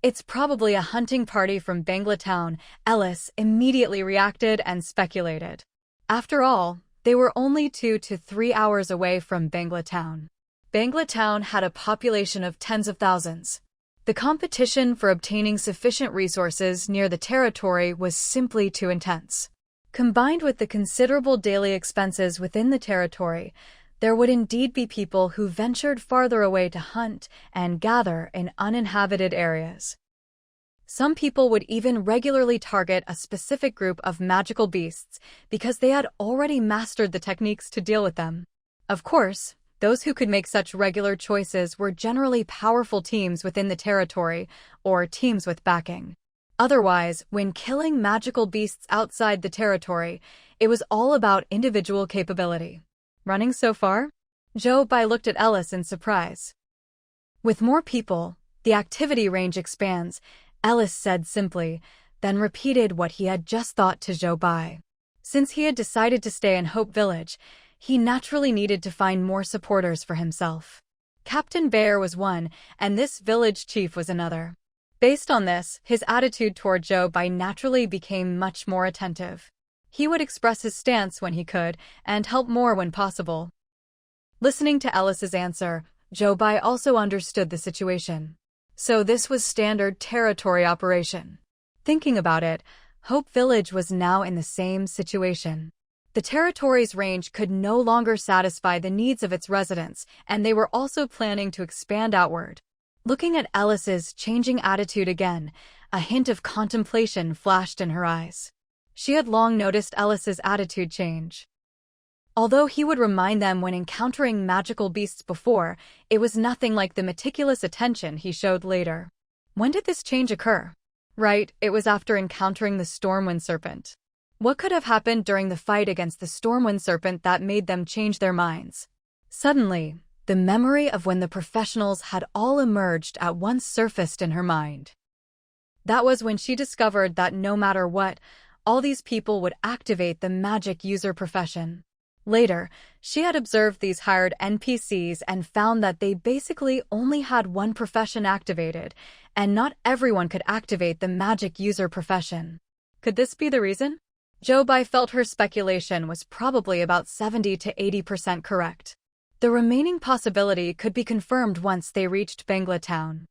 It's probably a hunting party from Bangla Town, Ellis immediately reacted and speculated. After all, they were only 2 to 3 hours away from Bangla Town. Bangla Town had a population of tens of thousands. The competition for obtaining sufficient resources near the territory was simply too intense. Combined with the considerable daily expenses within the territory, there would indeed be people who ventured farther away to hunt and gather in uninhabited areas. Some people would even regularly target a specific group of magical beasts because they had already mastered the techniques to deal with them. Of course, those who could make such regular choices were generally powerful teams within the territory or teams with backing. Otherwise, when killing magical beasts outside the territory, it was all about individual capability. Running so far? Joe Bai looked at Ellis in surprise. With more people, the activity range expands, Ellis said simply, then repeated what he had just thought to Joe Bai. Since he had decided to stay in Hope Village, he naturally needed to find more supporters for himself. Captain Bear was one, and this village chief was another. Based on this, his attitude toward Joe Bai naturally became much more attentive. He would express his stance when he could, and help more when possible. Listening to Ellis's answer, Joe Bai also understood the situation. So this was standard territory operation. Thinking about it, Hope Village was now in the same situation. The territory's range could no longer satisfy the needs of its residents, and they were also planning to expand outward. Looking at Ellis's changing attitude again, a hint of contemplation flashed in her eyes. She had long noticed Ellis's attitude change. Although he would remind them when encountering magical beasts before, it was nothing like the meticulous attention he showed later. When did this change occur? Right, it was after encountering the Stormwind Serpent. What could have happened during the fight against the Stormwind Serpent that made them change their minds? Suddenly, the memory of when the professionals had all emerged at once surfaced in her mind. That was when she discovered that no matter what, all these people would activate the magic user profession. Later, she had observed these hired NPCs and found that they basically only had one profession activated, and not everyone could activate the magic user profession. Could this be the reason? Joe Bai felt her speculation was probably about 70 to 80% correct. The remaining possibility could be confirmed once they reached Bangla Town.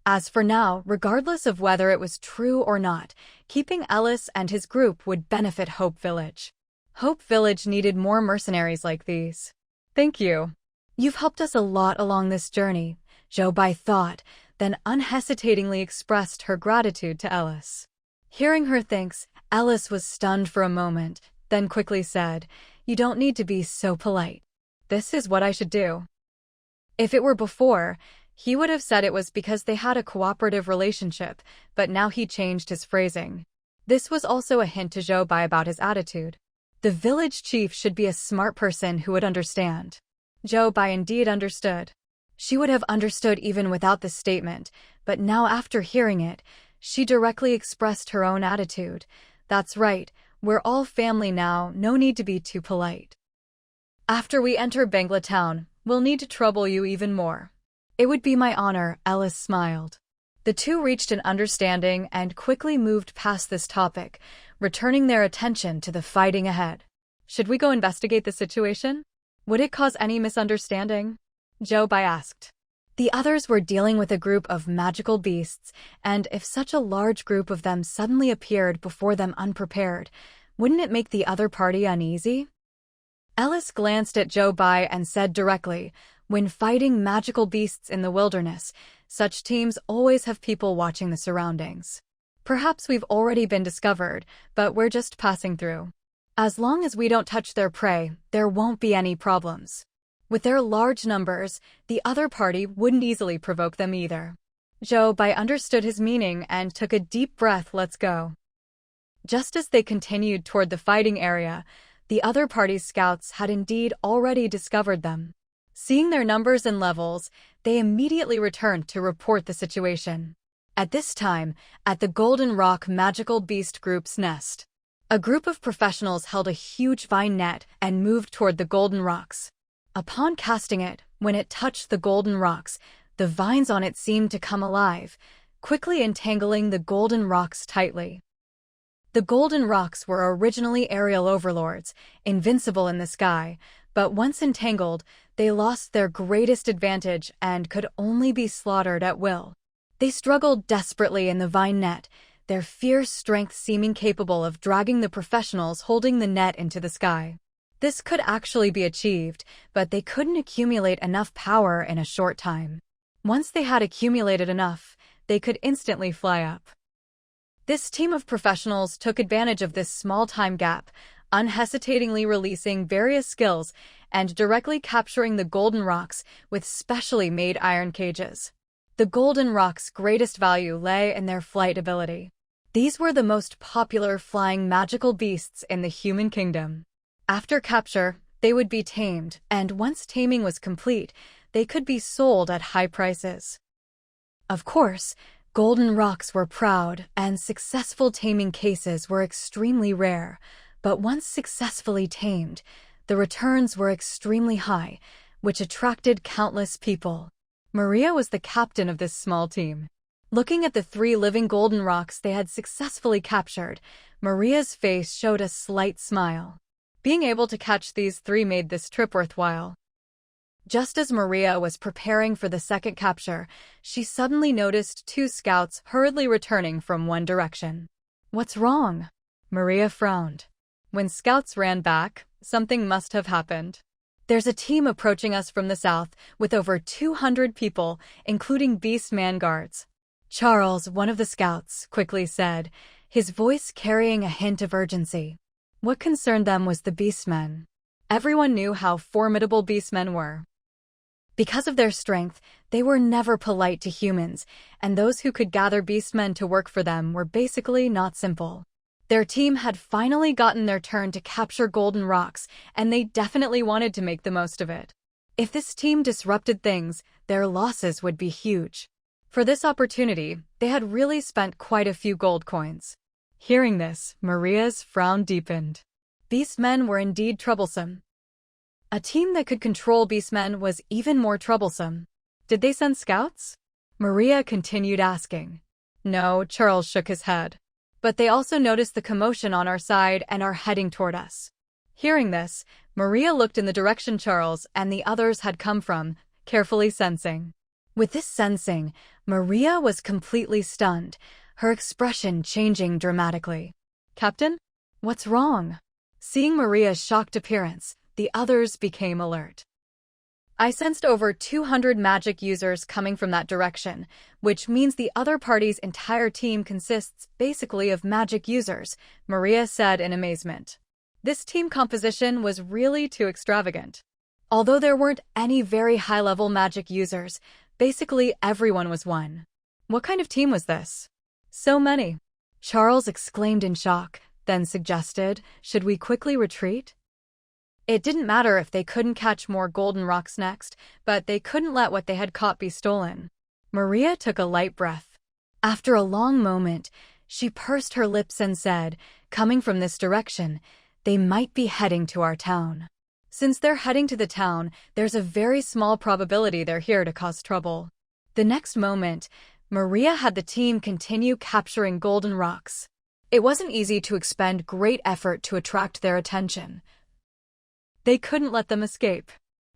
As for now, regardless of whether it was true or not, keeping Ellis and his group would benefit Hope Village. Hope Village needed more mercenaries like these. Thank you. You've helped us a lot along this journey, Joe Bai thought, then unhesitatingly expressed her gratitude to Ellis. Hearing her thanks, Ellis was stunned for a moment, then quickly said, "You don't need to be so polite. This is what I should do." If it were before, he would have said it was because they had a cooperative relationship, but now he changed his phrasing. This was also a hint to Joe Bai about his attitude. The village chief should be a smart person who would understand. Joe Bai indeed understood. She would have understood even without this statement, but now after hearing it, she directly expressed her own attitude. That's right, we're all family now, no need to be too polite. After we enter Bangla Town, we'll need to trouble you even more. It would be my honor, Ellis smiled. The two reached an understanding and quickly moved past this topic, returning their attention to the fighting ahead. Should we go investigate the situation? Would it cause any misunderstanding? Joe Bai asked. The others were dealing with a group of magical beasts, and if such a large group of them suddenly appeared before them unprepared, wouldn't it make the other party uneasy? Ellis glanced at Joe Bai and said directly, "When fighting magical beasts in the wilderness, such teams always have people watching the surroundings. Perhaps we've already been discovered, but we're just passing through. As long as we don't touch their prey, there won't be any problems." With their large numbers, the other party wouldn't easily provoke them either. Joe Bai understood his meaning and took a deep breath. Let's go. Just as they continued toward the fighting area, the other party's scouts had indeed already discovered them. Seeing their numbers and levels, they immediately returned to report the situation. At this time, at the Golden Rock Magical Beast Group's nest, a group of professionals held a huge vine net and moved toward the Golden Rocks. Upon casting it, when it touched the golden rocks, the vines on it seemed to come alive, quickly entangling the golden rocks tightly. The golden rocks were originally aerial overlords, invincible in the sky, but once entangled, they lost their greatest advantage and could only be slaughtered at will. They struggled desperately in the vine net, their fierce strength seeming capable of dragging the professionals holding the net into the sky. This could actually be achieved, but they couldn't accumulate enough power in a short time. Once they had accumulated enough, they could instantly fly up. This team of professionals took advantage of this small time gap, unhesitatingly releasing various skills and directly capturing the golden rocks with specially made iron cages. The golden rocks' greatest value lay in their flight ability. These were the most popular flying magical beasts in the human kingdom. After capture, they would be tamed, and once taming was complete, they could be sold at high prices. Of course, golden rocks were proud, and successful taming cases were extremely rare, but once successfully tamed, the returns were extremely high, which attracted countless people. Maria was the captain of this small team. Looking at the 3 living golden rocks they had successfully captured, Maria's face showed a slight smile. Being able to catch these 3 made this trip worthwhile. Just as Maria was preparing for the second capture, she suddenly noticed 2 scouts hurriedly returning from one direction. "What's wrong?" Maria frowned. When scouts ran back, something must have happened. "There's a team approaching us from the south with over 200 people, including beastman guards." Charles, one of the scouts, quickly said, his voice carrying a hint of urgency. What concerned them was the beastmen. Everyone knew how formidable beastmen were. Because of their strength, they were never polite to humans, and those who could gather beastmen to work for them were basically not simple. Their team had finally gotten their turn to capture golden rocks, and they definitely wanted to make the most of it. If this team disrupted things, their losses would be huge. For this opportunity, they had really spent quite a few gold coins. Hearing this, Maria's frown deepened. Beastmen were indeed troublesome. A team that could control beastmen was even more troublesome. Did they send scouts? Maria continued asking. No, Charles shook his head. But they also noticed the commotion on our side and are heading toward us. Hearing this, Maria looked in the direction Charles and the others had come from, carefully sensing. With this sensing, Maria was completely stunned, her expression changing dramatically. "Captain? What's wrong?" Seeing Maria's shocked appearance, the others became alert. "I sensed over 200 magic users coming from that direction, which means the other party's entire team consists basically of magic users," Maria said in amazement. This team composition was really too extravagant. Although there weren't any very high-level magic users, basically everyone was one. What kind of team was this? So many. Charles exclaimed in shock, then suggested, "Should we quickly retreat?" It didn't matter if they couldn't catch more golden rocks next, but they couldn't let what they had caught be stolen. Maria took a light breath. After a long moment, she pursed her lips and said, "Coming from this direction, they might be heading to our town. Since they're heading to the town, there's a very small probability they're here to cause trouble." The next moment, Maria had the team continue capturing golden rocks. It wasn't easy to expend great effort to attract their attention. They couldn't let them escape.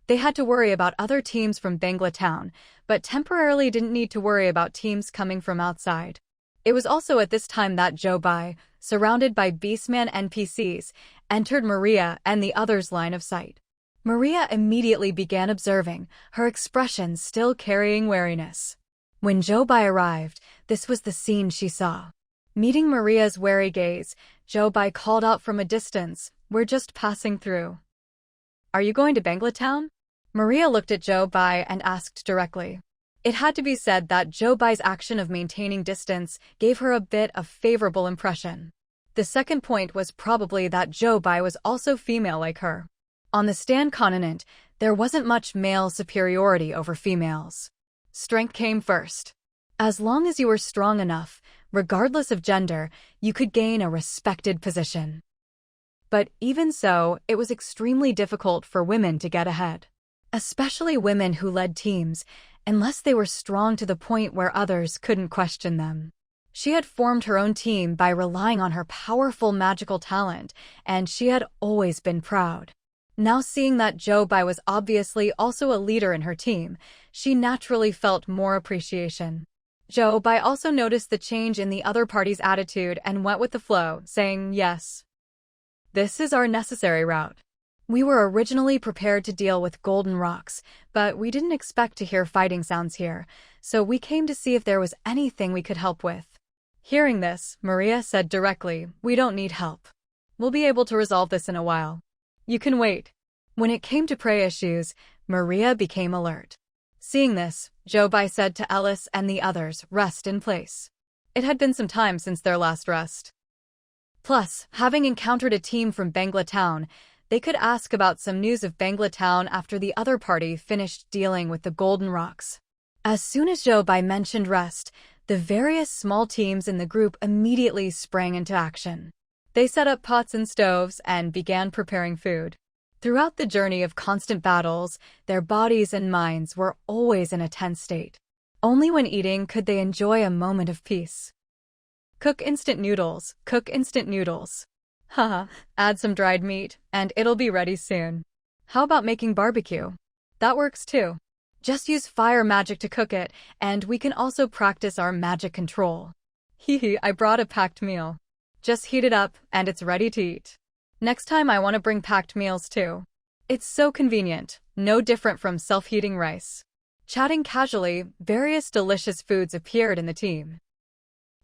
They had to worry about other teams from Bangla Town, but temporarily didn't need to worry about teams coming from outside. It was also at this time that Jobai, surrounded by beastman NPCs, entered Maria and the others' line of sight. Maria immediately began observing, her expression still carrying wariness. When Jobai arrived, this was the scene she saw. Meeting Maria's wary gaze, Jobai called out from a distance, "We're just passing through." "Are you going to Bangla Town?" Maria looked at Jobai and asked directly. It had to be said that Jobai's action of maintaining distance gave her a bit of favorable impression. The second point was probably that Jobai was also female like her. On the Stan continent, there wasn't much male superiority over females. Strength came first. As long as you were strong enough, regardless of gender, you could gain a respected position. But even so, it was extremely difficult for women to get ahead. especially women who led teams, unless they were strong to the point where others couldn't question them. She had formed her own team by relying on her powerful magical talent, and she had always been proud. Now seeing that Jobai was obviously also a leader in her team, she naturally felt more appreciation. Jobai also noticed the change in the other party's attitude and went with the flow, saying, "Yes. This is our necessary route. We were originally prepared to deal with golden rocks, but we didn't expect to hear fighting sounds here, so we came to see if there was anything we could help with." Hearing this, Maria said directly, "We don't need help. We'll be able to resolve this in a while. You can wait." When it came to prey issues, Maria became alert. Seeing this, Jobai said to Ellis and the others, "Rest in place." It had been some time since their last rest. Plus, having encountered a team from Bangla Town, they could ask about some news of Bangla Town after the other party finished dealing with the golden rocks. As soon as Jobai mentioned rest, the various small teams in the group immediately sprang into action. They set up pots and stoves and began preparing food. Throughout the journey of constant battles, their bodies and minds were always in a tense state. Only when eating could they enjoy a moment of peace. Cook instant noodles, cook instant noodles. Haha, add some dried meat, and it'll be ready soon. How about making barbecue? That works too. Just use fire magic to cook it, and we can also practice our magic control. Hehe, I brought a packed meal. Just heat it up, and it's ready to eat. Next time I want to bring packed meals too. It's so convenient, no different from self-heating rice. Chatting casually, various delicious foods appeared in the team.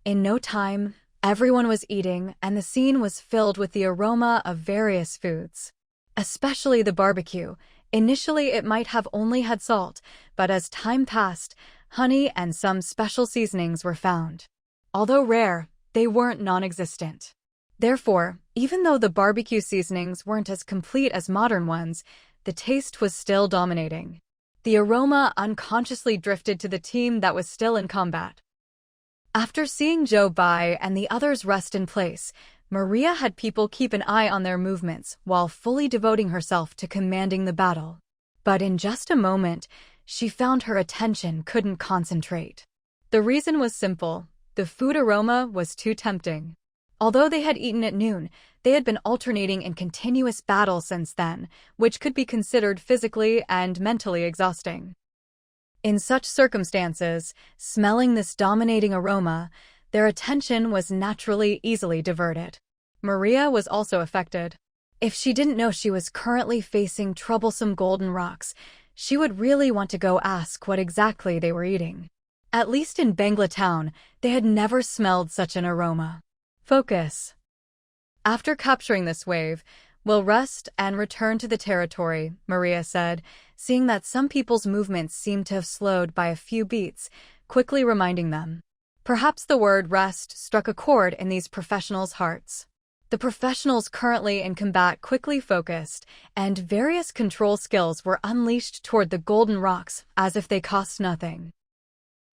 In no time, everyone was eating, and the scene was filled with the aroma of various foods. Especially the barbecue. Initially, it might have only had salt, but as time passed, honey and some special seasonings were found. Although rare, they weren't non-existent. Therefore, even though the barbecue seasonings weren't as complete as modern ones, the taste was still dominating. The aroma unconsciously drifted to the team that was still in combat. After seeing Jobai and the others rest in place, Maria had people keep an eye on their movements while fully devoting herself to commanding the battle. But in just a moment, she found her attention couldn't concentrate. The reason was simple: the food aroma was too tempting. Although they had eaten at noon, they had been alternating in continuous battle since then, which could be considered physically and mentally exhausting. In such circumstances, smelling this dominating aroma, their attention was naturally easily diverted. Maria was also affected. If she didn't know she was currently facing troublesome golden rocks, she would really want to go ask what exactly they were eating. At least in Bangla Town, they had never smelled such an aroma. Focus. After capturing this wave, we'll rest and return to the territory, Maria said, seeing that some people's movements seemed to have slowed by a few beats, quickly reminding them. Perhaps the word rest struck a chord in these professionals' hearts. The professionals currently in combat quickly focused, and various control skills were unleashed toward the golden rocks as if they cost nothing.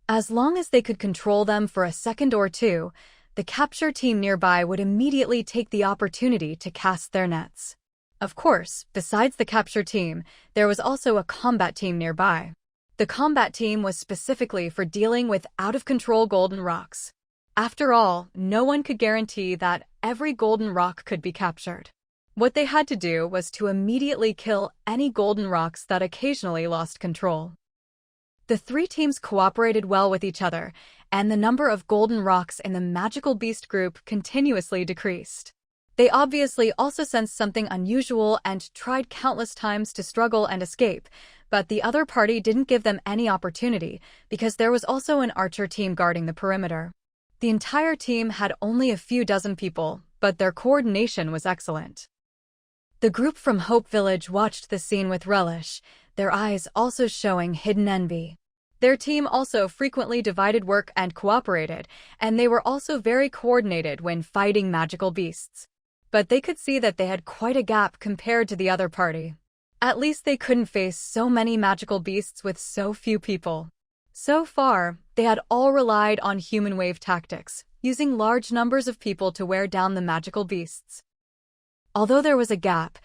As long as they could control them for a second or two, the capture team nearby would immediately take the opportunity to cast their nets. Of course, besides the capture team, there was also a combat team nearby. The combat team was specifically for dealing with out-of-control golden rocks. After all, no one could guarantee that every golden rock could be captured. What they had to do was to immediately kill any golden rocks that occasionally lost control. The three teams cooperated well with each other, and the number of golden rocks in the magical beast group continuously decreased. They obviously also sensed something unusual and tried countless times to struggle and escape, but the other party didn't give them any opportunity because there was also an archer team guarding the perimeter. The entire team had only a few dozen people, but their coordination was excellent. The group from Hope Village watched the scene with relish, their eyes also showing hidden envy. Their team also frequently divided work and cooperated, and they were also very coordinated when fighting magical beasts. But they could see that they had quite a gap compared to the other party. At least they couldn't face so many magical beasts with so few people. So far, they had all relied on human wave tactics, using large numbers of people to wear down the magical beasts. Although there was a gap,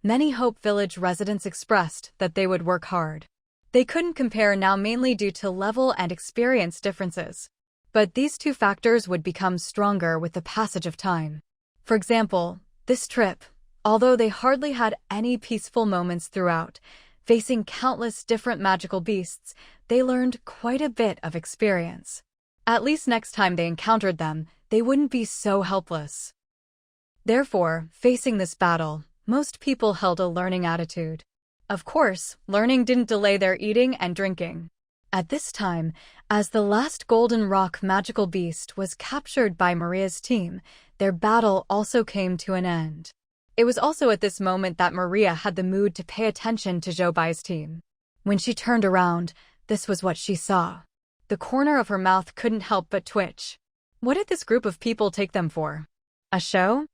Many Hope Village residents expressed that they would work hard. They couldn't compare now mainly due to level and experience differences. But these two factors would become stronger with the passage of time. For example, this trip, although they hardly had any peaceful moments throughout, facing countless different magical beasts, they learned quite a bit of experience. At least next time they encountered them, they wouldn't be so helpless. Therefore, facing this battle, most people held a learning attitude. Of course, learning didn't delay their eating and drinking. At this time, as the last golden rock magical beast was captured by Maria's team, their battle also came to an end. It was also at this moment that Maria had the mood to pay attention to Jobai's team. When she turned around, this was what she saw. The corner of her mouth couldn't help but twitch. What did this group of people take them for? A show?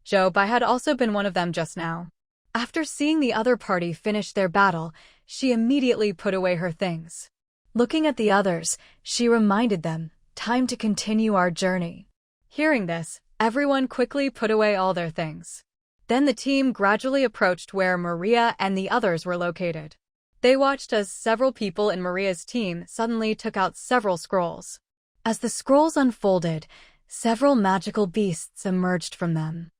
Jobai had also been one of them just now. After seeing the other party finish their battle, she immediately put away her things. Looking at the others, she reminded them, "Time to continue our journey." Hearing this, everyone quickly put away all their things. Then the team gradually approached where Maria and the others were located. They watched as several people in Maria's team suddenly took out several scrolls. As the scrolls unfolded, several magical beasts emerged from them.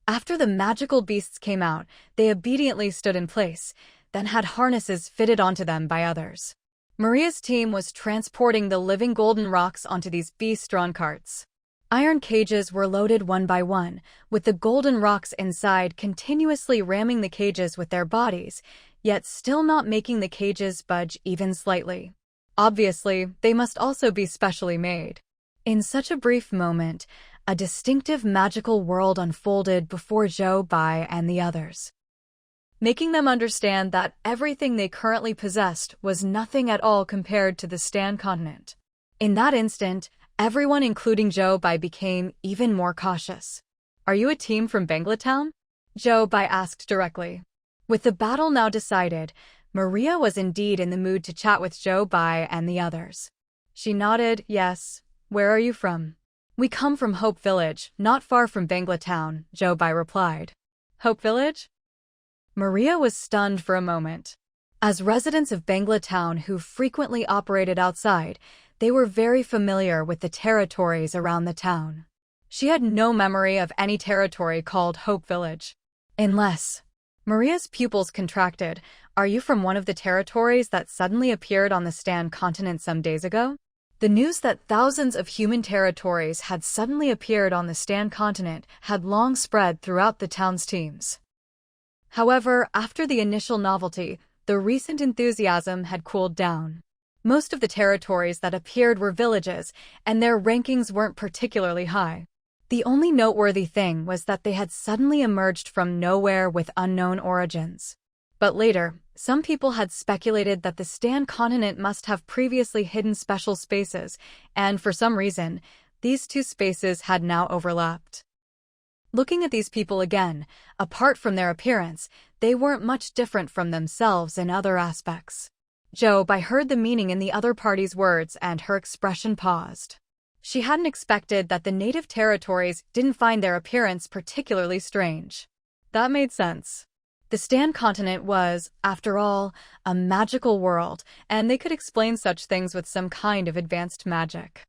After the magical beasts came out, they obediently stood in place, then had harnesses fitted onto them by others. Maria's team was transporting the living golden rocks onto these beast-drawn carts. Iron cages were loaded one by one, with the golden rocks inside continuously ramming the cages with their bodies, yet still not making the cages budge even slightly. Obviously, they must also be specially made. In such a brief moment, a distinctive magical world unfolded before Jobai and the others, making them understand that everything they currently possessed was nothing at all compared to the Stan continent. In that instant, everyone including Jobai became even more cautious. "Are you a team from Banglatown?" Jobai asked directly. With the battle now decided, Maria was indeed in the mood to chat with Jobai and the others. She nodded, "Yes. Where are you from?" "We come from Hope Village, not far from Banglatown," Jobai replied. "Hope Village?" Maria was stunned for a moment. As residents of Banglatown who frequently operated outside, they were very familiar with the territories around the town. She had no memory of any territory called Hope Village. Unless... Maria's pupils contracted. "Are you from one of the territories that suddenly appeared on the Stan continent some days ago?" The news that thousands of human territories had suddenly appeared on the Stan continent had long spread throughout the town's teams. However, after the initial novelty, the recent enthusiasm had cooled down. Most of the territories that appeared were villages, and their rankings weren't particularly high. The only noteworthy thing was that they had suddenly emerged from nowhere with unknown origins. But later, some people had speculated that the Stan continent must have previously hidden special spaces, and for some reason, these two spaces had now overlapped. Looking at these people again, apart from their appearance, they weren't much different from themselves in other aspects. Jobai heard the meaning in the other party's words and her expression paused. She hadn't expected that the native territories didn't find their appearance particularly strange. That made sense. The Stan continent was, after all, a magical world, and they could explain such things with some kind of advanced magic.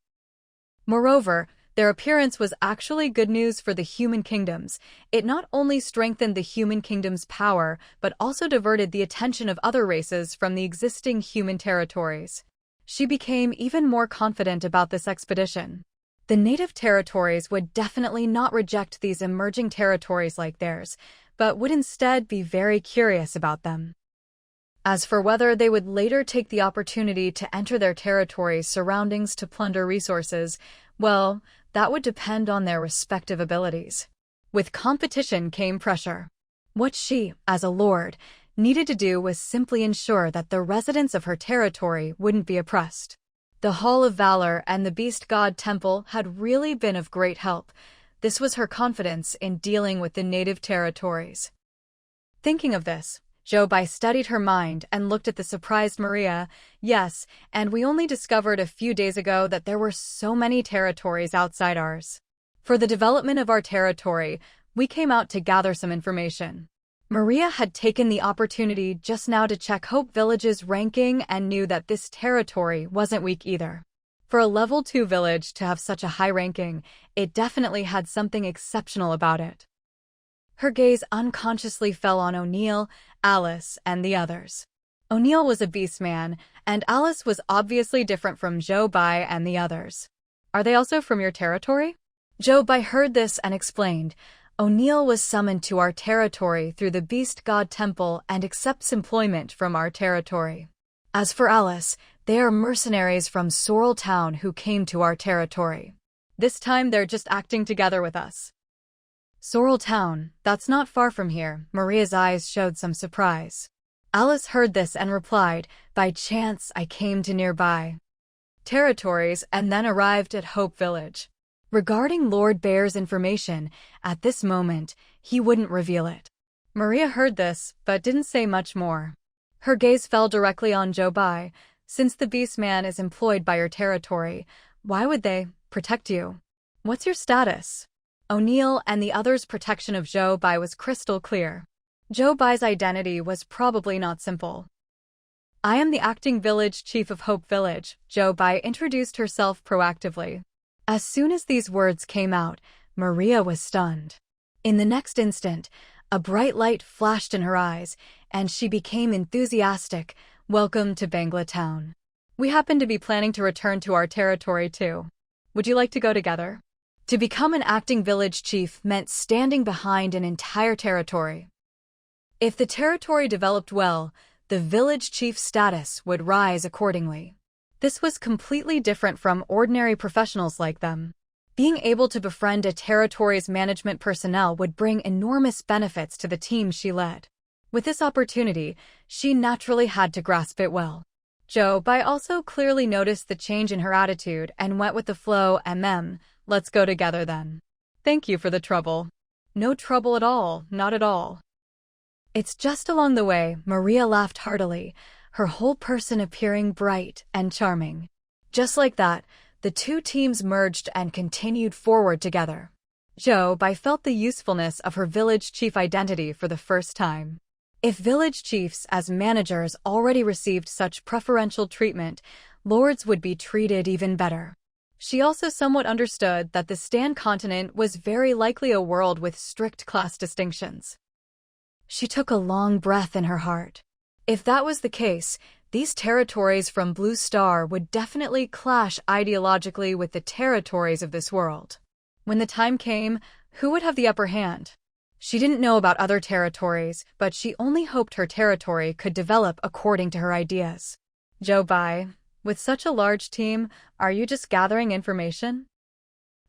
Moreover, their appearance was actually good news for the human kingdoms. It not only strengthened the human kingdom's power, but also diverted the attention of other races from the existing human territories. She became even more confident about this expedition. The native territories would definitely not reject these emerging territories like theirs, but would instead be very curious about them. As for whether they would later take the opportunity to enter their territory's surroundings to plunder resources, well, that would depend on their respective abilities. With competition came pressure. What she, as a lord, needed to do was simply ensure that the residents of her territory wouldn't be oppressed. The Hall of Valor and the Beast God Temple had really been of great help. This was her confidence in dealing with the native territories. Thinking of this, Jobai steadied her mind and looked at the surprised Maria. "Yes, and we only discovered a few days ago that there were so many territories outside ours. For the development of our territory, we came out to gather some information. Maria had taken the opportunity just now to check Hope Village's ranking and knew that this territory wasn't weak either. For a level 2 village to have such a high ranking, it definitely had something exceptional about it. Her gaze unconsciously fell on O'Neill, Alice, and the others. O'Neill was a beastman, and Alice was obviously different from Joe Bai and the others. Are they also from your territory? Joe Bai heard this and explained, O'Neill was summoned to our territory through the Beast God Temple and accepts employment from our territory. As for Alice, they are mercenaries from Sorrel Town who came to our territory. This time they're just acting together with us. Sorrel Town, that's not far from here. Maria's eyes showed some surprise. Alice heard this and replied, by chance I came to nearby territories and then arrived at Hope Village. Regarding Lord Bear's information, at this moment, he wouldn't reveal it. Maria heard this, but didn't say much more. Her gaze fell directly on Joe Bai. Since the Beastman is employed by your territory, why would they protect you? What's your status? O'Neill and the others' protection of Joe Bai was crystal clear. Joe Bai's identity was probably not simple. I am the acting village chief of Hope Village, Joe Bai introduced herself proactively. As soon as these words came out, Maria was stunned. In the next instant, a bright light flashed in her eyes, and she became enthusiastic. Welcome to Bangla Town. We happen to be planning to return to our territory too. Would you like to go together? To become an acting village chief meant standing behind an entire territory. If the territory developed well, the village chief status would rise accordingly. This was completely different from ordinary professionals like them. Being able to befriend a territory's management personnel would bring enormous benefits to the team she led. With this opportunity, she naturally had to grasp it well. Joe Bai also clearly noticed the change in her attitude and went with the flow. Let's go together then. Thank you for the trouble. No trouble at all, not at all. It's just along the way, Maria laughed heartily, her whole person appearing bright and charming. Just like that, the two teams merged and continued forward together. Joe Bai felt the usefulness of her village chief identity for the first time. If village chiefs as managers already received such preferential treatment, lords would be treated even better. She also somewhat understood that the Stan continent was very likely a world with strict class distinctions. She took a long breath in her heart. If that was the case, these territories from Blue Star would definitely clash ideologically with the territories of this world. When the time came, who would have the upper hand? She didn't know about other territories, but she only hoped her territory could develop according to her ideas. Joe Bai, with such a large team, are you just gathering information?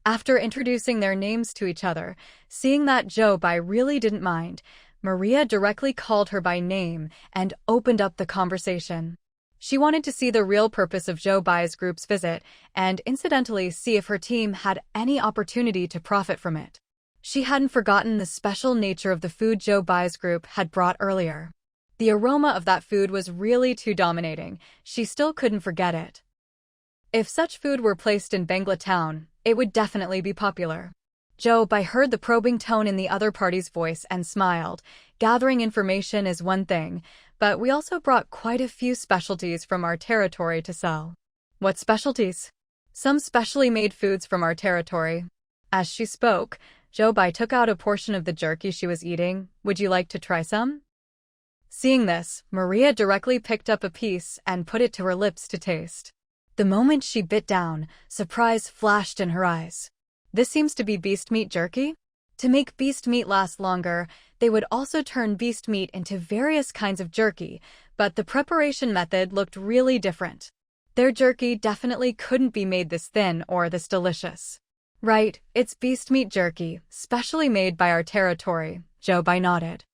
After introducing their names to each other, seeing that Joe Bai really didn't mind, Maria directly called her by name and opened up the conversation. She wanted to see the real purpose of Joe Bai's group's visit and incidentally see if her team had any opportunity to profit from it. She hadn't forgotten the special nature of the food Joe Bai's group had brought earlier. The aroma of that food was really too dominating. She still couldn't forget it. If such food were placed in Bangla Town, it would definitely be popular. Joe Bai heard the probing tone in the other party's voice and smiled. Gathering information is one thing, but we also brought quite a few specialties from our territory to sell. What specialties? Some specially made foods from our territory. As she spoke, Joe Bai took out a portion of the jerky she was eating. Would you like to try some? Seeing this, Maria directly picked up a piece and put it to her lips to taste. The moment she bit down, surprise flashed in her eyes. This seems to be beast meat jerky? To make beast meat last longer, they would also turn beast meat into various kinds of jerky, but the preparation method looked really different. Their jerky definitely couldn't be made this thin or this delicious. Right, it's beast meat jerky, specially made by our territory, Joe Bai nodded.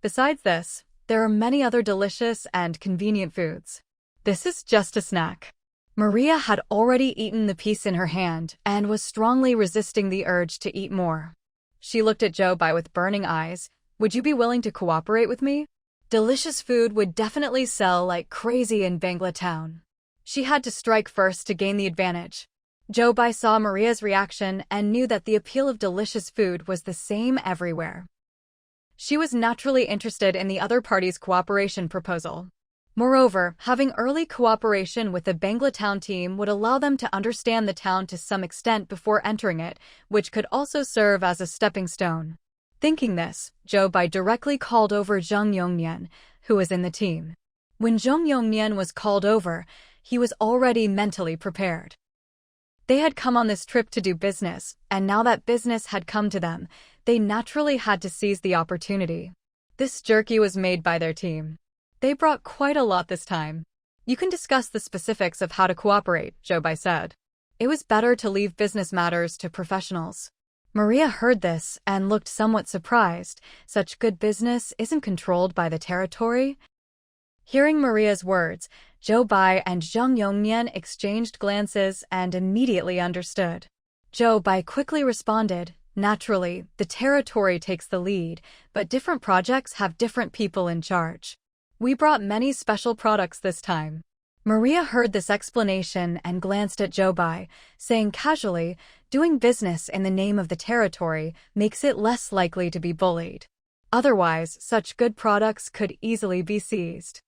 Besides this, there are many other delicious and convenient foods. This is just a snack. Maria had already eaten the piece in her hand and was strongly resisting the urge to eat more. She looked at Joe Bai with burning eyes. Would you be willing to cooperate with me? Delicious food would definitely sell like crazy in Bangla Town. She had to strike first to gain the advantage. Joe Bai saw Maria's reaction and knew that the appeal of delicious food was the same everywhere. She was naturally interested in the other party's cooperation proposal. Moreover, having early cooperation with the Banglatown team would allow them to understand the town to some extent before entering it, which could also serve as a stepping stone. Thinking this, Bai directly called over Zhang Yongnian, who was in the team. When Zhang Yongnian was called over, he was already mentally prepared. They had come on this trip to do business, and now that business had come to them, they naturally had to seize the opportunity. This jerky was made by their team. They brought quite a lot this time. You can discuss the specifics of how to cooperate, Bai said. It was better to leave business matters to professionals. Maria heard this and looked somewhat surprised. Such good business isn't controlled by the territory. Hearing Maria's words, Bai and Zhang Yongnian exchanged glances and immediately understood. Bai quickly responded, naturally, the territory takes the lead, but different projects have different people in charge. We brought many special products this time. Maria heard this explanation and glanced at Bai, saying casually, doing business in the name of the territory makes it less likely to be bullied. Otherwise, such good products could easily be seized.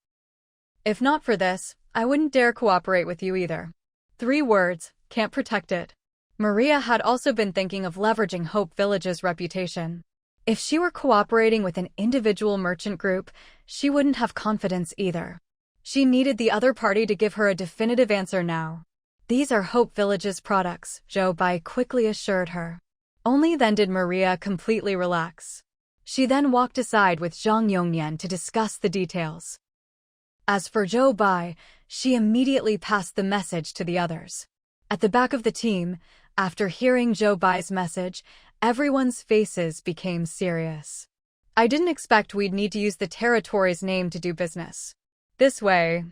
If not for this, I wouldn't dare cooperate with you either. 3 words, can't protect it. Maria had also been thinking of leveraging Hope Village's reputation. If she were cooperating with an individual merchant group, she wouldn't have confidence either. She needed the other party to give her a definitive answer now. These are Hope Village's products, Bai quickly assured her. Only then did Maria completely relax. She then walked aside with Zhang Yongnian to discuss the details. As for Bai, she immediately passed the message to the others. At the back of the team, after hearing Bai's message, everyone's faces became serious. I didn't expect we'd need to use the territory's name to do business. This way,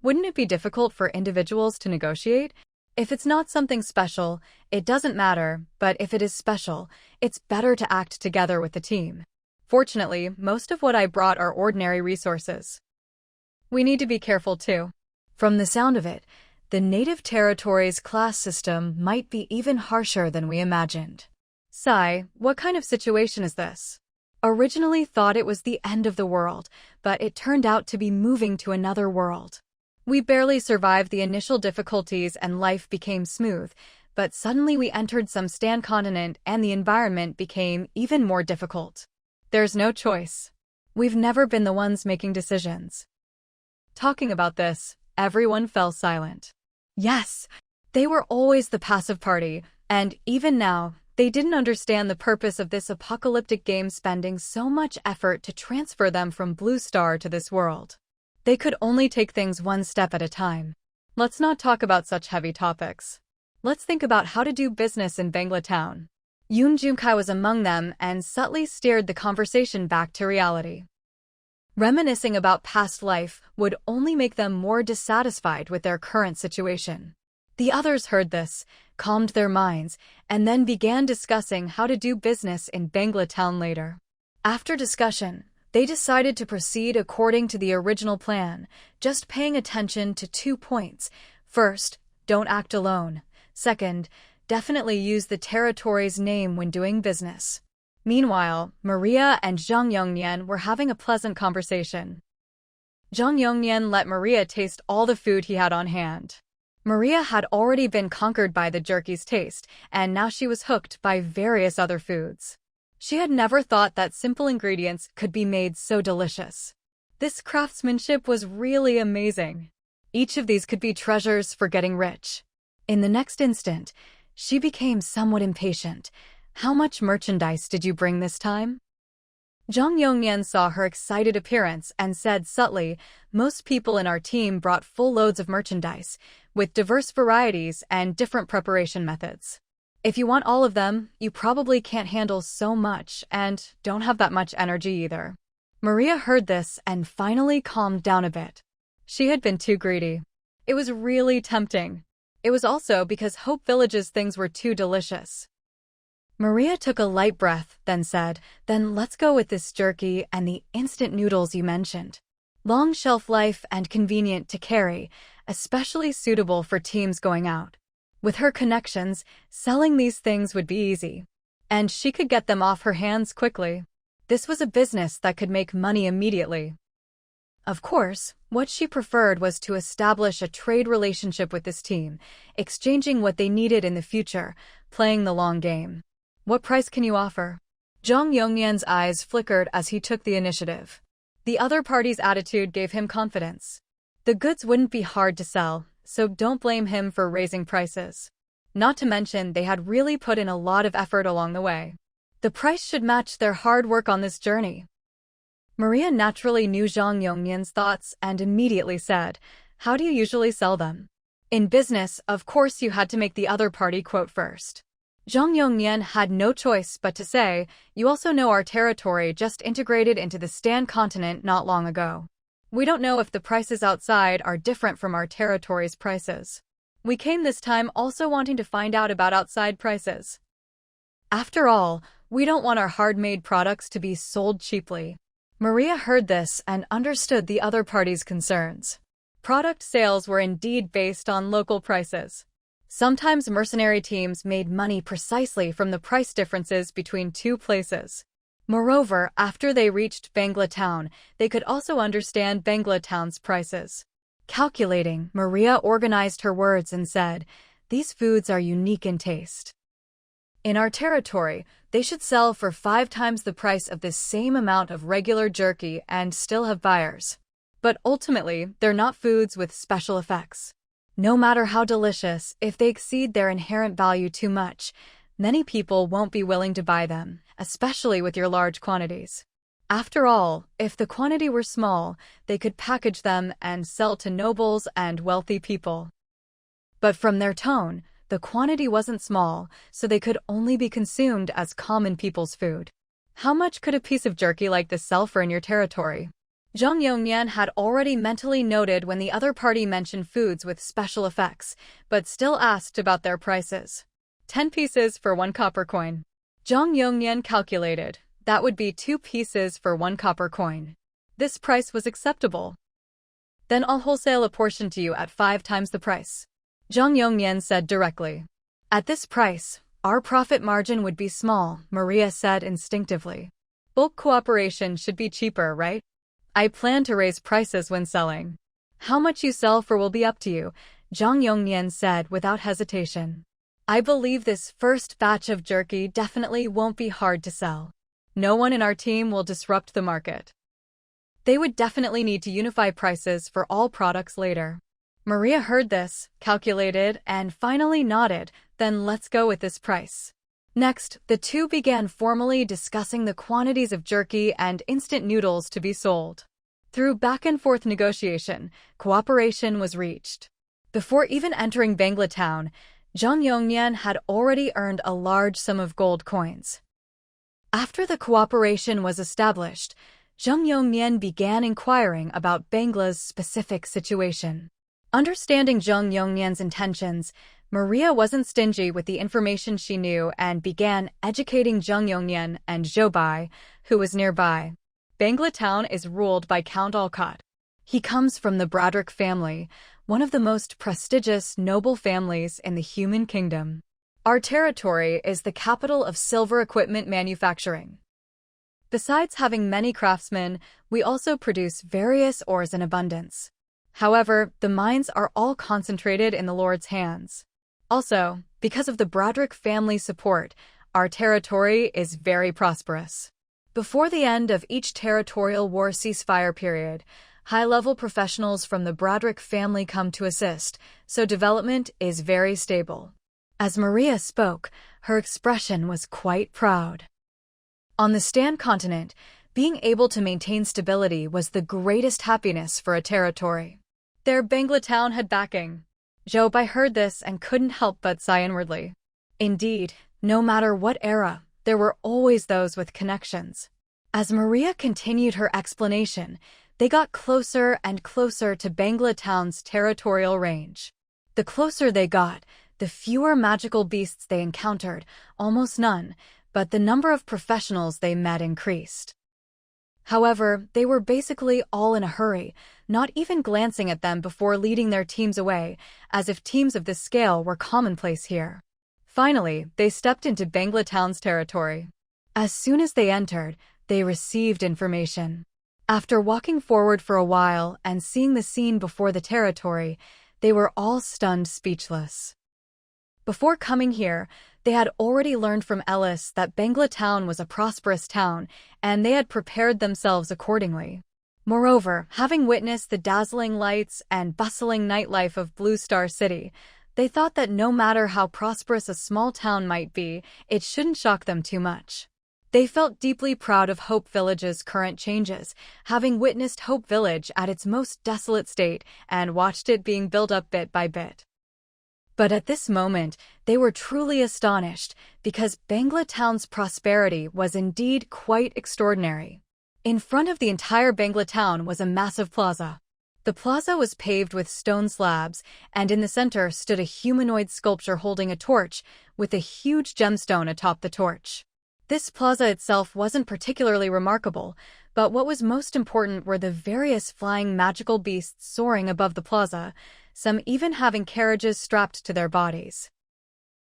wouldn't it be difficult for individuals to negotiate? If it's not something special, it doesn't matter, but if it is special, it's better to act together with the team. Fortunately, most of what I brought are ordinary resources. We need to be careful too. From the sound of it, the native territory's class system might be even harsher than we imagined. Sigh, what kind of situation is this? Originally thought it was the end of the world, but it turned out to be moving to another world. We barely survived the initial difficulties and life became smooth, but suddenly we entered some stand continent and the environment became even more difficult. There's no choice. We've never been the ones making decisions. Talking about this, everyone fell silent. Yes, they were always the passive party, and even now, they didn't understand the purpose of this apocalyptic game spending so much effort to transfer them from Blue Star to this world. They could only take things one step at a time. Let's not talk about such heavy topics. Let's think about how to do business in Banglatown. Yoon Junkai was among them and subtly steered the conversation back to reality. Reminiscing about past life would only make them more dissatisfied with their current situation. The others heard this, calmed their minds, and then began discussing how to do business in Banglatown later. After discussion, they decided to proceed according to the original plan, just paying attention to 2 points. First, don't act alone. Second, definitely use the territory's name when doing business. Meanwhile, Maria and Zhang Yongnian were having a pleasant conversation. Zhang Yongnian let Maria taste all the food he had on hand. Maria had already been conquered by the jerky's taste, and now she was hooked by various other foods. She had never thought that simple ingredients could be made so delicious. This craftsmanship was really amazing. Each of these could be treasures for getting rich. In the next instant, she became somewhat impatient. How much merchandise did you bring this time? Zhang Yongnian saw her excited appearance and said subtly, most people in our team brought full loads of merchandise, with diverse varieties and different preparation methods. If you want all of them, you probably can't handle so much and don't have that much energy either. Maria heard this and finally calmed down a bit. She had been too greedy. It was really tempting. It was also because Hope Village's things were too delicious. Maria took a light breath, then said, then let's go with this jerky and the instant noodles you mentioned. Long shelf life and convenient to carry, especially suitable for teams going out. With her connections, selling these things would be easy. And she could get them off her hands quickly. This was a business that could make money immediately. Of course, what she preferred was to establish a trade relationship with this team, exchanging what they needed in the future, playing the long game. What price can you offer? Zhang Yongyan's eyes flickered as he took the initiative. The other party's attitude gave him confidence. The goods wouldn't be hard to sell, so don't blame him for raising prices. Not to mention they had really put in a lot of effort along the way. The price should match their hard work on this journey. Maria naturally knew Zhang Yongyan's thoughts and immediately said, "How do you usually sell them?" In business, of course you had to make the other party quote first. Zhang Yongyan had no choice but to say, "You also know our territory just integrated into the Stan continent not long ago. We don't know if the prices outside are different from our territory's prices. We came this time also wanting to find out about outside prices. After all, we don't want our hard-made products to be sold cheaply." Maria heard this and understood the other party's concerns. Product sales were indeed based on local prices. Sometimes mercenary teams made money precisely from the price differences between two places. Moreover, after they reached Bangla Town, they could also understand Bangla Town's prices. Calculating, Maria organized her words and said, "These foods are unique in taste. In our territory, they should sell for 5 times the price of this same amount of regular jerky and still have buyers. But ultimately, they're not foods with special effects. No matter how delicious, if they exceed their inherent value too much, many people won't be willing to buy them, especially with your large quantities. After all, if the quantity were small, they could package them and sell to nobles and wealthy people. But from their tone, the quantity wasn't small, so they could only be consumed as common people's food. How much could a piece of jerky like this sell for in your territory?" Zhang Yongyan had already mentally noted when the other party mentioned foods with special effects, but still asked about their prices. 10 pieces for 1 copper coin. Zhang Yongyan calculated. That would be 2 pieces for 1 copper coin. This price was acceptable. "Then I'll wholesale a portion to you at 5 times the price," Zhang Yongyan said directly. "At this price, our profit margin would be small," Maria said instinctively. "Bulk cooperation should be cheaper, right? I plan to raise prices when selling. How much you sell for will be up to you," Zhang Yongyan said without hesitation. "I believe this first batch of jerky definitely won't be hard to sell. No one in our team will disrupt the market. They would definitely need to unify prices for all products later." Maria heard this, calculated, and finally nodded, "Then let's go with this price." Next, the two began formally discussing the quantities of jerky and instant noodles to be sold. Through back-and-forth negotiation, cooperation was reached. Before even entering Bangla Town, Zhang Yongyan had already earned a large sum of gold coins. After the cooperation was established, Zhang Yongyan began inquiring about Bangla's specific situation. Understanding Zhang Yongyan's intentions, Maria wasn't stingy with the information she knew and began educating Zhang Yongyan and Zhou Bai, who was nearby. Bangla Town is ruled by Count Alcott. He comes from the Broderick family, one of the most prestigious noble families in the human kingdom. Our territory is the capital of silver equipment manufacturing. Besides having many craftsmen, we also produce various ores in abundance. However, the mines are all concentrated in the Lord's hands. Also, because of the Broderick family support, our territory is very prosperous. Before the end of each territorial war ceasefire period, high-level professionals from the Broderick family come to assist, so development is very stable. As Maria spoke, her expression was quite proud. On the Stan continent, being able to maintain stability was the greatest happiness for a territory. Their Bangla Town had backing. Zhou Bai heard this and couldn't help but sigh inwardly. Indeed, no matter what era, there were always those with connections. As Maria continued her explanation, they got closer and closer to Bangla Town's territorial range. The closer they got, the fewer magical beasts they encountered, almost none, but the number of professionals they met increased. However, they were basically all in a hurry, not even glancing at them before leading their teams away, as if teams of this scale were commonplace here. Finally, they stepped into Bangla Town's territory. As soon as they entered, they received information. After walking forward for a while and seeing the scene before the territory, they were all stunned speechless. Before coming here, they had already learned from Ellis that Bangla Town was a prosperous town, and they had prepared themselves accordingly. Moreover, having witnessed the dazzling lights and bustling nightlife of Blue Star City, they thought that no matter how prosperous a small town might be, it shouldn't shock them too much. They felt deeply proud of Hope Village's current changes, having witnessed Hope Village at its most desolate state and watched it being built up bit by bit. But at this moment, they were truly astonished because Bangla Town's prosperity was indeed quite extraordinary. In front of the entire Bangla Town was a massive plaza. The plaza was paved with stone slabs, and in the center stood a humanoid sculpture holding a torch with a huge gemstone atop the torch. This plaza itself wasn't particularly remarkable, but what was most important were the various flying magical beasts soaring above the plaza, some even having carriages strapped to their bodies.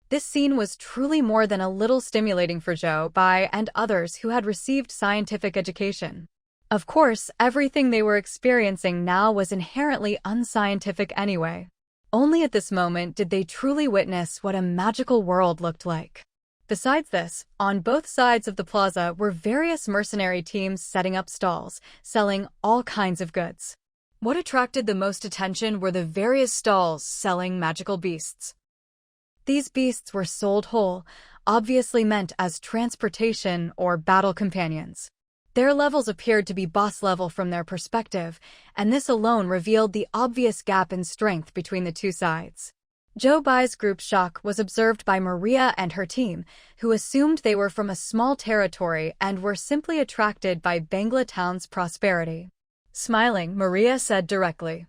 This scene was truly more than a little stimulating for Zhou Bai and others who had received scientific education. Of course, everything they were experiencing now was inherently unscientific anyway. Only at this moment did they truly witness what a magical world looked like. Besides this, on both sides of the plaza were various mercenary teams setting up stalls, selling all kinds of goods. What attracted the most attention were the various stalls selling magical beasts. These beasts were sold whole, obviously meant as transportation or battle companions. Their levels appeared to be boss level from their perspective, and this alone revealed the obvious gap in strength between the two sides. Zhou Bai's group shock was observed by Maria and her team, who assumed they were from a small territory and were simply attracted by Bangla Town's prosperity. Smiling, Maria said directly,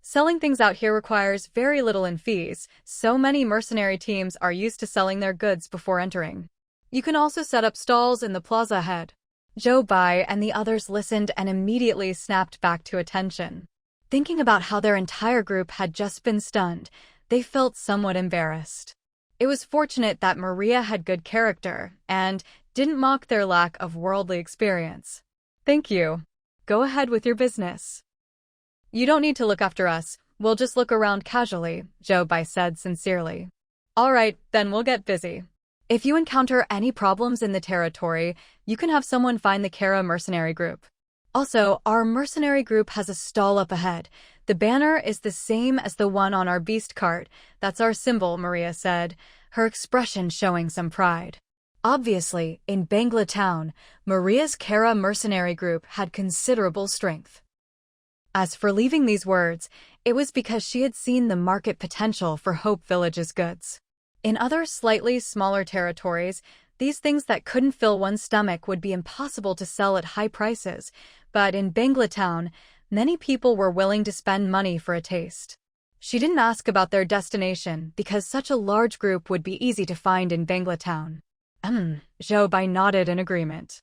"Selling things out here requires very little in fees, so many mercenary teams are used to selling their goods before entering. You can also set up stalls in the plaza ahead." Zhou Bai and the others listened and immediately snapped back to attention. Thinking about how their entire group had just been stunned, they felt somewhat embarrassed. It was fortunate that Maria had good character and didn't mock their lack of worldly experience. "Thank you. Go ahead with your business. You don't need to look after us, we'll just look around casually," Zhou Bai said sincerely. "All right, then we'll get busy. If you encounter any problems in the territory, you can have someone find the Kara mercenary group. Also, our mercenary group has a stall up ahead. The banner is the same as the one on our beast cart. That's our symbol," Maria said, her expression showing some pride. Obviously, in Bangla Town, Maria's Kara mercenary group had considerable strength. As for leaving these words, it was because she had seen the market potential for Hope Village's goods. In other slightly smaller territories, these things that couldn't fill one's stomach would be impossible to sell at high prices, but in Bangla Town, many people were willing to spend money for a taste. She didn't ask about their destination because such a large group would be easy to find in Bangla Town. Zhou Bai nodded in agreement.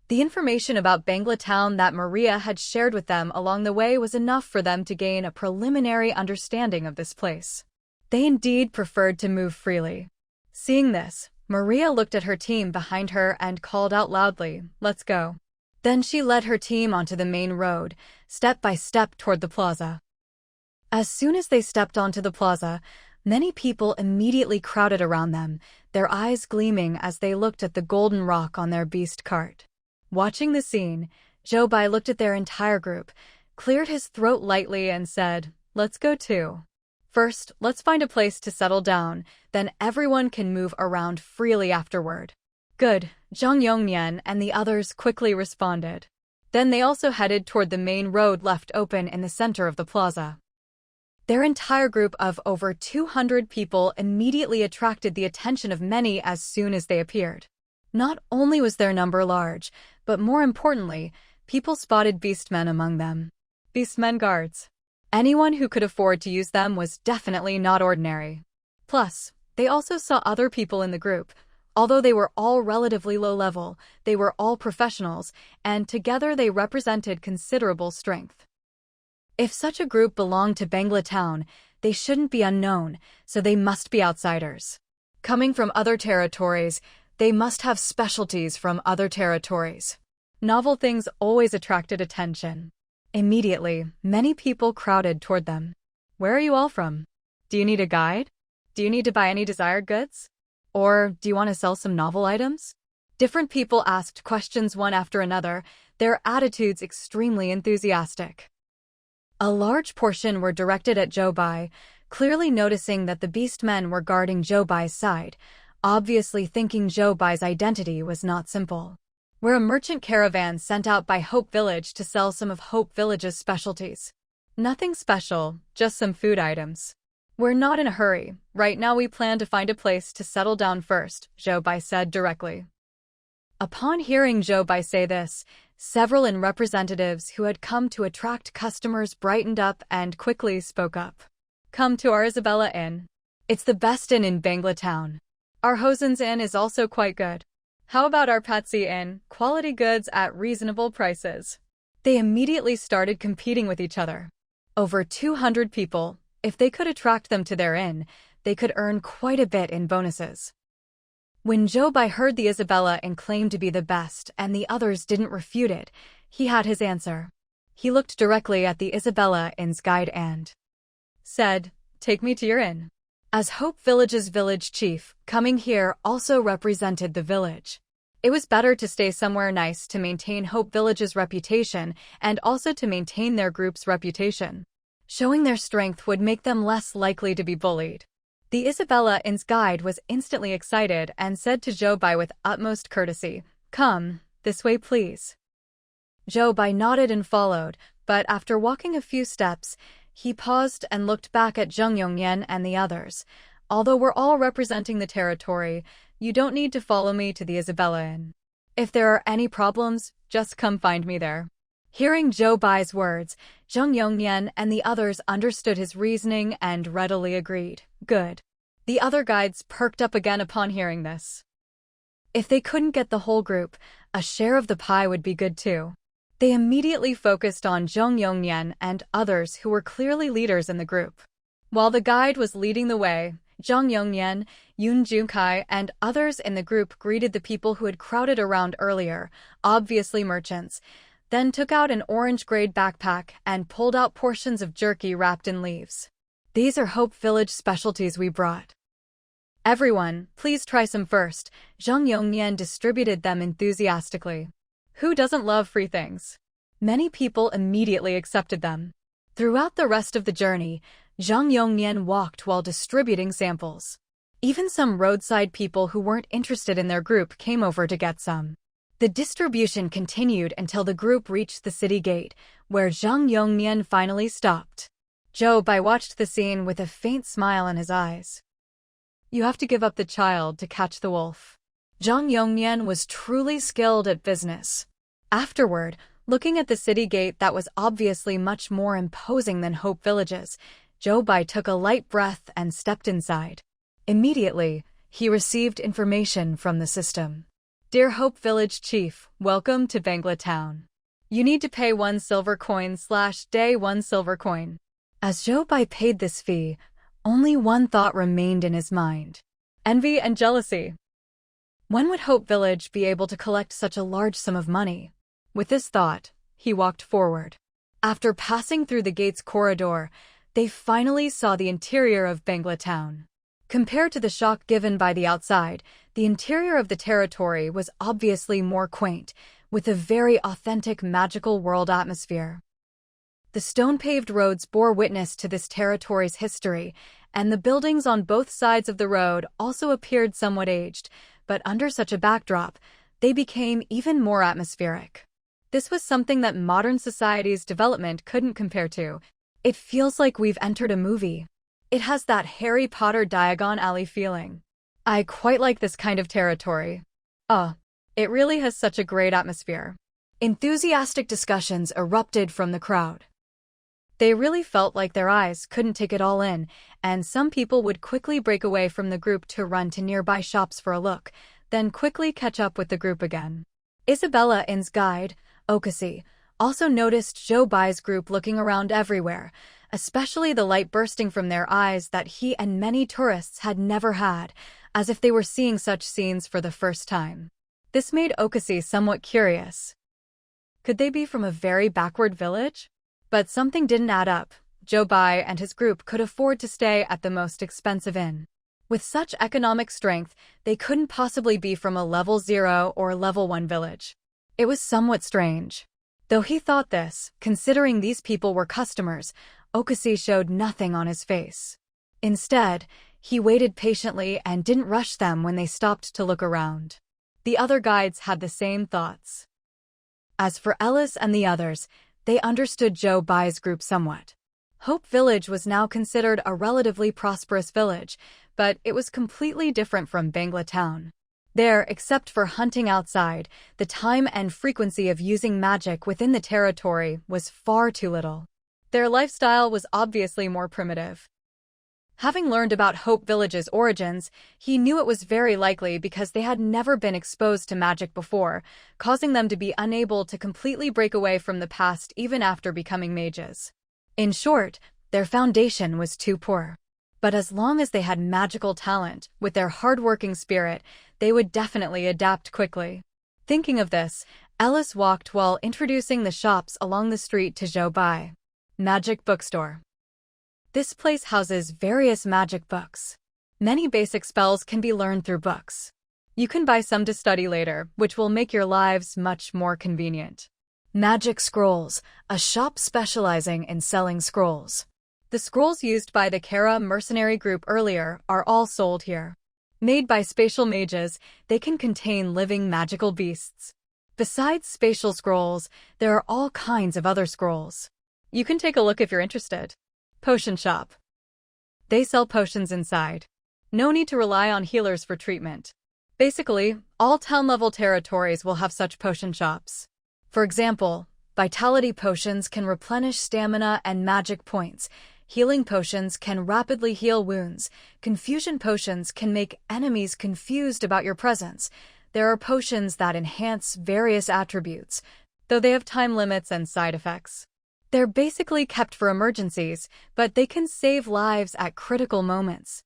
The information about Bangla Town that Maria had shared with them along the way was enough for them to gain a preliminary understanding of this place. They indeed preferred to move freely. Seeing this, Maria looked at her team behind her and called out loudly, "Let's go." Then she led her team onto the main road, step by step toward the plaza. As soon as they stepped onto the plaza, many people immediately crowded around them, their eyes gleaming as they looked at the golden rock on their beast cart. Watching the scene, Zhou Bai looked at their entire group, cleared his throat lightly and said, "Let's go too. First, let's find a place to settle down, then everyone can move around freely afterward." "Good," Zhang Yongnian and the others quickly responded. Then they also headed toward the main road left open in the center of the plaza. Their entire group of over 200 people immediately attracted the attention of many as soon as they appeared. Not only was their number large, but more importantly, people spotted beastmen among them. Beastmen guards. Anyone who could afford to use them was definitely not ordinary. Plus, they also saw other people in the group. Although they were all relatively low level, they were all professionals, and together they represented considerable strength. If such a group belonged to Bangla Town, they shouldn't be unknown, so they must be outsiders. Coming from other territories, They must have specialties from other territories. Novel things always attracted attention. Immediately, many people crowded toward them. Where are you all from? Do you need a guide? Do you need to buy any desired goods? Or do you want to sell some novel items? Different people asked questions one after another, their attitudes extremely enthusiastic. A large portion were directed at Jobai, clearly noticing that the beastmen were guarding Jobai's side, obviously thinking Jobai's identity was not simple. We're a merchant caravan sent out by Hope Village to sell some of Hope Village's specialties. Nothing special, just some food items. We're not in a hurry. Right now we plan to find a place to settle down first, Jobai said directly. Upon hearing Jobai say this, several representatives who had come to attract customers brightened up and quickly spoke up. Come to our Isabella Inn. It's the best inn in Bangla Town. Our Hosen's Inn is also quite good. How about our Patsy Inn? Quality goods at reasonable prices. They immediately started competing with each other. Over 200 people. If they could attract them to their inn, they could earn quite a bit in bonuses. When Jobai heard the Isabella Inn claimed to be the best and the others didn't refute it, he had his answer. He looked directly at the Isabella Inn's guide and said, "Take me to your inn." As Hope Village's village chief, coming here also represented the village. It was better to stay somewhere nice to maintain Hope Village's reputation and also to maintain their group's reputation. Showing their strength would make them less likely to be bullied. The Isabella Inn's guide was instantly excited and said to Jobai with utmost courtesy, "Come, this way please." Jobai nodded and followed, but after walking a few steps, he paused and looked back at Zheng Yongyan and the others. Although we're all representing the territory, you don't need to follow me to the Isabella Inn. If there are any problems, just come find me there. Hearing Jobai's words, Zheng Yongyan and the others understood his reasoning and readily agreed. Good. The other guides perked up again upon hearing this. If they couldn't get the whole group, a share of the pie would be good too. They immediately focused on Zheng Yongyan and others who were clearly leaders in the group. While the guide was leading the way, Zheng Yongyan, Yun Junkai, and others in the group greeted the people who had crowded around earlier, obviously merchants, then took out an orange-grade backpack and pulled out portions of jerky wrapped in leaves. These are Hope Village specialties we brought. Everyone, please try some first. Zheng Yongyan distributed them enthusiastically. Who doesn't love free things? Many people immediately accepted them. Throughout the rest of the journey, Zheng Yongyan walked while distributing samples. Even some roadside people who weren't interested in their group came over to get some. The distribution continued until the group reached the city gate, where Zheng Yongyan finally stopped. Jobai watched the scene with a faint smile in his eyes. You have to give up the child to catch the wolf. Zheng Yongyan was truly skilled at business. Afterward, looking at the city gate that was obviously much more imposing than Hope Village's, Jobai took a light breath and stepped inside. Immediately, he received information from the system. Dear Hope Village Chief, welcome to Bangla Town. You need to pay 1 silver coin/day 1 silver coin. As Jobai paid this fee, only one thought remained in his mind. Envy and jealousy. When would Hope Village be able to collect such a large sum of money? With this thought, he walked forward. After passing through the gate's corridor, they finally saw the interior of Bangla Town. Compared to the shock given by the outside, the interior of the territory was obviously more quaint, with a very authentic magical world atmosphere. The stone-paved roads bore witness to this territory's history, and the buildings on both sides of the road also appeared somewhat aged, but under such a backdrop, they became even more atmospheric. This was something that modern society's development couldn't compare to. It feels like we've entered a movie. It has that Harry Potter Diagon Alley feeling. I quite like this kind of territory. It really has such a great atmosphere. Enthusiastic discussions erupted from the crowd. They really felt like their eyes couldn't take it all in, and some people would quickly break away from the group to run to nearby shops for a look, then quickly catch up with the group again. Isabella Inn's guide, Okasi, also noticed Jobai's group looking around everywhere, especially the light bursting from their eyes that he and many tourists had never had. as if they were seeing such scenes for the first time. This made Okasi somewhat curious. Could they be from a very backward village? But something didn't add up. Jobai and his group could afford to stay at the most expensive inn. With such economic strength, they couldn't possibly be from a level 0 or level 1 village. It was somewhat strange. Though he thought this, considering these people were customers, Okasi showed nothing on his face. Instead, he waited patiently and didn't rush them when they stopped to look around. The other guides had the same thoughts. As for Ellis and the others, they understood Jobai's group somewhat. Hope Village was now considered a relatively prosperous village, but it was completely different from Bangla Town. There, except for hunting outside, the time and frequency of using magic within the territory was far too little. Their lifestyle was obviously more primitive. Having learned about Hope Village's origins, he knew it was very likely because they had never been exposed to magic before, causing them to be unable to completely break away from the past even after becoming mages. In short, their foundation was too poor. But as long as they had magical talent, with their hard-working spirit, they would definitely adapt quickly. Thinking of this, Ellis walked while introducing the shops along the street to Jobai. Magic Bookstore. This place houses various magic books. Many basic spells can be learned through books. You can buy some to study later, which will make your lives much more convenient. Magic Scrolls, a shop specializing in selling scrolls. The scrolls used by the Kara mercenary group earlier are all sold here. Made by spatial mages, they can contain living magical beasts. Besides spatial scrolls, there are all kinds of other scrolls. You can take a look if you're interested. Potion Shop. They sell potions inside. No need to rely on healers for treatment. Basically, all town-level territories will have such potion shops. For example, vitality potions can replenish stamina and magic points. Healing potions can rapidly heal wounds. Confusion potions can make enemies confused about your presence. There are potions that enhance various attributes, though they have time limits and side effects. They're basically kept for emergencies, but they can save lives at critical moments.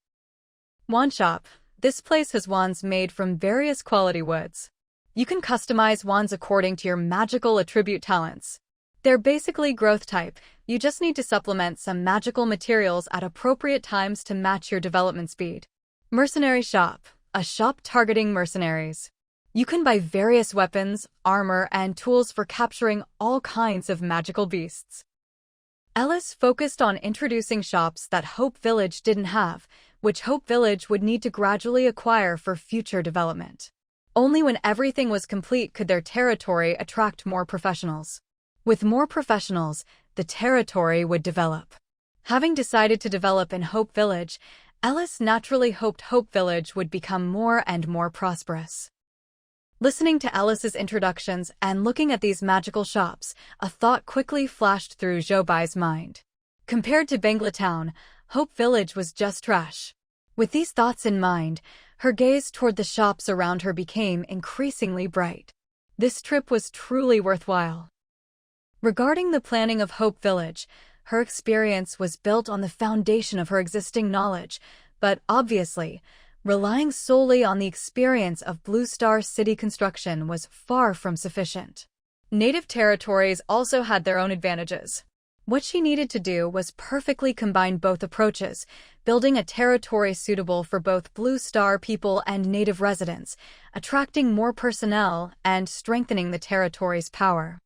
Wand Shop. This place has wands made from various quality woods. You can customize wands according to your magical attribute talents. They're basically growth type. You just need to supplement some magical materials at appropriate times to match your development speed. Mercenary Shop. A shop targeting mercenaries. You can buy various weapons, armor, and tools for capturing all kinds of magical beasts. Ellis focused on introducing shops that Hope Village didn't have, which Hope Village would need to gradually acquire for future development. Only when everything was complete could their territory attract more professionals. With more professionals, the territory would develop. Having decided to develop in Hope Village, Ellis naturally hoped Hope Village would become more and more prosperous. Listening to Ellis's introductions and looking at these magical shops, a thought quickly flashed through Jobai's mind. Compared to Bangla Town, Hope Village was just trash. With these thoughts in mind, her gaze toward the shops around her became increasingly bright. This trip was truly worthwhile. Regarding the planning of Hope Village, her experience was built on the foundation of her existing knowledge, but obviously, relying solely on the experience of Blue Star City construction was far from sufficient. Native territories also had their own advantages. What she needed to do was perfectly combine both approaches, building a territory suitable for both Blue Star people and native residents, attracting more personnel and strengthening the territory's power.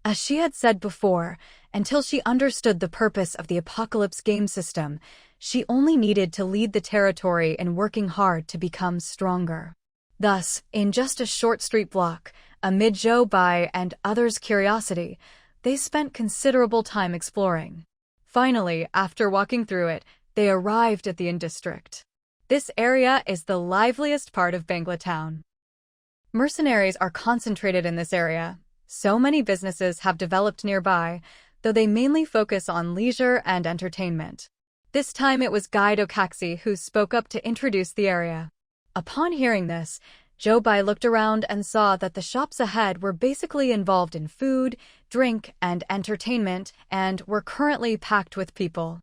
As she had said before, until she understood the purpose of the Apocalypse game system, she only needed to lead the territory in working hard to become stronger. Thus, in just a short street block, amid Jobai and others' curiosity, they spent considerable time exploring. Finally, after walking through it, they arrived at the Inn District. This area is the liveliest part of Bangla Town. Mercenaries are concentrated in this area. So many businesses have developed nearby, though they mainly focus on leisure and entertainment. This time it was Guide Okaxi who spoke up to introduce the area. Upon hearing this, Jobai looked around and saw that the shops ahead were basically involved in food, drink, and entertainment, and were currently packed with people.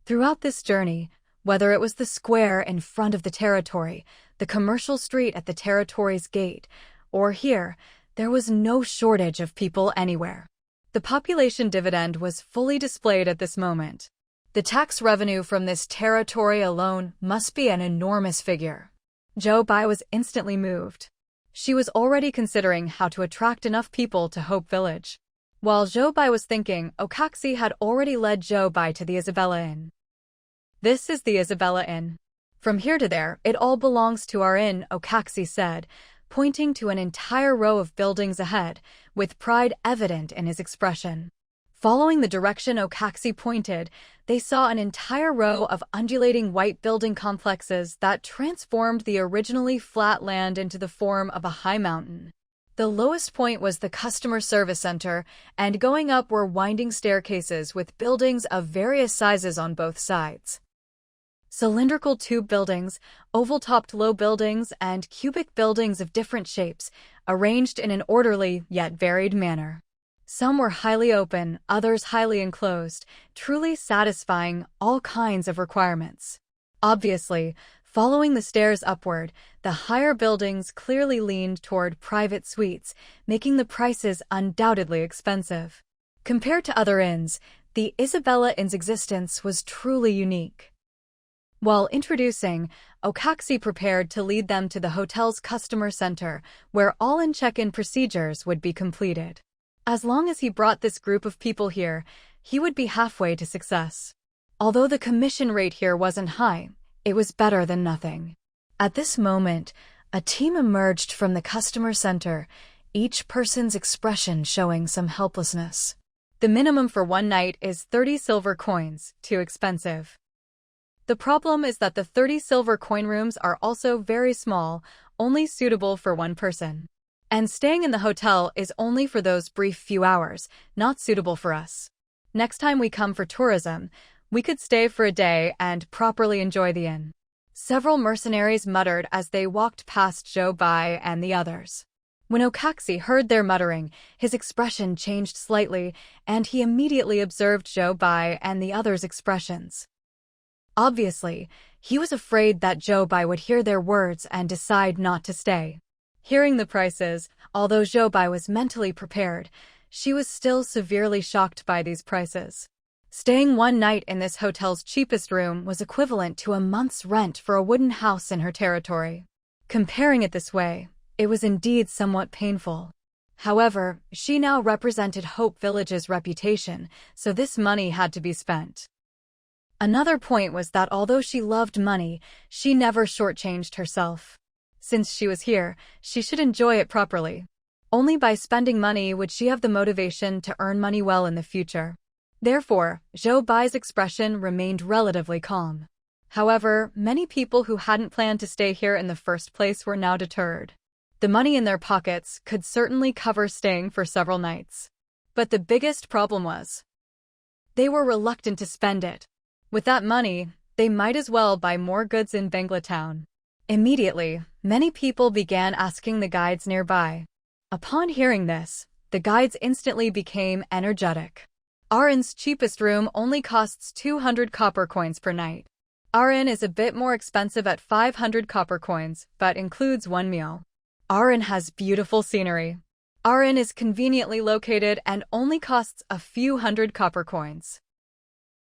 Throughout this journey, Whether it was the square in front of the territory, the commercial street at the territory's gate, or here, there was no shortage of people anywhere. The population dividend was fully displayed at this moment. The tax revenue from this territory alone must be an enormous figure. Bai was instantly moved. She was already considering how to attract enough people to Hope Village. While Bai was thinking, Okaxi had already led Bai to the Isabella Inn. This is the Isabella Inn. From here to there, it all belongs to our inn, Okaxi said, pointing to an entire row of buildings ahead, with pride evident in his expression. Following the direction Okaxi pointed, they saw an entire row of undulating white building complexes that transformed the originally flat land into the form of a high mountain. The lowest point was the customer service center, and going up were winding staircases with buildings of various sizes on both sides. Cylindrical tube buildings, oval-topped low buildings, and cubic buildings of different shapes, arranged in an orderly yet varied manner. Some were highly open, others highly enclosed, truly satisfying all kinds of requirements. Obviously, following the stairs upward, the higher buildings clearly leaned toward private suites, making the prices undoubtedly expensive. Compared to other inns, the Isabella Inn's existence was truly unique. While introducing, Okaxi prepared to lead them to the hotel's customer center, where all in check-in procedures would be completed. As long as he brought this group of people here, he would be halfway to success. Although the commission rate here wasn't high, it was better than nothing. At this moment, a team emerged from the customer center, each person's expression showing some helplessness. The minimum for one night is 30 silver coins, too expensive. The problem is that the 30 silver coin rooms are also very small, only suitable for one person. And staying in the hotel is only for those brief few hours, not suitable for us. Next time we come for tourism, we could stay for a day and properly enjoy the inn. Several mercenaries muttered as they walked past Bai and the others. When Okaxi heard their muttering, his expression changed slightly, and he immediately observed Bai and the others' expressions. Obviously, he was afraid that Bai would hear their words and decide not to stay. Hearing the prices, although Bai was mentally prepared, she was still severely shocked by these prices. Staying one night in this hotel's cheapest room was equivalent to a month's rent for a wooden house in her territory. Comparing it this way, it was indeed somewhat painful. However, she now represented Hope Village's reputation, so this money had to be spent. Another point was that although she loved money, she never shortchanged herself. Since she was here, she should enjoy it properly. Only by spending money would she have the motivation to earn money well in the future. Therefore, Bai's expression remained relatively calm. However, many people who hadn't planned to stay here in the first place were now deterred. The money in their pockets could certainly cover staying for several nights. But the biggest problem was, they were reluctant to spend it. With that money, they might as well buy more goods in Banglatown. Immediately, many people began asking the guides nearby. Upon hearing this, the guides instantly became energetic. Our inn's cheapest room only costs 200 copper coins per night. Our inn is a bit more expensive at 500 copper coins, but includes one meal. Our inn has beautiful scenery. Our inn is conveniently located and only costs a few hundred copper coins.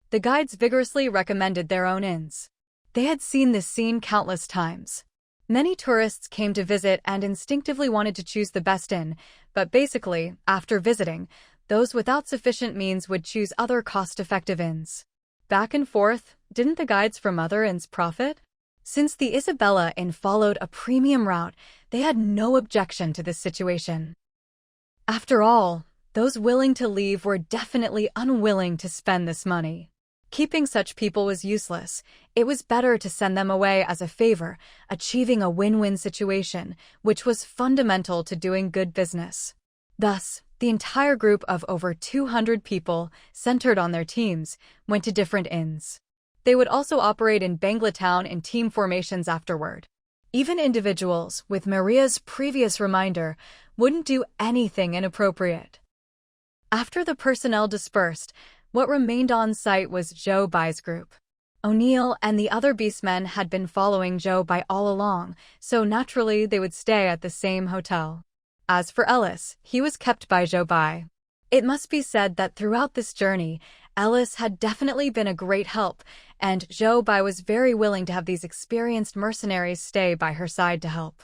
The guides vigorously recommended their own inns. They had seen this scene countless times. Many tourists came to visit and instinctively wanted to choose the best inn, but basically, after visiting, those without sufficient means would choose other cost-effective inns. Back and forth, didn't the guides from other inns profit? Since the Isabella Inn followed a premium route, they had no objection to this situation. After all, those willing to leave were definitely unwilling to spend this money. Keeping such people was useless. It was better to send them away as a favor, achieving a win-win situation, which was fundamental to doing good business. Thus, the entire group of over 200 people, centered on their teams, went to different inns. They would also operate in Banglatown in team formations afterward. Even individuals, with Maria's previous reminder, wouldn't do anything inappropriate. After the personnel dispersed, what remained on site was Bai's group. O'Neill and the other beastmen had been following Joe by all along, so naturally they would stay at the same hotel. As for Ellis, he was kept by Joe Bai. It must be said that throughout this journey, Ellis had definitely been a great help, and Joe Bai was very willing to have these experienced mercenaries stay by her side to help.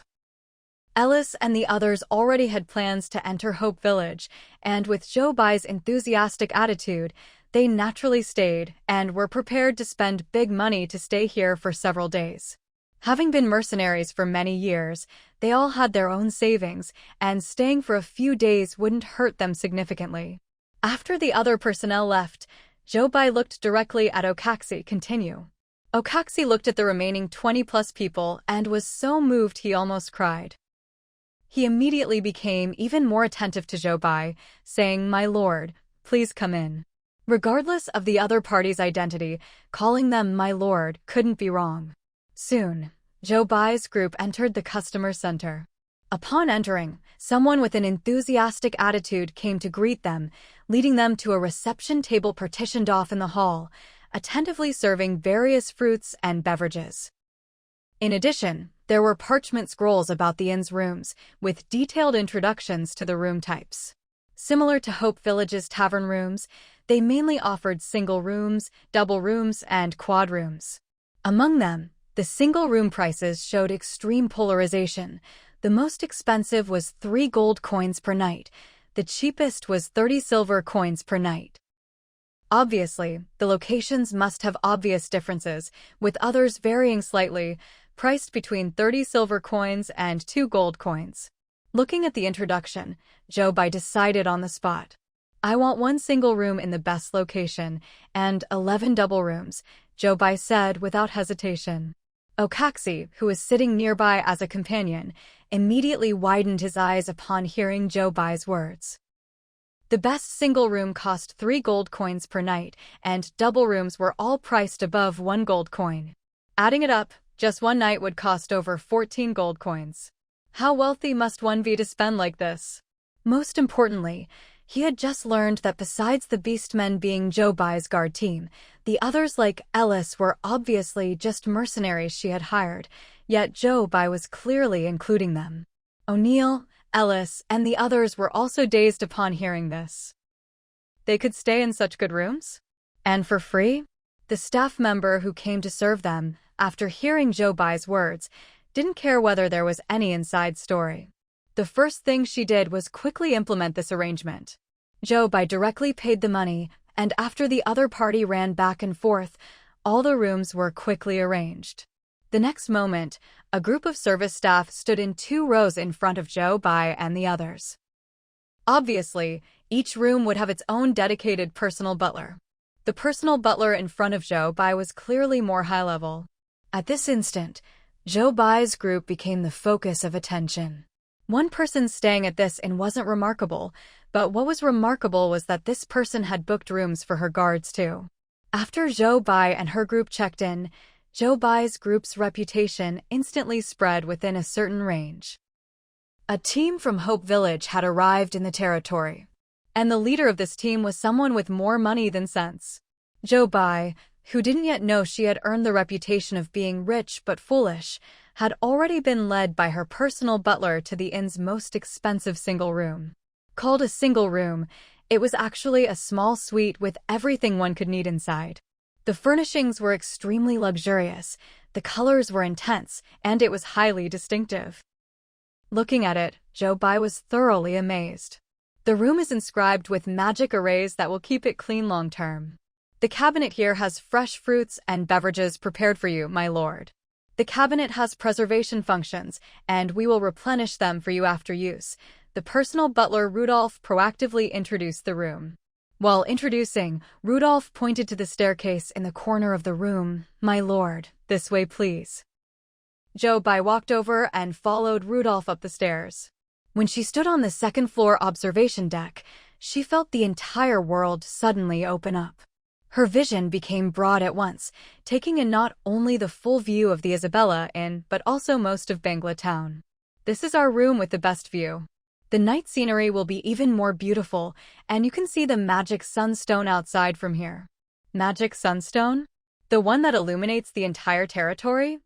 Ellis and the others already had plans to enter Hope Village, and with Joe Bai's enthusiastic attitude, they naturally stayed and were prepared to spend big money to stay here for several days. Having been mercenaries for many years, they all had their own savings, and staying for a few days wouldn't hurt them significantly. After the other personnel left, Joe Bai looked directly at Okaxi continue. Okaxi looked at the remaining 20-plus people and was so moved he almost cried. He immediately became even more attentive to Joe Bai, saying, "My lord, please come in." Regardless of the other party's identity, calling them "my lord" couldn't be wrong. Soon, Joe Bai's group entered the customer center. Upon entering, someone with an enthusiastic attitude came to greet them, leading them to a reception table partitioned off in the hall, attentively serving various fruits and beverages. In addition, there were parchment scrolls about the inn's rooms, with detailed introductions to the room types. Similar to Hope Village's tavern rooms, they mainly offered single rooms, double rooms, and quad rooms. Among them, the single room prices showed extreme polarization. The most expensive was 3 gold coins per night. The cheapest was 30 silver coins per night. Obviously, the locations must have obvious differences, with others varying slightly, priced between 30 silver coins and 2 gold coins. Looking at the introduction, Joe Bai decided on the spot. "I want 1 single room in the best location, and 11 double rooms," Joe Bai said without hesitation. Okaxi, who was sitting nearby as a companion, immediately widened his eyes upon hearing Joe Bai's words. The best single room cost 3 gold coins per night, and double rooms were all priced above 1 gold coin. Adding it up, just one night would cost over 14 gold coins. How wealthy must one be to spend like this? Most importantly, he had just learned that besides the beastmen being Joe Bai's guard team, the others like Ellis were obviously just mercenaries she had hired, yet Joe Bai was clearly including them. O'Neill, Ellis, and the others were also dazed upon hearing this. They could stay in such good rooms? And for free? The staff member who came to serve them, after hearing Joe Bai's words, didn't care whether there was any inside story. The first thing she did was quickly implement this arrangement. Joe Bai directly paid the money, and after the other party ran back and forth, all the rooms were quickly arranged. The next moment, a group of service staff stood in 2 rows in front of Joe Bai and the others. Obviously, each room would have its own dedicated personal butler. The personal butler in front of Joe Bai was clearly more high-level. At this instant, Joe Bai's group became the focus of attention. One person staying at this inn wasn't remarkable, but what was remarkable was that this person had booked rooms for her guards too. After Joe Bai and her group checked in, Joe Bai's group's reputation instantly spread within a certain range. A team from Hope Village had arrived in the territory, and the leader of this team was someone with more money than sense. Joe Bai, who didn't yet know she had earned the reputation of being rich but foolish, had already been led by her personal butler to the inn's most expensive single room. Called a single room, it was actually a small suite with everything one could need inside. The furnishings were extremely luxurious, the colors were intense, and it was highly distinctive. Looking at it, Joe Bai was thoroughly amazed. The room is inscribed with magic arrays that will keep it clean long-term. The cabinet here has fresh fruits and beverages prepared for you, my lord. The cabinet has preservation functions, and we will replenish them for you after use. The personal butler Rudolph proactively introduced the room. While introducing, Rudolph pointed to the staircase in the corner of the room. "My lord, this way please." Joe Bai walked over and followed Rudolph up the stairs. When she stood on the second-floor observation deck, she felt the entire world suddenly open up. Her vision became broad at once, taking in not only the full view of the Isabella Inn, but also most of Bangla town. "This is our room with the best view. The night scenery will be even more beautiful, and you can see the magic sunstone outside from here." Magic sunstone? The one that illuminates the entire territory?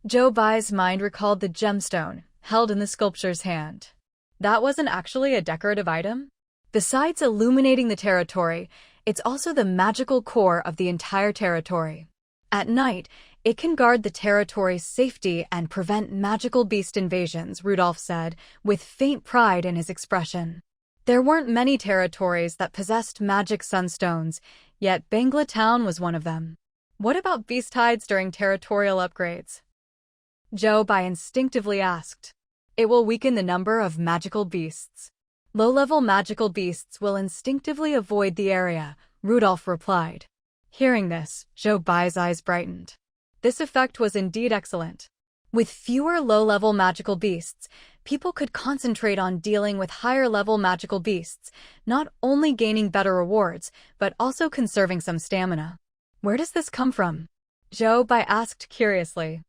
Joe Bai's mind recalled the gemstone held in the sculpture's hand. That wasn't actually a decorative item? Besides illuminating the territory, it's also the magical core of the entire territory. At night, it can guard the territory's safety and prevent magical beast invasions, Rudolph said, with faint pride in his expression. There weren't many territories that possessed magic sunstones, yet Bangla Town was one of them. What about beast hides during territorial upgrades? Joe Bai instinctively asked. It will weaken the number of magical beasts. Low-level magical beasts will instinctively avoid the area, Rudolph replied. Hearing this, Joe Bai's eyes brightened. This effect was indeed excellent. With fewer low-level magical beasts, people could concentrate on dealing with higher-level magical beasts, not only gaining better rewards, but also conserving some stamina. Where does this come from? Joe Bai asked curiously.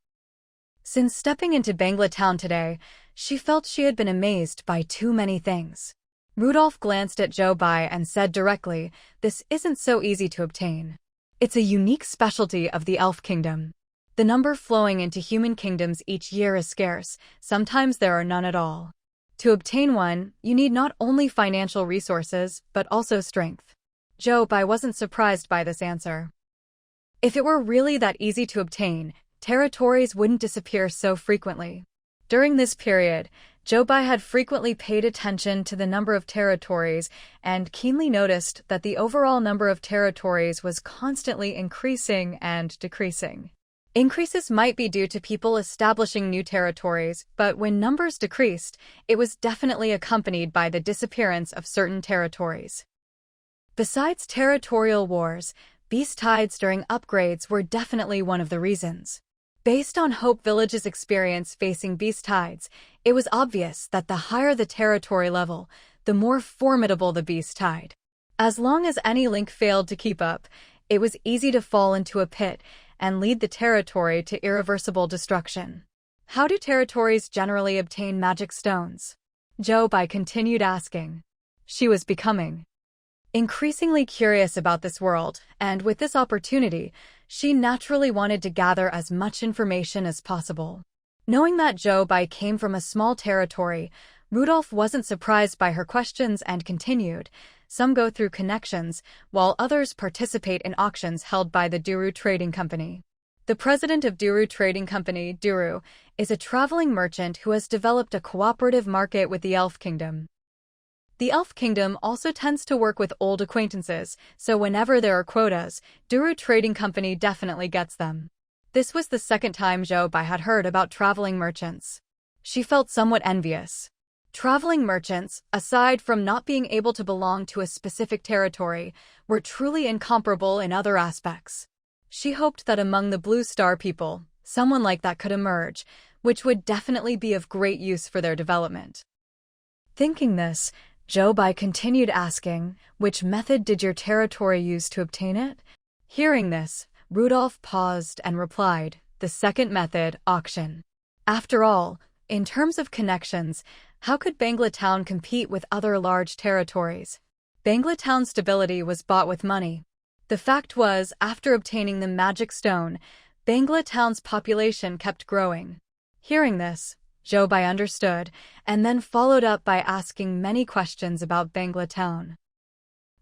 Since stepping into Bangla Town today, she felt she had been amazed by too many things. Rudolph glanced at Joe Bai and said directly, this isn't so easy to obtain. It's a unique specialty of the Elf Kingdom. The number flowing into human kingdoms each year is scarce, sometimes there are none at all. To obtain one, you need not only financial resources, but also strength. Joe Bai wasn't surprised by this answer. If it were really that easy to obtain, territories wouldn't disappear so frequently. During this period, Joe Bai had frequently paid attention to the number of territories and keenly noticed that the overall number of territories was constantly increasing and decreasing. Increases might be due to people establishing new territories, but when numbers decreased, it was definitely accompanied by the disappearance of certain territories. Besides territorial wars, beast hides during upgrades were definitely one of the reasons. Based on Hope Village's experience facing beast hides, it was obvious that the higher the territory level, the more formidable the beast hide. As long as any link failed to keep up, it was easy to fall into a pit and lead the territory to irreversible destruction. How do territories generally obtain magic stones? Joe Bai continued asking. She was becoming increasingly curious about this world, and with this opportunity, she naturally wanted to gather as much information as possible. Knowing that Joe Bai came from a small territory, Rudolph wasn't surprised by her questions and continued. Some go through connections, while others participate in auctions held by the Duru Trading Company. The president of Duru Trading Company, Duru, is a traveling merchant who has developed a cooperative market with the Elf Kingdom. The Elf Kingdom also tends to work with old acquaintances, so whenever there are quotas, Duru Trading Company definitely gets them. This was the second time Joe Bai had heard about traveling merchants. She felt somewhat envious. Traveling merchants, aside from not being able to belong to a specific territory, were truly incomparable in other aspects. She hoped that among the Blue Star people, someone like that could emerge, which would definitely be of great use for their development. Thinking this, Joe Bai continued asking, which method did your territory use to obtain it? Hearing this, Rudolph paused and replied, the second method, auction. After all, in terms of connections, how could Bangla Town compete with other large territories? Bangla Town's stability was bought with money. The fact was, after obtaining the magic stone, Bangla Town's population kept growing. Hearing this, Joe Bai understood, and then followed up by asking many questions about Bangla Town.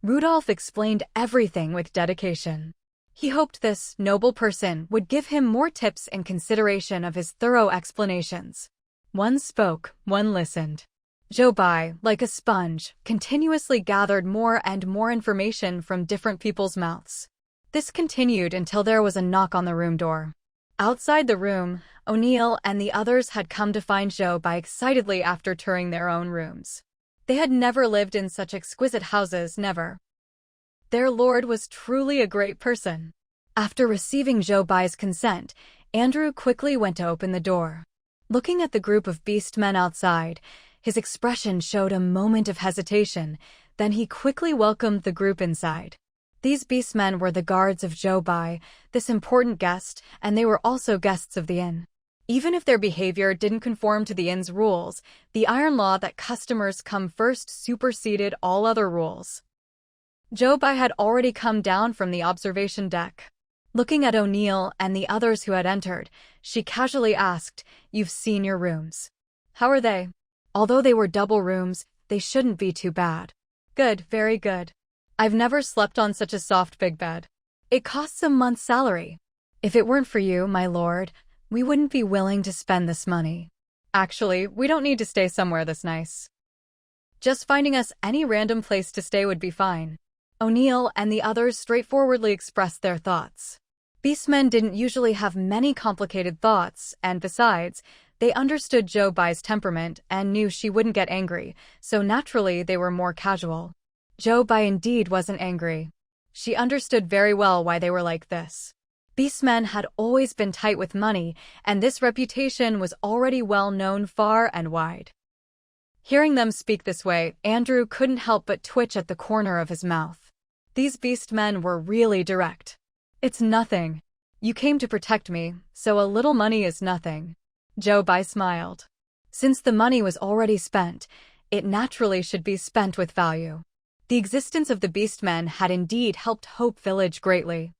Rudolph explained everything with dedication. He hoped this noble person would give him more tips in consideration of his thorough explanations. One spoke, one listened. Joe Bai, like a sponge, continuously gathered more and more information from different people's mouths. This continued until there was a knock on the room door. Outside the room, O'Neill and the others had come to find Joe Bai excitedly after touring their own rooms. They had never lived in such exquisite houses, never. Their lord was truly a great person. After receiving Joe Bai's consent, Andrew quickly went to open the door. Looking at the group of beastmen outside, his expression showed a moment of hesitation, then he quickly welcomed the group inside. These beastmen were the guards of Joe Bai, this important guest, and they were also guests of the inn. Even if their behavior didn't conform to the inn's rules, the iron law that customers come first superseded all other rules. Joe Bai had already come down from the observation deck. Looking at O'Neill and the others who had entered, she casually asked, "You've seen your rooms. How are they?" Although they were double rooms, they shouldn't be too bad. "Good, very good. I've never slept on such a soft big bed. It costs a month's salary. If it weren't for you, my lord, we wouldn't be willing to spend this money. Actually, we don't need to stay somewhere this nice. Just finding us any random place to stay would be fine." O'Neill and the others straightforwardly expressed their thoughts. Beastmen didn't usually have many complicated thoughts, and besides, they understood Zhou Bai's temperament and knew she wouldn't get angry, so naturally they were more casual. Zhou Bai indeed wasn't angry. She understood very well why they were like this. Beastmen had always been tight with money, and this reputation was already well known far and wide. Hearing them speak this way, Andrew couldn't help but twitch at the corner of his mouth. These beastmen were really direct. "It's nothing. You came to protect me, so a little money is nothing." Zhou Bai smiled. Since the money was already spent, it naturally should be spent with value. The existence of the beastmen had indeed helped Hope Village greatly.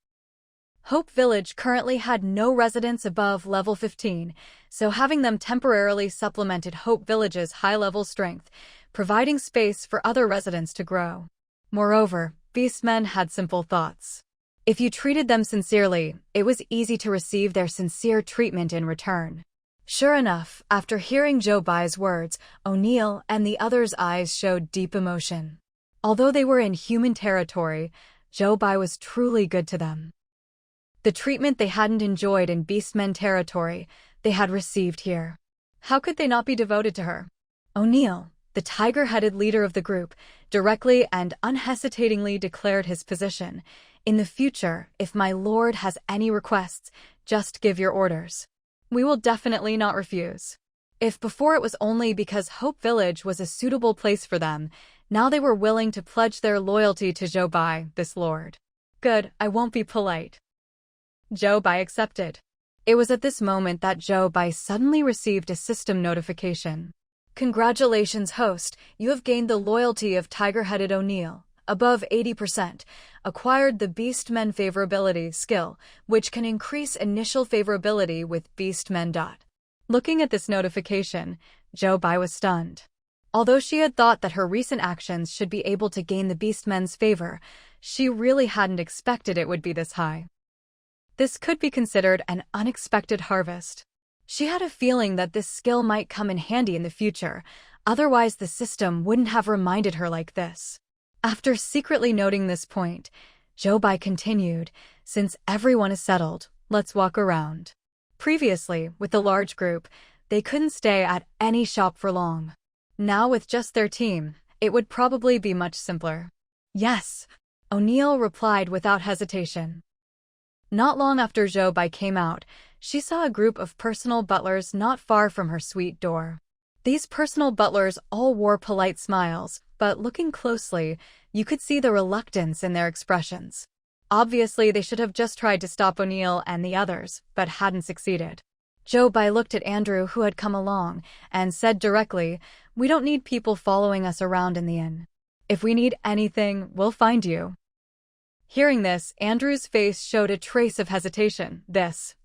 Hope Village currently had no residents above level 15, so having them temporarily supplemented Hope Village's high-level strength, providing space for other residents to grow. Moreover, beastmen had simple thoughts. If you treated them sincerely, it was easy to receive their sincere treatment in return. Sure enough, after hearing Zhou Bai's words, O'Neill and the others' eyes showed deep emotion. Although they were in human territory, Zhou Bai was truly good to them. The treatment they hadn't enjoyed in beastmen territory, they had received here. How could they not be devoted to her? O'Neill, the tiger-headed leader of the group, directly and unhesitatingly declared his position. "In the future, if my lord has any requests, just give your orders. We will definitely not refuse." If before it was only because Hope Village was a suitable place for them, now they were willing to pledge their loyalty to Zhou Bai, this lord. "Good, I won't be polite." Zhou Bai accepted. It was at this moment that Zhou Bai suddenly received a system notification. "Congratulations, host, you have gained the loyalty of tiger-headed O'Neill. Above 80%, acquired the Beastmen Favorability skill, which can increase initial favorability with Beastmen. Looking at this notification, Zhou Bai was stunned. Although she had thought that her recent actions should be able to gain the Beastmen's favor, she really hadn't expected it would be this high. This could be considered an unexpected harvest. She had a feeling that this skill might come in handy in the future, otherwise the system wouldn't have reminded her like this. After secretly noting this point, Zhou Bai continued, "Since everyone is settled, let's walk around." Previously, with the large group, they couldn't stay at any shop for long. Now with just their team, it would probably be much simpler. "Yes," O'Neill replied without hesitation. Not long after Zhou Bai came out, she saw a group of personal butlers not far from her suite door. These personal butlers all wore polite smiles, but looking closely, you could see the reluctance in their expressions. Obviously, they should have just tried to stop O'Neill and the others, but hadn't succeeded. Zhou Bai looked at Andrew, who had come along, and said directly, "We don't need people following us around in the inn. If we need anything, we'll find you." Hearing this, Andrew's face showed a trace of hesitation.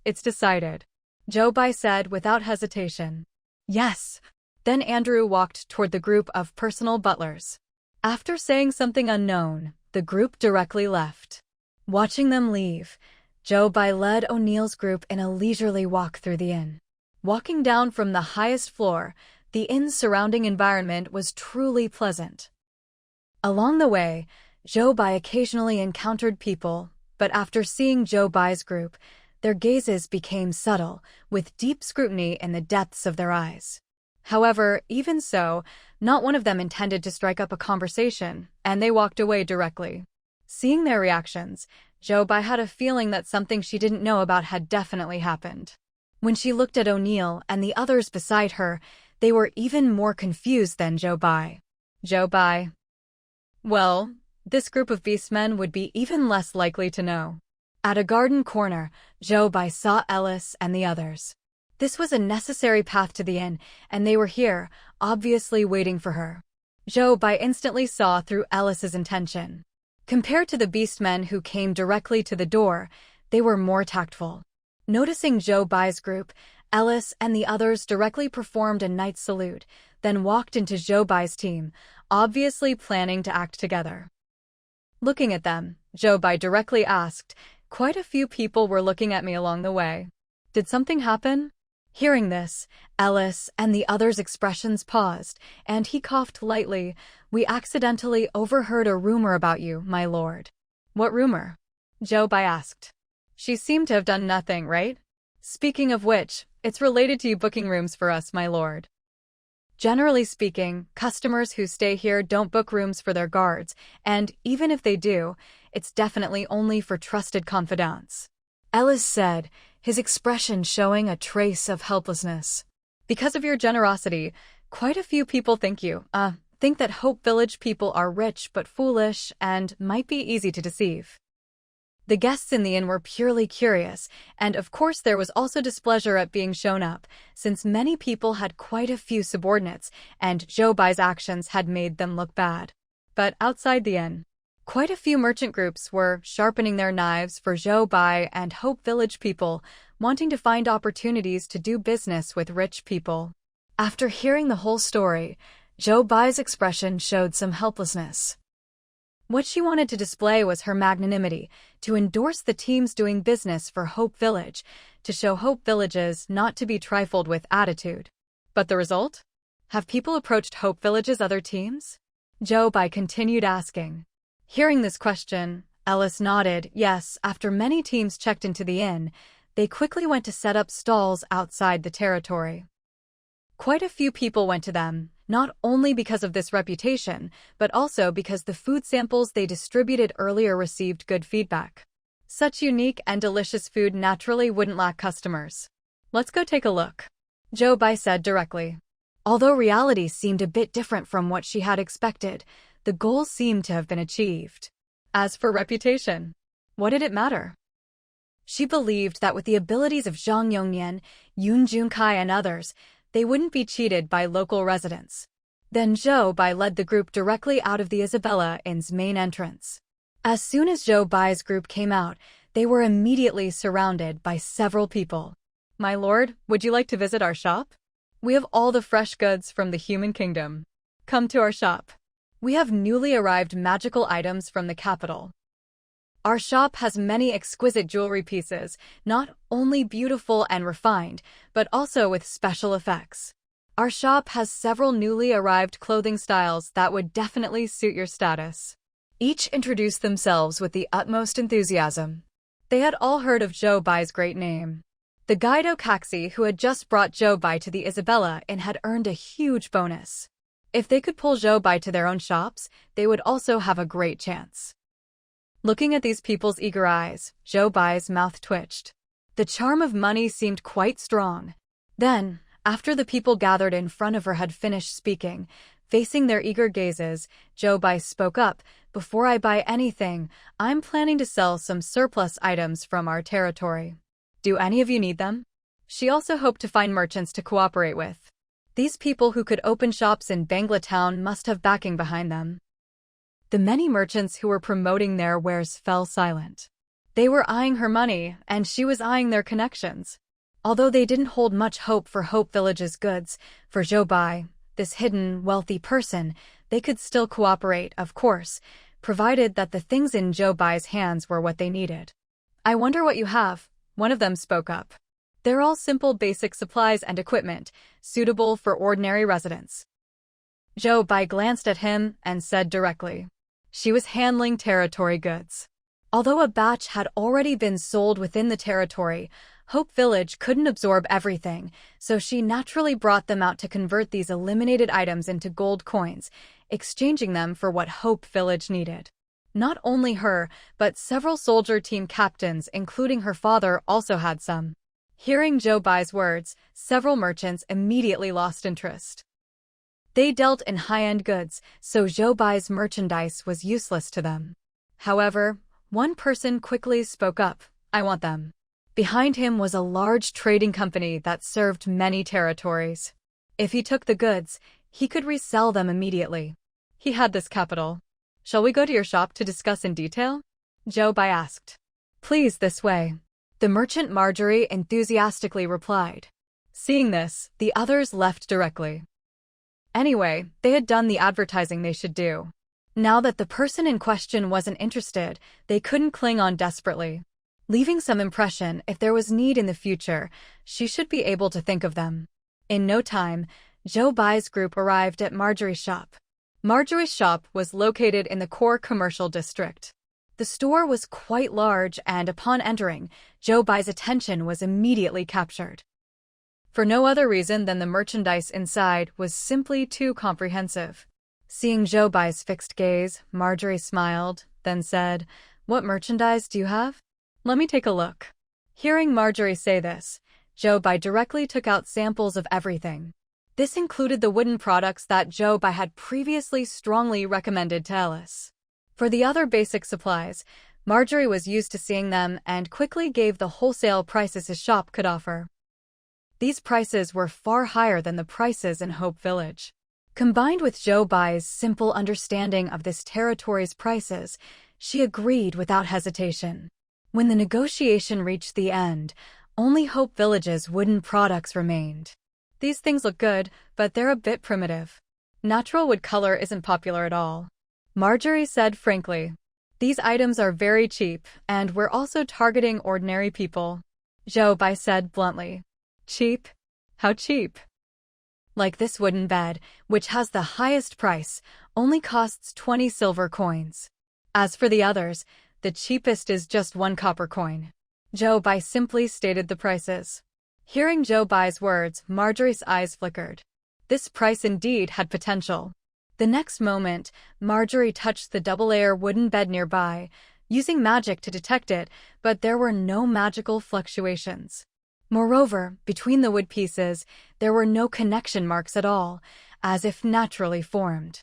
It's decided," Zhou Bai said without hesitation. "Yes." Then Andrew walked toward the group of personal butlers. After saying something unknown, the group directly left. Watching them leave, Zhou Bai led O'Neill's group in a leisurely walk through the inn. Walking down from the highest floor, the inn's surrounding environment was truly pleasant. Along the way, Zhou Bai occasionally encountered people, but after seeing Zhou Bai's group, their gazes became subtle, with deep scrutiny in the depths of their eyes. However, even so, not one of them intended to strike up a conversation, and they walked away directly. Seeing their reactions, Zhou Bai had a feeling that something she didn't know about had definitely happened. When she looked at O'Neill and the others beside her, they were even more confused than Zhou Bai. Zhou Bai. Well, this group of beastmen would be even less likely to know. At a garden corner, Zhou Bai saw Ellis and the others. This was a necessary path to the inn, and they were here, obviously waiting for her. Zhou Bai instantly saw through Ellis's intention. Compared to the beastmen who came directly to the door, they were more tactful. Noticing Zhou Bai's group, Ellis and the others directly performed a knight's salute, then walked into Zhou Bai's team, obviously planning to act together. Looking at them, Zhou Bai directly asked, "Quite a few people were looking at me along the way. Did something happen?" Hearing this, Ellis and the others' expressions paused, and he coughed lightly. "We accidentally overheard a rumor about you, my lord." "What rumor?" Zhou Bai asked. "She seemed to have done nothing, right? Speaking of which, it's related to you booking rooms for us, my lord." Generally speaking, customers who stay here don't book rooms for their guards, and even if they do, it's definitely only for trusted confidants. Ellis said, his expression showing a trace of helplessness. "Because of your generosity, quite a few people think that Hope Village people are rich but foolish and might be easy to deceive." The guests in the inn were purely curious, and of course there was also displeasure at being shown up, since many people had quite a few subordinates, and Zhou Bai's actions had made them look bad. But outside the inn, quite a few merchant groups were sharpening their knives for Zhou Bai and Hope Village people, wanting to find opportunities to do business with rich people. After hearing the whole story, Zhou Bai's expression showed some helplessness. What she wanted to display was her magnanimity, to endorse the teams doing business for Hope Village, to show Hope Village's not to be trifled with attitude. But the result? Have people approached Hope Village's other teams? Zhou Bai continued asking. Hearing this question, Ellis nodded yes. After many teams checked into the inn, they quickly went to set up stalls outside the territory. Quite a few people went to them, not only because of this reputation, but also because the food samples they distributed earlier received good feedback. Such unique and delicious food naturally wouldn't lack customers. "Let's go take a look," Zhou Bai said directly. Although reality seemed a bit different from what she had expected, the goal seemed to have been achieved. As for reputation, what did it matter? She believed that with the abilities of Zhang Yongnian, Yun Junkai and others, they wouldn't be cheated by local residents. Then Zhou Bai led the group directly out of the Isabella Inn's main entrance. As soon as Zhou Bai's group came out, they were immediately surrounded by several people. "My lord, would you like to visit our shop? We have all the fresh goods from the human kingdom. Come to our shop. We have newly arrived magical items from the capital. Our shop has many exquisite jewelry pieces, not only beautiful and refined, but also with special effects. Our shop has several newly arrived clothing styles that would definitely suit your status." Each introduced themselves with the utmost enthusiasm. They had all heard of Zhou Bai's great name. The guide Okaxi, who had just brought Zhou Bai to the Isabella Inn, had earned a huge bonus. If they could pull Zhou Bai to their own shops, they would also have a great chance. Looking at these people's eager eyes, Zhou Bai's mouth twitched. The charm of money seemed quite strong. Then, after the people gathered in front of her had finished speaking, facing their eager gazes, Zhou Bai spoke up, "Before I buy anything, I'm planning to sell some surplus items from our territory. Do any of you need them?" She also hoped to find merchants to cooperate with. These people who could open shops in Bangla Town must have backing behind them. The many merchants who were promoting their wares fell silent. They were eyeing her money, and she was eyeing their connections. Although they didn't hold much hope for Hope Village's goods, for Zhou Bai, this hidden, wealthy person, they could still cooperate, of course, provided that the things in Zhou Bai's hands were what they needed. "I wonder what you have," one of them spoke up. "They're all simple basic supplies and equipment, suitable for ordinary residents." Zhou Bai glanced at him and said directly. She was handling territory goods. Although a batch had already been sold within the territory, Hope Village couldn't absorb everything, so she naturally brought them out to convert these eliminated items into gold coins, exchanging them for what Hope Village needed. Not only her, but several soldier team captains, including her father, also had some. Hearing Zhou Bai's words, several merchants immediately lost interest. They dealt in high-end goods, so Zhou Bai's merchandise was useless to them. However, one person quickly spoke up, "I want them." Behind him was a large trading company that served many territories. If he took the goods, he could resell them immediately. He had this capital. "Shall we go to your shop to discuss in detail?" Zhou Bai asked. Please, this way. The merchant Marjorie enthusiastically replied. Seeing this, the others left directly. Anyway, they had done the advertising they should do. Now that the person in question wasn't interested, they couldn't cling on desperately. Leaving some impression, if there was need in the future, she should be able to think of them. In no time, Joe Bai's group arrived at Marjorie's shop. Marjorie's shop was located in the core commercial district. The store was quite large, and upon entering, Joe Bai's attention was immediately captured. For no other reason than the merchandise inside was simply too comprehensive. Seeing Joe Bai's fixed gaze, Marjorie smiled, then said, "What merchandise do you have? Let me take a look." Hearing Marjorie say this, Joe Bai directly took out samples of everything. This included the wooden products that Joe Bai had previously strongly recommended to Ellis. For the other basic supplies, Marjorie was used to seeing them and quickly gave the wholesale prices his shop could offer. These prices were far higher than the prices in Hope Village. Combined with Joe Bai's simple understanding of this territory's prices, she agreed without hesitation. When the negotiation reached the end, only Hope Village's wooden products remained. These things look good, but they're a bit primitive. Natural wood color isn't popular at all, Marjorie said frankly. These items are very cheap, and we're also targeting ordinary people, Joe Bai said bluntly. Cheap? How cheap? Like this wooden bed, which has the highest price, only costs 20 silver coins. As for the others, the cheapest is just 1 copper coin. Joe Bai simply stated the prices. Hearing Joe Bai's words, Marjorie's eyes flickered. This price indeed had potential. The next moment, Marjorie touched the double-layer wooden bed nearby, using magic to detect it, but there were no magical fluctuations. Moreover, between the wood pieces, there were no connection marks at all, as if naturally formed.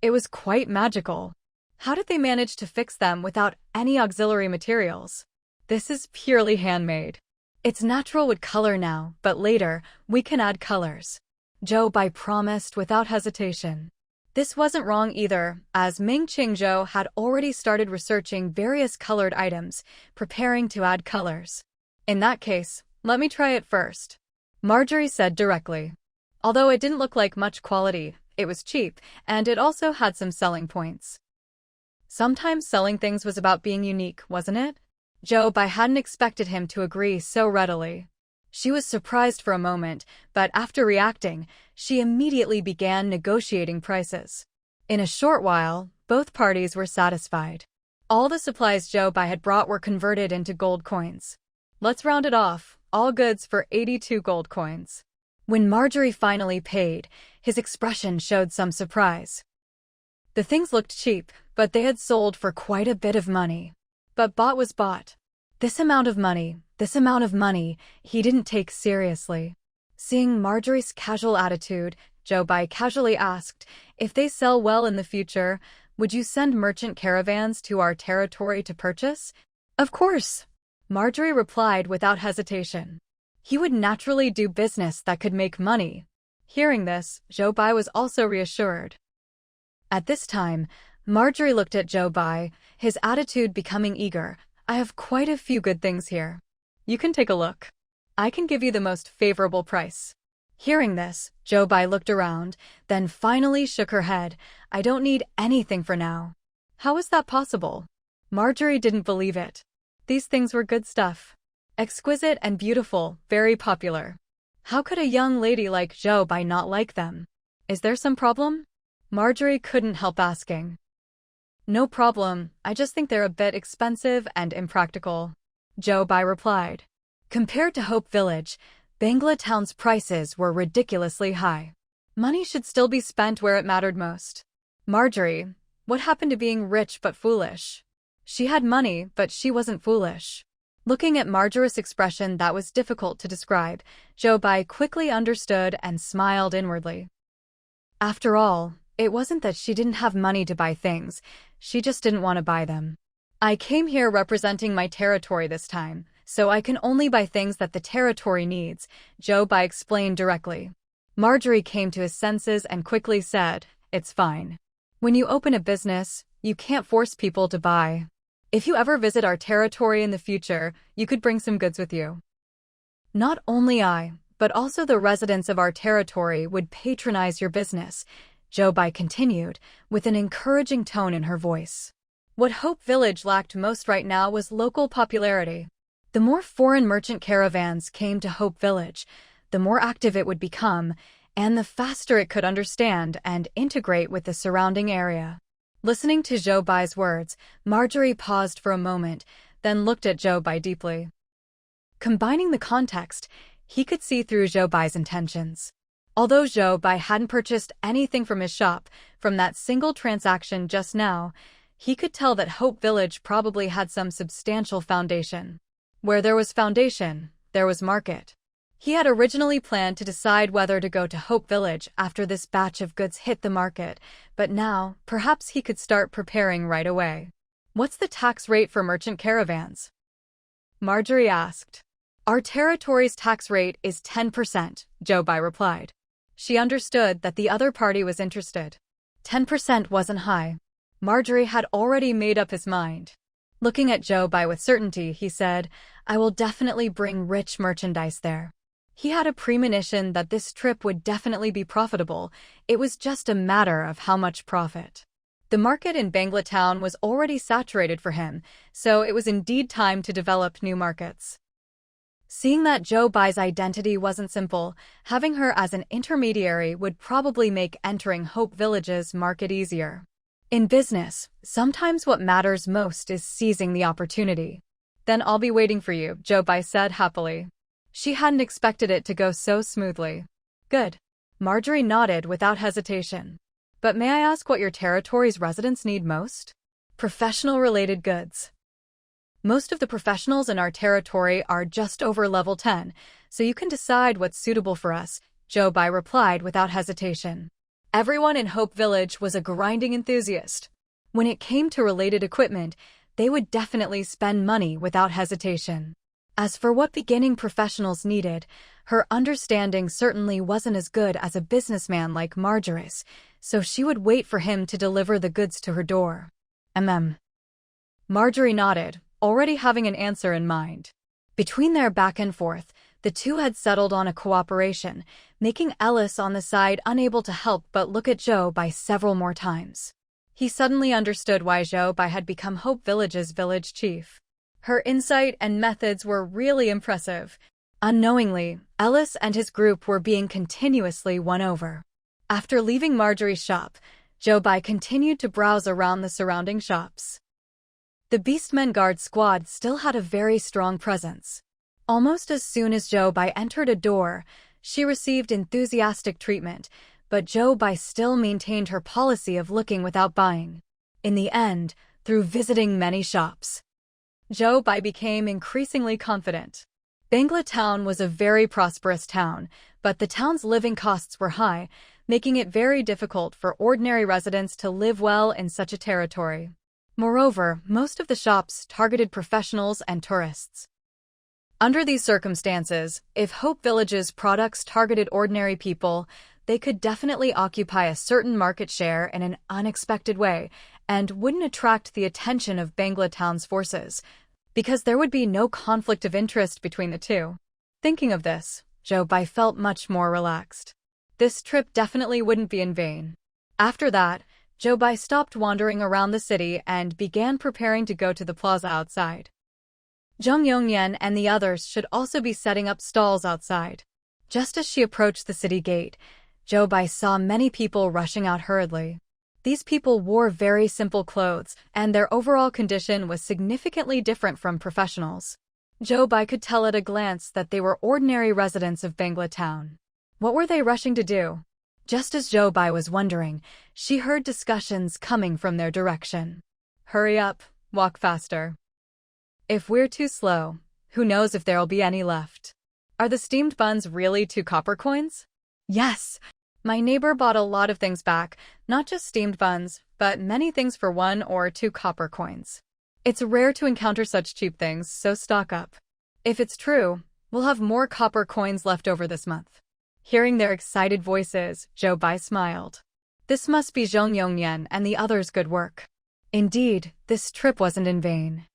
It was quite magical. How did they manage to fix them without any auxiliary materials? This is purely handmade. It's natural wood color now, but later, we can add colors, Joe Bai promised without hesitation. This wasn't wrong either, as Ming Qingzhou had already started researching various colored items, preparing to add colors. In that case, let me try it first, Marjorie said directly. Although it didn't look like much quality, it was cheap, and it also had some selling points. Sometimes selling things was about being unique, wasn't it? Joe Bai hadn't expected him to agree so readily. She was surprised for a moment, but after reacting, she immediately began negotiating prices. In a short while, both parties were satisfied. All the supplies Joe Bai had brought were converted into gold coins. Let's round it off, all goods for 82 gold coins. When Marjorie finally paid, his expression showed some surprise. The things looked cheap, but they had sold for quite a bit of money. But bought was bought. This amount of money, he didn't take seriously. Seeing Marjorie's casual attitude, Joe Bai casually asked, "If they sell well in the future, would you send merchant caravans to our territory to purchase?" "Of course," Marjorie replied without hesitation. He would naturally do business that could make money. Hearing this, Joe Bai was also reassured. At this time, Marjorie looked at Joe Bai, his attitude becoming eager. "I have quite a few good things here. You can take a look. I can give you the most favorable price." Hearing this, Joe Bai looked around, then finally shook her head. "I don't need anything for now." How is that possible? Marjorie didn't believe it. These things were good stuff. Exquisite and beautiful, very popular. How could a young lady like Joe Bai not like them? Is there some problem? Marjorie couldn't help asking. "No problem, I just think they're a bit expensive and impractical," Joe Bai replied. Compared to Hope Village, Bangla Town's prices were ridiculously high. Money should still be spent where it mattered most. Marjorie, what happened to being rich but foolish? She had money, but she wasn't foolish. Looking at Marjorie's expression that was difficult to describe, Joe Bai quickly understood and smiled inwardly. After all, it wasn't that she didn't have money to buy things, she just didn't want to buy them. "I came here representing my territory this time, so I can only buy things that the territory needs," Joe Bai explained directly. Marjorie came to his senses and quickly said, "It's fine. When you open a business, you can't force people to buy." If you ever visit our territory in the future, you could bring some goods with you. Not only I, but also the residents of our territory would patronize your business, Jobai continued, with an encouraging tone in her voice. What Hope Village lacked most right now was local popularity. The more foreign merchant caravans came to Hope Village, the more active it would become, and the faster it could understand and integrate with the surrounding area. Listening to Jobai's words, Marjorie paused for a moment, then looked at Jobai deeply. Combining the context, he could see through Jobai's intentions. Although Jobai hadn't purchased anything from his shop, from that single transaction just now, he could tell that Hope Village probably had some substantial foundation. Where there was foundation, there was market. He had originally planned to decide whether to go to Hope Village after this batch of goods hit the market, but now, perhaps he could start preparing right away. What's the tax rate for merchant caravans? Marjorie asked. Our territory's tax rate is 10%, Jobai replied. She understood that the other party was interested. 10% wasn't high. Marjorie had already made up his mind. Looking at Jobai with certainty, he said, I will definitely bring rich merchandise there. He had a premonition that this trip would definitely be profitable. It was just a matter of how much profit. The market in Bangla Town was already saturated for him, so it was indeed time to develop new markets. Seeing that Jobai's identity wasn't simple, having her as an intermediary would probably make entering Hope Village's market easier. In business, sometimes what matters most is seizing the opportunity. Then I'll be waiting for you, Jobai said happily. She hadn't expected it to go so smoothly. Good. Marjorie nodded without hesitation. But may I ask what your territory's residents need most? Professional-related goods. Most of the professionals in our territory are just over level 10, so you can decide what's suitable for us, Jobai replied without hesitation. Everyone in Hope Village was a grinding enthusiast. When it came to related equipment, they would definitely spend money without hesitation. As for what beginning professionals needed, her understanding certainly wasn't as good as a businessman like Marjorie's, so she would wait for him to deliver the goods to her door. Marjorie nodded, already having an answer in mind. Between their back and forth, the two had settled on a cooperation, making Ellis on the side unable to help but look at Jobai several more times. He suddenly understood why Jobai had become Hope Village's village chief. Her insight and methods were really impressive. Unknowingly, Ellis and his group were being continuously won over. After leaving Marjorie's shop, Jobai continued to browse around the surrounding shops. The Beastmen Guard squad still had a very strong presence. Almost as soon as Jobai entered a door, she received enthusiastic treatment, but Jobai still maintained her policy of looking without buying. In the end, through visiting many shops, Jobai became increasingly confident. Bangla Town was a very prosperous town, but the town's living costs were high, making it very difficult for ordinary residents to live well in such a territory. Moreover, most of the shops targeted professionals and tourists. Under these circumstances, if Hope Village's products targeted ordinary people, they could definitely occupy a certain market share in an unexpected way and wouldn't attract the attention of Bangla Town's forces, because there would be no conflict of interest between the two. Thinking of this, Jobai felt much more relaxed. This trip definitely wouldn't be in vain. After that, Jobai stopped wandering around the city and began preparing to go to the plaza outside. Zheng Yongyan and the others should also be setting up stalls outside. Just as she approached the city gate, Jobai saw many people rushing out hurriedly. These people wore very simple clothes, and their overall condition was significantly different from professionals. Jobai could tell at a glance that they were ordinary residents of Bangla Town. What were they rushing to do? Just as Jobai was wondering, she heard discussions coming from their direction. Hurry up, walk faster. If we're too slow, who knows if there'll be any left. Are the steamed buns really 2 copper coins? Yes. My neighbor bought a lot of things back, not just steamed buns, but many things for 1 or 2 copper coins. It's rare to encounter such cheap things, so stock up. If it's true, we'll have more copper coins left over this month. Hearing their excited voices, Jobai smiled. This must be Zheng Yongyan and the others' good work. Indeed, this trip wasn't in vain.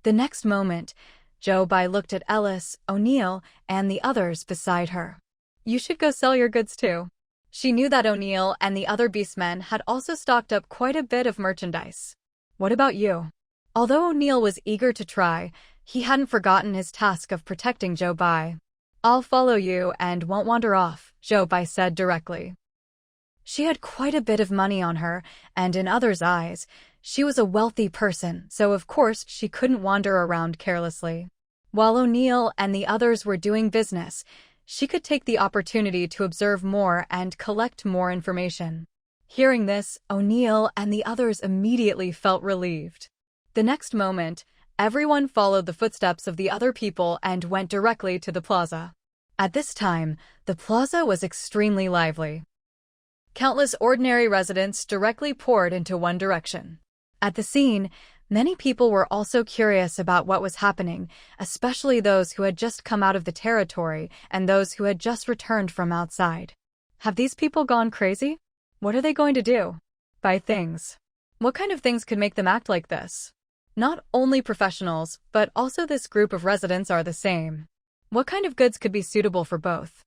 The next moment, Joe looked at Ellis, O'Neill, and the others beside her. You should go sell your goods too. She knew that O'Neill and the other beastmen had also stocked up quite a bit of merchandise. What about you? Although O'Neill was eager to try, he hadn't forgotten his task of protecting Joe Bai. I'll follow you and won't wander off, Joe Bai said directly. She had quite a bit of money on her, and in others' eyes, she was a wealthy person, so of course she couldn't wander around carelessly. While O'Neill and the others were doing business, she could take the opportunity to observe more and collect more information. Hearing this, O'Neill and the others immediately felt relieved. The next moment, everyone followed the footsteps of the other people and went directly to the plaza. At this time, the plaza was extremely lively. Countless ordinary residents directly poured into one direction. At the scene, many people were also curious about what was happening, especially those who had just come out of the territory and those who had just returned from outside. Have these people gone crazy? What are they going to do? Buy things. What kind of things could make them act like this? Not only professionals, but also this group of residents are the same. What kind of goods could be suitable for both?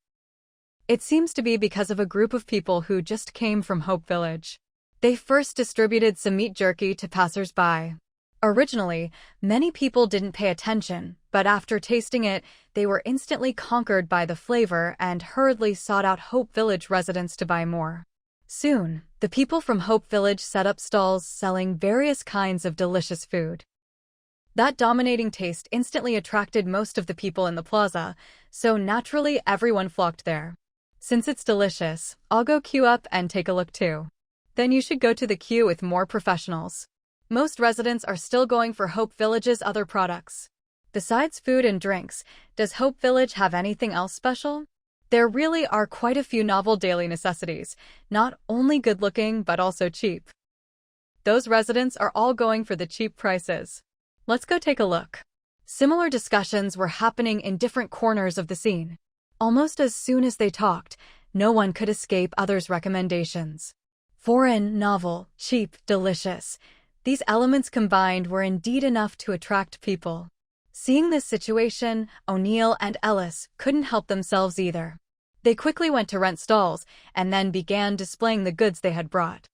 It seems to be because of a group of people who just came from Hope Village. They first distributed some meat jerky to passers-by. Originally, many people didn't pay attention, but after tasting it, they were instantly conquered by the flavor and hurriedly sought out Hope Village residents to buy more. Soon, the people from Hope Village set up stalls selling various kinds of delicious food. That dominating taste instantly attracted most of the people in the plaza, so naturally everyone flocked there. Since it's delicious, I'll go queue up and take a look too. Then you should go to the queue with more professionals. Most residents are still going for Hope Village's other products. Besides food and drinks, does Hope Village have anything else special? There really are quite a few novel daily necessities, not only good-looking but also cheap. Those residents are all going for the cheap prices. Let's go take a look. Similar discussions were happening in different corners of the scene. Almost as soon as they talked, no one could escape others' recommendations. Foreign, novel, cheap, delicious. These elements combined were indeed enough to attract people. Seeing this situation, O'Neill and Ellis couldn't help themselves either. They quickly went to rent stalls and then began displaying the goods they had brought.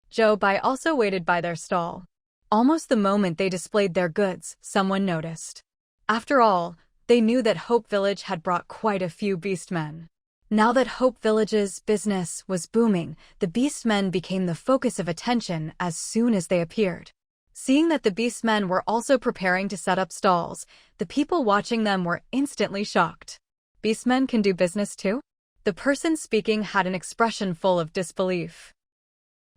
Joe Bai also waited by their stall. Almost the moment they displayed their goods, someone noticed. After all, they knew that Hope Village had brought quite a few beastmen. Now that Hope Village's business was booming, the beastmen became the focus of attention as soon as they appeared. Seeing that the beastmen were also preparing to set up stalls, the people watching them were instantly shocked. Beastmen can do business too? The person speaking had an expression full of disbelief.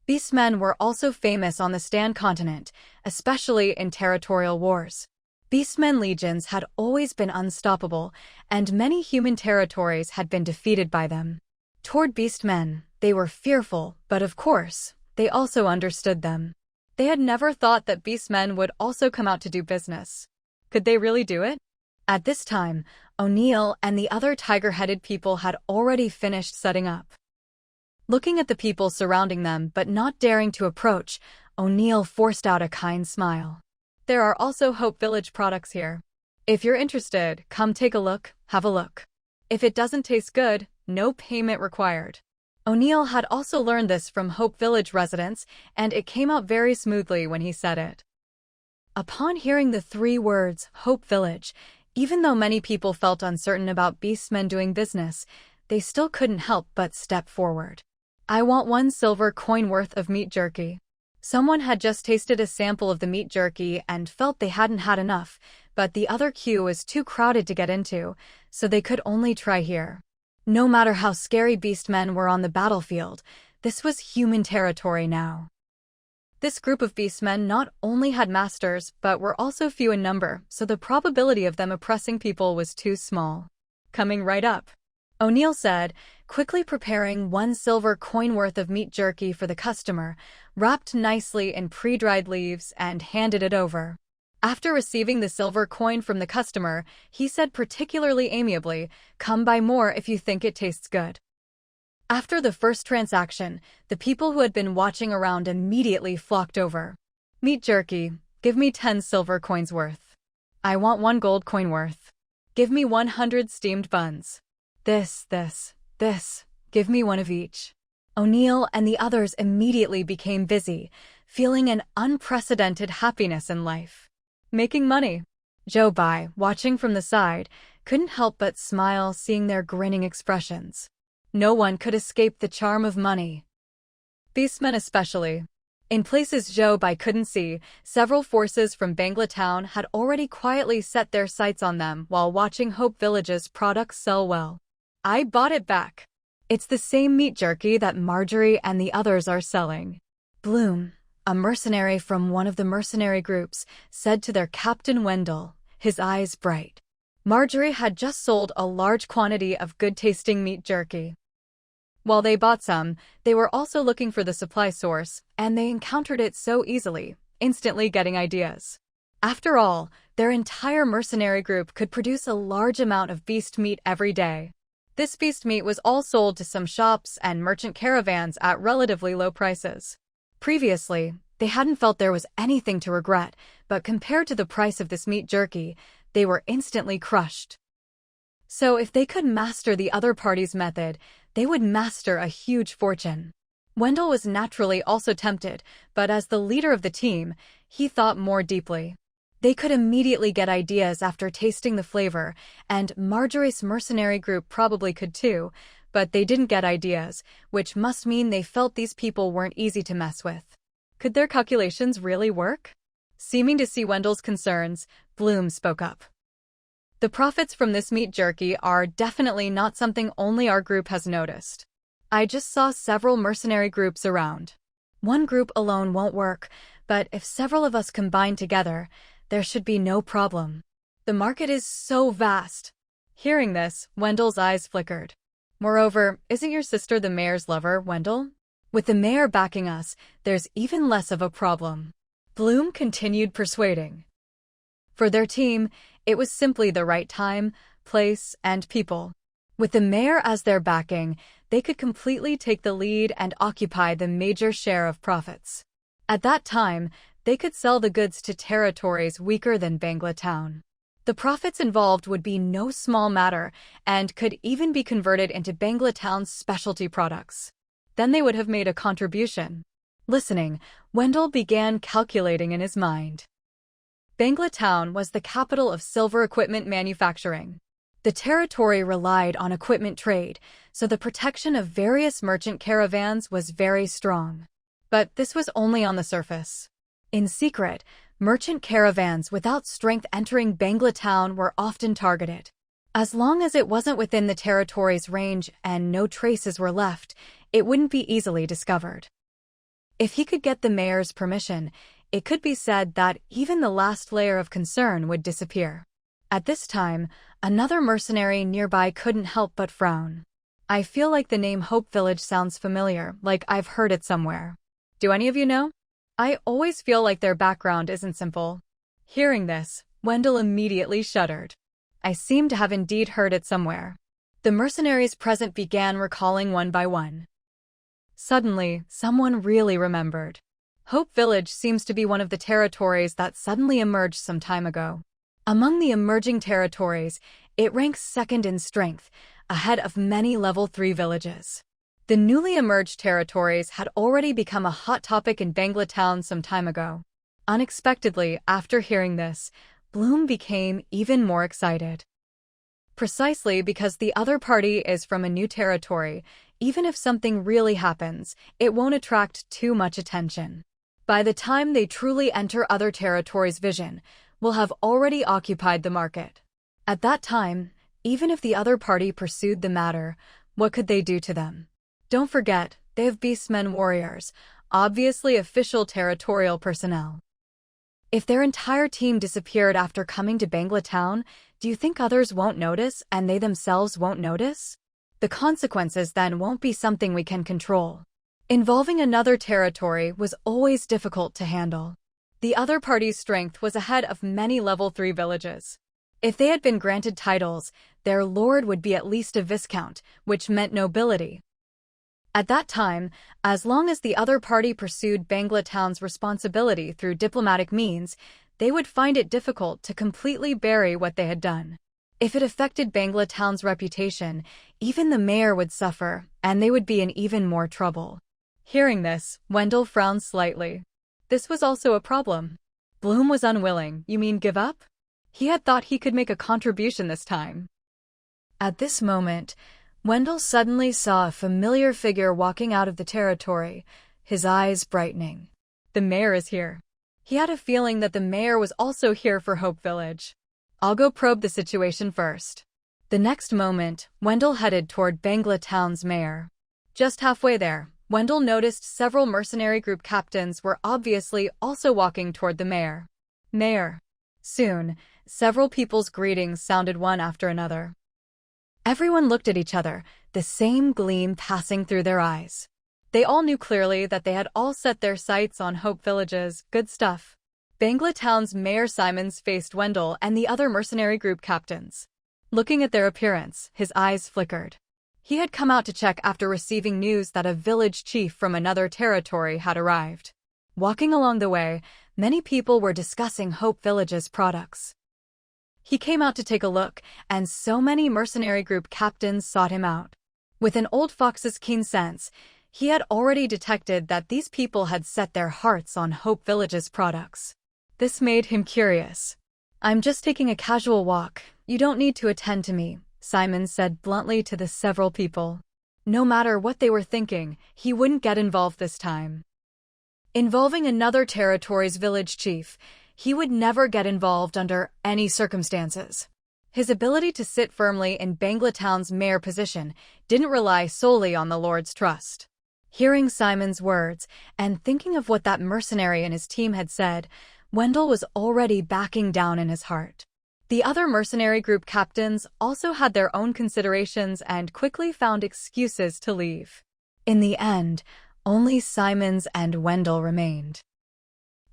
Beastmen were also famous on the Stan continent, especially in territorial wars. Beastmen legions had always been unstoppable, and many human territories had been defeated by them. Toward beastmen, they were fearful, but of course, they also understood them. They had never thought that beastmen would also come out to do business. Could they really do it? At this time, O'Neill and the other tiger-headed people had already finished setting up. Looking at the people surrounding them but not daring to approach, O'Neill forced out a kind smile. There are also Hope Village products here. If you're interested, come take a look, have a look. If it doesn't taste good, no payment required. O'Neill had also learned this from Hope Village residents, and it came out very smoothly when he said it. Upon hearing the 3 words, Hope Village, even though many people felt uncertain about beastmen doing business, they still couldn't help but step forward. I want 1 silver coin worth of meat jerky. Someone had just tasted a sample of the meat jerky and felt they hadn't had enough, but the other queue was too crowded to get into, so they could only try here. No matter how scary beastmen were on the battlefield, this was human territory now. This group of beastmen not only had masters, but were also few in number, so the probability of them oppressing people was too small. Coming right up, O'Neill said, quickly preparing 1 silver coin worth of meat jerky for the customer, wrapped nicely in pre-dried leaves, and handed it over. After receiving the silver coin from the customer, he said particularly amiably, "Come buy more if you think it tastes good." After the first transaction, the people who had been watching around immediately flocked over. Meat jerky, give me 10 silver coins worth. I want 1 gold coin worth. Give me 100 steamed buns. This, give me 1 of each. O'Neill and the others immediately became busy, feeling an unprecedented happiness in life. Making money. Joe Bai, watching from the side, couldn't help but smile seeing their grinning expressions. No one could escape the charm of money. Beastmen especially. In places Joe Bai couldn't see, several forces from Bangla Town had already quietly set their sights on them while watching Hope Village's products sell well. I bought it back. It's the same meat jerky that Marjorie and the others are selling. Bloom, a mercenary from one of the mercenary groups, said to their captain Wendell, his eyes bright. Marjorie had just sold a large quantity of good-tasting meat jerky. While they bought some, they were also looking for the supply source, and they encountered it so easily, instantly getting ideas. After all, their entire mercenary group could produce a large amount of beast meat every day. This beast meat was all sold to some shops and merchant caravans at relatively low prices. Previously, they hadn't felt there was anything to regret, but compared to the price of this meat jerky, they were instantly crushed. So if they could master the other party's method, they would master a huge fortune. Wendell was naturally also tempted, but as the leader of the team, he thought more deeply. They could immediately get ideas after tasting the flavor, and Marjorie's mercenary group probably could too, but they didn't get ideas, which must mean they felt these people weren't easy to mess with. Could their calculations really work? Seeming to see Wendell's concerns, Bloom spoke up. The profits from this meat jerky are definitely not something only our group has noticed. I just saw several mercenary groups around. One group alone won't work, but if several of us combine together, there should be no problem. The market is so vast. Hearing this, Wendell's eyes flickered. Moreover, isn't your sister the mayor's lover, Wendell? With the mayor backing us, there's even less of a problem. Bloom continued persuading. For their team, it was simply the right time, place, and people. With the mayor as their backing, they could completely take the lead and occupy the major share of profits. At that time, they could sell the goods to territories weaker than Bangla Town. The profits involved would be no small matter and could even be converted into Bangla Town's specialty products. Then they would have made a contribution. Listening, Wendell began calculating in his mind. Bangla Town was the capital of silver equipment manufacturing. The territory relied on equipment trade, so the protection of various merchant caravans was very strong. But this was only on the surface. In secret, merchant caravans without strength entering Bangla Town were often targeted. As long as it wasn't within the territory's range and no traces were left, it wouldn't be easily discovered. If he could get the mayor's permission, it could be said that even the last layer of concern would disappear. At this time, another mercenary nearby couldn't help but frown. I feel like the name Hope Village sounds familiar, like I've heard it somewhere. Do any of you know? I always feel like their background isn't simple. Hearing this, Wendell immediately shuddered. I seem to have indeed heard it somewhere. The mercenaries present began recalling one by one. Suddenly, someone really remembered. Hope Village seems to be one of the territories that suddenly emerged some time ago. Among the emerging territories, it ranks second in strength, ahead of many level 3 villages. The newly emerged territories had already become a hot topic in Bangla Town some time ago. Unexpectedly, after hearing this, Bloom became even more excited. Precisely because the other party is from a new territory, even if something really happens, it won't attract too much attention. By the time they truly enter other territories' vision, we'll have already occupied the market. At that time, even if the other party pursued the matter, what could they do to them? Don't forget, they have beastmen warriors, obviously official territorial personnel. If their entire team disappeared after coming to Bangla Town, do you think others won't notice and they themselves won't notice? The consequences then won't be something we can control. Involving another territory was always difficult to handle. The other party's strength was ahead of many level 3 villages. If they had been granted titles, their lord would be at least a viscount, which meant nobility. At that time, as long as the other party pursued Bangla Town's responsibility through diplomatic means, they would find it difficult to completely bury what they had done. If it affected Bangla Town's reputation, even the mayor would suffer, and they would be in even more trouble. Hearing this, Wendell frowned slightly. This was also a problem. Bloom was unwilling. You mean give up? He had thought he could make a contribution this time. At this moment, Wendell suddenly saw a familiar figure walking out of the territory, his eyes brightening. The mayor is here. He had a feeling that the mayor was also here for Hope Village. I'll go probe the situation first. The next moment, Wendell headed toward Bangla Town's mayor. Just halfway there, Wendell noticed several mercenary group captains were obviously also walking toward the mayor. Mayor. Soon, several people's greetings sounded one after another. Everyone looked at each other, the same gleam passing through their eyes. They all knew clearly that they had all set their sights on Hope Village's good stuff. Bangla Town's Mayor Simons faced Wendell and the other mercenary group captains. Looking at their appearance, his eyes flickered. He had come out to check after receiving news that a village chief from another territory had arrived. Walking along the way, many people were discussing Hope Village's products. He came out to take a look, and so many mercenary group captains sought him out. With an old fox's keen sense, he had already detected that these people had set their hearts on Hope Village's products. This made him curious. I'm just taking a casual walk. You don't need to attend to me, Simon said bluntly to the several people. No matter what they were thinking, he wouldn't get involved this time. Involving another territory's village chief, he would never get involved under any circumstances. His ability to sit firmly in Bangla Town's mayor position didn't rely solely on the Lord's trust. Hearing Simon's words and thinking of what that mercenary and his team had said, Wendell was already backing down in his heart. The other mercenary group captains also had their own considerations and quickly found excuses to leave. In the end, only Simons and Wendell remained.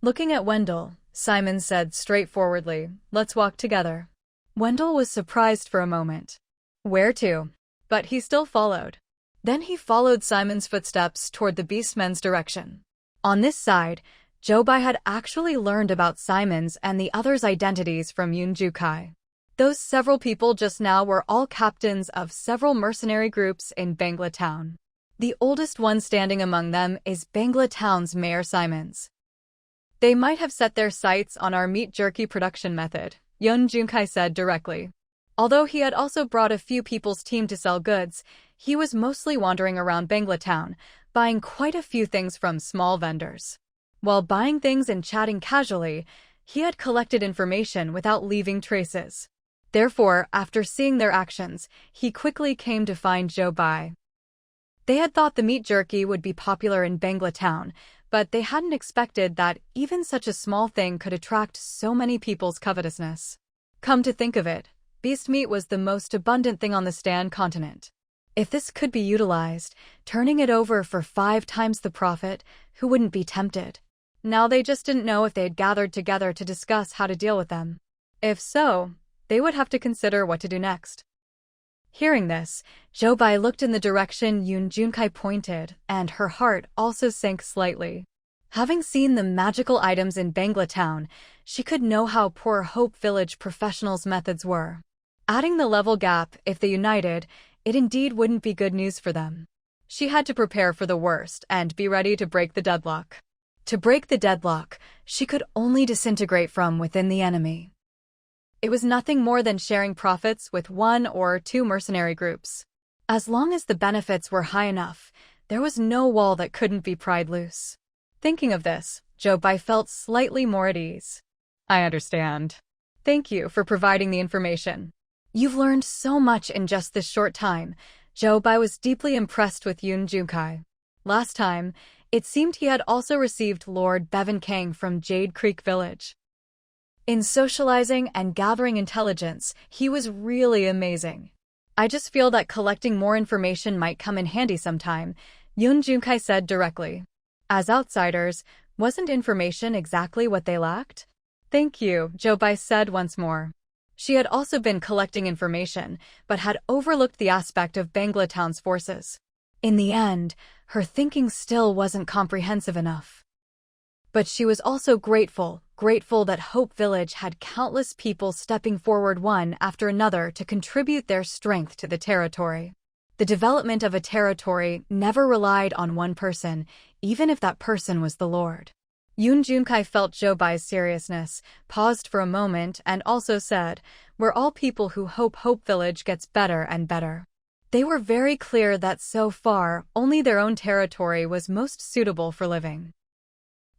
Looking at Wendell, Simon said straightforwardly, "Let's walk together." Wendell was surprised for a moment. Where to? But he still followed. Then he followed Simon's footsteps toward the beastmen's direction. On this side, Jobai had actually learned about Simon's and the others' identities from Yunjukai. Those several people just now were all captains of several mercenary groups in Bangla Town. The oldest one standing among them is Bangla Town's Mayor Simons. They might have set their sights on our meat jerky production method, Yunjukai said directly. Although he had also brought a few people's team to sell goods, he was mostly wandering around Bangla Town, buying quite a few things from small vendors. While buying things and chatting casually, he had collected information without leaving traces. Therefore, after seeing their actions, he quickly came to find Jobai. They had thought the meat jerky would be popular in Bangla Town, but they hadn't expected that even such a small thing could attract so many people's covetousness. Come to think of it, beast meat was the most abundant thing on the Stan continent. If this could be utilized, turning it over for 5 times the profit, who wouldn't be tempted? Now they just didn't know if they had gathered together to discuss how to deal with them. If so, they would have to consider what to do next. Hearing this, Jobai looked in the direction Yunjunkai pointed, and her heart also sank slightly. Having seen the magical items in Bangla Town, she could know how poor Hope Village professionals' methods were. Adding the level gap, if they united, it indeed wouldn't be good news for them. She had to prepare for the worst and be ready to break the deadlock. To break the deadlock, she could only disintegrate from within the enemy. It was nothing more than sharing profits with 1 or 2 mercenary groups. As long as the benefits were high enough, there was no wall that couldn't be pried loose. Thinking of this, Jobai felt slightly more at ease. I understand. Thank you for providing the information. You've learned so much in just this short time. Jobai was deeply impressed with Yunjunkai. Last time, it seemed he had also received Lord Bevan Kang from Jade Creek Village. In socializing and gathering intelligence, he was really amazing. I just feel that collecting more information might come in handy sometime, Yunjunkai said directly. As outsiders, wasn't information exactly what they lacked? Thank you, Jobai said once more. She had also been collecting information, but had overlooked the aspect of Bangla Town's forces. In the end, her thinking still wasn't comprehensive enough. But she was also grateful that Hope Village had countless people stepping forward one after another to contribute their strength to the territory. The development of a territory never relied on one person, even if that person was the lord. Yoon Junkai felt Jobai's seriousness, paused for a moment, and also said, "We're all people who hope Hope Village gets better and better." They were very clear that so far, only their own territory was most suitable for living.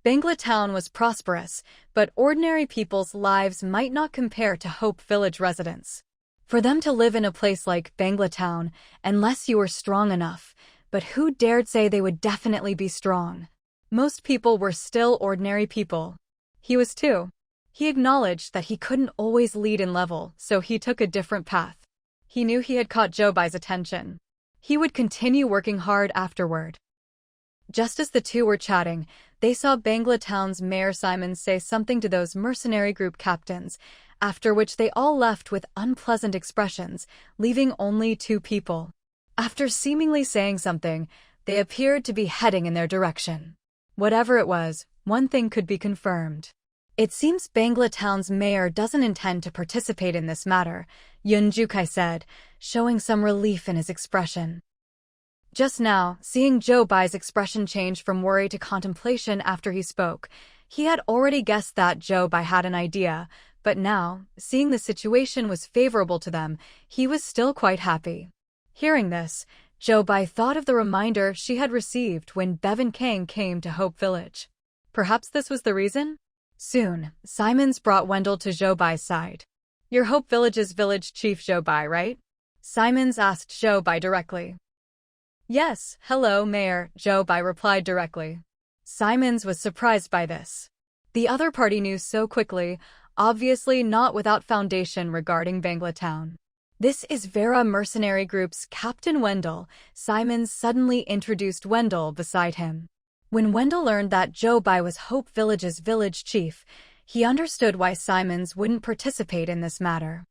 Bangla Town was prosperous, but ordinary people's lives might not compare to Hope Village residents. For them to live in a place like Bangla Town, unless you were strong enough, but who dared say they would definitely be strong? Most people were still ordinary people. He was too. He acknowledged that he couldn't always lead in level, so he took a different path. He knew he had caught Jobai's attention. He would continue working hard afterward. Just as the two were chatting, they saw Bangla Town's Mayor Simons say something to those mercenary group captains, after which they all left with unpleasant expressions, leaving only two people. After seemingly saying something, they appeared to be heading in their direction. Whatever it was, one thing could be confirmed. It seems Bangla Town's mayor doesn't intend to participate in this matter, Yoon Junkai said, showing some relief in his expression. Just now, seeing Jobai's expression change from worry to contemplation after he spoke, he had already guessed that Jobai had an idea, but now, seeing the situation was favorable to them, he was still quite happy. Hearing this, Jobai thought of the reminder she had received when Bevan Kang came to Hope Village. Perhaps this was the reason? Soon, Simons brought Wendell to Jobai's side. "You're Hope Village's village chief, Jobai, right?" Simons asked Jobai directly. "Yes, hello, Mayor," Jobai replied directly. Simons was surprised by this. The other party knew so quickly, obviously not without foundation regarding Bangla Town. "This is Vera Mercenary Group's Captain Wendell." Simons suddenly introduced Wendell beside him. When Wendell learned that Jobai was Hope Village's village chief, he understood why Simons wouldn't participate in this matter.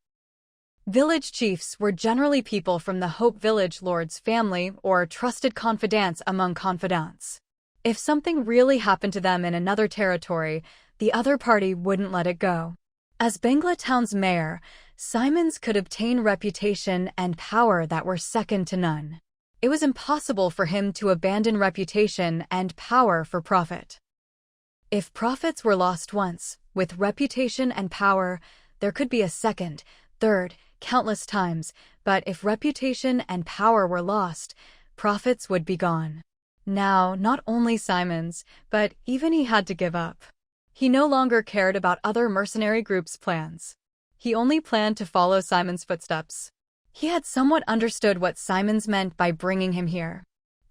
Village chiefs were generally people from the Hope Village Lord's family or trusted confidants among confidants. If something really happened to them in another territory, the other party wouldn't let it go. As Bangla Town's mayor, Simons could obtain reputation and power that were second to none. It was impossible for him to abandon reputation and power for profit. If profits were lost once, with reputation and power, there could be a second, third, countless times, but if reputation and power were lost, profits would be gone. Now, not only Simons, but even he had to give up. He no longer cared about other mercenary groups' plans. He only planned to follow Simons' footsteps. He had somewhat understood what Simons meant by bringing him here.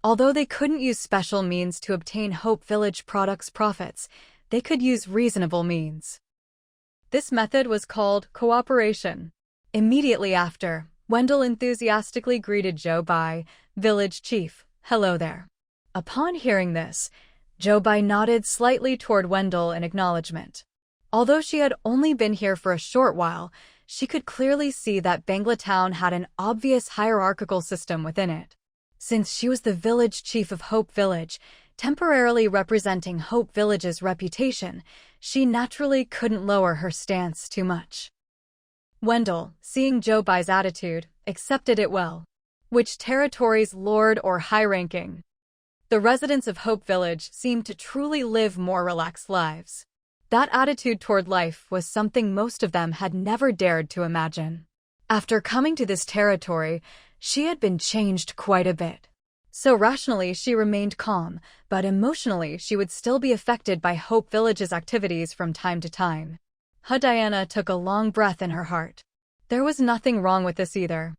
Although they couldn't use special means to obtain Hope Village products' profits, they could use reasonable means. This method was called cooperation. Immediately after, Wendell enthusiastically greeted Jobai, village chief, "Hello there." Upon hearing this, Jobai nodded slightly toward Wendell in acknowledgement. Although she had only been here for a short while, she could clearly see that Bangla Town had an obvious hierarchical system within it. Since she was the village chief of Hope Village, temporarily representing Hope Village's reputation, she naturally couldn't lower her stance too much. Wendell, seeing Jobai's attitude, accepted it well. Which territory's lord or high-ranking? The residents of Hope Village seemed to truly live more relaxed lives. That attitude toward life was something most of them had never dared to imagine. After coming to this territory, she had been changed quite a bit. So rationally she remained calm, but emotionally she would still be affected by Hope Village's activities from time to time. Diana took a long breath in her heart. There was nothing wrong with this either.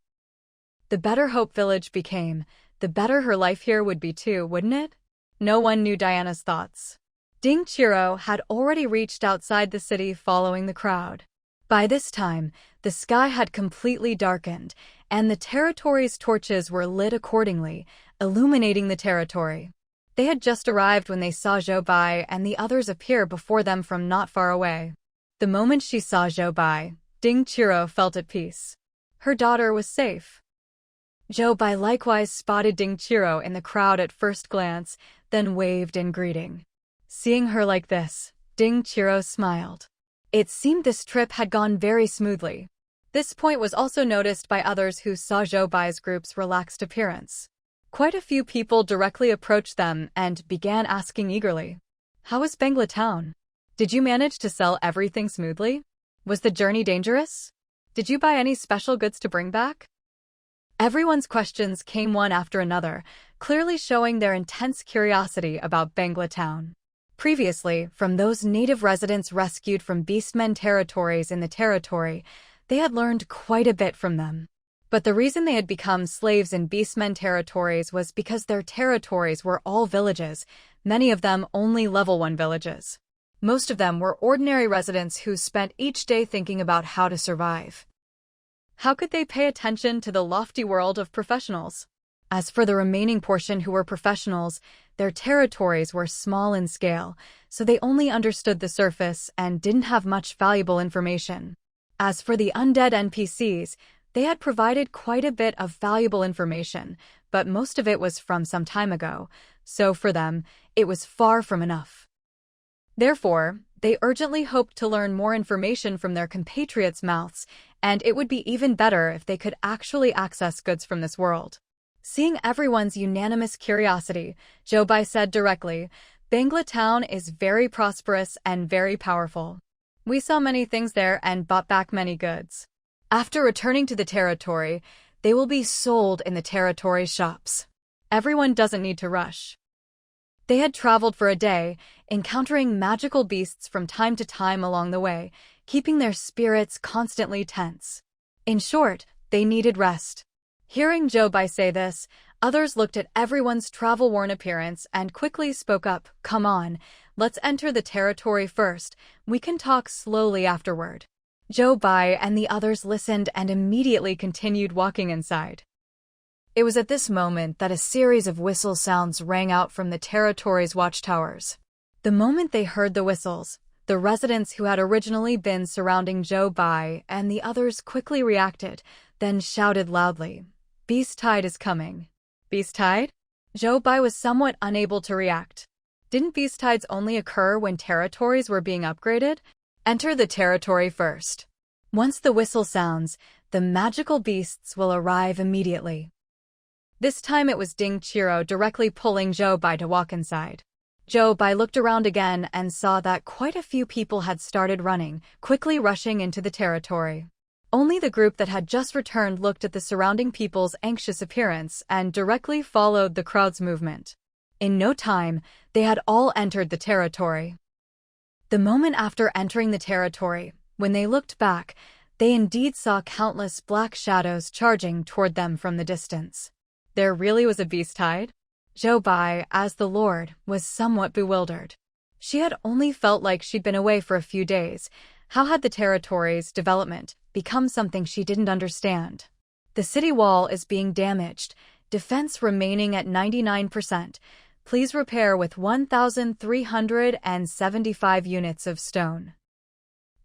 The better Hope Village became, the better her life here would be too, wouldn't it? No one knew Diana's thoughts. Ding Chiro had already reached outside the city following the crowd. By this time, the sky had completely darkened, and the territory's torches were lit accordingly, illuminating the territory. They had just arrived when they saw Jobai and the others appear before them from not far away. The moment she saw Jobai, Ding Chiro felt at peace. Her daughter was safe. Jobai likewise spotted Dingchiro in the crowd at first glance, then waved in greeting. Seeing her like this, Dingchiro smiled. It seemed this trip had gone very smoothly. This point was also noticed by others who saw Jobai's group's relaxed appearance. Quite a few people directly approached them and began asking eagerly, "How was Bangla Town? Did you manage to sell everything smoothly? Was the journey dangerous? Did you buy any special goods to bring back?" Everyone's questions came one after another, clearly showing their intense curiosity about Bangla Town. Previously, from those native residents rescued from beastmen territories in the territory, they had learned quite a bit from them. But the reason they had become slaves in beastmen territories was because their territories were all villages, many of them only level 1 villages. Most of them were ordinary residents who spent each day thinking about how to survive. How could they pay attention to the lofty world of professionals? As for the remaining portion who were professionals, their territories were small in scale, so they only understood the surface and didn't have much valuable information. As for the undead NPCs, they had provided quite a bit of valuable information, but most of it was from some time ago, so for them, it was far from enough. Therefore, they urgently hoped to learn more information from their compatriots' mouths, and it would be even better if they could actually access goods from this world. Seeing everyone's unanimous curiosity, Jobai said directly, "Bangla Town is very prosperous and very powerful. We saw many things there and bought back many goods. After returning to the territory, they will be sold in the territory shops. Everyone doesn't need to rush." They had traveled for a day, encountering magical beasts from time to time along the way, keeping their spirits constantly tense. In short, they needed rest. Hearing Jobai say this, others looked at everyone's travel-worn appearance and quickly spoke up, "Come on, let's enter the territory first. We can talk slowly afterward." Jobai and the others listened and immediately continued walking inside. It was at this moment that a series of whistle sounds rang out from the territory's watchtowers. The moment they heard the whistles, the residents who had originally been surrounding Jobai and the others quickly reacted, then shouted loudly, "Beast Tide is coming." Beast Tide? Jobai was somewhat unable to react. Didn't beast tides only occur when territories were being upgraded? Enter the territory first. Once the whistle sounds, the magical beasts will arrive immediately. This time it was Dingchiro directly pulling Jobai to walk inside. Jobai looked around again and saw that quite a few people had started running, quickly rushing into the territory. Only the group that had just returned looked at the surrounding people's anxious appearance and directly followed the crowd's movement. In no time, they had all entered the territory. The moment after entering the territory, when they looked back, they indeed saw countless black shadows charging toward them from the distance. There really was a beast tide? Jobai, as the Lord, was somewhat bewildered. She had only felt like she'd been away for a few days. How had the territory's development become something she didn't understand? The city wall is being damaged, defense remaining at 99%. Please repair with 1,375 units of stone.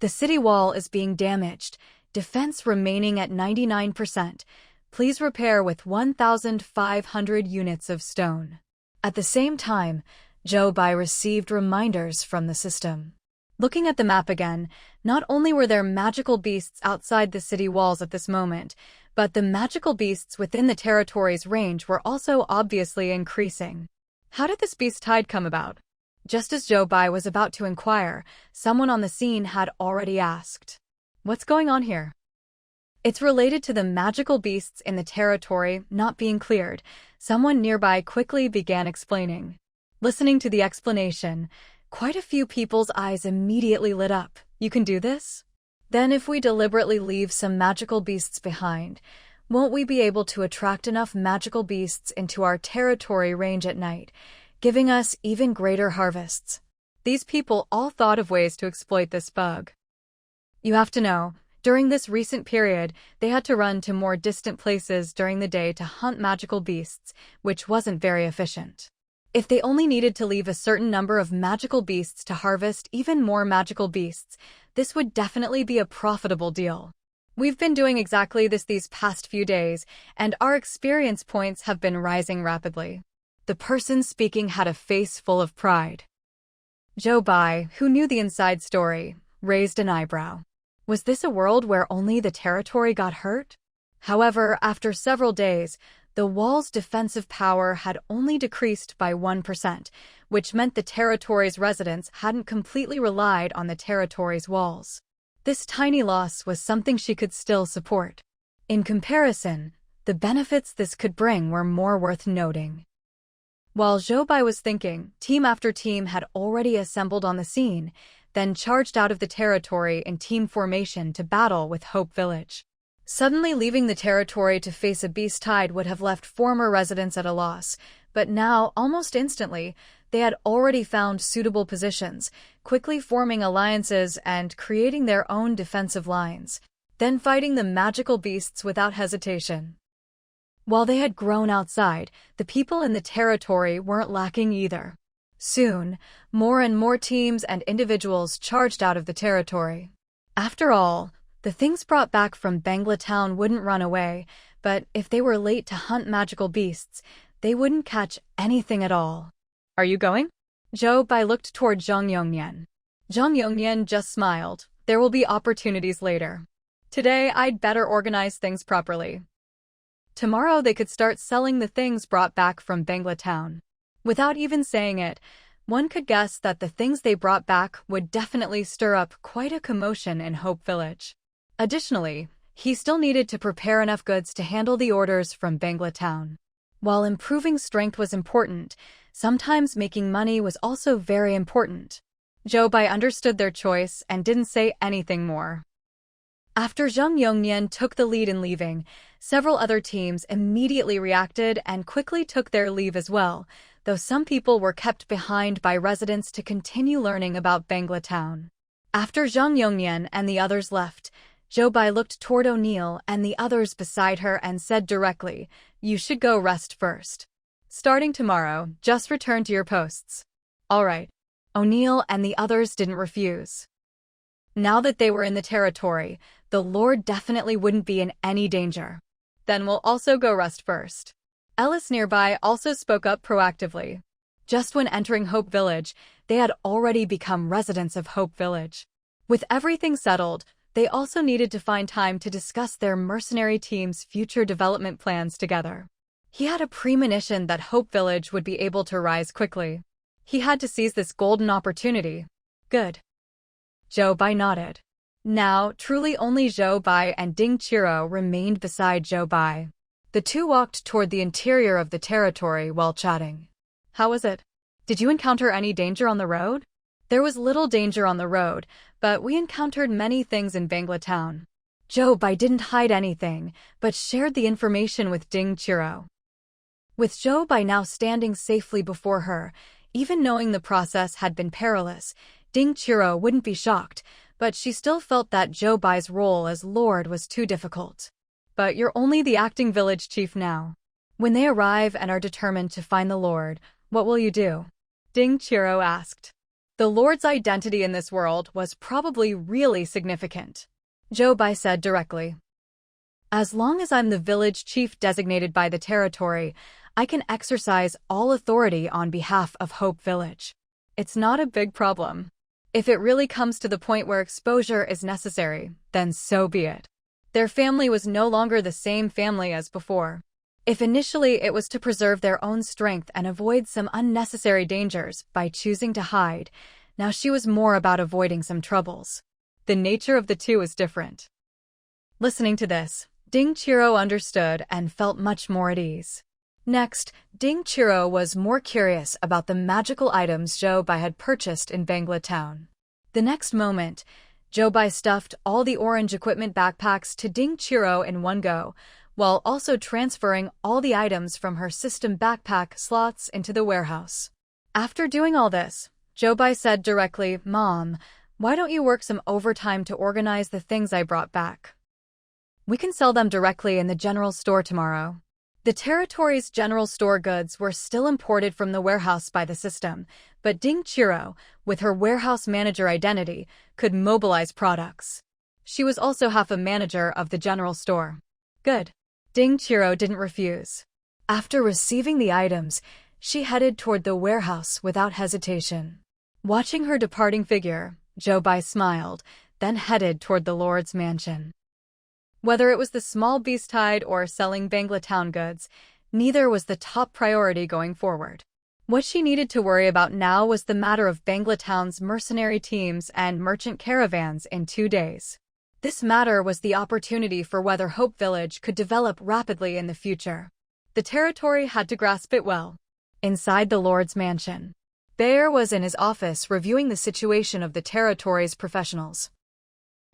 The city wall is being damaged, defense remaining at 99%. Please repair with 1,500 units of stone. At the same time, Jobai received reminders from the system. Looking at the map again, not only were there magical beasts outside the city walls at this moment, but the magical beasts within the territory's range were also obviously increasing. How did this beast tide come about? Just as Jobai was about to inquire, someone on the scene had already asked, "What's going on here?" It's related to the magical beasts in the territory not being cleared. Someone nearby quickly began explaining. Listening to the explanation, quite a few people's eyes immediately lit up. "You can do this? Then if we deliberately leave some magical beasts behind, won't we be able to attract enough magical beasts into our territory range at night, giving us even greater harvests?" These people all thought of ways to exploit this bug. You have to know, during this recent period, they had to run to more distant places during the day to hunt magical beasts, which wasn't very efficient. If they only needed to leave a certain number of magical beasts to harvest even more magical beasts, this would definitely be a profitable deal. We've been doing exactly this these past few days, and our experience points have been rising rapidly. The person speaking had a face full of pride. Joe Bai, who knew the inside story, raised an eyebrow. Was this a world where only the territory got hurt? However, after several days, the wall's defensive power had only decreased by 1%, which meant the territory's residents hadn't completely relied on the territory's walls. This tiny loss was something she could still support. In comparison, the benefits this could bring were more worth noting. While Zhou Bai was thinking, team after team had already assembled on the scene, then charged out of the territory in team formation to battle with Hope Village. Suddenly leaving the territory to face a beast tide would have left former residents at a loss, but now, almost instantly, they had already found suitable positions, quickly forming alliances and creating their own defensive lines, then fighting the magical beasts without hesitation. While they had grown outside, the people in the territory weren't lacking either. Soon, more and more teams and individuals charged out of the territory. After all, the things brought back from Bangla Town wouldn't run away, but if they were late to hunt magical beasts, they wouldn't catch anything at all. Are you going? Zhou Bai looked toward Zhang Yongnian. Zhang Yongnian just smiled. There will be opportunities later. Today, I'd better organize things properly. Tomorrow they could start selling the things brought back from Bangla Town. Without even saying it, one could guess that the things they brought back would definitely stir up quite a commotion in Hope Village. Additionally, he still needed to prepare enough goods to handle the orders from Bangla Town. While improving strength was important, sometimes making money was also very important. Zhou Bai understood their choice and didn't say anything more. After Zhang Yongnian took the lead in leaving, several other teams immediately reacted and quickly took their leave as well, though some people were kept behind by residents to continue learning about Bangla Town. After Zhang Yongnian and the others left, Zhou Bai looked toward O'Neill and the others beside her and said directly, "You should go rest first. Starting tomorrow, just return to your posts." All right. O'Neill and the others didn't refuse. Now that they were in the territory, the Lord definitely wouldn't be in any danger. Then we'll also go rest first. Ellis nearby also spoke up proactively. Just when entering Hope Village, they had already become residents of Hope Village. With everything settled, they also needed to find time to discuss their mercenary team's future development plans together. He had a premonition that Hope Village would be able to rise quickly. He had to seize this golden opportunity. Good. Zhou Bai nodded. Now, truly only Zhou Bai and Ding Qiro remained beside Zhou Bai. The two walked toward the interior of the territory while chatting. How was it? Did you encounter any danger on the road? There was little danger on the road, but we encountered many things in Bangla Town. Zhou Bai didn't hide anything, but shared the information with Ding Qiro. With Zhou Bai now standing safely before her, even knowing the process had been perilous, Ding Qiro wouldn't be shocked, but she still felt that Zhou Bai's role as Lord was too difficult. But you're only the acting village chief now. When they arrive and are determined to find the Lord, what will you do? Ding Qiro asked. The Lord's identity in this world was probably really significant. Zhou Bai said directly. As long as I'm the village chief designated by the territory, I can exercise all authority on behalf of Hope Village. It's not a big problem. If it really comes to the point where exposure is necessary, then so be it. Their family was no longer the same family as before. If initially it was to preserve their own strength and avoid some unnecessary dangers by choosing to hide, now she was more about avoiding some troubles. The nature of the two is different. Listening to this, Ding Qiro understood and felt much more at ease. Next, Ding Qiro was more curious about the magical items Zhou Bai had purchased in Bangla Town. The next moment, Zhou Bai stuffed all the orange equipment backpacks to Ding Qiro in one go, while also transferring all the items from her system backpack slots into the warehouse. After doing all this, Zhou Bai said directly, "Mom, why don't you work some overtime to organize the things I brought back? We can sell them directly in the general store tomorrow." The territory's general store goods were still imported from the warehouse by the system, but Ding Qiro, with her warehouse manager identity, could mobilize products. She was also half a manager of the general store. Good. Ding Chiro didn't refuse. After receiving the items, she headed toward the warehouse without hesitation. Watching her departing figure, Jobai smiled, then headed toward the Lord's mansion. Whether it was the small beast hide or selling Bangla town goods, neither was the top priority going forward. What she needed to worry about now was the matter of Bangla town's mercenary teams and merchant caravans in 2 days. This matter was the opportunity for whether Hope Village could develop rapidly in the future. The territory had to grasp it well. Inside the Lord's mansion, Bayer was in his office reviewing the situation of the territory's professionals.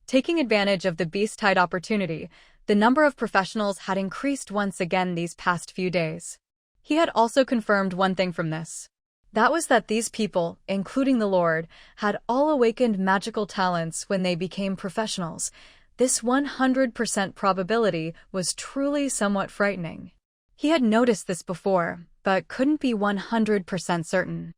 Taking advantage of the beast tide opportunity, the number of professionals had increased once again these past few days. He had also confirmed one thing from this. That was that these people, including the Lord, had all awakened magical talents when they became professionals. This 100% probability was truly somewhat frightening. He had noticed this before, but couldn't be 100% certain.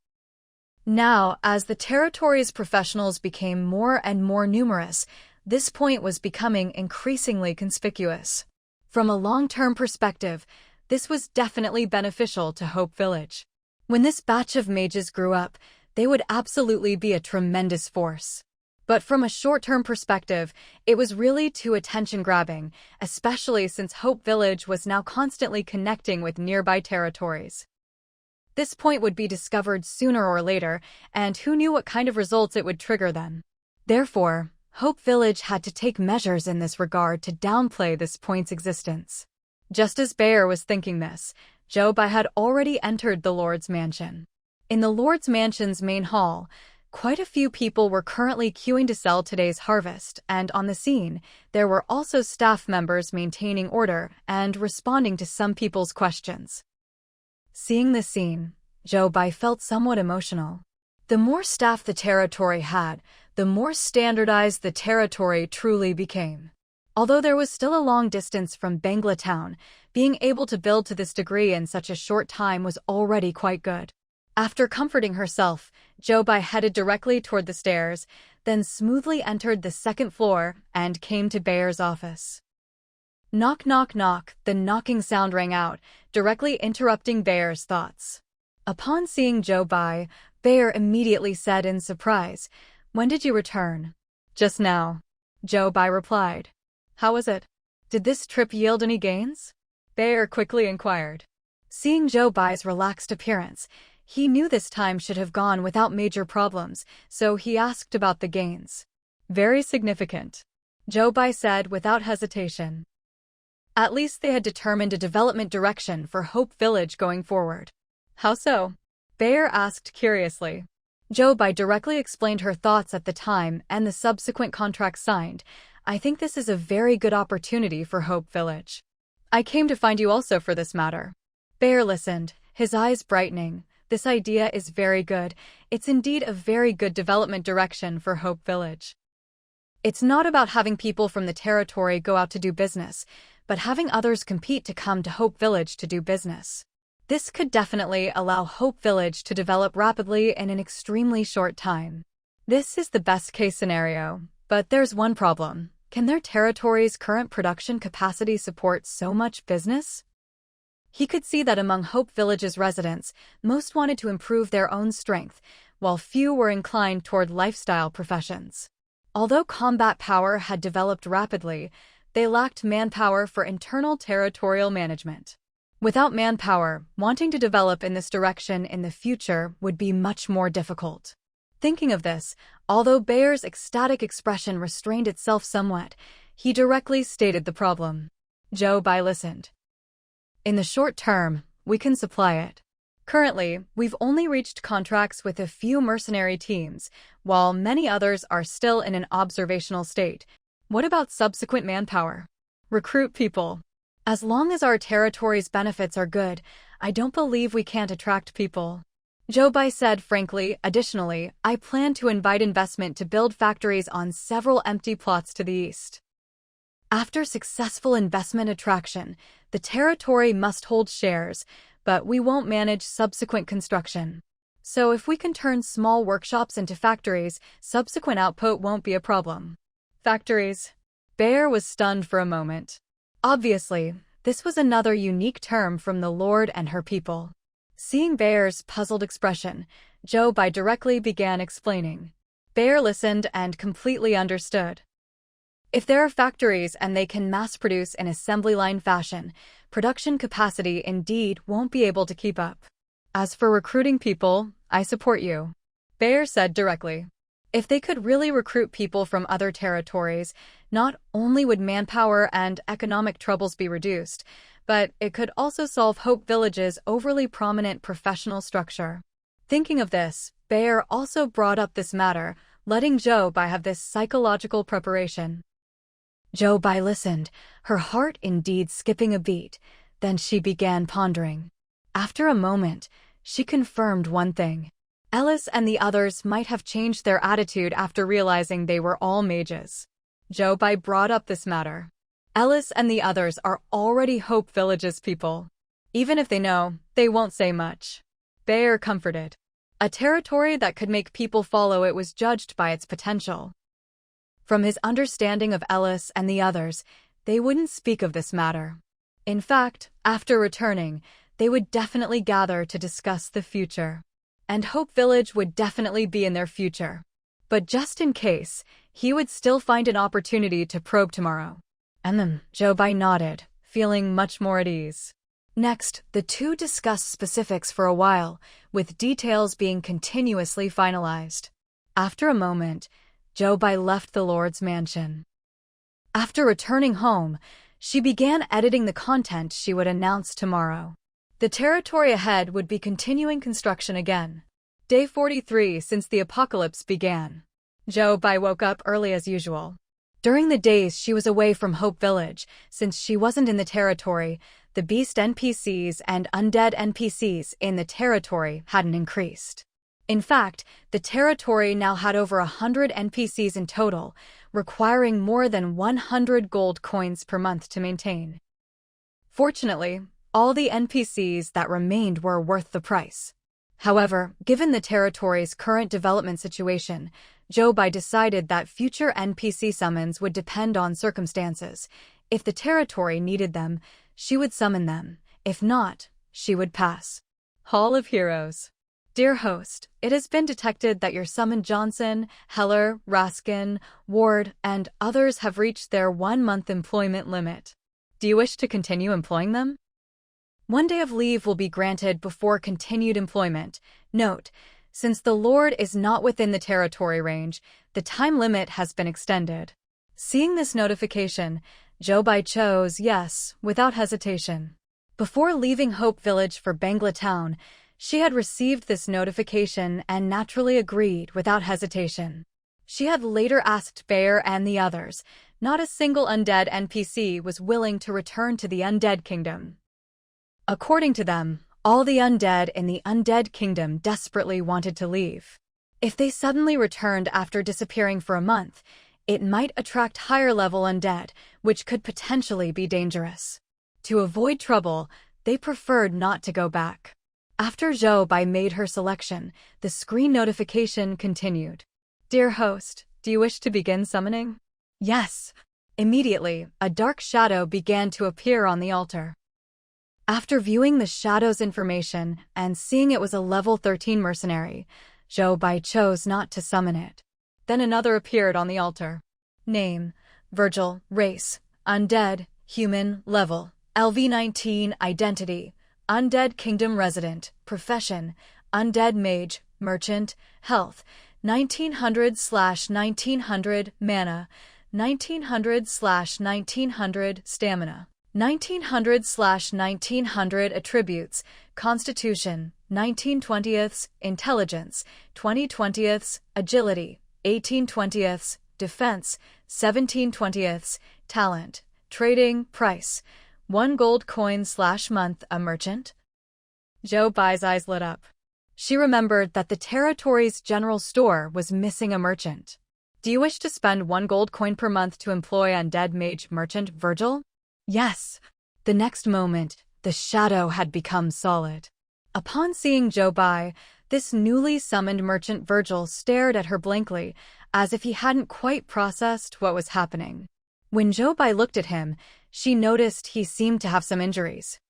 Now, as the territory's professionals became more and more numerous, this point was becoming increasingly conspicuous. From a long-term perspective, this was definitely beneficial to Hope Village. When this batch of mages grew up, they would absolutely be a tremendous force. But from a short-term perspective, it was really too attention-grabbing, especially since Hope Village was now constantly connecting with nearby territories. This point would be discovered sooner or later, and who knew what kind of results it would trigger then. Therefore, Hope Village had to take measures in this regard to downplay this point's existence. Just as Bayer was thinking this, Jobai had already entered the Lord's mansion. In the Lord's mansion's main hall, quite a few people were currently queuing to sell today's harvest, and on the scene, there were also staff members maintaining order and responding to some people's questions. Seeing this scene, Jobai felt somewhat emotional. The more staff the territory had, the more standardized the territory truly became. Although there was still a long distance from Bangla town, being able to build to this degree in such a short time was already quite good. After comforting herself, Jobai headed directly toward the stairs, then smoothly entered the second floor and came to Bayer's office. Knock, knock, knock, the knocking sound rang out, directly interrupting Bayer's thoughts. Upon seeing Jobai, Bayer immediately said in surprise, "When did you return?" "Just now," Jobai replied. "How was it? Did this trip yield any gains?" Bayer quickly inquired. Seeing Jobai's relaxed appearance, he knew this time should have gone without major problems, so he asked about the gains. "Very significant," Jobai said without hesitation. At least they had determined a development direction for Hope Village going forward. "How so?" Bayer asked curiously. Jobai directly explained her thoughts at the time and the subsequent contract signed. "I think this is a very good opportunity for Hope Village. I came to find you also for this matter." Bayer listened, his eyes brightening. "This idea is very good. It's indeed a very good development direction for Hope Village. It's not about having people from the territory go out to do business, but having others compete to come to Hope Village to do business. This could definitely allow Hope Village to develop rapidly in an extremely short time. This is the best-case scenario, but there's one problem. Can their territory's current production capacity support so much business?" He could see that among Hope Village's residents, most wanted to improve their own strength, while few were inclined toward lifestyle professions. Although combat power had developed rapidly, they lacked manpower for internal territorial management. Without manpower, wanting to develop in this direction in the future would be much more difficult. Thinking of this, although Bayer's ecstatic expression restrained itself somewhat, he directly stated the problem. Jobai listened. "In the short term, we can supply it. Currently, we've only reached contracts with a few mercenary teams, while many others are still in an observational state. What about subsequent manpower? Recruit people. As long as our territory's benefits are good, I don't believe we can't attract people." Jobai said frankly. "Additionally, I plan to invite investment to build factories on several empty plots to the east. After successful investment attraction, the territory must hold shares, but we won't manage subsequent construction. So if we can turn small workshops into factories, subsequent output won't be a problem." "Factories," Bear was stunned for a moment. Obviously, this was another unique term from the Lord and her people. Seeing Bear's puzzled expression, Jobai directly began explaining. Bear listened and completely understood. If there are factories and they can mass-produce in assembly line fashion, production capacity indeed won't be able to keep up. As for recruiting people, I support you, Bear said directly. If they could really recruit people from other territories, not only would manpower and economic troubles be reduced, but it could also solve Hope Village's overly prominent professional structure. Thinking of this, Bear also brought up this matter, letting Jobai have this psychological preparation. Jobai listened, her heart indeed skipping a beat, then she began pondering. After a moment, she confirmed one thing. Ellis and the others might have changed their attitude after realizing they were all mages. Jobai brought up this matter. Ellis and the others are already Hope Village's people. Even if they know, they won't say much. Bear comforted. A territory that could make people follow it was judged by its potential. From his understanding of Ellis and the others, they wouldn't speak of this matter. In fact, after returning, they would definitely gather to discuss the future. And Hope Village would definitely be in their future. But just in case, he would still find an opportunity to probe tomorrow. And then Jobai nodded, feeling much more at ease. Next, the two discussed specifics for a while, with details being continuously finalized. After a moment, Jobai left the Lord's mansion. After returning home, she began editing the content she would announce tomorrow. The territory ahead would be continuing construction again. Day 43 since the apocalypse began. Jobai woke up early as usual. During the days she was away from Hope Village, since she wasn't in the territory, the beast NPCs and undead NPCs in the territory hadn't increased. In fact, the territory now had over 100 NPCs in total, requiring more than 100 gold coins per month to maintain. Fortunately, all the NPCs that remained were worth the price. However, given the territory's current development situation, Jobai decided that future NPC summons would depend on circumstances. If the territory needed them, she would summon them. If not, she would pass. Hall of Heroes. Dear host, it has been detected that your summon Johnson, Heller, Raskin, Ward, and others have reached their 1-month employment limit. Do you wish to continue employing them? 1 day of leave will be granted before continued employment. Note, since the Lord is not within the territory range, the time limit has been extended. Seeing this notification, Jobai chose yes, without hesitation. Before leaving Hope Village for Bangla Town, she had received this notification and naturally agreed without hesitation. She had later asked Bear and the others. Not a single undead NPC was willing to return to the Undead Kingdom. According to them, all the undead in the Undead Kingdom desperately wanted to leave. If they suddenly returned after disappearing for a month, it might attract higher-level undead, which could potentially be dangerous. To avoid trouble, they preferred not to go back. After Jobai made her selection, the screen notification continued. Dear host, do you wish to begin summoning? Yes. Immediately, a dark shadow began to appear on the altar. After viewing the shadow's information and seeing it was a level 13 mercenary, Jobai chose not to summon it. Then another appeared on the altar. Name, Virgil, race, undead, human, level, LV19, identity, Undead Kingdom resident, profession, undead mage, merchant, health, 1900/1900 mana, 1900/1900 stamina, 1900/1900 attributes, constitution, 19/20, intelligence, 20/20, agility, 18/20, defense, 17/20, talent, trading, price, 1 gold coin/month a merchant? Jobai's eyes lit up. She remembered that the territory's general store was missing a merchant. Do you wish to spend 1 gold coin per month to employ undead mage merchant Virgil? Yes. The next moment, the shadow had become solid. Upon seeing Jobai, this newly summoned merchant Virgil stared at her blankly, as if he hadn't quite processed what was happening. When Jobai looked at him, she noticed he seemed to have some injuries.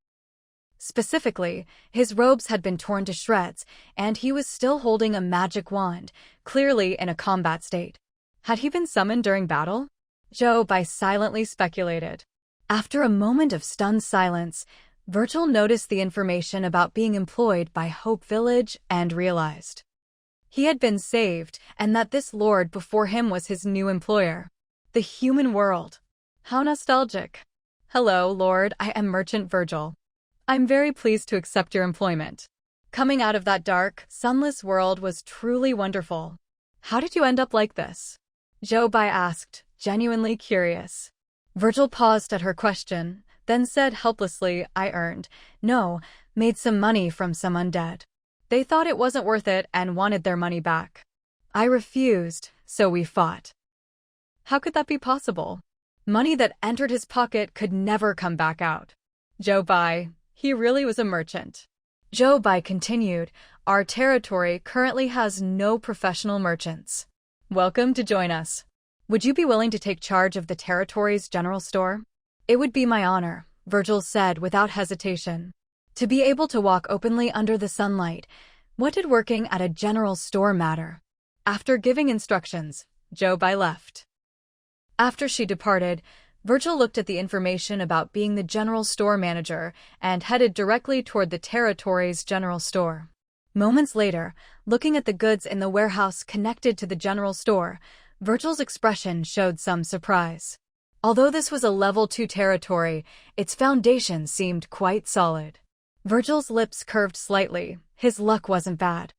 Specifically, his robes had been torn to shreds, and he was still holding a magic wand, clearly in a combat state. Had he been summoned during battle? Jobai silently speculated. After a moment of stunned silence, Virgil noticed the information about being employed by Hope Village and realized he had been saved and that this lord before him was his new employer. The human world. How nostalgic. Hello, Lord, I am Merchant Virgil. I'm very pleased to accept your employment. Coming out of that dark, sunless world was truly wonderful. How did you end up like this? Jobai asked, genuinely curious. Virgil paused at her question, then said helplessly, made some money from some undead. They thought it wasn't worth it and wanted their money back. I refused, so we fought. How could that be possible? Money that entered his pocket could never come back out. Jobai, he really was a merchant. Jobai continued, our territory currently has no professional merchants. Welcome to join us. Would you be willing to take charge of the territory's general store? It would be my honor, Virgil said without hesitation. To be able to walk openly under the sunlight, what did working at a general store matter? After giving instructions, Jobai left. After she departed, Virgil looked at the information about being the general store manager and headed directly toward the territory's general store. Moments later, looking at the goods in the warehouse connected to the general store, Virgil's expression showed some surprise. Although this was a level 2 territory, its foundation seemed quite solid. Virgil's lips curved slightly. His luck wasn't bad.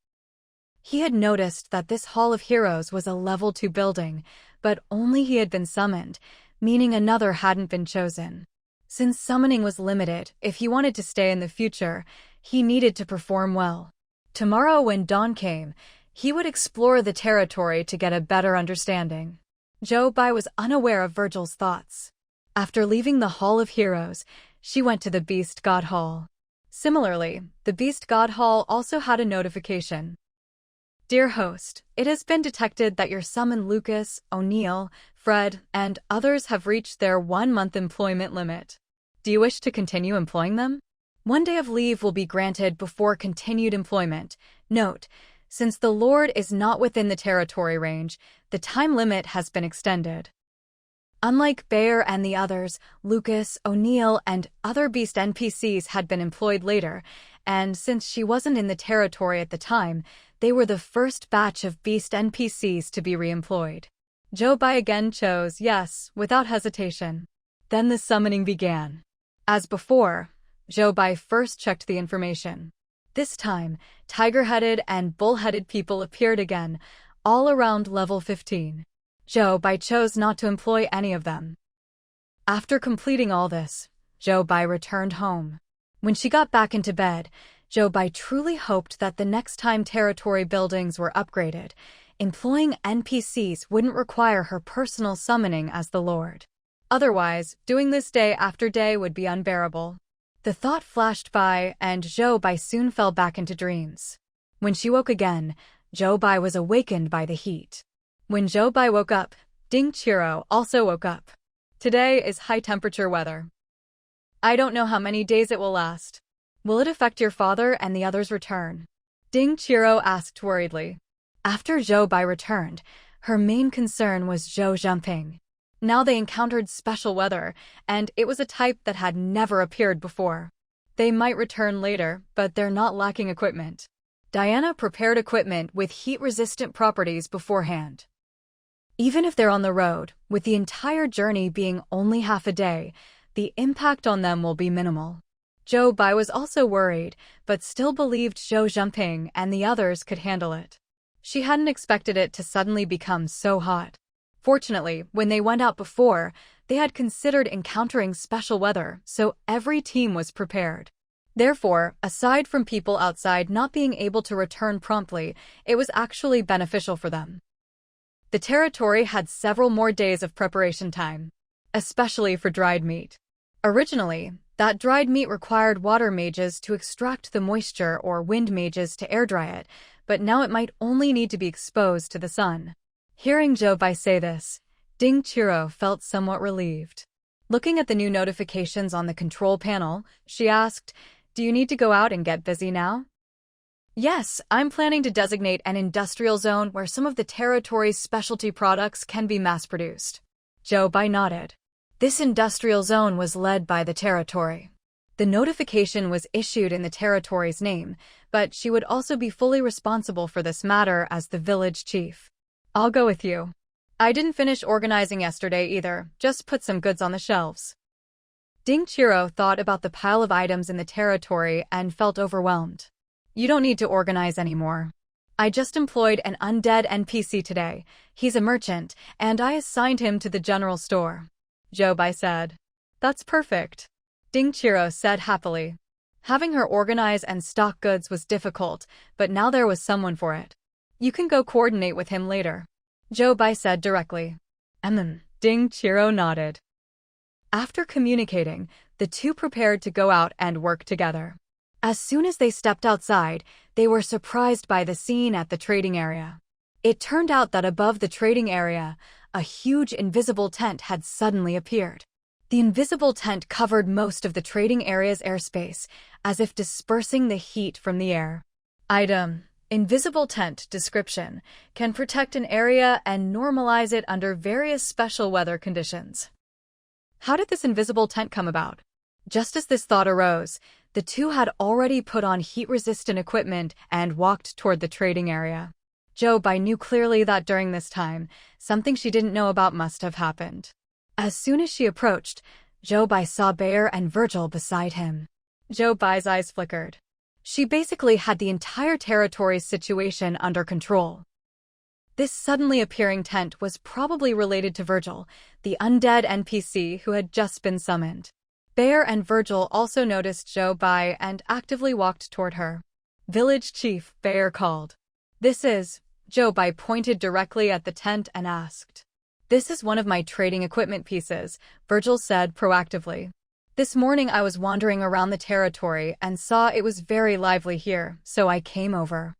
He had noticed that this Hall of Heroes was a level 2 building, but only he had been summoned, meaning another hadn't been chosen. Since summoning was limited, if he wanted to stay in the future, he needed to perform well. Tomorrow when dawn came, he would explore the territory to get a better understanding. Jobai was unaware of Virgil's thoughts. After leaving the Hall of Heroes, she went to the Beast God Hall. Similarly, the Beast God Hall also had a notification. Dear host, it has been detected that your summon Lucas, O'Neill, Fred, and others have reached their 1-month employment limit. Do you wish to continue employing them? 1 day of leave will be granted before continued employment. Note, since the Lord is not within the territory range, the time limit has been extended. Unlike Bayer and the others, Lucas, O'Neill, and other Beast NPCs had been employed later, and since she wasn't in the territory at the time, they were the first batch of Beast NPCs to be reemployed. Jobai again chose yes, without hesitation. Then the summoning began. As before, Jobai first checked the information. This time, tiger-headed and bull-headed people appeared again, all around level 15. Jobai chose not to employ any of them. After completing all this, Jobai returned home. When she got back into bed, Jobai truly hoped that the next time territory buildings were upgraded, employing NPCs wouldn't require her personal summoning as the Lord. Otherwise, doing this day after day would be unbearable. The thought flashed by, and Jobai soon fell back into dreams. When she woke again, Jobai was awakened by the heat. When Jobai woke up, Ding Chiro also woke up. Today is high-temperature weather. I don't know how many days it will last. Will it affect your father and the others' return? Ding Chiro asked worriedly. After Jobai returned, her main concern was Zhou Jumping. Now they encountered special weather, and it was a type that had never appeared before. They might return later, but they're not lacking equipment. Diana prepared equipment with heat-resistant properties beforehand. Even if they're on the road, with the entire journey being only half a day, the impact on them will be minimal. Jobai was also worried, but still believed Zhou Jumping and the others could handle it. She hadn't expected it to suddenly become so hot. Fortunately, when they went out before, they had considered encountering special weather, so every team was prepared. Therefore, aside from people outside not being able to return promptly, it was actually beneficial for them. The territory had several more days of preparation time, especially for dried meat. Originally, that dried meat required water mages to extract the moisture or wind mages to air dry it, but now it might only need to be exposed to the sun. Hearing Jobai say this, Ding Chiro felt somewhat relieved. Looking at the new notifications on the control panel, she asked, "Do you need to go out and get busy now?" "Yes, I'm planning to designate an industrial zone where some of the territory's specialty products can be mass-produced." Jobai nodded. This industrial zone was led by the territory. The notification was issued in the territory's name, but she would also be fully responsible for this matter as the village chief. "I'll go with you. I didn't finish organizing yesterday either, just put some goods on the shelves." Ding Chiro thought about the pile of items in the territory and felt overwhelmed. "You don't need to organize anymore. I just employed an undead NPC today. He's a merchant, and I assigned him to the general store," Jobai said. "That's perfect," Ding Chiro said happily. Having her organize and stock goods was difficult, but now there was someone for it. "You can go coordinate with him later," Jobai said directly. Ding Chiro nodded. After communicating, the two prepared to go out and work together. As soon as they stepped outside, they were surprised by the scene at the trading area. It turned out that above the trading area, a huge invisible tent had suddenly appeared. The invisible tent covered most of the trading area's airspace, as if dispersing the heat from the air. Item: Invisible tent. Description: can protect an area and normalize it under various special weather conditions. How did this invisible tent come about? Just as this thought arose, the two had already put on heat-resistant equipment and walked toward the trading area. Jobai knew clearly that during this time, something she didn't know about must have happened. As soon as she approached, Jobai saw Bear and Virgil beside him. Jobai's eyes flickered. She basically had the entire territory's situation under control. This suddenly appearing tent was probably related to Virgil, the undead NPC who had just been summoned. Bear and Virgil also noticed Jobai and actively walked toward her. "Village Chief," Bear called. "This is..." Jobai pointed directly at the tent and asked. "This is one of my trading equipment pieces," Virgil said proactively. "This morning I was wandering around the territory and saw it was very lively here, so I came over.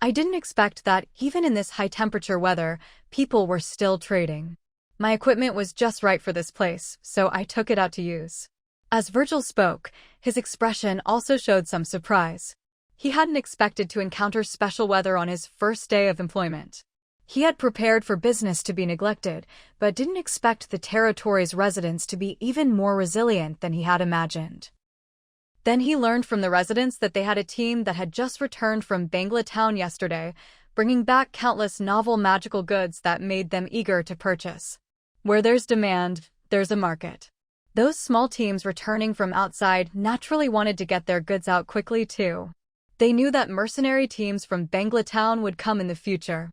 I didn't expect that, even in this high-temperature weather, people were still trading. My equipment was just right for this place, so I took it out to use." As Virgil spoke, his expression also showed some surprise. He hadn't expected to encounter special weather on his first day of employment. He had prepared for business to be neglected, but didn't expect the territory's residents to be even more resilient than he had imagined. Then he learned from the residents that they had a team that had just returned from Bangla Town yesterday, bringing back countless novel magical goods that made them eager to purchase. Where there's demand, there's a market. Those small teams returning from outside naturally wanted to get their goods out quickly too. They knew that mercenary teams from Bangla Town would come in the future.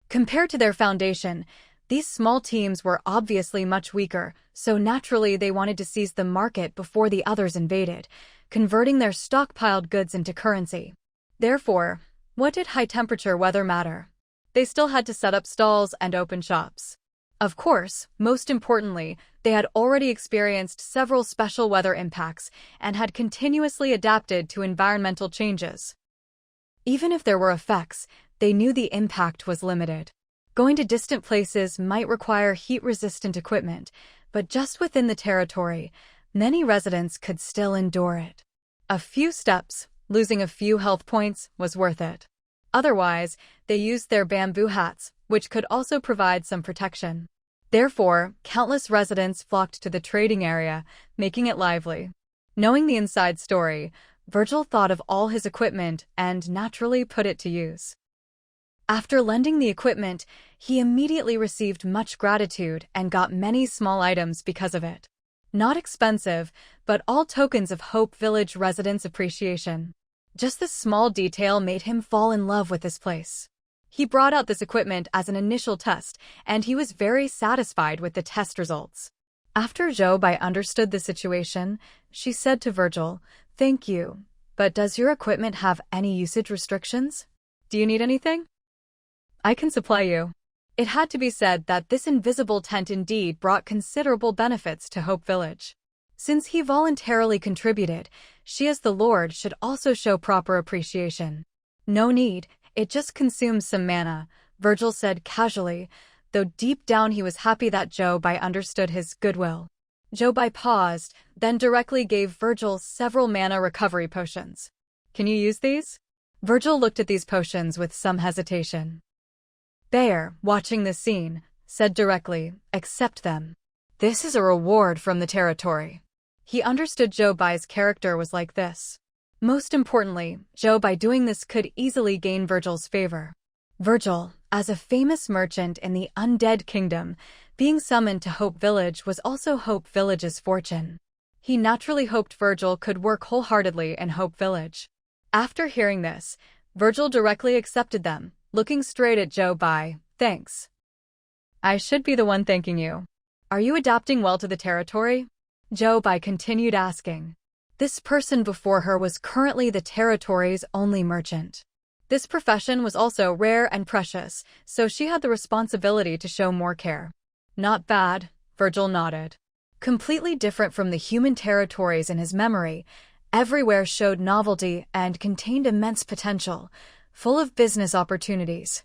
Compared to their foundation, these small teams were obviously much weaker, so naturally they wanted to seize the market before the others invaded, converting their stockpiled goods into currency. Therefore, what did high-temperature weather matter? They still had to set up stalls and open shops. Of course, most importantly, they had already experienced several special weather impacts and had continuously adapted to environmental changes. Even if there were effects, they knew the impact was limited. Going to distant places might require heat-resistant equipment, but just within the territory, many residents could still endure it. A few steps, losing a few health points, was worth it. Otherwise, they used their bamboo hats, which could also provide some protection. Therefore, countless residents flocked to the trading area, making it lively. Knowing the inside story, Virgil thought of all his equipment and naturally put it to use. After lending the equipment, he immediately received much gratitude and got many small items because of it. Not expensive, but all tokens of Hope Village residents' appreciation. Just this small detail made him fall in love with this place. He brought out this equipment as an initial test, and he was very satisfied with the test results. After Jobai understood the situation, she said to Virgil, "Thank you, but does your equipment have any usage restrictions? Do you need anything? I can supply you." It had to be said that this invisible tent indeed brought considerable benefits to Hope Village. Since he voluntarily contributed, she as the Lord should also show proper appreciation. "No need, it just consumes some mana," Virgil said casually, though deep down he was happy that Jobai understood his goodwill. Jobai paused, then directly gave Virgil several mana recovery potions. Can you use these? Virgil looked at these potions with some hesitation. Bear, watching this scene, said directly, accept them. This is a reward from the territory. He understood Jobai's character was like this. Most importantly, Jobai doing this could easily gain Virgil's favor. Virgil, as a famous merchant in the undead kingdom, being summoned to Hope Village was also Hope Village's fortune. He naturally hoped Virgil could work wholeheartedly in Hope Village. After hearing this, Virgil directly accepted them, looking straight at Jobai. Thanks. I should be the one thanking you. Are you adapting well to the territory? Jobai continued asking. This person before her was currently the territory's only merchant. This profession was also rare and precious, so she had the responsibility to show more care. Not bad, Virgil nodded. Completely different from the human territories in his memory, everywhere showed novelty and contained immense potential, full of business opportunities.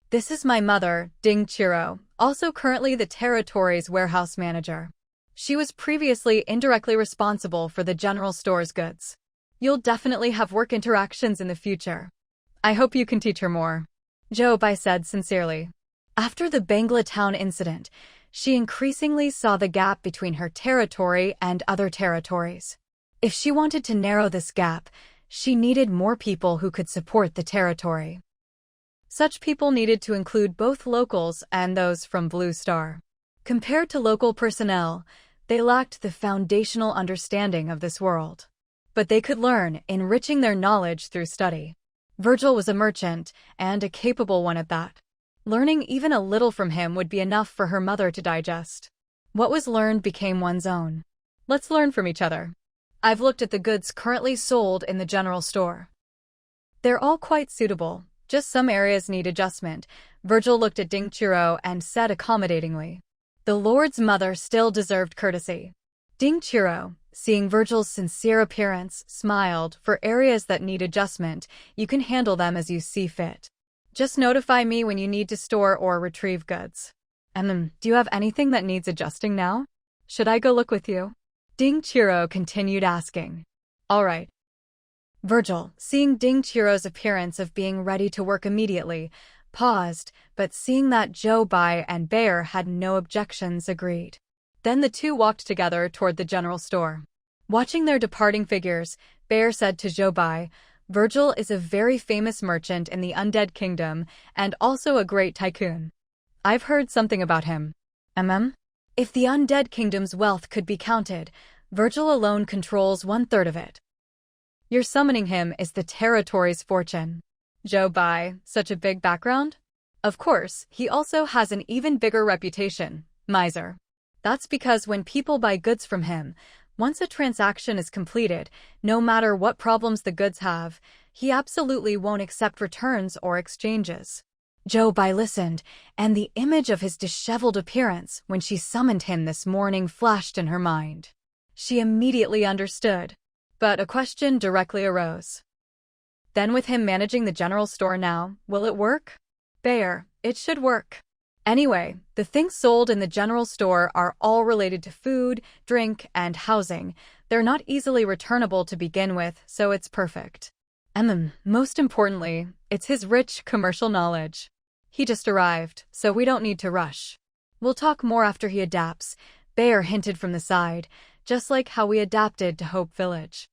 This is my mother, Ding Chiro, also currently the territory's warehouse manager. She was previously indirectly responsible for the general store's goods. You'll definitely have work interactions in the future. I hope you can teach her more. Jobai said sincerely. After the Bangla Town incident, she increasingly saw the gap between her territory and other territories. If she wanted to narrow this gap, she needed more people who could support the territory. Such people needed to include both locals and those from Blue Star. Compared to local personnel, they lacked the foundational understanding of this world. But they could learn, enriching their knowledge through study. Virgil was a merchant, and a capable one at that. Learning even a little from him would be enough for her mother to digest. What was learned became one's own. Let's learn from each other. I've looked at the goods currently sold in the general store. They're all quite suitable, just some areas need adjustment. Virgil looked at Ding Chiro and said accommodatingly. The Lord's mother still deserved courtesy. Ding Chiro, seeing Virgil's sincere appearance, smiled. For areas that need adjustment, you can handle them as you see fit. Just notify me when you need to store or retrieve goods. Do you have anything that needs adjusting now? Should I go look with you? Ding Chiro continued asking. All right. Virgil, seeing Ding Chiro's appearance of being ready to work immediately, paused, but seeing that Jobai and Bear had no objections, agreed. Then the two walked together toward the general store. Watching their departing figures, Bear said to Jobai, Virgil is a very famous merchant in the undead kingdom and also a great tycoon. I've heard something about him. If the undead kingdom's wealth could be counted, Virgil alone controls 1/3 of it. Your summoning him is the territory's fortune. Jobai, such a big background? Of course, he also has an even bigger reputation, miser. That's because when people buy goods from him, once a transaction is completed, no matter what problems the goods have, he absolutely won't accept returns or exchanges. Jobai listened, and the image of his disheveled appearance when she summoned him this morning flashed in her mind. She immediately understood. But a question directly arose. Then with him managing the general store now, will it work? Bear, it should work. Anyway, the things sold in the general store are all related to food, drink, and housing. They're not easily returnable to begin with, so it's perfect. And most importantly, it's his rich commercial knowledge. He just arrived, so we don't need to rush. We'll talk more after he adapts, Bear hinted from the side, just like how we adapted to Hope Village.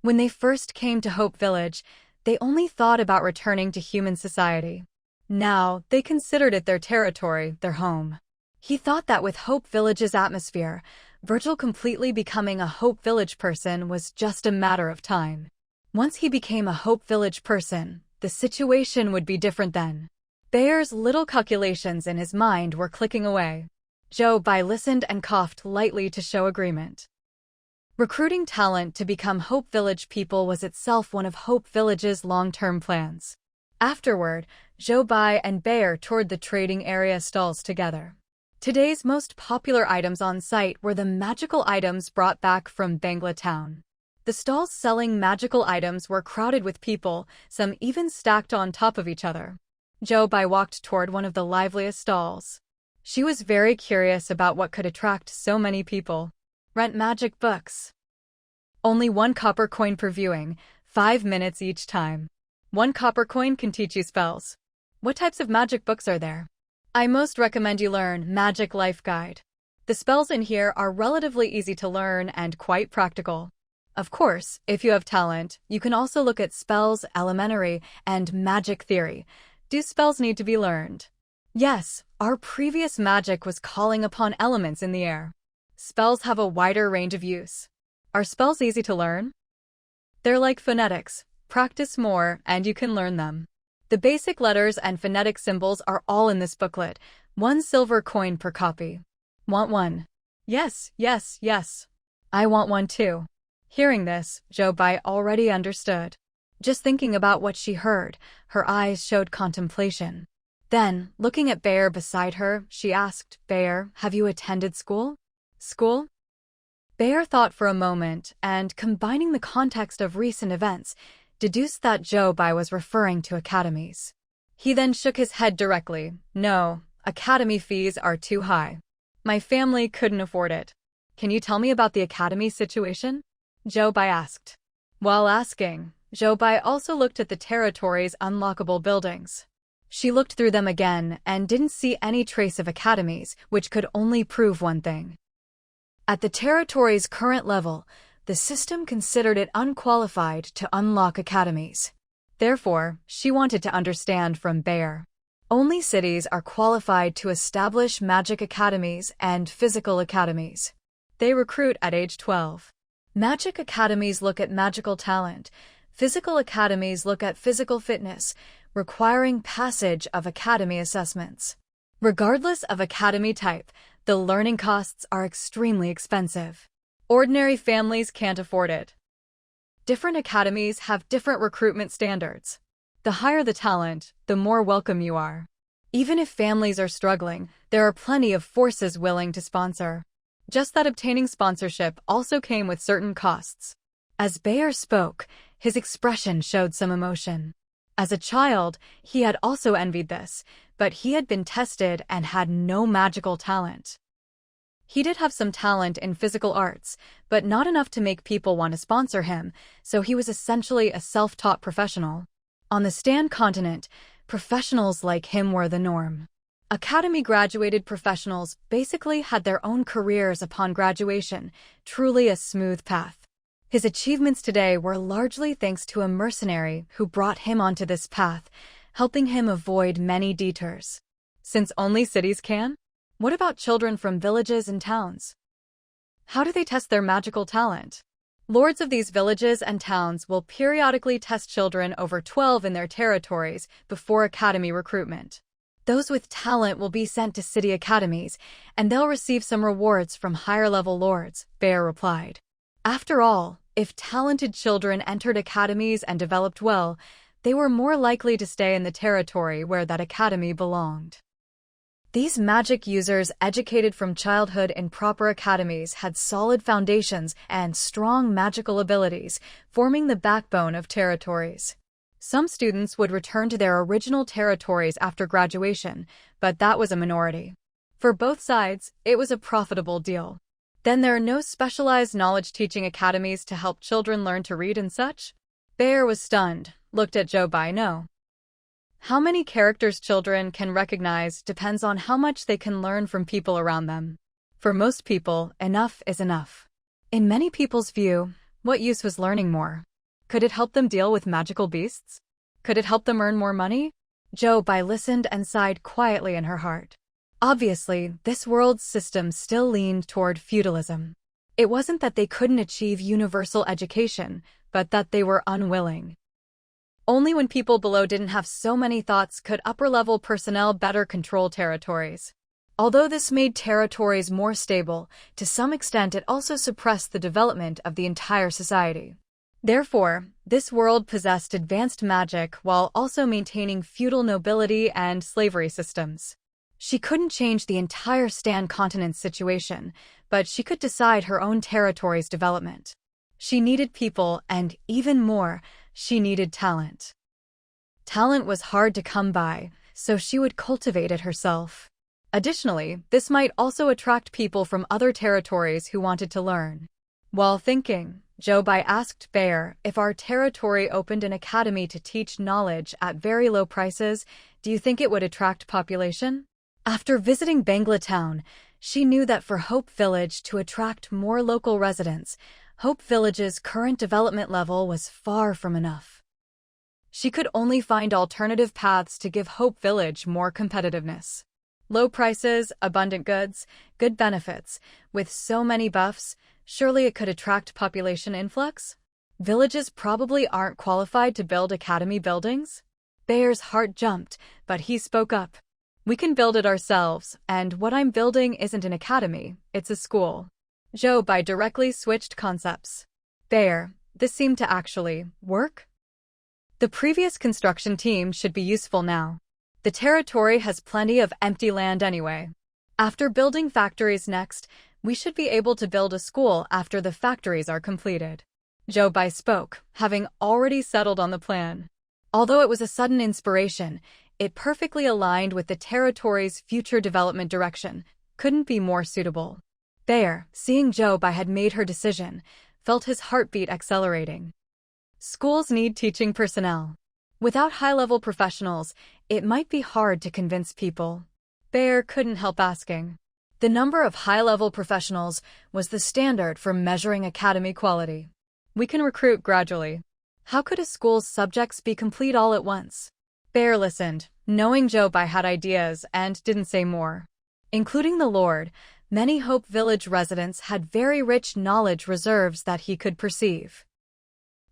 When they first came to Hope Village, they only thought about returning to human society. Now, they considered it their territory, their home. He thought that with Hope Village's atmosphere, Virgil completely becoming a Hope Village person was just a matter of time. Once he became a Hope Village person, the situation would be different then. Bear's little calculations in his mind were clicking away. Jobai listened and coughed lightly to show agreement. Recruiting talent to become Hope Village people was itself one of Hope Village's long-term plans. Afterward, Jobai and Bear toured the trading area stalls together. Today's most popular items on site were the magical items brought back from Bangla Town. The stalls selling magical items were crowded with people, some even stacked on top of each other. Jobai walked toward one of the liveliest stalls. She was very curious about what could attract so many people. Rent magic books. Only 1 copper coin per viewing, 5 minutes each time. 1 copper coin can teach you spells. What types of magic books are there? I most recommend you learn Magic Life Guide. The spells in here are relatively easy to learn and quite practical. Of course, if you have talent, you can also look at spells, elementary, and magic theory. Do spells need to be learned? Yes, our previous magic was calling upon elements in the air. Spells have a wider range of use. Are spells easy to learn? They're like phonetics. Practice more, and you can learn them. The basic letters and phonetic symbols are all in this booklet. 1 silver coin per copy. Want one? Yes, yes, yes. I want one too. Hearing this, Jobai already understood. Just thinking about what she heard, her eyes showed contemplation. Then, looking at Bear beside her, she asked, Bear, have you attended school? School? Bear thought for a moment, and combining the context of recent events, deduced that Jobai was referring to academies. He then shook his head directly. No, academy fees are too high. My family couldn't afford it. Can you tell me about the academy situation? Jobai asked. While asking, Jobai also looked at the territory's unlockable buildings. She looked through them again and didn't see any trace of academies, which could only prove one thing. At the territory's current level, the system considered it unqualified to unlock academies. Therefore, she wanted to understand from Bear. Only cities are qualified to establish magic academies and physical academies. They recruit at age 12. Magic academies look at magical talent. Physical academies look at physical fitness, requiring passage of academy assessments. Regardless of academy type, the learning costs are extremely expensive. Ordinary families can't afford it. Different academies have different recruitment standards. The higher the talent, the more welcome you are. Even if families are struggling, there are plenty of forces willing to sponsor. Just that obtaining sponsorship also came with certain costs. As Bear spoke, his expression showed some emotion. As a child, he had also envied this, but he had been tested and had no magical talent. He did have some talent in physical arts, but not enough to make people want to sponsor him, so he was essentially a self-taught professional. On the Stan continent, professionals like him were the norm. Academy-graduated professionals basically had their own careers upon graduation, truly a smooth path. His achievements today were largely thanks to a mercenary who brought him onto this path, helping him avoid many detours. Since only cities can? What about children from villages and towns? How do they test their magical talent? Lords of these villages and towns will periodically test children over 12 in their territories before academy recruitment. Those with talent will be sent to city academies, and they'll receive some rewards from higher-level lords, Bear replied. After all, if talented children entered academies and developed well, they were more likely to stay in the territory where that academy belonged. These magic users educated from childhood in proper academies had solid foundations and strong magical abilities, forming the backbone of territories. Some students would return to their original territories after graduation, but that was a minority. For both sides, it was a profitable deal. Then there are no specialized knowledge-teaching academies to help children learn to read and such? Bear was stunned, looked at Jobai. No. How many characters children can recognize depends on how much they can learn from people around them. For most people, enough is enough. In many people's view, what use was learning more? Could it help them deal with magical beasts? Could it help them earn more money? Jobai listened and sighed quietly in her heart. Obviously, this world's system still leaned toward feudalism. It wasn't that they couldn't achieve universal education, but that they were unwilling. Only when people below didn't have so many thoughts could upper-level personnel better control territories. Although this made territories more stable, to some extent it also suppressed the development of the entire society. Therefore, this world possessed advanced magic while also maintaining feudal nobility and slavery systems. She couldn't change the entire Stan continent's situation, but she could decide her own territory's development. She needed people, and even more, she needed talent. Talent was hard to come by, so she would cultivate it herself. Additionally, this might also attract people from other territories who wanted to learn. While thinking, Jobai asked Bear, if our territory opened an academy to teach knowledge at very low prices, do you think it would attract population? After visiting Bangla Town, she knew that for Hope Village to attract more local residents, Hope Village's current development level was far from enough. She could only find alternative paths to give Hope Village more competitiveness. Low prices, abundant goods, good benefits, with so many buffs, surely it could attract population influx? Villages probably aren't qualified to build academy buildings? Bear's heart jumped, but he spoke up. We can build it ourselves, and what I'm building isn't an academy, it's a school. Jobai directly switched concepts. Bear, this seemed to actually work? The previous construction team should be useful now. The territory has plenty of empty land anyway. After building factories next, we should be able to build a school after the factories are completed. Jobai spoke, having already settled on the plan. Although it was a sudden inspiration, it perfectly aligned with the territory's future development direction, couldn't be more suitable. Bear, seeing Jobai had made her decision, felt his heartbeat accelerating. Schools need teaching personnel. Without high-level professionals, it might be hard to convince people. Bear couldn't help asking. The number of high-level professionals was the standard for measuring academy quality. We can recruit gradually. How could a school's subjects be complete all at once? Bear listened, knowing Jobai had ideas, and didn't say more. Including the Lord, many Hope Village residents had very rich knowledge reserves that he could perceive.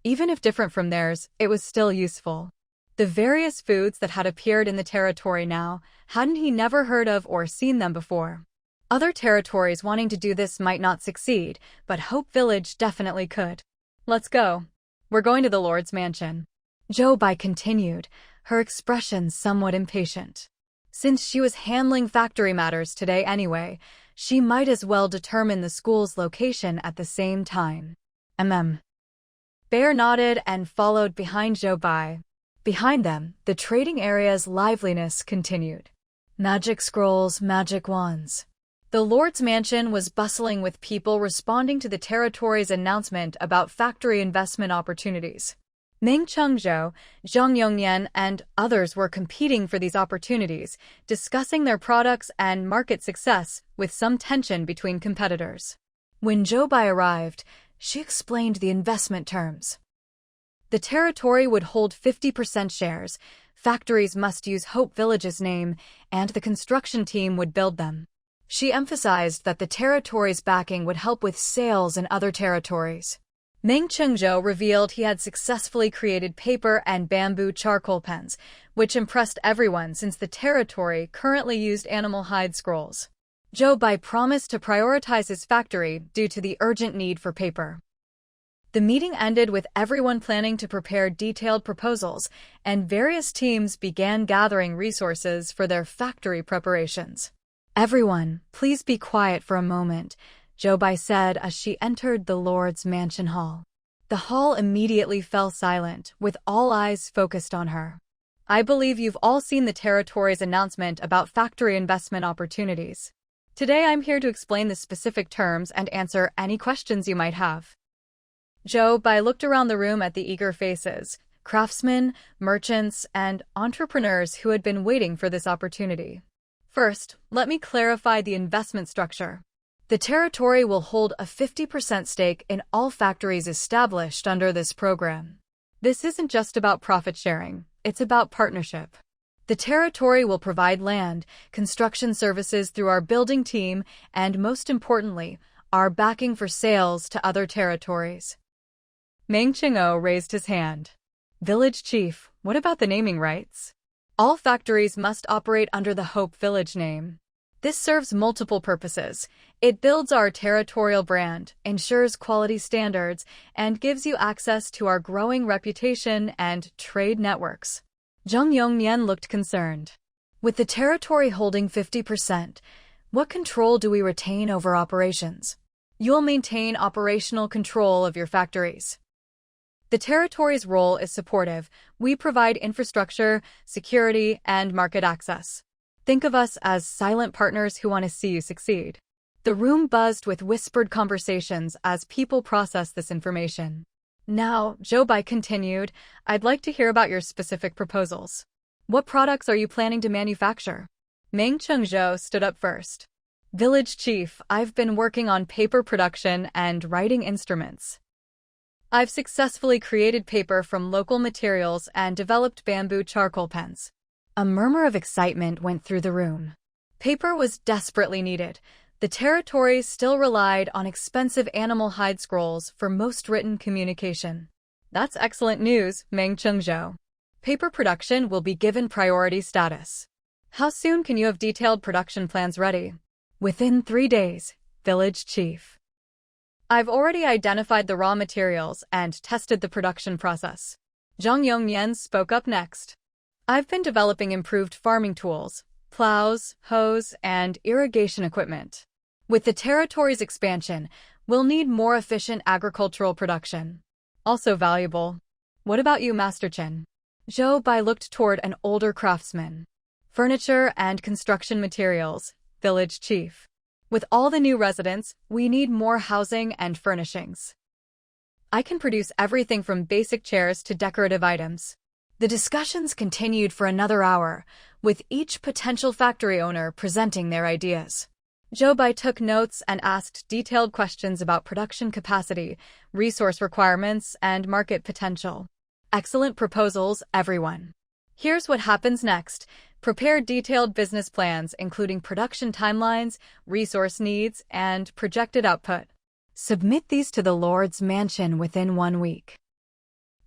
Even if different from theirs, it was still useful. The various foods that had appeared in the territory now, hadn't he never heard of or seen them before? Other territories wanting to do this might not succeed, but Hope Village definitely could. Let's go. We're going to the Lord's mansion. Jobai continued, her expression somewhat impatient. Since she was handling factory matters today anyway, she might as well determine the school's location at the same time. Bear nodded and followed behind Jobai. Behind them, the trading area's liveliness continued. Magic scrolls, magic wands. The Lord's mansion was bustling with people responding to the territory's announcement about factory investment opportunities. Meng Chengzhou, Zhang Yongyan, and others were competing for these opportunities, discussing their products and market success with some tension between competitors. When Jobai arrived, she explained the investment terms. The territory would hold 50% shares, factories must use Hope Village's name, and the construction team would build them. She emphasized that the territory's backing would help with sales in other territories. Meng Chengzhou revealed he had successfully created paper and bamboo charcoal pens, which impressed everyone since the territory currently used animal hide scrolls. Jobai promised to prioritize his factory due to the urgent need for paper. The meeting ended with everyone planning to prepare detailed proposals, and various teams began gathering resources for their factory preparations. Everyone, please be quiet for a moment, Jobai said as she entered the Lord's mansion hall. The hall immediately fell silent, with all eyes focused on her. I believe you've all seen the territory's announcement about factory investment opportunities. Today I'm here to explain the specific terms and answer any questions you might have. Jobai looked around the room at the eager faces, craftsmen, merchants, and entrepreneurs who had been waiting for this opportunity. First, let me clarify the investment structure. The territory will hold a 50% stake in all factories established under this program. This isn't just about profit sharing, it's about partnership. The territory will provide land, construction services through our building team, and most importantly, our backing for sales to other territories. Meng Chengzhou raised his hand. Village Chief, what about the naming rights? All factories must operate under the Hope Village name. This serves multiple purposes. It builds our territorial brand, ensures quality standards, and gives you access to our growing reputation and trade networks. Zhang Yongyan looked concerned. With the territory holding 50%, what control do we retain over operations? You'll maintain operational control of your factories. The territory's role is supportive. We provide infrastructure, security, and market access. Think of us as silent partners who want to see you succeed. The room buzzed with whispered conversations as people process this information. Now, Jobai continued, I'd like to hear about your specific proposals. What products are you planning to manufacture? Meng Chengzhou stood up first. Village Chief, I've been working on paper production and writing instruments. I've successfully created paper from local materials and developed bamboo charcoal pens. A murmur of excitement went through the room. Paper was desperately needed. The territory still relied on expensive animal hide scrolls for most written communication. That's excellent news, Meng Chengzhou. Paper production will be given priority status. How soon can you have detailed production plans ready? Within 3 days, Village Chief. I've already identified the raw materials and tested the production process. Zhang Yongyan spoke up next. I've been developing improved farming tools, plows, hoes, and irrigation equipment. With the territory's expansion, we'll need more efficient agricultural production. Also valuable. What about you, Master Chen? Zhou Bai looked toward an older craftsman. Furniture and construction materials, Village Chief. With all the new residents, we need more housing and furnishings. I can produce everything from basic chairs to decorative items. The discussions continued for another hour, with each potential factory owner presenting their ideas. Jobai took notes and asked detailed questions about production capacity, resource requirements, and market potential. Excellent proposals, everyone. Here's what happens next. Prepare detailed business plans, including production timelines, resource needs, and projected output. Submit these to the Lord's mansion within 1 week.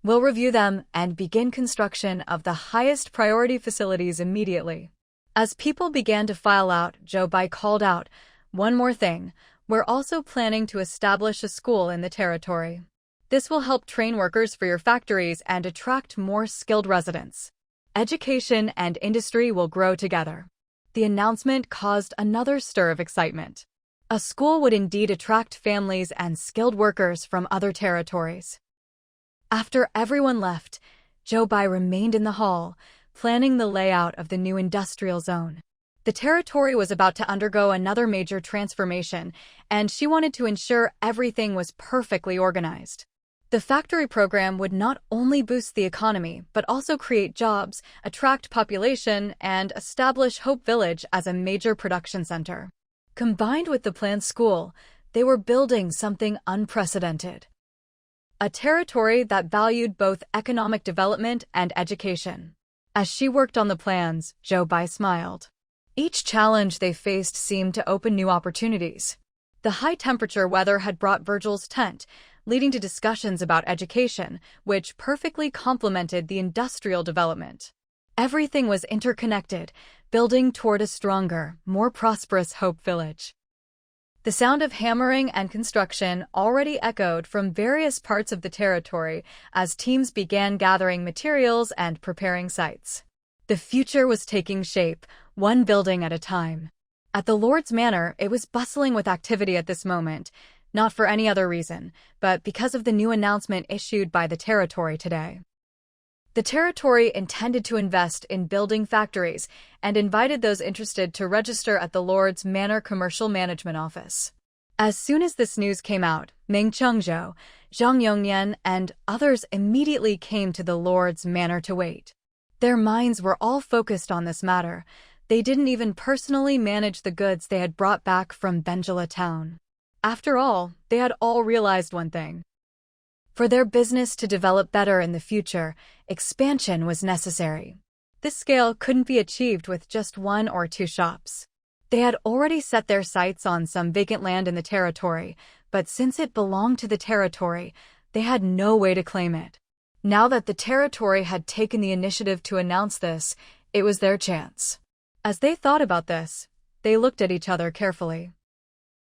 We'll review them and begin construction of the highest priority facilities immediately. As people began to file out, Jobai called out, one more thing, we're also planning to establish a school in the territory. This will help train workers for your factories and attract more skilled residents. Education and industry will grow together. The announcement caused another stir of excitement. A school would indeed attract families and skilled workers from other territories. After everyone left, Jobai remained in the hall, planning the layout of the new industrial zone. The territory was about to undergo another major transformation, and she wanted to ensure everything was perfectly organized. The factory program would not only boost the economy, but also create jobs, attract population, and establish Hope Village as a major production center. Combined with the planned school, they were building something unprecedented. A territory that valued both economic development and education. As she worked on the plans, Jobai smiled. Each challenge they faced seemed to open new opportunities. The high-temperature weather had brought Virgil's tent, leading to discussions about education, which perfectly complemented the industrial development. Everything was interconnected, building toward a stronger, more prosperous Hope Village. The sound of hammering and construction already echoed from various parts of the territory as teams began gathering materials and preparing sites. The future was taking shape, one building at a time. At the Lord's Manor, it was bustling with activity at this moment, not for any other reason, but because of the new announcement issued by the territory today. The territory intended to invest in building factories and invited those interested to register at the Lord's Manor Commercial Management Office. As soon as this news came out, Meng Chengzhou, Zhang Yongyan, and others immediately came to the Lord's Manor to wait. Their minds were all focused on this matter. They didn't even personally manage the goods they had brought back from Benjala town. After all, they had all realized one thing. For their business to develop better in the future, expansion was necessary. This scale couldn't be achieved with just 1 or 2 shops. They had already set their sights on some vacant land in the territory, but since it belonged to the territory, they had no way to claim it. Now that the territory had taken the initiative to announce this, it was their chance. As they thought about this, they looked at each other carefully.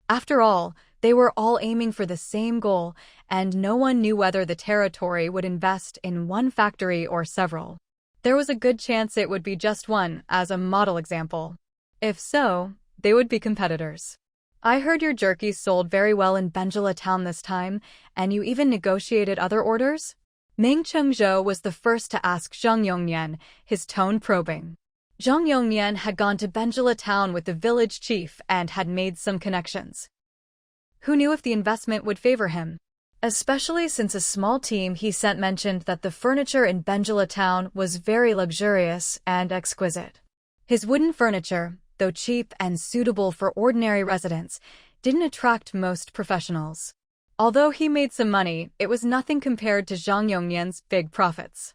After all, they were all aiming for the same goal, and no one knew whether the territory would invest in one factory or several. There was a good chance it would be just one, as a model example. If so, they would be competitors. I heard your jerky sold very well in Benjala town this time, and you even negotiated other orders? Meng Chengzhou was the first to ask Zhang Yongnian, his tone probing. Zhang Yongnian had gone to Benjala town with the village chief and had made some connections. Who knew if the investment would favor him? Especially since a small team he sent mentioned that the furniture in Benjala town was very luxurious and exquisite. His wooden furniture, though cheap and suitable for ordinary residents, didn't attract most professionals. Although he made some money, it was nothing compared to Zhang Yongnian's big profits.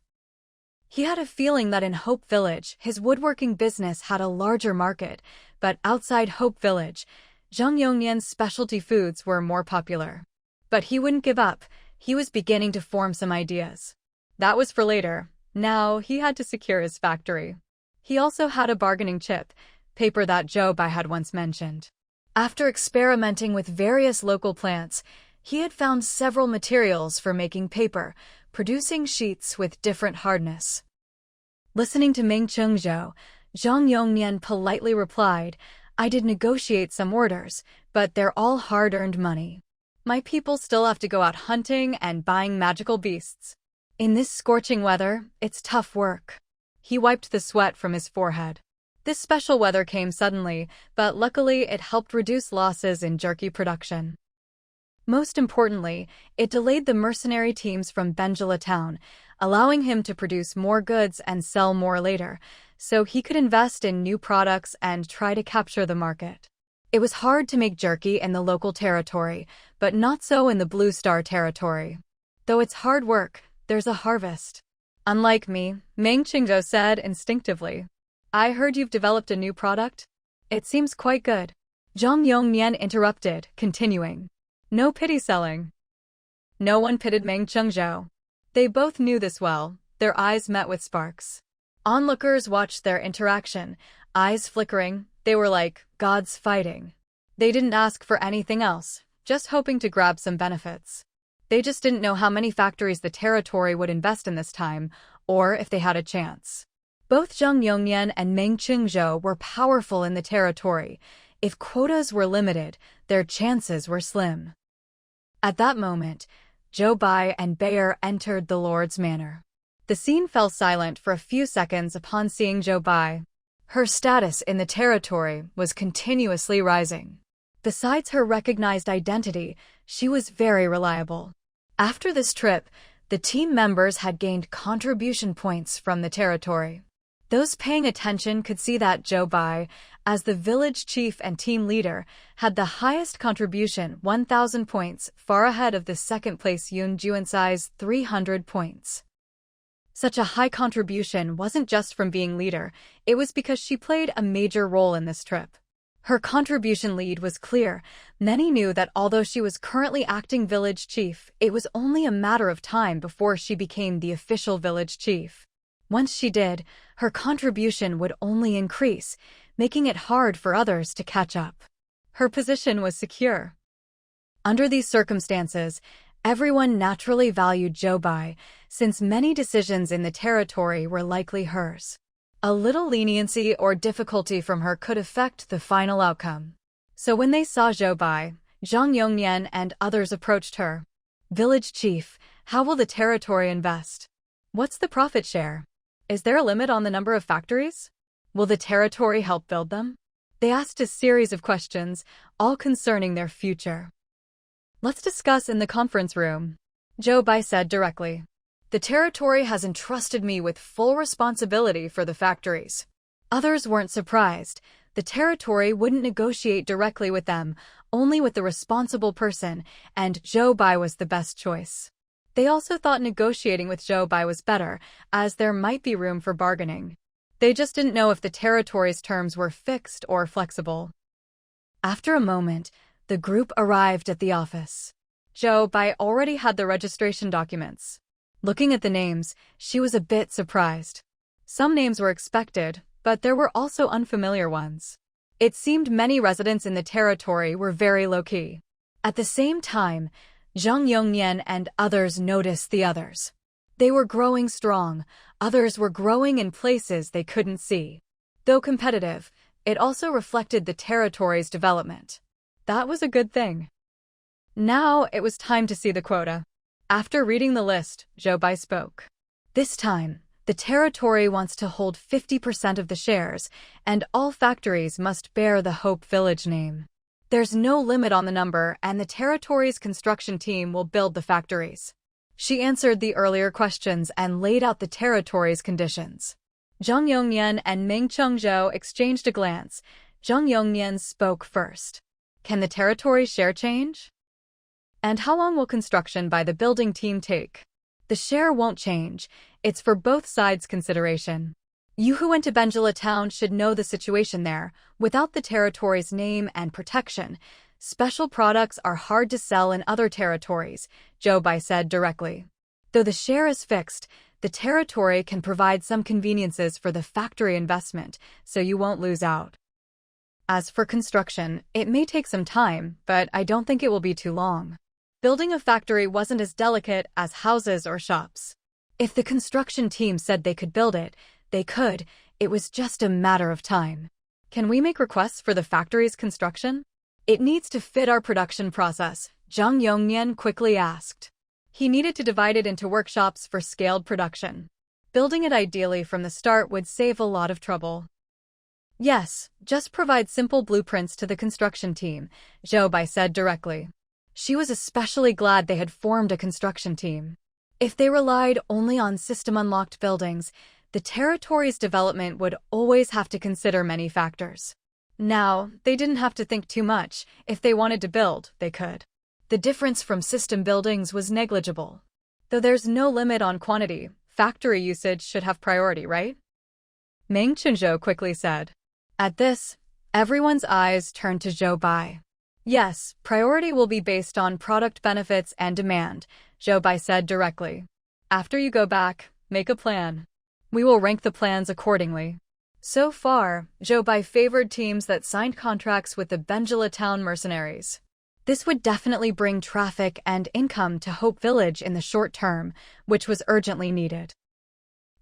He had a feeling that in Hope Village, his woodworking business had a larger market, but outside Hope Village, Zhang Yongnian's specialty foods were more popular. But he wouldn't give up. He was beginning to form some ideas. That was for later. Now he had to secure his factory. He also had a bargaining chip, paper that Zhou Bai had once mentioned. After experimenting with various local plants, he had found several materials for making paper, producing sheets with different hardness. Listening to Meng Chengzhou, Zhang Yongnian politely replied, "I did negotiate some orders, but they're all hard-earned money. My people still have to go out hunting and buying magical beasts. In this scorching weather, it's tough work." He wiped the sweat from his forehead. This special weather came suddenly, but luckily it helped reduce losses in jerky production. Most importantly, it delayed the mercenary teams from Benjala town, allowing him to produce more goods and sell more later, so he could invest in new products and try to capture the market. It was hard to make jerky in the local territory, but not so in the Blue Star territory. Though it's hard work, there's a harvest. "Unlike me," Meng Chengzhou said instinctively. "I heard you've developed a new product? It seems quite good." Zhang Yongnian interrupted, continuing, "No pity selling." No one pitied Meng Chengzhou. They both knew this well. Their eyes met with sparks. Onlookers watched their interaction, eyes flickering. They were like gods fighting. They didn't ask for anything else, just hoping to grab some benefits. They just didn't know how many factories the territory would invest in this time, or if they had a chance. Both Zhang Yongnian and Meng Chengzhou were powerful in the territory. If quotas were limited, their chances were slim. At that moment, Zhou Bai and Bayer entered the Lord's manor. The scene fell silent for a few seconds upon seeing Zhou Bai. Her status in the territory was continuously rising. Besides her recognized identity, she was very reliable. After this trip, the team members had gained contribution points from the territory. Those paying attention could see that Zhou Bai, as the village chief and team leader, had the highest contribution, 1,000 points, far ahead of the second-place Yun Juansai's 300 points. Such a high contribution wasn't just from being leader, it was because she played a major role in this trip. Her contribution lead was clear. Many knew that although she was currently acting village chief, it was only a matter of time before she became the official village chief. Once she did, her contribution would only increase, making it hard for others to catch up. Her position was secure. Under these circumstances, everyone naturally valued Zhou Bai, since many decisions in the territory were likely hers. A little leniency or difficulty from her could affect the final outcome. So when they saw Zhou Bai, Zhang Yongnian and others approached her. "Village chief, how will the territory invest? What's the profit share? Is there a limit on the number of factories? Will the territory help build them?" They asked a series of questions, all concerning their future. "Let's discuss in the conference room," Zhou Bai said directly. "The territory has entrusted me with full responsibility for the factories." Others weren't surprised. The territory wouldn't negotiate directly with them, only with the responsible person, and Zhou Bai was the best choice. They also thought negotiating with Zhou Bai was better, as there might be room for bargaining. They just didn't know if the territory's terms were fixed or flexible. After a moment, the group arrived at the office. Zhou Bai already had the registration documents. Looking at the names, she was a bit surprised. Some names were expected, but there were also unfamiliar ones. It seemed many residents in the territory were very low-key. At the same time, Zhang Yongnian and others noticed the others. They were growing strong, others were growing in places they couldn't see. Though competitive, it also reflected the territory's development. That was a good thing. Now it was time to see the quota. After reading the list, Jobai spoke. This time, the territory wants to hold 50% of the shares, and all factories must bear the Hope Village name. There's no limit on the number, and the territory's construction team will build the factories. She answered the earlier questions and laid out the territory's conditions. Zhang Yongnian and Meng Chengzhou exchanged a glance. Zhang Yongnian spoke first. Can the territory's share change? And how long will construction by the building team take? The share won't change. It's for both sides' consideration. You who went to Benjala town should know the situation there. Without the territory's name and protection, special products are hard to sell in other territories, Jobai said directly. Though the share is fixed, the territory can provide some conveniences for the factory investment, so you won't lose out. As for construction, it may take some time, but I don't think it will be too long. Building a factory wasn't as delicate as houses or shops. If the construction team said they could build it, they could. It was just a matter of time. Can we make requests for the factory's construction? It needs to fit our production process, Zhang Yongnian quickly asked. He needed to divide it into workshops for scaled production. Building it ideally from the start would save a lot of trouble. Yes, just provide simple blueprints to the construction team, Jobai said directly. She was especially glad they had formed a construction team. If they relied only on system-unlocked buildings, the territory's development would always have to consider many factors. Now, they didn't have to think too much. If they wanted to build, they could. The difference from system buildings was negligible. Though there's no limit on quantity, factory usage should have priority, right? Meng Chenzhou quickly said. At this, everyone's eyes turned to Zhou Bai. Yes, priority will be based on product benefits and demand, Zhou Bai said directly. After you go back, make a plan. We will rank the plans accordingly. So far, Zhou Bai favored teams that signed contracts with the Benjala town mercenaries. This would definitely bring traffic and income to Hope Village in the short term, which was urgently needed.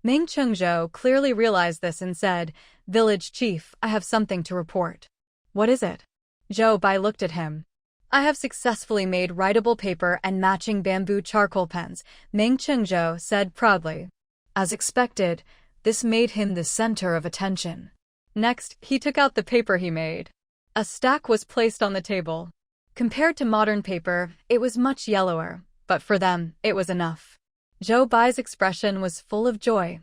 Meng Chengzhou clearly realized this and said, Village Chief, I have something to report. What is it? Zhou Bai looked at him. I have successfully made writable paper and matching bamboo charcoal pens, Meng Chengzhou said proudly. As expected, this made him the center of attention. Next, he took out the paper he made. A stack was placed on the table. Compared to modern paper, it was much yellower, but for them, it was enough. Zhou Bai's expression was full of joy.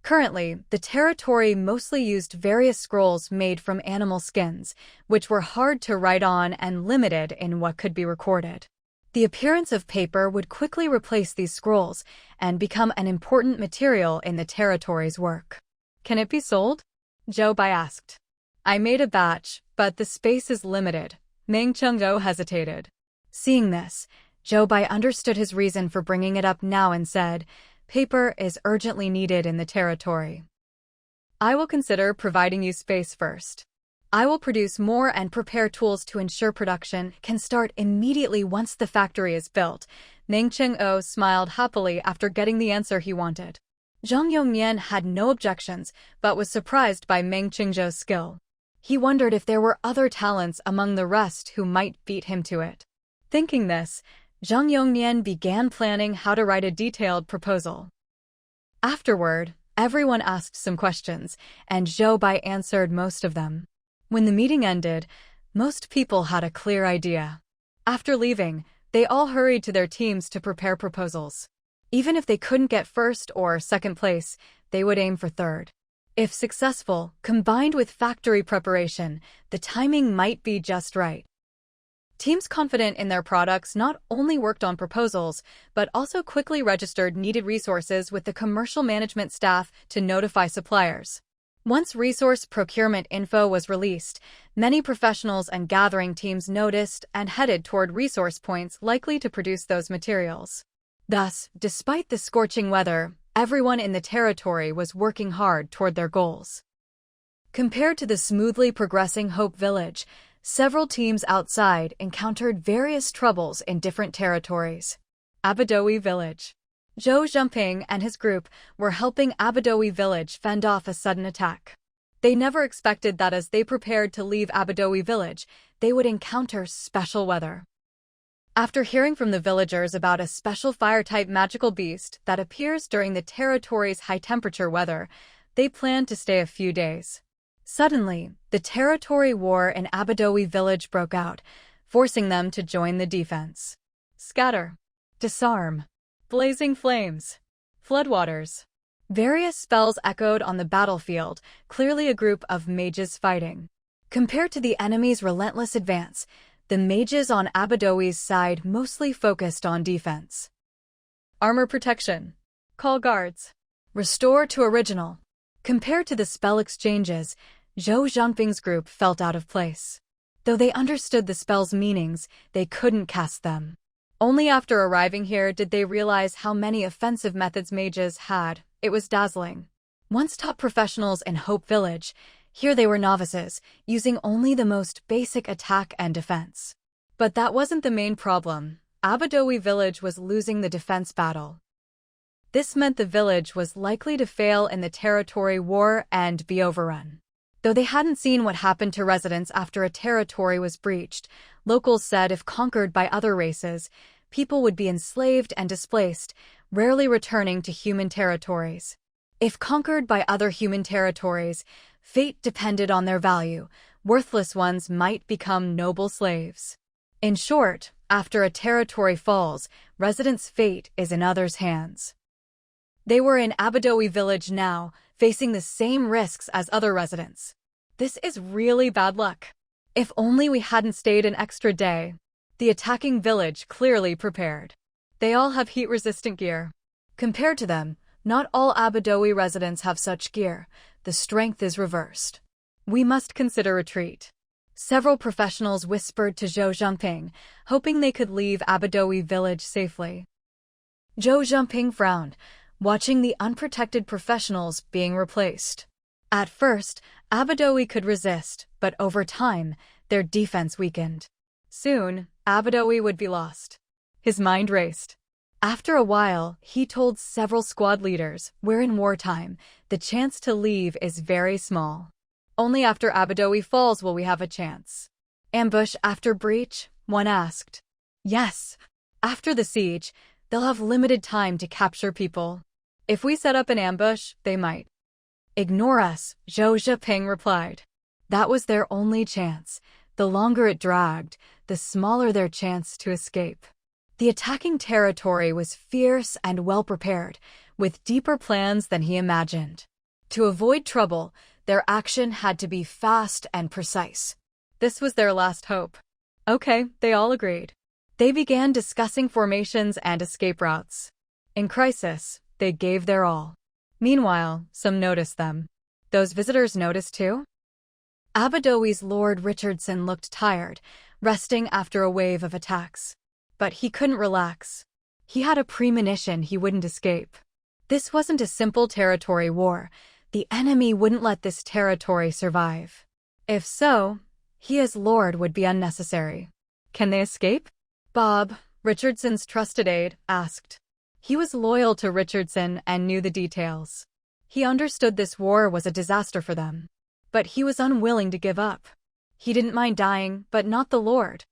Currently, the territory mostly used various scrolls made from animal skins, which were hard to write on and limited in what could be recorded. The appearance of paper would quickly replace these scrolls and become an important material in the territory's work. Can it be sold? Zhou Bai asked. I made a batch, but the space is limited. Meng Chengzhou hesitated. Seeing this, Zhou Bai understood his reason for bringing it up now and said, paper is urgently needed in the territory. I will consider providing you space first. I will produce more and prepare tools to ensure production can start immediately once the factory is built. Meng Chengzhou smiled happily after getting the answer he wanted. Zhang Yongnian had no objections, but was surprised by Meng Chengzhou's skill. He wondered if there were other talents among the rest who might beat him to it. Thinking this, Zhang Yongnian began planning how to write a detailed proposal. Afterward, everyone asked some questions, and Zhou Bai answered most of them. When the meeting ended, most people had a clear idea. After leaving, they all hurried to their teams to prepare proposals. Even if they couldn't get first or second place, they would aim for third. If successful, combined with factory preparation, the timing might be just right. Teams confident in their products not only worked on proposals, but also quickly registered needed resources with the commercial management staff to notify suppliers. Once resource procurement info was released, many professionals and gathering teams noticed and headed toward resource points likely to produce those materials. Thus, despite the scorching weather, everyone in the territory was working hard toward their goals. Compared to the smoothly progressing Hope Village, several teams outside encountered various troubles in different territories. Abadowi Village. Zhou Zhengping and his group were helping Abadowi Village fend off a sudden attack. They never expected that as they prepared to leave Abadowi Village, they would encounter special weather. After hearing from the villagers about a special fire-type magical beast that appears during the territory's high-temperature weather, they planned to stay a few days. Suddenly, the territory war in Abadowi village broke out, forcing them to join the defense. Scatter. Disarm. Blazing flames. Floodwaters. Various spells echoed on the battlefield, clearly a group of mages fighting. Compared to the enemy's relentless advance, the mages on Abadowi's side mostly focused on defense. Armor protection. Call guards. Restore to original. Compared to the spell exchanges, Zhou Zhangping's group felt out of place. Though they understood the spell's meanings, they couldn't cast them. Only after arriving here did they realize how many offensive methods mages had. It was dazzling. Once top professionals in Hope Village, here they were novices, using only the most basic attack and defense. But that wasn't the main problem. Abadowi village was losing the defense battle. This meant the village was likely to fail in the territory war and be overrun. Though they hadn't seen what happened to residents after a territory was breached, locals said if conquered by other races, people would be enslaved and displaced, rarely returning to human territories. If conquered by other human territories, fate depended on their value. Worthless ones might become noble slaves. In short, after a territory falls, residents' fate is in others' hands. They were in Abadowi village now, facing the same risks as other residents. This is really bad luck. If only we hadn't stayed an extra day. The attacking village clearly prepared. They all have heat-resistant gear. Compared to them, not all Abadowi residents have such gear. The strength is reversed. We must consider retreat. Several professionals whispered to Zhou Zhangping, hoping they could leave Abadowi village safely. Zhou Zhangping frowned, watching the unprotected professionals being replaced. At first, Abadowi could resist, but over time, their defense weakened. Soon, Abadowi would be lost. His mind raced. After a while, he told several squad leaders, "We're in wartime. The chance to leave is very small. Only after Abadowi falls will we have a chance." Ambush after breach? One asked. Yes. After the siege, they'll have limited time to capture people. If we set up an ambush, they might. Ignore us, Zhou Zhangping replied. That was their only chance. The longer it dragged, the smaller their chance to escape. The attacking territory was fierce and well-prepared, with deeper plans than he imagined. To avoid trouble, their action had to be fast and precise. This was their last hope. Okay, they all agreed. They began discussing formations and escape routes. In crisis, they gave their all. Meanwhile, some noticed them. Those visitors noticed too? Abadowi's Lord Richardson looked tired, resting after a wave of attacks. But he couldn't relax. He had a premonition he wouldn't escape. This wasn't a simple territory war. The enemy wouldn't let this territory survive. If so, he as Lord would be unnecessary. Can they escape? Bob, Richardson's trusted aide, asked. He was loyal to Richardson and knew the details. He understood this war was a disaster for them. But he was unwilling to give up. He didn't mind dying, but not the Lord.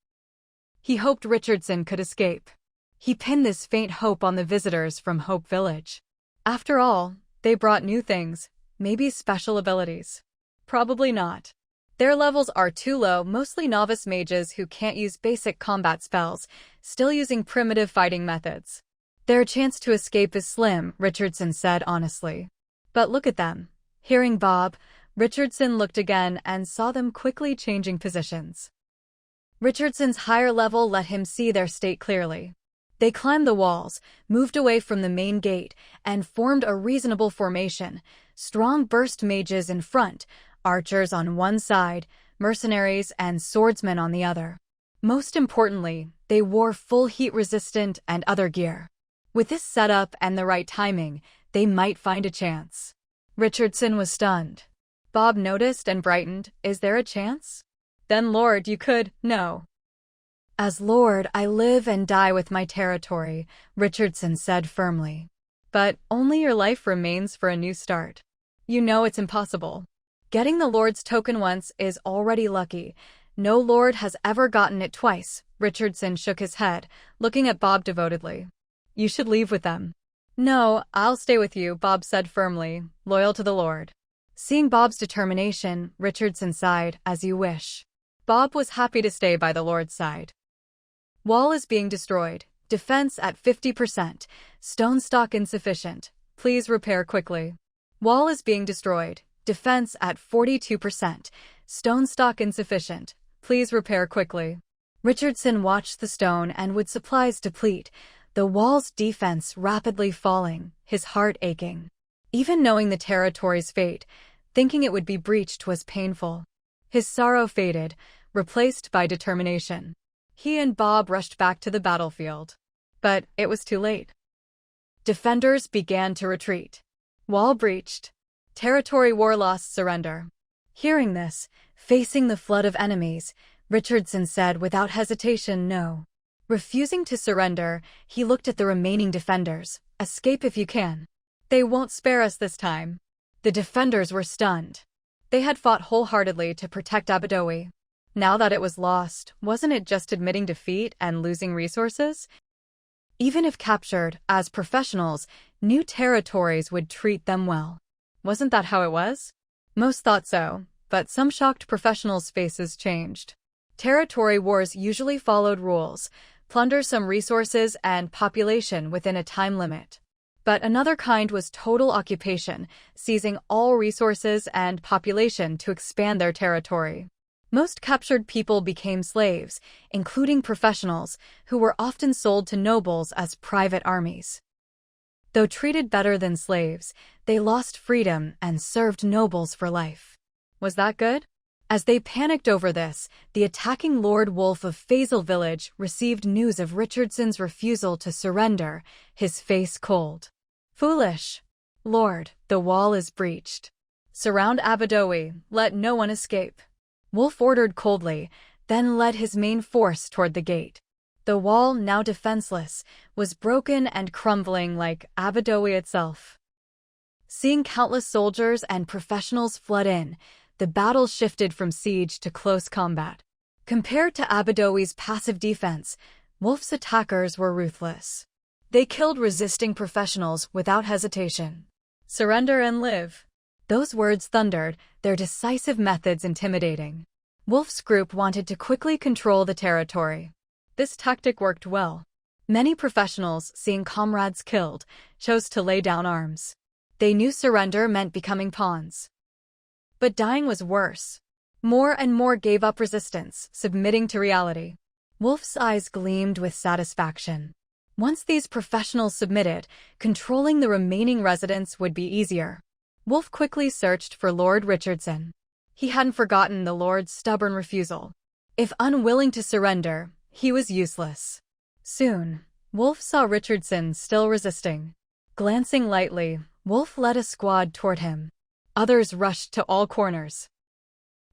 He hoped Richardson could escape. He pinned this faint hope on the visitors from Hope Village. After all, they brought new things, maybe special abilities. Probably not. Their levels are too low, mostly novice mages who can't use basic combat spells, still using primitive fighting methods. Their chance to escape is slim, Richardson said honestly. But look at them. Hearing Bob, Richardson looked again and saw them quickly changing positions. Richardson's higher level let him see their state clearly. They climbed the walls, moved away from the main gate, and formed a reasonable formation. Strong burst mages in front, archers on one side, mercenaries and swordsmen on the other. Most importantly, they wore full heat-resistant and other gear. With this setup and the right timing, they might find a chance. Richardson was stunned. Bob noticed and brightened. Is there a chance? Then Lord, you could, no. As Lord, I live and die with my territory, Richardson said firmly. But only your life remains for a new start. You know it's impossible. Getting the Lord's token once is already lucky. No lord has ever gotten it twice. Richardson shook his head, looking at Bob devotedly. You should leave with them. No, I'll stay with you, Bob said firmly, loyal to the Lord. Seeing Bob's determination, Richardson sighed, as you wish. Bob was happy to stay by the Lord's side. Wall is being destroyed. Defense at 50%. Stone stock insufficient. Please repair quickly. Wall is being destroyed. Defense at 42%. Stone stock insufficient. Please repair quickly. Richardson watched the stone and wood supplies deplete, the wall's defense rapidly falling, his heart aching. Even knowing the territory's fate, thinking it would be breached was painful. His sorrow faded, replaced by determination. He and Bob rushed back to the battlefield. But it was too late. Defenders began to retreat. Wall breached. Territory war lost surrender. Hearing this, facing the flood of enemies, Richardson said without hesitation no. Refusing to surrender, he looked at the remaining defenders. Escape if you can. They won't spare us this time. The defenders were stunned. They had fought wholeheartedly to protect Abadowi. Now that it was lost, wasn't it just admitting defeat and losing resources? Even if captured, as professionals, new territories would treat them well. Wasn't that how it was? Most thought so, but some shocked professionals' faces changed. Territory wars usually followed rules, plunder some resources and population within a time limit. But another kind was total occupation, seizing all resources and population to expand their territory. Most captured people became slaves, including professionals, who were often sold to nobles as private armies. Though treated better than slaves, they lost freedom and served nobles for life. Was that good? As they panicked over this, the attacking Lord Wolf of Faisal village received news of Richardson's refusal to surrender, his face cold. Foolish. Lord, the wall is breached. Surround Abadowi, let no one escape. Wolf ordered coldly, then led his main force toward the gate. The wall, now defenseless, was broken and crumbling like Abadowi itself. Seeing countless soldiers and professionals flood in, the battle shifted from siege to close combat. Compared to Abadowi's passive defense, Wolf's attackers were ruthless. They killed resisting professionals without hesitation. Surrender and live. Those words thundered, their decisive methods intimidating. Wolf's group wanted to quickly control the territory. This tactic worked well. Many professionals, seeing comrades killed, chose to lay down arms. They knew surrender meant becoming pawns. But dying was worse. More and more gave up resistance, submitting to reality. Wolf's eyes gleamed with satisfaction. Once these professionals submitted, controlling the remaining residents would be easier. Wolf quickly searched for Lord Richardson. He hadn't forgotten the Lord's stubborn refusal. If unwilling to surrender, he was useless. Soon, Wolf saw Richardson still resisting. Glancing lightly, Wolf led a squad toward him. Others rushed to all corners.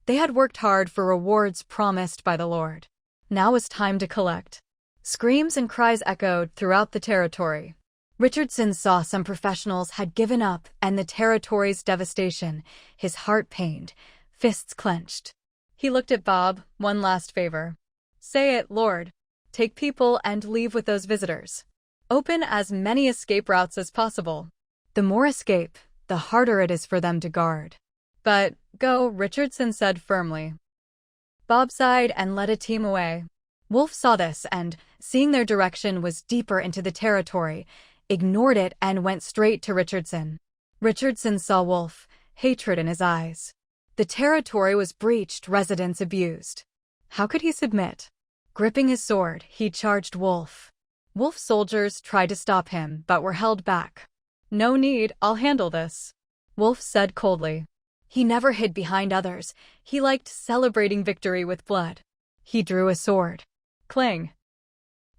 They had worked hard for rewards promised by the Lord. Now was time to collect. Screams and cries echoed throughout the territory. Richardson saw some professionals had given up and the territory's devastation, his heart pained, fists clenched. He looked at Bob, one last favor. Say it, Lord. Take people and leave with those visitors. Open as many escape routes as possible. The more escape, the harder it is for them to guard. But, go, Richardson said firmly. Bob sighed and led a team away. Wolf saw this and, seeing their direction was deeper into the territory, ignored it and went straight to Richardson. Richardson saw Wolf, hatred in his eyes. The territory was breached, residents abused. How could he submit? Gripping his sword, he charged Wolf. Wolf's soldiers tried to stop him but were held back. No need, I'll handle this, Wolf said coldly. He never hid behind others. He liked celebrating victory with blood. He drew a sword. Clang.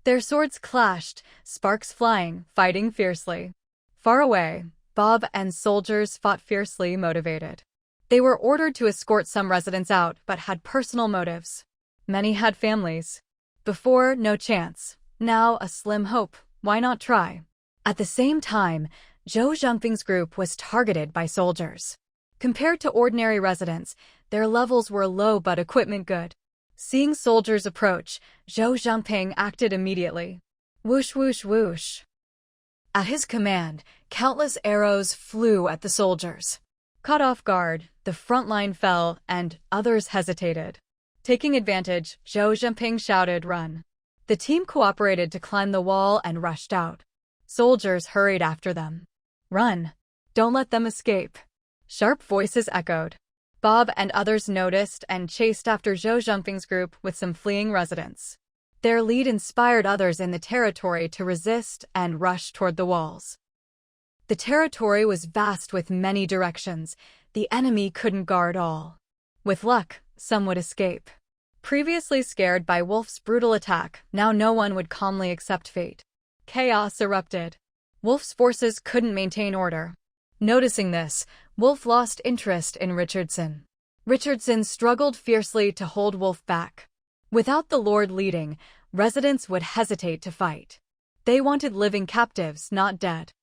Their swords clashed, sparks flying, fighting fiercely. Far away, Bob and soldiers fought fiercely, motivated. They were ordered to escort some residents out but had personal motives. Many had families. Before, no chance. Now, a slim hope. Why not try? At the same time, Zhou Zhengping's group was targeted by soldiers. Compared to ordinary residents, their levels were low but equipment good. Seeing soldiers approach, Zhou Zhangping acted immediately. Whoosh whoosh whoosh. At his command, countless arrows flew at the soldiers. Caught off guard, the front line fell and others hesitated. Taking advantage, Zhou Zhangping shouted, "Run!" The team cooperated to climb the wall and rushed out. Soldiers hurried after them. "Run! Don't let them escape!" Sharp voices echoed. Bob and others noticed and chased after Zhou Zhangping's group with some fleeing residents. Their lead inspired others in the territory to resist and rush toward the walls. The territory was vast with many directions. The enemy couldn't guard all. With luck, some would escape. Previously scared by Wolf's brutal attack, now no one would calmly accept fate. Chaos erupted. Wolf's forces couldn't maintain order. Noticing this, Wolf lost interest in Richardson. Richardson struggled fiercely to hold Wolf back. Without the Lord leading, residents would hesitate to fight. They wanted living captives, not dead.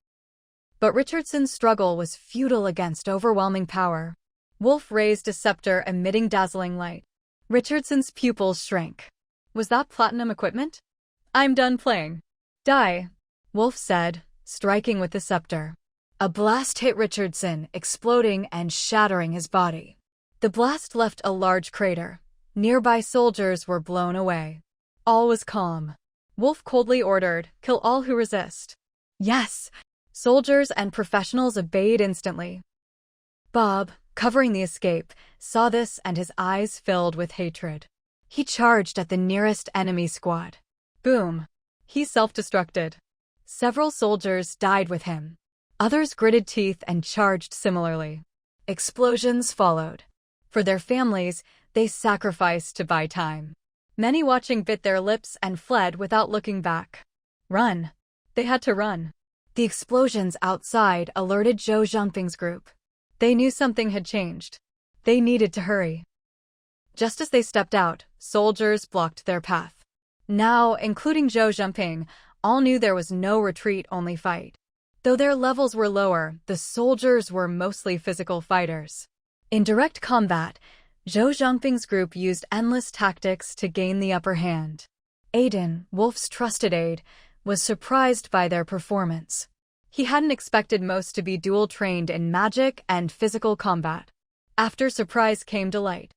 But Richardson's struggle was futile against overwhelming power. Wolf raised a scepter emitting dazzling light. Richardson's pupils shrank. Was that platinum equipment? "I'm done playing. Die," Wolf said, striking with the scepter. A blast hit Richardson, exploding and shattering his body. The blast left a large crater. Nearby soldiers were blown away. All was calm. Wolf coldly ordered, "Kill all who resist." Yes! Soldiers and professionals obeyed instantly. Bob, covering the escape, saw this and his eyes filled with hatred. He charged at the nearest enemy squad. Boom! He self-destructed. Several soldiers died with him. Others gritted teeth and charged similarly. Explosions followed. For their families, they sacrificed to buy time. Many watching bit their lips and fled without looking back. Run! They had to run. The explosions outside alerted Zhou Zhangping's group. They knew something had changed. They needed to hurry. Just as they stepped out, soldiers blocked their path. Now, including Zhou Zhangping, all knew there was no retreat, only fight. Though their levels were lower, the soldiers were mostly physical fighters. In direct combat, Zhou Zhangping's group used endless tactics to gain the upper hand. Aiden, Wolf's trusted aide, was surprised by their performance. He hadn't expected most to be dual-trained in magic and physical combat. After surprise came delight.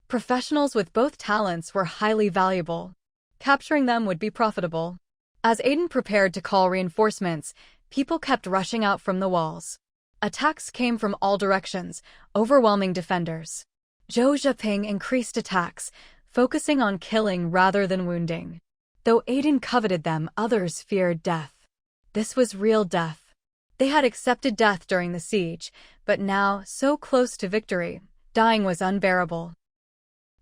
Professionals with both talents were highly valuable. Capturing them would be profitable. As Aiden prepared to call reinforcements, people kept rushing out from the walls. Attacks came from all directions, overwhelming defenders. Zhou Zhangping increased attacks, focusing on killing rather than wounding. Though Aiden coveted them, others feared death. This was real death. They had accepted death during the siege, but now, so close to victory, dying was unbearable.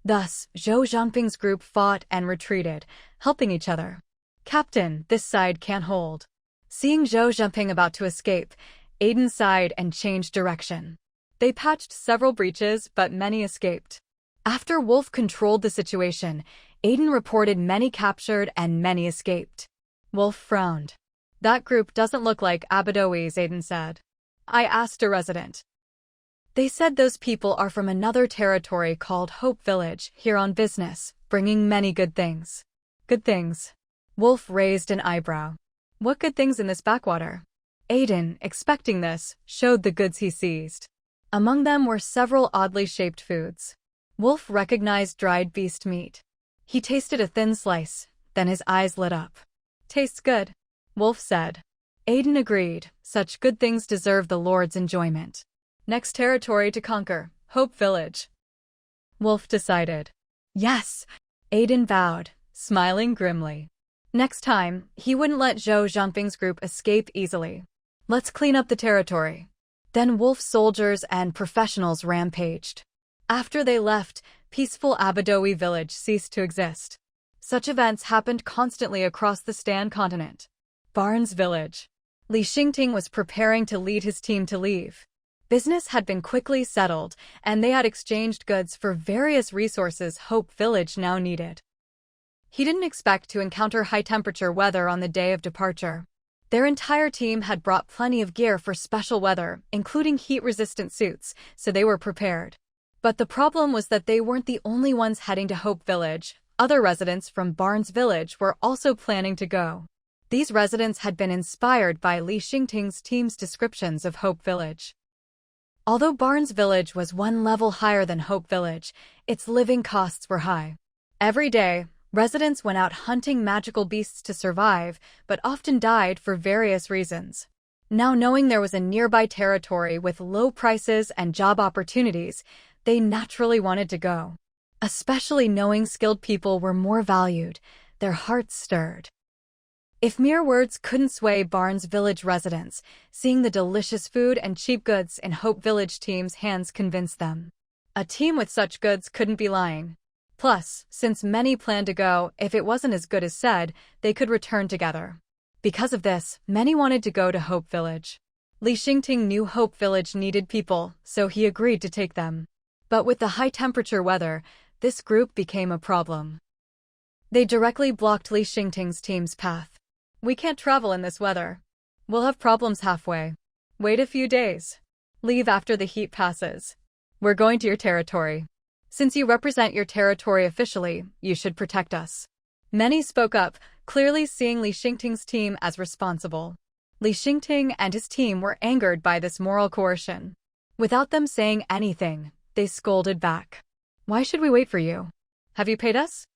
Thus, Zhou Zhangping's group fought and retreated, helping each other. "Captain, this side can't hold." Seeing Zhou Zhangping about to escape, Aiden sighed and changed direction. They patched several breaches, but many escaped. After Wolf controlled the situation, Aiden reported many captured and many escaped. Wolf frowned. "That group doesn't look like Abadois," Aiden said. "I asked a resident. They said those people are from another territory called Hope Village, here on business, bringing many good things." "Good things?" Wolf raised an eyebrow. "What good things in this backwater?" Aiden, expecting this, showed the goods he seized. Among them were several oddly shaped foods. Wolf recognized dried beast meat. He tasted a thin slice, then his eyes lit up. "Tastes good," Wolf said. Aiden agreed. Such good things deserve the Lord's enjoyment. Next territory to conquer, Hope Village. Wolf decided. Yes, Aiden bowed, smiling grimly. Next time, he wouldn't let Zhou Zhangping's group escape easily. Let's clean up the territory. Then Wolf's soldiers and professionals rampaged. After they left, peaceful Abadoi village ceased to exist. Such events happened constantly across the Stan continent. Barren's village. Li Xingting was preparing to lead his team to leave. Business had been quickly settled, and they had exchanged goods for various resources Hope Village now needed. He didn't expect to encounter high-temperature weather on the day of departure. Their entire team had brought plenty of gear for special weather, including heat-resistant suits, so they were prepared. But the problem was that they weren't the only ones heading to Hope Village. Other residents from Barnes Village were also planning to go. These residents had been inspired by Li Xingting's team's descriptions of Hope Village. Although Barnes Village was one level higher than Hope Village, its living costs were high. Every day, residents went out hunting magical beasts to survive, but often died for various reasons. Now knowing there was a nearby territory with low prices and job opportunities, they naturally wanted to go. Especially knowing skilled people were more valued, their hearts stirred. If mere words couldn't sway Barnes Village residents, seeing the delicious food and cheap goods in Hope Village team's hands convinced them. A team with such goods couldn't be lying. Plus, since many planned to go, if it wasn't as good as said, they could return together. Because of this, many wanted to go to Hope Village. Li Xingting knew Hope Village needed people, so he agreed to take them. But with the high-temperature weather, this group became a problem. They directly blocked Li Xingting's team's path. "We can't travel in this weather. We'll have problems halfway. Wait a few days. Leave after the heat passes. We're going to your territory. Since you represent your territory officially, you should protect us." Many spoke up, clearly seeing Li Xingting's team as responsible. Li Xingting and his team were angered by this moral coercion. Without them saying anything, they scolded back. "Why should we wait for you? Have you paid us?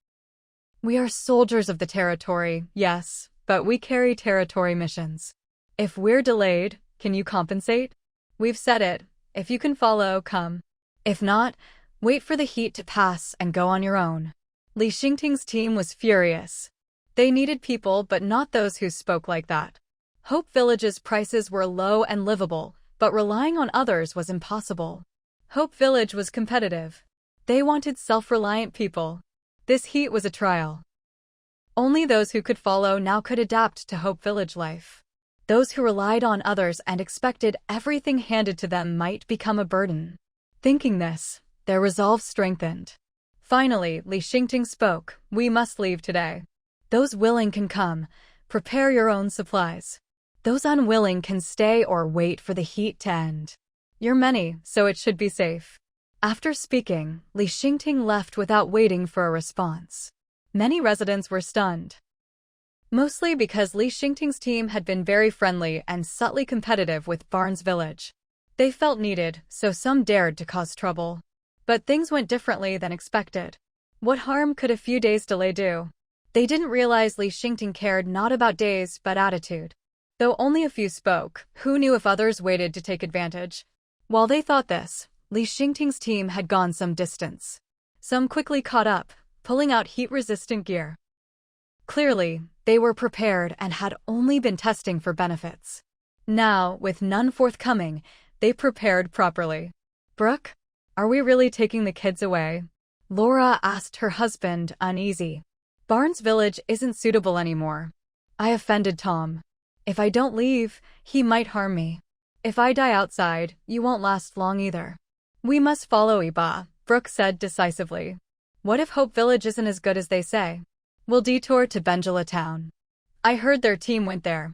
We are soldiers of the territory, yes, but we carry territory missions. If we're delayed, can you compensate? We've said it. If you can follow, come. If not, wait for the heat to pass and go on your own." Li Xingting's team was furious. They needed people, but not those who spoke like that. Hope Village's prices were low and livable, but relying on others was impossible. Hope Village was competitive. They wanted self-reliant people. This heat was a trial. Only those who could follow now could adapt to Hope Village life. Those who relied on others and expected everything handed to them might become a burden. Thinking this, their resolve strengthened. Finally, Li Xingting spoke, "We must leave today. Those willing can come. Prepare your own supplies. Those unwilling can stay or wait for the heat to end. You're many, so it should be safe." After speaking, Li Xingting left without waiting for a response. Many residents were stunned. Mostly because Li Xingting's team had been very friendly and subtly competitive with Barnes Village. They felt needed, so some dared to cause trouble. But things went differently than expected. What harm could a few days' delay do? They didn't realize Li Xingting cared not about days but attitude. Though only a few spoke, who knew if others waited to take advantage? While they thought this, Li Xingting's team had gone some distance. Some quickly caught up, pulling out heat-resistant gear. Clearly, they were prepared and had only been testing for benefits. Now, with none forthcoming, they prepared properly. "Brooke? Are we really taking the kids away?" Laura asked her husband, uneasy. "Barnes Village isn't suitable anymore. I offended Tom. If I don't leave, he might harm me. If I die outside, you won't last long either." "We must follow Iba," Brooke said decisively. "What if Hope Village isn't as good as they say? We'll detour to Benjala Town. I heard their team went there.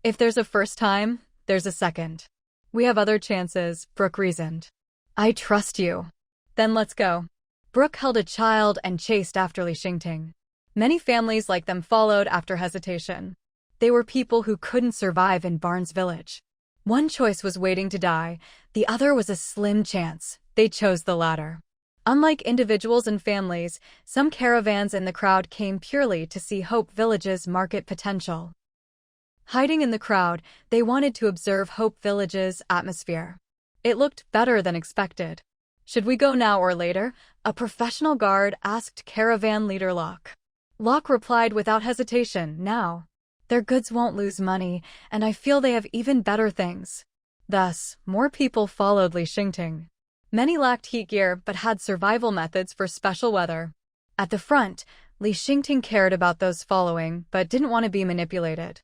If there's a first time, there's a second. We have other chances," Brooke reasoned. "I trust you. Then let's go." Brooke held a child and chased after Li Xingting. Many families like them followed after hesitation. They were people who couldn't survive in Barnes Village. One choice was waiting to die, the other was a slim chance. They chose the latter. Unlike individuals and families, some caravans in the crowd came purely to see Hope Village's market potential. Hiding in the crowd, they wanted to observe Hope Village's atmosphere. It looked better than expected. "Should we go now or later?" a professional guard asked caravan leader Locke. Locke replied without hesitation, "Now. Their goods won't lose money, and I feel they have even better things." Thus, more people followed Li Xingting. Many lacked heat gear but had survival methods for special weather. At the front, Li Xingting cared about those following but didn't want to be manipulated.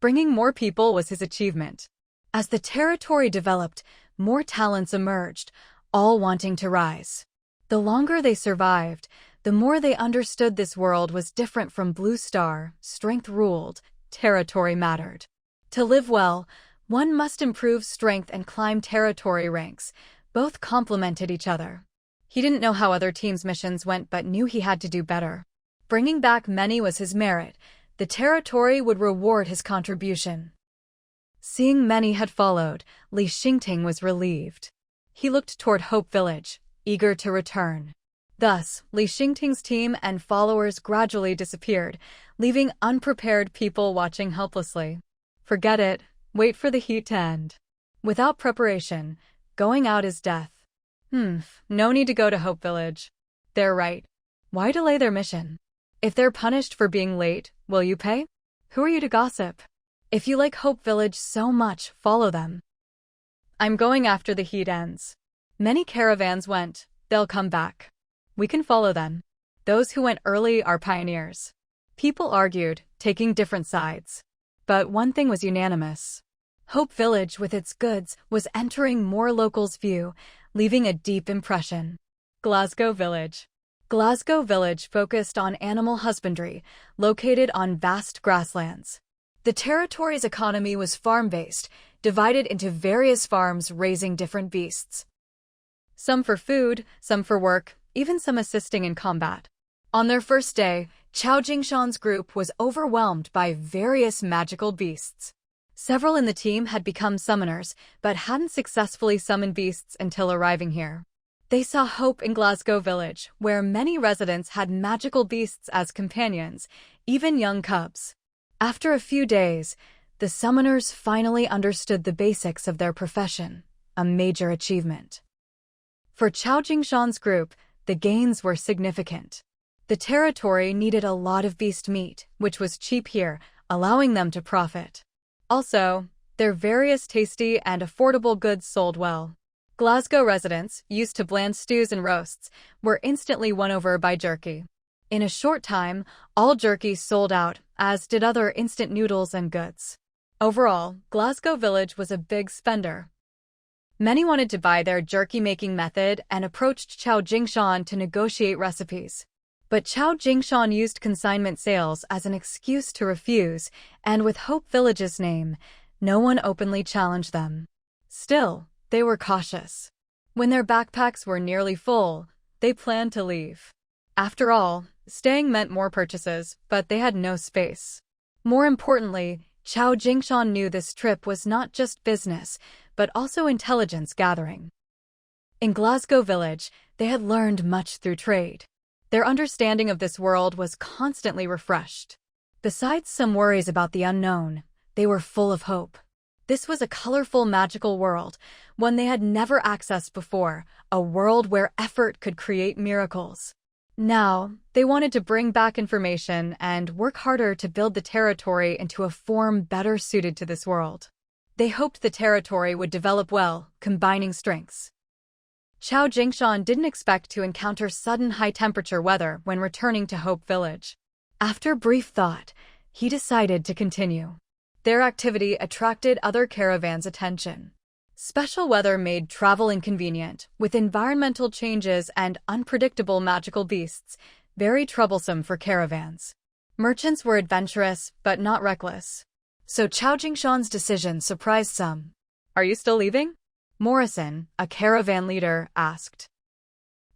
Bringing more people was his achievement. As the territory developed, more talents emerged, all wanting to rise. The longer they survived, the more they understood this world was different from Blue Star. Strength ruled, territory mattered. To live well, one must improve strength and climb territory ranks, Both complemented each other. He didn't know how other teams' missions went but knew he had to do better. Bringing back many was his merit. The territory would reward his contribution. Seeing many had followed, Li Xingting was relieved. He looked toward Hope Village, eager to return. Thus, Li Xingting's team and followers gradually disappeared, leaving unprepared people watching helplessly. Forget it, wait for the heat to end. Without preparation, going out is death. No need to go to Hope Village. They're right. Why delay their mission? If they're punished for being late, will you pay? Who are you to gossip? If you like Hope Village so much, follow them. I'm going after the heat ends. Many caravans went, they'll come back. We can follow them. Those who went early are pioneers. People argued, taking different sides. But one thing was unanimous. Hope Village with its goods was entering more locals' view, leaving a deep impression. Glasgow Village. Glasgow Village focused on animal husbandry, located on vast grasslands. The territory's economy was farm-based, divided into various farms raising different beasts. Some for food, some for work, even some assisting in combat. On their first day, Chao Jingshan's group was overwhelmed by various magical beasts. Several in the team had become summoners, but hadn't successfully summoned beasts until arriving here. They saw hope in Glasgow Village, where many residents had magical beasts as companions, even young cubs. After a few days, the summoners finally understood the basics of their profession, a major achievement. For Chao Jingshan's group, the gains were significant. The territory needed a lot of beast meat, which was cheap here, allowing them to profit. Also, their various tasty and affordable goods sold well. Glasgow residents, used to bland stews and roasts, were instantly won over by jerky. In a short time, all jerky sold out, as did other instant noodles and goods. Overall, Glasgow Village was a big spender. Many wanted to buy their jerky-making method and approached Chao Jingshan to negotiate recipes. But Chao Jingshan used consignment sales as an excuse to refuse, and with Hope Village's name, no one openly challenged them. Still, they were cautious. When their backpacks were nearly full, they planned to leave. After all, staying meant more purchases, but they had no space. More importantly, Chao Jingshan knew this trip was not just business, but also intelligence gathering. In Glasgow Village, they had learned much through trade. Their understanding of this world was constantly refreshed. Besides some worries about the unknown, they were full of hope. This was a colorful, magical world, one they had never accessed before, a world where effort could create miracles. Now, they wanted to bring back information and work harder to build the territory into a form better suited to this world. They hoped the territory would develop well, combining strengths. Chao Jingshan didn't expect to encounter sudden high-temperature weather when returning to Hope Village. After brief thought, he decided to continue. Their activity attracted other caravans' attention. Special weather made travel inconvenient, with environmental changes and unpredictable magical beasts, very troublesome for caravans. Merchants were adventurous, but not reckless. So Chao Jingshan's decision surprised some. "Are you still leaving?" Morrison, a caravan leader, asked.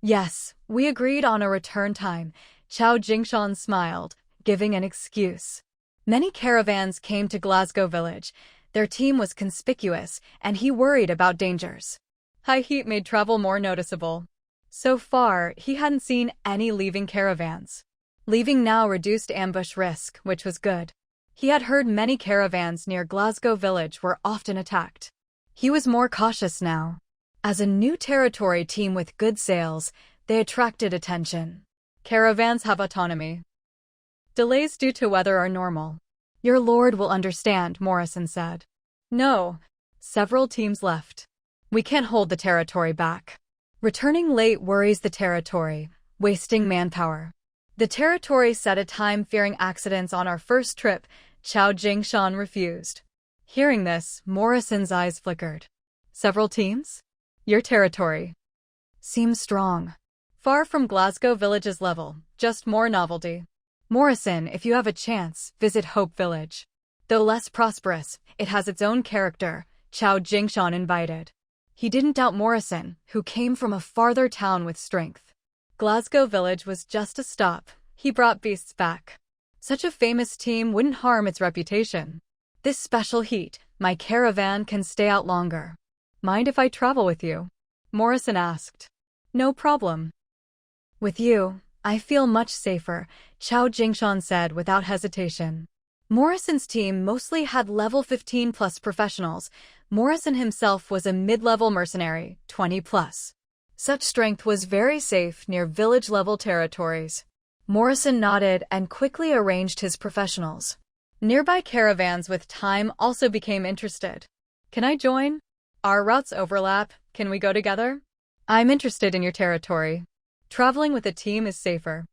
"Yes, we agreed on a return time." Chao Jingshan smiled, giving an excuse. Many caravans came to Glasgow Village. Their team was conspicuous, and he worried about dangers. High heat made travel more noticeable. So far, he hadn't seen any leaving caravans. Leaving now reduced ambush risk, which was good. He had heard many caravans near Glasgow Village were often attacked. He was more cautious now. As a new territory team with good sales, they attracted attention. Caravans have autonomy. Delays due to weather are normal. Your lord will understand, Morrison said. No. Several teams left. We can't hold the territory back. Returning late worries the territory, wasting manpower. The territory set a time fearing accidents on our first trip. Chao Jingshan refused. Hearing this, Morrison's eyes flickered. Several teams? Your territory seems strong. Far from Glasgow Village's level, just more novelty. Morrison, if you have a chance, visit Hope Village. Though less prosperous, it has its own character, Chao Jingshan invited. He didn't doubt Morrison, who came from a farther town with strength. Glasgow Village was just a stop. He brought beasts back. Such a famous team wouldn't harm its reputation. This special heat, my caravan can stay out longer. Mind if I travel with you? Morrison asked. No problem. With you, I feel much safer, Chao Jingshan said without hesitation. Morrison's team mostly had level 15 plus professionals. Morrison himself was a mid-level mercenary, 20 plus. Such strength was very safe near village-level territories. Morrison nodded and quickly arranged his professionals. Nearby caravans with time also became interested. Can I join? Our routes overlap. Can we go together? I'm interested in your territory. Traveling with a team is safer.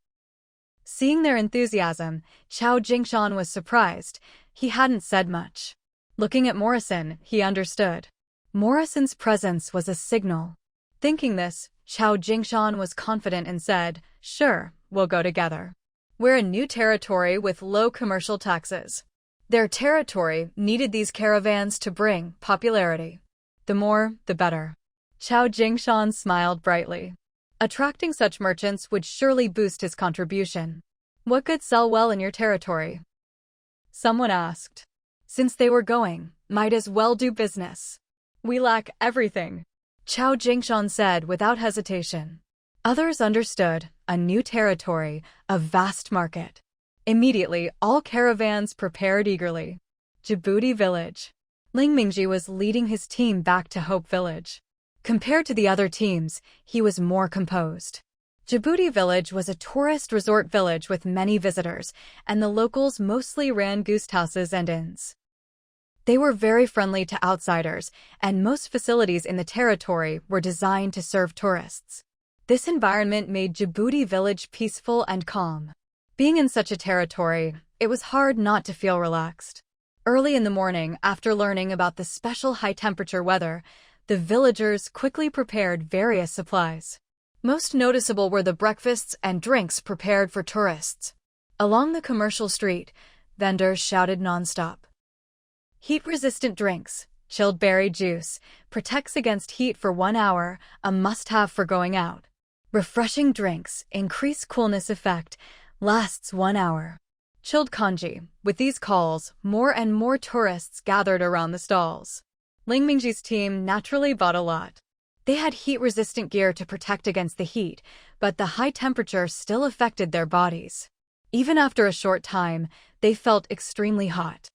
Seeing their enthusiasm, Chao Jingshan was surprised. He hadn't said much. Looking at Morrison, he understood. Morrison's presence was a signal. Thinking this, Chao Jingshan was confident and said, Sure, we'll go together. We're a new territory with low commercial taxes. Their territory needed these caravans to bring popularity. The more, the better. Chao Jingshan smiled brightly. Attracting such merchants would surely boost his contribution. What could sell well in your territory? Someone asked. Since they were going, might as well do business. We lack everything, Chao Jingshan said without hesitation. Others understood, a new territory, a vast market. Immediately, all caravans prepared eagerly. Djibouti Village. Ling Mingji was leading his team back to Hope Village. Compared to the other teams, he was more composed. Djibouti Village was a tourist resort village with many visitors, and the locals mostly ran guest houses and inns. They were very friendly to outsiders, and most facilities in the territory were designed to serve tourists. This environment made Djibouti Village peaceful and calm. Being in such a territory, it was hard not to feel relaxed. Early in the morning, after learning about the special high-temperature weather, the villagers quickly prepared various supplies. Most noticeable were the breakfasts and drinks prepared for tourists. Along the commercial street, vendors shouted nonstop. Heat-resistant drinks, chilled berry juice, protects against heat for 1 hour, a must-have for going out. Refreshing drinks, increase coolness effect, lasts 1 hour. Chilled congee. With these calls, more and more tourists gathered around the stalls. Ling Mingji's team naturally bought a lot. They had heat-resistant gear to protect against the heat, but the high temperature still affected their bodies. Even after a short time, they felt extremely hot.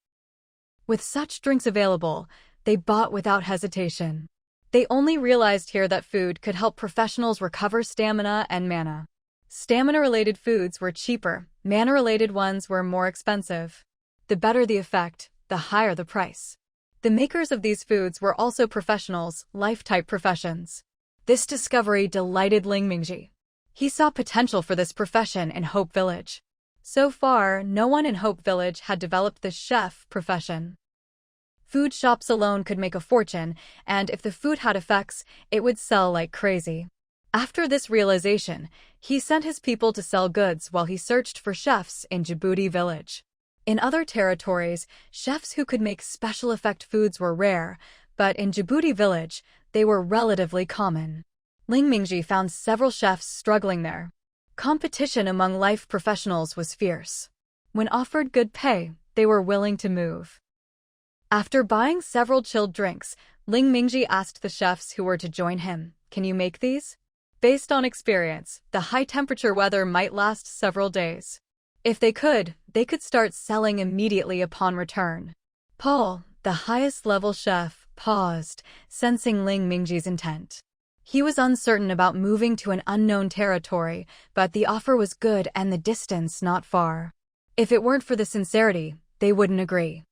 With such drinks available, they bought without hesitation. They only realized here that food could help professionals recover stamina and mana. Stamina-related foods were cheaper, mana-related ones were more expensive. The better the effect, the higher the price. The makers of these foods were also professionals, life-type professions. This discovery delighted Ling Mingji. He saw potential for this profession in Hope Village. So far, no one in Hope Village had developed the chef profession. Food shops alone could make a fortune, and if the food had effects, it would sell like crazy. After this realization, he sent his people to sell goods while he searched for chefs in Djibouti Village. In other territories, chefs who could make special effect foods were rare, but in Djibouti Village, they were relatively common. Ling Mingji found several chefs struggling there. Competition among life professionals was fierce. When offered good pay, they were willing to move. After buying several chilled drinks, Ling Mingji asked the chefs who were to join him, "Can you make these?" Based on experience, the high-temperature weather might last several days. If they could start selling immediately upon return. Paul, the highest-level chef, paused, sensing Ling Mingji's intent. He was uncertain about moving to an unknown territory, but the offer was good and the distance not far. If it weren't for the sincerity, they wouldn't agree.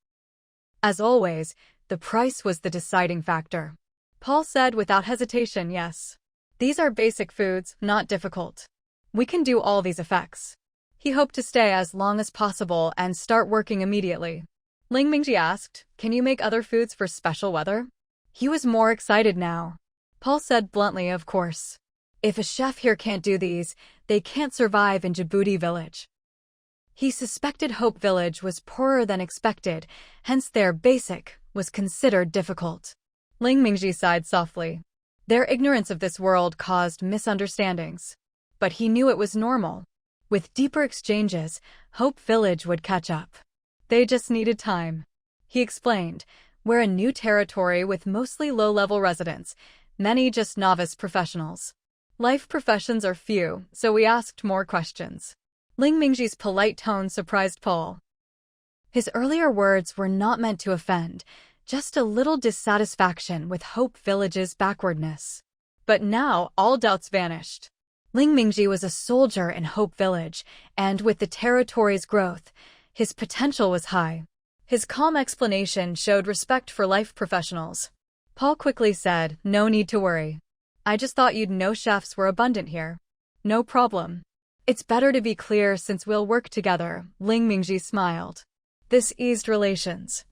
As always, the price was the deciding factor. Paul said without hesitation, yes. These are basic foods, not difficult. We can do all these effects. He hoped to stay as long as possible and start working immediately. Ling Mingji asked, "Can you make other foods for special weather?" He was more excited now. Paul said bluntly, "Of course. If a chef here can't do these, they can't survive in Djibouti Village." He suspected Hope Village was poorer than expected, hence their basic was considered difficult. Ling Mingji sighed softly. Their ignorance of this world caused misunderstandings. But he knew it was normal. With deeper exchanges, Hope Village would catch up. They just needed time. He explained, we're a new territory with mostly low-level residents, many just novice professionals. Life professions are few, so we asked more questions. Ling Mingji's polite tone surprised Paul. His earlier words were not meant to offend, just a little dissatisfaction with Hope Village's backwardness. But now all doubts vanished. Ling Mingji was a soldier in Hope Village, and with the territory's growth, his potential was high. His calm explanation showed respect for life professionals. Paul quickly said, no need to worry. I just thought you'd know chefs were abundant here. No problem. It's better to be clear since we'll work together, Ling Mingji smiled. This eased relations.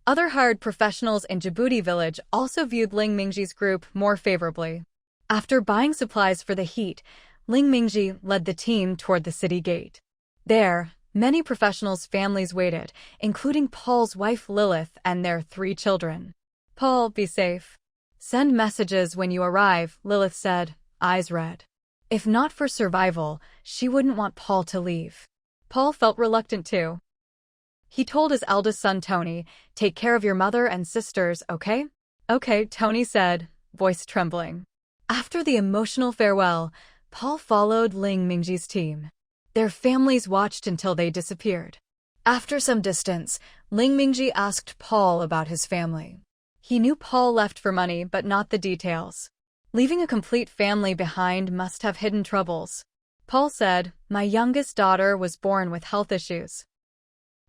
Other hired professionals in Djibouti village also viewed Ling Mingji's group more favorably. After buying supplies for the heat, Ling Mingji led the team toward the city gate. There, many professionals' families waited, including Paul's wife Lilith and their 3 children. Paul, be safe. Send messages when you arrive, Lilith said, eyes red. If not for survival, she wouldn't want Paul to leave. Paul felt reluctant too. He told his eldest son Tony, take care of your mother and sisters, okay? Okay, Tony said, voice trembling. After the emotional farewell, Paul followed Ling Mingji's team. Their families watched until they disappeared. After some distance, Ling Mingji asked Paul about his family. He knew Paul left for money but not the details. Leaving a complete family behind must have hidden troubles. Paul said, my youngest daughter was born with health issues.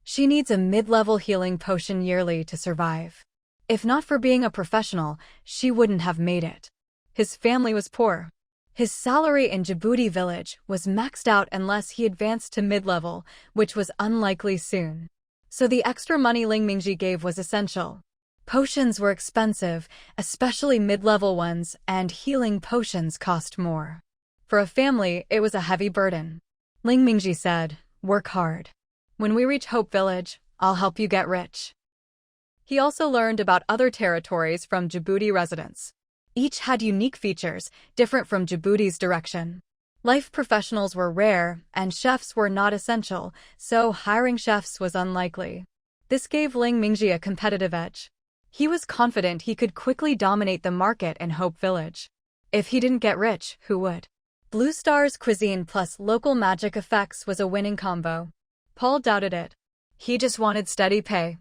She needs a mid-level healing potion yearly to survive. If not for being a professional, she wouldn't have made it. His family was poor. His salary in Djibouti village was maxed out unless he advanced to mid-level, which was unlikely soon. So the extra money Ling Mingji gave was essential. Potions were expensive, especially mid-level ones, and healing potions cost more. For a family, it was a heavy burden. Ling Mingji said, work hard. When we reach Hope Village, I'll help you get rich. He also learned about other territories from Djibouti residents. Each had unique features, different from Djibouti's direction. Life professionals were rare, and chefs were not essential, so hiring chefs was unlikely. This gave Ling Mingji a competitive edge. He was confident he could quickly dominate the market in Hope Village. If he didn't get rich, who would? Blue Star's cuisine plus local magic effects was a winning combo. Paul doubted it. He just wanted steady pay.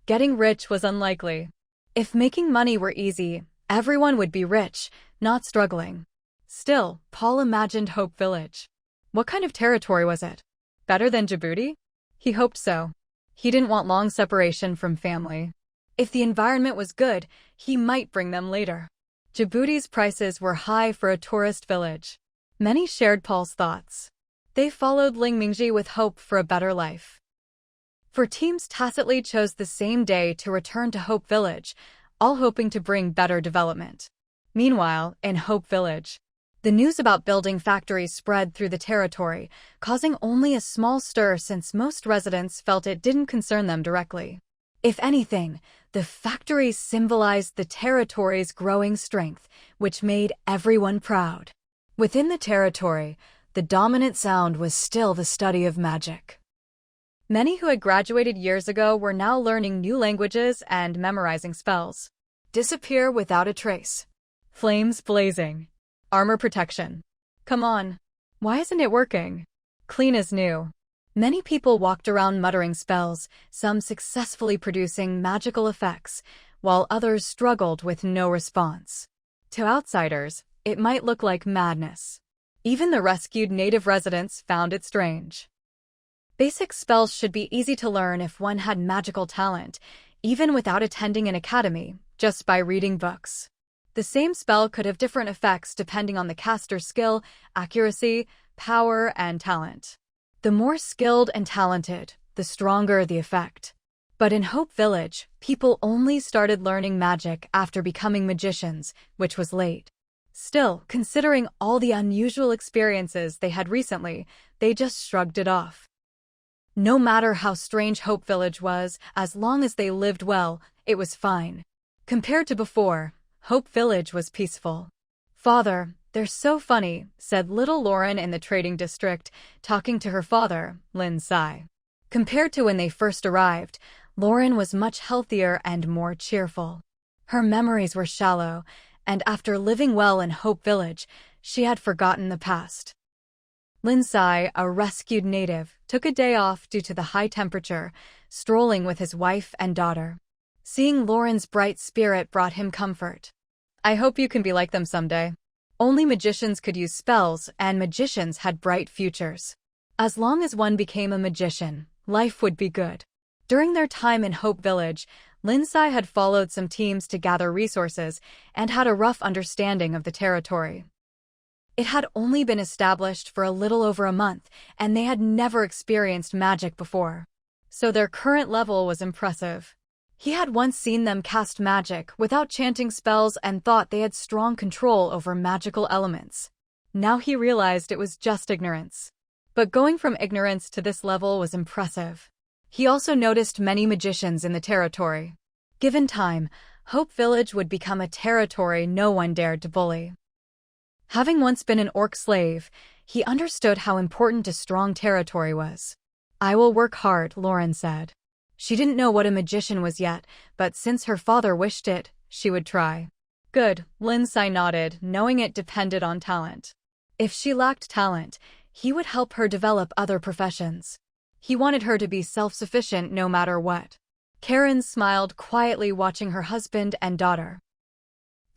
Getting rich was unlikely. If making money were easy, everyone would be rich, not struggling. Still, Paul imagined Hope Village. What kind of territory was it? Better than Djibouti? He hoped so. He didn't want long separation from family. If the environment was good, he might bring them later. Djibouti's prices were high for a tourist village. Many shared Paul's thoughts. They followed Ling Mingji with hope for a better life. For teams tacitly chose the same day to return to Hope Village, all hoping to bring better development. Meanwhile, in Hope Village, the news about building factories spread through the territory, causing only a small stir since most residents felt it didn't concern them directly. If anything, the factories symbolized the territory's growing strength, which made everyone proud. Within the territory, the dominant sound was still the study of magic. Many who had graduated years ago were now learning new languages and memorizing spells. Disappear without a trace. Flames blazing. Armor protection. Come on. Why isn't it working? Clean as new. Many people walked around muttering spells, some successfully producing magical effects, while others struggled with no response. To outsiders, it might look like madness. Even the rescued native residents found it strange. Basic spells should be easy to learn if one had magical talent, even without attending an academy, just by reading books. The same spell could have different effects depending on the caster's skill, accuracy, power, and talent. The more skilled and talented, the stronger the effect. But in Hope Village, people only started learning magic after becoming magicians, which was late. Still, considering all the unusual experiences they had recently, they just shrugged it off. No matter how strange Hope Village was, as long as they lived well, it was fine. Compared to before, Hope Village was peaceful. "Father, they're so funny," said little Lauren in the trading district, talking to her father, Sai. Compared to when they first arrived, Lauren was much healthier and more cheerful. Her memories were shallow, and after living well in Hope Village, she had forgotten the past. Sai, a rescued native, took a day off due to the high temperature, strolling with his wife and daughter. Seeing Lauren's bright spirit brought him comfort. "I hope you can be like them someday. Only magicians could use spells, and magicians had bright futures. As long as one became a magician, life would be good." During their time in Hope Village, Sai had followed some teams to gather resources and had a rough understanding of the territory. It had only been established for a little over a month, and they had never experienced magic before. So their current level was impressive. He had once seen them cast magic without chanting spells and thought they had strong control over magical elements. Now he realized it was just ignorance. But going from ignorance to this level was impressive. He also noticed many magicians in the territory. Given time, Hope Village would become a territory no one dared to bully. Having once been an orc slave, he understood how important a strong territory was. "I will work hard," Lauren said. She didn't know what a magician was yet, but since her father wished it, she would try. "Good," Sai nodded, knowing it depended on talent. If she lacked talent, he would help her develop other professions. He wanted her to be self-sufficient no matter what. Karen smiled quietly watching her husband and daughter.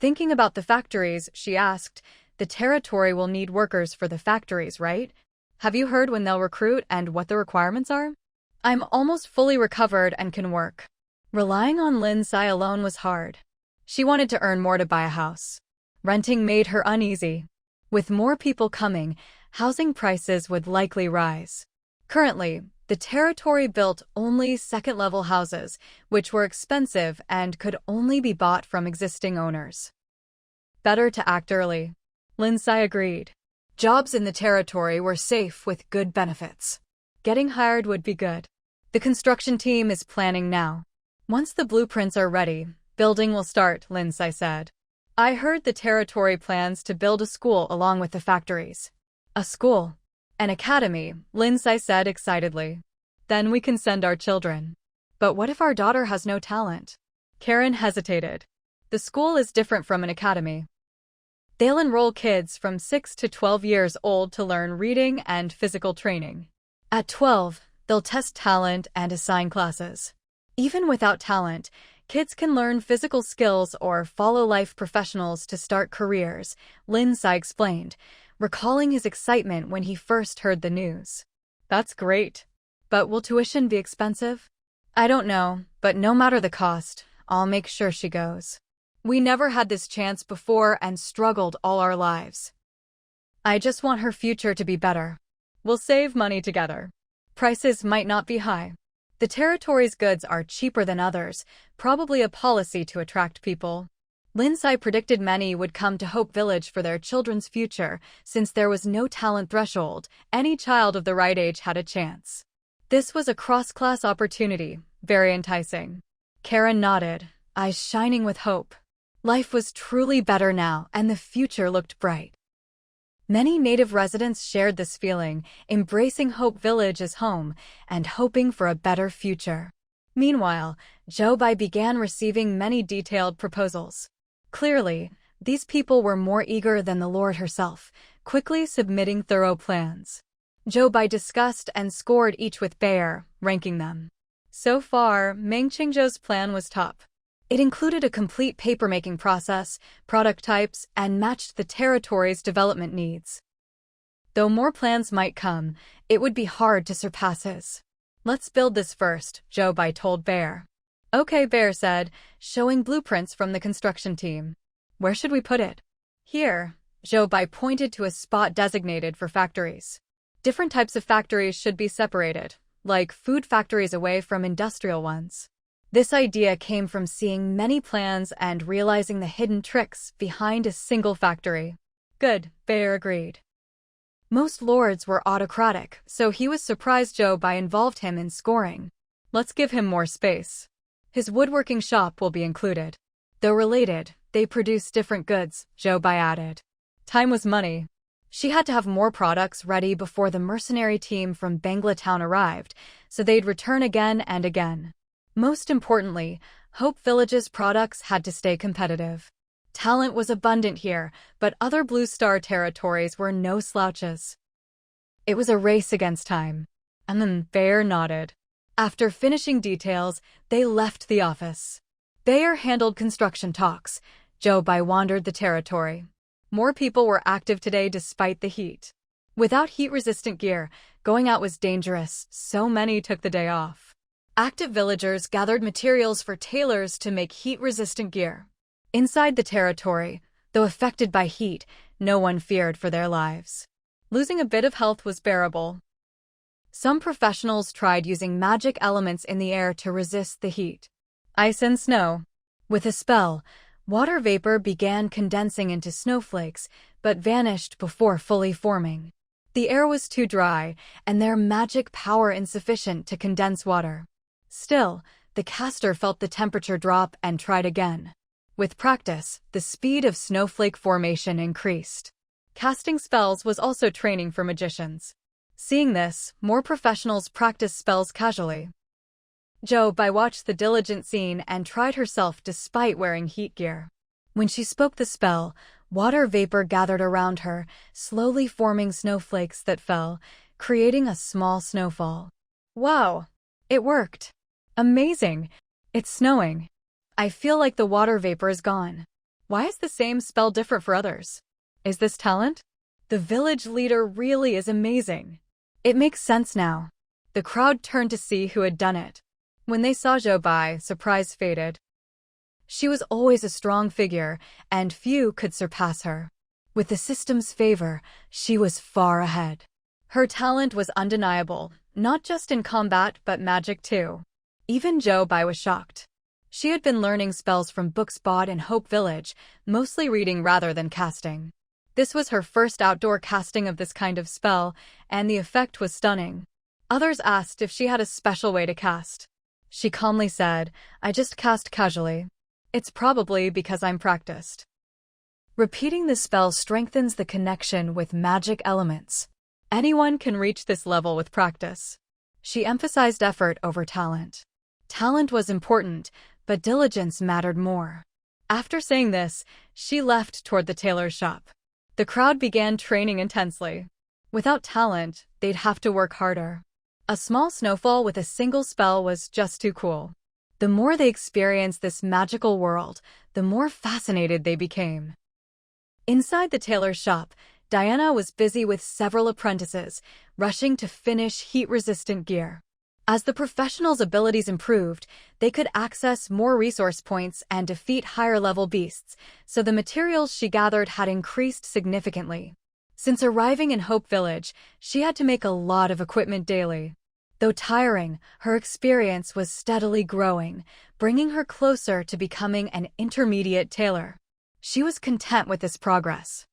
Thinking about the factories, she asked, "The territory will need workers for the factories, right? Have you heard when they'll recruit and what the requirements are?" "I'm almost fully recovered and can work." Relying on Sai alone was hard. She wanted to earn more to buy a house. Renting made her uneasy. With more people coming, housing prices would likely rise. Currently, the territory built only second-level houses, which were expensive and could only be bought from existing owners. Better to act early. Sai agreed. Jobs in the territory were safe with good benefits. Getting hired would be good. The construction team is planning now. Once the blueprints are ready, building will start, Sai said. "I heard the territory plans to build a school along with the factories." "A school? An academy," Sai said excitedly. "Then we can send our children." "But what if our daughter has no talent?" Karen hesitated. "The school is different from an academy. They'll enroll kids from 6 to 12 years old to learn reading and physical training. At 12, they'll test talent and assign classes. Even without talent, kids can learn physical skills or follow life professionals to start careers," Sai explained, recalling his excitement when he first heard the news. "That's great. But will tuition be expensive?" "I don't know, but no matter the cost, I'll make sure she goes. We never had this chance before and struggled all our lives. I just want her future to be better. We'll save money together. Prices might not be high. The territory's goods are cheaper than others, probably a policy to attract people." Sai predicted many would come to Hope Village for their children's future. Since there was no talent threshold, any child of the right age had a chance. This was a cross-class opportunity, very enticing. Karen nodded, eyes shining with hope. Life was truly better now, and the future looked bright. Many native residents shared this feeling, embracing Hope Village as home and hoping for a better future. Meanwhile, Jobai began receiving many detailed proposals. Clearly, these people were more eager than the Lord herself, quickly submitting thorough plans. Jobai discussed and scored each with Bayer, ranking them. So far, Mengqingzhou's plan was top. It included a complete papermaking process, product types, and matched the territory's development needs. Though more plans might come, it would be hard to surpass his. "Let's build this first," Jobai told Bear. "Okay," Bear said, showing blueprints from the construction team. "Where should we put it?" "Here," Jobai pointed to a spot designated for factories. Different types of factories should be separated, like food factories away from industrial ones. This idea came from seeing many plans and realizing the hidden tricks behind a single factory. "Good," Bear agreed. Most lords were autocratic, so he was surprised Jobai involved him in scoring. "Let's give him more space. His woodworking shop will be included." Though related, they produced different goods, Jobai added. Time was money. She had to have more products ready before the mercenary team from Banglatown arrived, so they'd return again and again. Most importantly, Hope Village's products had to stay competitive. Talent was abundant here, but other Blue Star territories were no slouches. It was a race against time. And then Bayer nodded. After finishing details, they left the office. Bayer handled construction talks. Jobai wandered the territory. More people were active today despite the heat. Without heat-resistant gear, going out was dangerous, so many took the day off. Active villagers gathered materials for tailors to make heat-resistant gear. Inside the territory, though affected by heat, no one feared for their lives. Losing a bit of health was bearable. Some professionals tried using magic elements in the air to resist the heat. Ice and snow. With a spell, water vapor began condensing into snowflakes, but vanished before fully forming. The air was too dry, and their magic power insufficient to condense water. Still, the caster felt the temperature drop and tried again. With practice, the speed of snowflake formation increased. Casting spells was also training for magicians. Seeing this, more professionals practiced spells casually. Jobai watched the diligent scene and tried herself despite wearing heat gear. When she spoke the spell, water vapor gathered around her, slowly forming snowflakes that fell, creating a small snowfall. Wow! It worked! Amazing! It's snowing. I feel like the water vapor is gone. Why is the same spell different for others? Is this talent? The village leader really is amazing. It makes sense now. The crowd turned to see who had done it. When they saw Jobai, surprise faded. She was always a strong figure, and few could surpass her. With the system's favor, she was far ahead. Her talent was undeniable, not just in combat but magic too. Even Jobai was shocked. She had been learning spells from books bought in Hope Village, mostly reading rather than casting. This was her first outdoor casting of this kind of spell, and the effect was stunning. Others asked if she had a special way to cast. She calmly said, "I just cast casually. It's probably because I'm practiced." Repeating the spell strengthens the connection with magic elements. Anyone can reach this level with practice. She emphasized effort over talent. Talent was important, but diligence mattered more. After saying this, she left toward the tailor's shop. The crowd began training intensely. Without talent, they'd have to work harder. A small snowfall with a single spell was just too cool. The more they experienced this magical world, the more fascinated they became. Inside the tailor's shop, Diana was busy with several apprentices, rushing to finish heat-resistant gear. As the professionals' abilities improved, they could access more resource points and defeat higher-level beasts, so the materials she gathered had increased significantly. Since arriving in Hope Village, she had to make a lot of equipment daily. Though tiring, her experience was steadily growing, bringing her closer to becoming an intermediate tailor. She was content with this progress.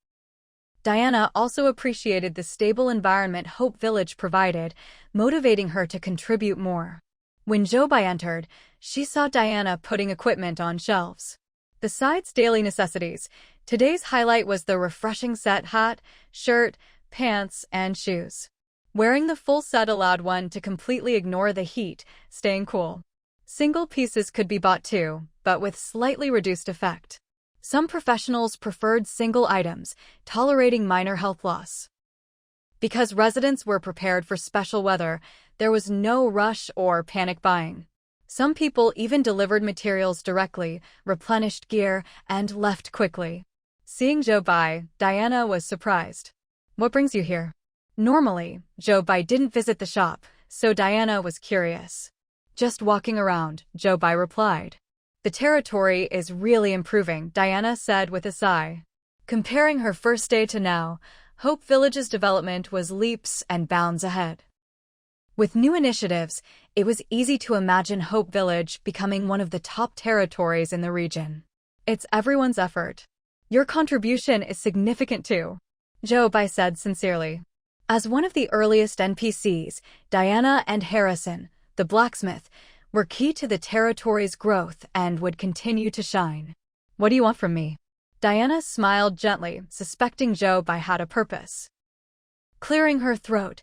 Diana also appreciated the stable environment Hope Village provided, motivating her to contribute more. When Jobai entered, she saw Diana putting equipment on shelves. Besides daily necessities, today's highlight was the refreshing set hat, shirt, pants, and shoes. Wearing the full set allowed one to completely ignore the heat, staying cool. Single pieces could be bought too, but with slightly reduced effect. Some professionals preferred single items, tolerating minor health loss. Because residents were prepared for special weather, there was no rush or panic buying. Some people even delivered materials directly, replenished gear, and left quickly. Seeing Jobai, Diana was surprised. "What brings you here?" Normally, Jobai didn't visit the shop, so Diana was curious. "Just walking around," Jobai replied. "The territory is really improving," Diana said with a sigh. Comparing her first day to now, Hope Village's development was leaps and bounds ahead. With new initiatives, it was easy to imagine Hope Village becoming one of the top territories in the region. "It's everyone's effort. Your contribution is significant too," Jobai said sincerely. As one of the earliest NPCs, Diana and Harrison, the blacksmith, were key to the territory's growth and would continue to shine. What do you want from me? Diana smiled gently, suspecting Jobai had a purpose. Clearing her throat,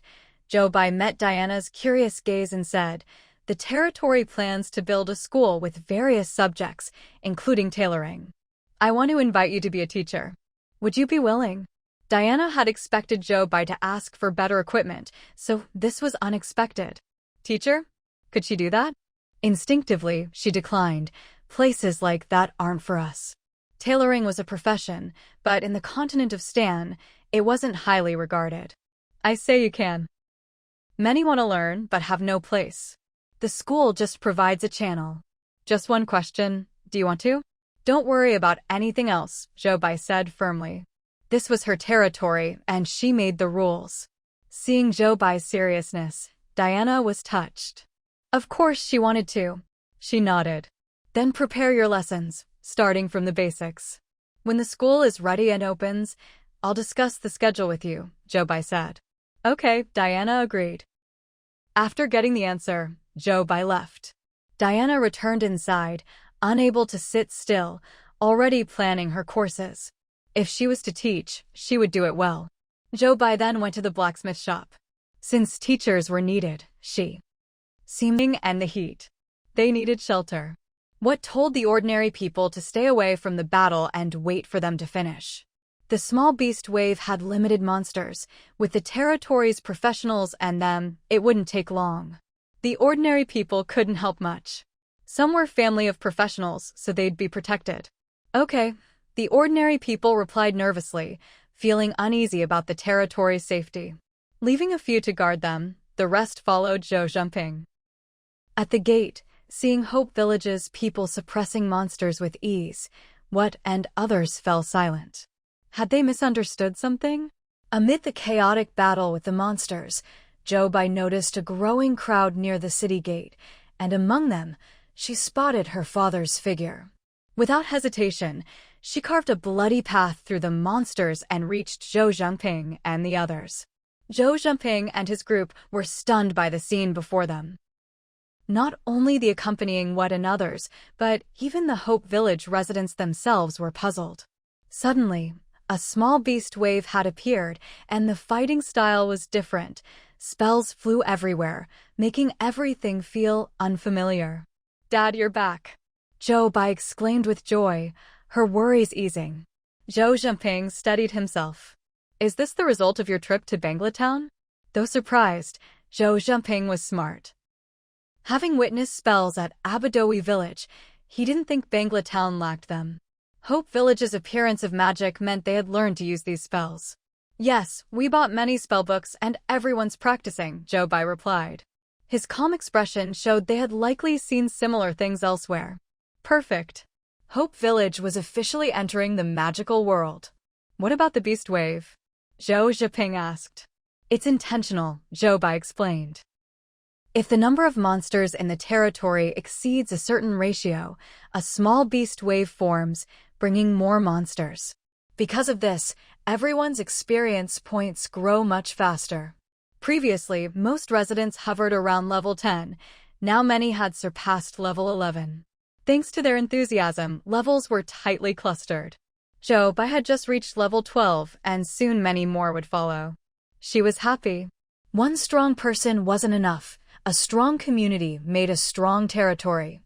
Jobai met Diana's curious gaze and said, "The territory plans to build a school with various subjects, including tailoring. I want to invite you to be a teacher. Would you be willing?" Diana had expected Jobai to ask for better equipment, so this was unexpected. Teacher? Could she do that? Instinctively, she declined. Places like that aren't for us. Tailoring was a profession, but in the continent of Stan, it wasn't highly regarded. I say you can. Many want to learn, but have no place. The school just provides a channel. Just one question, do you want to? Don't worry about anything else, Jobai said firmly. This was her territory, and she made the rules. Seeing Jobai's seriousness, Diana was touched. Of course she wanted to. She nodded. Then prepare your lessons, starting from the basics. When the school is ready and opens, I'll discuss the schedule with you, Jobai said. Okay, Diana agreed. After getting the answer, Jobai left. Diana returned inside, unable to sit still, already planning her courses. If she was to teach, she would do it well. Jobai then went to the blacksmith shop. Since teachers were needed, and the heat. They needed shelter. What told the ordinary people to stay away from the battle and wait for them to finish? The small beast wave had limited monsters. With the territory's professionals and them, it wouldn't take long. The ordinary people couldn't help much. Some were family of professionals, so they'd be protected. Okay, the ordinary people replied nervously, feeling uneasy about the territory's safety. Leaving a few to guard them, the rest followed Zhou Zhengping. At the gate, seeing Hope Village's people suppressing monsters with ease, What and others fell silent. Had they misunderstood something? Amid the chaotic battle with the monsters, Jobai noticed a growing crowd near the city gate, and among them, she spotted her father's figure. Without hesitation, she carved a bloody path through the monsters and reached Zhou Zhengping and the others. Zhou Zhengping and his group were stunned by the scene before them. Not only the accompanying What and others, but even the Hope Village residents themselves were puzzled. Suddenly, a small beast wave had appeared, and the fighting style was different. Spells flew everywhere, making everything feel unfamiliar. "Dad, you're back," Jobai exclaimed with joy, her worries easing. Zhou Zhengping steadied himself. "Is this the result of your trip to Banglatown?" Though surprised, Zhou Zhengping was smart. Having witnessed spells at Abadowi Village, he didn't think Banglatown lacked them. Hope Village's appearance of magic meant they had learned to use these spells. "Yes, we bought many spellbooks and everyone's practicing," Jobai replied. His calm expression showed they had likely seen similar things elsewhere. Perfect. Hope Village was officially entering the magical world. "What about the beast wave?" Zhou Zhengping asked. "It's intentional," Jobai explained. If the number of monsters in the territory exceeds a certain ratio, a small beast wave forms, bringing more monsters. Because of this, everyone's experience points grow much faster. Previously, most residents hovered around level 10. Now many had surpassed level 11. Thanks to their enthusiasm, levels were tightly clustered. Jobai had just reached level 12, and soon many more would follow. She was happy. One strong person wasn't enough. A strong community made a strong territory.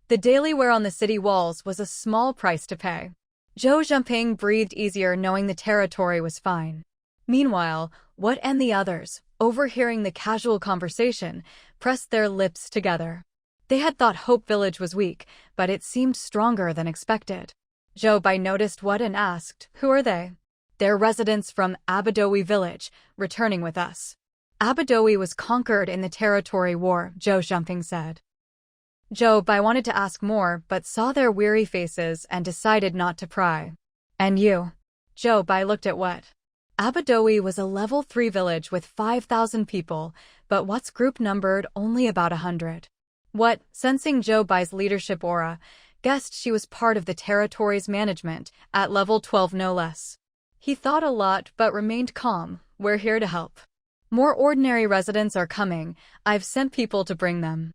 The daily wear on the city walls was a small price to pay. Zhou Zhengping breathed easier knowing the territory was fine. Meanwhile, What and the others, overhearing the casual conversation, pressed their lips together. They had thought Hope Village was weak, but it seemed stronger than expected. Jobai noticed What and asked, "Who are they?" "They're residents from Abadowi Village, returning with us." Abadowi was conquered in the territory war, Zhou Zhengping said. Jobai wanted to ask more, but saw their weary faces and decided not to pry. "And you?" Jobai looked at What. Abadowi was a level 3 village with 5,000 people, but What's group numbered only about 100. What, sensing Jobai's leadership aura, guessed she was part of the territory's management, at level 12 no less. He thought a lot but remained calm. "We're here to help. More ordinary residents are coming. I've sent people to bring them."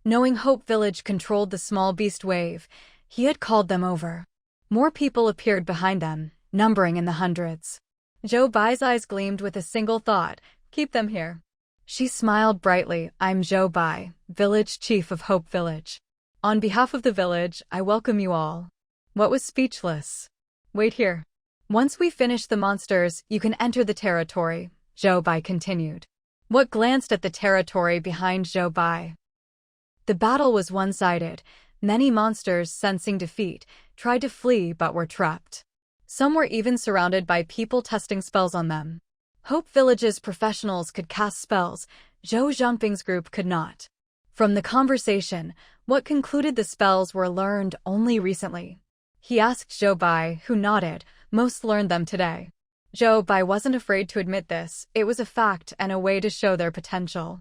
Knowing Hope Village controlled the small beast wave, He had called them over. More people appeared behind them, numbering in the hundreds. Zhou Bai's eyes gleamed with a single thought, keep them here. She smiled brightly. I'm Zhou Bai, village chief of Hope Village. On behalf of the village, I welcome you all. What was speechless? Wait here. Once we finish the monsters, you can enter the territory, Zhou Bai continued. What glanced at the territory behind Zhou Bai? The battle was one-sided. Many monsters, sensing defeat, tried to flee but were trapped. Some were even surrounded by people testing spells on them. Hope Village's professionals could cast spells, Zhou Zhangping's group could not. From the conversation, what concluded the spells were learned only recently. He asked Zhou Bai, who nodded, most learned them today. Zhou Bai wasn't afraid to admit this, it was a fact and a way to show their potential.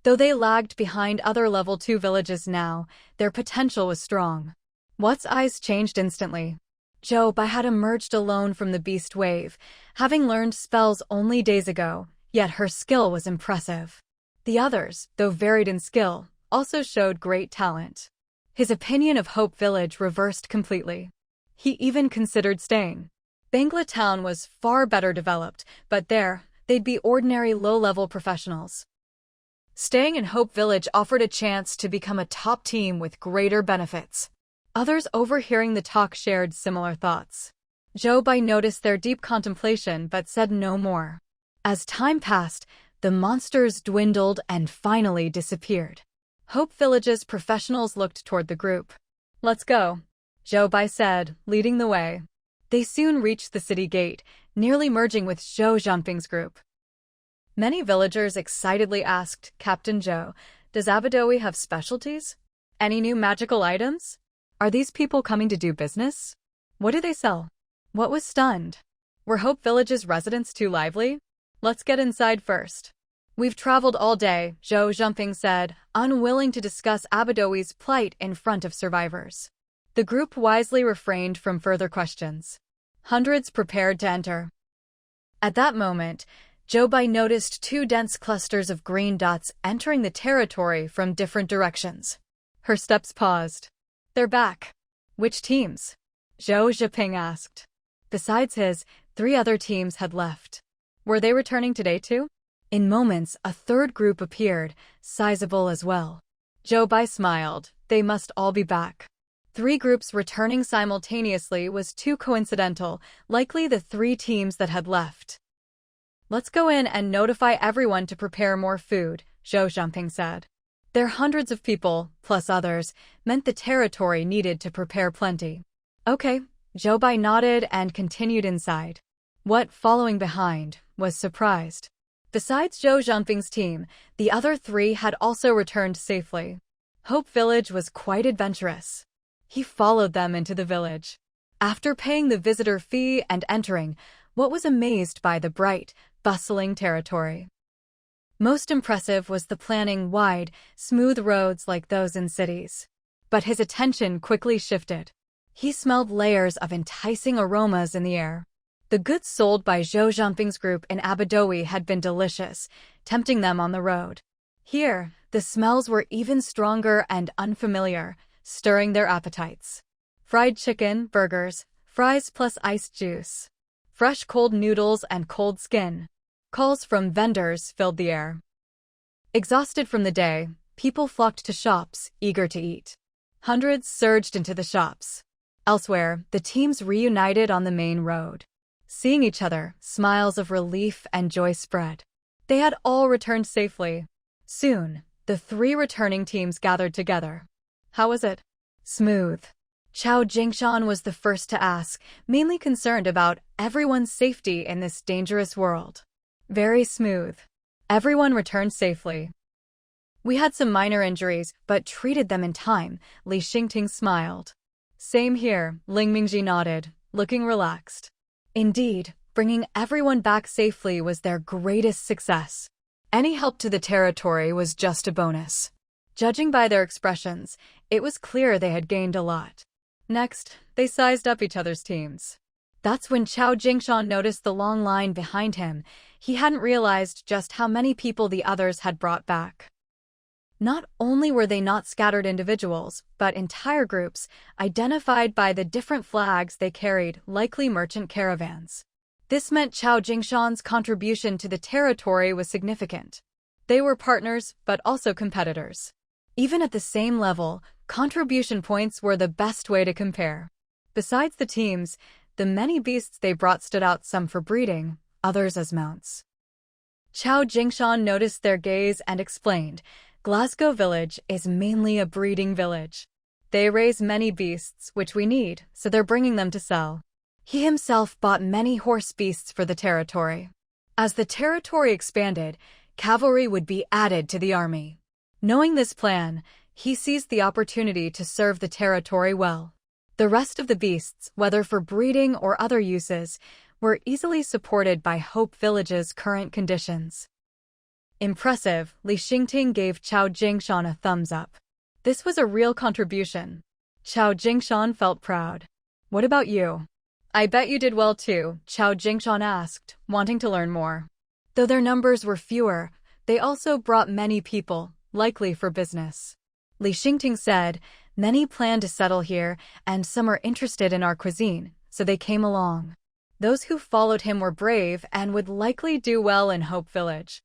Though they lagged behind other level 2 villages now, their potential was strong. What's eyes changed instantly. Zhou Bai had emerged alone from the beast wave, having learned spells only days ago, yet her skill was impressive. The others, though varied in skill, also showed great talent. His opinion of Hope Village reversed completely. He even considered staying. Bangla Town was far better developed, but there, they'd be ordinary low-level professionals. Staying in Hope Village offered a chance to become a top team with greater benefits. Others overhearing the talk shared similar thoughts. Zhou Bai noticed their deep contemplation but said no more. As time passed, the monsters dwindled and finally disappeared. Hope Village's professionals looked toward the group. Let's go, Zhou Bai said, leading the way. They soon reached the city gate, nearly merging with Zhou Zhangping's group. Many villagers excitedly asked, Captain Zhou, does Abadowi have specialties? Any new magical items? Are these people coming to do business? What do they sell? What was stunned? Were Hope Village's residents too lively? Let's get inside first. We've traveled all day, Zhou Zhangping said, unwilling to discuss Abadowi's plight in front of survivors. The group wisely refrained from further questions. Hundreds prepared to enter. At that moment, Zhou Bai noticed 2 dense clusters of green dots entering the territory from different directions. Her steps paused. They're back. Which teams? Zhou Zhangping asked. Besides his, 3 other teams had left. Were they returning today too? In moments, a third group appeared, sizable as well. Zhou Bai smiled. They must all be back. 3 groups returning simultaneously was too coincidental, likely the 3 teams that had left. Let's go in and notify everyone to prepare more food, Zhou Zhangping said. Their hundreds of people, plus others, meant the territory needed to prepare plenty. Okay, Zhou Bai nodded and continued inside. What, following behind, was surprised. Besides Zhou Zhangping's team, the other 3 had also returned safely. Hope Village was quite adventurous. He followed them into the village. After paying the visitor fee and entering, what was amazed by the bright, bustling territory. Most impressive was the planning wide, smooth roads like those in cities. But his attention quickly shifted. He smelled layers of enticing aromas in the air. The goods sold by Zhou Zhangping's group in Abadowi had been delicious, tempting them on the road. Here, the smells were even stronger and unfamiliar, stirring their appetites. Fried chicken, burgers, fries plus iced juice. Fresh cold noodles and cold skin. Calls from vendors filled the air. Exhausted from the day, people flocked to shops, eager to eat. Hundreds surged into the shops. Elsewhere, the teams reunited on the main road. Seeing each other, smiles of relief and joy spread. They had all returned safely. Soon, the 3 returning teams gathered together. How was it? Smooth. Chao Jingshan was the first to ask, mainly concerned about everyone's safety in this dangerous world. Very smooth. Everyone returned safely. We had some minor injuries, but treated them in time, Li Xingting smiled. Same here, Ling Mingji nodded, looking relaxed. Indeed, bringing everyone back safely was their greatest success. Any help to the territory was just a bonus. Judging by their expressions, it was clear they had gained a lot. Next, they sized up each other's teams. That's when Chao Jingshan noticed the long line behind him. He hadn't realized just how many people the others had brought back. Not only were they not scattered individuals, but entire groups, identified by the different flags they carried, likely merchant caravans. This meant Chao Jingshan's contribution to the territory was significant. They were partners, but also competitors. Even at the same level, contribution points were the best way to compare. Besides the teams, the many beasts they brought stood out, some for breeding, others as mounts. Chao Jingshan noticed their gaze and explained, Glasgow Village is mainly a breeding village. They raise many beasts, which we need, so they're bringing them to sell. He himself bought many horse beasts for the territory. As the territory expanded, cavalry would be added to the army. Knowing this plan, he seized the opportunity to serve the territory well. The rest of the beasts, whether for breeding or other uses, were easily supported by Hope Village's current conditions. Impressive, Li Xingting gave Chao Jingshan a thumbs up. This was a real contribution. Chao Jingshan felt proud. What about you? I bet you did well too, Chao Jingshan asked, wanting to learn more. Though their numbers were fewer, they also brought many people, likely for business. Li Xingting said, many plan to settle here, and some are interested in our cuisine, so they came along. Those who followed him were brave and would likely do well in Hope Village.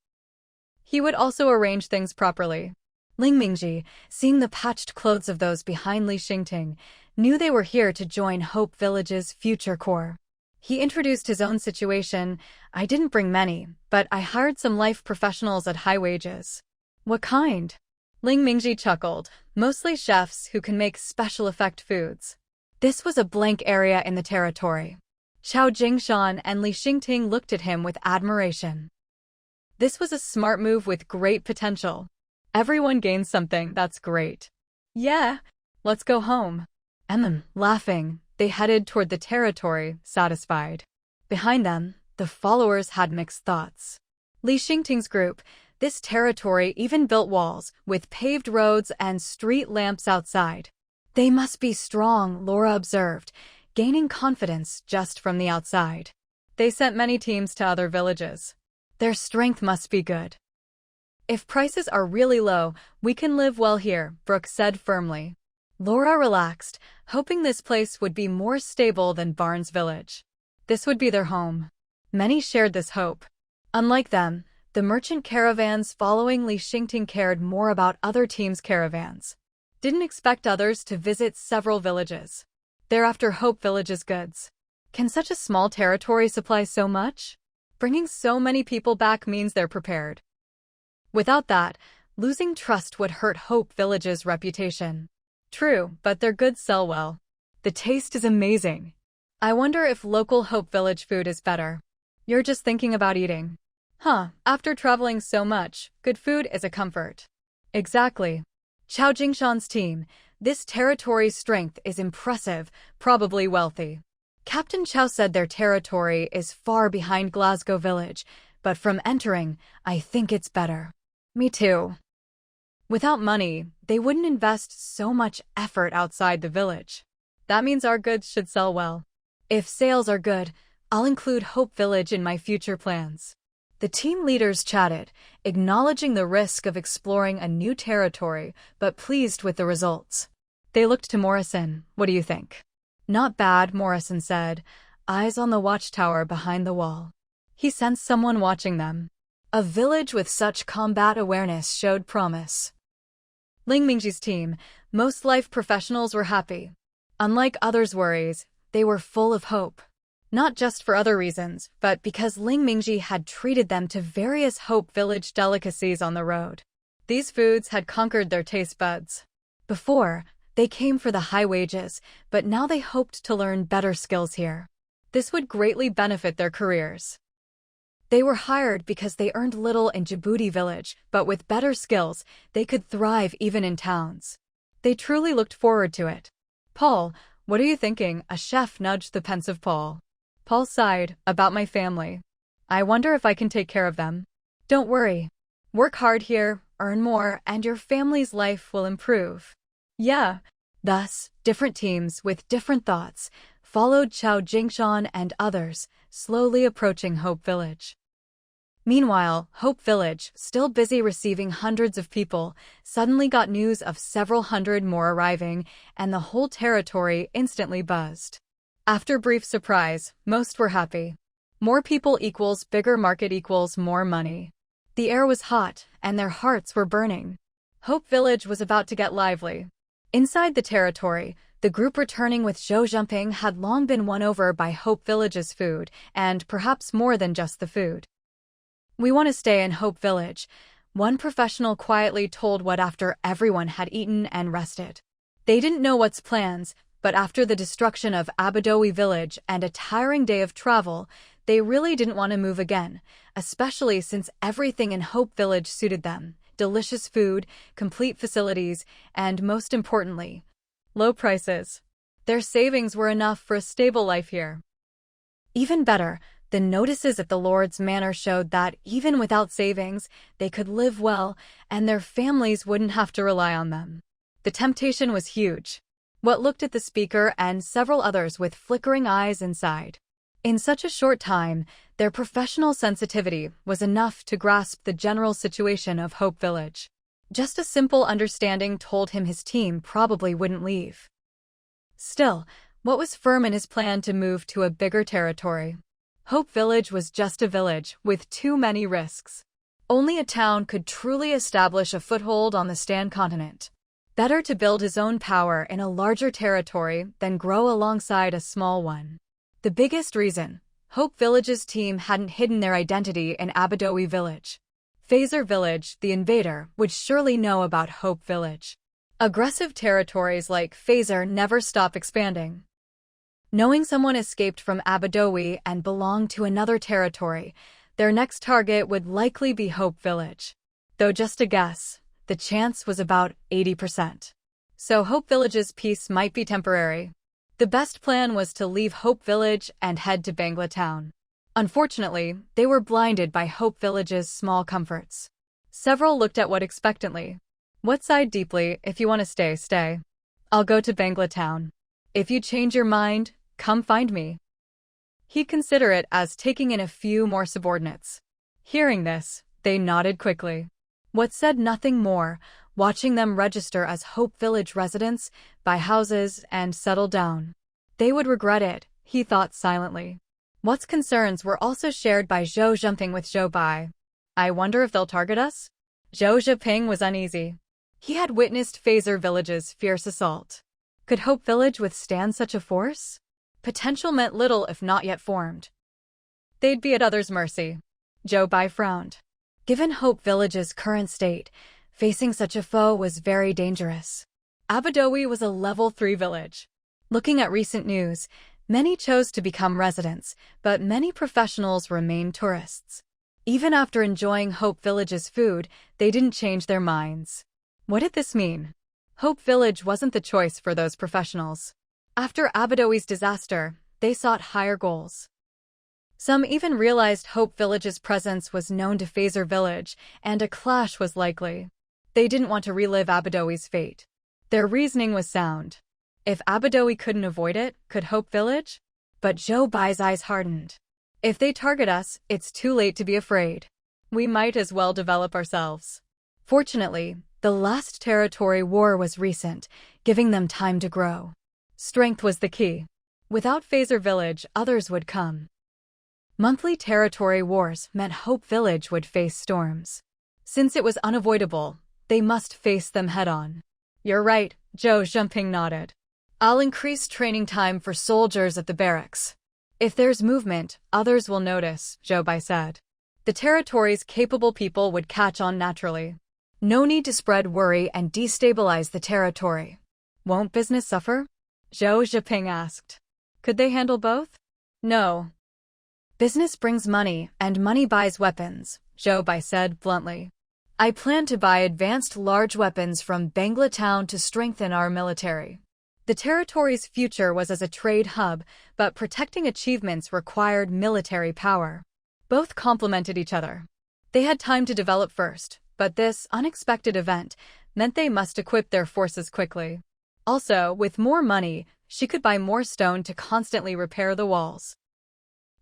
He would also arrange things properly. Ling Mingji, seeing the patched clothes of those behind Li Xingting, knew they were here to join Hope Village's future core. He introduced his own situation. I didn't bring many, but I hired some life professionals at high wages. What kind? Ling Mingji chuckled. Mostly chefs who can make special effect foods. This was a blank area in the territory. Chao Jingshan and Li Xingting looked at him with admiration. This was a smart move with great potential. Everyone gains something, that's great. Yeah, let's go home. Laughing, they headed toward the territory, satisfied. Behind them, the followers had mixed thoughts. Li Xingting's group, this territory even built walls, with paved roads and street lamps outside. They must be strong, Laura observed, gaining confidence just from the outside. They sent many teams to other villages. Their strength must be good. If prices are really low, we can live well here, Brooke said firmly. Laura relaxed, hoping this place would be more stable than Barnes Village. This would be their home. Many shared this hope. Unlike them, the merchant caravans following Li Xingting cared more about other teams' caravans. Didn't expect others to visit several villages. They're after Hope Village's goods. Can such a small territory supply so much? Bringing so many people back means they're prepared. Without that, losing trust would hurt Hope Village's reputation. True, but their goods sell well. The taste is amazing. I wonder if local Hope Village food is better. You're just thinking about eating. After traveling so much, good food is a comfort. Exactly. Chao Jingshan's team, this territory's strength is impressive, probably wealthy. Captain Chao said their territory is far behind Glasgow Village, but from entering, I think it's better. Me too. Without money, they wouldn't invest so much effort outside the village. That means our goods should sell well. If sales are good, I'll include Hope Village in my future plans. The team leaders chatted, acknowledging the risk of exploring a new territory, but pleased with the results. They looked to Morrison. What do you think? Not bad, Morrison said, eyes on the watchtower behind the wall. He sensed someone watching them. A village with such combat awareness showed promise. Ling Mingji's team, most life professionals were happy. Unlike others' worries, they were full of hope. Not just for other reasons, but because Ling Mingji had treated them to various Hope Village delicacies on the road. These foods had conquered their taste buds. Before, they came for the high wages, but now they hoped to learn better skills here. This would greatly benefit their careers. They were hired because they earned little in Djibouti Village, but with better skills, they could thrive even in towns. They truly looked forward to it. Paul, what are you thinking? A chef nudged the pensive Paul. Paul sighed, about my family. I wonder if I can take care of them. Don't worry. Work hard here, earn more, and your family's life will improve. Yeah. Thus, different teams with different thoughts followed Chao Jingshan and others, slowly approaching Hope Village. Meanwhile, Hope Village, still busy receiving hundreds of people, suddenly got news of several hundred more arriving, and the whole territory instantly buzzed. After brief surprise, most were happy. More people equals bigger market equals more money. The air was hot, and their hearts were burning. Hope Village was about to get lively. Inside the territory, the group returning with Zhou Jumping had long been won over by Hope Village's food, and perhaps more than just the food. "We want to stay in Hope Village," one professional quietly told What after everyone had eaten and rested. They didn't know what's plans, but after the destruction of Abadowi Village and a tiring day of travel, they really didn't want to move again, especially since everything in Hope Village suited them: delicious food, complete facilities, and most importantly, low prices. Their savings were enough for a stable life here. Even better, the notices at the Lord's Manor showed that even without savings, they could live well, and their families wouldn't have to rely on them. The temptation was huge. What looked at the speaker and several others with flickering eyes inside. In such a short time, their professional sensitivity was enough to grasp the general situation of Hope Village. Just a simple understanding told him his team probably wouldn't leave. Still, what was firm in his plan to move to a bigger territory? Hope Village was just a village with too many risks. Only a town could truly establish a foothold on the Stan continent. Better to build his own power in a larger territory than grow alongside a small one. The biggest reason: Hope Village's team hadn't hidden their identity in Abadowi Village. Phaser Village, the invader, would surely know about Hope Village. Aggressive territories like Phaser never stop expanding. Knowing someone escaped from Abadowi and belonged to another territory, their next target would likely be Hope Village. Though just a guess, the chance was about 80%. So Hope Village's peace might be temporary. The best plan was to leave Hope Village and head to Bangla Town. Unfortunately, they were blinded by Hope Village's small comforts. Several looked at What expectantly. What sighed deeply: "If you want to stay, stay. I'll go to Bangla Town. If you change your mind, come find me." He'd consider it as taking in a few more subordinates. Hearing this, they nodded quickly. What said nothing more, watching them register as Hope Village residents, buy houses, and settle down. They would regret it, he thought silently. What's concerns were also shared by Zhou Jumping with Zhou Bai. "I wonder if they'll target us?" Zhou Zhiping was uneasy. He had witnessed Phaser Village's fierce assault. Could Hope Village withstand such a force? Potential meant little if not yet formed. They'd be at others' mercy. Zhou Bai frowned. Given Hope Village's current state, facing such a foe was very dangerous. Abadowi was a level 3 village. Looking at recent news, many chose to become residents, but many professionals remained tourists. Even after enjoying Hope Village's food, they didn't change their minds. What did this mean? Hope Village wasn't the choice for those professionals. After Abadowi's disaster, they sought higher goals. Some even realized Hope Village's presence was known to Phaser Village, and a clash was likely. They didn't want to relive Abadowi's fate. Their reasoning was sound. If Abadowi couldn't avoid it, could Hope Village? But Zhou Bai's eyes hardened. If they target us, it's too late to be afraid. We might as well develop ourselves. Fortunately, the last territory war was recent, giving them time to grow. Strength was the key. Without Phaser Village, others would come. Monthly territory wars meant Hope Village would face storms. Since it was unavoidable, they must face them head-on. "You're right," Zhou Jumping nodded. "I'll increase training time for soldiers at the barracks. If there's movement, others will notice," Zhou Bai said. The territory's capable people would catch on naturally. No need to spread worry and destabilize the territory. "Won't business suffer?" Zhou Zhiping asked. Could they handle both? No. "Business brings money, and money buys weapons," Zhou Bai said bluntly. "I plan to buy advanced large weapons from Bangla Town to strengthen our military." The territory's future was as a trade hub, but protecting achievements required military power. Both complemented each other. They had time to develop first, but this unexpected event meant they must equip their forces quickly. Also, with more money, she could buy more stone to constantly repair the walls.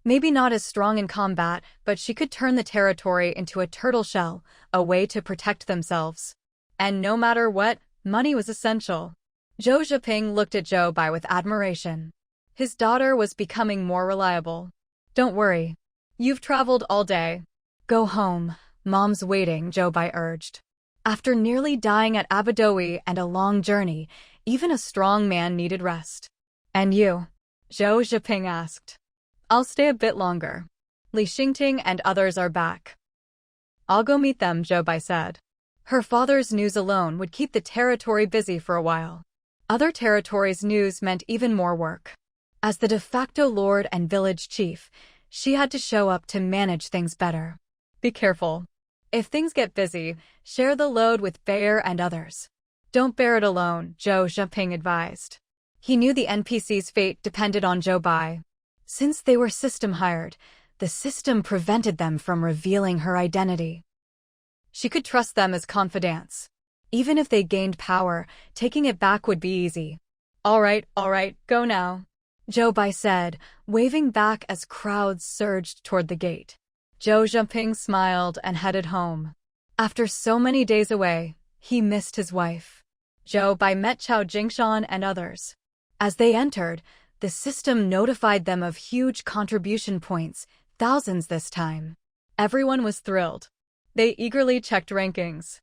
Maybe not as strong in combat, but she could turn the territory into a turtle shell, a way to protect themselves. And no matter what, money was essential. Zhou Zhiping looked at Zhou Bai with admiration. His daughter was becoming more reliable. Don't worry. You've traveled all day. Go home. Mom's waiting, Zhou Bai urged. After nearly dying at Abadowi and a long journey, even a strong man needed rest. And you? Zhou Zhiping asked. I'll stay a bit longer. Li Xingting and others are back. I'll go meet them, Zhou Bai said. Her father's news alone would keep the territory busy for a while. Other territories' news meant even more work. As the de facto lord and village chief, she had to show up to manage things better. Be careful. If things get busy, share the load with Bear and others. Don't bear it alone, Zhou Zhiping advised. He knew the NPC's fate depended on Zhou Bai. Since they were system-hired, the system prevented them from revealing her identity. She could trust them as confidants. Even if they gained power, taking it back would be easy. All right, go now, Zhou Bai said, waving back as crowds surged toward the gate. Zhou Zhiping smiled and headed home. After so many days away, he missed his wife. Zhou Bai met Chao Jingshan and others. As they entered, the system notified them of huge contribution points, thousands this time. Everyone was thrilled. They eagerly checked rankings.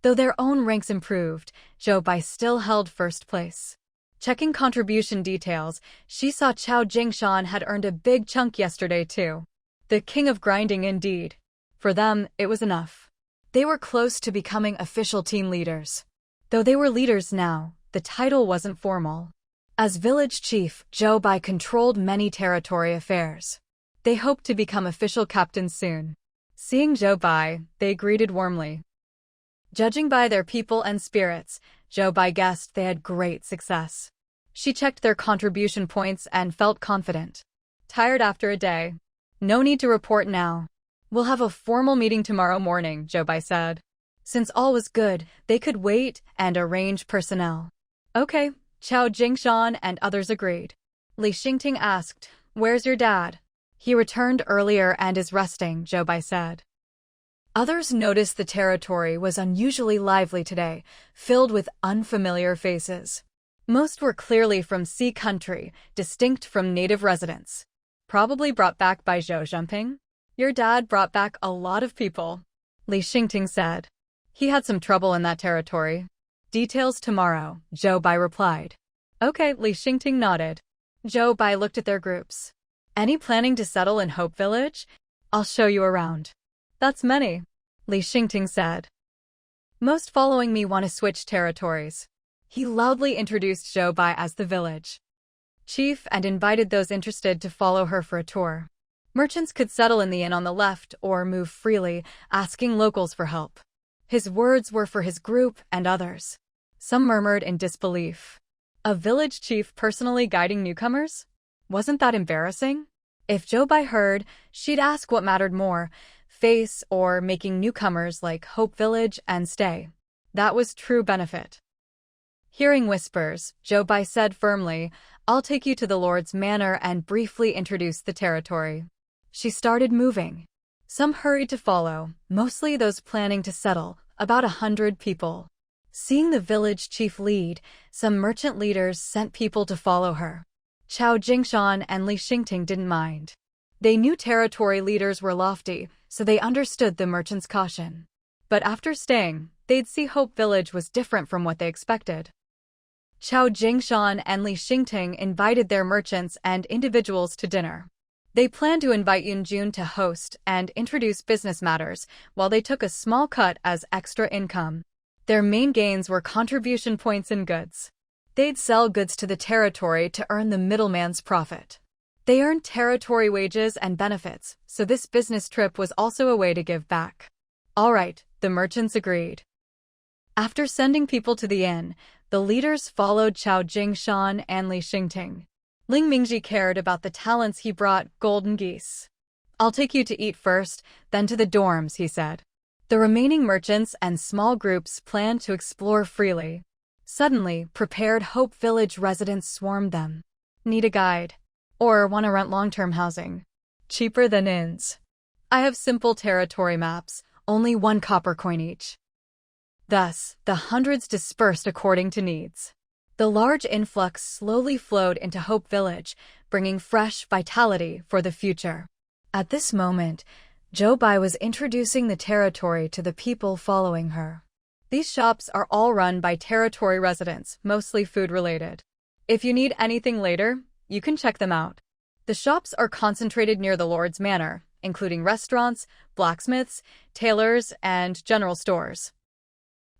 Though their own ranks improved, Zhou Bai still held first place. Checking contribution details, she saw Chao Jingshan had earned a big chunk yesterday too. The king of grinding indeed. For them, it was enough. They were close to becoming official team leaders. Though they were leaders now, the title wasn't formal. As village chief, Zhou Bai controlled many territory affairs. They hoped to become official captains soon. Seeing Zhou Bai, they greeted warmly. Judging by their people and spirits, Zhou Bai guessed they had great success. She checked their contribution points and felt confident. Tired after a day. No need to report now. We'll have a formal meeting tomorrow morning, Zhou Bai said. Since all was good, they could wait and arrange personnel. Okay, Chao Jingshan and others agreed. Li Xingting asked, "Where's your dad?" He returned earlier and is resting, Zhou Bai said. Others noticed the territory was unusually lively today, filled with unfamiliar faces. Most were clearly from sea country, distinct from native residents. Probably brought back by Zhou Zhiping? Your dad brought back a lot of people, Li Xingting said. He had some trouble in that territory. Details tomorrow, Zhou Bai replied. Okay, Li Xingting nodded. Zhou Bai looked at their groups. Any planning to settle in Hope Village? I'll show you around. That's many, Li Xingting said. Most following me want to switch territories. He loudly introduced Zhou Bai as the village chief and invited those interested to follow her for a tour. Merchants could settle in the inn on the left or move freely, asking locals for help. His words were for his group and others. Some murmured in disbelief. A village chief personally guiding newcomers? Wasn't that embarrassing? If Zhou Bai heard, she'd ask what mattered more, face or making newcomers like Hope Village and stay. That was true benefit. Hearing whispers, Zhou Bai said firmly, I'll take you to the Lord's manor and briefly introduce the territory. She started moving. Some hurried to follow, mostly those planning to settle, about 100 people. Seeing the village chief lead, some merchant leaders sent people to follow her. Chao Jingshan and Li Xingting didn't mind. They knew territory leaders were lofty, so they understood the merchants' caution. But after staying, they'd see Hope Village was different from what they expected. Chao Jingshan and Li Xingting invited their merchants and individuals to dinner. They planned to invite Yunjun to host and introduce business matters, while they took a small cut as extra income. Their main gains were contribution points and goods. They'd sell goods to the territory to earn the middleman's profit. They earned territory wages and benefits, so this business trip was also a way to give back. All right, the merchants agreed. After sending people to the inn, the leaders followed Chao Jingshan and Li Xingting. Ling Mingji cared about the talents he brought, golden geese. I'll take you to eat first, then to the dorms, he said. The remaining merchants and small groups planned to explore freely. Suddenly, prepared Hope Village residents swarmed them. Need a guide? Or want to rent long-term housing? Cheaper than inns. I have simple territory maps, only 1 copper coin each. Thus, the hundreds dispersed according to needs. The large influx slowly flowed into Hope Village, bringing fresh vitality for the future. At this moment, Jobai was introducing the territory to the people following her. These shops are all run by territory residents, mostly food-related. If you need anything later, you can check them out. The shops are concentrated near the Lord's Manor, including restaurants, blacksmiths, tailors, and general stores.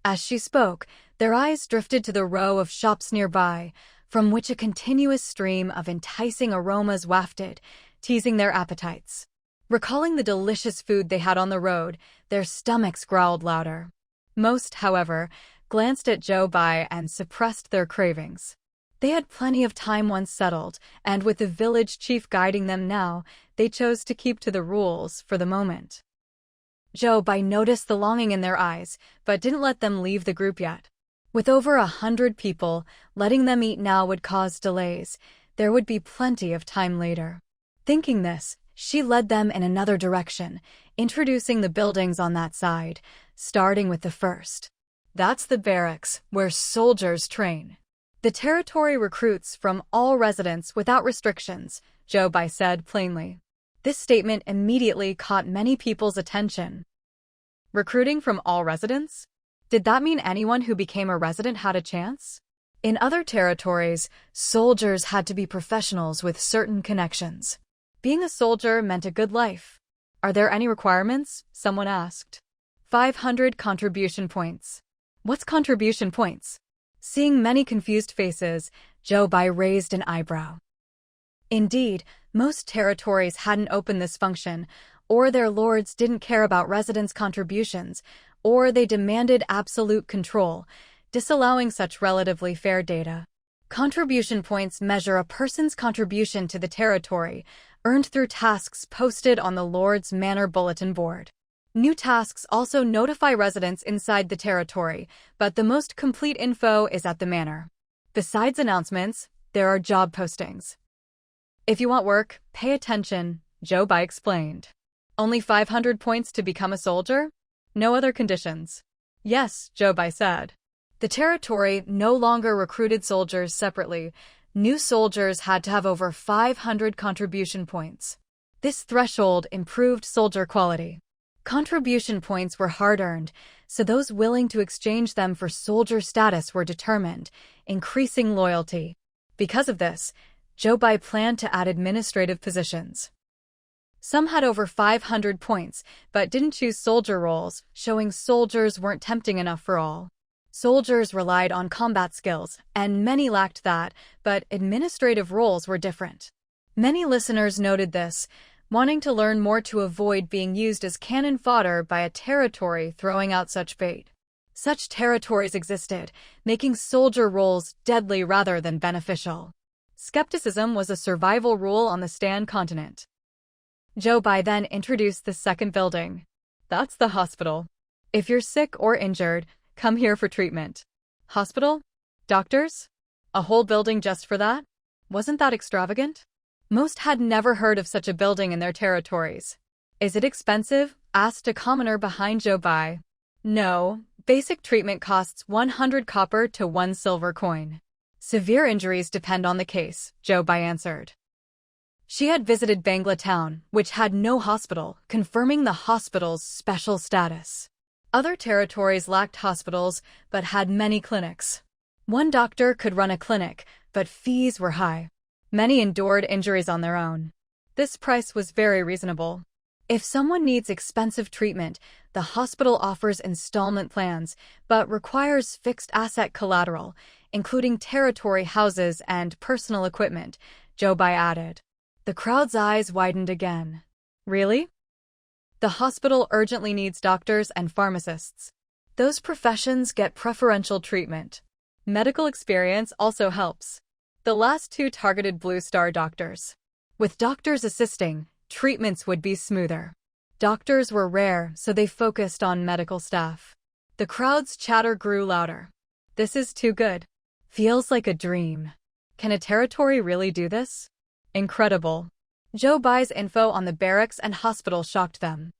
As she spoke, their eyes drifted to the row of shops nearby, from which a continuous stream of enticing aromas wafted, teasing their appetites. Recalling the delicious food they had on the road, their stomachs growled louder. Most, however, glanced at Jobai and suppressed their cravings. They had plenty of time once settled, and with the village chief guiding them now, they chose to keep to the rules for the moment. Jobai noticed the longing in their eyes, but didn't let them leave the group yet. With over 100 people, letting them eat now would cause delays. There would be plenty of time later. Thinking this, she led them in another direction, introducing the buildings on that side, starting with the first. That's the barracks, where soldiers train. The territory recruits from all residents without restrictions, Jobai said plainly. This statement immediately caught many people's attention. Recruiting from all residents? Did that mean anyone who became a resident had a chance? In other territories, soldiers had to be professionals with certain connections. Being a soldier meant a good life. Are there any requirements? Someone asked. 500 contribution points. What's contribution points? Seeing many confused faces, Jobai raised an eyebrow. Indeed, most territories hadn't opened this function, or their lords didn't care about residents' contributions, or they demanded absolute control, disallowing such relatively fair data. Contribution points measure a person's contribution to the territory, earned through tasks posted on the Lord's Manor bulletin board. New tasks also notify residents inside the territory, but the most complete info is at the manor. Besides announcements, there are job postings. If you want work, pay attention, Jobai explained. Only 500 points to become a soldier? No other conditions. Yes, Jobai said. The territory no longer recruited soldiers separately. New soldiers had to have over 500 contribution points. This threshold improved soldier quality. Contribution points were hard-earned, so those willing to exchange them for soldier status were determined, increasing loyalty. Because of this, Jobai planned to add administrative positions. Some had over 500 points, but didn't choose soldier roles, showing soldiers weren't tempting enough for all. Soldiers relied on combat skills, and many lacked that, but administrative roles were different. Many listeners noted this, wanting to learn more to avoid being used as cannon fodder by a territory throwing out such bait. Such territories existed, making soldier roles deadly rather than beneficial. Skepticism was a survival rule on the Stan continent. Jobai then introduced the second building. That's the hospital. If you're sick or injured, come here for treatment. Hospital? Doctors? A whole building just for that? Wasn't that extravagant? Most had never heard of such a building in their territories. Is it expensive? Asked a commoner behind Jobai. No, basic treatment costs 100 copper to 1 silver coin. Severe injuries depend on the case, Jobai answered. She had visited Bangla town, which had no hospital, confirming the hospital's special status. Other territories lacked hospitals, but had many clinics. One doctor could run a clinic, but fees were high. Many endured injuries on their own. This price was very reasonable. If someone needs expensive treatment, the hospital offers installment plans, but requires fixed asset collateral, including territory houses and personal equipment, Jobai added. The crowd's eyes widened again. Really? The hospital urgently needs doctors and pharmacists. Those professions get preferential treatment. Medical experience also helps. The last two targeted Blue Star doctors. With doctors assisting, treatments would be smoother. Doctors were rare, so they focused on medical staff. The crowd's chatter grew louder. This is too good. Feels like a dream. Can a territory really do this? Incredible. Joe Bai's info on the barracks and hospital shocked them.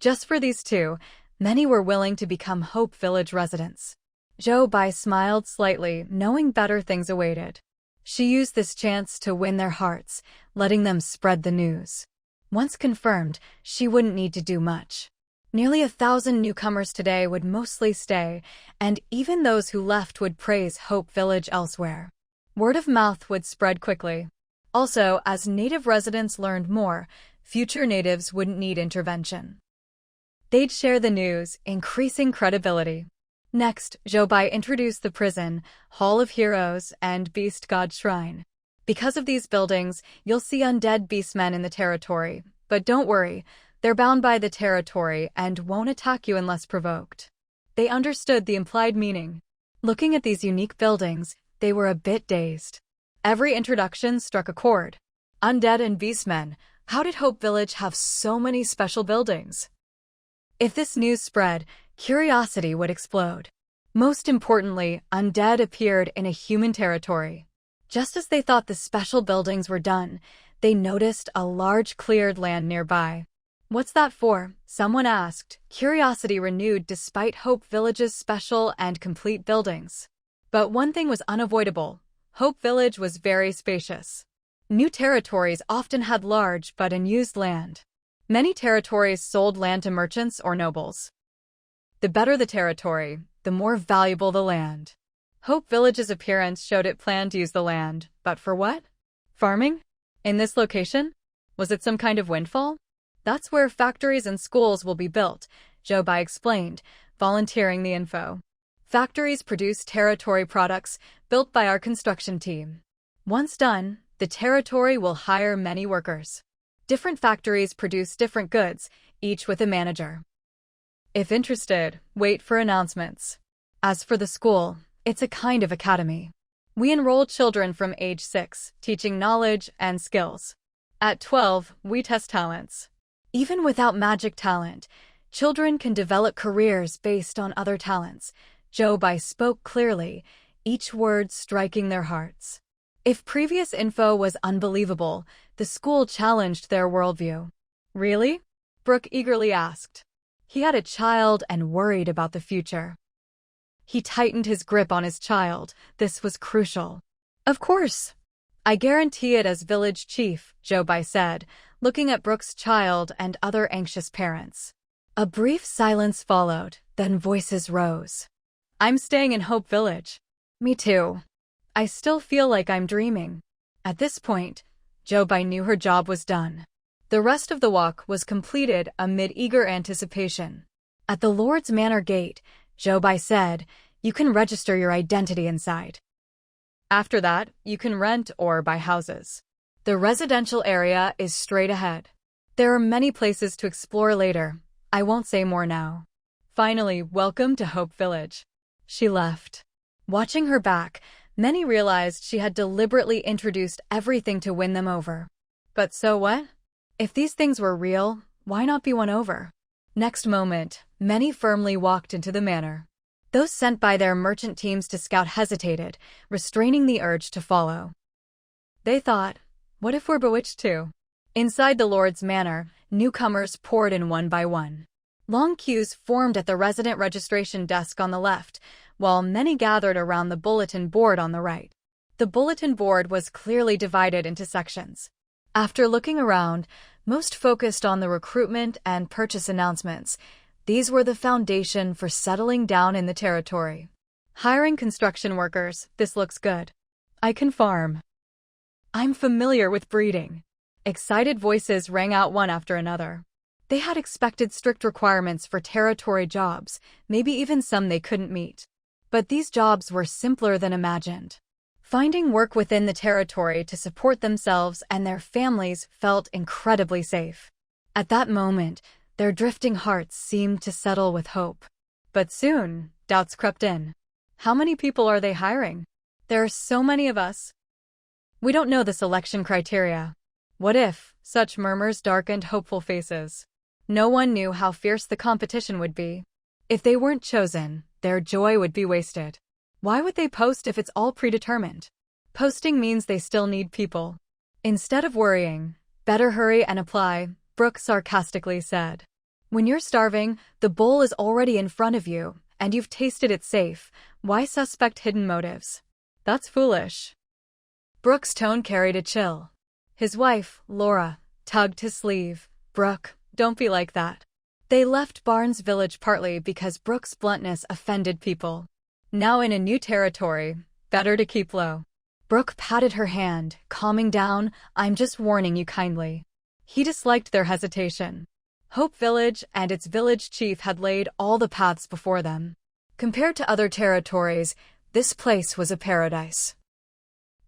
Just for these two, many were willing to become Hope Village residents. Joe Bai smiled slightly, knowing better things awaited. She used this chance to win their hearts, letting them spread the news. Once confirmed, she wouldn't need to do much. Nearly 1,000 newcomers today would mostly stay, and even those who left would praise Hope Village elsewhere. Word of mouth would spread quickly. Also, as native residents learned more, future natives wouldn't need intervention. They'd share the news, increasing credibility. Next, Joe Bai introduced the prison, Hall of Heroes, and Beast God Shrine. Because of these buildings, you'll see undead beastmen in the territory. But don't worry, they're bound by the territory and won't attack you unless provoked. They understood the implied meaning. Looking at these unique buildings, they were a bit dazed. Every introduction struck a chord. Undead and beastmen, how did Hope Village have so many special buildings? If this news spread, curiosity would explode. Most importantly, undead appeared in a human territory. Just as they thought the special buildings were done, they noticed a large cleared land nearby. "What's that for?" someone asked, curiosity renewed despite Hope Village's special and complete buildings. But one thing was unavoidable. Hope Village was very spacious. New territories often had large but unused land. Many territories sold land to merchants or nobles. The better the territory, the more valuable the land. Hope Village's appearance showed it planned to use the land, but for what? Farming? In this location? Was it some kind of windfall? That's where factories and schools will be built, Joe Bai explained, volunteering the info. Factories produce territory products built by our construction team. Once done, the territory will hire many workers. Different factories produce different goods, each with a manager. If interested, wait for announcements. As for the school, it's a kind of academy. We enroll children from age 6, teaching knowledge and skills. At 12, we test talents. Even without magic talent, children can develop careers based on other talents. Joe Bai spoke clearly, each word striking their hearts. If previous info was unbelievable, the school challenged their worldview. Really? Brooke eagerly asked. He had a child and worried about the future. He tightened his grip on his child. This was crucial. Of course. I guarantee it as village chief, Joe Bai said, looking at Brooke's child and other anxious parents. A brief silence followed, then voices rose. I'm staying in Hope Village. Me too. I still feel like I'm dreaming. At this point, Joe Bai knew her job was done. The rest of the walk was completed amid eager anticipation. At the Lord's Manor gate, Joe Bai said, "You can register your identity inside. After that, you can rent or buy houses. The residential area is straight ahead. There are many places to explore later. I won't say more now. Finally, welcome to Hope Village." She left. Watching her back, many realized she had deliberately introduced everything to win them over. But so what? If these things were real, why not be won over? Next moment, many firmly walked into the manor. Those sent by their merchant teams to scout hesitated, restraining the urge to follow. They thought, what if we're bewitched too? Inside the Lord's Manor, newcomers poured in one by one. Long queues formed at the resident registration desk on the left, while many gathered around the bulletin board on the right. The bulletin board was clearly divided into sections. After looking around, most focused on the recruitment and purchase announcements. These were the foundation for settling down in the territory. Hiring construction workers, this looks good. I can farm. I'm familiar with breeding. Excited voices rang out one after another. They had expected strict requirements for territory jobs, maybe even some they couldn't meet. But these jobs were simpler than imagined. Finding work within the territory to support themselves and their families felt incredibly safe. At that moment, their drifting hearts seemed to settle with hope. But soon, doubts crept in. How many people are they hiring? There are so many of us. We don't know the selection criteria. What if? Such murmurs darkened hopeful faces. No one knew how fierce the competition would be. If they weren't chosen, their joy would be wasted. Why would they post if it's all predetermined? Posting means they still need people. Instead of worrying, better hurry and apply, Brooke sarcastically said. When you're starving, the bowl is already in front of you, and you've tasted it safe. Why suspect hidden motives? That's foolish. Brooke's tone carried a chill. His wife, Laura, tugged his sleeve. Brooke, don't be like that. They left Barnes Village partly because Brooke's bluntness offended people. Now in a new territory, better to keep low. Brooke patted her hand, calming down. I'm just warning you kindly. He disliked their hesitation. Hope Village and its village chief had laid all the paths before them. Compared to other territories, this place was a paradise.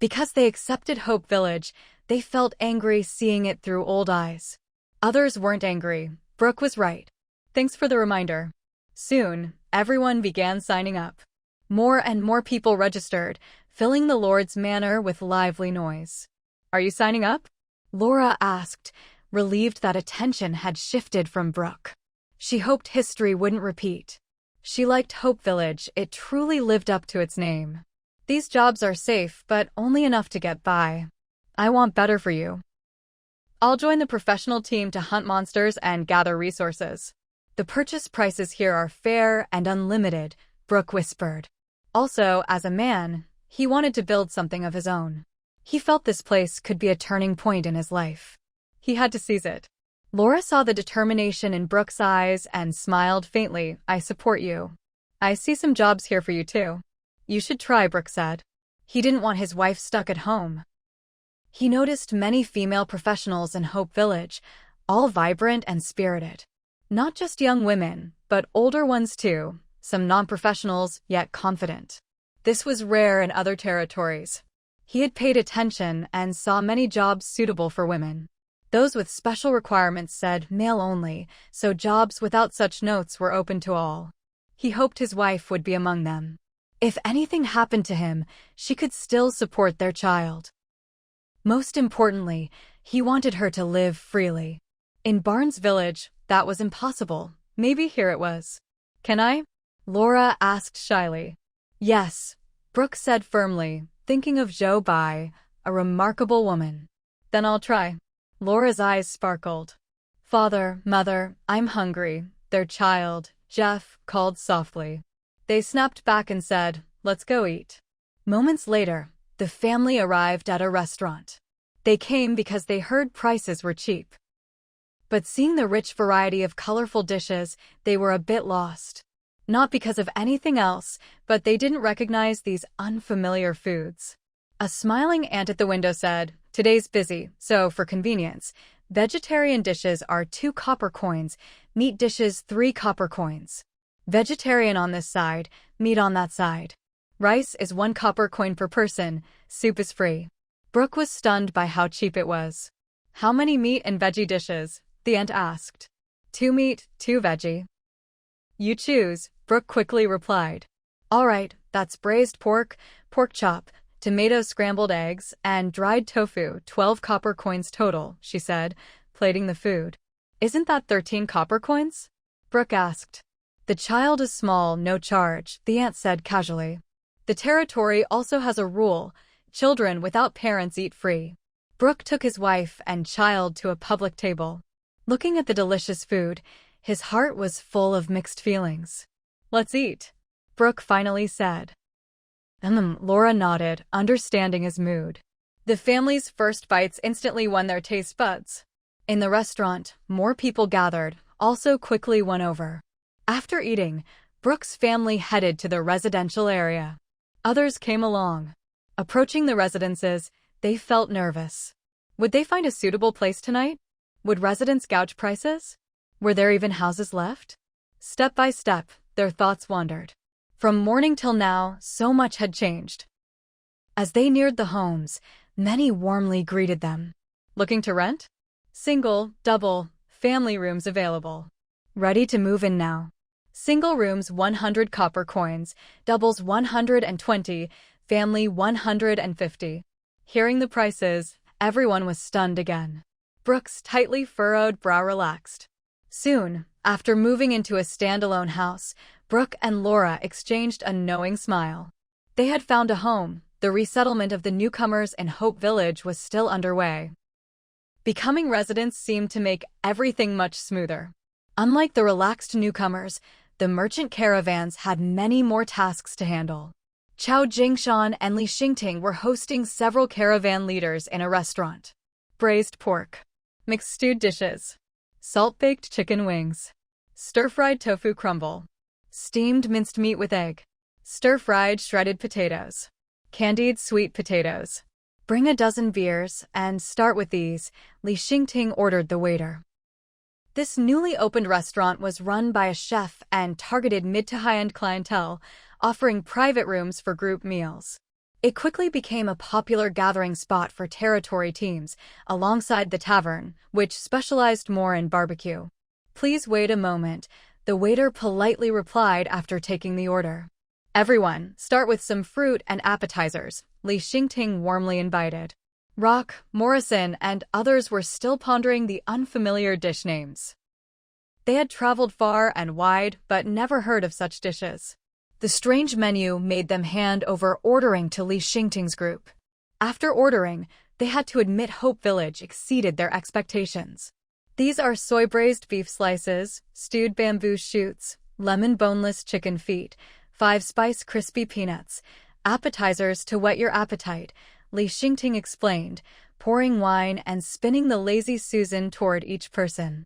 Because they accepted Hope Village, they felt angry seeing it through old eyes. Others weren't angry. Brooke was right. Thanks for the reminder. Soon, everyone began signing up. More and more people registered, filling the Lord's Manor with lively noise. Are you signing up? Laura asked, relieved that attention had shifted from Brooke. She hoped history wouldn't repeat. She liked Hope Village. It truly lived up to its name. These jobs are safe, but only enough to get by. I want better for you. I'll join the professional team to hunt monsters and gather resources. The purchase prices here are fair and unlimited, Brooke whispered. Also, as a man, he wanted to build something of his own. He felt this place could be a turning point in his life. He had to seize it. Laura saw the determination in Brooke's eyes and smiled faintly. I support you. I see some jobs here for you too. You should try, Brooke said. He didn't want his wife stuck at home. He noticed many female professionals in Hope Village, all vibrant and spirited. Not just young women, but older ones too, some non-professionals yet confident. This was rare in other territories. He had paid attention and saw many jobs suitable for women. Those with special requirements said male only, so jobs without such notes were open to all. He hoped his wife would be among them. If anything happened to him, she could still support their child. Most importantly, he wanted her to live freely. In Barnes Village, that was impossible. Maybe here it was. Can I? Laura asked shyly. Yes, Brooke said firmly, thinking of Zhou Bai, a remarkable woman. Then I'll try. Laura's eyes sparkled. Father, mother, I'm hungry, their child, Jeff, called softly. They snapped back and said, let's go eat. Moments later, the family arrived at a restaurant. They came because they heard prices were cheap. But seeing the rich variety of colorful dishes, they were a bit lost. Not because of anything else, but they didn't recognize these unfamiliar foods. A smiling aunt at the window said, today's busy, so for convenience, vegetarian dishes are 2 copper coins, meat dishes 3 copper coins. Vegetarian on this side, meat on that side. Rice is 1 copper coin per person, soup is free. Brooke was stunned by how cheap it was. How many meat and veggie dishes? The aunt asked. 2 meat, 2 veggie. You choose, Brooke quickly replied. All right, that's braised pork, pork chop, tomato scrambled eggs, and dried tofu, 12 copper coins total, she said, plating the food. Isn't that 13 copper coins? Brooke asked. The child is small, no charge, the aunt said casually. The territory also has a rule, children without parents eat free. Brooke took his wife and child to a public table. Looking at the delicious food, his heart was full of mixed feelings. Let's eat, Brooke finally said. Laura nodded, understanding his mood. The family's first bites instantly won their taste buds. In the restaurant, more people gathered, also quickly won over. After eating, Brooke's family headed to the residential area. Others came along. Approaching the residences, they felt nervous. Would they find a suitable place tonight? Would residents gouge prices? Were there even houses left? Step by step, their thoughts wandered. From morning till now, so much had changed. As they neared the homes, many warmly greeted them. Looking to rent? Single, double, family rooms available. Ready to move in now. Single rooms 100 copper coins, doubles 120, family 150. Hearing the prices, everyone was stunned again. Brooke's tightly furrowed brow relaxed. Soon, after moving into a standalone house, Brooke and Laura exchanged a knowing smile. They had found a home, the resettlement of the newcomers in Hope Village was still underway. Becoming residents seemed to make everything much smoother. Unlike the relaxed newcomers, the merchant caravans had many more tasks to handle. Chao Jingshan and Li Xingting were hosting several caravan leaders in a restaurant. Braised pork, mixed stewed dishes, salt-baked chicken wings, stir-fried tofu crumble, steamed minced meat with egg, stir-fried shredded potatoes, candied sweet potatoes. Bring a dozen beers and start with these, Li Xingting ordered the waiter. This newly opened restaurant was run by a chef and targeted mid to high-end clientele, offering private rooms for group meals. It quickly became a popular gathering spot for territory teams, alongside the tavern, which specialized more in barbecue. "Please wait a moment," the waiter politely replied after taking the order. "Everyone, start with some fruit and appetizers," Li Xingting warmly invited. Rock, Morrison, and others were still pondering the unfamiliar dish names. They had traveled far and wide, but never heard of such dishes. The strange menu made them hand over ordering to Li Xingting's group. After ordering, they had to admit Hope Village exceeded their expectations. These are soy-braised beef slices, stewed bamboo shoots, lemon boneless chicken feet, 5-spice crispy peanuts, appetizers to whet your appetite, Li Xingting explained, pouring wine and spinning the lazy Susan toward each person.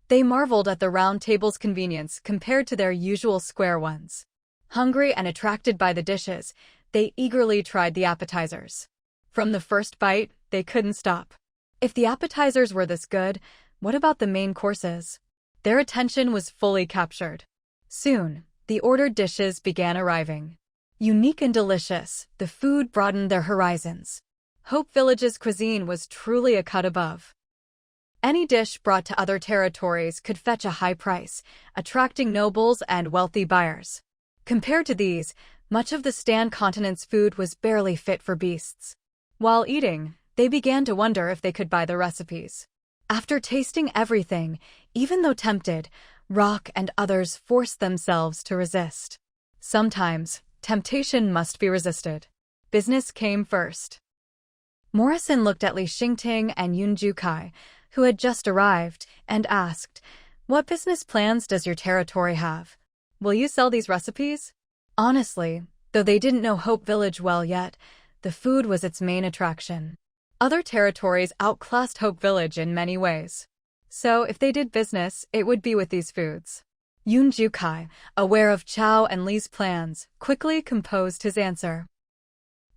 They marveled at the round table's convenience compared to their usual square ones. Hungry and attracted by the dishes, they eagerly tried the appetizers. From the first bite, they couldn't stop. If the appetizers were this good, what about the main courses? Their attention was fully captured. Soon, the ordered dishes began arriving. Unique and delicious, the food broadened their horizons. Hope Village's cuisine was truly a cut above. Any dish brought to other territories could fetch a high price, attracting nobles and wealthy buyers. Compared to these, much of the Stan continent's food was barely fit for beasts. While eating, they began to wonder if they could buy the recipes. After tasting everything, even though tempted, Rock and others forced themselves to resist. Sometimes, temptation must be resisted. Business came first. Morrison looked at Li Xingting and Yun Jukai, who had just arrived, and asked, "What business plans does your territory have? Will you sell these recipes?" Honestly, though they didn't know Hope Village well yet, the food was its main attraction. Other territories outclassed Hope Village in many ways. So if they did business, it would be with these foods. Yun Jukai, aware of Chao and Li's plans, quickly composed his answer.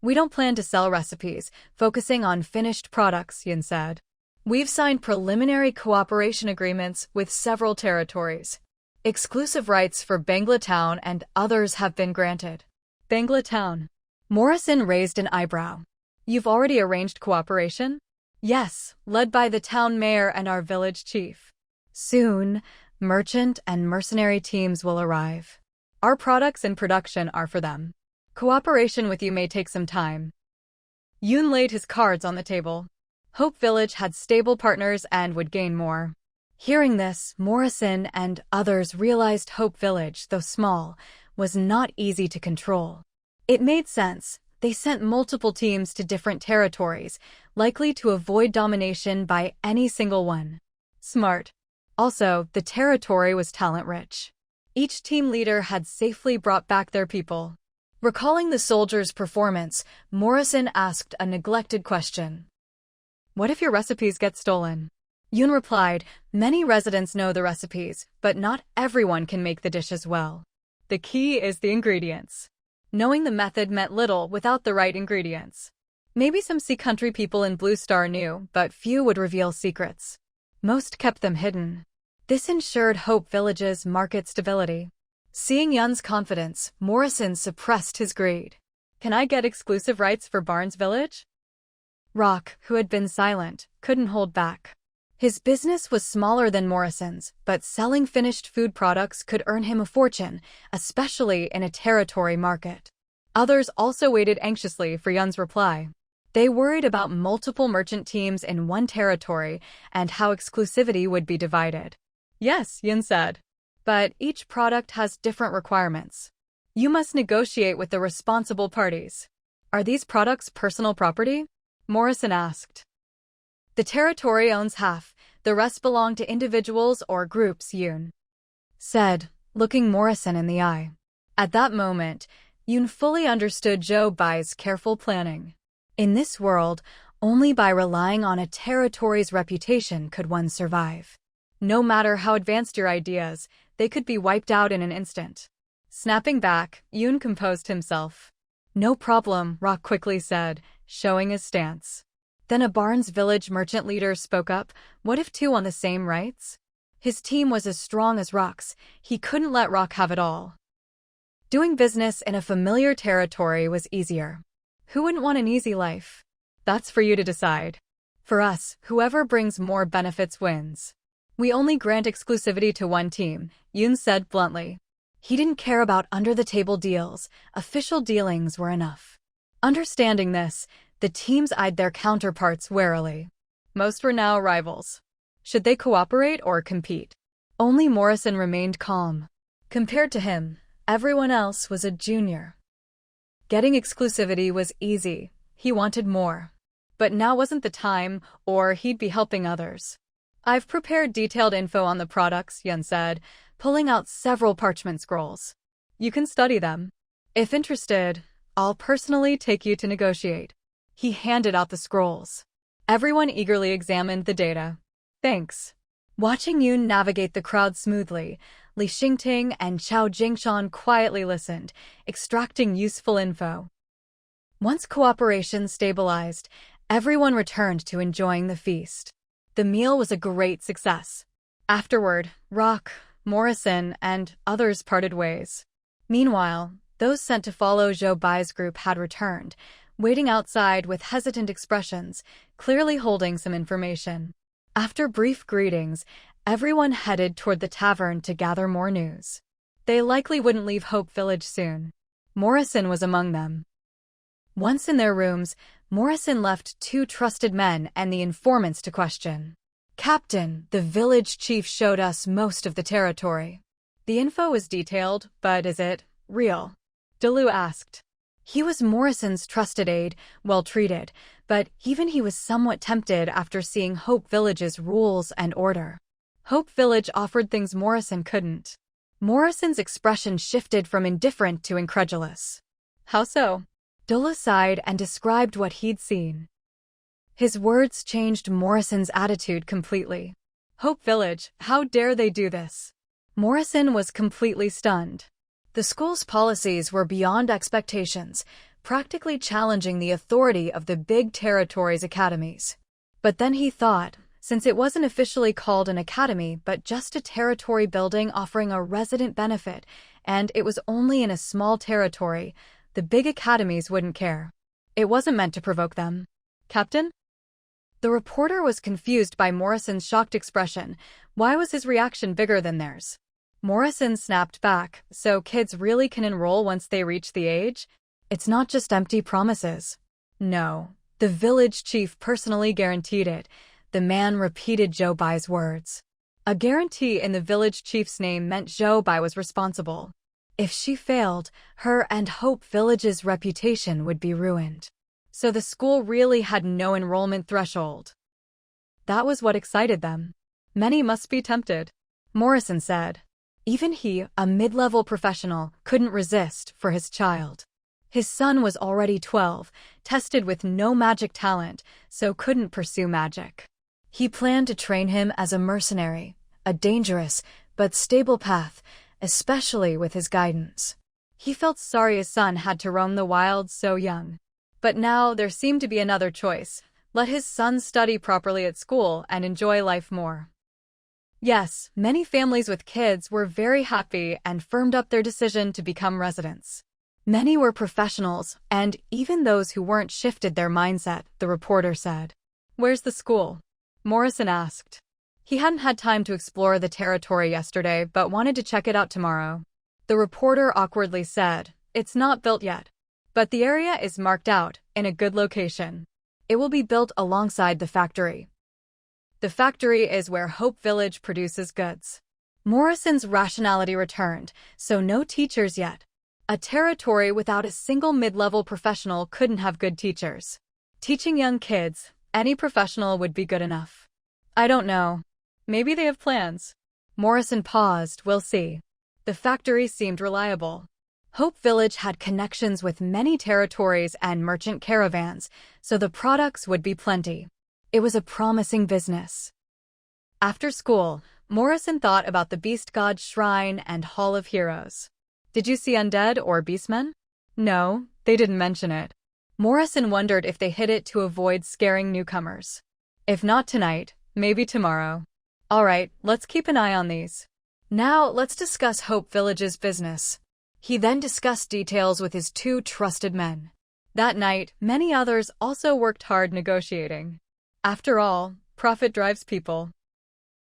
"We don't plan to sell recipes, focusing on finished products," Yun said. "We've signed preliminary cooperation agreements with several territories. Exclusive rights for Bangla Town and others have been granted." Bangla Town. Morrison raised an eyebrow. "You've already arranged cooperation?" "Yes, led by the town mayor and our village chief. Soon, merchant and mercenary teams will arrive. Our products in production are for them. Cooperation with you may take some time." Yun laid his cards on the table. Hope Village had stable partners and would gain more. Hearing this, Morrison and others realized Hope Village, though small, was not easy to control. It made sense. They sent multiple teams to different territories, likely to avoid domination by any single one. Smart. Also, the territory was talent-rich. Each team leader had safely brought back their people. Recalling the soldiers' performance, Morrison asked a neglected question. "What if your recipes get stolen?" Yun replied, "Many residents know the recipes, but not everyone can make the dishes well. The key is the ingredients." Knowing the method meant little without the right ingredients. Maybe some Sea Country people in Blue Star knew, but few would reveal secrets. Most kept them hidden. This ensured Hope Village's market stability. Seeing Yun's confidence, Morrison suppressed his greed. "Can I get exclusive rights for Barnes Village?" Rock, who had been silent, couldn't hold back. His business was smaller than Morrison's, but selling finished food products could earn him a fortune, especially in a territory market. Others also waited anxiously for Yun's reply. They worried about multiple merchant teams in one territory and how exclusivity would be divided. "Yes," Yun said. "But each product has different requirements. You must negotiate with the responsible parties." Are these products personal property? Morrison asked. The territory owns half, the rest belong to individuals or groups, Yoon said, looking Morrison in the eye. At that moment, Yoon fully understood Zhou Bai's careful planning. In this world, only by relying on a territory's reputation could one survive. No matter how advanced your ideas, they could be wiped out in an instant. Snapping back, Yoon composed himself. No problem, Rock quickly said, showing his stance. Then a Barnes village merchant leader spoke up. What if two on the same rights? His team was as strong as Rock's. He couldn't let Rock have it all. Doing business in a familiar territory was easier. Who wouldn't want an easy life? That's for you to decide. For us, whoever brings more benefits wins. We only grant exclusivity to one team, Yoon said bluntly. He didn't care about under-the-table deals. Official dealings were enough. Understanding this, the teams eyed their counterparts warily. Most were now rivals. Should they cooperate or compete? Only Morrison remained calm. Compared to him, everyone else was a junior. Getting exclusivity was easy. He wanted more. But now wasn't the time, or he'd be helping others. I've prepared detailed info on the products, Yoon said, pulling out several parchment scrolls. You can study them. If interested, I'll personally take you to negotiate. He handed out the scrolls. Everyone eagerly examined the data. Thanks. Watching Yoon navigate the crowd smoothly, Li Xingting and Chao Jingshan quietly listened, extracting useful info. Once cooperation stabilized, everyone returned to enjoying the feast. The meal was a great success. Afterward, Rock, Morrison, and others parted ways. Meanwhile, those sent to follow Zhou Bai's group had returned, waiting outside with hesitant expressions, clearly holding some information. After brief greetings, everyone headed toward the tavern to gather more news. They likely wouldn't leave Hope Village soon. Morrison was among them. Once in their rooms, Morrison left two trusted men and the informants to question. Captain, the village chief showed us most of the territory. The info is detailed, but is it real? Delu asked. He was Morrison's trusted aide, well treated, but even he was somewhat tempted after seeing Hope Village's rules and order. Hope Village offered things Morrison couldn't. Morrison's expression shifted from indifferent to incredulous. How so? Delu sighed and described what he'd seen. His words changed Morrison's attitude completely. Hope Village, how dare they do this? Morrison was completely stunned. The school's policies were beyond expectations, practically challenging the authority of the big territory's academies. But then he thought, since it wasn't officially called an academy but just a territory building offering a resident benefit, and it was only in a small territory, the big academies wouldn't care. It wasn't meant to provoke them. Captain? The reporter was confused by Morrison's shocked expression. Why was his reaction bigger than theirs? Morrison snapped back. So kids really can enroll once they reach the age? It's not just empty promises. No. The village chief personally guaranteed it. The man repeated Zhou Bai's words. A guarantee in the village chief's name meant Zhou Bai was responsible. If she failed, her and Hope Village's reputation would be ruined. So the school really had no enrollment threshold. That was what excited them. Many must be tempted, Morrison said. Even he, a mid-level professional, couldn't resist for his child. His son was already 12, tested with no magic talent, so couldn't pursue magic. He planned to train him as a mercenary, a dangerous but stable path, especially with his guidance. He felt sorry his son had to roam the wilds so young. But now there seemed to be another choice. Let his son study properly at school and enjoy life more. Yes, many families with kids were very happy and firmed up their decision to become residents. Many were professionals, and even those who weren't shifted their mindset, the reporter said. Where's the school? Morrison asked. He hadn't had time to explore the territory yesterday, but wanted to check it out tomorrow. The reporter awkwardly said, It's not built yet. But the area is marked out, in a good location. It will be built alongside the factory. The factory is where Hope Village produces goods. Morrison's rationality returned, so no teachers yet. A territory without a single mid-level professional couldn't have good teachers. Teaching young kids, any professional would be good enough. I don't know. Maybe they have plans. Morrison paused, we'll see. The factory seemed reliable. Hope Village had connections with many territories and merchant caravans, so the products would be plenty. It was a promising business. After school, Morrison thought about the Beast God's Shrine and Hall of Heroes. Did you see undead or beastmen? No, they didn't mention it. Morrison wondered if they hid it to avoid scaring newcomers. If not tonight, maybe tomorrow. All right, let's keep an eye on these. Now, let's discuss Hope Village's business. He then discussed details with his two trusted men. That night, many others also worked hard negotiating. After all, profit drives people.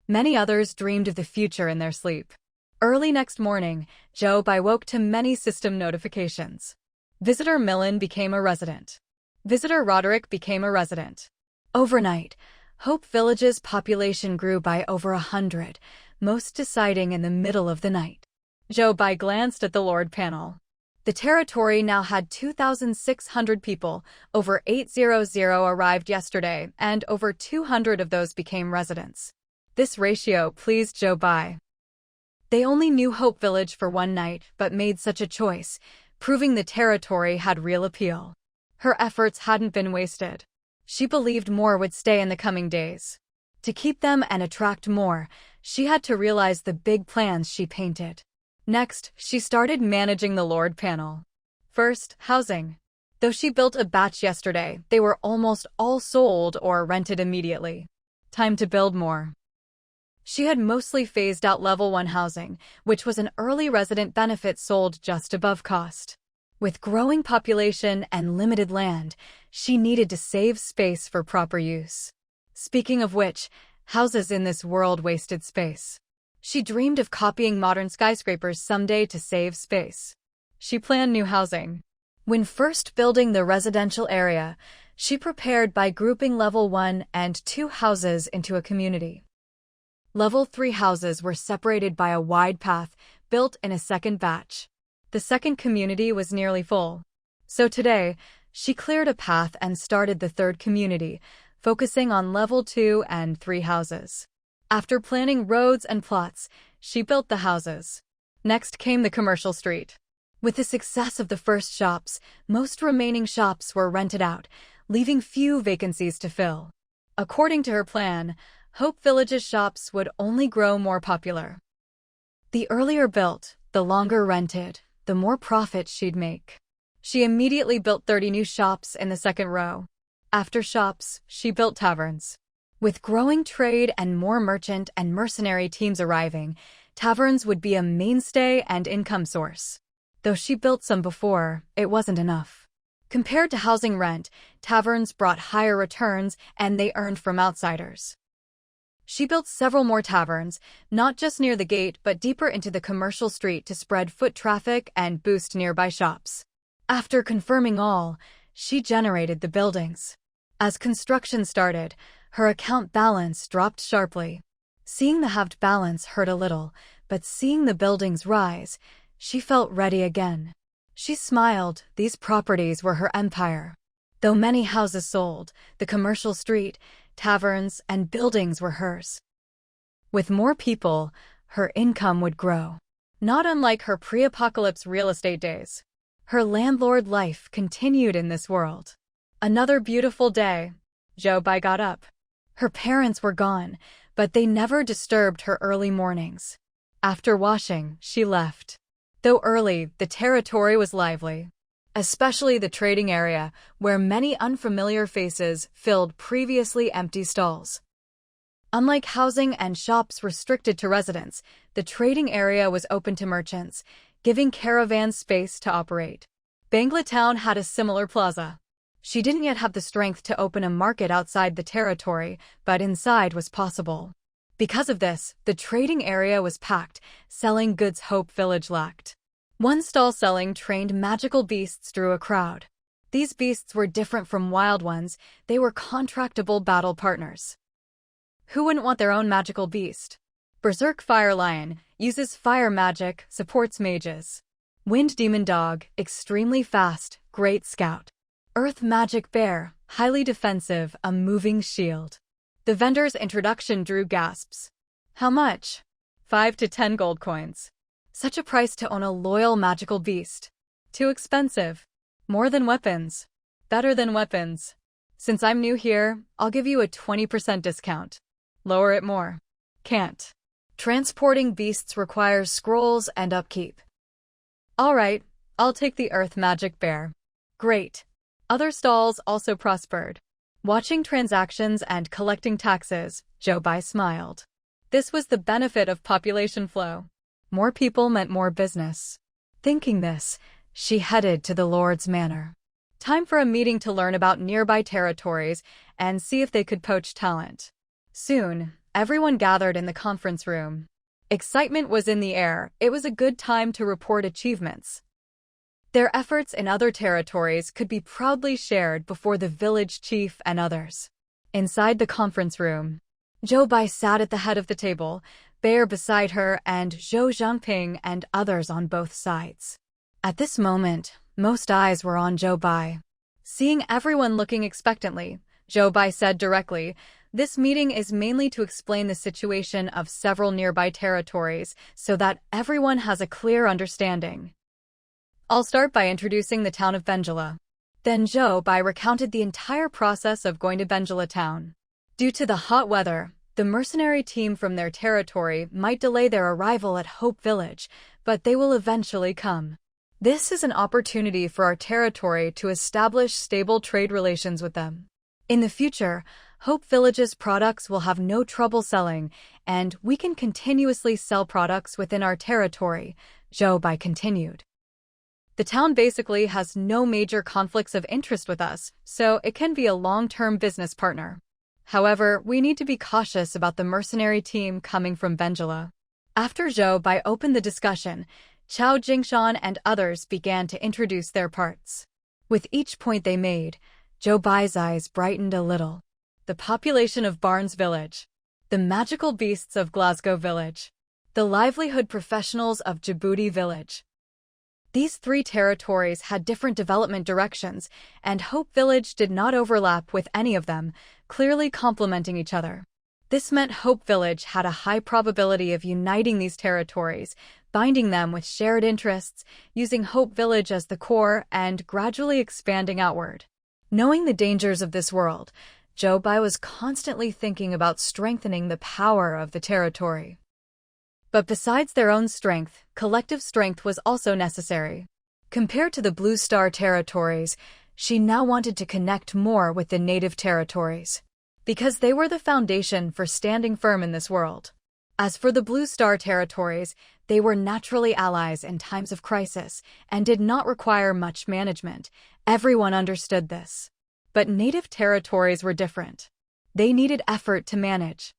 Many others dreamed of the future in their sleep. Early next morning, Joe woke to many system notifications. Visitor Millen became a resident. Visitor Roderick became a resident. Overnight, Hope Village's population grew by over 100, most deciding in the middle of the night. Joe glanced at the Lord panel. The territory now had 2,600 people, over 800 arrived yesterday, and over 200 of those became residents. This ratio pleased Joe. They only knew Hope Village for one night, but made such a choice, proving the territory had real appeal. Her efforts hadn't been wasted. She believed more would stay in the coming days. To keep them and attract more, she had to realize the big plans she painted. Next, she started managing the Lord panel. First, housing. Though she built a batch yesterday, they were almost all sold or rented immediately. Time to build more. She had mostly phased out Level 1 housing, which was an early resident benefit sold just above cost. With growing population and limited land, she needed to save space for proper use. Speaking of which, houses in this world wasted space. She dreamed of copying modern skyscrapers someday to save space. She planned new housing. When first building the residential area, she prepared by grouping Level 1 and 2 houses into a community. Level 3 houses were separated by a wide path, built in a second batch. The second community was nearly full. So today, she cleared a path and started the third community, focusing on Level 2 and 3 houses. After planning roads and plots, she built the houses. Next came the commercial street. With the success of the first shops, most remaining shops were rented out, leaving few vacancies to fill. According to her plan, Hope Village's shops would only grow more popular. The earlier built, the longer rented, the more profit she'd make. She immediately built 30 new shops in the second row. After shops, she built taverns. With growing trade and more merchant and mercenary teams arriving, taverns would be a mainstay and income source. Though she built some before, it wasn't enough. Compared to housing rent, taverns brought higher returns and they earned from outsiders. She built several more taverns, not just near the gate but deeper into the commercial street to spread foot traffic and boost nearby shops. After confirming all, she generated the buildings. As construction started, her account balance dropped sharply. Seeing the halved balance hurt a little, but seeing the buildings rise, she felt ready again. She smiled, these properties were her empire. Though many houses sold, the commercial street, taverns, and buildings were hers. With more people, her income would grow. Not unlike her pre-apocalypse real estate days. Her landlord life continued in this world. Another beautiful day. Joe got up. Her parents were gone, but they never disturbed her early mornings. After washing, she left. Though early, the territory was lively. Especially the trading area, where many unfamiliar faces filled previously empty stalls. Unlike housing and shops restricted to residents, the trading area was open to merchants, giving caravans space to operate. Banglatown had a similar plaza. She didn't yet have the strength to open a market outside the territory, but inside was possible. Because of this, the trading area was packed, selling goods Hope Village lacked. One stall selling trained magical beasts drew a crowd. These beasts were different from wild ones, they were contractable battle partners. Who wouldn't want their own magical beast? Berserk Fire Lion uses fire magic, supports mages. Wind demon dog, extremely fast, great scout. Earth magic bear, highly defensive, a moving shield. The vendor's introduction drew gasps. How much? 5 to 10 gold coins. Such a price to own a loyal magical beast. Too expensive. More than weapons. Better than weapons. Since I'm new here, I'll give you a 20% discount. Lower it more. Can't. Transporting beasts requires scrolls and upkeep. Alright, I'll take the earth magic bear. Great. Other stalls also prospered. Watching transactions and collecting taxes, Jobai smiled. This was the benefit of population flow. More people meant more business. Thinking this, she headed to the Lord's Manor. Time for a meeting to learn about nearby territories and see if they could poach talent. Soon, everyone gathered in the conference room. Excitement was in the air. It was a good time to report achievements. Their efforts in other territories could be proudly shared before the village chief and others. Inside the conference room, Zhou Bai sat at the head of the table, Bear beside her and Zhou Zhangping and others on both sides. At this moment, most eyes were on Zhou Bai. Seeing everyone looking expectantly, Zhou Bai said directly, "This meeting is mainly to explain the situation of several nearby territories so that everyone has a clear understanding. I'll start by introducing the town of Benjala." Then Zhou Bai recounted the entire process of going to Benjala town. Due to the hot weather, the mercenary team from their territory might delay their arrival at Hope Village, but they will eventually come. This is an opportunity for our territory to establish stable trade relations with them. In the future, Hope Village's products will have no trouble selling, and we can continuously sell products within our territory, Zhou Bai continued. The town basically has no major conflicts of interest with us, so it can be a long-term business partner. However, we need to be cautious about the mercenary team coming from Benjala. After Zhou Bai opened the discussion, Chao Jingshan and others began to introduce their parts. With each point they made, Zhou Bai's eyes brightened a little. The population of Barnes Village, the magical beasts of Glasgow Village, the livelihood professionals of Djibouti Village. These three territories had different development directions, and Hope Village did not overlap with any of them, clearly complementing each other. This meant Hope Village had a high probability of uniting these territories, binding them with shared interests, using Hope Village as the core, and gradually expanding outward. Knowing the dangers of this world, Zhou Bai was constantly thinking about strengthening the power of the territory. But besides their own strength, collective strength was also necessary. Compared to the Blue Star territories, she now wanted to connect more with the native territories, because they were the foundation for standing firm in this world. As for the Blue Star territories, they were naturally allies in times of crisis and did not require much management. Everyone understood this. But native territories were different. They needed effort to manage.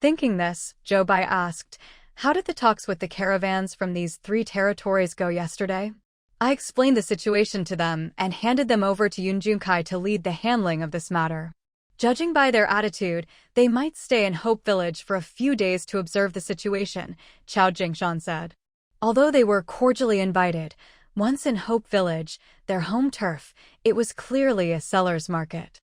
Thinking this, Zhou Bai asked, "How did the talks with the caravans from these three territories go yesterday?" I explained the situation to them and handed them over to Yun Junkai to lead the handling of this matter. Judging by their attitude, they might stay in Hope Village for a few days to observe the situation, Chao Jingshan said. Although they were cordially invited, once in Hope Village, their home turf, it was clearly a seller's market.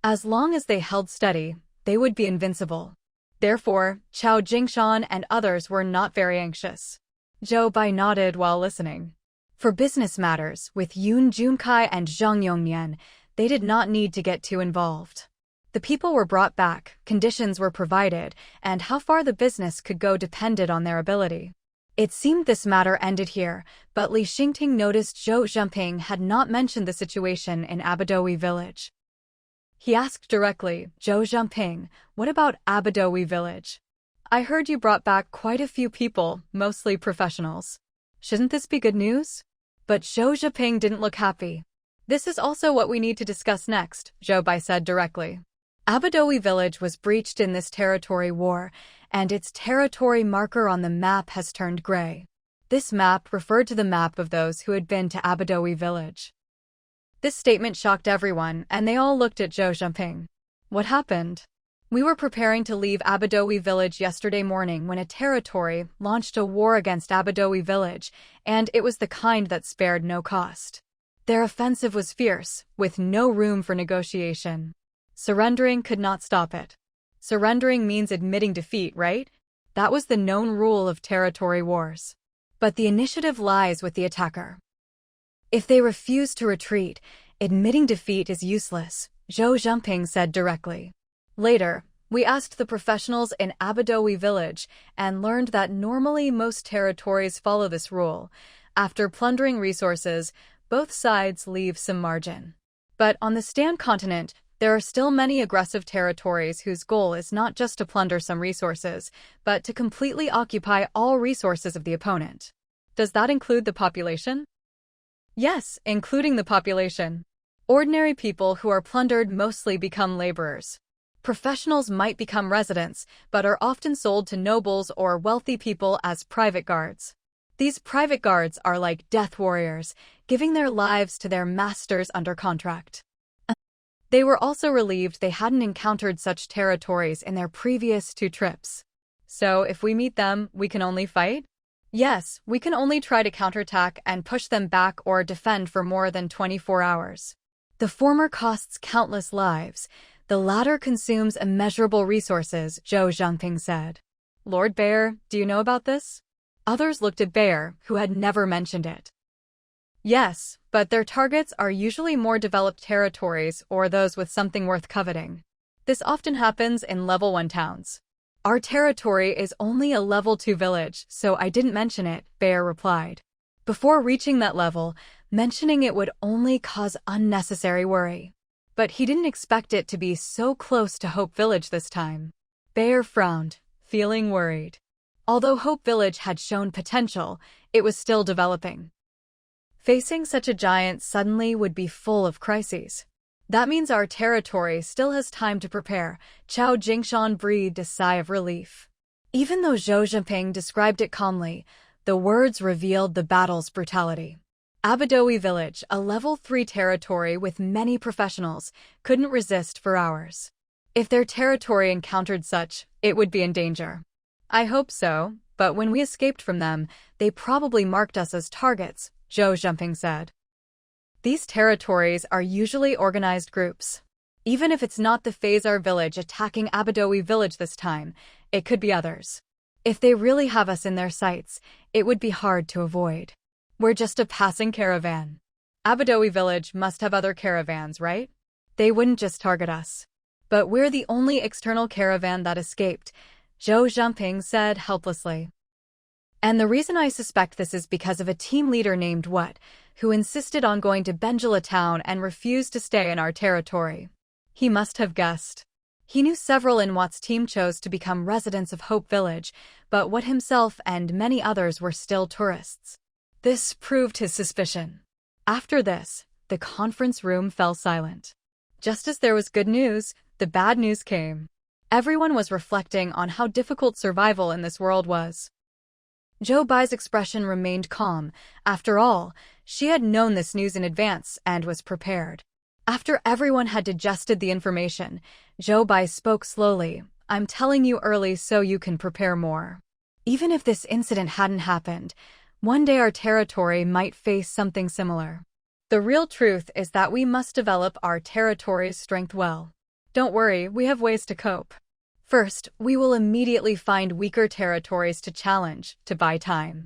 As long as they held steady, they would be invincible. Therefore, Chao Jingshan and others were not very anxious. Zhou Bai nodded while listening. For business matters, with Yun Junkai and Zhang Yongnian, they did not need to get too involved. The people were brought back, conditions were provided, and how far the business could go depended on their ability. It seemed this matter ended here, but Li Xingting noticed Zhou Zhangping had not mentioned the situation in Abadowi Village. He asked directly, "Zhou Zhangping, what about Abadowi Village? I heard you brought back quite a few people, mostly professionals. Shouldn't this be good news?" But Zhou Zhangping didn't look happy. "This is also what we need to discuss next," Zhou Bai said directly. Abadowi Village was breached in this territory war, and its territory marker on the map has turned gray. This map referred to the map of those who had been to Abadowi Village. This statement shocked everyone, and they all looked at Zhou Zhangping. What happened? We were preparing to leave Abadowi village yesterday morning when a territory launched a war against Abadowi village, and it was the kind that spared no cost. Their offensive was fierce, with no room for negotiation. Surrendering could not stop it. Surrendering means admitting defeat, right? That was the known rule of territory wars. But the initiative lies with the attacker. If they refuse to retreat, admitting defeat is useless, Zhou Zhengping said directly. Later, we asked the professionals in Abadowi village and learned that normally most territories follow this rule. After plundering resources, both sides leave some margin. But on the Stan continent, there are still many aggressive territories whose goal is not just to plunder some resources, but to completely occupy all resources of the opponent. Does that include the population? Yes, including the population. Ordinary people who are plundered mostly become laborers. Professionals might become residents, but are often sold to nobles or wealthy people as private guards. These private guards are like death warriors, giving their lives to their masters under contract. They were also relieved they hadn't encountered such territories in their previous 2 trips. So if we meet them, we can only fight? Yes, we can only try to counterattack and push them back or defend for more than 24 hours. The former costs countless lives. The latter consumes immeasurable resources, Zhou Zhengping said. Lord Bear, do you know about this? Others looked at Bear, who had never mentioned it. Yes, but their targets are usually more developed territories or those with something worth coveting. This often happens in level 1 towns. Our territory is only a level 2 village, so I didn't mention it, Bear replied. Before reaching that level, mentioning it would only cause unnecessary worry. But he didn't expect it to be so close to Hope Village this time. Bear frowned, feeling worried. Although Hope Village had shown potential, it was still developing. Facing such a giant suddenly would be full of crises. That means our territory still has time to prepare, Chao Jingshan breathed a sigh of relief. Even though Zhou Zhengping described it calmly, the words revealed the battle's brutality. Abadowi village, a level 3 territory with many professionals, couldn't resist for hours. If their territory encountered such, it would be in danger. I hope so, but when we escaped from them, they probably marked us as targets, Zhou Zhengping said. These territories are usually organized groups. Even if it's not the Phasar village attacking Abadowi village this time, it could be others. If they really have us in their sights, it would be hard to avoid. We're just a passing caravan. Abadowi village must have other caravans, right? They wouldn't just target us. But we're the only external caravan that escaped, Zhou Zhengping said helplessly. And the reason I suspect this is because of a team leader named Wat, who insisted on going to Benjala town and refused to stay in our territory. He must have guessed. He knew several in Wat's team chose to become residents of Hope Village, but Wat himself and many others were still tourists. This proved his suspicion. After this, the conference room fell silent. Just as there was good news, the bad news came. Everyone was reflecting on how difficult survival in this world was. Zhou Bai's expression remained calm. After all, she had known this news in advance and was prepared. After everyone had digested the information, Zhou Bai spoke slowly. I'm telling you early so you can prepare more. Even if this incident hadn't happened, one day our territory might face something similar. The real truth is that we must develop our territory's strength well. Don't worry, we have ways to cope. First, we will immediately find weaker territories to challenge, to buy time.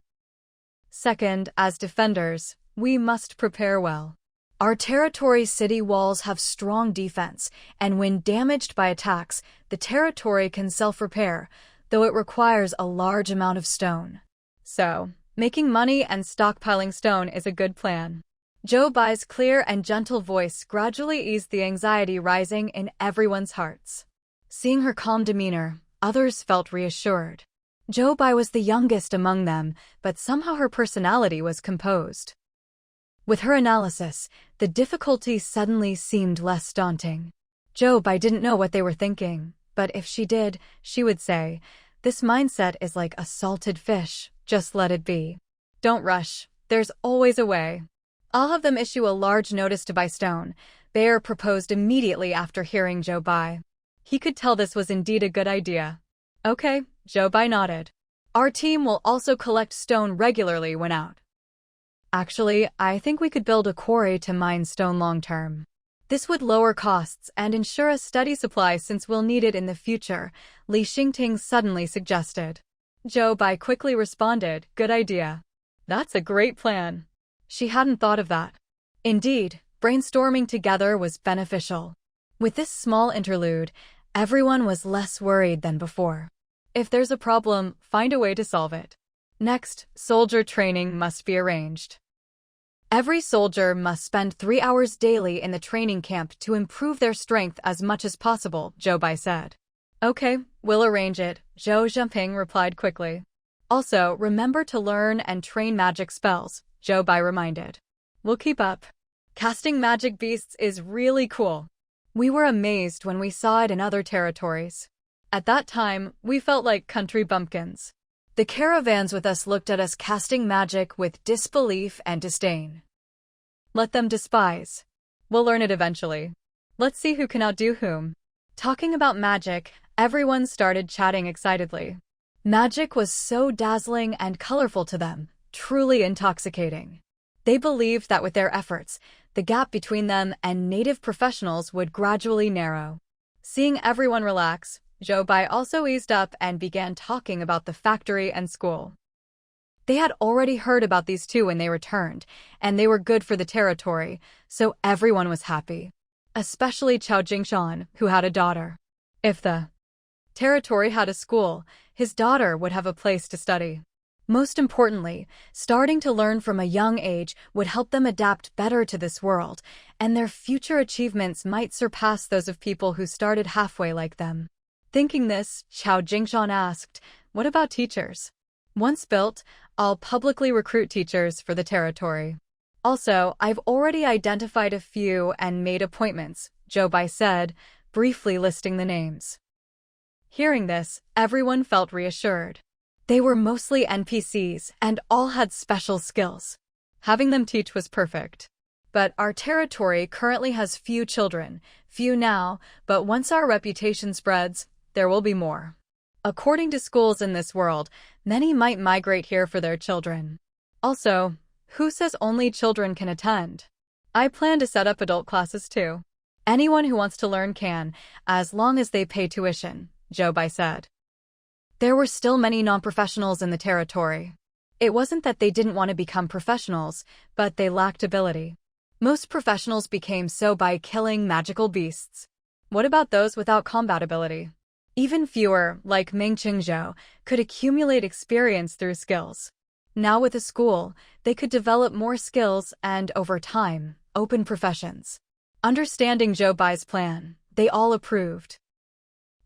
Second, as defenders, we must prepare well. Our territory's city walls have strong defense, and when damaged by attacks, the territory can self-repair, though it requires a large amount of stone. So, making money and stockpiling stone is a good plan. Zhou Bai's clear and gentle voice gradually eased the anxiety rising in everyone's hearts. Seeing her calm demeanor, others felt reassured. Zhou Bai was the youngest among them, but somehow her personality was composed. With her analysis, the difficulty suddenly seemed less daunting. Zhou Bai didn't know what they were thinking, but if she did, she would say, "This mindset is like a salted fish, just let it be. Don't rush, there's always a way." I'll have them issue a large notice to buy stone, Bear proposed immediately after hearing Zhou Bai. He could tell this was indeed a good idea. Okay, Jobai nodded. Our team will also collect stone regularly when out. Actually, I think we could build a quarry to mine stone long-term. This would lower costs and ensure a steady supply since we'll need it in the future, Li Xingting suddenly suggested. Jobai quickly responded, good idea. That's a great plan. She hadn't thought of that. Indeed, brainstorming together was beneficial. With this small interlude, everyone was less worried than before. If there's a problem, find a way to solve it. Next, soldier training must be arranged. Every soldier must spend 3 hours daily in the training camp to improve their strength as much as possible, Jobai said. Okay, we'll arrange it, Zhou Zhengping replied quickly. Also, remember to learn and train magic spells, Jobai reminded. We'll keep up. Casting magic beasts is really cool. We were amazed when we saw it in other territories. At that time, we felt like country bumpkins. The caravans with us looked at us casting magic with disbelief and disdain. Let them despise. We'll learn it eventually. Let's see who can outdo whom. Talking about magic, everyone started chatting excitedly. Magic was so dazzling and colorful to them, truly intoxicating. They believed that with their efforts, the gap between them and native professionals would gradually narrow. Seeing everyone relax, Jobai also eased up and began talking about the factory and school. They had already heard about these two when they returned, and they were good for the territory, so everyone was happy. Especially Chao Jingshan, who had a daughter. If the territory had a school, his daughter would have a place to study. Most importantly, starting to learn from a young age would help them adapt better to this world, and their future achievements might surpass those of people who started halfway like them. Thinking this, Chao Jingshan asked, what about teachers? Once built, I'll publicly recruit teachers for the territory. Also, I've already identified a few and made appointments, Jobai said, briefly listing the names. Hearing this, everyone felt reassured. They were mostly NPCs and all had special skills. Having them teach was perfect. But our territory currently has few children, few now, but once our reputation spreads, there will be more. According to schools in this world, many might migrate here for their children. Also, who says only children can attend? I plan to set up adult classes too. Anyone who wants to learn can, as long as they pay tuition, Jobai said. There were still many non-professionals in the territory. It wasn't that they didn't want to become professionals, but they lacked ability. Most professionals became so by killing magical beasts. What about those without combat ability? Even fewer, like Meng Qingzhou, could accumulate experience through skills. Now with a school, they could develop more skills and, over time, open professions. Understanding Joubai's plan, they all approved.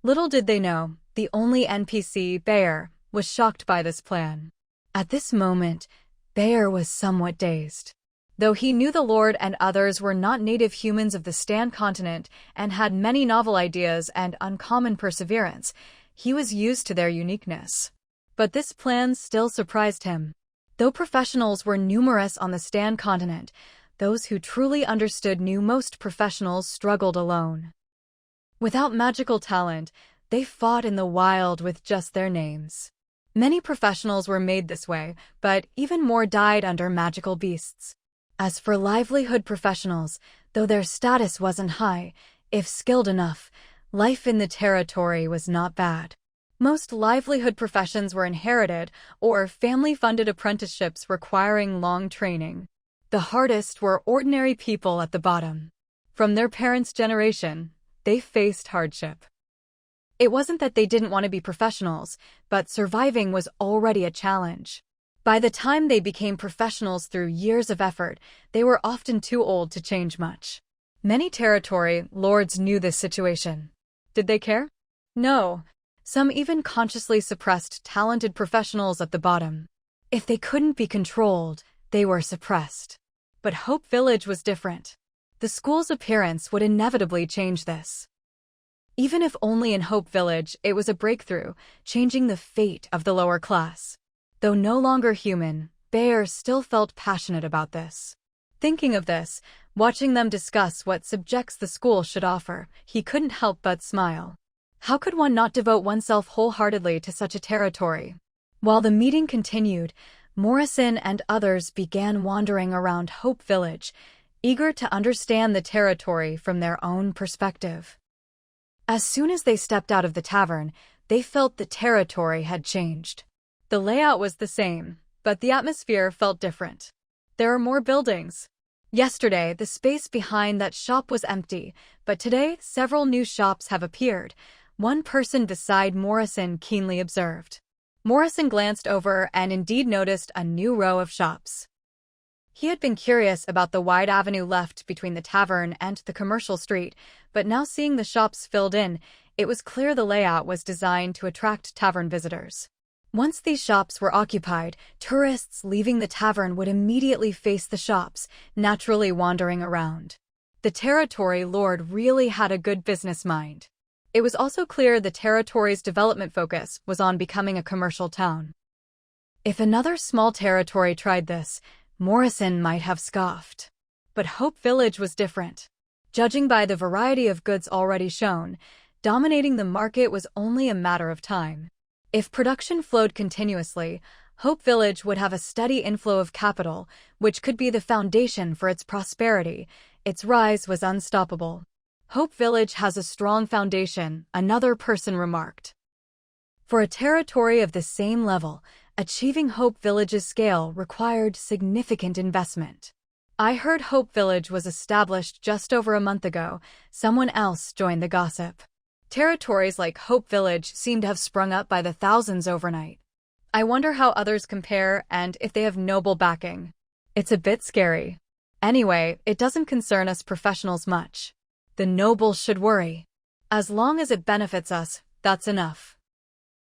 Little did they know, the only NPC, Bear, was shocked by this plan. At this moment, Bear was somewhat dazed. Though he knew the Lord and others were not native humans of the Stan continent and had many novel ideas and uncommon perseverance, he was used to their uniqueness. But this plan still surprised him. Though professionals were numerous on the Stan continent, those who truly understood knew most professionals struggled alone. Without magical talent, they fought in the wild with just their names. Many professionals were made this way, but even more died under magical beasts. As for livelihood professionals, though their status wasn't high, if skilled enough, life in the territory was not bad. Most livelihood professions were inherited or family-funded apprenticeships requiring long training. The hardest were ordinary people at the bottom. From their parents' generation, they faced hardship. It wasn't that they didn't want to be professionals, but surviving was already a challenge. By the time they became professionals through years of effort, they were often too old to change much. Many territory lords knew this situation. Did they care? No. Some even consciously suppressed talented professionals at the bottom. If they couldn't be controlled, they were suppressed. But Hope Village was different. The school's appearance would inevitably change this. Even if only in Hope Village, it was a breakthrough, changing the fate of the lower class. Though no longer human, Bear still felt passionate about this. Thinking of this, watching them discuss what subjects the school should offer, he couldn't help but smile. How could one not devote oneself wholeheartedly to such a territory? While the meeting continued, Morrison and others began wandering around Hope Village, eager to understand the territory from their own perspective. As soon as they stepped out of the tavern, they felt the territory had changed. The layout was the same, but the atmosphere felt different. There are more buildings. Yesterday, the space behind that shop was empty, but today several new shops have appeared. One person beside Morrison keenly observed. Morrison glanced over and indeed noticed a new row of shops. He had been curious about the wide avenue left between the tavern and the commercial street, but now seeing the shops filled in, it was clear the layout was designed to attract tavern visitors. Once these shops were occupied, tourists leaving the tavern would immediately face the shops, naturally wandering around. The territory lord really had a good business mind. It was also clear the territory's development focus was on becoming a commercial town. If another small territory tried this, Morrison might have scoffed. But Hope Village was different. Judging by the variety of goods already shown, dominating the market was only a matter of time. If production flowed continuously, Hope Village would have a steady inflow of capital, which could be the foundation for its prosperity. Its rise was unstoppable. Hope Village has a strong foundation, another person remarked. For a territory of the same level, achieving Hope Village's scale required significant investment. I heard Hope Village was established just over a month ago. Someone else joined the gossip. Territories like Hope Village seem to have sprung up by the thousands overnight. I wonder how others compare and if they have noble backing. It's a bit scary. Anyway, it doesn't concern us professionals much. The noble should worry. As long as it benefits us, that's enough.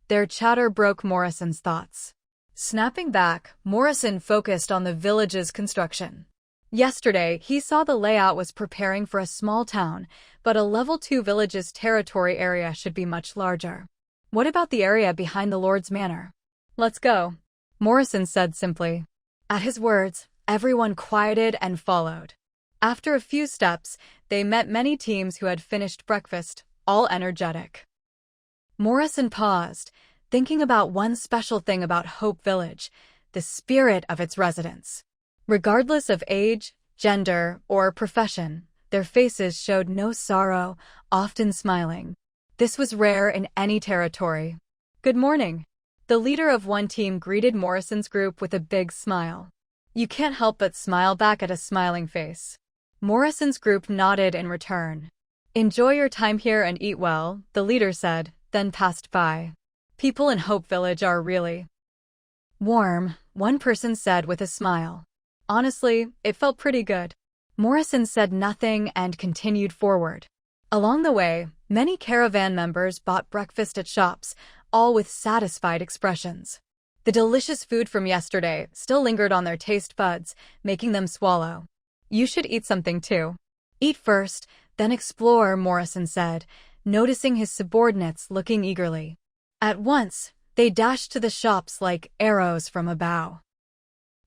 Their chatter broke Morrison's thoughts. Snapping back, Morrison focused on the village's construction. Yesterday, he saw the layout was preparing for a small town, but a level 2 village's territory area should be much larger. What about the area behind the Lord's manor? Let's go, Morrison said simply. At his words, everyone quieted and followed. After a few steps, they met many teams who had finished breakfast, all energetic. Morrison paused, thinking about one special thing about Hope Village, the spirit of its residents. Regardless of age, gender, or profession, their faces showed no sorrow, often smiling. This was rare in any territory. Good morning. The leader of one team greeted Morrison's group with a big smile. You can't help but smile back at a smiling face. Morrison's group nodded in return. Enjoy your time here and eat well, the leader said, then passed by. People in Hope Village are really warm, one person said with a smile. Honestly, it felt pretty good. Morrison said nothing and continued forward. Along the way, many caravan members bought breakfast at shops, all with satisfied expressions. The delicious food from yesterday still lingered on their taste buds, making them swallow. You should eat something too. Eat first, then explore, Morrison said, noticing his subordinates looking eagerly. At once, they dashed to the shops like arrows from a bow.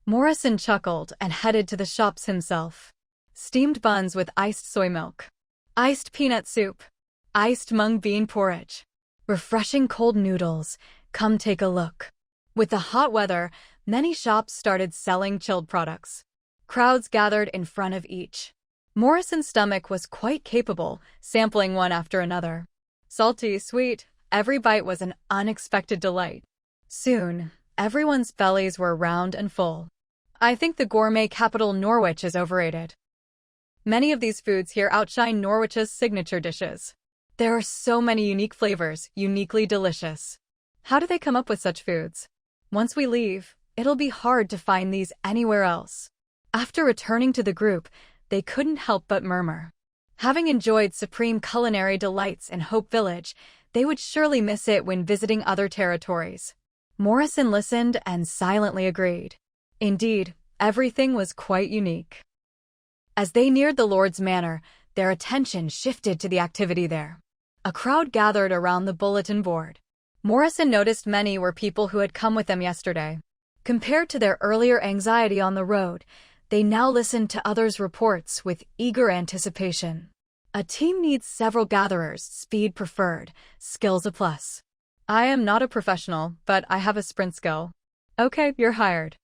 Morrison chuckled and headed to the shops himself. Steamed buns with iced soy milk. Iced peanut soup. Iced mung bean porridge. Refreshing cold noodles. Come take a look. With the hot weather, many shops started selling chilled products. Crowds gathered in front of each. Morrison's stomach was quite capable, sampling one after another. Salty, sweet, every bite was an unexpected delight. Soon, everyone's bellies were round and full. I think the gourmet capital Norwich is overrated. Many of these foods here outshine Norwich's signature dishes. There are so many unique flavors, uniquely delicious. How do they come up with such foods? Once we leave, it'll be hard to find these anywhere else. After returning to the group, they couldn't help but murmur. Having enjoyed supreme culinary delights in Hope Village, they would surely miss it when visiting other territories. Morrison listened and silently agreed. Indeed, everything was quite unique. As they neared the Lord's manor, their attention shifted to the activity there. A crowd gathered around the bulletin board. Morrison noticed many were people who had come with them yesterday. Compared to their earlier anxiety on the road, they now listened to others' reports with eager anticipation. A team needs several gatherers, speed preferred, skills a plus. I am not a professional, but I have a sprint skill. Okay, you're hired.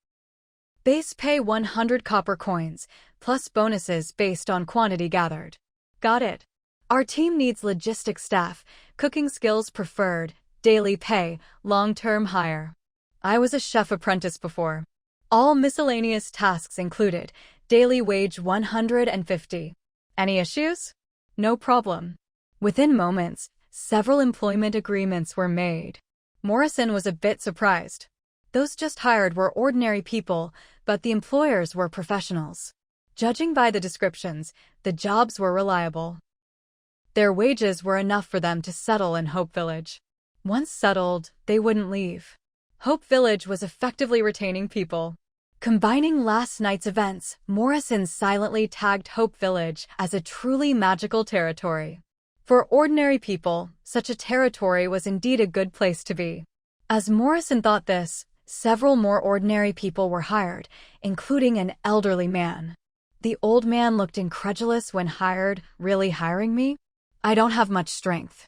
Base pay 100 copper coins, plus bonuses based on quantity gathered. Got it. Our team needs logistics staff, cooking skills preferred, daily pay, long-term hire. I was a chef apprentice before. All miscellaneous tasks included, daily wage 150. Any issues? No problem. Within moments, several employment agreements were made. Morrison was a bit surprised. Those just hired were ordinary people, but the employers were professionals. Judging by the descriptions, the jobs were reliable. Their wages were enough for them to settle in Hope Village. Once settled, they wouldn't leave. Hope Village was effectively retaining people. Combining last night's events, Morrison silently tagged Hope Village as a truly magical territory. For ordinary people, such a territory was indeed a good place to be. As Morrison thought this, several more ordinary people were hired, including an elderly man. The old man looked incredulous when hired. Really hiring me? I don't have much strength.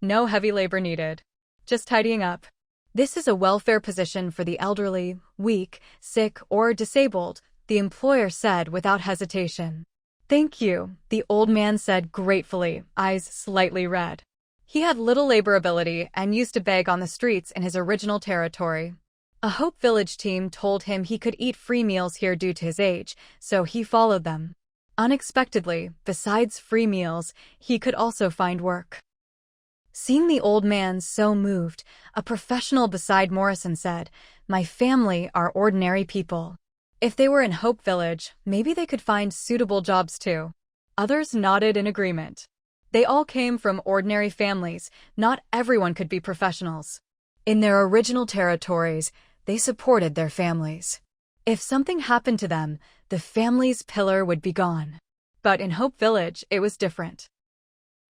No heavy labor needed. Just tidying up. This is a welfare position for the elderly, weak, sick, or disabled, the employer said without hesitation. Thank you, the old man said gratefully, eyes slightly red. He had little labor ability and used to beg on the streets in his original territory. A Hope Village team told him he could eat free meals here due to his age, so he followed them. Unexpectedly, besides free meals, he could also find work. Seeing the old man so moved, a professional beside Morrison said, "My family are ordinary people. If they were in Hope Village, maybe they could find suitable jobs too." Others nodded in agreement. They all came from ordinary families. Not everyone could be professionals. In their original territories, they supported their families. If something happened to them, the family's pillar would be gone. But in Hope Village, it was different.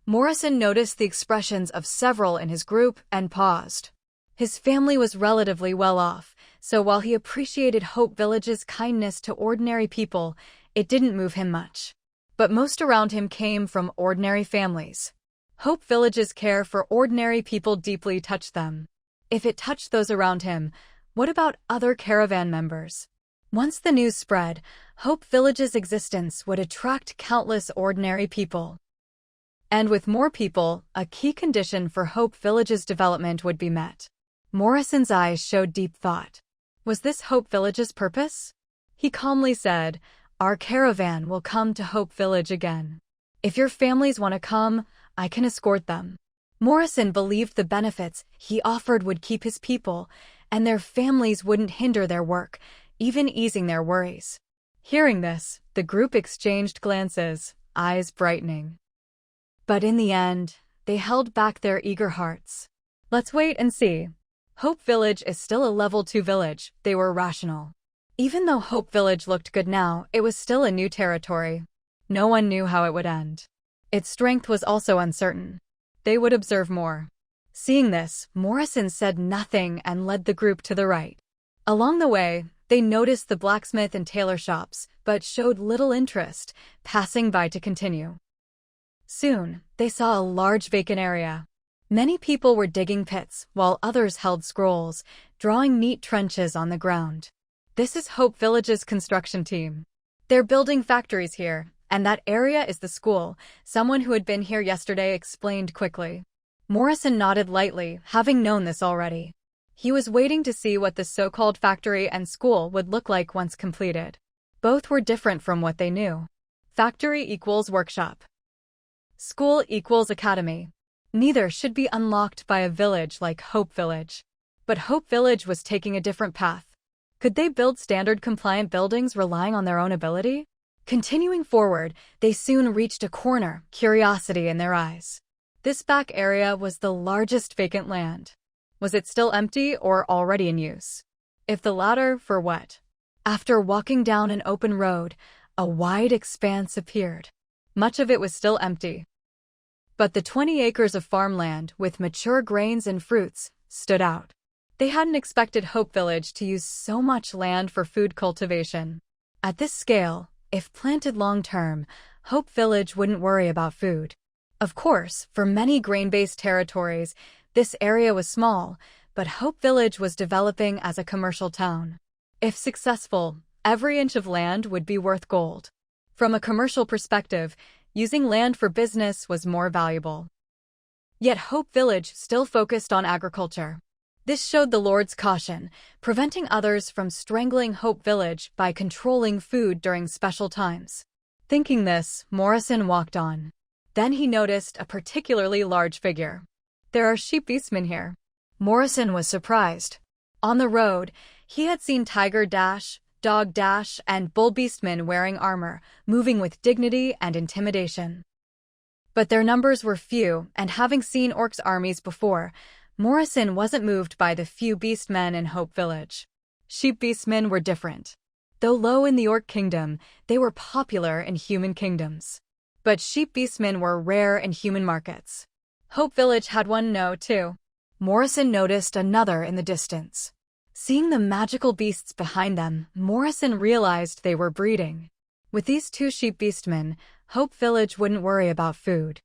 Morrison noticed the expressions of several in his group and paused. His family was relatively well off, so while he appreciated Hope Village's kindness to ordinary people, it didn't move him much. But most around him came from ordinary families. Hope Village's care for ordinary people deeply touched them. If it touched those around him, what about other caravan members? Once the news spread, Hope Village's existence would attract countless ordinary people. And with more people, a key condition for Hope Village's development would be met. Morrison's eyes showed deep thought. Was this Hope Village's purpose? He calmly said, "Our caravan will come to Hope Village again. If your families want to come, I can escort them." Morrison believed the benefits he offered would keep his people, and their families wouldn't hinder their work, even easing their worries. Hearing this, the group exchanged glances, eyes brightening. But in the end, they held back their eager hearts. Let's wait and see. Hope Village is still a level 2 village, they were rational. Even though Hope Village looked good now, it was still a new territory. No one knew how it would end. Its strength was also uncertain. They would observe more. Seeing this, Morrison said nothing and led the group to the right. Along the way, they noticed the blacksmith and tailor shops, but showed little interest, passing by to continue. Soon, they saw a large vacant area. Many people were digging pits, while others held scrolls, drawing neat trenches on the ground. This is Hope Village's construction team. They're building factories here, and that area is the school, someone who had been here yesterday explained quickly. Morrison nodded lightly, having known this already. He was waiting to see what the so-called factory and school would look like once completed. Both were different from what they knew. Factory equals workshop. School equals academy. Neither should be unlocked by a village like Hope Village. But Hope Village was taking a different path. Could they build standard-compliant buildings relying on their own ability? Continuing forward, they soon reached a corner, curiosity in their eyes. This back area was the largest vacant land. Was it still empty or already in use? If the latter, for what? After walking down an open road, a wide expanse appeared. Much of it was still empty. But the 20 acres of farmland, with mature grains and fruits, stood out. They hadn't expected Hope Village to use so much land for food cultivation. At this scale, if planted long-term, Hope Village wouldn't worry about food. Of course, for many grain-based territories, this area was small, but Hope Village was developing as a commercial town. If successful, every inch of land would be worth gold. From a commercial perspective, using land for business was more valuable. Yet Hope Village still focused on agriculture. This showed the Lord's caution, preventing others from strangling Hope Village by controlling food during special times. Thinking this, Morrison walked on. Then he noticed a particularly large figure. "There are sheep beastmen here." Morrison was surprised. On the road, he had seen Tiger Dash, Dog Dash, and Bull Beastmen wearing armor, moving with dignity and intimidation. But their numbers were few, and having seen Orcs' armies before, Morrison wasn't moved by the few beastmen in Hope Village. Sheep beastmen were different. Though low in the Orc kingdom, they were popular in human kingdoms. But sheep beastmen were rare in human markets. Hope Village had one too. Morrison noticed another in the distance. Seeing the magical beasts behind them, Morrison realized they were breeding. With these two sheep beastmen, Hope Village wouldn't worry about food.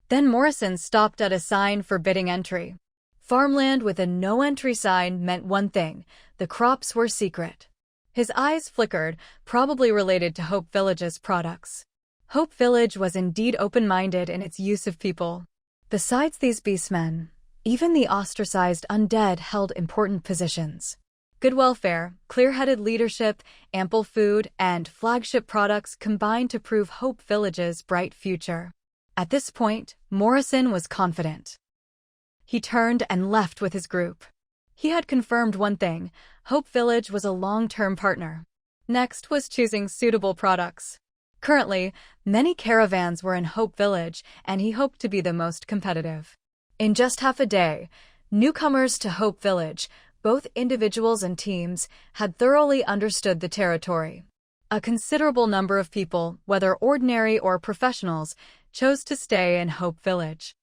Then Morrison stopped at a sign forbidding entry. Farmland with a no-entry sign meant one thing: the crops were secret. His eyes flickered, probably related to Hope Village's products. Hope Village was indeed open-minded in its use of people. Besides these beastmen, even the ostracized undead held important positions. Good welfare, clear-headed leadership, ample food, and flagship products combined to prove Hope Village's bright future. At this point, Morrison was confident. He turned and left with his group. He had confirmed one thing: Hope Village was a long-term partner. Next was choosing suitable products. Currently, many caravans were in Hope Village, and he hoped to be the most competitive. In just half a day, newcomers to Hope Village, both individuals and teams, had thoroughly understood the territory. A considerable number of people, whether ordinary or professionals, chose to stay in Hope Village.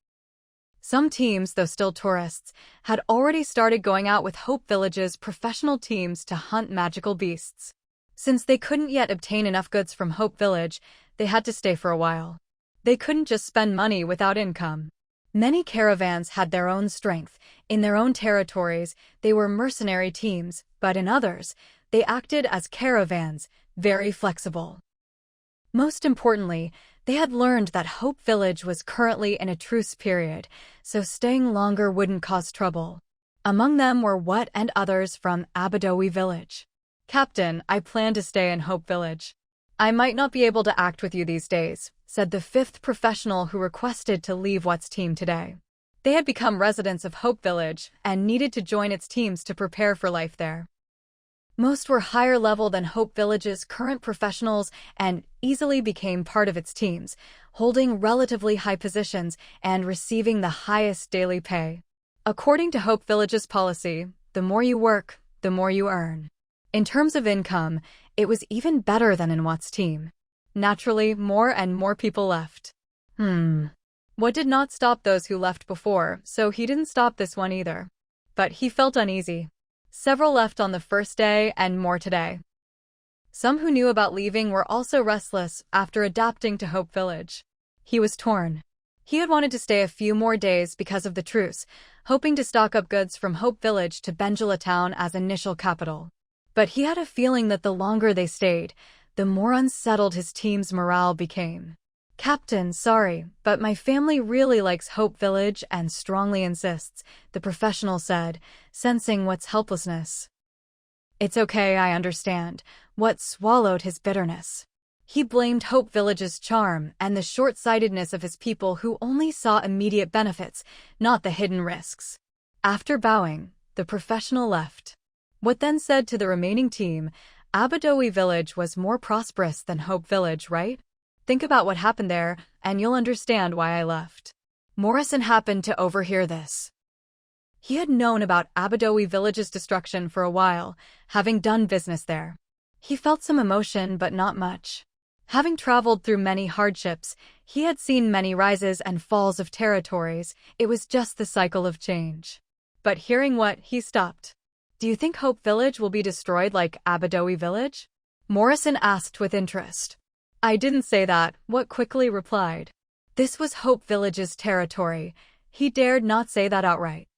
Some teams, though still tourists, had already started going out with Hope Village's professional teams to hunt magical beasts. Since they couldn't yet obtain enough goods from Hope Village, they had to stay for a while. They couldn't just spend money without income. Many caravans had their own strength. In their own territories, they were mercenary teams, but in others, they acted as caravans, very flexible. Most importantly, they had learned that Hope Village was currently in a truce period, so staying longer wouldn't cause trouble. Among them were What and others from Abadowi Village. "Captain, I plan to stay in Hope Village. I might not be able to act with you these days," said the fifth professional who requested to leave What's team today. They had become residents of Hope Village and needed to join its teams to prepare for life there. Most were higher level than Hope Village's current professionals and easily became part of its teams, holding relatively high positions and receiving the highest daily pay. According to Hope Village's policy, the more you work, the more you earn. In terms of income, it was even better than in Watt's team. Naturally, more and more people left. What did not stop those who left before, so he didn't stop this one either. But he felt uneasy. Several left on the first day and more today. Some who knew about leaving were also restless after adapting to Hope Village. He was torn. He had wanted to stay a few more days because of the truce, hoping to stock up goods from Hope Village to Benjala Town as initial capital. But he had a feeling that the longer they stayed, the more unsettled his team's morale became. "Captain, sorry, but my family really likes Hope Village and strongly insists," the professional said, sensing What's helplessness. "It's okay, I understand." What swallowed his bitterness. He blamed Hope Village's charm and the short-sightedness of his people who only saw immediate benefits, not the hidden risks. After bowing, the professional left. What then said to the remaining team, "Abadowi Village was more prosperous than Hope Village, right? Think about what happened there, and you'll understand why I left." Morrison happened to overhear this. He had known about Abadowi Village's destruction for a while, having done business there. He felt some emotion, but not much. Having traveled through many hardships, he had seen many rises and falls of territories. It was just the cycle of change. But hearing What, he stopped. "Do you think Hope Village will be destroyed like Abadowi Village?" Morrison asked with interest. I didn't say that, What quickly replied. This was Hope Village's territory. He dared not say that outright.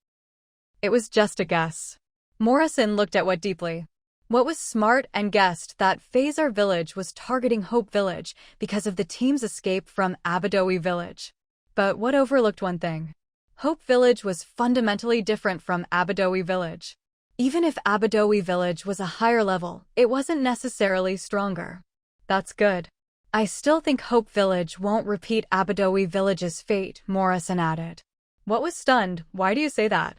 It was just a guess. Morrison looked at What deeply. What was smart and guessed that Phasar Village was targeting Hope Village because of the team's escape from Abadowi Village. But What overlooked one thing. Hope Village was fundamentally different from Abadowi Village. Even if Abadowi Village was a higher level, it wasn't necessarily stronger. That's good. I still think Hope Village won't repeat Abadowi Village's fate, Morrison added. What was stunned, Why do you say that?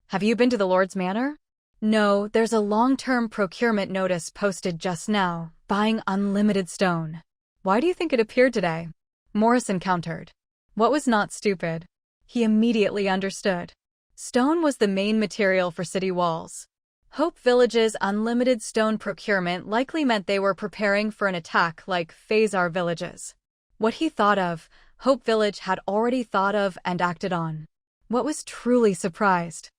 Have you been to the Lord's Manor? No, there's a long-term procurement notice posted just now, buying unlimited stone. Why do you think it appeared today? Morrison countered. What was not stupid? He immediately understood. Stone was the main material for city walls. Hope Village's unlimited stone procurement likely meant they were preparing for an attack like Phasar Village's. What he thought of, Hope Village had already thought of and acted on. What was truly surprised?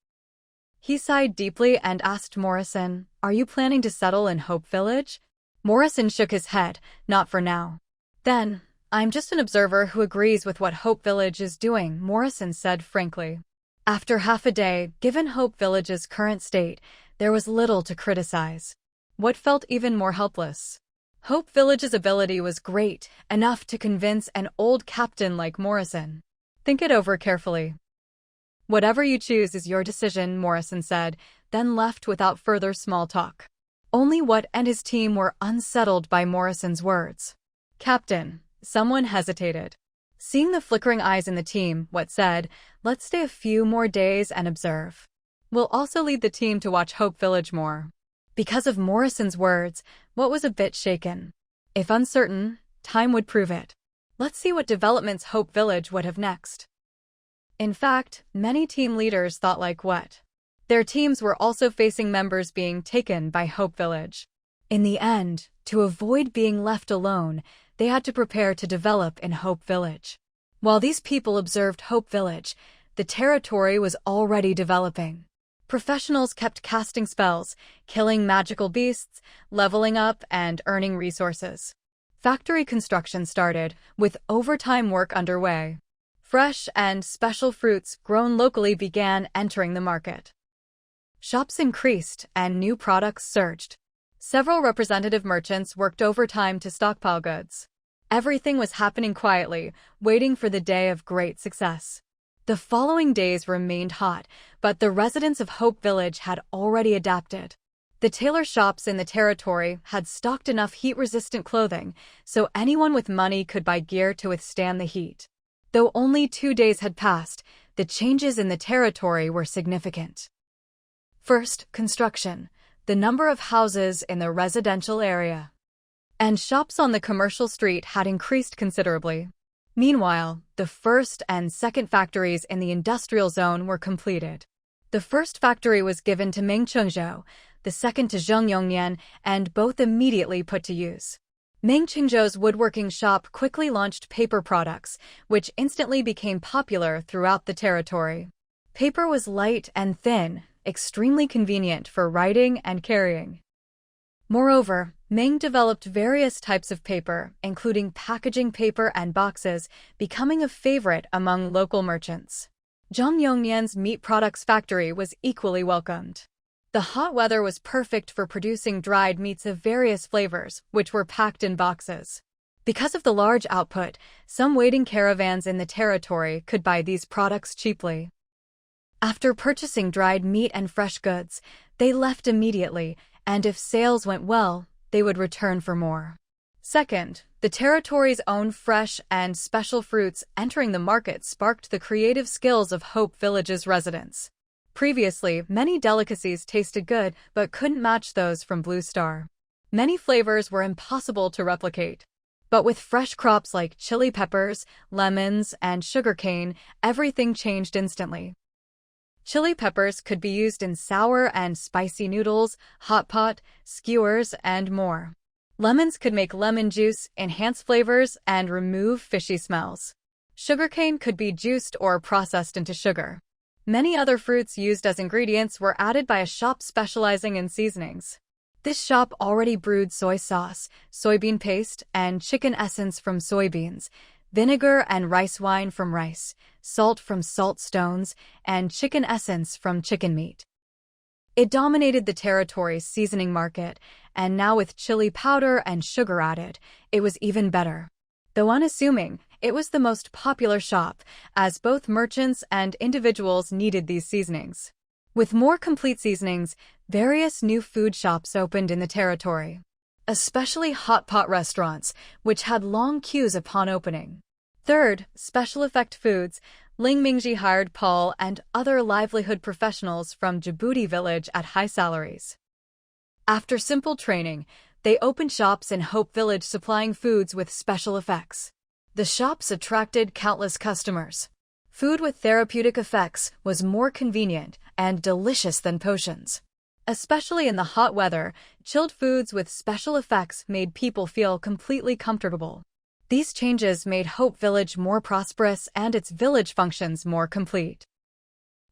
He sighed deeply and asked Morrison, Are you planning to settle in Hope Village? Morrison shook his head, Not for now. Then, I'm just an observer who agrees with what Hope Village is doing, Morrison said frankly. After half a day, given Hope Village's current state, there was little to criticize. What felt even more helpless? Hope Village's ability was great, enough to convince an old captain like Morrison. Think it over carefully. Whatever you choose is your decision, Morrison said, then left without further small talk. Only What and his team were unsettled by Morrison's words. Captain, someone hesitated. Seeing the flickering eyes in the team, What said, Let's stay a few more days and observe. We'll also lead the team to watch Hope Village more. Because of Morrison's words, What was a bit shaken. If uncertain, time would prove it. Let's see what developments Hope Village would have next. In fact, many team leaders thought like What. Their teams were also facing members being taken by Hope Village. In the end, to avoid being left alone, they had to prepare to develop in Hope Village. While these people observed Hope Village, the territory was already developing. Professionals kept casting spells, killing magical beasts, leveling up, and earning resources. Factory construction started, with overtime work underway. Fresh and special fruits grown locally began entering the market. Shops increased and new products surged. Several representative merchants worked overtime to stockpile goods. Everything was happening quietly, waiting for the day of great success. The following days remained hot, but the residents of Hope Village had already adapted. The tailor shops in the territory had stocked enough heat-resistant clothing, so anyone with money could buy gear to withstand the heat. Though only 2 days had passed, the changes in the territory were significant. First, construction, the number of houses in the residential area, and shops on the commercial street had increased considerably. Meanwhile, the first and second factories in the industrial zone were completed. The first factory was given to Mengchengzhou, the second to Zhengyongnian, and both immediately put to use. Mengchengzhou's woodworking shop quickly launched paper products, which instantly became popular throughout the territory. Paper was light and thin, extremely convenient for writing and carrying. Moreover, Meng developed various types of paper, including packaging paper and boxes, becoming a favorite among local merchants. Zhengyongnian's meat products factory was equally welcomed. The hot weather was perfect for producing dried meats of various flavors, which were packed in boxes. Because of the large output, some waiting caravans in the territory could buy these products cheaply. After purchasing dried meat and fresh goods, they left immediately, and if sales went well, they would return for more. Second, the territory's own fresh and special fruits entering the market sparked the creative skills of Hope Village's residents. Previously, many delicacies tasted good but couldn't match those from Blue Star. Many flavors were impossible to replicate. But with fresh crops like chili peppers, lemons, and sugarcane, everything changed instantly. Chili peppers could be used in sour and spicy noodles, hot pot, skewers, and more. Lemons could make lemon juice, enhance flavors, and remove fishy smells. Sugarcane could be juiced or processed into sugar. Many other fruits used as ingredients were added by a shop specializing in seasonings. This shop already brewed soy sauce, soybean paste, and chicken essence from soybeans, vinegar and rice wine from rice, salt from salt stones, and chicken essence from chicken meat. It dominated the territory's seasoning market, and now with chili powder and sugar added, it was even better. Though unassuming, it was the most popular shop, as both merchants and individuals needed these seasonings. With more complete seasonings, various new food shops opened in the territory, especially hot pot restaurants, which had long queues upon opening. Third, special effect foods. Ling Mingji hired Paul and other livelihood professionals from Djibouti village at high salaries. After simple training, they opened shops in Hope Village supplying foods with special effects. The shops attracted countless customers. Food with therapeutic effects was more convenient and delicious than potions. Especially in the hot weather, chilled foods with special effects made people feel completely comfortable. These changes made Hope Village more prosperous and its village functions more complete.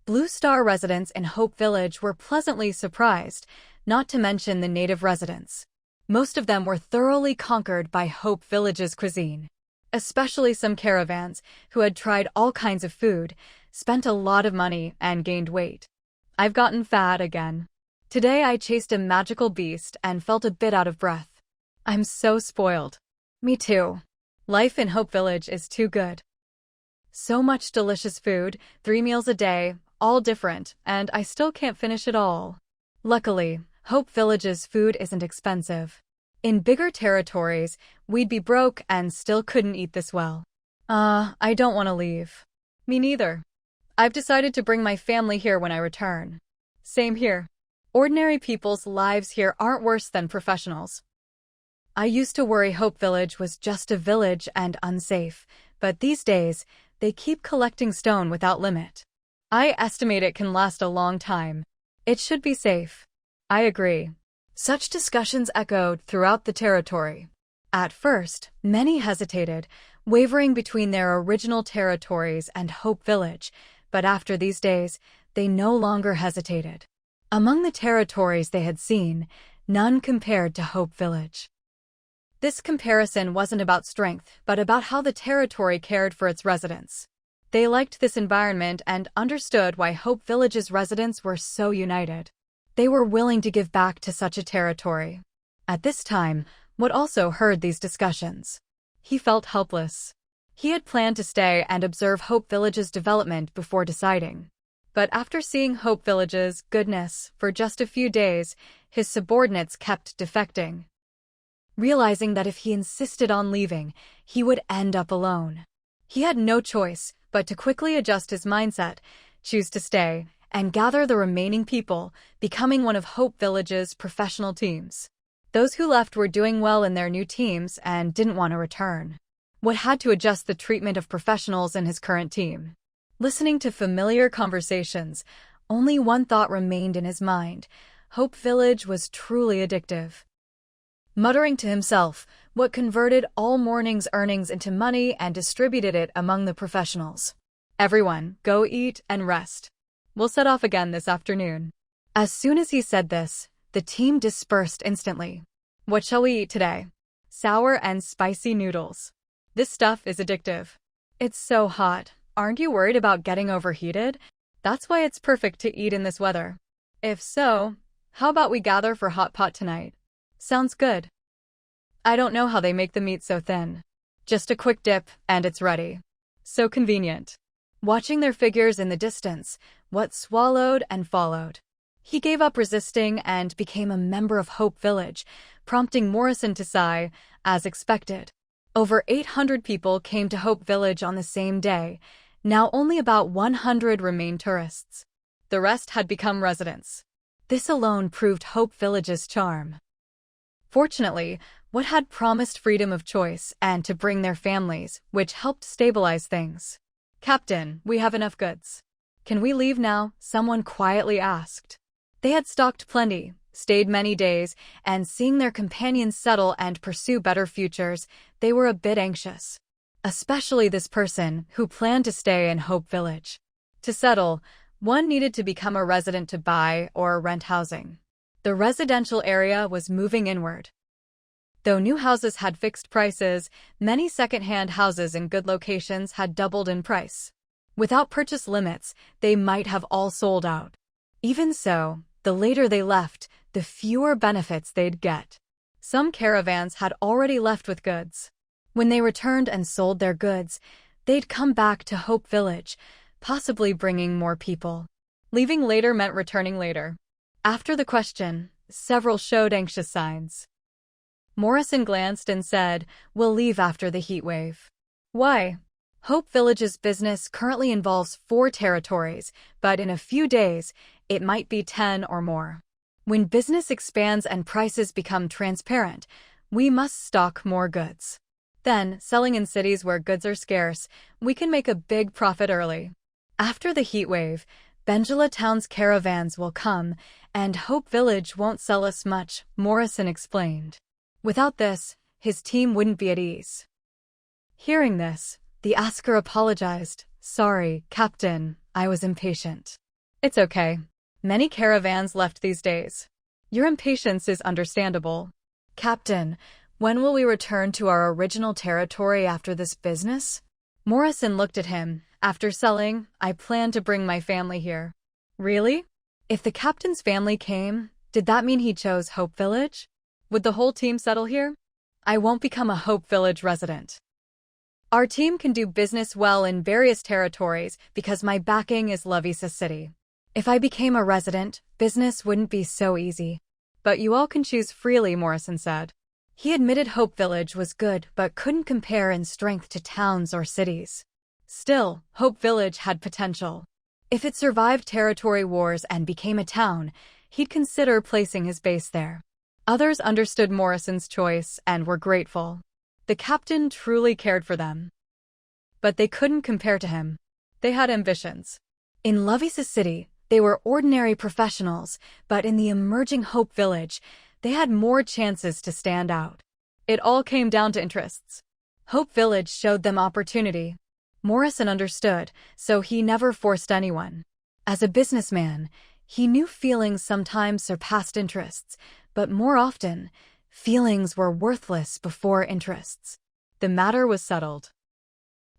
Blue Star residents in Hope Village were pleasantly surprised, not to mention the native residents. Most of them were thoroughly conquered by Hope Village's cuisine. Especially some caravans, who had tried all kinds of food, spent a lot of money, and gained weight. I've gotten fat again. Today I chased a magical beast and felt a bit out of breath. I'm so spoiled. Me too. Life in Hope Village is too good. So much delicious food, 3 meals a day, all different, and I still can't finish it all. Luckily, Hope Village's food isn't expensive. In bigger territories, we'd be broke and still couldn't eat this well. I don't want to leave. Me neither. I've decided to bring my family here when I return. Same here. Ordinary people's lives here aren't worse than professionals. I used to worry Hope Village was just a village and unsafe, but these days, they keep collecting stone without limit. I estimate it can last a long time. It should be safe. I agree. Such discussions echoed throughout the territory. At first, many hesitated, wavering between their original territories and Hope Village, but after these days, they no longer hesitated. Among the territories they had seen, none compared to Hope Village. This comparison wasn't about strength, but about how the territory cared for its residents. They liked this environment and understood why Hope Village's residents were so united. They were willing to give back to such a territory. At this time, Wood also heard these discussions. He felt helpless. He had planned to stay and observe Hope Village's development before deciding. But after seeing Hope Village's goodness for just a few days, his subordinates kept defecting. Realizing that if he insisted on leaving, he would end up alone. He had no choice but to quickly adjust his mindset, choose to stay, and gather the remaining people, becoming one of Hope Village's professional teams. Those who left were doing well in their new teams and didn't want to return. Wood had to adjust the treatment of professionals in his current team. Listening to familiar conversations, only one thought remained in his mind. Hope Village was truly addictive. Muttering to himself, Wood converted all morning's earnings into money and distributed it among the professionals. Everyone, go eat and rest. We'll set off again this afternoon. As soon as he said this, the team dispersed instantly. What shall we eat today? Sour and spicy noodles. This stuff is addictive. It's so hot. Aren't you worried about getting overheated? That's why it's perfect to eat in this weather. If so, how about we gather for hot pot tonight? Sounds good. I don't know how they make the meat so thin. Just a quick dip, and it's ready. So convenient. Watching their figures in the distance, Wood swallowed and followed. He gave up resisting and became a member of Hope Village, prompting Morrison to sigh, as expected. Over 800 people came to Hope Village on the same day. Now only about 100 remained tourists. The rest had become residents. This alone proved Hope Village's charm. Fortunately, Wood had promised freedom of choice and to bring their families, which helped stabilize things. Captain, we have enough goods. Can we leave now? Someone quietly asked. They had stocked plenty, stayed many days, and seeing their companions settle and pursue better futures, they were a bit anxious. Especially this person, who planned to stay in Hope Village. To settle, one needed to become a resident to buy or rent housing. The residential area was moving inward. Though new houses had fixed prices, many second-hand houses in good locations had doubled in price. Without purchase limits, they might have all sold out. Even so, the later they left, the fewer benefits they'd get. Some caravans had already left with goods. When they returned and sold their goods, they'd come back to Hope Village, possibly bringing more people. Leaving later meant returning later. After the question, several showed anxious signs. Morrison glanced and said, "We'll leave after the heat wave." "Why?" Hope Village's business currently involves 4 territories, but in a few days, it might be 10 or more. When business expands and prices become transparent, we must stock more goods. Then, selling in cities where goods are scarce, we can make a big profit early. After the heat wave, Bengala Town's caravans will come, and Hope Village won't sell us much, Morrison explained. Without this, his team wouldn't be at ease. Hearing this, the asker apologized. "Sorry, Captain, I was impatient." "It's okay. Many caravans left these days. Your impatience is understandable." "Captain, when will we return to our original territory after this business?" Morrison looked at him. "After selling, I plan to bring my family here." "Really?" If the captain's family came, did that mean he chose Hope Village? Would the whole team settle here? "I won't become a Hope Village resident. Our team can do business well in various territories because my backing is Lovisa City. If I became a resident, business wouldn't be so easy." "But you all can choose freely," Morrison said. He admitted Hope Village was good but couldn't compare in strength to towns or cities. Still, Hope Village had potential. If it survived territory wars and became a town, he'd consider placing his base there. Others understood Morrison's choice and were grateful. The captain truly cared for them. But they couldn't compare to him. They had ambitions. In Lovisa City, they were ordinary professionals, but in the emerging Hope Village, they had more chances to stand out. It all came down to interests. Hope Village showed them opportunity. Morrison understood, so he never forced anyone. As a businessman, he knew feelings sometimes surpassed interests, but more often, feelings were worthless before interests. The matter was settled.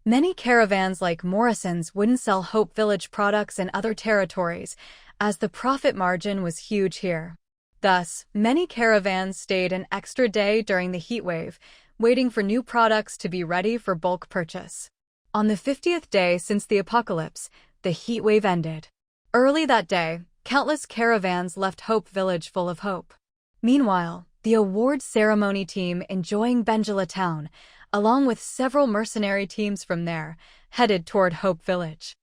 Many caravans like Morrison's wouldn't sell Hope Village products in other territories, as the profit margin was huge here. Thus, many caravans stayed an extra day during the heatwave, waiting for new products to be ready for bulk purchase. On the 50th day since the apocalypse, the heatwave ended. Early that day, countless caravans left Hope Village full of hope. Meanwhile, the awards ceremony team enjoying Bengala Town, along with several mercenary teams from there, headed toward Hope Village.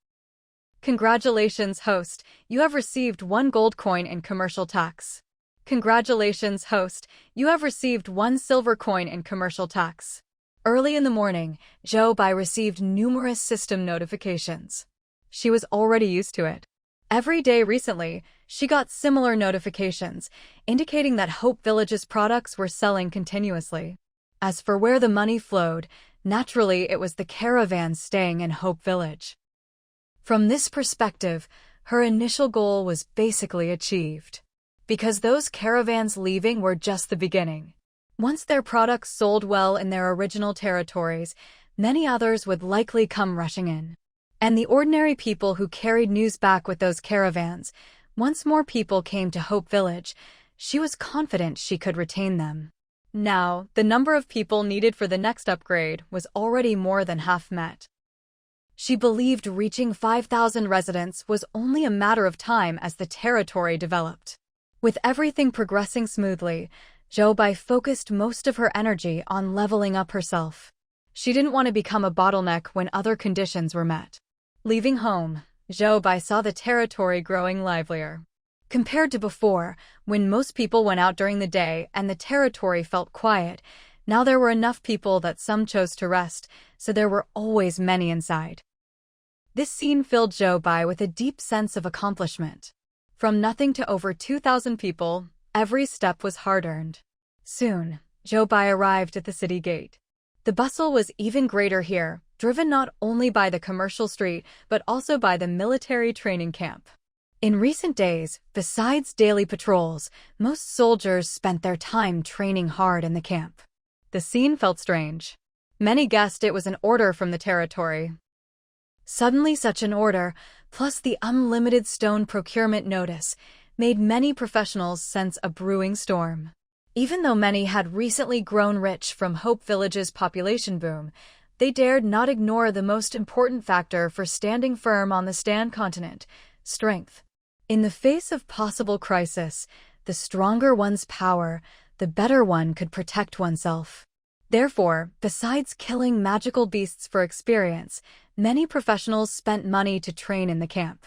"Congratulations, host, you have received 1 gold coin in commercial tax." "Congratulations, host, you have received 1 silver coin in commercial tax." Early in the morning, Zhou Bai received numerous system notifications. She was already used to it. Every day recently, she got similar notifications, indicating that Hope Village's products were selling continuously. As for where the money flowed, naturally it was the caravans staying in Hope Village. From this perspective, her initial goal was basically achieved. Because those caravans leaving were just the beginning. Once their products sold well in their original territories, many others would likely come rushing in. And the ordinary people who carried news back with those caravans, once more people came to Hope Village, she was confident she could retain them. Now, the number of people needed for the next upgrade was already more than half met. She believed reaching 5,000 residents was only a matter of time as the territory developed. With everything progressing smoothly, Zhou Bai focused most of her energy on leveling up herself. She didn't want to become a bottleneck when other conditions were met. Leaving home, Zhou Bai saw the territory growing livelier. Compared to before, when most people went out during the day and the territory felt quiet, now there were enough people that some chose to rest, so there were always many inside. This scene filled Zhou Bai with a deep sense of accomplishment. From nothing to over 2,000 people, every step was hard-earned. Soon, Zhou Bai arrived at the city gate. The bustle was even greater here, driven not only by the commercial street but also by the military training camp. In recent days, besides daily patrols, most soldiers spent their time training hard in the camp. The scene felt strange. Many guessed it was an order from the territory. Suddenly such an order, plus the unlimited stone procurement notice, made many professionals sense a brewing storm. Even though many had recently grown rich from Hope Village's population boom, they dared not ignore the most important factor for standing firm on the Stan continent: strength. In the face of possible crisis, the stronger one's power, the better one could protect oneself. Therefore, besides killing magical beasts for experience, many professionals spent money to train in the camp.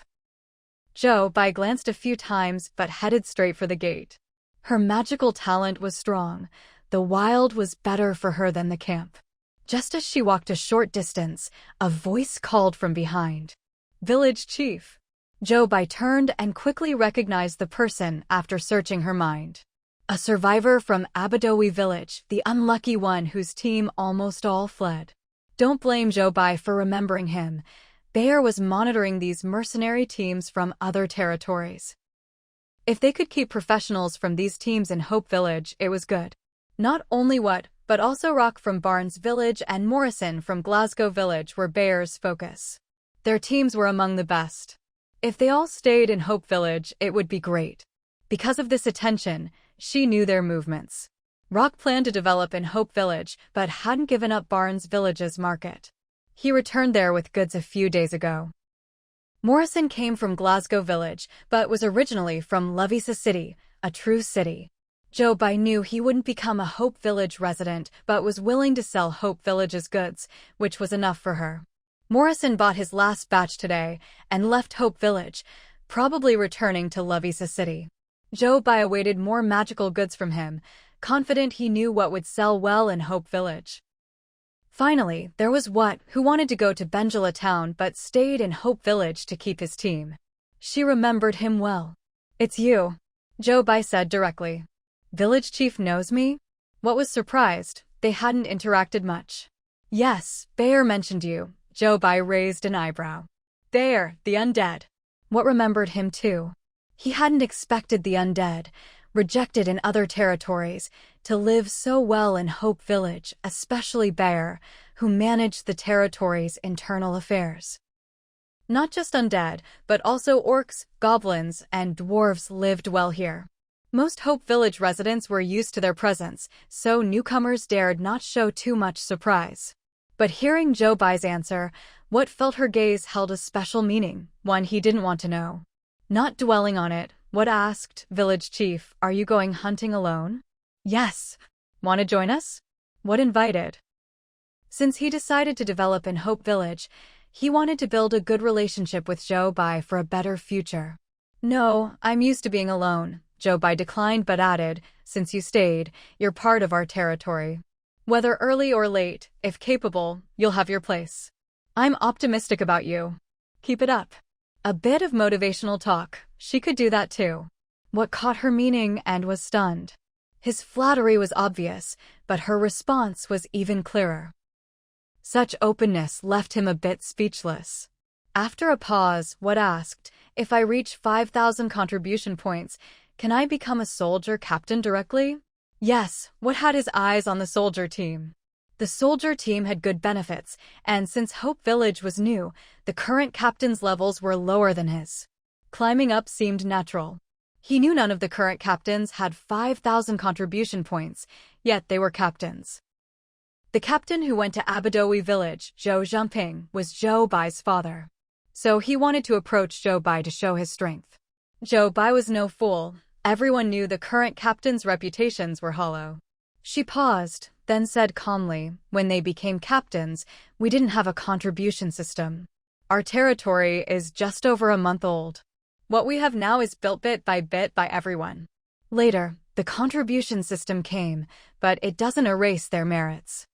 Bai glanced a few times but headed straight for the gate. Her magical talent was strong. The wild was better for her than the camp. Just as she walked a short distance, a voice called from behind. "Village Chief." Bai turned and quickly recognized the person after searching her mind. A survivor from Abadowi village, the unlucky one whose team almost all fled. Don't blame Bai for remembering him. Bayer was monitoring these mercenary teams from other territories. If they could keep professionals from these teams in Hope Village, it was good. Not only but also Rock from Barnes Village and Morrison from Glasgow Village were Bayer's focus. Their teams were among the best. If they all stayed in Hope Village, it would be great. Because of this attention, she knew their movements. Rock planned to develop in Hope Village, but hadn't given up Barnes Village's market. He returned there with goods a few days ago. Morrison came from Glasgow Village, but was originally from Lovisa City, a true city. Bai knew he wouldn't become a Hope Village resident, but was willing to sell Hope Village's goods, which was enough for her. Morrison bought his last batch today and left Hope Village, probably returning to Lovisa City. Bai awaited more magical goods from him, confident he knew what would sell well in Hope Village. Finally, there was who wanted to go to Benjala town but stayed in Hope Village to keep his team. She remembered him well. "It's you," Bai said directly. "Village chief knows me?" Was surprised, they hadn't interacted much. "Yes, Bayer mentioned you." Bai raised an eyebrow. "Bayer, the undead." Remembered him too. He hadn't expected the undead, rejected in other territories, to live so well in Hope Village, especially Bayer, who managed the territory's internal affairs. Not just undead, but also orcs, goblins, and dwarves lived well here. Most Hope Village residents were used to their presence, so newcomers dared not show too much surprise. But hearing Bai's answer, felt her gaze held a special meaning, one he didn't want to know. Not dwelling on it, asked, "Village chief, are you going hunting alone?" "Yes." "Want to join us?" Invited. Since he decided to develop in Hope Village, he wanted to build a good relationship with Bai for a better future. "No, I'm used to being alone." Bai declined but added, "Since you stayed, you're part of our territory. Whether early or late, if capable, you'll have your place. I'm optimistic about you. Keep it up." A bit of motivational talk, she could do that too. Caught her meaning and was stunned. His flattery was obvious, but her response was even clearer. Such openness left him a bit speechless. After a pause, asked, "If I reach 5,000 contribution points, can I become a soldier captain directly?" Yes, had his eyes on the soldier team. The soldier team had good benefits, and since Hope Village was new, the current captain's levels were lower than his. Climbing up seemed natural. He knew none of the current captains had 5,000 contribution points, yet they were captains. The captain who went to Abadowi Village, Zhou Zhangping, was Bai's father. So he wanted to approach Bai to show his strength. Bai was no fool. Everyone knew the current captains' reputations were hollow. She paused, then said calmly, "When they became captains, we didn't have a contribution system. Our territory is just over a month old. What we have now is built bit by everyone. Later, the contribution system came, but it doesn't erase their merits.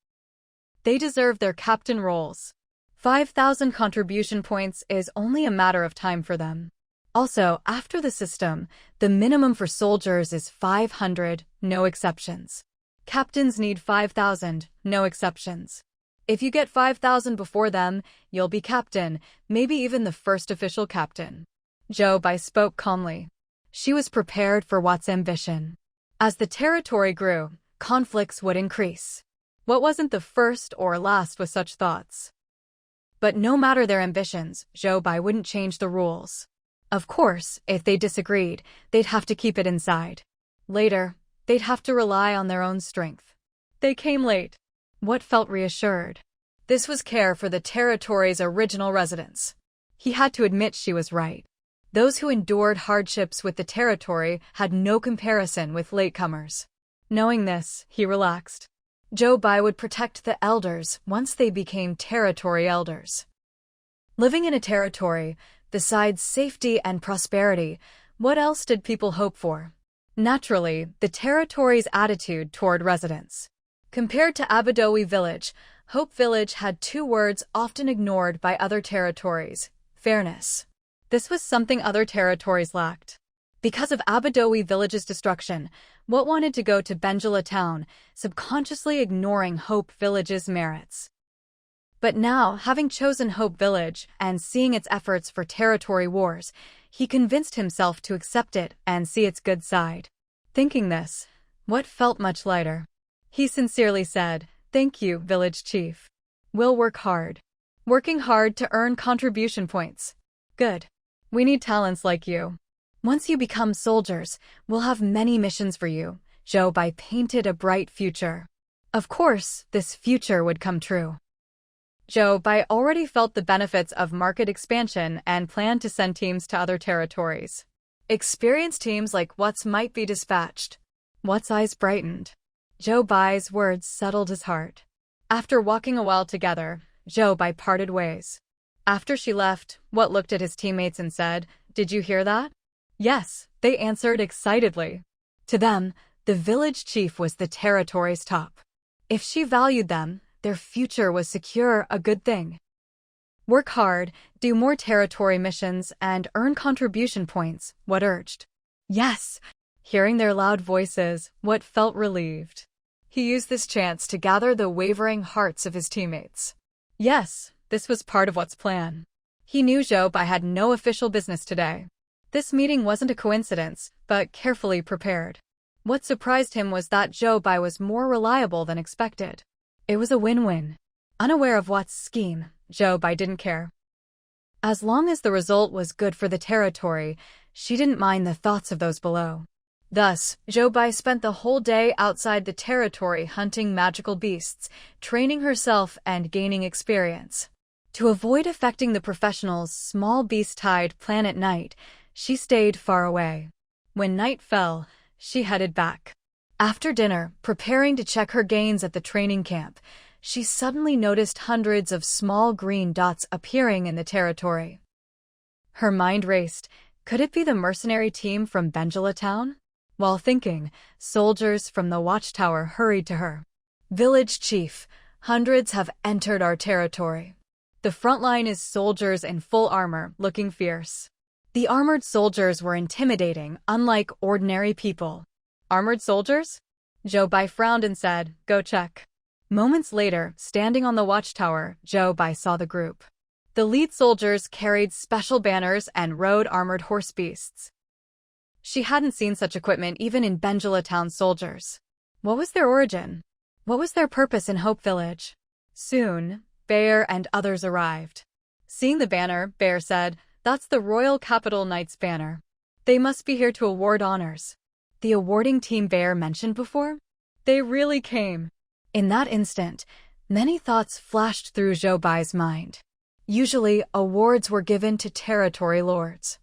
They deserve their captain roles. 5,000 contribution points is only a matter of time for them. Also, after the system, the minimum for soldiers is 500, no exceptions. Captains need 5,000, no exceptions. If you get 5,000 before them, you'll be captain, maybe even the first official captain. Bai spoke calmly. She was prepared for Watt's ambition. As the territory grew, conflicts would increase. What wasn't the first or last with such thoughts? But no matter their ambitions, Bai wouldn't change the rules. Of course, if they disagreed, they'd have to keep it inside. Later, they'd have to rely on their own strength. They came late. Watt felt reassured. This was care for the territory's original residents. He had to admit she was right. Those who endured hardships with the territory had no comparison with latecomers. Knowing this, he relaxed. Bai would protect the elders once they became territory elders. Living in a territory, besides safety and prosperity, what else did people hope for? Naturally, the territory's attitude toward residents. Compared to Abadowi Village, Hope Village had two words often ignored by other territories: fairness. This was something other territories lacked. Because of Abadowi Village's destruction, Watt wanted to go to Benjala Town, subconsciously ignoring Hope Village's merits. But now, having chosen Hope Village and seeing its efforts for territory wars, he convinced himself to accept it and see its good side. Thinking this, Watt felt much lighter. He sincerely said, "Thank you, Village Chief. We'll work hard. Working hard to earn contribution points. Good. We need talents like you. Once you become soldiers, we'll have many missions for you." Bai painted a bright future. Of course, this future would come true. Bai already felt the benefits of market expansion and planned to send teams to other territories. Experienced teams like Watt's might be dispatched. Watt's eyes brightened. Bai's words settled his heart. After walking a while together, Bai parted ways. After she left, Watt looked at his teammates and said, "Did you hear that?" "Yes," they answered excitedly. To them, the village chief was the territory's top. If she valued them, their future was secure, a good thing. Work hard, do more territory missions, and earn contribution points, Watt urged. Yes! Hearing their loud voices, Watt felt relieved. He used this chance to gather the wavering hearts of his teammates. Yes, this was part of Watt's plan. He knew Bai had no official business today. This meeting wasn't a coincidence, but carefully prepared. What surprised him was that Bai was more reliable than expected. It was a win-win. Unaware of Watt's scheme, Bai didn't care. As long as the result was good for the territory, she didn't mind the thoughts of those below. Thus, Bai spent the whole day outside the territory hunting magical beasts, training herself and gaining experience. To avoid affecting the professionals' small beast-tide plan at night, she stayed far away. When night fell, she headed back. After dinner, preparing to check her gains at the training camp, she suddenly noticed hundreds of small green dots appearing in the territory. Her mind raced. Could it be the mercenary team from Benjala Town? While thinking, soldiers from the watchtower hurried to her. "Village Chief, hundreds have entered our territory. The front line is soldiers in full armor, looking fierce." The armored soldiers were intimidating, unlike ordinary people. "Armored soldiers?" Bai frowned and said, "Go check." Moments later, standing on the watchtower, Bai saw the group. The lead soldiers carried special banners and rode armored horse beasts. She hadn't seen such equipment even in Benjala Town soldiers. What was their origin? What was their purpose in Hope Village? Soon, Bear and others arrived. Seeing the banner, Bear said, "That's the Royal Capital Knights banner. They must be here to award honors." The awarding team Bear mentioned before? They really came. In that instant, many thoughts flashed through Bai's mind. Usually, awards were given to territory lords.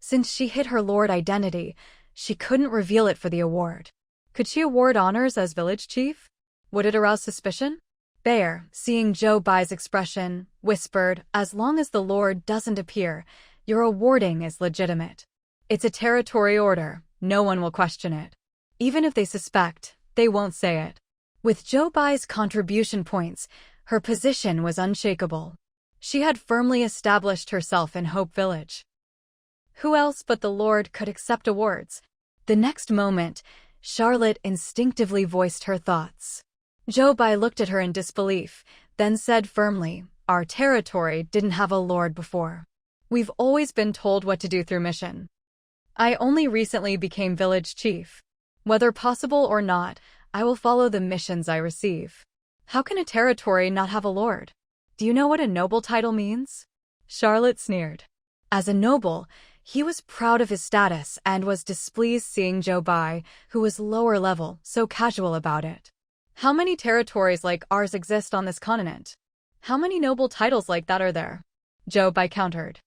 Since she hid her lord identity, she couldn't reveal it for the award. Could she award honors as village chief? Would it arouse suspicion? Bear, seeing Bai's expression, whispered, "As long as the lord doesn't appear, your awarding is legitimate. It's a territory order, no one will question it. Even if they suspect, they won't say it." With Bai's contribution points, her position was unshakable. She had firmly established herself in Hope Village. Who else but the Lord could accept awards? The next moment, Charlotte instinctively voiced her thoughts. Bai looked at her in disbelief, then said firmly, "Our territory didn't have a lord before. We've always been told what to do through mission. I only recently became village chief. Whether possible or not, I will follow the missions I receive. How can a territory not have a lord? Do you know what a noble title means? Charlotte sneered. As a noble, he was proud of his status and was displeased seeing Joe Bai, who was lower level, so casual about it. How many territories like ours exist on this continent? How many noble titles like that are there? Joe Bai countered.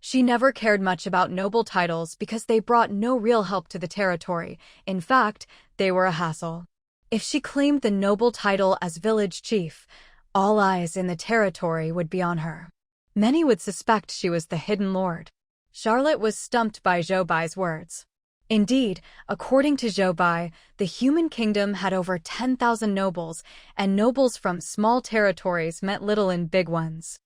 She never cared much about noble titles because they brought no real help to the territory. In fact, they were a hassle. If she claimed the noble title as village chief, all eyes in the territory would be on her. Many would suspect she was the hidden lord. Charlotte was stumped by Zhou Bai's words. Indeed, according to Zhou Bai, the human kingdom had over 10,000 nobles, and nobles from small territories meant little in big ones.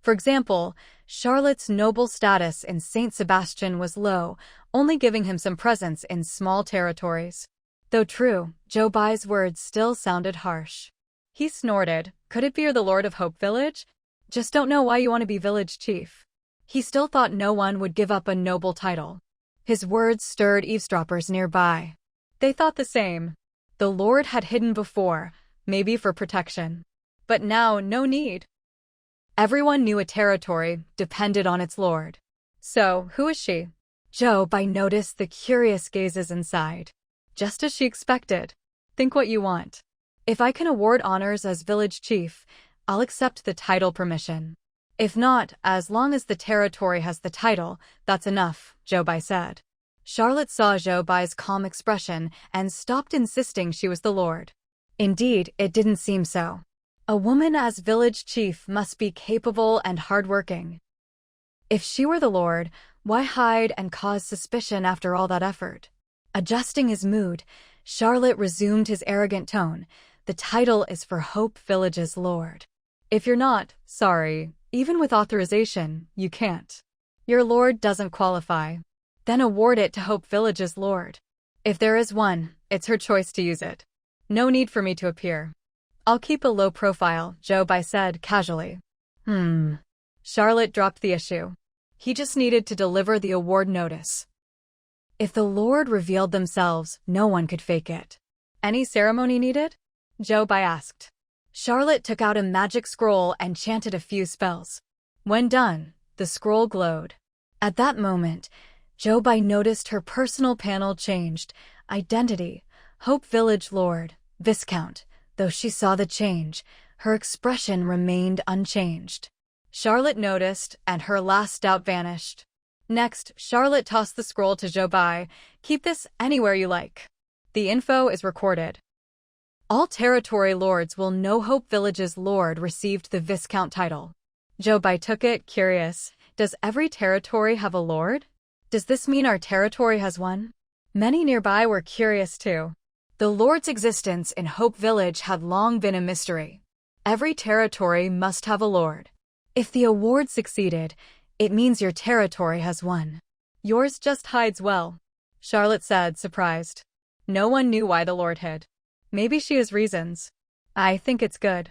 For example, Charlotte's noble status in Saint Sebastian was low, only giving him some presence in small territories. Though true, Zhou Bai's words still sounded harsh. He snorted. Could it be you're the Lord of Hope Village? Just don't know why you want to be village chief. He still thought no one would give up a noble title. His words stirred eavesdroppers nearby. They thought the same. The Lord had hidden before, maybe for protection. But now, no need. Everyone knew a territory depended on its lord. So, who is she? Zhou Bai noticed the curious gazes inside. Just as she expected. Think what you want. If I can award honors as village chief, I'll accept the title permission. If not, as long as the territory has the title, that's enough, Zhou Bai said. Charlotte saw Zhou Bai's calm expression and stopped insisting she was the lord. Indeed, it didn't seem so. A woman as village chief must be capable and hardworking. If she were the lord, why hide and cause suspicion after all that effort? Adjusting his mood, Charlotte resumed his arrogant tone. The title is for Hope Village's lord. If you're not, sorry, even with authorization, you can't. Your lord doesn't qualify. Then award it to Hope Village's lord. If there is one, it's her choice to use it. No need for me to appear. I'll keep a low profile, Zhou Bai said casually. Charlotte dropped the issue. He just needed to deliver the award notice. If the lord revealed themselves, no one could fake it. Any ceremony needed? Zhou Bai asked. Charlotte took out a magic scroll and chanted a few spells. When done, the scroll glowed. At that moment, Zhou Bai noticed her personal panel changed. Identity, Hope Village Lord, Viscount. Though she saw the change, her expression remained unchanged. Charlotte noticed, and her last doubt vanished. Next, Charlotte tossed the scroll to Zhou Bai. Keep this anywhere you like. The info is recorded. All territory lords will know Hope Village's lord received the Viscount title. Zhou Bai took it, curious. Does every territory have a lord? Does this mean our territory has one? Many nearby were curious too. The lord's existence in Hope Village had long been a mystery. Every territory must have a lord. If the award succeeded, it means your territory has won. Yours just hides well, Charlotte said, surprised. No one knew why the lord hid. Maybe she has reasons. I think it's good.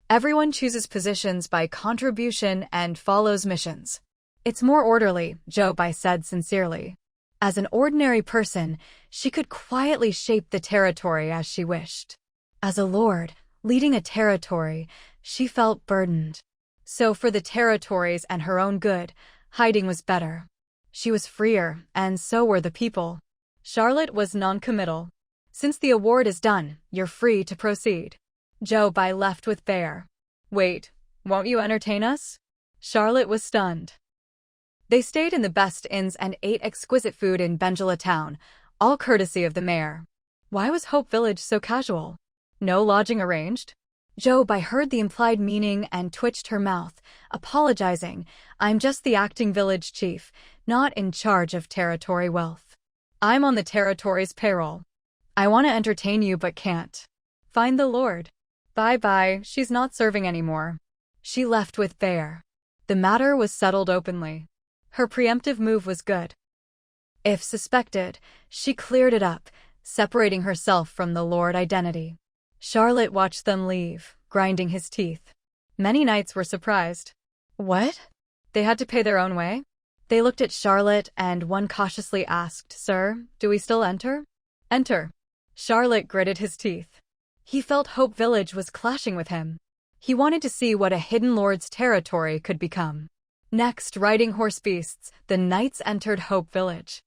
Everyone chooses positions by contribution and follows missions. It's more orderly, Zhou Bai said sincerely. As an ordinary person, she could quietly shape the territory as she wished. As a lord, leading a territory, she felt burdened. So for the territories and her own good, hiding was better. She was freer, and so were the people. Charlotte was non-committal. Since the award is done, you're free to proceed. Zhou Bai left with Bear. Wait, won't you entertain us? Charlotte was stunned. They stayed in the best inns and ate exquisite food in Benjala town, all courtesy of the mayor. Why was Hope Village so casual? No lodging arranged? Zhou Bai heard the implied meaning and twitched her mouth, apologizing. I'm just the acting village chief, not in charge of territory wealth. I'm on the territory's payroll. I want to entertain you but can't. Find the lord. Bye-bye, she's not serving anymore. She left with Bear. The matter was settled openly. Her preemptive move was good. If suspected, she cleared it up, separating herself from the lord identity. Charlotte watched them leave, grinding his teeth. Many knights were surprised. What? They had to pay their own way? They looked at Charlotte and one cautiously asked, "Sir, do we still enter?" "Enter." Charlotte gritted his teeth. He felt Hope Village was clashing with him. He wanted to see what a hidden lord's territory could become. Next, riding horse beasts, the knights entered Hope Village.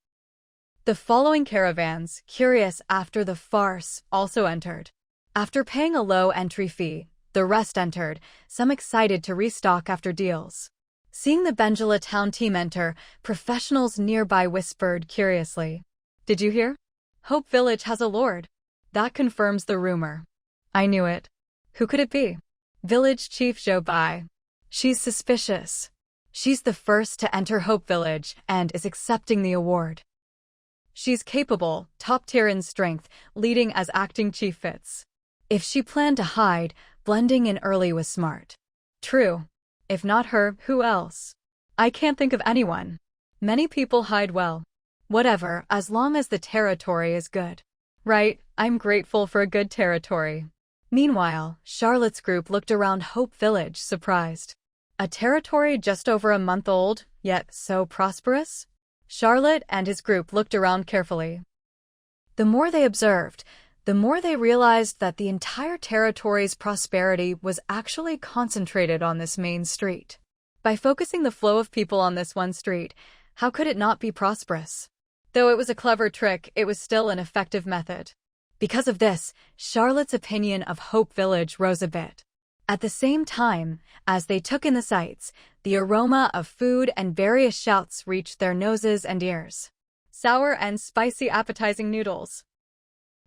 The following caravans, curious after the farce, also entered. After paying a low entry fee, the rest entered, some excited to restock after deals. Seeing the Bengala town team enter, professionals nearby whispered curiously, "Did you hear? Hope Village has a lord." That confirms the rumor. I knew it. Who could it be? Village Chief Jobai. She's suspicious. She's the first to enter Hope Village and is accepting the award. She's capable, top tier in strength, leading as acting chief fits. If she planned to hide, blending in early was smart. True. If not her, who else? I can't think of anyone. Many people hide well. Whatever, as long as the territory is good. Right, I'm grateful for a good territory. Meanwhile, Charlotte's group looked around Hope Village, surprised. A territory just over a month old, yet so prosperous? Charlotte and his group looked around carefully. The more they observed, the more they realized that the entire territory's prosperity was actually concentrated on this main street. By focusing the flow of people on this one street, how could it not be prosperous? Though it was a clever trick, it was still an effective method. Because of this, Charlotte's opinion of Hope Village rose a bit. At the same time, as they took in the sights, the aroma of food and various shouts reached their noses and ears. Sour and spicy appetizing noodles.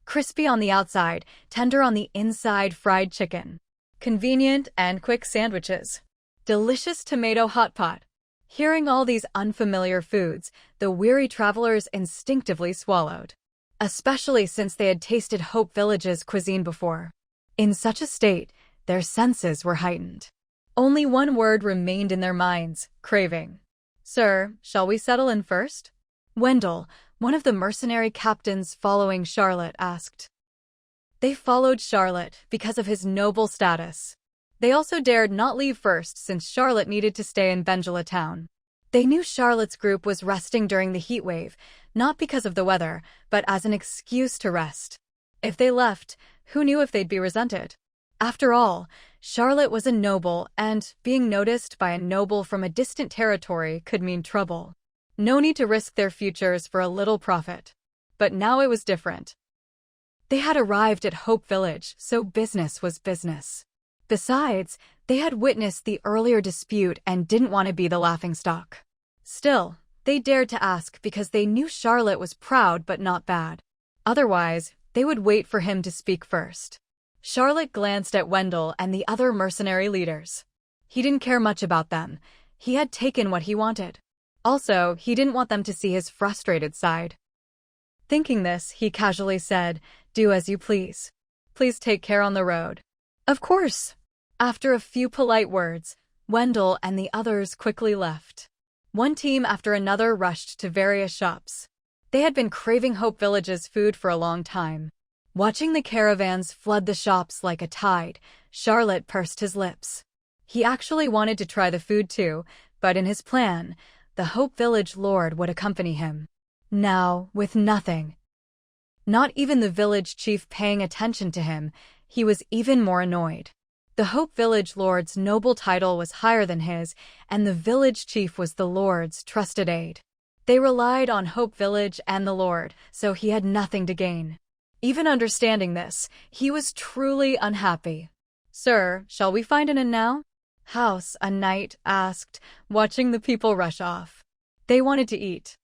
Crispy on the outside, tender on the inside fried chicken. Convenient and quick sandwiches. Delicious tomato hot pot. Hearing all these unfamiliar foods, the weary travelers instinctively swallowed. Especially since they had tasted Hope Village's cuisine before. In such a state, their senses were heightened. Only one word remained in their minds, craving. "Sir, shall we settle in first?" Wendell, one of the mercenary captains following Charlotte, asked. They followed Charlotte because of his noble status. They also dared not leave first since Charlotte needed to stay in Bengala town. They knew Charlotte's group was resting during the heat wave, not because of the weather, but as an excuse to rest. If they left, who knew if they'd be resented? After all, Charlotte was a noble, and being noticed by a noble from a distant territory could mean trouble. No need to risk their futures for a little profit. But now it was different. They had arrived at Hope Village, so business was business. Besides, they had witnessed the earlier dispute and didn't want to be the laughingstock. Still, they dared to ask because they knew Charlotte was proud but not bad. Otherwise, they would wait for him to speak first. Charlotte glanced at Wendell and the other mercenary leaders. He didn't care much about them. He had taken what he wanted. Also, he didn't want them to see his frustrated side. Thinking this, he casually said, "Do as you please. Please take care on the road." "Of course." After a few polite words, Wendell and the others quickly left. One team after another rushed to various shops. They had been craving Hope Village's food for a long time. Watching the caravans flood the shops like a tide, Charlotte pursed his lips. He actually wanted to try the food too, but in his plan, the Hope Village lord would accompany him. Now, with nothing. Not even the village chief paying attention to him, he was even more annoyed. The Hope Village lord's noble title was higher than his, and the village chief was the lord's trusted aide. They relied on Hope Village and the lord, so he had nothing to gain. Even understanding this, he was truly unhappy. "Sir, shall we find an inn now?" "House," a knight asked, watching the people rush off. They wanted to eat.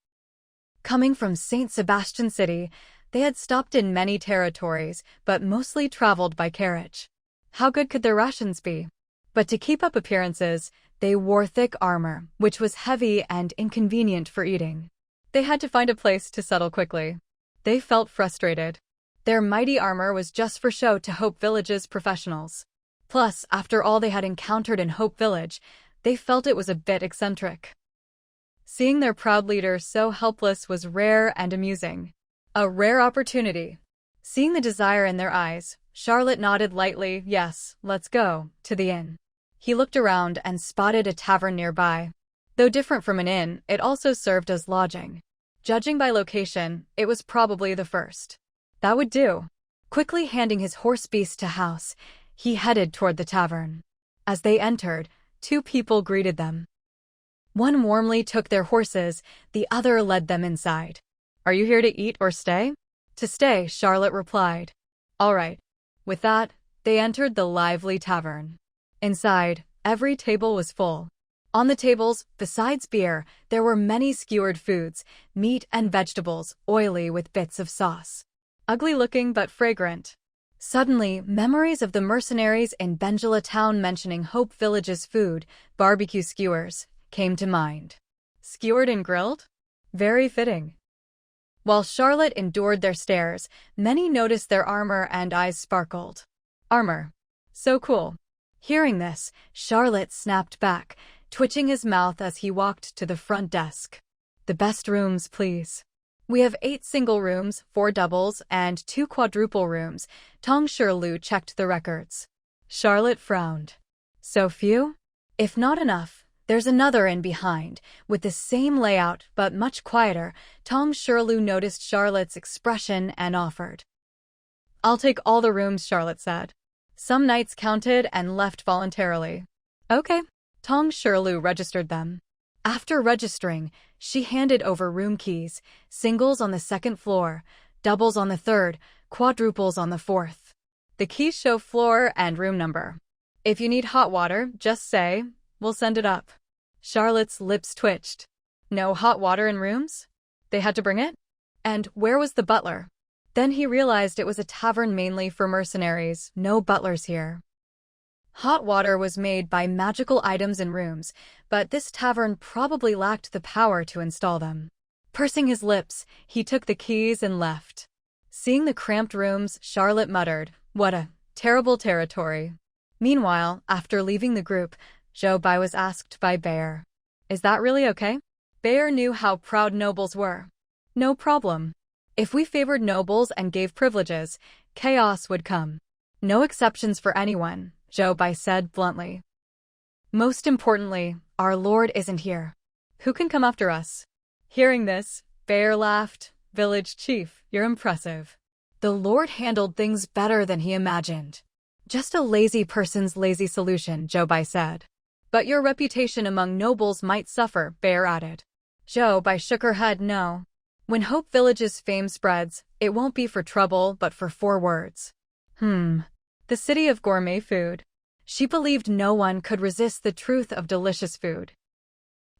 Coming from St. Sebastian City, they had stopped in many territories, but mostly traveled by carriage. How good could their rations be? But to keep up appearances, they wore thick armor, which was heavy and inconvenient for eating. They had to find a place to settle quickly. They felt frustrated. Their mighty armor was just for show to Hope Village's professionals. Plus, after all they had encountered in Hope Village, they felt it was a bit eccentric. Seeing their proud leader so helpless was rare and amusing. A rare opportunity. Seeing the desire in their eyes, Charlotte nodded lightly, "Yes, let's go," to the inn. He looked around and spotted a tavern nearby. Though different from an inn, it also served as lodging. Judging by location, it was probably the first. That would do. Quickly handing his horse beast to House, he headed toward the tavern. As they entered, two people greeted them. One warmly took their horses, the other led them inside. "Are you here to eat or stay?" "To stay," Charlotte replied. "All right." With that, they entered the lively tavern. Inside, every table was full. On the tables, besides beer, there were many skewered foods, meat and vegetables, oily with bits of sauce. Ugly-looking but fragrant. Suddenly, memories of the mercenaries in Benjala town mentioning Hope Village's food, barbecue skewers, came to mind. Skewered and grilled? Very fitting. While Charlotte endured their stares, many noticed their armor and eyes sparkled. Armor. So cool. Hearing this, Charlotte snapped back, twitching his mouth as he walked to the front desk. "The best rooms, please." "We have 8 single rooms, 4 doubles, and 2 quadruple rooms." Tong Shirlu checked the records. Charlotte frowned. "So few?" "If not enough, there's another in behind, with the same layout but much quieter." Tong Shirlu noticed Charlotte's expression and offered. "I'll take all the rooms," Charlotte said. Some knights counted and left voluntarily. "Okay." Tong Shirlu registered them. After registering, she handed over room keys, singles on the 2nd floor, doubles on the 3rd, quadruples on the 4th. The keys show floor and room number. "If you need hot water, just say, we'll send it up." Charlotte's lips twitched. No hot water in rooms? They had to bring it? And where was the butler? Then he realized it was a tavern mainly for mercenaries, no butlers here. Hot water was made by magical items in rooms, but this tavern probably lacked the power to install them. Pursing his lips, he took the keys and left. Seeing the cramped rooms, Charlotte muttered, "What a terrible territory." Meanwhile, after leaving the group, Zhou Bai was asked by Bear, "Is that really okay?" Bear knew how proud nobles were. "No problem. If we favored nobles and gave privileges, chaos would come. No exceptions for anyone," Zhou Bai said bluntly. "Most importantly, our lord isn't here. Who can come after us?" Hearing this, Bear laughed. "Village chief, you're impressive." The lord handled things better than he imagined. "Just a lazy person's lazy solution," Zhou Bai said. "But your reputation among nobles might suffer," Bear added. Zhou Bai shook her head no. "When Hope Village's fame spreads, it won't be for trouble but for 4 words. The city of gourmet food." She believed no one could resist the truth of delicious food.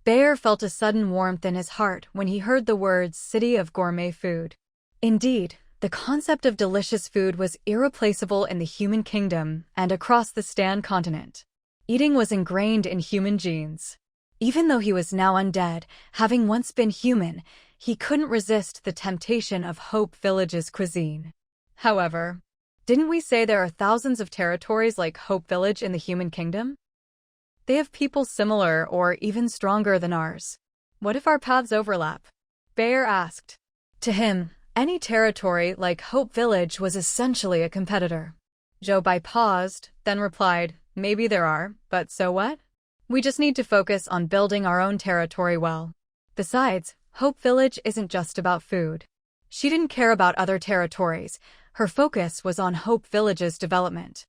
Bear felt a sudden warmth in his heart when he heard the words city of gourmet food. Indeed, the concept of delicious food was irreplaceable in the human kingdom and across the Stan continent. Eating was ingrained in human genes. Even though he was now undead, having once been human, he couldn't resist the temptation of Hope Village's cuisine. However, didn't we say there are thousands of territories like Hope Village in the human kingdom? They have people similar or even stronger than ours. What if our paths overlap? Bear asked. To him, any territory like Hope Village was essentially a competitor. Zhou Bai paused, then replied, "Maybe there are, but so what? We just need to focus on building our own territory well. Besides, Hope Village isn't just about food." She didn't care about other territories. Her focus was on Hope Village's development.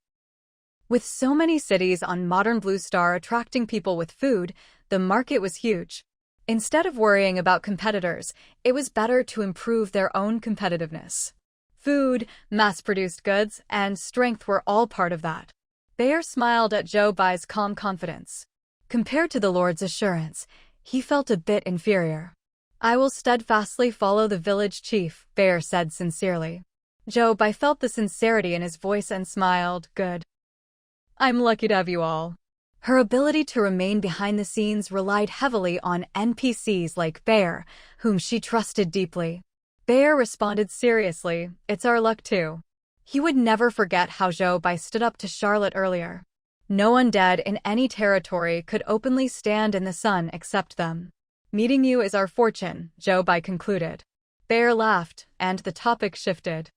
With so many cities on modern Blue Star attracting people with food, the market was huge. Instead of worrying about competitors, it was better to improve their own competitiveness. Food, mass-produced goods, and strength were all part of that. Bear smiled at Zhou Bai's calm confidence. Compared to the Lord's assurance, he felt a bit inferior. "I will steadfastly follow the village chief," Bear said sincerely. Zhou Bai felt the sincerity in his voice and smiled. "Good. I'm lucky to have you all." Her ability to remain behind the scenes relied heavily on NPCs like Bear, whom she trusted deeply. Bear responded seriously, "It's our luck too." He would never forget how Zhou Bai stood up to Charlotte earlier. No undead in any territory could openly stand in the sun except them. "Meeting you is our fortune," Zhou Bai concluded. Bear laughed, and the topic shifted.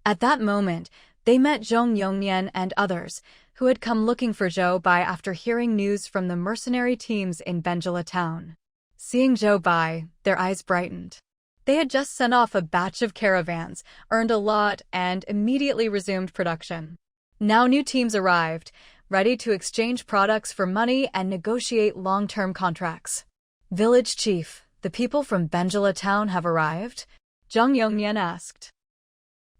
At that moment, They met Zhong Yongnian and others, who had come looking for Zhou Bai after hearing news from the mercenary teams in Benjala town. Seeing Zhou Bai, their eyes brightened. They had just sent off a batch of caravans, earned a lot, and immediately resumed production. Now new teams arrived, ready to exchange products for money and negotiate long-term contracts. Village Chief, the people from Benjala town have arrived? Zhang Yongnian asked.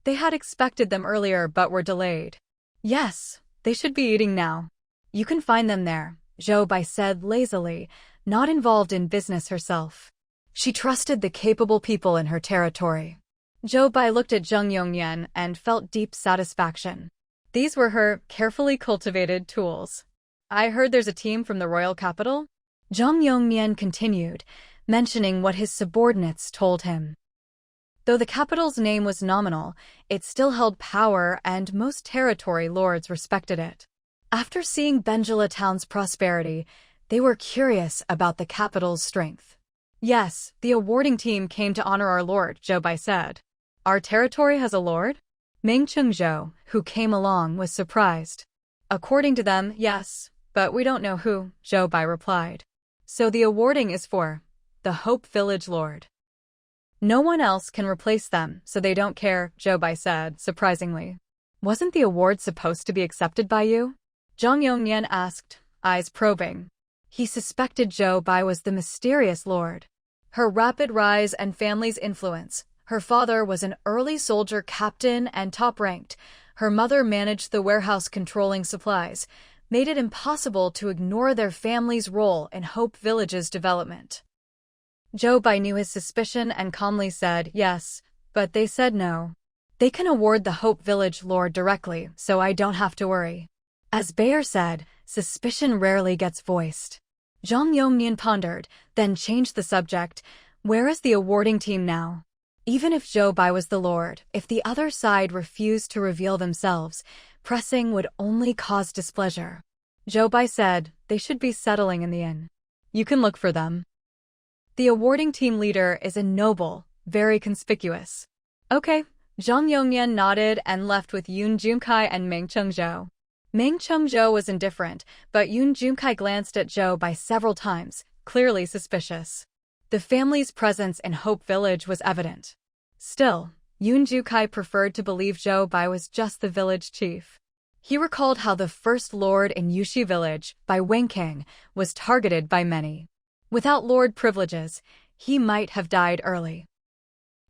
They had expected them earlier but were delayed. Yes, they should be eating now. You can find them there, Zhou Bai said lazily, not involved in business herself. She trusted the capable people in her territory. Zhou Bai looked at Zhang Yongnian and felt deep satisfaction. These were her carefully cultivated tools. I heard there's a team from the royal capital? Zhang Yongnian continued, mentioning what his subordinates told him. Though the capital's name was nominal, it still held power and most territory lords respected it. After seeing Benjala town's prosperity, they were curious about the capital's strength. Yes, the awarding team came to honor our lord, Zhou Bai said. Our territory has a lord? Meng Chengzhou, who came along, was surprised. According to them, yes, but we don't know who, Zhou Bai replied. So the awarding is for the Hope Village Lord. No one else can replace them, so they don't care, Zhou Bai said, surprisingly. Wasn't the award supposed to be accepted by you? Zhang Yongnian asked, eyes probing. He suspected Zhou Bai was the mysterious lord. Her rapid rise and family's influence. Her father was an early soldier captain and top-ranked. Her mother managed the warehouse controlling supplies, made it impossible to ignore their family's role in Hope Village's development. Zhou Bai knew his suspicion and calmly said, yes, but they said no. They can award the Hope Village Lord directly, so I don't have to worry. As Bayer said, suspicion rarely gets voiced. Zhang Yongnian pondered, then changed the subject. Where is the awarding team now? Even if Zhou Bai was the lord, if the other side refused to reveal themselves, pressing would only cause displeasure. Zhou Bai said, they should be settling in the inn. You can look for them. The awarding team leader is a noble, very conspicuous. Okay, Zhang Yongnian nodded and left with Yun Junkai and Meng Chengzhou. Meng Chengzhou was indifferent, but Yun Junkai glanced at Zhou Bai several times, clearly suspicious. The family's presence in Hope Village was evident. Still, Yun Junkai preferred to believe Zhou Bai was just the village chief. He recalled how the first lord in Yushi Village, Bai Wenking, was targeted by many. Without lord privileges, he might have died early.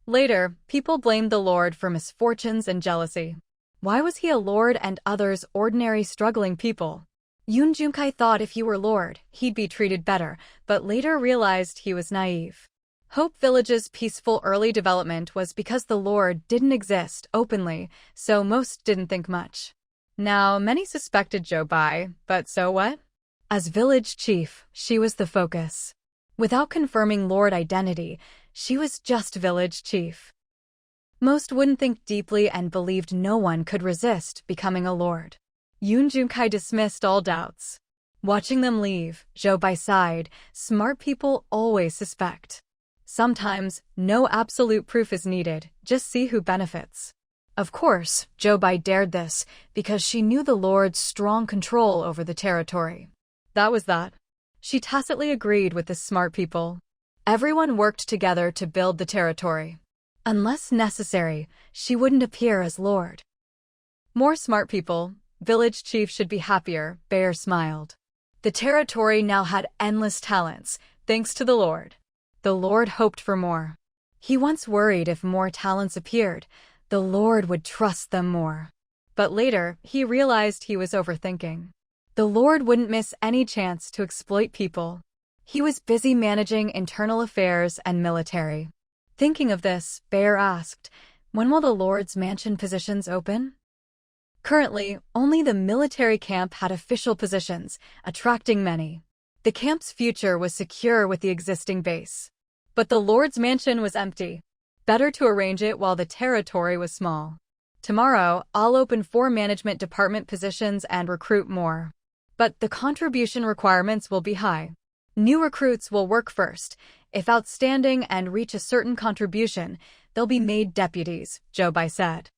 Later, people blamed the lord for misfortunes and jealousy. Why was he a lord and others ordinary struggling people? Yun Junkai thought if he were lord, he'd be treated better, but later realized he was naive. Hope Village's peaceful early development was because the lord didn't exist openly, so most didn't think much. Now, many suspected Zhou Bai, but so what? As village chief, she was the focus. Without confirming lord identity, she was just village chief. Most wouldn't think deeply and believed no one could resist becoming a lord. Yun Junkai dismissed all doubts. Watching them leave, Zhou Bai sighed, smart people always suspect. Sometimes, no absolute proof is needed, just see who benefits. Of course, Zhou Bai dared this, because she knew the lord's strong control over the territory. That was that. She tacitly agreed with the smart people. Everyone worked together to build the territory. Unless necessary, she wouldn't appear as lord. More smart people, village chief should be happier, Bayer smiled. The territory now had endless talents, thanks to the lord. The lord hoped for more. He once worried if more talents appeared, the lord would trust them more. But later, he realized he was overthinking. The lord wouldn't miss any chance to exploit people. He was busy managing internal affairs and military. Thinking of this, Bayer asked, when will the lord's mansion positions open? Currently, only the military camp had official positions, attracting many. The camp's future was secure with the existing base. But the lord's mansion was empty. Better to arrange it while the territory was small. Tomorrow, I'll open 4 management department positions and recruit more. But the contribution requirements will be high. New recruits will work first. If outstanding and reach a certain contribution, they'll be made deputies, Zhou Bai said.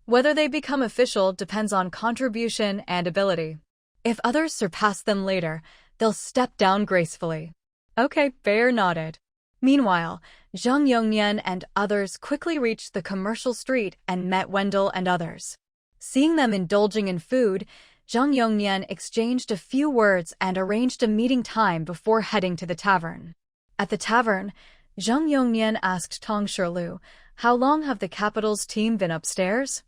Whether they become official depends on contribution and ability. If others surpass them later, they'll step down gracefully. Okay, Bear nodded. Meanwhile, Zhang Yongnian and others quickly reached the commercial street and met Wendell and others. Seeing them indulging in food, Zhang Yongnian exchanged a few words and arranged a meeting time before heading to the tavern. At the tavern, Zhang Yongnian asked Tong Shilu, "How long have the capital's team been upstairs?"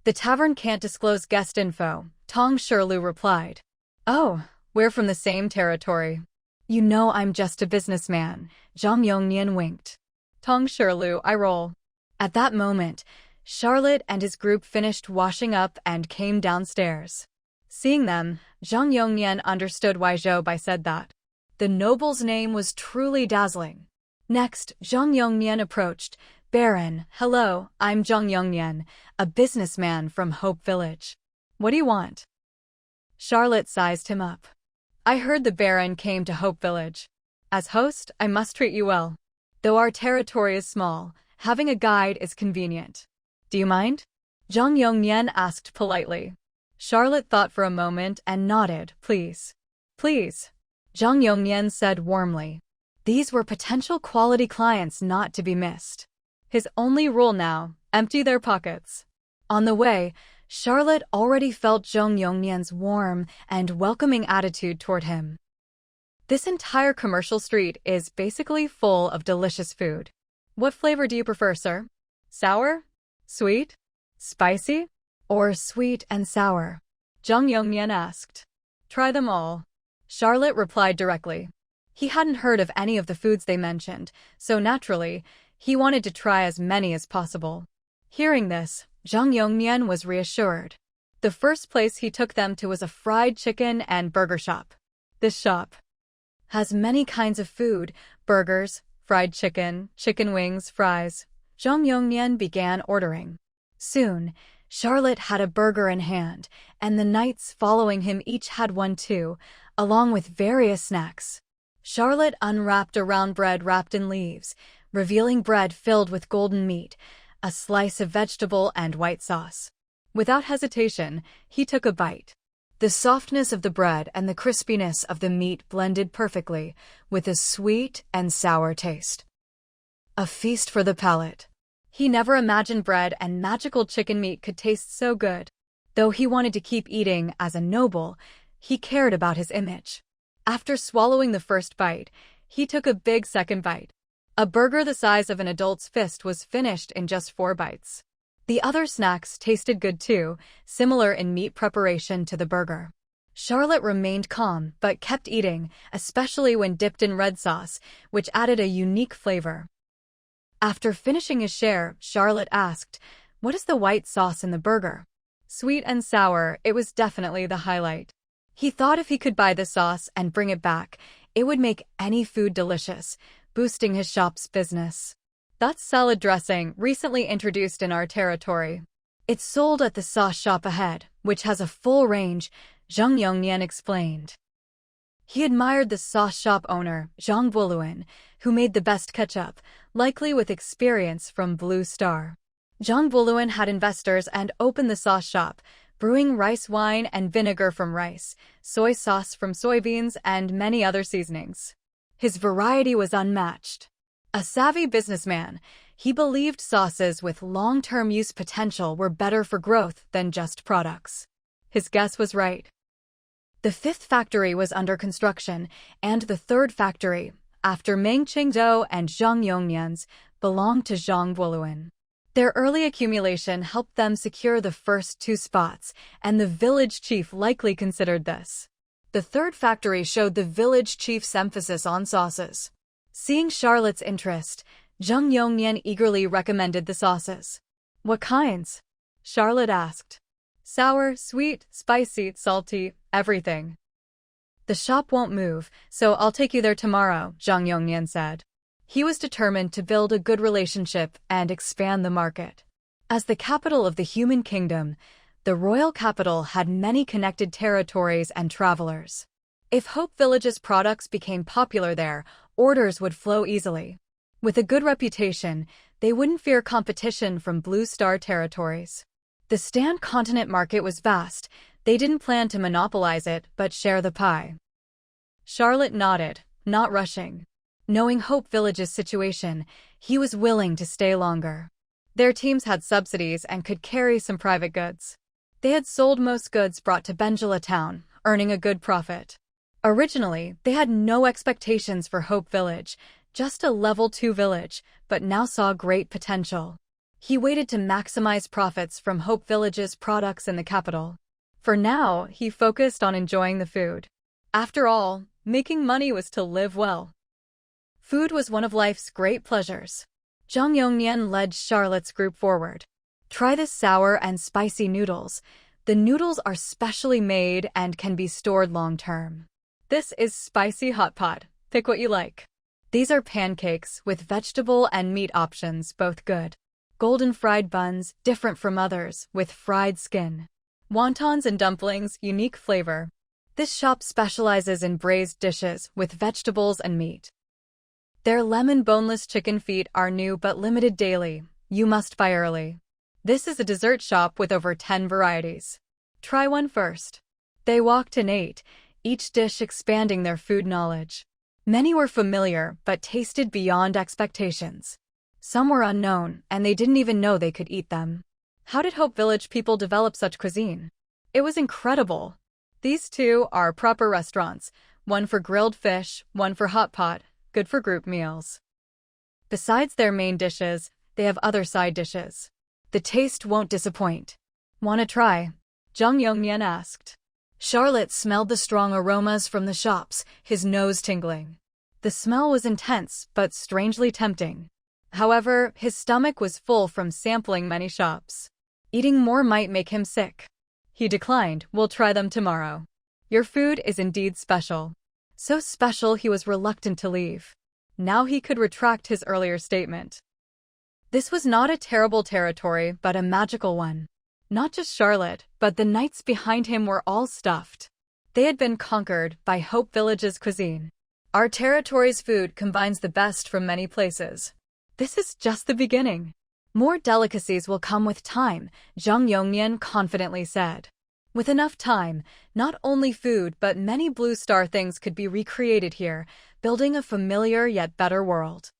"The tavern can't disclose guest info," Tong Shilu replied. "Oh, we're from the same territory." "You know I'm just a businessman," Zhang Yongnian winked. Tong Shilu, I roll. At that moment, Charlotte and his group finished washing up and came downstairs. Seeing them, Zhang Yongnian understood why Zhou Bai said that. The noble's name was truly dazzling. Next, Zhang Yongnian approached. "Baron, hello, I'm Zhang Yongnian, a businessman from Hope Village. What do you want?" Charlotte sized him up. "I heard the Baron came to Hope Village. As host, I must treat you well. Though our territory is small, having a guide is convenient. Do you mind?" Zhang Yongnian asked politely. Charlotte thought for a moment and nodded. "Please. Please," Zhang Yongnian said warmly. These were potential quality clients not to be missed. His only rule now, empty their pockets. On the way, Charlotte already felt Zhang Yongnian's warm and welcoming attitude toward him. This entire commercial street is basically full of delicious food. "What flavor do you prefer, sir? Sour? Sweet? Spicy? Or sweet and sour?" Zhang Yongnian asked. "Try them all," Charlotte replied directly. He hadn't heard of any of the foods they mentioned, so naturally, he wanted to try as many as possible. Hearing this, Zhang Yongnian was reassured. The first place he took them to was a fried chicken and burger shop. This shop has many kinds of food: burgers, fried chicken, chicken wings, fries. Zhang Yongnian began ordering. Soon, Charlotte had a burger in hand, and the knights following him each had one too, along with various snacks. Charlotte unwrapped a round bread wrapped in leaves, revealing bread filled with golden meat, a slice of vegetable and white sauce. Without hesitation, he took a bite. The softness of the bread and the crispiness of the meat blended perfectly, with a sweet and sour taste. A feast for the palate. He never imagined bread and magical chicken meat could taste so good. Though he wanted to keep eating as a noble, he cared about his image. After swallowing the first bite, he took a big second bite. A burger the size of an adult's fist was finished in just 4 bites. The other snacks tasted good too, similar in meat preparation to the burger. Charlotte remained calm but kept eating, especially when dipped in red sauce, which added a unique flavor. After finishing his share, Charlotte asked, "What is the white sauce in the burger?" Sweet and sour, it was definitely the highlight. He thought if he could buy the sauce and bring it back, it would make any food delicious, boosting his shop's business. "That's salad dressing, recently introduced in our territory. It's sold at the sauce shop ahead, which has a full range," Zhang Yongnian explained. He admired the sauce shop owner, Zhang Buluan, who made the best ketchup, likely with experience from Blue Star. Zhang Buluan had investors and opened the sauce shop, brewing rice wine and vinegar from rice, soy sauce from soybeans, and many other seasonings. His variety was unmatched. A savvy businessman, he believed sauces with long-term use potential were better for growth than just products. His guess was right. The 5th factory was under construction, and the 3rd factory, after Meng Qingzhou and Zhang Yongnian's, belonged to Zhang Buluan. Their early accumulation helped them secure the first 2 spots, and the village chief likely considered this. The 3rd factory showed the village chief's emphasis on sauces. Seeing Charlotte's interest, Zhang Yongnian eagerly recommended the sauces. "What kinds?" Charlotte asked. "Sour, sweet, spicy, salty, everything." "The shop won't move, so I'll take you there tomorrow," Zhang Yongnian said. He was determined to build a good relationship and expand the market. As the capital of the human kingdom, the royal capital had many connected territories and travelers. If Hope Village's products became popular there, orders would flow easily. With a good reputation, they wouldn't fear competition from Blue Star territories. The Stan continent market was vast. They didn't plan to monopolize it, but share the pie. Charlotte nodded, not rushing. Knowing Hope Village's situation, he was willing to stay longer. Their teams had subsidies and could carry some private goods. They had sold most goods brought to Benjala town, earning a good profit. Originally, they had no expectations for Hope Village, just a level 2 village, but now saw great potential. He waited to maximize profits from Hope Village's products in the capital. For now, he focused on enjoying the food. After all, making money was to live well. Food was one of life's great pleasures. Zhang Yongnian led Charlotte's group forward. Try the sour and spicy noodles. The noodles are specially made and can be stored long-term. This is spicy hot pot. Pick what you like. These are pancakes with vegetable and meat options, both good. Golden fried buns, different from others, with fried skin. Wontons and dumplings, unique flavor. This shop specializes in braised dishes with vegetables and meat. Their lemon boneless chicken feet are new but limited daily. You must buy early. This is a dessert shop with over 10 varieties. Try one first. They walked and ate, each dish expanding their food knowledge. Many were familiar but tasted beyond expectations. Some were unknown, and they didn't even know they could eat them. How did Hope Village people develop such cuisine? It was incredible. These two are proper restaurants, one for grilled fish, one for hot pot, good for group meals. Besides their main dishes, they have other side dishes. The taste won't disappoint. Wanna try? Zhang Yongnian asked. Charlotte smelled the strong aromas from the shops, his nose tingling. The smell was intense, but strangely tempting. However, his stomach was full from sampling many shops. Eating more might make him sick. He declined, we'll try them tomorrow. Your food is indeed special. So special he was reluctant to leave. Now he could retract his earlier statement. This was not a terrible territory, but a magical one. Not just Charlotte, but the knights behind him were all stuffed. They had been conquered by Hope Village's cuisine. Our territory's food combines the best from many places. This is just the beginning. More delicacies will come with time, Zhang Yongnian confidently said. With enough time, not only food but many blue star things could be recreated here, building a familiar yet better world.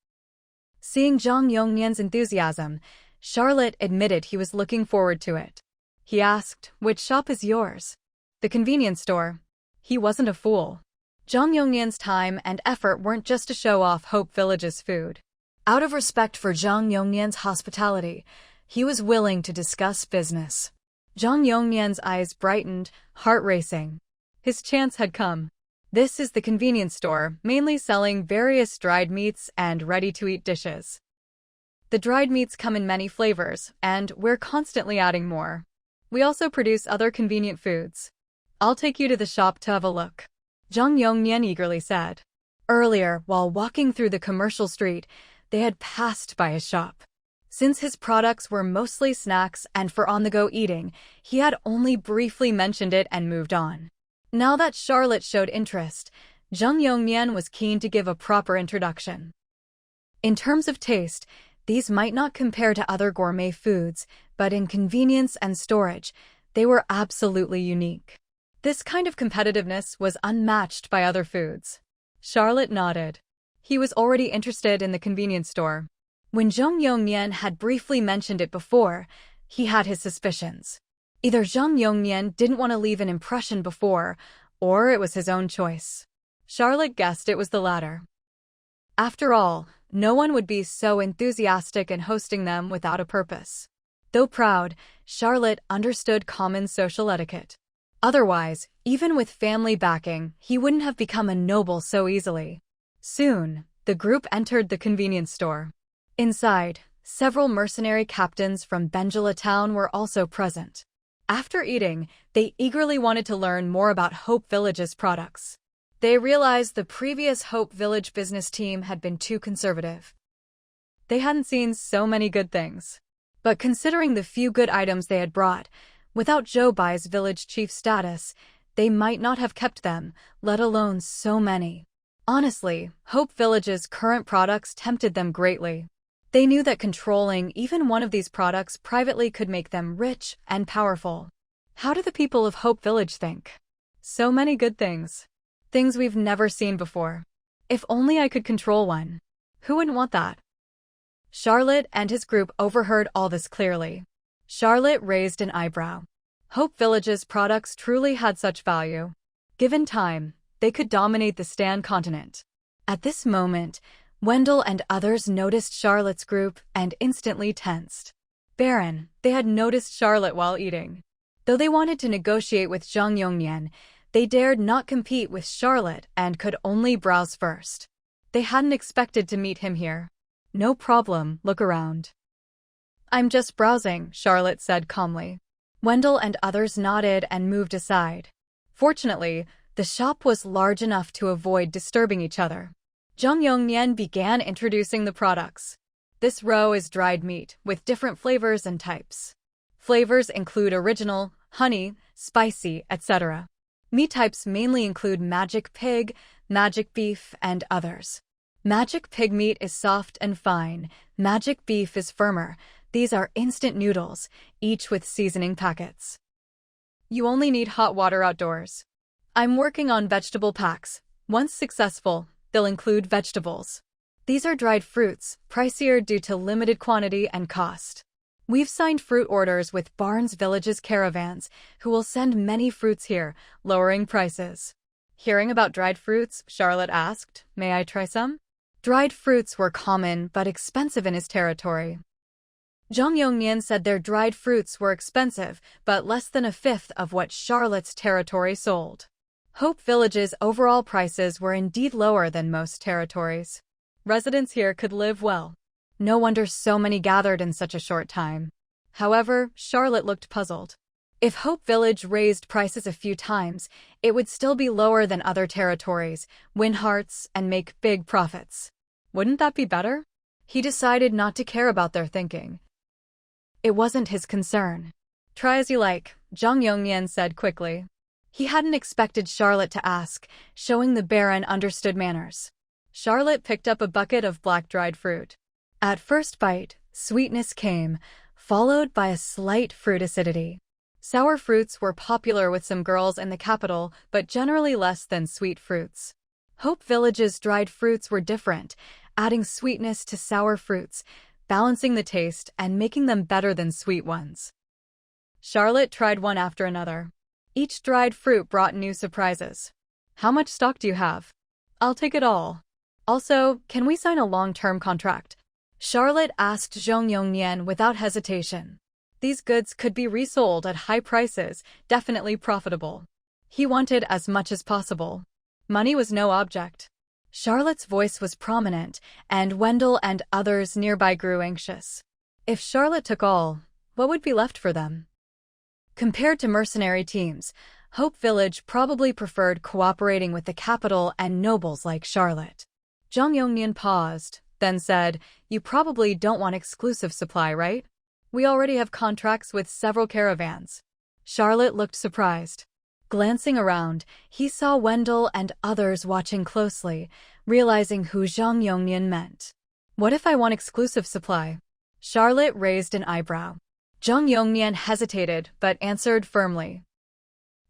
Seeing Zhang Yongnian's enthusiasm, Charlotte admitted he was looking forward to it. He asked, which shop is yours? The convenience store. He wasn't a fool. Zhang Yongnian's time and effort weren't just to show off Hope Village's food. Out of respect for Zhang Yongnian's hospitality, he was willing to discuss business. Zhang Yongnian's eyes brightened, heart racing. His chance had come. This is the convenience store, mainly selling various dried meats and ready-to-eat dishes. The dried meats come in many flavors, and we're constantly adding more. We also produce other convenient foods. I'll take you to the shop to have a look. Zhang Yongnian eagerly said. Earlier, while walking through the commercial street, they had passed by his shop. Since his products were mostly snacks and for on-the-go eating, he had only briefly mentioned it and moved on. Now that Charlotte showed interest, Zhang Yongnian was keen to give a proper introduction. In terms of taste, these might not compare to other gourmet foods, but in convenience and storage, they were absolutely unique. This kind of competitiveness was unmatched by other foods. Charlotte nodded. He was already interested in the convenience store. When Zhang Yongnian had briefly mentioned it before, he had his suspicions. Either Zhang Yongnian didn't want to leave an impression before, or it was his own choice. Charlotte guessed it was the latter. After all, no one would be so enthusiastic in hosting them without a purpose. Though proud, Charlotte understood common social etiquette. Otherwise, even with family backing, he wouldn't have become a noble so easily. Soon, the group entered the convenience store. Inside, several mercenary captains from Benjala town were also present. After eating, they eagerly wanted to learn more about Hope Village's products. They realized the previous Hope Village business team had been too conservative. They hadn't seen so many good things. But considering the few good items they had brought, without Zhou village chief status, they might not have kept them, let alone so many. Honestly, Hope Village's current products tempted them greatly. They knew that controlling even one of these products privately could make them rich and powerful. How do the people of Hope Village think? So many good things. Things we've never seen before. If only I could control one. Who wouldn't want that? Charlotte and his group overheard all this clearly. Charlotte raised an eyebrow. Hope Village's products truly had such value. Given time, they could dominate the Stan continent. At this moment, Wendell and others noticed Charlotte's group and instantly tensed. Barren, they had noticed Charlotte while eating. Though they wanted to negotiate with Zhang Yongnian, they dared not compete with Charlotte and could only browse first. They hadn't expected to meet him here. No problem, look around. I'm just browsing, Charlotte said calmly. Wendell and others nodded and moved aside. Fortunately, the shop was large enough to avoid disturbing each other. Zhang Yongnian began introducing the products. This row is dried meat, with different flavors and types. Flavors include original, honey, spicy, etc. Meat types mainly include magic pig, magic beef, and others. Magic pig meat is soft and fine, magic beef is firmer. These are instant noodles, each with seasoning packets. You only need hot water outdoors. I'm working on vegetable packs. Once successful, they'll include vegetables. These are dried fruits, pricier due to limited quantity and cost. We've signed fruit orders with Barnes Village's caravans, who will send many fruits here, lowering prices. Hearing about dried fruits, Charlotte asked, may I try some? Dried fruits were common but expensive in his territory. Zhang Yongnian said their dried fruits were expensive, but less than a fifth of what Charlotte's territory sold. Hope Village's overall prices were indeed lower than most territories. Residents here could live well. No wonder so many gathered in such a short time. However, Charlotte looked puzzled. If Hope Village raised prices a few times, it would still be lower than other territories, win hearts, and make big profits. Wouldn't that be better? He decided not to care about their thinking. It wasn't his concern. Try as you like, Zhang Yongnian said quickly. He hadn't expected Charlotte to ask, showing the Baron understood manners. Charlotte picked up a bucket of black dried fruit. At first bite, sweetness came, followed by a slight fruit acidity. Sour fruits were popular with some girls in the capital, but generally less than sweet fruits. Hope Village's dried fruits were different, adding sweetness to sour fruits, balancing the taste and making them better than sweet ones. Charlotte tried one after another. Each dried fruit brought new surprises. How much stock do you have? I'll take it all. Also, can we sign a long-term contract? Charlotte asked Zhang Yongnian without hesitation. These goods could be resold at high prices, definitely profitable. He wanted as much as possible. Money was no object. Charlotte's voice was prominent, and Wendell and others nearby grew anxious. If Charlotte took all, what would be left for them? Compared to mercenary teams, Hope Village probably preferred cooperating with the capital and nobles like Charlotte. Zhang Yongnian paused, then said, you probably don't want exclusive supply, right? We already have contracts with several caravans. Charlotte looked surprised. Glancing around, he saw Wendell and others watching closely, realizing who Zhang Yongnian meant. What if I want exclusive supply? Charlotte raised an eyebrow. Zhang Yongnian hesitated but answered firmly.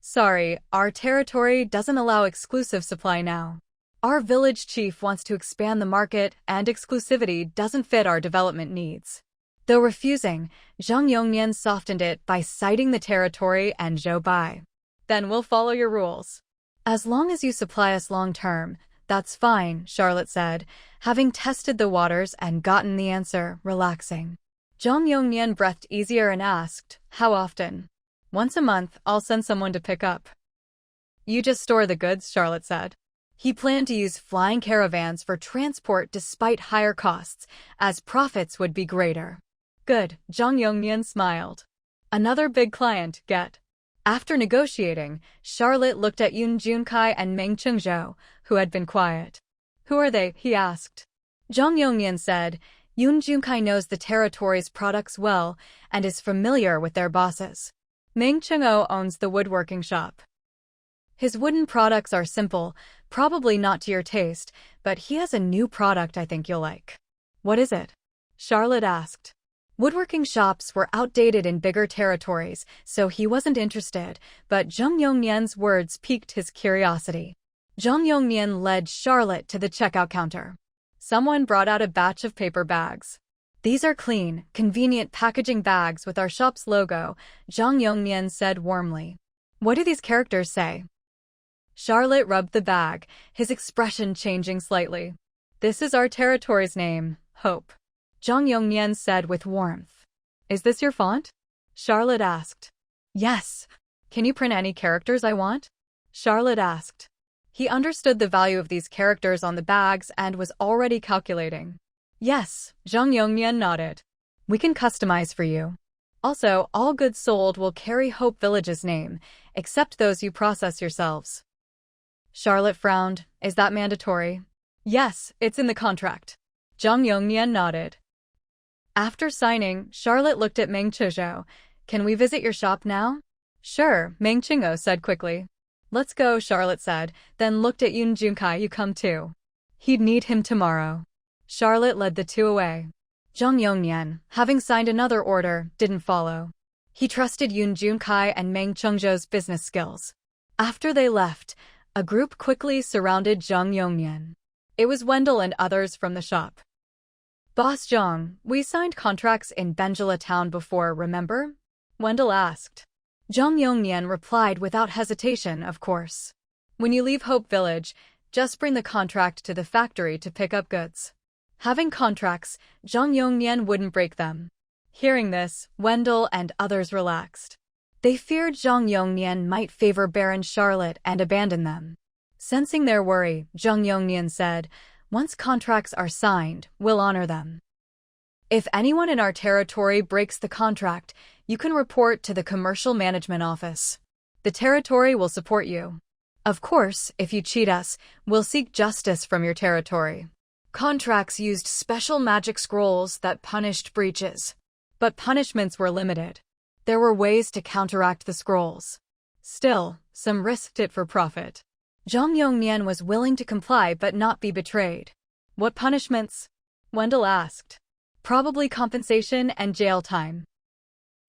Sorry, our territory doesn't allow exclusive supply now. Our village chief wants to expand the market and exclusivity doesn't fit our development needs. Though refusing, Zhang Yongnian softened it by citing the territory and Zhou Bai. Then we'll follow your rules. As long as you supply us long-term, that's fine, Charlotte said, having tested the waters and gotten the answer, relaxing. Zhang Yongnian breathed easier and asked, how often? Once a month, I'll send someone to pick up. You just store the goods, Charlotte said. He planned to use flying caravans for transport despite higher costs, as profits would be greater. Good, Zhang Yongnian smiled. Another big client, get. After negotiating, Charlotte looked at Yun Junkai and Meng Chengzhou, who had been quiet. Who are they? He asked. Zhang Yongnian said, Yun Junkai knows the territory's products well and is familiar with their bosses. Meng Chengzhou owns the woodworking shop. His wooden products are simple, probably not to your taste, but he has a new product I think you'll like. What is it? Charlotte asked. Woodworking shops were outdated in bigger territories, so he wasn't interested, but Jung Yongnien's words piqued his curiosity. Jung Yongnien led Charlotte to the checkout counter. Someone brought out a batch of paper bags. These are clean, convenient packaging bags with our shop's logo, Jung Yongnien said warmly. What do these characters say? Charlotte rubbed the bag, his expression changing slightly. This is our territory's name, Hope. Jung Yongnien said with warmth. Is this your font? Charlotte asked. Yes. Can you print any characters I want? Charlotte asked. He understood the value of these characters on the bags and was already calculating. Yes, Jung Yongnien nodded. We can customize for you. Also, all goods sold will carry Hope Village's name, except those you process yourselves. Charlotte frowned. Is that mandatory? Yes, it's in the contract. Jung Yongnien nodded. After signing, Charlotte looked at Meng Chizhou. Can we visit your shop now? Sure, Meng Chingo said quickly. Let's go, Charlotte said, then looked at Yun Junkai. You come too. He'd need him tomorrow. Charlotte led the two away. Jung Yongnien, having signed another order, didn't follow. He trusted Yun Junkai and Meng Chengzhou's business skills. After they left, a group quickly surrounded Jung Yongnien. It was Wendell and others from the shop. Boss Zhang, we signed contracts in Benjala town before, remember? Wendell asked. Jung Yongnien replied without hesitation, of course. When you leave Hope Village, just bring the contract to the factory to pick up goods. Having contracts, Jung Yongnien wouldn't break them. Hearing this, Wendell and others relaxed. They feared Jung Yongnien might favor Barren Charlotte and abandon them. Sensing their worry, Jung Yongnien said, once contracts are signed, we'll honor them. If anyone in our territory breaks the contract, you can report to the Commercial Management Office. The territory will support you. Of course, if you cheat us, we'll seek justice from your territory. Contracts used special magic scrolls that punished breaches. But punishments were limited. There were ways to counteract the scrolls. Still, some risked it for profit. Jung Yongnien was willing to comply but not be betrayed. What punishments? Wendell asked. Probably compensation and jail time.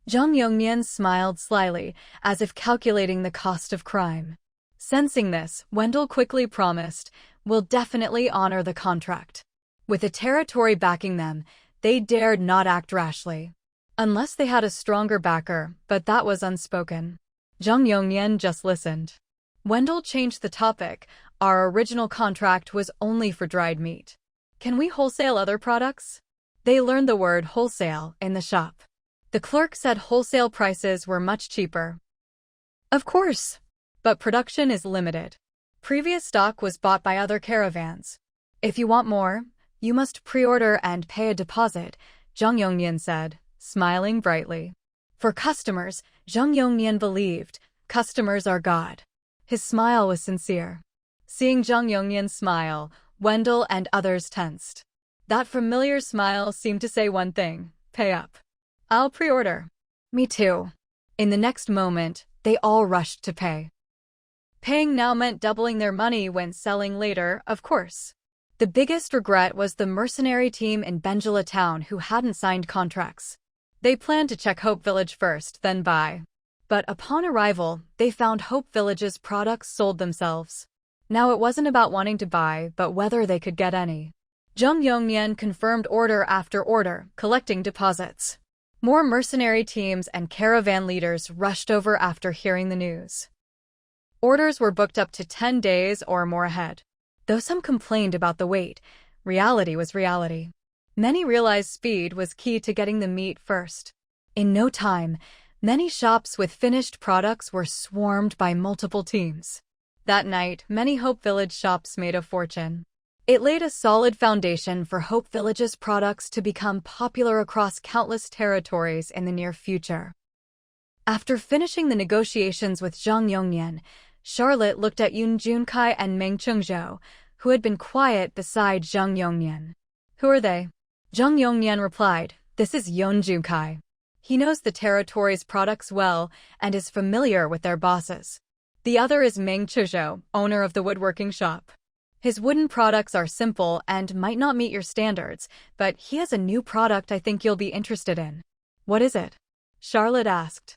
Jung Yongnien smiled slyly, as if calculating the cost of crime. Sensing this, Wendell quickly promised, we'll definitely honor the contract. With the territory backing them, they dared not act rashly. Unless they had a stronger backer, but that was unspoken. Jung Yongnien just listened. Wendell changed the topic. Our original contract was only for dried meat. Can we wholesale other products? They learned the word wholesale in the shop. The clerk said wholesale prices were much cheaper. Of course. But production is limited. Previous stock was bought by other caravans. If you want more, you must pre-order and pay a deposit, Jung Yongnien said, smiling brightly. For customers, Jung Yongnien believed, customers are God. His smile was sincere. Seeing Jung Yongnien smile, Wendell and others tensed. That familiar smile seemed to say one thing, pay up. I'll pre-order. Me too. In the next moment, they all rushed to pay. Paying now meant doubling their money when selling later, of course. The biggest regret was the mercenary team in Benjala town who hadn't signed contracts. They planned to check Hope Village first, then buy. But upon arrival, they found Hope Village's products sold themselves. Now it wasn't about wanting to buy, but whether they could get any. Jung Yongnien confirmed order after order, collecting deposits. More mercenary teams and caravan leaders rushed over after hearing the news. Orders were booked up to 10 days or more ahead. Though some complained about the wait, reality was reality. Many realized speed was key to getting the meat first. In no time, many shops with finished products were swarmed by multiple teams. That night, many Hope Village shops made a fortune. It laid a solid foundation for Hope Village's products to become popular across countless territories in the near future. After finishing the negotiations with Jung Yongnien, Charlotte looked at Yun Junkai and Meng Chengzhou, who had been quiet beside Jung Yongnien. Who are they? Jung Yongnien replied, this is Yun Junkai. He knows the territory's products well and is familiar with their bosses. The other is Meng Chizhou, owner of the woodworking shop. His wooden products are simple and might not meet your standards, but he has a new product I think you'll be interested in. What is it? Charlotte asked.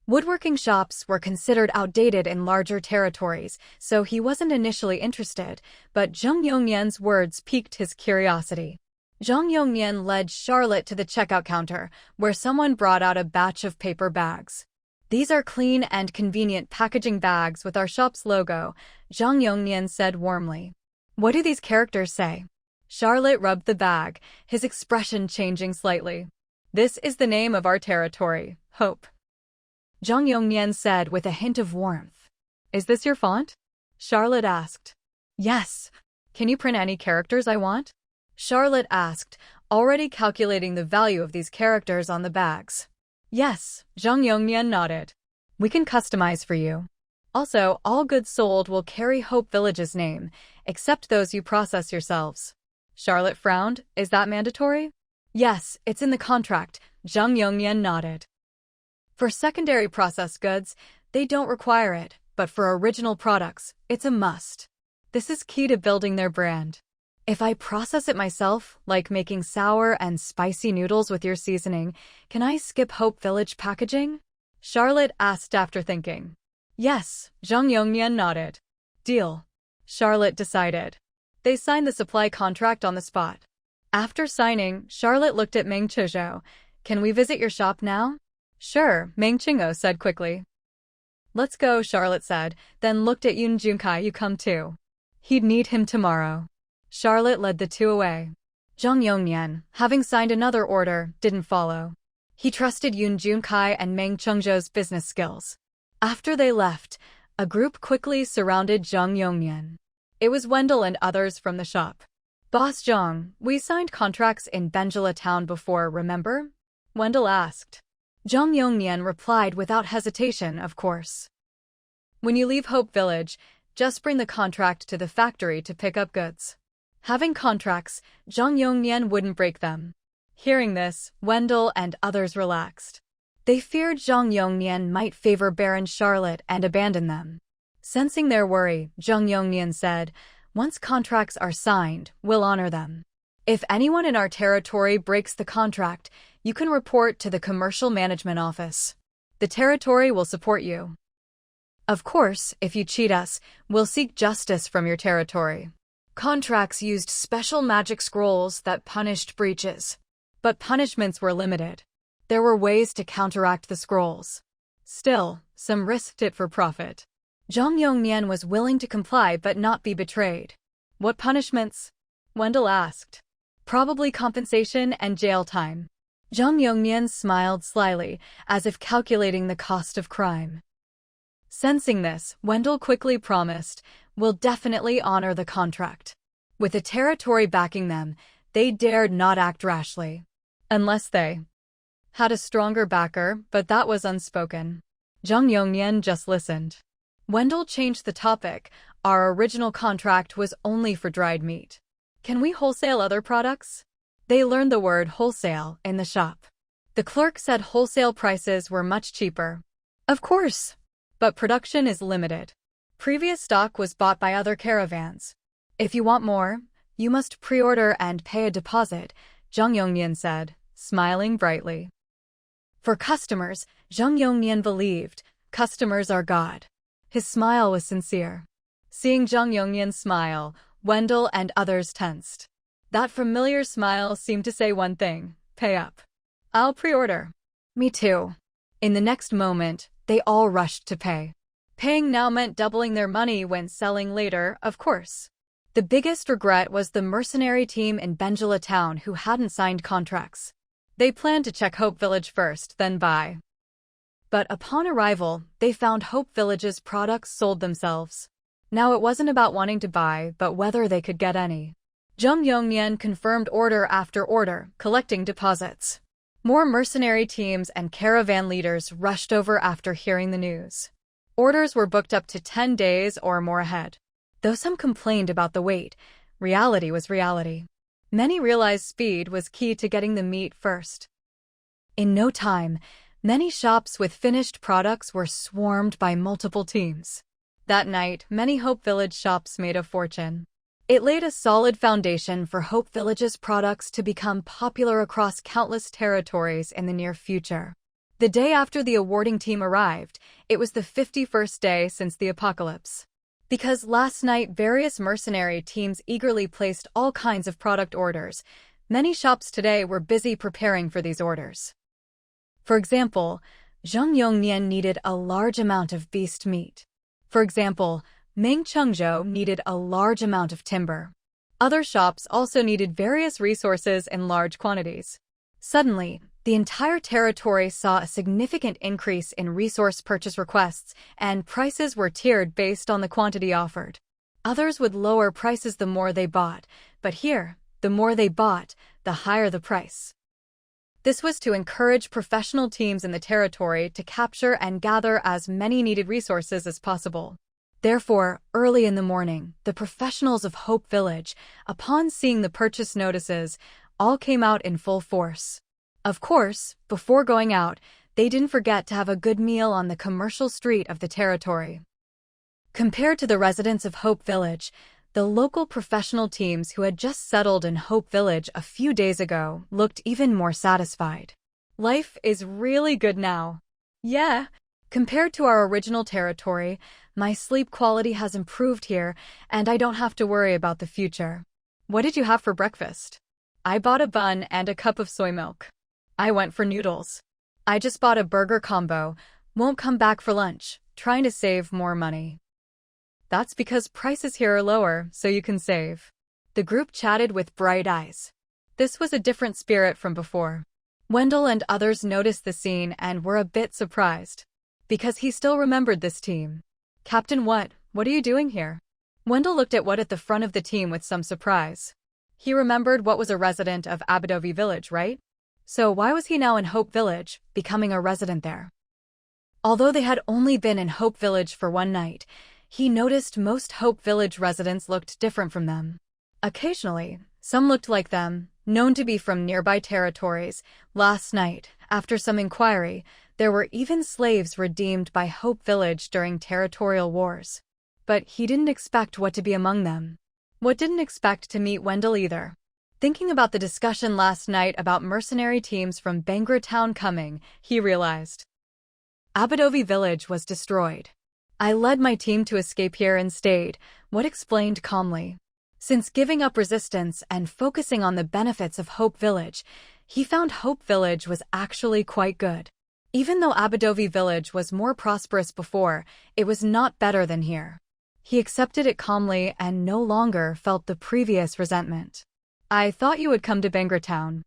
Woodworking shops were considered outdated in larger territories, so he wasn't initially interested, but Zhang Yongnian's words piqued his curiosity. Zhang Yongnian led Charlotte to the checkout counter, where someone brought out a batch of paper bags. These are clean and convenient packaging bags with our shop's logo, Zhang Yongnian said warmly. What do these characters say? Charlotte rubbed the bag, his expression changing slightly. This is the name of our territory, Hope. Zhang Yongnian said with a hint of warmth. Is this your font? Charlotte asked. Yes. Can you print any characters I want? Charlotte asked, already calculating the value of these characters on the bags. Yes, Zhang Yongnian nodded. We can customize for you. Also, all goods sold will carry Hope Village's name, except those you process yourselves. Charlotte frowned. Is that mandatory? Yes, it's in the contract, Zhang Yongnian nodded. For secondary processed goods, they don't require it, but for original products, it's a must. This is key to building their brand. If I process it myself, like making sour and spicy noodles with your seasoning, can I skip Hope Village packaging? Charlotte asked after thinking. Yes, Zhang Yongnian nodded. Deal. Charlotte decided. They signed the supply contract on the spot. After signing, Charlotte looked at Meng Chizhou. Can we visit your shop now? Sure, Meng Chingo said quickly. Let's go, Charlotte said, then looked at Yun Junkai. You come too. He'd need him tomorrow. Charlotte led the two away. Zhang Yongnian, having signed another order, didn't follow. He trusted Yun Junkai and Meng Chengzhou's business skills. After they left, a group quickly surrounded Zhang Yongnian. It was Wendell and others from the shop. Boss Zhang, we signed contracts in Benjala town before, remember? Wendell asked. Zhang Yongnian replied without hesitation, of course. When you leave Hope Village, just bring the contract to the factory to pick up goods. Having contracts, Zhang Yongnian wouldn't break them. Hearing this, Wendell and others relaxed. They feared Zhang Yongnian might favor barren Charlotte and abandon them. Sensing their worry, Zhang Yongnian said, once contracts are signed, we'll honor them. If anyone in our territory breaks the contract, you can report to the Commercial Management Office. The territory will support you. Of course, if you cheat us, we'll seek justice from your territory. Contracts used special magic scrolls that punished breaches. But punishments were limited. There were ways to counteract the scrolls. Still, some risked it for profit. Zhang Yongnian was willing to comply but not be betrayed. What punishments? Wendell asked. Probably compensation and jail time. Zhang Yongnian smiled slyly, as if calculating the cost of crime. Sensing this, Wendell quickly promised, we'll definitely honor the contract. With the territory backing them, they dared not act rashly. Unless they had a stronger backer, but that was unspoken. Zhang Yongnian just listened. Wendell changed the topic. Our original contract was only for dried meat. Can we wholesale other products? They learned the word wholesale in the shop. The clerk said wholesale prices were much cheaper. Of course. But production is limited. Previous stock was bought by other caravans. If you want more, you must pre-order and pay a deposit, Zhang Yongnian said, smiling brightly. For customers, Zhang Yongnian believed, customers are God. His smile was sincere. Seeing Zhang Yongnian smile, Wendell and others tensed. That familiar smile seemed to say one thing, pay up. I'll pre-order. Me too. In the next moment, they all rushed to pay. Paying now meant doubling their money when selling later, of course. The biggest regret was the mercenary team in Benjala town who hadn't signed contracts. They planned to check Hope Village first, then buy. But upon arrival, they found Hope Village's products sold themselves. Now it wasn't about wanting to buy, but whether they could get any. Zhang Yongnian confirmed order after order, collecting deposits. More mercenary teams and caravan leaders rushed over after hearing the news. Orders were booked up to 10 days or more ahead. Though some complained about the wait, reality was reality. Many realized speed was key to getting the meat first. In no time, many shops with finished products were swarmed by multiple teams. That night, many Hope Village shops made a fortune. It laid a solid foundation for Hope Village's products to become popular across countless territories in the near future. The day after the awarding team arrived, it was the 51st day since the apocalypse. Because last night various mercenary teams eagerly placed all kinds of product orders, many shops today were busy preparing for these orders. For example, Zhongyongnian needed a large amount of beast meat. For example, Mengchengzhou needed a large amount of timber. Other shops also needed various resources in large quantities. Suddenly, the entire territory saw a significant increase in resource purchase requests, and prices were tiered based on the quantity offered. Others would lower prices the more they bought, but here, the more they bought, the higher the price. This was to encourage professional teams in the territory to capture and gather as many needed resources as possible. Therefore, early in the morning, the professionals of Hope Village, upon seeing the purchase notices, all came out in full force. Of course, before going out, they didn't forget to have a good meal on the commercial street of the territory. Compared to the residents of Hope Village, the local professional teams who had just settled in Hope Village a few days ago looked even more satisfied. Life is really good now. Yeah. Compared to our original territory, my sleep quality has improved here, and I don't have to worry about the future. What did you have for breakfast? I bought a bun and a cup of soy milk. I went for noodles. I just bought a burger combo, won't come back for lunch, trying to save more money. That's because prices here are lower, so you can save. The group chatted with bright eyes. This was a different spirit from before. Wendell and others noticed the scene and were a bit surprised. Because he still remembered this team. Captain what are you doing here? Wendell looked at What at the front of the team with some surprise. He remembered What was a resident of Abadovi Village, right? So why was he now in Hope Village, becoming a resident there? Although they had only been in Hope Village for one night, he noticed most Hope Village residents looked different from them. Occasionally, some looked like them, known to be from nearby territories. Last night, after some inquiry, there were even slaves redeemed by Hope Village during territorial wars. But he didn't expect What to be among them. What didn't expect to meet Wendell either. Thinking about the discussion last night about mercenary teams from Bangra Town coming, he realized. Abadovi Village was destroyed. I led my team to escape here and stayed, What explained calmly. Since giving up resistance and focusing on the benefits of Hope Village, he found Hope Village was actually quite good. Even though Abadovi Village was more prosperous before, it was not better than here. He accepted it calmly and no longer felt the previous resentment. I thought you would come to Bangra Town.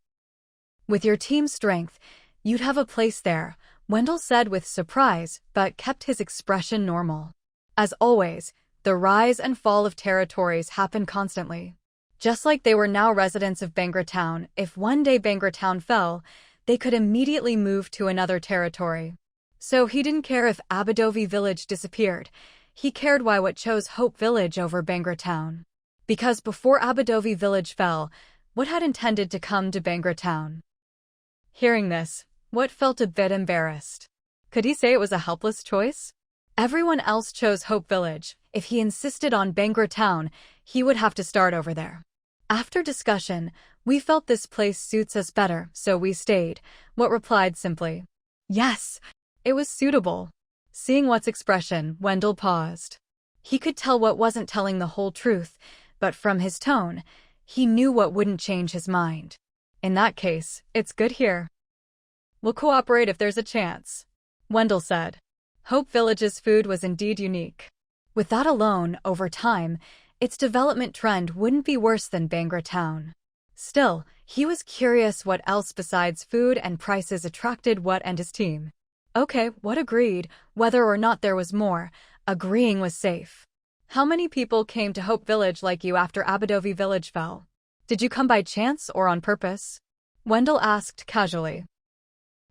With your team's strength, you'd have a place there, Wendell said with surprise, but kept his expression normal. As always, the rise and fall of territories happen constantly. Just like they were now residents of Bangra Town, if one day Bangra Town fell, they could immediately move to another territory. So he didn't care if Abadovi Village disappeared. He cared why What chose Hope Village over Bangra Town. Because before Abadovi Village fell, What had intended to come to Bangra Town. Hearing this, What felt a bit embarrassed. Could he say it was a helpless choice? Everyone else chose Hope Village. If he insisted on Bangra Town, he would have to start over there. After discussion, we felt this place suits us better, so we stayed. What replied simply. Yes, it was suitable. Seeing What's expression, Wendell paused. He could tell What wasn't telling the whole truth, but from his tone, he knew What wouldn't change his mind. In that case, it's good here. We'll cooperate if there's a chance, Wendell said. Hope Village's food was indeed unique. With that alone, over time, its development trend wouldn't be worse than Bangra Town. Still, he was curious what else besides food and prices attracted What and his team. Okay, What agreed, whether or not there was more, agreeing was safe. How many people came to Hope Village like you after Abadovi Village fell? Did you come by chance or on purpose? Wendell asked casually.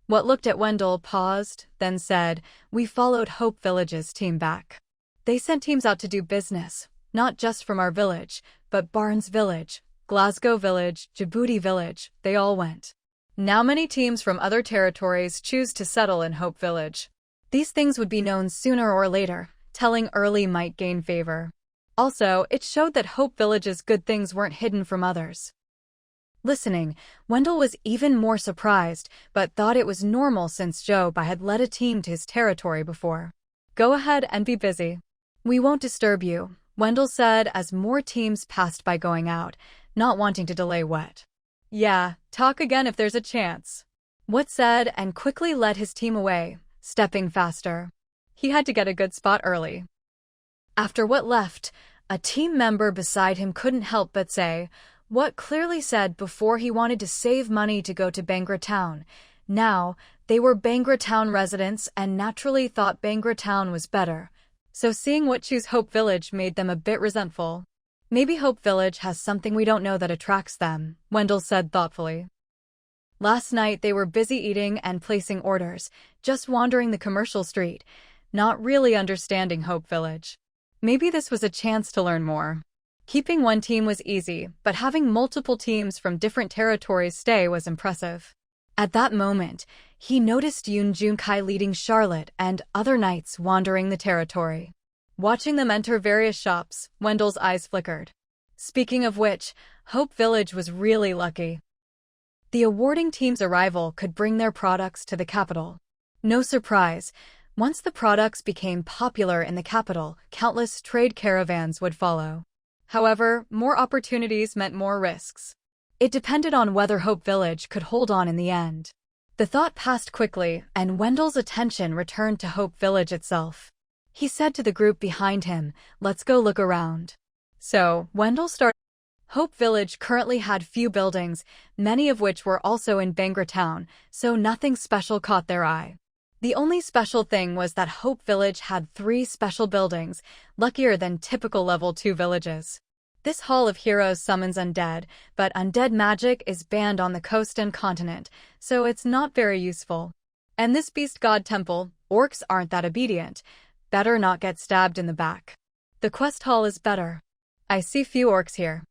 What looked at Wendell, paused, then said, We followed Hope Village's team back. They sent teams out to do business, not just from our village, but Barnes Village, Glasgow Village, Djibouti Village, they all went. Now many teams from other territories choose to settle in Hope Village. These things would be known sooner or later, telling early might gain favor. Also, it showed that Hope Village's good things weren't hidden from others. Listening, Wendell was even more surprised, but thought it was normal since Joe had led a team to his territory before. Go ahead and be busy. We won't disturb you, Wendell said as more teams passed by going out, not wanting to delay Wet. Yeah, talk again if there's a chance. Wet said and quickly led his team away, stepping faster. He had to get a good spot early. After Wet left, a team member beside him couldn't help but say, what clearly said before he wanted to save money to go to Bangra Town. Now, they were Bangra Town residents and naturally thought Bangra Town was better. So seeing what choose Hope Village made them a bit resentful. Maybe Hope Village has something we don't know that attracts them, Wendell said thoughtfully. Last night they were busy eating and placing orders, just wandering the commercial street, not really understanding Hope Village. Maybe this was a chance to learn more. Keeping one team was easy, but having multiple teams from different territories stay was impressive. At that moment, he noticed Yoon Junkai leading Charlotte and other knights wandering the territory. Watching them enter various shops, Wendell's eyes flickered. Speaking of which, Hope Village was really lucky. The awarding team's arrival could bring their products to the capital. No surprise, once the products became popular in the capital, countless trade caravans would follow. However, more opportunities meant more risks. It depended on whether Hope Village could hold on in the end. The thought passed quickly, and Wendell's attention returned to Hope Village itself. He said to the group behind him, let's go look around. So, Wendell started. Hope Village currently had few buildings, many of which were also in Bangra Town, so nothing special caught their eye. The only special thing was that Hope Village had 3 special buildings, luckier than typical level 2 villages. This Hall of Heroes summons undead, but undead magic is banned on the coast and continent, so it's not very useful. And this Beast God Temple, orcs aren't that obedient. Better not get stabbed in the back. The quest hall is better. I see few orcs here.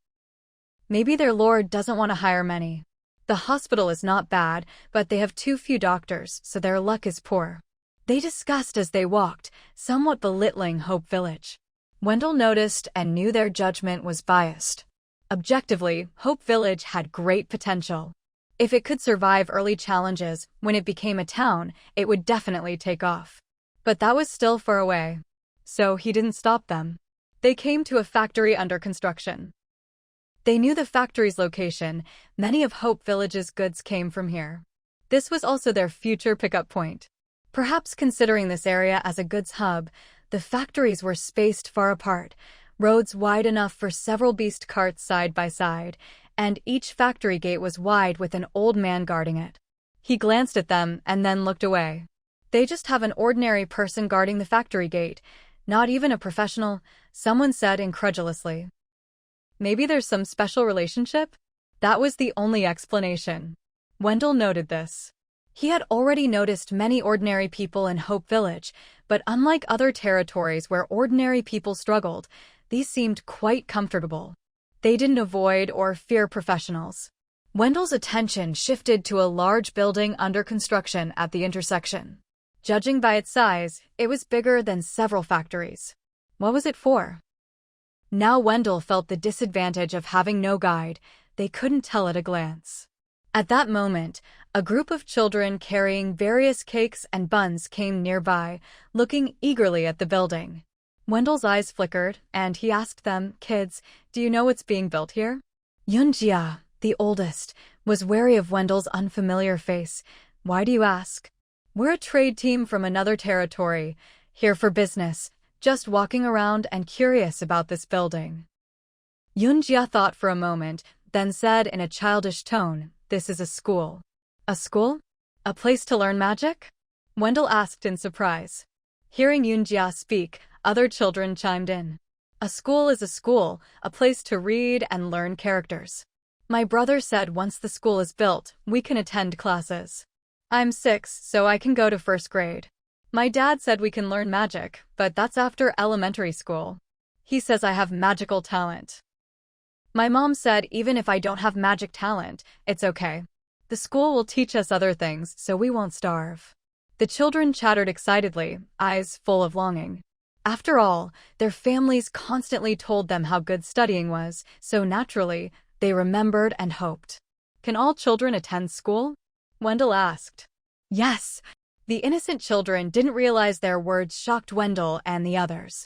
Maybe their lord doesn't want to hire many. The hospital is not bad, but they have too few doctors, so their luck is poor. They discussed as they walked, somewhat belittling Hope Village. Wendell noticed and knew their judgment was biased. Objectively, Hope Village had great potential. If it could survive early challenges, when it became a town, it would definitely take off. But that was still far away. So he didn't stop them. They came to a factory under construction. They knew the factory's location. Many of Hope Village's goods came from here. This was also their future pickup point. Perhaps considering this area as a goods hub, the factories were spaced far apart, roads wide enough for several beast carts side by side, and each factory gate was wide with an old man guarding it. He glanced at them and then looked away. They just have an ordinary person guarding the factory gate, not even a professional, someone said incredulously. Maybe there's some special relationship? That was the only explanation. Wendell noted this. He had already noticed many ordinary people in Hope Village, but unlike other territories where ordinary people struggled, these seemed quite comfortable. They didn't avoid or fear professionals. Wendell's attention shifted to a large building under construction at the intersection. Judging by its size, it was bigger than several factories. What was it for? Now Wendell felt the disadvantage of having no guide. They couldn't tell at a glance. At that moment, a group of children carrying various cakes and buns came nearby, looking eagerly at the building. Wendell's eyes flickered, and he asked them, kids, do you know what's being built here? Yunjia, the oldest, was wary of Wendell's unfamiliar face. Why do you ask? We're a trade team from another territory, here for business, just walking around and curious about this building. Yunjia thought for a moment, then said in a childish tone, this is a school. A school? A place to learn magic? Wendell asked in surprise. Hearing Yunjia speak, other children chimed in. A school is a school, a place to read and learn characters. My brother said once the school is built, we can attend classes. I'm 6, so I can go to 1st grade. My dad said we can learn magic, but that's after elementary school. He says I have magical talent. My mom said even if I don't have magic talent, it's okay. The school will teach us other things so we won't starve. The children chattered excitedly, eyes full of longing. After all, their families constantly told them how good studying was, so naturally, they remembered and hoped. Can all children attend school? Wendell asked. Yes. The innocent children didn't realize their words shocked Wendell and the others.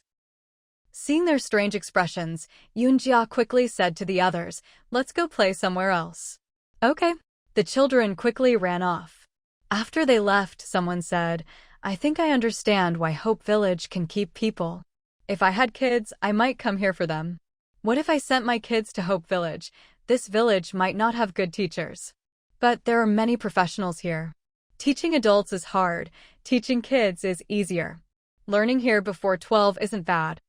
Seeing their strange expressions, Yoonjia quickly said to the others, "Let's go play somewhere else." Okay. The children quickly ran off. After they left, someone said, "I think I understand why Hope Village can keep people. If I had kids, I might come here for them. What if I sent my kids to Hope Village? This village might not have good teachers. But there are many professionals here. Teaching adults is hard, teaching kids is easier. Learning here before 12 isn't bad."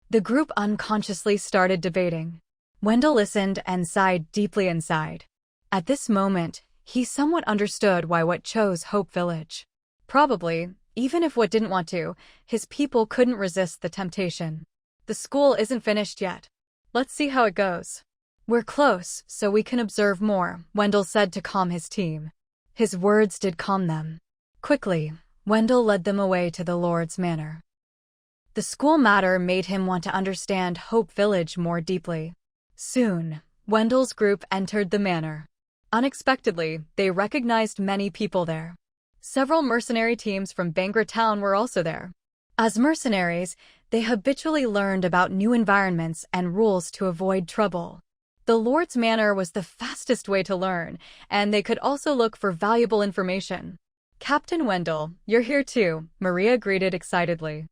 The group unconsciously started debating. Wendell listened and sighed deeply inside. At this moment, he somewhat understood why What chose Hope Village. Probably, even if What didn't want to, his people couldn't resist the temptation. The school isn't finished yet. Let's see how it goes. We're close, so we can observe more, Wendell said to calm his team. His words did calm them. Quickly, Wendell led them away to the Lord's Manor. The school matter made him want to understand Hope Village more deeply. Soon, Wendell's group entered the manor. Unexpectedly, they recognized many people there. Several mercenary teams from Bangra Town were also there. As mercenaries, they habitually learned about new environments and rules to avoid trouble. The Lord's Manor was the fastest way to learn, and they could also look for valuable information. "Captain Wendell, you're here too," Maria greeted excitedly.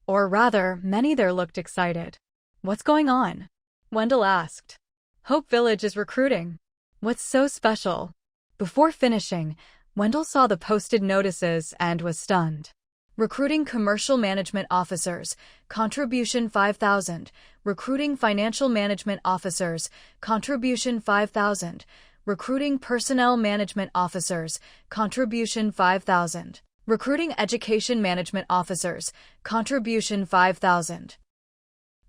Or rather, many there looked excited. "What's going on?" Wendell asked. "Hope Village is recruiting." "What's so special?" Before finishing, Wendell saw the posted notices and was stunned. Recruiting commercial management officers, contribution 5,000. Recruiting financial management officers, contribution 5,000. Recruiting personnel management officers, contribution 5,000. Recruiting education management officers, contribution 5,000.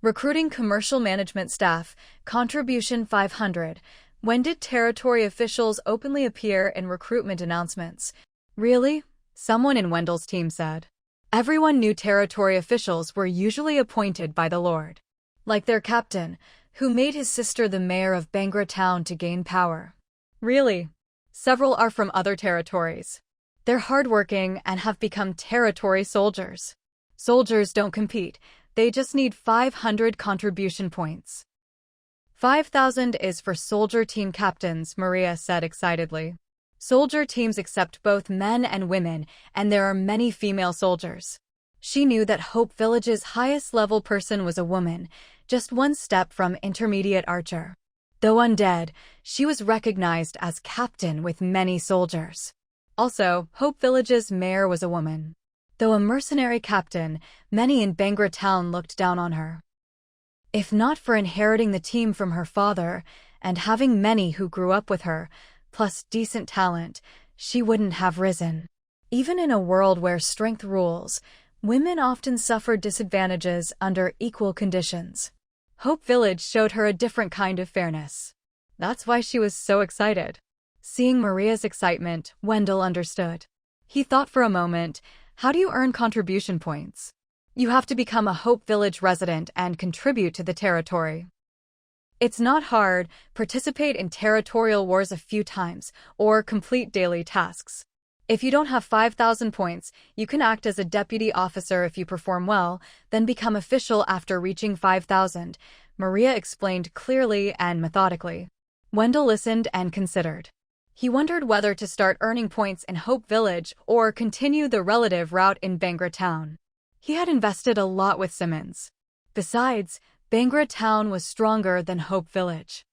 Recruiting commercial management staff, contribution 500. When did territory officials openly appear in recruitment announcements? Really? Someone in Wendell's team said. Everyone knew territory officials were usually appointed by the Lord. Like their captain, who made his sister the mayor of Bangra Town to gain power. Really? Several are from other territories. They're hardworking and have become territory soldiers. Soldiers don't compete, they just need 500 contribution points. 5,000 is for soldier team captains, Maria said excitedly. Soldier teams accept both men and women, and there are many female soldiers. She knew that Hope Village's highest level person was a woman, just one step from intermediate archer. Though undead, she was recognized as captain with many soldiers. Also, Hope Village's mayor was a woman. Though a mercenary captain, many in Bangra Town looked down on her. If not for inheriting the team from her father, and having many who grew up with her, plus decent talent, she wouldn't have risen. Even in a world where strength rules, women often suffer disadvantages under equal conditions. Hope Village showed her a different kind of fairness. That's why she was so excited. Seeing Maria's excitement, Wendell understood. He thought for a moment, how do you earn contribution points? You have to become a Hope Village resident and contribute to the territory. It's not hard, participate in territorial wars a few times, or complete daily tasks. If you don't have 5,000 points, you can act as a deputy officer if you perform well, then become official after reaching 5,000, Maria explained clearly and methodically. Wendell listened and considered. He wondered whether to start earning points in Hope Village or continue the relative route in Bangra Town. He had invested a lot with Simmons. Besides, Bangra Town was stronger than Hope Village.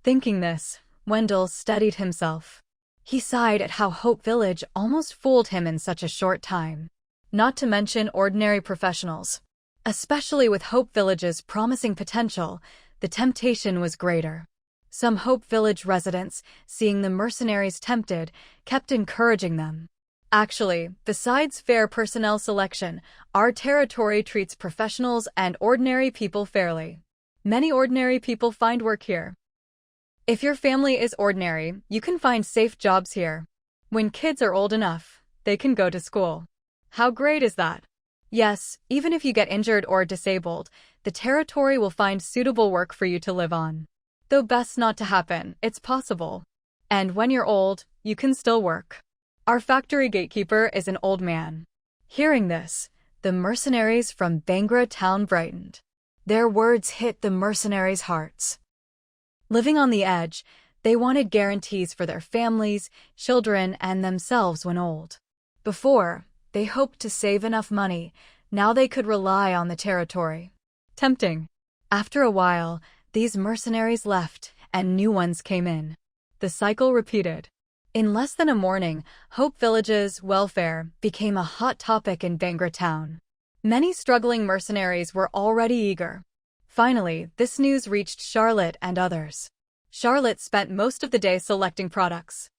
Thinking this, Wendell steadied himself. He sighed at how Hope Village almost fooled him in such a short time. Not to mention ordinary professionals. Especially with Hope Village's promising potential, the temptation was greater. Some Hope Village residents, seeing the mercenaries tempted, kept encouraging them. Actually, besides fair personnel selection, our territory treats professionals and ordinary people fairly. Many ordinary people find work here. If your family is ordinary, you can find safe jobs here. When kids are old enough, they can go to school. How great is that? Yes, even if you get injured or disabled, the territory will find suitable work for you to live on. Though best not to happen, it's possible. And when you're old, you can still work. Our factory gatekeeper is an old man. Hearing this, the mercenaries from Bangra town brightened. Their words hit the mercenaries' hearts. Living on the edge, they wanted guarantees for their families, children, and themselves when old. Before, they hoped to save enough money. Now they could rely on the territory. Tempting. After a while, these mercenaries left, and new ones came in. The cycle repeated. In less than a morning, Hope Village's welfare became a hot topic in Bangra town. Many struggling mercenaries were already eager. Finally, this news reached Charlotte and others. Charlotte spent most of the day selecting products.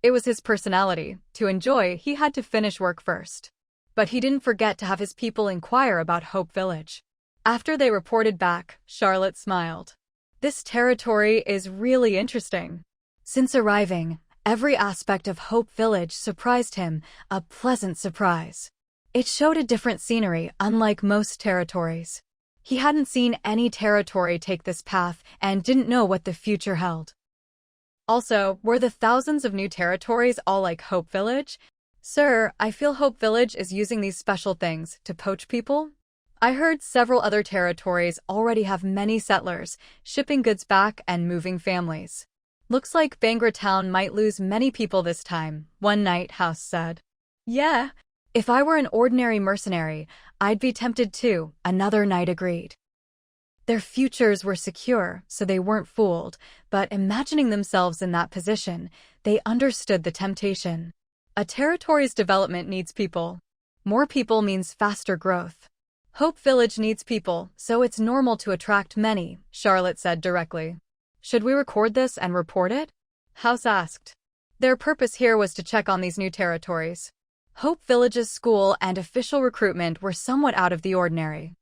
It was his personality. To enjoy, he had to finish work first. But he didn't forget to have his people inquire about Hope Village. After they reported back, Charlotte smiled. This territory is really interesting. Since arriving, every aspect of Hope Village surprised him, a pleasant surprise. It showed a different scenery, unlike most territories. He hadn't seen any territory take this path and didn't know what the future held. Also, were the thousands of new territories all like Hope Village? Sir, I feel Hope Village is using these special things to poach people. I heard several other territories already have many settlers, shipping goods back and moving families. Looks like Bangra town might lose many people this time, one night house said. Yeah, if I were an ordinary mercenary, I'd be tempted too, another knight agreed. Their futures were secure, so they weren't fooled, but imagining themselves in that position, they understood the temptation. A territory's development needs people. More people means faster growth. Hope Village needs people, so it's normal to attract many, Charlotte said directly. Should we record this and report it? House asked. Their purpose here was to check on these new territories. Hope Village's school and official recruitment were somewhat out of the ordinary.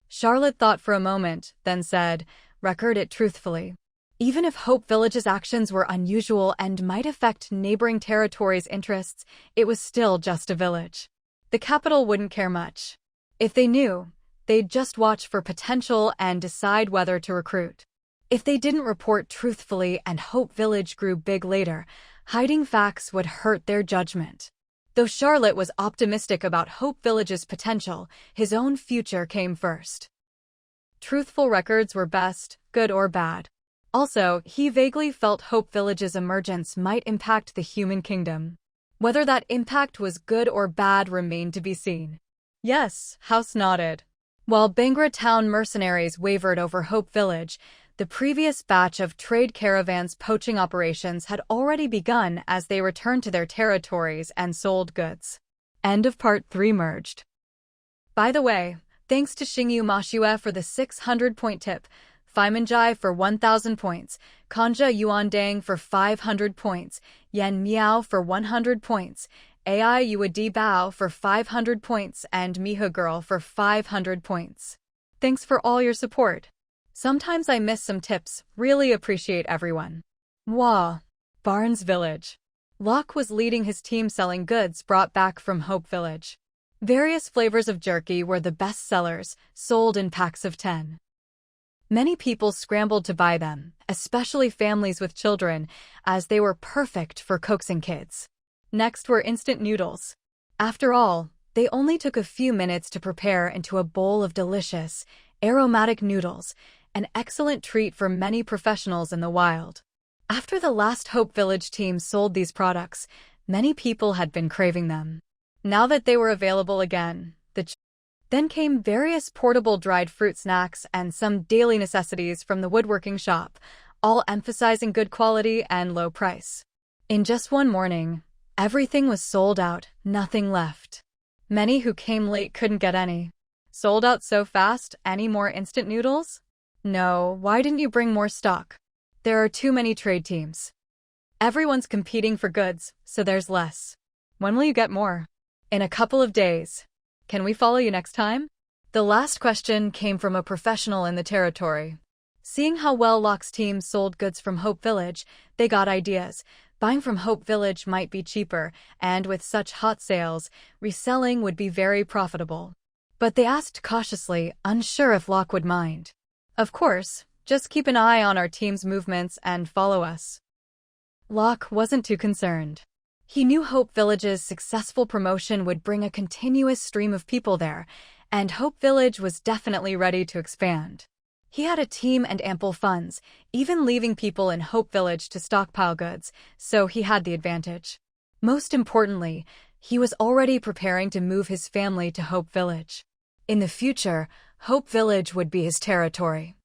Charlotte thought for a moment, then said, record it truthfully. Even if Hope Village's actions were unusual and might affect neighboring territories' interests, it was still just a village. The capital wouldn't care much. If they knew, they'd just watch for potential and decide whether to recruit. If they didn't report truthfully and Hope Village grew big later, hiding facts would hurt their judgment. Though Charlotte was optimistic about Hope Village's potential, his own future came first. Truthful records were best, good or bad. Also, he vaguely felt Hope Village's emergence might impact the human kingdom. Whether that impact was good or bad remained to be seen. Yes, House nodded. While Bangra town mercenaries wavered over Hope Village, the previous batch of trade caravans poaching operations had already begun as they returned to their territories and sold goods. End of Part 3 merged. By the way, thanks to Xingyu Mashue for the 600-point tip, Faimanjai for 1,000 points, Kanja Yuandang for 500 points, Yan Miao for 100 points, AI Yuadi Bao for 500 points, and Miha Girl for 500 points. Thanks for all your support. Sometimes I miss some tips, really appreciate everyone. Wah. Barnes Village. Locke was leading his team selling goods brought back from Hope Village. Various flavors of jerky were the best sellers, sold in packs of 10. Many people scrambled to buy them, especially families with children, as they were perfect for coaxing kids. Next were instant noodles. After all, they only took a few minutes to prepare into a bowl of delicious, aromatic noodles, an excellent treat for many professionals in the wild. After the last Hope Village team sold these products, many people had been craving them. Now that they were available again, then came various portable dried fruit snacks and some daily necessities from the woodworking shop, all emphasizing good quality and low price. In just one morning, everything was sold out, nothing left. Many who came late couldn't get any. Sold out so fast, any more instant noodles? No, why didn't you bring more stock? There are too many trade teams. Everyone's competing for goods, so there's less. When will you get more? In a couple of days. Can we follow you next time? The last question came from a professional in the territory. Seeing how well Locke's team sold goods from Hope Village, they got ideas. Buying from Hope Village might be cheaper, and with such hot sales, reselling would be very profitable. But they asked cautiously, unsure if Locke would mind. Of course, just keep an eye on our team's movements and follow us. Locke wasn't too concerned. He knew Hope Village's successful promotion would bring a continuous stream of people there, and Hope Village was definitely ready to expand. He had a team and ample funds, even leaving people in Hope Village to stockpile goods, so he had the advantage. Most importantly, he was already preparing to move his family to Hope Village. In the future, Hope Village would be his territory.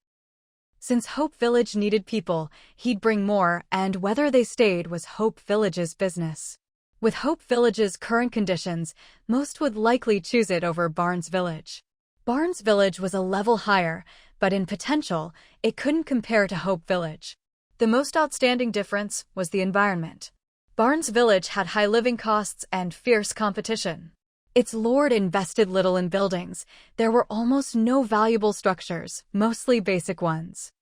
Since Hope Village needed people, he'd bring more, and whether they stayed was Hope Village's business. With Hope Village's current conditions, most would likely choose it over Barnes Village. Barnes Village was a level higher, but in potential, it couldn't compare to Hope Village. The most outstanding difference was the environment. Barnes Village had high living costs and fierce competition. Its lord invested little in buildings. There were almost no valuable structures, mostly basic ones.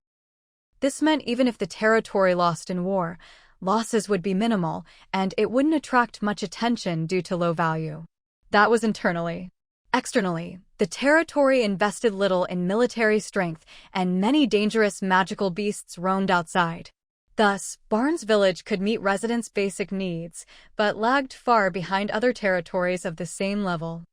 This meant even if the territory lost in war, losses would be minimal, and it wouldn't attract much attention due to low value. That was internally. Externally, the territory invested little in military strength, and many dangerous magical beasts roamed outside. Thus, Barnes Village could meet residents' basic needs, but lagged far behind other territories of the same level.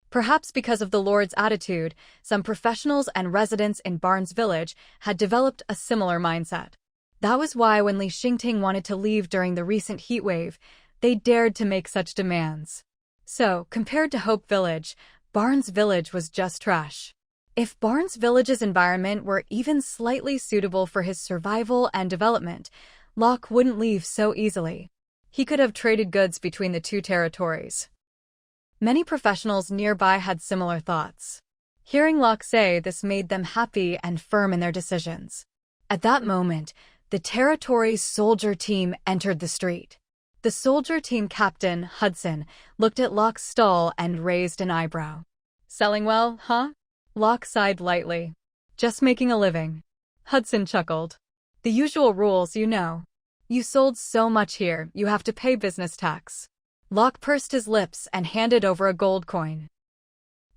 Perhaps because of the Lord's attitude, some professionals and residents in Barnes Village had developed a similar mindset. That was why when Li Xingting wanted to leave during the recent heatwave, they dared to make such demands. So, compared to Hope Village, Barnes Village was just trash. If Barnes Village's environment were even slightly suitable for his survival and development, Locke wouldn't leave so easily. He could have traded goods between the two territories. Many professionals nearby had similar thoughts. Hearing Locke say this made them happy and firm in their decisions. At that moment, the territory's soldier team entered the street. The soldier team captain, Hudson, looked at Locke's stall and raised an eyebrow. "Selling well, huh?" Locke sighed lightly. "Just making a living." Hudson chuckled. "The usual rules, you know. You sold so much here, you have to pay business tax." Locke pursed his lips and handed over a gold coin.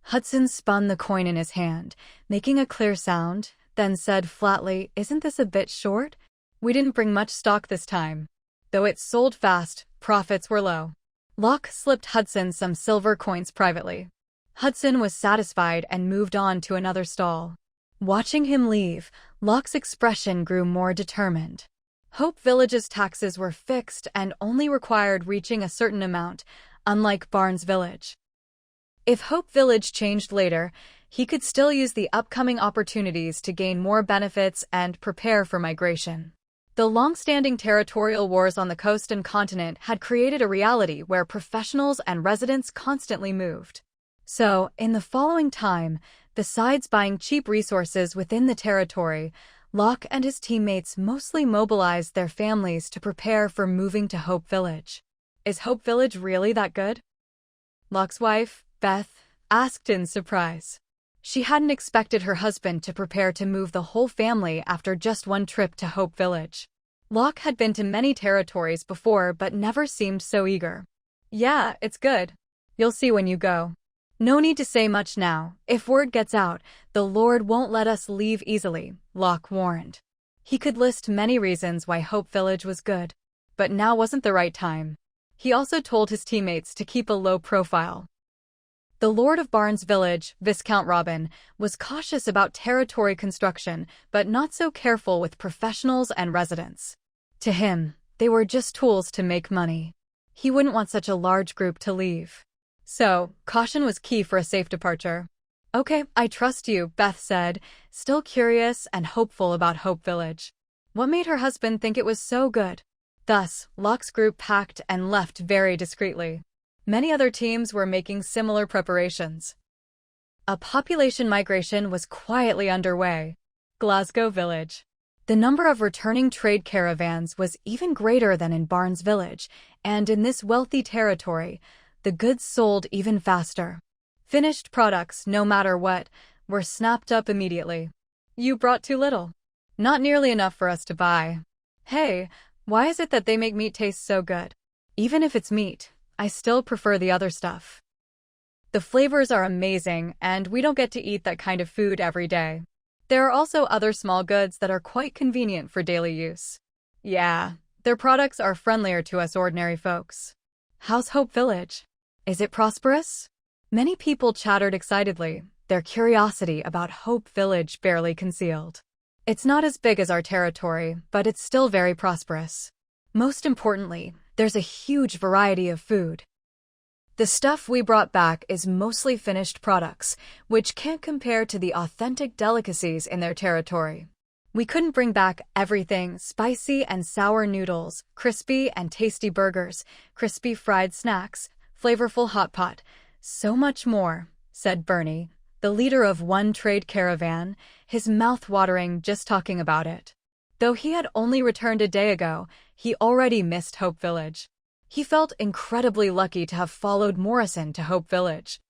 Hudson spun the coin in his hand, making a clear sound, then said flatly, "Isn't this a bit short? We didn't bring much stock this time." Though it sold fast, profits were low. Locke slipped Hudson some silver coins privately. Hudson was satisfied and moved on to another stall. Watching him leave, Locke's expression grew more determined. Hope Village's taxes were fixed and only required reaching a certain amount, unlike Barnes Village. If Hope Village changed later, he could still use the upcoming opportunities to gain more benefits and prepare for migration. The long-standing territorial wars on the coast and continent had created a reality where professionals and residents constantly moved. So, in the following time, besides buying cheap resources within the territory, Locke and his teammates mostly mobilized their families to prepare for moving to Hope Village. Is Hope Village really that good? Locke's wife, Beth, asked in surprise. She hadn't expected her husband to prepare to move the whole family after just one trip to Hope Village. Locke had been to many territories before but never seemed so eager. "Yeah, it's good. You'll see when you go. No need to say much now. If word gets out, the Lord won't let us leave easily," Locke warned. He could list many reasons why Hope Village was good. But now wasn't the right time. He also told his teammates to keep a low profile. The Lord of Barnes Village, Viscount Robin, was cautious about territory construction, but not so careful with professionals and residents. To him, they were just tools to make money. He wouldn't want such a large group to leave. So, caution was key for a safe departure. "Okay, I trust you," Beth said, still curious and hopeful about Hope Village. What made her husband think it was so good? Thus, Locke's group packed and left very discreetly. Many other teams were making similar preparations. A population migration was quietly underway. Glasgow Village. The number of returning trade caravans was even greater than in Barnes Village, and in this wealthy territory, the goods sold even faster. Finished products, no matter what, were snapped up immediately. "You brought too little. Not nearly enough for us to buy." "Hey, Why is it that they make meat taste so good? Even if it's meat, I still prefer the other stuff. The flavors are amazing, and we don't get to eat that kind of food every day. There are also other small goods that are quite convenient for daily use. Yeah, their products are friendlier to us ordinary folks. How's Hope Village? Is it prosperous? Many people chattered excitedly, their curiosity about Hope Village barely concealed. It's not as big as our territory, but it's still very prosperous. Most importantly, there's a huge variety of food. The stuff we brought back is mostly finished products, which can't compare to the authentic delicacies in their territory. We couldn't bring back everything: spicy and sour noodles, crispy and tasty burgers, crispy fried snacks, flavorful hot pot, so much more, said Bernie, the leader of one trade caravan, his mouth watering just talking about it. Though he had only returned a day ago, he already missed Hope Village. He felt incredibly lucky to have followed Morrison to Hope Village.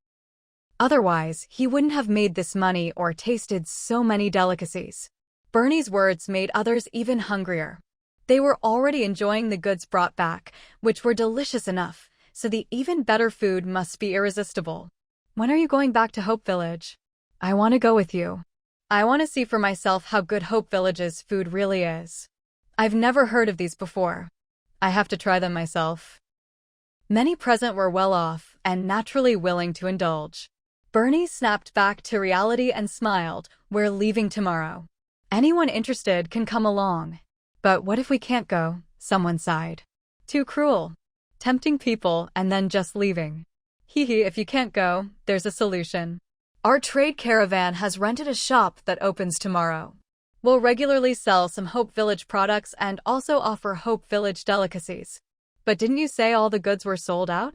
Otherwise, he wouldn't have made this money or tasted so many delicacies. Bernie's words made others even hungrier. They were already enjoying the goods brought back, which were delicious enough, so the even better food must be irresistible. When are you going back to Hope Village? I want to go with you. I want to see for myself how good Hope Village's food really is. I've never heard of these before. I have to try them myself. Many present were well off and naturally willing to indulge. Bernie snapped back to reality and smiled. We're leaving tomorrow. Anyone interested can come along. But what if we can't go? Someone sighed. Too cruel. Tempting people and then just leaving. Hee hee, if you can't go, there's a solution. Our trade caravan has rented a shop that opens tomorrow. We'll regularly sell some Hope Village products and also offer Hope Village delicacies. But didn't you say all the goods were sold out?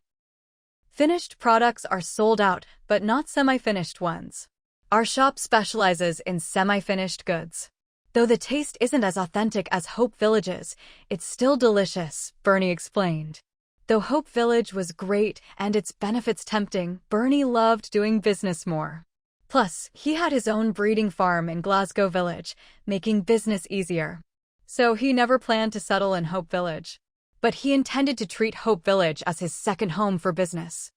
Finished products are sold out, but not semi-finished ones. Our shop specializes in semi-finished goods. Though the taste isn't as authentic as Hope Village's, it's still delicious, Bernie explained. Though Hope Village was great and its benefits tempting, Bernie loved doing business more. Plus, he had his own breeding farm in Glasgow Village, making business easier. So he never planned to settle in Hope Village. But he intended to treat Hope Village as his second home for business.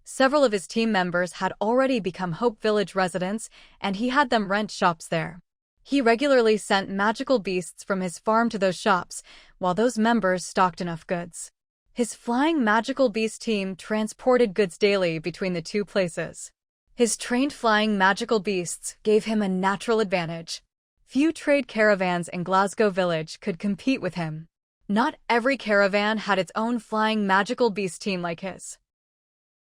Several of his team members had already become Hope Village residents, and he had them rent shops there. He regularly sent magical beasts from his farm to those shops, while those members stocked enough goods. His flying magical beast team transported goods daily between the two places. His trained flying magical beasts gave him a natural advantage. Few trade caravans in Glasgow Village could compete with him. Not every caravan had its own flying magical beast team like his.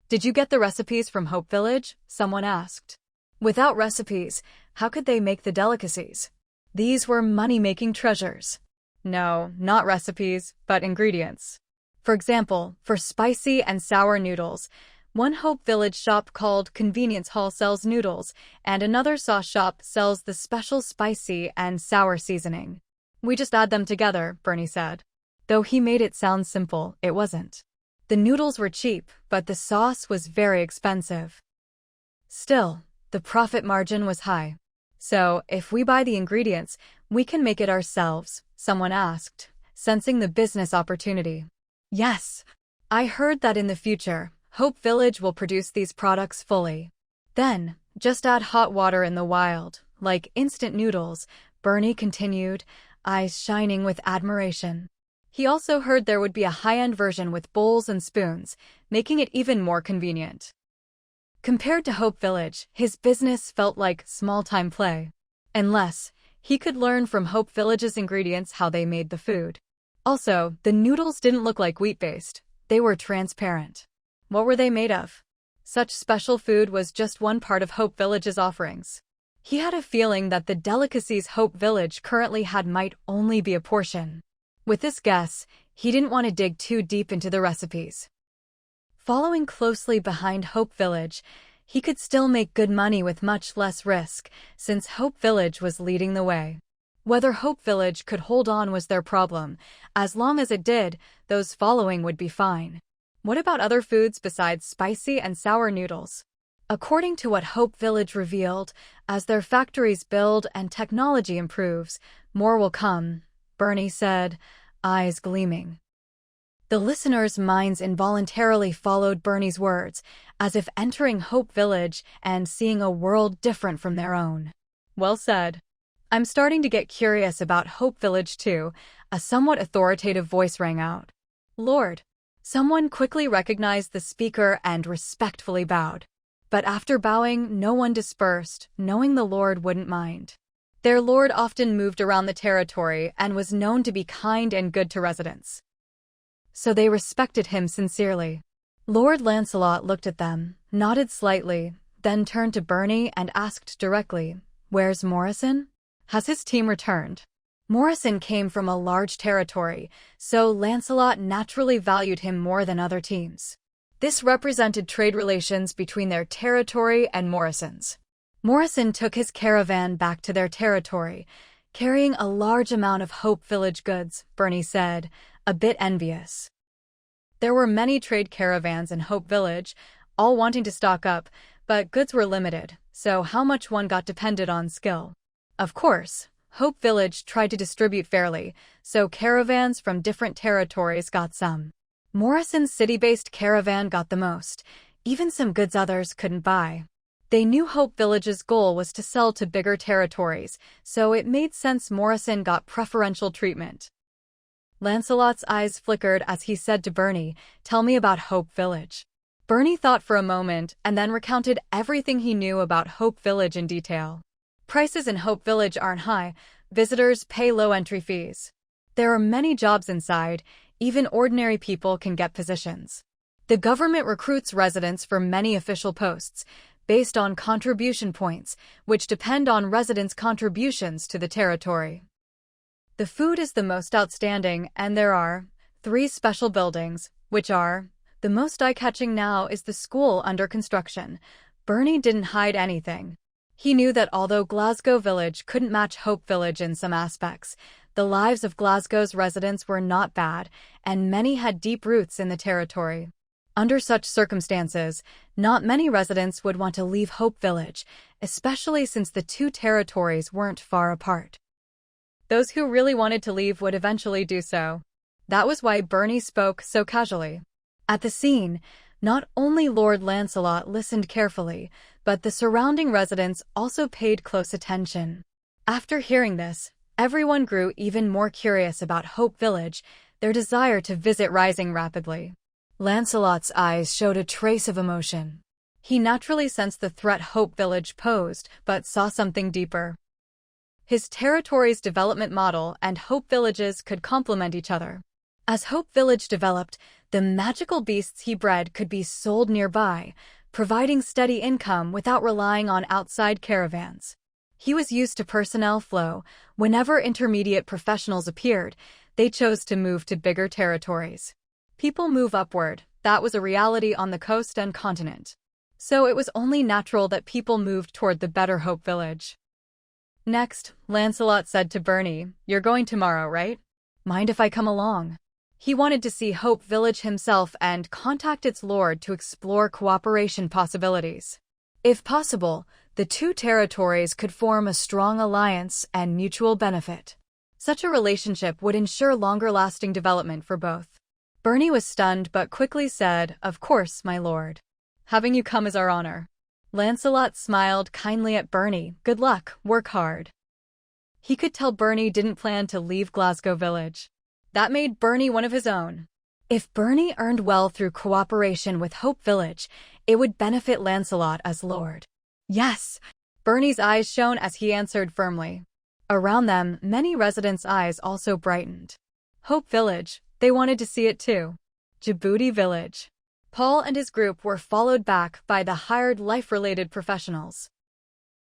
Did you get the recipes from Hope Village? Someone asked. Without recipes, how could they make the delicacies? These were money-making treasures. No, not recipes, but ingredients. For example, for spicy and sour noodles, one Hope Village shop called Convenience Hall sells noodles, and another sauce shop sells the special spicy and sour seasoning. We just add them together, Bernie said. Though he made it sound simple, it wasn't. The noodles were cheap, but the sauce was very expensive. Still, the profit margin was high. So, if we buy the ingredients, we can make it ourselves, someone asked, sensing the business opportunity. Yes, I heard that in the future, Hope Village will produce these products fully. Then, just add hot water in the wild, like instant noodles, Bernie continued, eyes shining with admiration. He also heard there would be a high-end version with bowls and spoons, making it even more convenient. Compared to Hope Village, his business felt like small-time play. Unless, he could learn from Hope Village's ingredients how they made the food. Also, the noodles didn't look like wheat-based. They were transparent. What were they made of? Such special food was just one part of Hope Village's offerings. He had a feeling that the delicacies Hope Village currently had might only be a portion. With this guess, he didn't want to dig too deep into the recipes. Following closely behind Hope Village, he could still make good money with much less risk, since Hope Village was leading the way. Whether Hope Village could hold on was their problem. As long as it did, those following would be fine. What about other foods besides spicy and sour noodles? According to what Hope Village revealed, as their factories build and technology improves, more will come, Bernie said, eyes gleaming. The listeners' minds involuntarily followed Bernie's words, as if entering Hope Village and seeing a world different from their own. Well said. I'm starting to get curious about Hope Village too, a somewhat authoritative voice rang out. Lord. Someone quickly recognized the speaker and respectfully bowed. But after bowing, no one dispersed, knowing the Lord wouldn't mind. Their Lord often moved around the territory and was known to be kind and good to residents. So they respected him sincerely. Lord Lancelot looked at them, nodded slightly, then turned to Bernie and asked directly, "Where's Morrison? Has his team returned?" Morrison came from a large territory, so Lancelot naturally valued him more than other teams. This represented trade relations between their territory and Morrison's. Morrison took his caravan back to their territory, carrying a large amount of Hope Village goods, Bernie said, a bit envious. There were many trade caravans in Hope Village, all wanting to stock up, but goods were limited, so how much one got depended on skill. Of course, Hope Village tried to distribute fairly, so caravans from different territories got some. Morrison's city-based caravan got the most, even some goods others couldn't buy. They knew Hope Village's goal was to sell to bigger territories, so it made sense Morrison got preferential treatment. Lancelot's eyes flickered as he said to Bernie, "Tell me about Hope Village." Bernie thought for a moment and then recounted everything he knew about Hope Village in detail. Prices in Hope Village aren't high, visitors pay low entry fees. There are many jobs inside, even ordinary people can get positions. The government recruits residents for many official posts, based on contribution points, which depend on residents' contributions to the territory. The food is the most outstanding, and there are 3 special buildings, which are, the most eye-catching now is the school under construction. Bernie didn't hide anything. He knew that although Glasgow Village couldn't match Hope Village in some aspects, the lives of Glasgow's residents were not bad, and many had deep roots in the territory. Under such circumstances, not many residents would want to leave Hope Village, especially since the 2 territories weren't far apart. Those who really wanted to leave would eventually do so. That was why Bernie spoke so casually. At the scene, not only Lord Lancelot listened carefully, but the surrounding residents also paid close attention. After hearing this, everyone grew even more curious about Hope Village, their desire to visit rising rapidly. Lancelot's eyes showed a trace of emotion. He naturally sensed the threat Hope Village posed, but saw something deeper. His territory's development model and Hope Village's could complement each other. As Hope Village developed, the magical beasts he bred could be sold nearby, providing steady income without relying on outside caravans. He was used to personnel flow. Whenever intermediate professionals appeared, they chose to move to bigger territories. People move upward. That was a reality on the coast and continent. So it was only natural that people moved toward the better Hope Village. Next, Lancelot said to Bernie, "You're going tomorrow, right? Mind if I come along?" He wanted to see Hope Village himself and contact its lord to explore cooperation possibilities. If possible, the 2 territories could form a strong alliance and mutual benefit. Such a relationship would ensure longer-lasting development for both. Bernie was stunned but quickly said, "Of course, my lord. Having you come is our honor." Lancelot smiled kindly at Bernie. "Good luck, work hard." He could tell Bernie didn't plan to leave Glasgow Village. That made Bernie one of his own. If Bernie earned well through cooperation with Hope Village, it would benefit Lancelot as lord. Yes, Bernie's eyes shone as he answered firmly. Around them, many residents' eyes also brightened. Hope Village, they wanted to see it too. Djibouti Village. Paul and his group were followed back by the hired life-related professionals.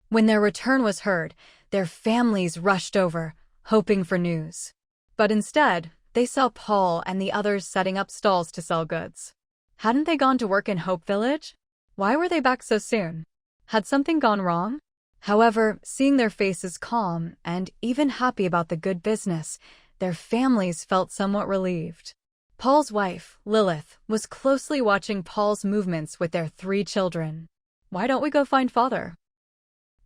When their return was heard, their families rushed over, hoping for news. But instead, they saw Paul and the others setting up stalls to sell goods. Hadn't they gone to work in Hope Village? Why were they back so soon? Had something gone wrong? However, seeing their faces calm and even happy about the good business, their families felt somewhat relieved. Paul's wife, Lilith, was closely watching Paul's movements with their 3 children. "Why don't we go find father?"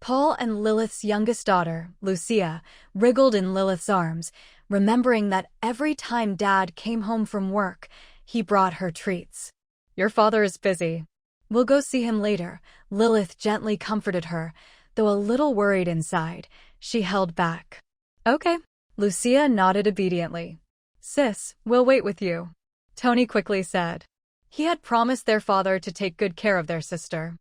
Paul and Lilith's youngest daughter, Lucia, wriggled in Lilith's arms, remembering that every time Dad came home from work, he brought her treats. "Your father is busy. We'll go see him later," Lilith gently comforted her, though a little worried inside. She held back. "Okay." Lucia nodded obediently. "Sis, we'll wait with you," Tony quickly said. He had promised their father to take good care of their sister.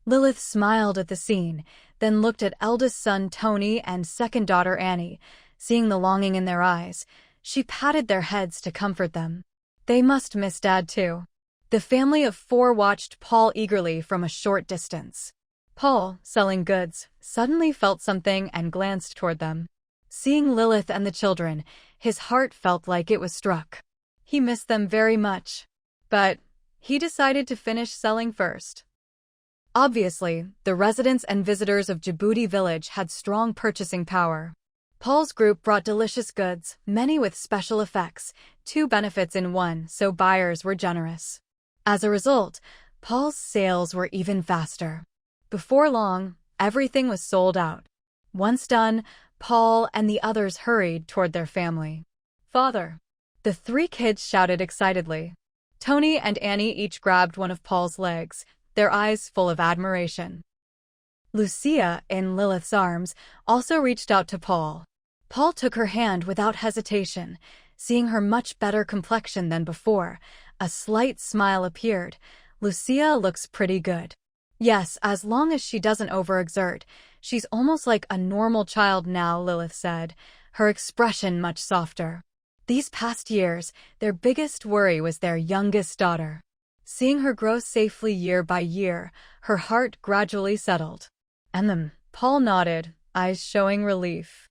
Lilith smiled at the scene, then looked at eldest son Tony and second daughter Annie. Seeing the longing in their eyes, she patted their heads to comfort them. They must miss Dad too. The family of 4 watched Paul eagerly from a short distance. Paul, selling goods, suddenly felt something and glanced toward them. Seeing Lilith and the children, his heart felt like it was struck. He missed them very much. But he decided to finish selling first. Obviously, the residents and visitors of Djibouti village had strong purchasing power. Paul's group brought delicious goods, many with special effects, 2 benefits in one, so buyers were generous. As a result, Paul's sales were even faster. Before long, everything was sold out. Once done, Paul and the others hurried toward their family. "Father!" The 3 kids shouted excitedly. Tony and Annie each grabbed one of Paul's legs, their eyes full of admiration. Lucia, in Lilith's arms, also reached out to Paul. Paul took her hand without hesitation. Seeing her much better complexion than before, a slight smile appeared. "Lucia looks pretty good." "Yes, as long as she doesn't overexert. She's almost like a normal child now," Lilith said, her expression much softer. These past years, their biggest worry was their youngest daughter. Seeing her grow safely year by year, her heart gradually settled. Paul nodded, eyes showing relief.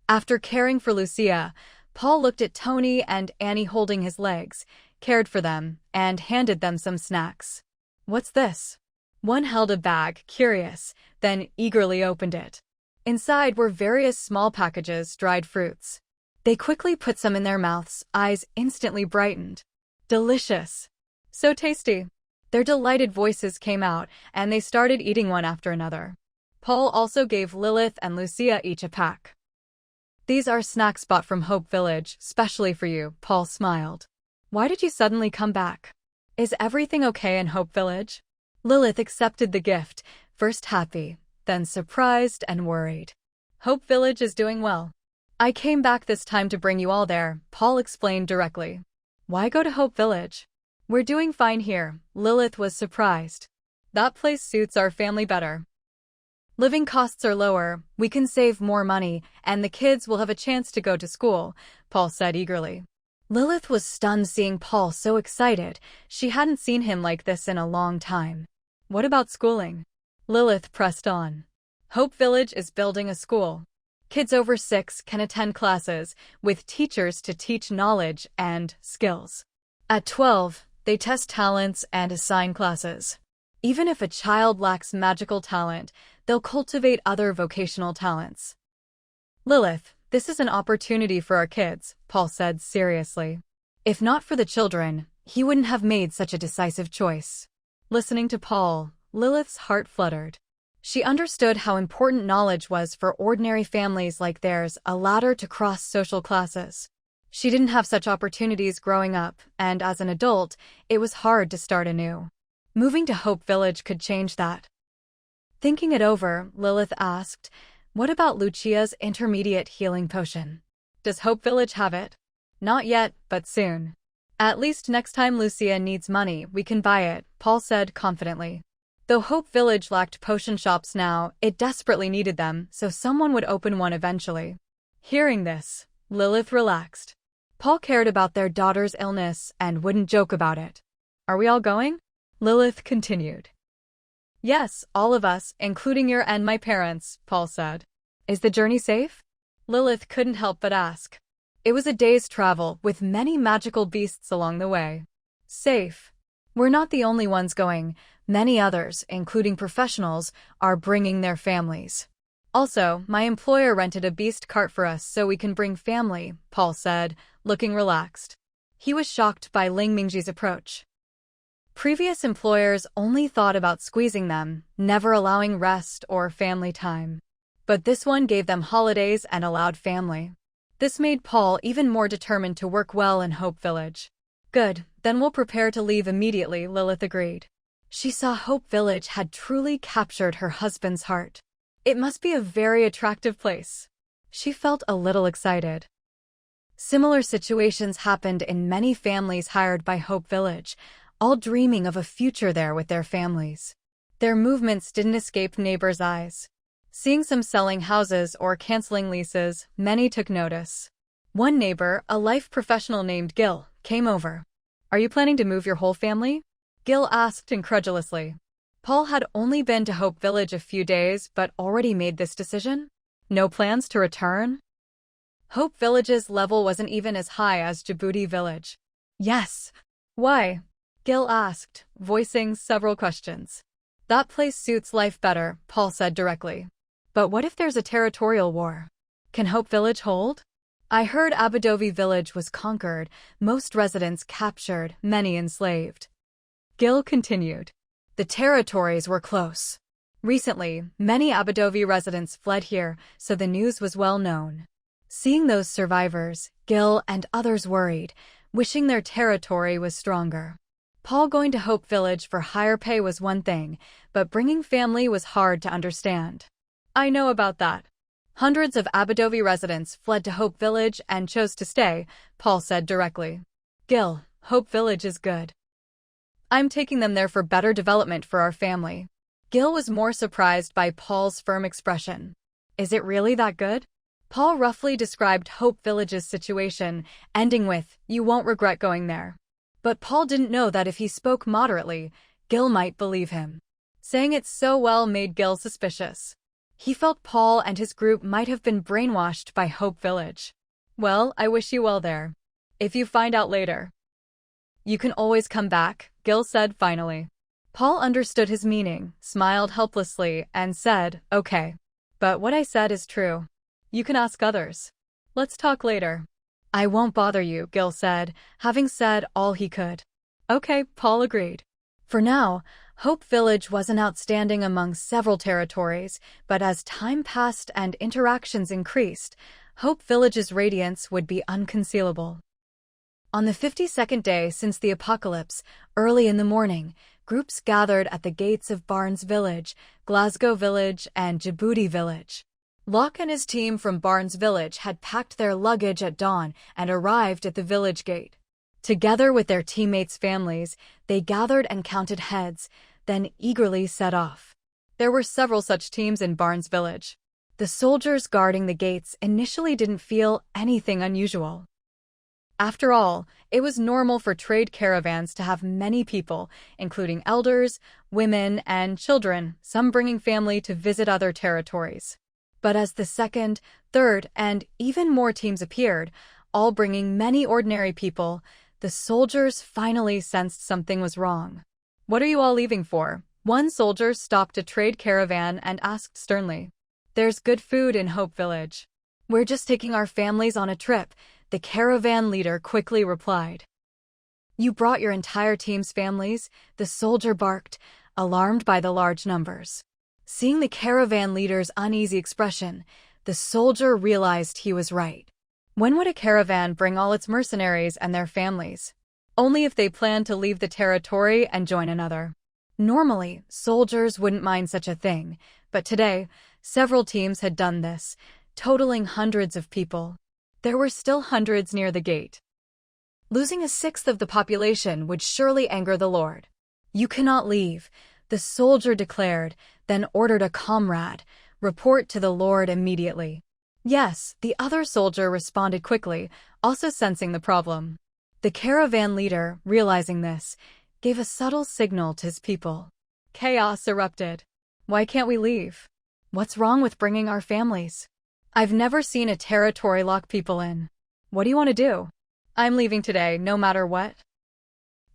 After caring for Lucia, Paul looked at Tony and Annie holding his legs, cared for them, and handed them some snacks. "What's this?" One held a bag, curious, then eagerly opened it. Inside were various small packages, dried fruits. They quickly put some in their mouths, eyes instantly brightened. "Delicious! So tasty!" Their delighted voices came out, and they started eating one after another. Paul also gave Lilith and Lucia each a pack. "These are snacks bought from Hope Village, specially for you," Paul smiled. "Why did you suddenly come back? Is everything okay in Hope Village?" Lilith accepted the gift, first happy, then surprised and worried. "Hope Village is doing well. I came back this time to bring you all there," Paul explained directly. "Why go to Hope Village?" "We're doing fine here," Lilith was surprised. "That place suits our family better. Living costs are lower, we can save more money, and the kids will have a chance to go to school," Paul said eagerly. Lilith was stunned seeing Paul so excited. She hadn't seen him like this in a long time. "What about schooling?" Lilith pressed on. "Hope Village is building a school. Kids over 6 can attend classes, with teachers to teach knowledge and skills. At 12, they test talents and assign classes. Even if a child lacks magical talent, they'll cultivate other vocational talents." "Lilith, this is an opportunity for our kids," Paul said seriously. If not for the children, he wouldn't have made such a decisive choice. Listening to Paul, Lilith's heart fluttered. She understood how important knowledge was for ordinary families like theirs, a ladder to cross social classes. She didn't have such opportunities growing up, and as an adult, it was hard to start anew. Moving to Hope Village could change that. Thinking it over, Lilith asked, "What about Lucia's intermediate healing potion? Does Hope Village have it?" "Not yet, but soon. At least next time Lucia needs money, we can buy it," Paul said confidently. Though Hope Village lacked potion shops now, it desperately needed them, so someone would open one eventually. Hearing this, Lilith relaxed. Paul cared about their daughter's illness and wouldn't joke about it. "Are we all going?" Lilith continued. "Yes, all of us, including your and my parents," Paul said. "Is the journey safe?" Lilith couldn't help but ask. It was a day's travel, with many magical beasts along the way. "Safe. We're not the only ones going. Many others, including professionals, are bringing their families. Also, my employer rented a beast cart for us so we can bring family," Paul said, looking relaxed. He was shocked by Ling Mingji's approach. Previous employers only thought about squeezing them, never allowing rest or family time. But this one gave them holidays and allowed family. This made Paul even more determined to work well in Hope Village. Good, then we'll prepare to leave immediately, Lilith agreed. She saw Hope Village had truly captured her husband's heart. It must be a very attractive place. She felt a little excited. Similar situations happened in many families hired by Hope Village, all dreaming of a future there with their families. Their movements didn't escape neighbors' eyes. Seeing some selling houses or canceling leases, many took notice. One neighbor, a life professional named Gil, came over. "Are you planning to move your whole family?" Gil asked incredulously. Paul had only been to Hope Village a few days but already made this decision? No plans to return? Hope Village's level wasn't even as high as Djibouti Village. Yes. Why? Gil asked, voicing several questions. That place suits life better, Paul said directly. But what if there's a territorial war? Can Hope Village hold? I heard Abadovi Village was conquered, most residents captured, many enslaved. Gil continued. The territories were close. Recently, many Abadovi residents fled here, so the news was well known. Seeing those survivors, Gil and others worried, wishing their territory was stronger. Paul going to Hope Village for higher pay was one thing, but bringing family was hard to understand. I know about that. Hundreds of Abadovi residents fled to Hope Village and chose to stay, Paul said directly. Gil, Hope Village is good. I'm taking them there for better development for our family. Gil was more surprised by Paul's firm expression. Is it really that good? Paul roughly described Hope Village's situation, ending with, "You won't regret going there." But Paul didn't know that if he spoke moderately, Gil might believe him. Saying it so well made Gil suspicious. He felt Paul and his group might have been brainwashed by Hope Village. Well, I wish you well there. If you find out later, you can always come back, Gil said finally. Paul understood his meaning, smiled helplessly, and said, "Okay. But what I said is true. You can ask others. Let's talk later." "I won't bother you," Gil said, having said all he could. Okay, Paul agreed. For now, Hope Village wasn't outstanding among several territories, but as time passed and interactions increased, Hope Village's radiance would be unconcealable. On the 52nd day since the apocalypse, early in the morning, groups gathered at the gates of Barnes Village, Glasgow Village, and Djibouti Village. Locke and his team from Barnes Village had packed their luggage at dawn and arrived at the village gate. Together with their teammates' families, they gathered and counted heads, then eagerly set off. There were several such teams in Barnes Village. The soldiers guarding the gates initially didn't feel anything unusual. After all, it was normal for trade caravans to have many people, including elders, women, and children, some bringing family to visit other territories. But as the second, third, and even more teams appeared, all bringing many ordinary people, the soldiers finally sensed something was wrong. "What are you all leaving for?" One soldier stopped a trade caravan and asked sternly. "There's good food in Hope Village." "We're just taking our families on a trip," the caravan leader quickly replied. "You brought your entire team's families?" the soldier barked, alarmed by the large numbers. Seeing the caravan leader's uneasy expression, the soldier realized he was right. When would a caravan bring all its mercenaries and their families? Only if they planned to leave the territory and join another. Normally, soldiers wouldn't mind such a thing, but today, several teams had done this, totaling hundreds of people. There were still hundreds near the gate. Losing a sixth of the population would surely anger the Lord. "You cannot leave," the soldier declared, then ordered a comrade, "Report to the Lord immediately." "Yes," the other soldier responded quickly, also sensing the problem. The caravan leader, realizing this, gave a subtle signal to his people. Chaos erupted. "Why can't we leave? What's wrong with bringing our families? I've never seen a territory lock people in. What do you want to do?" "I'm leaving today, no matter what."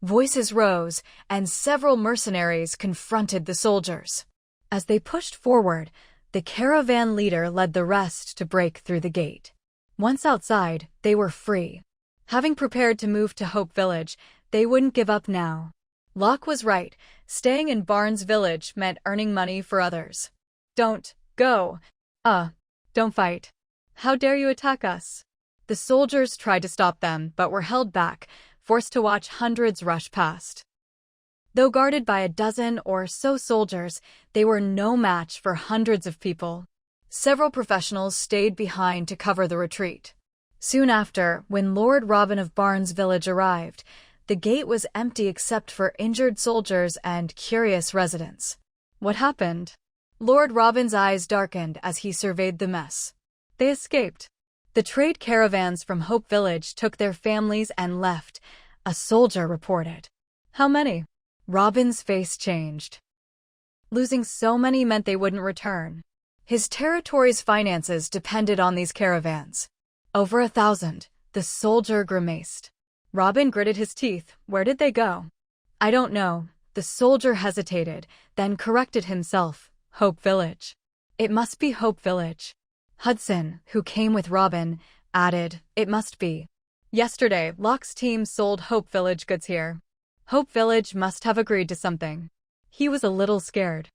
Voices rose, and several mercenaries confronted the soldiers. As they pushed forward, the caravan leader led the rest to break through the gate. Once outside, they were free. Having prepared to move to Hope Village, they wouldn't give up now. Locke was right. Staying in Barnes Village meant earning money for others. "Don't go. Don't fight. How dare you attack us?" The soldiers tried to stop them but were held back, forced to watch hundreds rush past. Though guarded by a dozen or so soldiers, they were no match for hundreds of people. Several professionals stayed behind to cover the retreat. Soon after, when Lord Robin of Barnes Village arrived, the gate was empty except for injured soldiers and curious residents. What happened? Lord Robin's eyes darkened as he surveyed the mess. They escaped. The trade caravans from Hope Village took their families and left, a soldier reported. How many? Robin's face changed. Losing so many meant they wouldn't return. His territory's finances depended on these caravans. Over 1,000, the soldier grimaced. Robin gritted his teeth. Where did they go? I don't know. The soldier hesitated, then corrected himself. Hope Village. It must be Hope Village. Hudson, who came with Robin, added, It must be. Yesterday, Locke's team sold Hope Village goods here. Hope Village must have agreed to something. He was a little scared.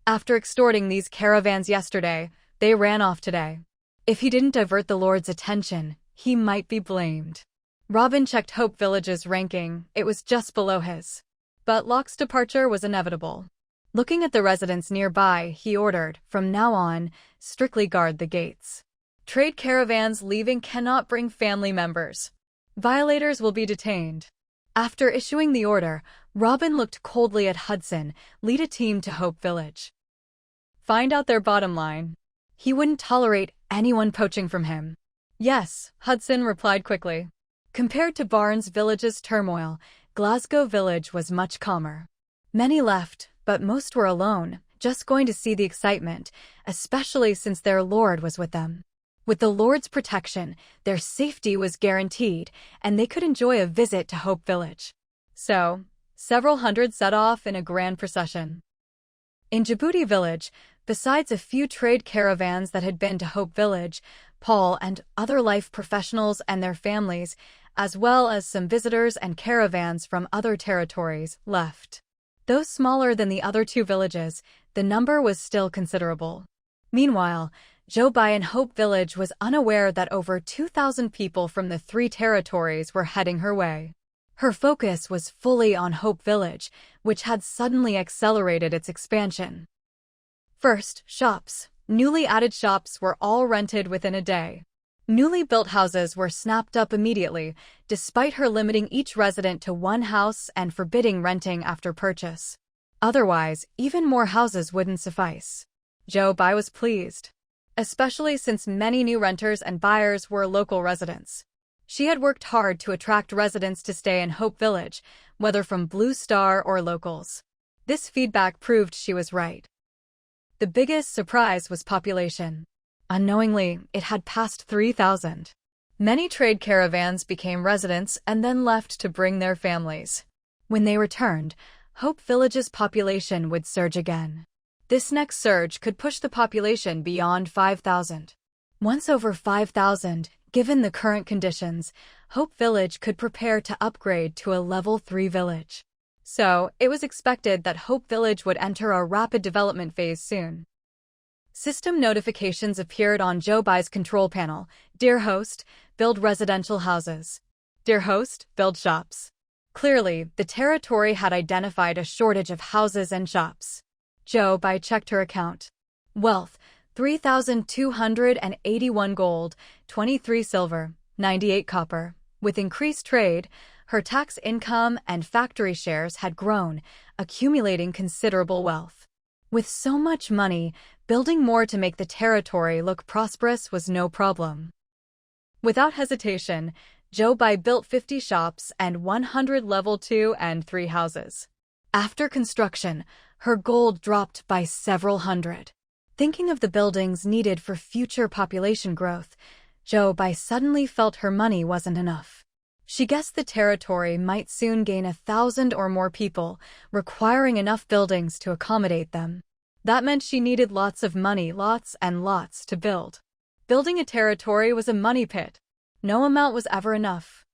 After extorting these caravans yesterday, they ran off today. If he didn't divert the Lord's attention, he might be blamed. Robin checked Hope Village's ranking. It was just below his. But Locke's departure was inevitable. Looking at the residents nearby, he ordered, from now on, strictly guard the gates. Trade caravans leaving cannot bring family members. Violators will be detained. After issuing the order, Robin looked coldly at Hudson. Lead a team to Hope Village. Find out their bottom line. He wouldn't tolerate anyone poaching from him. Yes, Hudson replied quickly. Compared to Barnes Village's turmoil, Glasgow Village was much calmer. Many left, but most were alone, just going to see the excitement, especially since their lord was with them. With the Lord's protection, their safety was guaranteed, and they could enjoy a visit to Hope Village. So, several hundred set off in a grand procession. In Djibouti Village, besides a few trade caravans that had been to Hope Village, Paul and other life professionals and their families, as well as some visitors and caravans from other territories, left. Though smaller than the other two villages, the number was still considerable. Meanwhile, Jobai in Hope Village was unaware that over 2,000 people from the three territories were heading her way. Her focus was fully on Hope Village, which had suddenly accelerated its expansion. First, shops. Newly added shops were all rented within a day. Newly built houses were snapped up immediately, despite her limiting each resident to one house and forbidding renting after purchase. Otherwise, even more houses wouldn't suffice. Jobai was pleased, especially since many new renters and buyers were local residents. She had worked hard to attract residents to stay in Hope Village, whether from Blue Star or locals. This feedback proved she was right. The biggest surprise was population. Unknowingly, it had passed 3,000. Many trade caravans became residents and then left to bring their families. When they returned, Hope Village's population would surge again. This next surge could push the population beyond 5,000. Once over 5,000, given the current conditions, Hope Village could prepare to upgrade to a level 3 village. So, it was expected that Hope Village would enter a rapid development phase soon. System notifications appeared on Jobai's control panel. Dear host, build residential houses. Dear host, build shops. Clearly, the territory had identified a shortage of houses and shops. Jobai checked her account. Wealth, 3,281 gold, 23 silver, 98 copper. With increased trade, her tax income and factory shares had grown, accumulating considerable wealth. With so much money, building more to make the territory look prosperous was no problem. Without hesitation, Jobai built 50 shops and 100 level 2 and 3 houses. After construction, her gold dropped by several hundred. Thinking of the buildings needed for future population growth, Jobai suddenly felt her money wasn't enough. She guessed the territory might soon gain 1,000 or more people, requiring enough buildings to accommodate them. That meant she needed lots of money, lots and lots to build. Building a territory was a money pit. No amount was ever enough.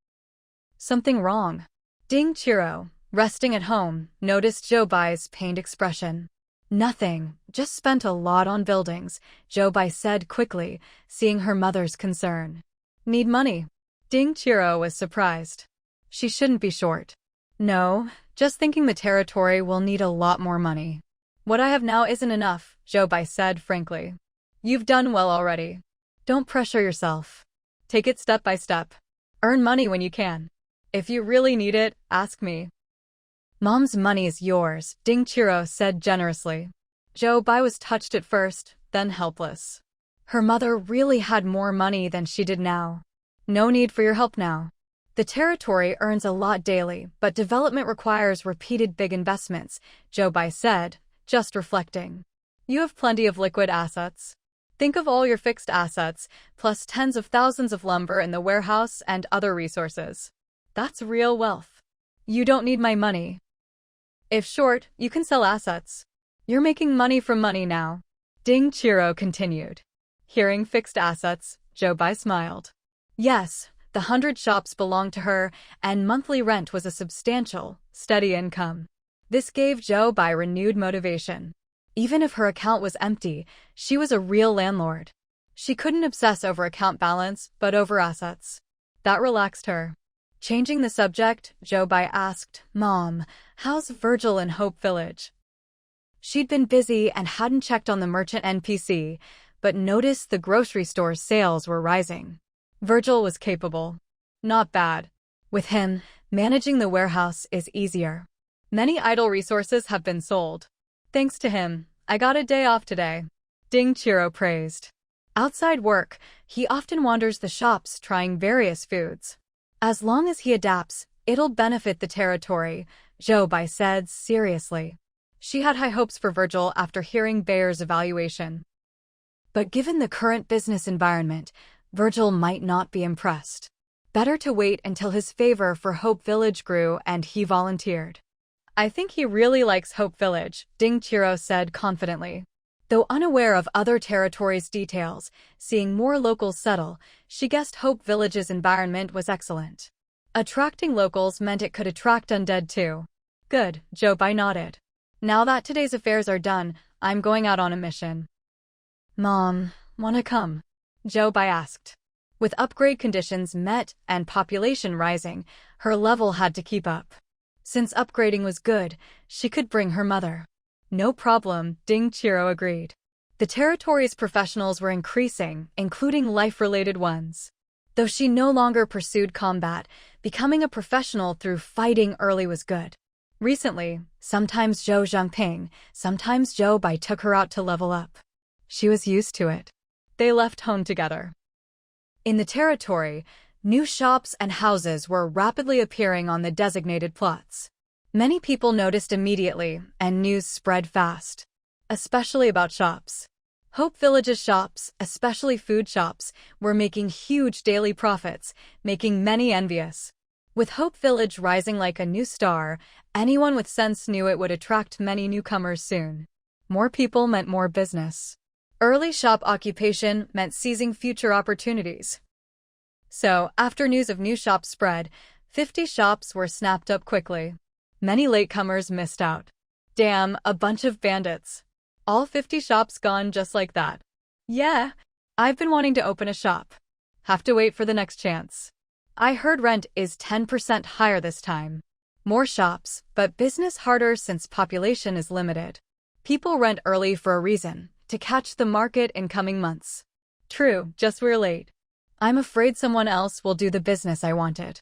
Something wrong. Ding Chiro, resting at home, noticed Jobai's pained expression. Nothing, just spent a lot on buildings, Jobai said quickly, seeing her mother's concern. Need money? Ding Chiro was surprised. She shouldn't be short. No, just thinking the territory will need a lot more money. What I have now isn't enough, Jobai said frankly. You've done well already. Don't pressure yourself. Take it step by step. Earn money when you can. If you really need it, ask me. Mom's money is yours, Ding Chiro said generously. Jobai was touched at first, then helpless. Her mother really had more money than she did now. No need for your help now. The territory earns a lot daily, but development requires repeated big investments, Jobai said, just reflecting. You have plenty of liquid assets. Think of all your fixed assets, plus tens of thousands of lumber in the warehouse and other resources. That's real wealth. You don't need my money. If short, you can sell assets. You're making money from money now. Ding Chiro continued. Hearing fixed assets, Jobai smiled. Yes, the 100 shops belonged to her, and monthly rent was a substantial, steady income. This gave Jobai renewed motivation. Even if her account was empty, she was a real landlord. She couldn't obsess over account balance, but over assets. That relaxed her. Changing the subject, Jobai asked, Mom, how's Virgil in Hope Village? She'd been busy and hadn't checked on the merchant NPC, but noticed the grocery store's sales were rising. Virgil was capable. Not bad. With him, managing the warehouse is easier. Many idle resources have been sold. Thanks to him, I got a day off today. Ding Chiro praised. Outside work, he often wanders the shops trying various foods. As long as he adapts, it'll benefit the territory, Jobai said seriously. She had high hopes for Virgil after hearing Bayer's evaluation. But given the current business environment, Virgil might not be impressed. Better to wait until his favor for Hope Village grew and he volunteered. I think he really likes Hope Village, Ding Chiro said confidently. Though unaware of other territories' details, seeing more locals settle, she guessed Hope Village's environment was excellent. Attracting locals meant it could attract undead too. Good, Jobai nodded. Now that today's affairs are done, I'm going out on a mission. Mom, wanna come? Jobai asked. With upgrade conditions met and population rising, her level had to keep up. Since upgrading was good, she could bring her mother. No problem, Ding Chiro agreed. The territory's professionals were increasing, including life-related ones. Though she no longer pursued combat, becoming a professional through fighting early was good. Recently, sometimes Zhou Zhangping, sometimes Jobai took her out to level up. She was used to it. They left home together. In the territory, new shops and houses were rapidly appearing on the designated plots. Many people noticed immediately, and news spread fast. Especially about shops. Hope Village's shops, especially food shops, were making huge daily profits, making many envious. With Hope Village rising like a new star, anyone with sense knew it would attract many newcomers soon. More people meant more business. Early shop occupation meant seizing future opportunities. So, after news of new shops spread, 50 shops were snapped up quickly. Many latecomers missed out. Damn, a bunch of bandits. All 50 shops gone just like that. Yeah, I've been wanting to open a shop. Have to wait for the next chance. I heard rent is 10% higher this time. More shops, but business harder since population is limited. People rent early for a reason, to catch the market in coming months. True, just we're late. I'm afraid someone else will do the business I wanted.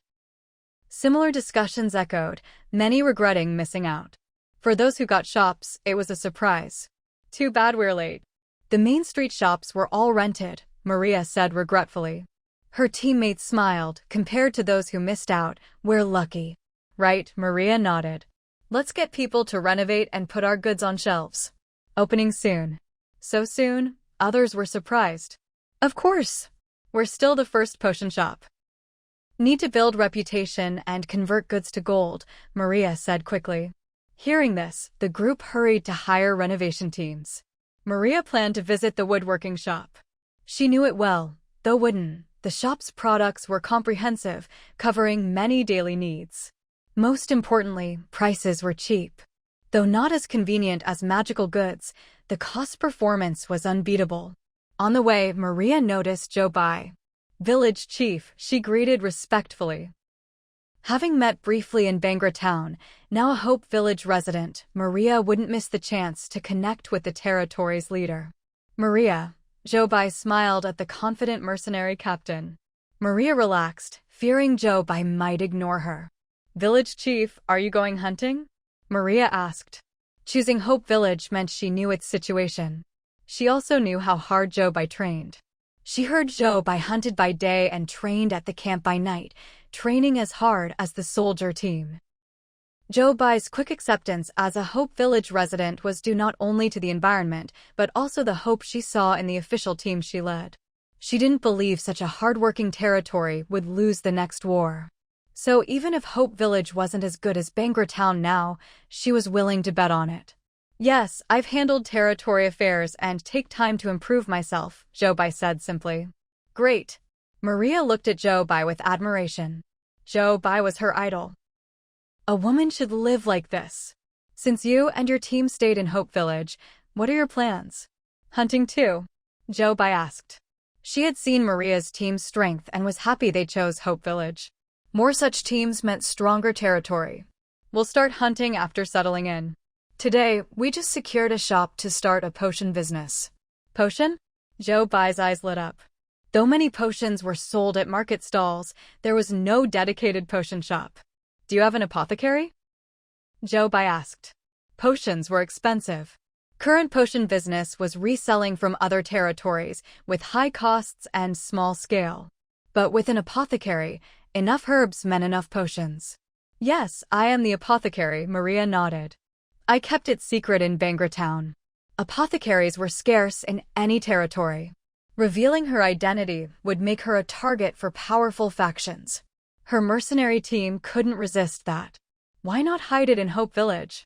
Similar discussions echoed, many regretting missing out. For those who got shops, it was a surprise. Too bad we're late. The main street shops were all rented, Maria said regretfully. Her teammates smiled, compared to those who missed out, we're lucky. Right, Maria nodded. Let's get people to renovate and put our goods on shelves. Opening soon. So soon, others were surprised. Of course. We're still the first potion shop. Need to build reputation and convert goods to gold, Maria said quickly. Hearing this, the group hurried to hire renovation teams. Maria planned to visit the woodworking shop. She knew it well, though wooden, the shop's products were comprehensive, covering many daily needs. Most importantly, prices were cheap. Though not as convenient as magical goods, the cost performance was unbeatable. On the way, Maria noticed Jobai. Village chief, she greeted respectfully. Having met briefly in Bangra town, now a Hope Village resident, Maria wouldn't miss the chance to connect with the territory's leader. Maria, Jobai smiled at the confident mercenary captain. Maria relaxed, fearing Jobai might ignore her. Village chief, are you going hunting? Maria asked. Choosing Hope Village meant she knew its situation. She also knew how hard Jobai trained. She heard Jobai hunted by day and trained at the camp by night, training as hard as the soldier team. Jobai's quick acceptance as a Hope Village resident was due not only to the environment, but also the hope she saw in the official team she led. She didn't believe such a hard-working territory would lose the next war. So even if Hope Village wasn't as good as Bangra Town now, she was willing to bet on it. Yes, I've handled territory affairs and take time to improve myself, Jobai said simply. Great. Maria looked at Jobai with admiration. Jobai was her idol. A woman should live like this. Since you and your team stayed in Hope Village, what are your plans? Hunting too? Jobai asked. She had seen Maria's team's strength and was happy they chose Hope Village. More such teams meant stronger territory. We'll start hunting after settling in. Today, we just secured a shop to start a potion business. Potion? Jobai's eyes lit up. Though many potions were sold at market stalls, there was no dedicated potion shop. Do you have an apothecary? Jobai asked. Potions were expensive. Current potion business was reselling from other territories with high costs and small scale. But with an apothecary, enough herbs meant enough potions. Yes, I am the apothecary, Maria nodded. I kept it secret in Bangra town. Apothecaries were scarce in any territory. Revealing her identity would make her a target for powerful factions. Her mercenary team couldn't resist that. Why not hide it in Hope Village?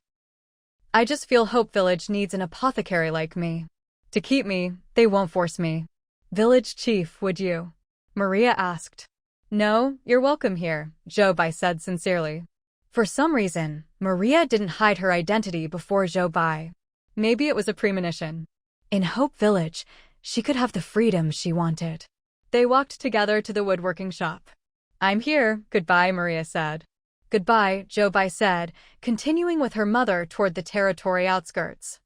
I just feel Hope Village needs an apothecary like me. To keep me, they won't force me. Village chief, would you? Maria asked. No, you're welcome here, Jobai said sincerely. For some reason, Maria didn't hide her identity before Jobai. Maybe it was a premonition. In Hope Village, she could have the freedom she wanted. They walked together to the woodworking shop. I'm here, goodbye, Maria said. Goodbye, Jobai said, continuing with her mother toward the territory outskirts.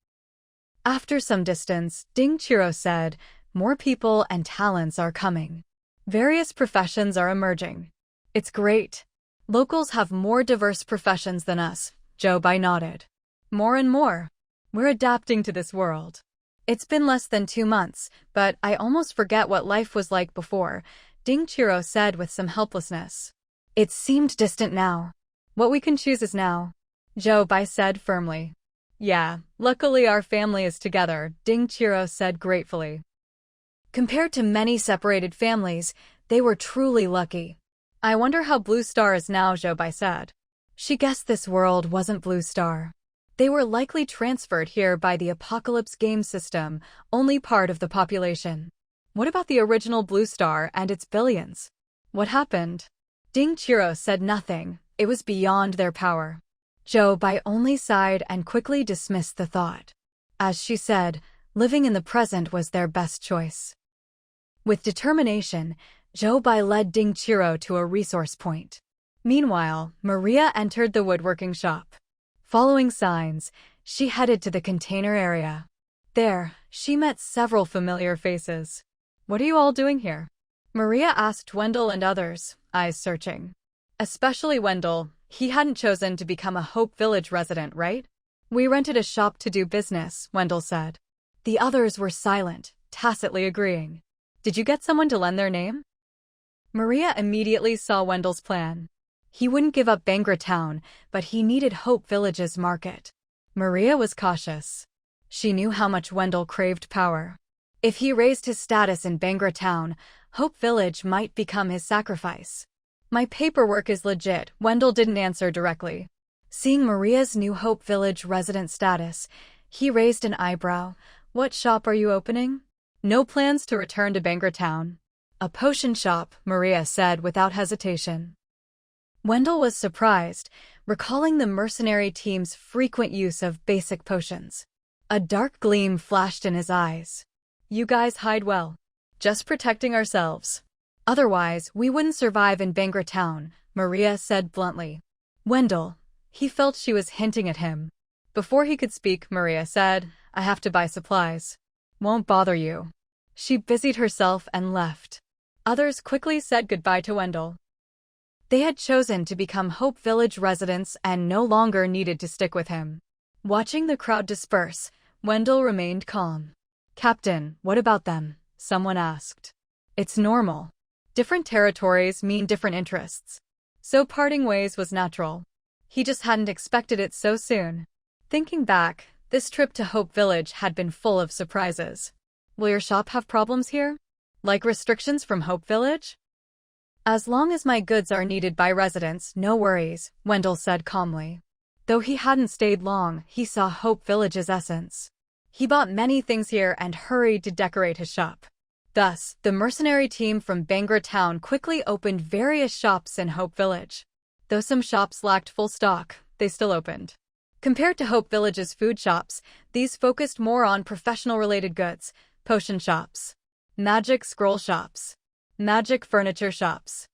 After some distance, Ding Chiro said, more people and talents are coming. Various professions are emerging. It's great. Locals have more diverse professions than us, Jobai nodded. More and more. We're adapting to this world. It's been less than 2 months, but I almost forget what life was like before, Ding Chiro said with some helplessness. It seemed distant now. What we can choose is now, Jobai said firmly. Yeah, luckily our family is together, Ding Chiro said gratefully. Compared to many separated families, they were truly lucky. I wonder how Blue Star is now, Jobai said. She guessed this world wasn't Blue Star. They were likely transferred here by the Apocalypse game system, only part of the population. What about the original Blue Star and its billions? What happened? Ding Chiro said nothing. It was beyond their power. Jobai only sighed and quickly dismissed the thought. As she said, living in the present was their best choice. With determination, Jobai led Ding Chiro to a resource point. Meanwhile, Maria entered the woodworking shop. Following signs, she headed to the container area. There, she met several familiar faces. What are you all doing here? Maria asked Wendell and others, eyes searching. Especially Wendell, he hadn't chosen to become a Hope Village resident, right? We rented a shop to do business, Wendell said. The others were silent, tacitly agreeing. Did you get someone to lend their name? Maria immediately saw Wendell's plan. He wouldn't give up Bangra town, but he needed Hope Village's market. Maria was cautious. She knew how much Wendell craved power. If he raised his status in Bangra town, Hope Village might become his sacrifice. My paperwork is legit, Wendell didn't answer directly. Seeing Maria's new Hope Village resident status, he raised an eyebrow. What shop are you opening? No plans to return to Bangra town. A potion shop, Maria said without hesitation. Wendell was surprised, recalling the mercenary team's frequent use of basic potions. A dark gleam flashed in his eyes. You guys hide well. Just protecting ourselves. Otherwise, we wouldn't survive in Bangra Town, Maria said bluntly. Wendell. He felt she was hinting at him. Before he could speak, Maria said, I have to buy supplies. Won't bother you. She busied herself and left. Others quickly said goodbye to Wendell. They had chosen to become Hope Village residents and no longer needed to stick with him. Watching the crowd disperse, Wendell remained calm. Captain, what about them? Someone asked. It's normal. Different territories mean different interests. So parting ways was natural. He just hadn't expected it so soon. Thinking back, this trip to Hope Village had been full of surprises. Will your shop have problems here? Like restrictions from Hope Village? As long as my goods are needed by residents, no worries, Wendell said calmly. Though he hadn't stayed long, he saw Hope Village's essence. He bought many things here and hurried to decorate his shop. Thus, the mercenary team from Bangra Town quickly opened various shops in Hope Village. Though some shops lacked full stock, they still opened. Compared to Hope Village's food shops, these focused more on professional-related goods, potion shops, magic scroll shops, magic furniture shops,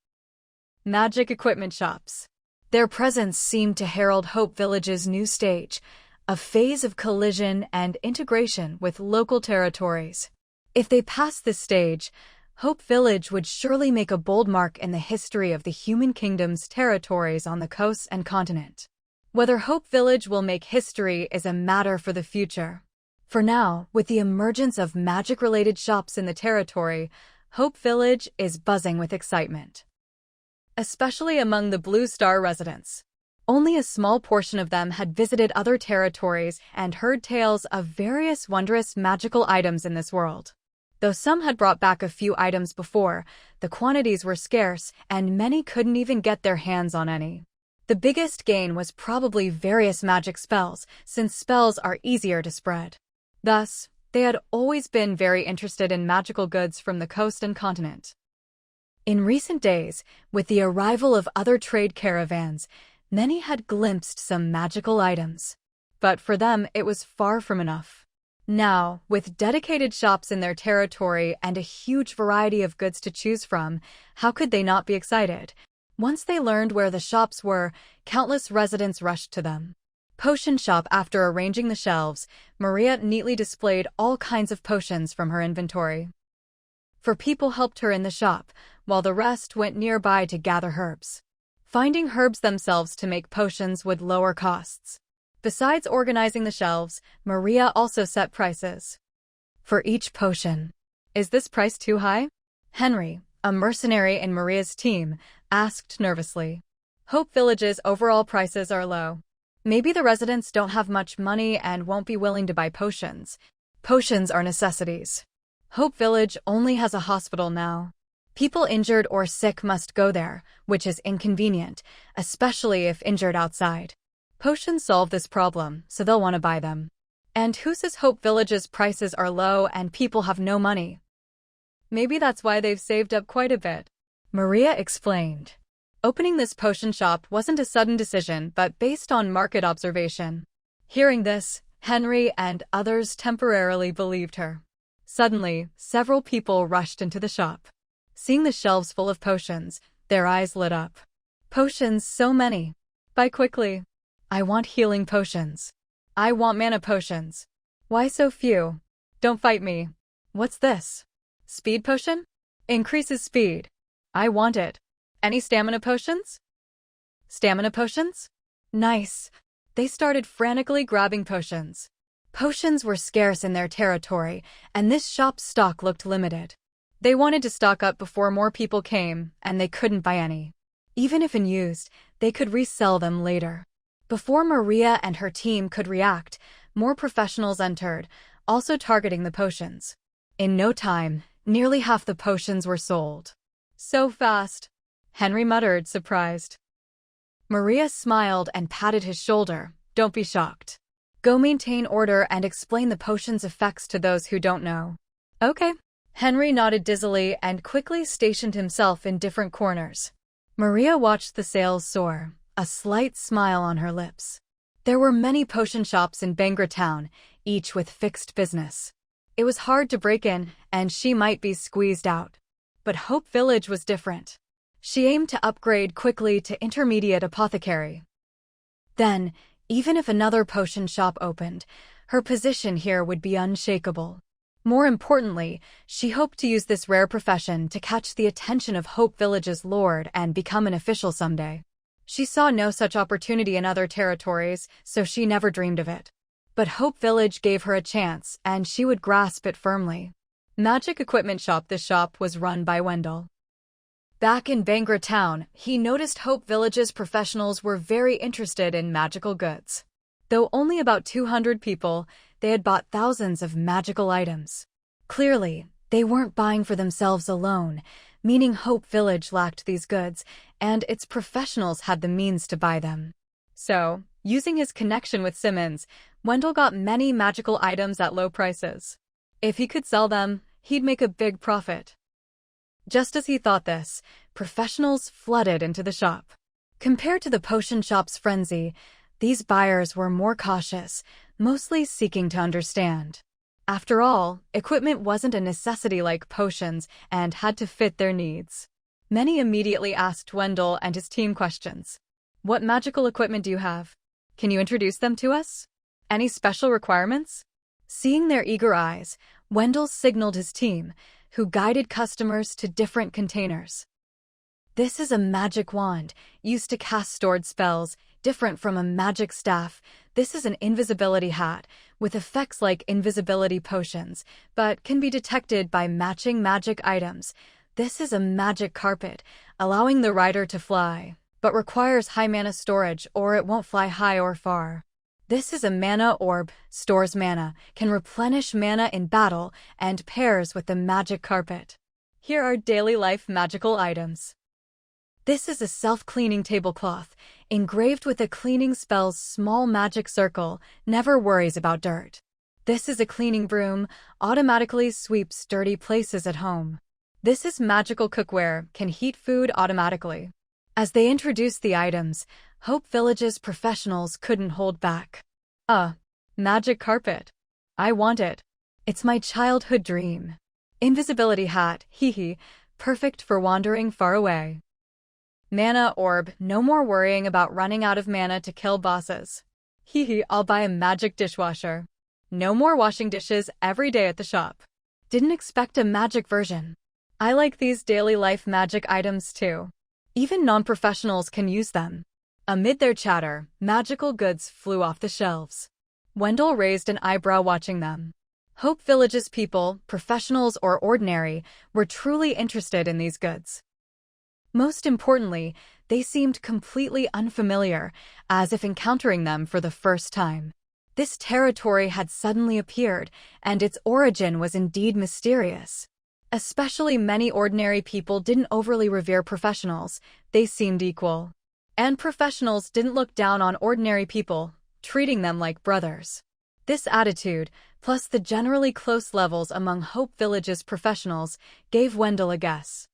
magic equipment shops. Their presence seemed to herald Hope Village's new stage, a phase of collision and integration with local territories. If they passed this stage, Hope Village would surely make a bold mark in the history of the human kingdom's territories on the coast and continent. Whether Hope Village will make history is a matter for the future. For now, with the emergence of magic-related shops in the territory, Hope Village is buzzing with excitement. Especially among the Blue Star residents. Only a small portion of them had visited other territories and heard tales of various wondrous magical items in this world. Though some had brought back a few items before, the quantities were scarce and many couldn't even get their hands on any. The biggest gain was probably various magic spells, since spells are easier to spread. Thus, they had always been very interested in magical goods from the coast and continent. In recent days, with the arrival of other trade caravans, many had glimpsed some magical items. But for them, it was far from enough. Now, with dedicated shops in their territory and a huge variety of goods to choose from, how could they not be excited? Once they learned where the shops were, countless residents rushed to them. Potion shop. After arranging the shelves, Maria neatly displayed all kinds of potions from her inventory. For people helped her in the shop, while the rest went nearby to gather herbs. Finding herbs themselves to make potions would lower costs. Besides organizing the shelves, Maria also set prices for each potion. Is this price too high? Henry, a mercenary in Maria's team, asked nervously. Hope Village's overall prices are low. Maybe the residents don't have much money and won't be willing to buy potions. Potions are necessities. Hope Village only has a hospital now. People injured or sick must go there, which is inconvenient, especially if injured outside. Potions solve this problem, so they'll want to buy them. And who says Hope Village's prices are low and people have no money? Maybe that's why they've saved up quite a bit. Maria explained. Opening this potion shop wasn't a sudden decision, but based on market observation. Hearing this, Henry and others temporarily believed her. Suddenly, several people rushed into the shop. Seeing the shelves full of potions, their eyes lit up. Potions, so many. Buy quickly. I want healing potions. I want mana potions. Why so few? Don't fight me. What's this? Speed potion? Increases speed. I want it. Any stamina potions? Stamina potions? Nice. They started frantically grabbing potions. Potions were scarce in their territory, and this shop's stock looked limited. They wanted to stock up before more people came, and they couldn't buy any. Even if unused, they could resell them later. Before Maria and her team could react, more professionals entered, also targeting the potions. In no time, nearly half the potions were sold. So fast, Henry muttered, surprised. Maria smiled and patted his shoulder. Don't be shocked. Go maintain order and explain the potion's effects to those who don't know. Okay. Henry nodded dizzily and quickly stationed himself in different corners. Maria watched the sales soar, a slight smile on her lips. There were many potion shops in Bangra Town, each with fixed business. It was hard to break in, and she might be squeezed out. But Hope Village was different. She aimed to upgrade quickly to intermediate apothecary. Then, even if another potion shop opened, her position here would be unshakable. More importantly, she hoped to use this rare profession to catch the attention of Hope Village's lord and become an official someday. She saw no such opportunity in other territories, so she never dreamed of it. But Hope Village gave her a chance, and she would grasp it firmly. Magic Equipment Shop. This shop was run by Wendell. Back in Bangra town, he noticed Hope Village's professionals were very interested in magical goods. Though only about 200 people, they had bought thousands of magical items. Clearly, they weren't buying for themselves alone, meaning Hope Village lacked these goods, and its professionals had the means to buy them. So, using his connection with Simmons, Wendell got many magical items at low prices. If he could sell them, he'd make a big profit. Just as he thought this, professionals flooded into the shop. Compared to the potion shop's frenzy, these buyers were more cautious, mostly seeking to understand. After all, equipment wasn't a necessity like potions and had to fit their needs. Many immediately asked Wendell and his team questions. What magical equipment do you have? Can you introduce them to us? Any special requirements? Seeing their eager eyes, Wendell signaled his team, who guided customers to different containers. This is a magic wand, used to cast stored spells, different from a magic staff. This is an invisibility hat, with effects like invisibility potions, but can be detected by matching magic items. This is a magic carpet, allowing the rider to fly, but requires high mana storage or it won't fly high or far. This is a mana orb, stores mana, can replenish mana in battle, and pairs with the magic carpet. Here are daily life magical items. This is a self-cleaning tablecloth, engraved with a cleaning spell's small magic circle, never worries about dirt. This is a cleaning broom, automatically sweeps dirty places at home. This is magical cookware, can heat food automatically. As they introduced the items, Hope Village's professionals couldn't hold back. Magic carpet. I want it. It's my childhood dream. Invisibility hat, hee, perfect for wandering far away. Mana orb, no more worrying about running out of mana to kill bosses. Hee, I'll buy a magic dishwasher. No more washing dishes every day at the shop. Didn't expect a magic version. I like these daily life magic items too. Even non-professionals can use them. Amid their chatter, magical goods flew off the shelves. Wendell raised an eyebrow watching them. Hope Village's people, professionals or ordinary, were truly interested in these goods. Most importantly, they seemed completely unfamiliar, as if encountering them for the first time. This territory had suddenly appeared, and its origin was indeed mysterious. Especially many ordinary people didn't overly revere professionals, they seemed equal. And professionals didn't look down on ordinary people, treating them like brothers. This attitude, plus the generally close levels among Hope Village's professionals, gave Wendell a guess.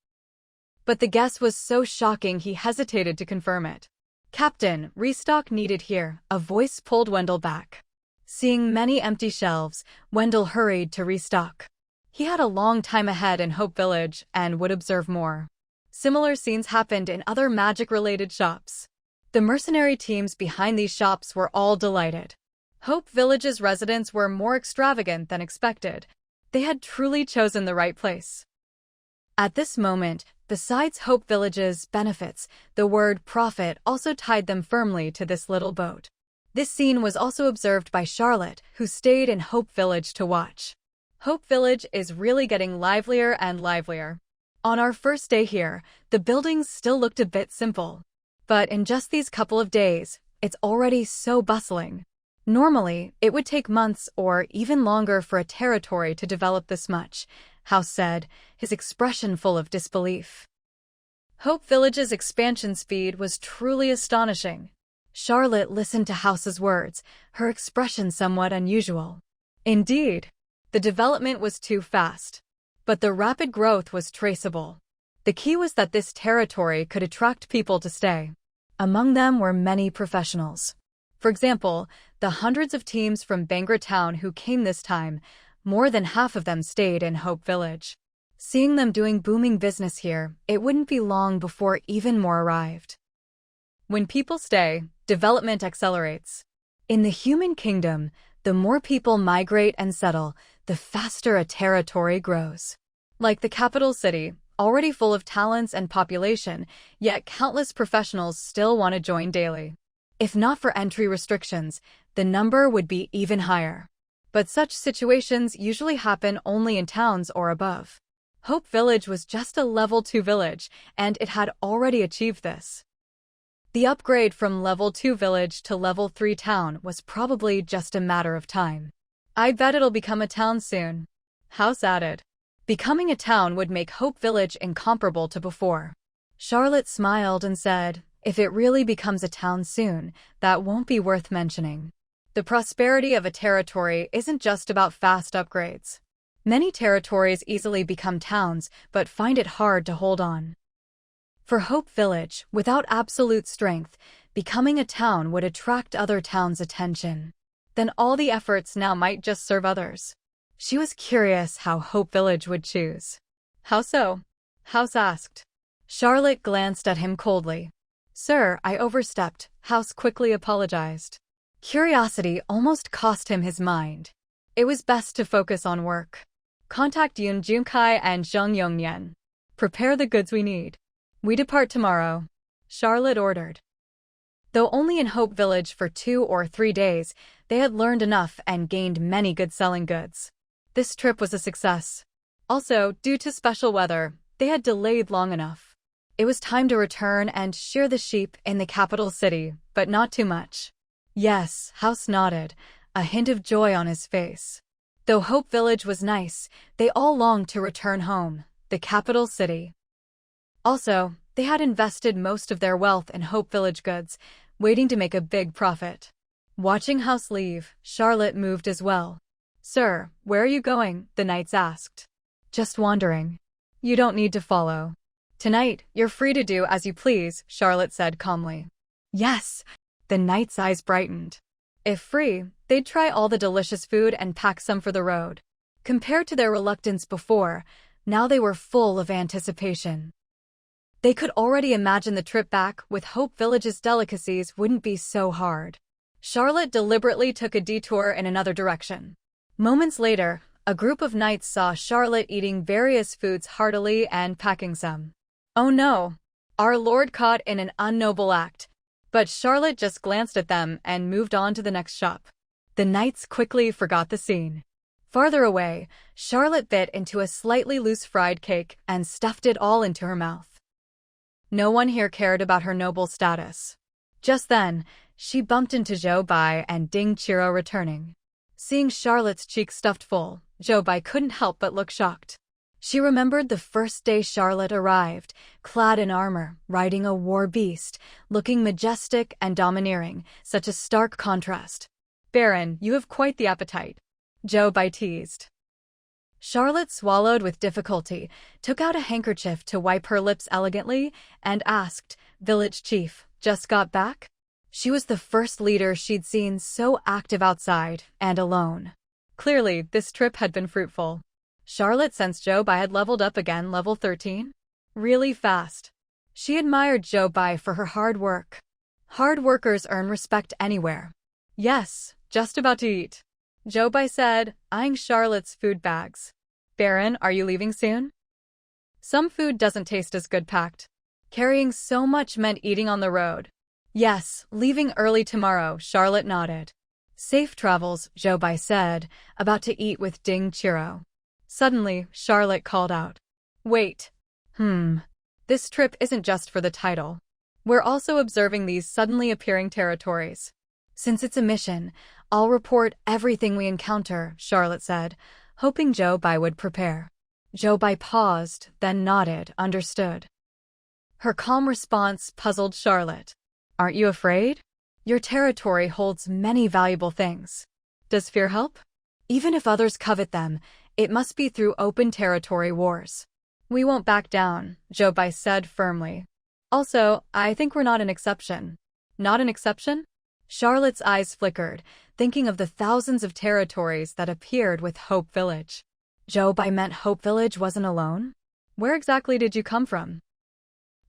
But the guess was so shocking he hesitated to confirm it. Captain, restock needed here, a voice pulled Wendell back. Seeing many empty shelves, Wendell hurried to restock. He had a long time ahead in Hope Village and would observe more. Similar scenes happened in other magic-related shops. The mercenary teams behind these shops were all delighted. Hope Village's residents were more extravagant than expected. They had truly chosen the right place. At this moment, besides Hope Village's benefits, the word profit also tied them firmly to this little boat. This scene was also observed by Charlotte, who stayed in Hope Village to watch. Hope Village is really getting livelier and livelier. On our first day here, the buildings still looked a bit simple. But in just these couple of days, it's already so bustling. Normally, it would take months or even longer for a territory to develop this much, House said, his expression full of disbelief. Hope Village's expansion speed was truly astonishing. Charlotte listened to House's words, her expression somewhat unusual. Indeed, the development was too fast. But the rapid growth was traceable. The key was that this territory could attract people to stay. Among them were many professionals. For example, the hundreds of teams from Bangra town who came this time, more than half of them stayed in Hope Village. Seeing them doing booming business here, it wouldn't be long before even more arrived. When people stay, development accelerates. In the human kingdom, the more people migrate and settle, the faster a territory grows. Like the capital city, already full of talents and population, yet countless professionals still want to join daily. If not for entry restrictions, the number would be even higher. But such situations usually happen only in towns or above. Hope Village was just a level 2 village, and it had already achieved this. The upgrade from level 2 village to level 3 town was probably just a matter of time. I bet it'll become a town soon. House added. Becoming a town would make Hope Village incomparable to before. Charlotte smiled and said, if it really becomes a town soon, that won't be worth mentioning. The prosperity of a territory isn't just about fast upgrades. Many territories easily become towns, but find it hard to hold on. For Hope Village, without absolute strength, becoming a town would attract other towns' attention. Then all the efforts now might just serve others. She was curious how Hope Village would choose. How so? House asked. Charlotte glanced at him coldly. Sir, I overstepped, House quickly apologized. Curiosity almost cost him his mind. It was best to focus on work. Contact Yun Junkai and Zheng Yongnian. Prepare the goods we need. We depart tomorrow, Charlotte ordered. Though only in Hope Village for 2 or 3 days, they had learned enough and gained many good selling goods. This trip was a success. Also, due to special weather, they had delayed long enough. It was time to return and shear the sheep in the capital city, but not too much. Yes, House nodded, a hint of joy on his face. Though Hope Village was nice, they all longed to return home, the capital city. Also, they had invested most of their wealth in Hope Village goods, waiting to make a big profit. Watching House leave, Charlotte moved as well. Sir, where are you going? The knights asked. Just wandering. You don't need to follow. Tonight, you're free to do as you please, Charlotte said calmly. Yes, the knights' eyes brightened. If free, they'd try all the delicious food and pack some for the road. Compared to their reluctance before, now they were full of anticipation. They could already imagine the trip back with Hope Village's delicacies wouldn't be so hard. Charlotte deliberately took a detour in another direction. Moments later, a group of knights saw Charlotte eating various foods heartily and packing some. Oh no! Our lord caught in an unnoble act. But Charlotte just glanced at them and moved on to the next shop. The knights quickly forgot the scene. Farther away, Charlotte bit into a slightly loose fried cake and stuffed it all into her mouth. No one here cared about her noble status. Just then, she bumped into Zhou Bai and Ding Chiro returning. Seeing Charlotte's cheeks stuffed full, Zhou Bai couldn't help but look shocked. She remembered the first day Charlotte arrived, clad in armor, riding a war beast, looking majestic and domineering, such a stark contrast. Barren, you have quite the appetite, Zhou Bai teased. Charlotte swallowed with difficulty, took out a handkerchief to wipe her lips elegantly, and asked, Village Chief, just got back? She was the first leader she'd seen so active outside and alone. Clearly, this trip had been fruitful. Charlotte sensed Zhou Bai had leveled up again, level 13. Really fast. She admired Zhou Bai for her hard work. Hard workers earn respect anywhere. Yes, just about to eat, Zhou Bai said, eyeing Charlotte's food bags. Barren, are you leaving soon? Some food doesn't taste as good packed. Carrying so much meant eating on the road. Yes, leaving early tomorrow, Charlotte nodded. Safe travels, Zhou Bai said, about to eat with Ding Chiro. Suddenly, Charlotte called out. Wait. This trip isn't just for the title. We're also observing these suddenly appearing territories. Since it's a mission, I'll report everything we encounter, Charlotte said, hoping Zhou Bai would prepare. Zhou Bai paused, then nodded, understood. Her calm response puzzled Charlotte. Aren't you afraid? Your territory holds many valuable things. Does fear help? Even if others covet them, it must be through open territory wars. We won't back down, Zhou Bai said firmly. Also, I think we're not an exception. Not an exception? Charlotte's eyes flickered, thinking of the thousands of territories that appeared with Hope Village. Joe by meant Hope Village wasn't alone? Where exactly did you come from?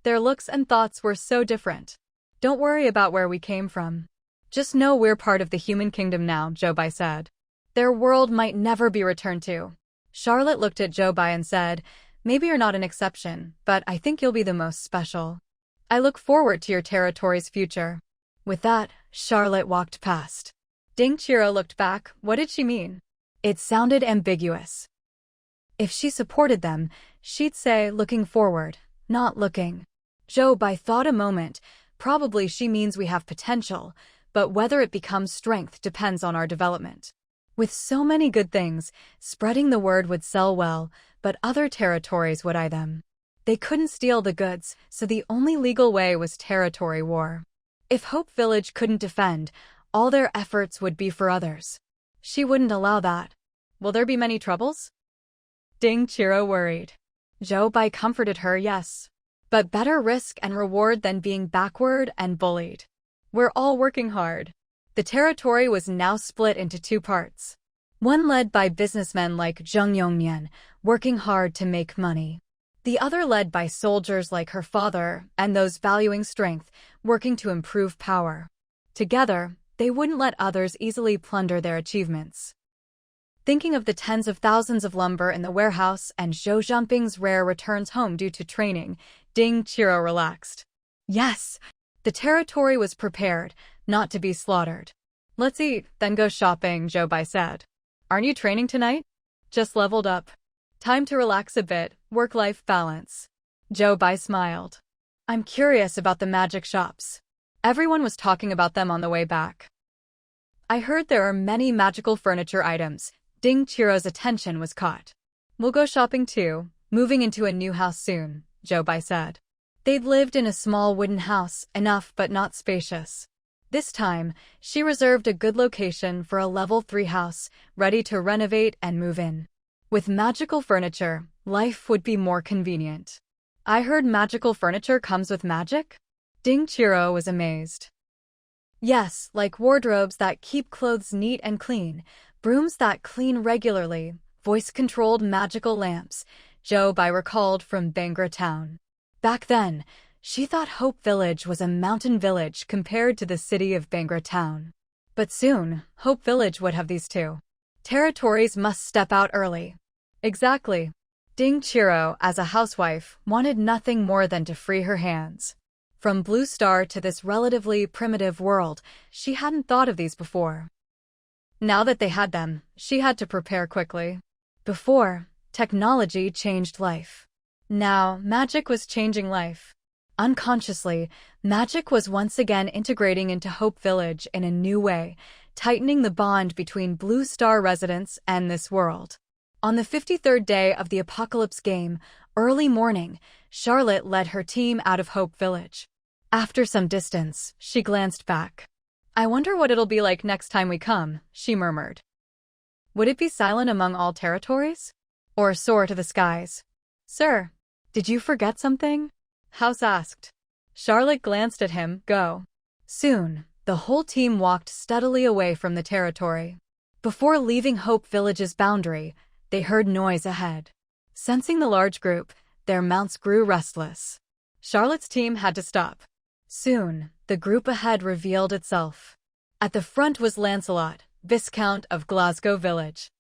Their looks and thoughts were so different. Don't worry about where we came from. Just know we're part of the human kingdom now, Jobai said. Their world might never be returned to. Charlotte looked at Jobai and said, maybe you're not an exception, but I think you'll be the most special. I look forward to your territory's future. With that, Charlotte walked past. Dingchiro looked back. What did she mean? It sounded ambiguous. If she supported them, she'd say looking forward, not looking. Jobai thought a moment. Probably she means we have potential, but whether it becomes strength depends on our development. With so many good things, spreading the word would sell well, but other territories would eye them. They couldn't steal the goods, so the only legal way was territory war. If Hope Village couldn't defend, all their efforts would be for others. She wouldn't allow that. Will there be many troubles? Dingchiro worried. Jobai comforted her, yes. But better risk and reward than being backward and bullied. We're all working hard. The territory was now split into two parts. One led by businessmen like Jung Yongmyeon, working hard to make money. The other led by soldiers like her father and those valuing strength, working to improve power. Together, they wouldn't let others easily plunder their achievements. Thinking of the tens of thousands of lumber in the warehouse and Zhou Zhangping's rare returns home due to training, Dingchiro relaxed. Yes, the territory was prepared, not to be slaughtered. Let's eat, then go shopping, Jobai said. Aren't you training tonight? Just leveled up. Time to relax a bit, work-life balance. Jobai smiled. I'm curious about the magic shops. Everyone was talking about them on the way back. I heard there are many magical furniture items. Dingchiro's attention was caught. We'll go shopping too, moving into a new house soon, Jobai said. They'd lived in a small wooden house, enough but not spacious. This time, she reserved a good location for a level 3 house, ready to renovate and move in. With magical furniture, life would be more convenient. I heard magical furniture comes with magic? Dingchiro was amazed. Yes, like wardrobes that keep clothes neat and clean, brooms that clean regularly, voice-controlled magical lamps, Jobai recalled from Bangra town. Back then, she thought Hope Village was a mountain village compared to the city of Bangra town. But soon, Hope Village would have these too. Territories must step out early. Exactly. Dingchiro, as a housewife, wanted nothing more than to free her hands. From Blue Star to this relatively primitive world, she hadn't thought of these before. Now that they had them, she had to prepare quickly. Before, technology changed life. Now, magic was changing life. Unconsciously, magic was once again integrating into Hope Village in a new way, tightening the bond between Blue Star residents and this world. On the 53rd day of the Apocalypse game, early morning, Charlotte led her team out of Hope Village. After some distance, she glanced back. I wonder what it'll be like next time we come, she murmured. Would it be silent among all territories? Or soar to the skies? Sir, did you forget something? House asked. Charlotte glanced at him. Go. Soon, the whole team walked steadily away from the territory. Before leaving Hope Village's boundary, they heard noise ahead. Sensing the large group, their mounts grew restless. Charlotte's team had to stop. Soon, the group ahead revealed itself. At the front was Lancelot, Viscount of Glasgow Village.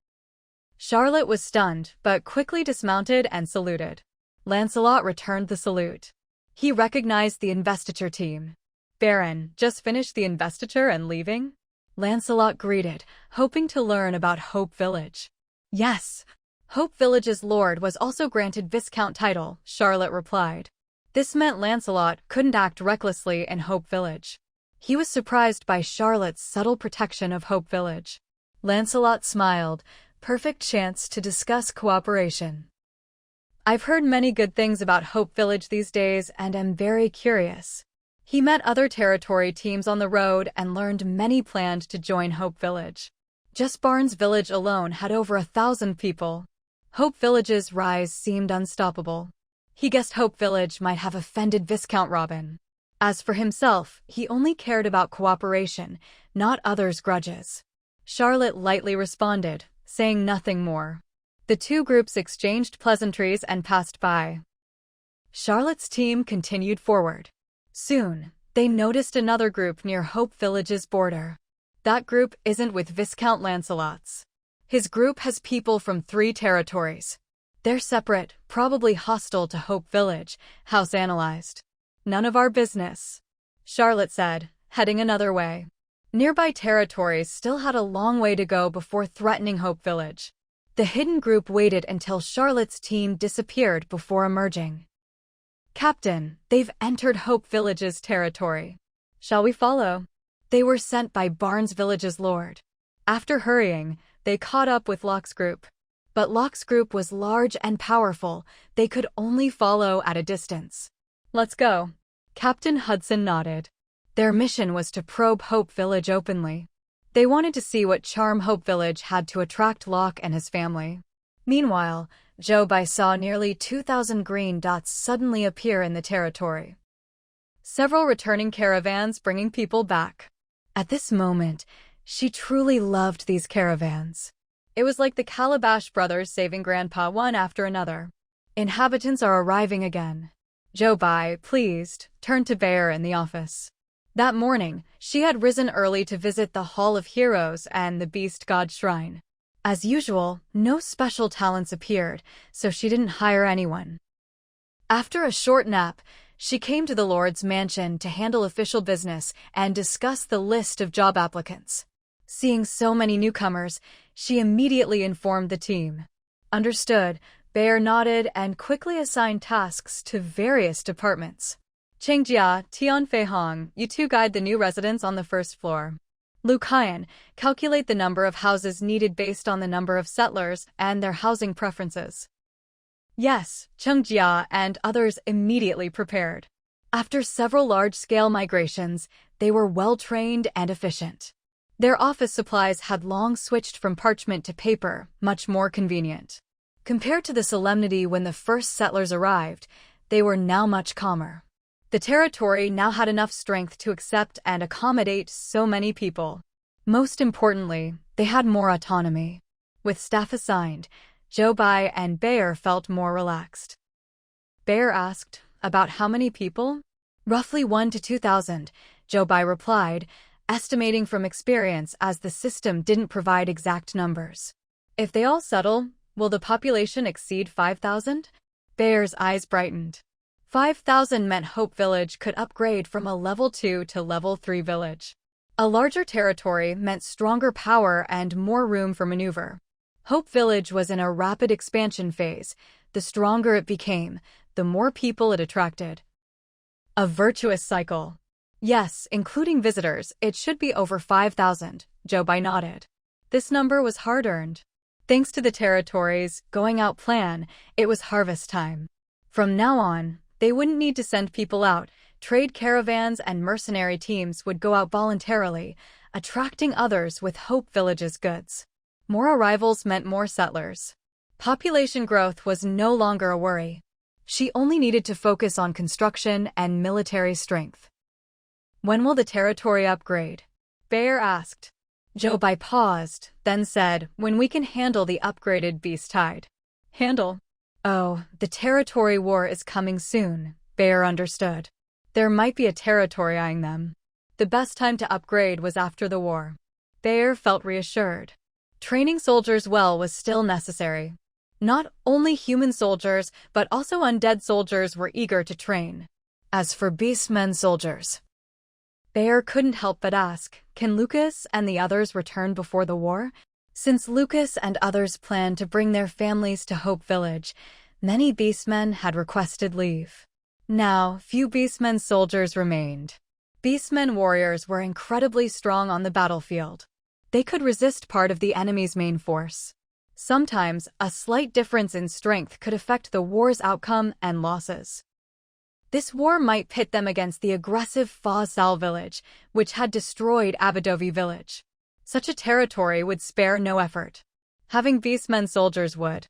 Charlotte was stunned, but quickly dismounted and saluted. Lancelot returned the salute. He recognized the investiture team. Barren, just finished the investiture and leaving? Lancelot greeted, hoping to learn about Hope Village. Yes. Hope Village's lord was also granted Viscount title, Charlotte replied. This meant Lancelot couldn't act recklessly in Hope Village. He was surprised by Charlotte's subtle protection of Hope Village. Lancelot smiled, perfect chance to discuss cooperation. I've heard many good things about Hope Village these days and am very curious. He met other territory teams on the road and learned many planned to join Hope Village. Just Barnes Village alone had over 1,000 people. Hope Village's rise seemed unstoppable. He guessed Hope Village might have offended Viscount Robin. As for himself, he only cared about cooperation, not others' grudges. Charlotte lightly responded, saying nothing more. The two groups exchanged pleasantries and passed by. Charlotte's team continued forward. Soon, they noticed another group near Hope Village's border. That group isn't with Viscount Lancelot's. His group has people from 3 territories. They're separate, probably hostile to Hope Village, House analyzed. None of our business, Charlotte said, heading another way. Nearby territories still had a long way to go before threatening Hope Village. The hidden group waited until Charlotte's team disappeared before emerging. Captain, they've entered Hope Village's territory. Shall we follow? They were sent by Barnes Village's lord. After hurrying, they caught up with Locke's group. But Locke's group was large and powerful, they could only follow at a distance. Let's go. Captain Hudson nodded. Their mission was to probe Hope Village openly. They wanted to see what charm Hope Village had to attract Locke and his family. Meanwhile, Jobai saw nearly 2,000 green dots suddenly appear in the territory. Several returning caravans bringing people back. At this moment, she truly loved these caravans. It was like the Calabash brothers saving Grandpa one after another. Inhabitants are arriving again. Jobai, pleased, turned to Bear in the office. That morning, she had risen early to visit the Hall of Heroes and the Beast God Shrine. As usual, no special talents appeared, so she didn't hire anyone. After a short nap, she came to the Lord's mansion to handle official business and discuss the list of job applicants. Seeing so many newcomers, she immediately informed the team. Understood, Bear nodded and quickly assigned tasks to various departments. Chengjia, Tian Feihong, you two guide the new residents on the first floor. Lu Kaiyan, calculate the number of houses needed based on the number of settlers and their housing preferences. Yes, Chengjia and others immediately prepared. After several large-scale migrations, they were well-trained and efficient. Their office supplies had long switched from parchment to paper, much more convenient. Compared to the solemnity when the first settlers arrived, they were now much calmer. The territory now had enough strength to accept and accommodate so many people. Most importantly, they had more autonomy. With staff assigned, Jobai and Bear felt more relaxed. Bear asked, about how many people? Roughly 1 to 2,000, Jobai replied, estimating from experience as the system didn't provide exact numbers. If they all settle, will the population exceed 5,000? Bear's eyes brightened. 5,000 meant Hope Village could upgrade from a level 2 to level 3 village. A larger territory meant stronger power and more room for maneuver. Hope Village was in a rapid expansion phase. The stronger it became, the more people it attracted. A virtuous cycle. Yes, including visitors, it should be over 5,000, Jobai nodded. This number was hard-earned. Thanks to the territory's going-out plan, it was harvest time. From now on, they wouldn't need to send people out. Trade caravans and mercenary teams would go out voluntarily, attracting others with Hope Village's goods. More arrivals meant more settlers. Population growth was no longer a worry. She only needed to focus on construction and military strength. When will the territory upgrade? Bear asked. Jobai paused, then said, when we can handle the upgraded beast tide. Handle? Oh, the territory war is coming soon, Bear understood. There might be a territory eyeing them. The best time to upgrade was after the war. Bear felt reassured. Training soldiers well was still necessary. Not only human soldiers, but also undead soldiers were eager to train. As for beastmen soldiers, Bear couldn't help but ask, can Lucas and the others return before the war? Since Lucas and others planned to bring their families to Hope Village, many beastmen had requested leave. Now, few beastmen soldiers remained. Beastmen warriors were incredibly strong on the battlefield. They could resist part of the enemy's main force. Sometimes, a slight difference in strength could affect the war's outcome and losses. This war might pit them against the aggressive Fa Sal village, which had destroyed Abadovi village. Such a territory would spare no effort. Having beastmen soldiers would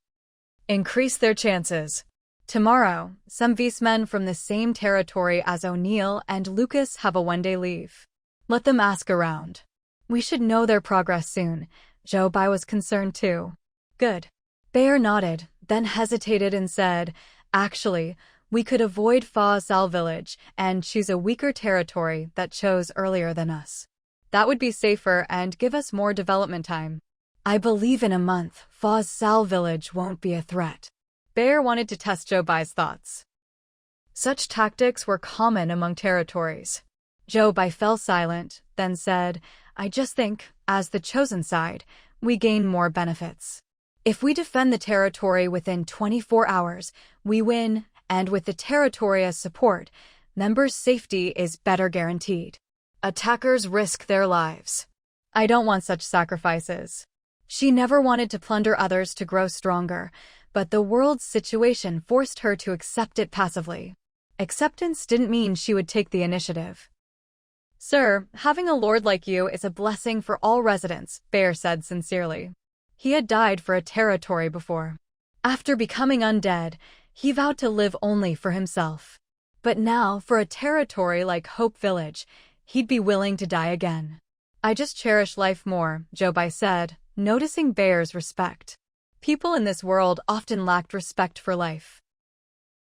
increase their chances. Tomorrow, some beastmen from the same territory as O'Neill and Lucas have a one-day leave. Let them ask around. We should know their progress soon. Jobai was concerned too. Good. Bear nodded, then hesitated and said, "Actually, we could avoid Fa Sal village and choose a weaker territory that chose earlier than us. That would be safer and give us more development time. I believe in a month, Fa Sal village won't be a threat." Bear wanted to test Joe-Bai's thoughts. Such tactics were common among territories. Joe-Bai fell silent, then said, "I just think, as the chosen side, we gain more benefits. If we defend the territory within 24 hours, we win, and with the territory as support, members' safety is better guaranteed. Attackers risk their lives. I don't want such sacrifices." She never wanted to plunder others to grow stronger, but the world's situation forced her to accept it passively. Acceptance didn't mean she would take the initiative. "Sir, having a lord like you is a blessing for all residents," Bear said sincerely. He had died for a territory before. After becoming undead, he vowed to live only for himself. But now, for a territory like Hope Village, he'd be willing to die again. "I just cherish life more," Joe-Bai said, noticing Bear's respect. People in this world often lacked respect for life.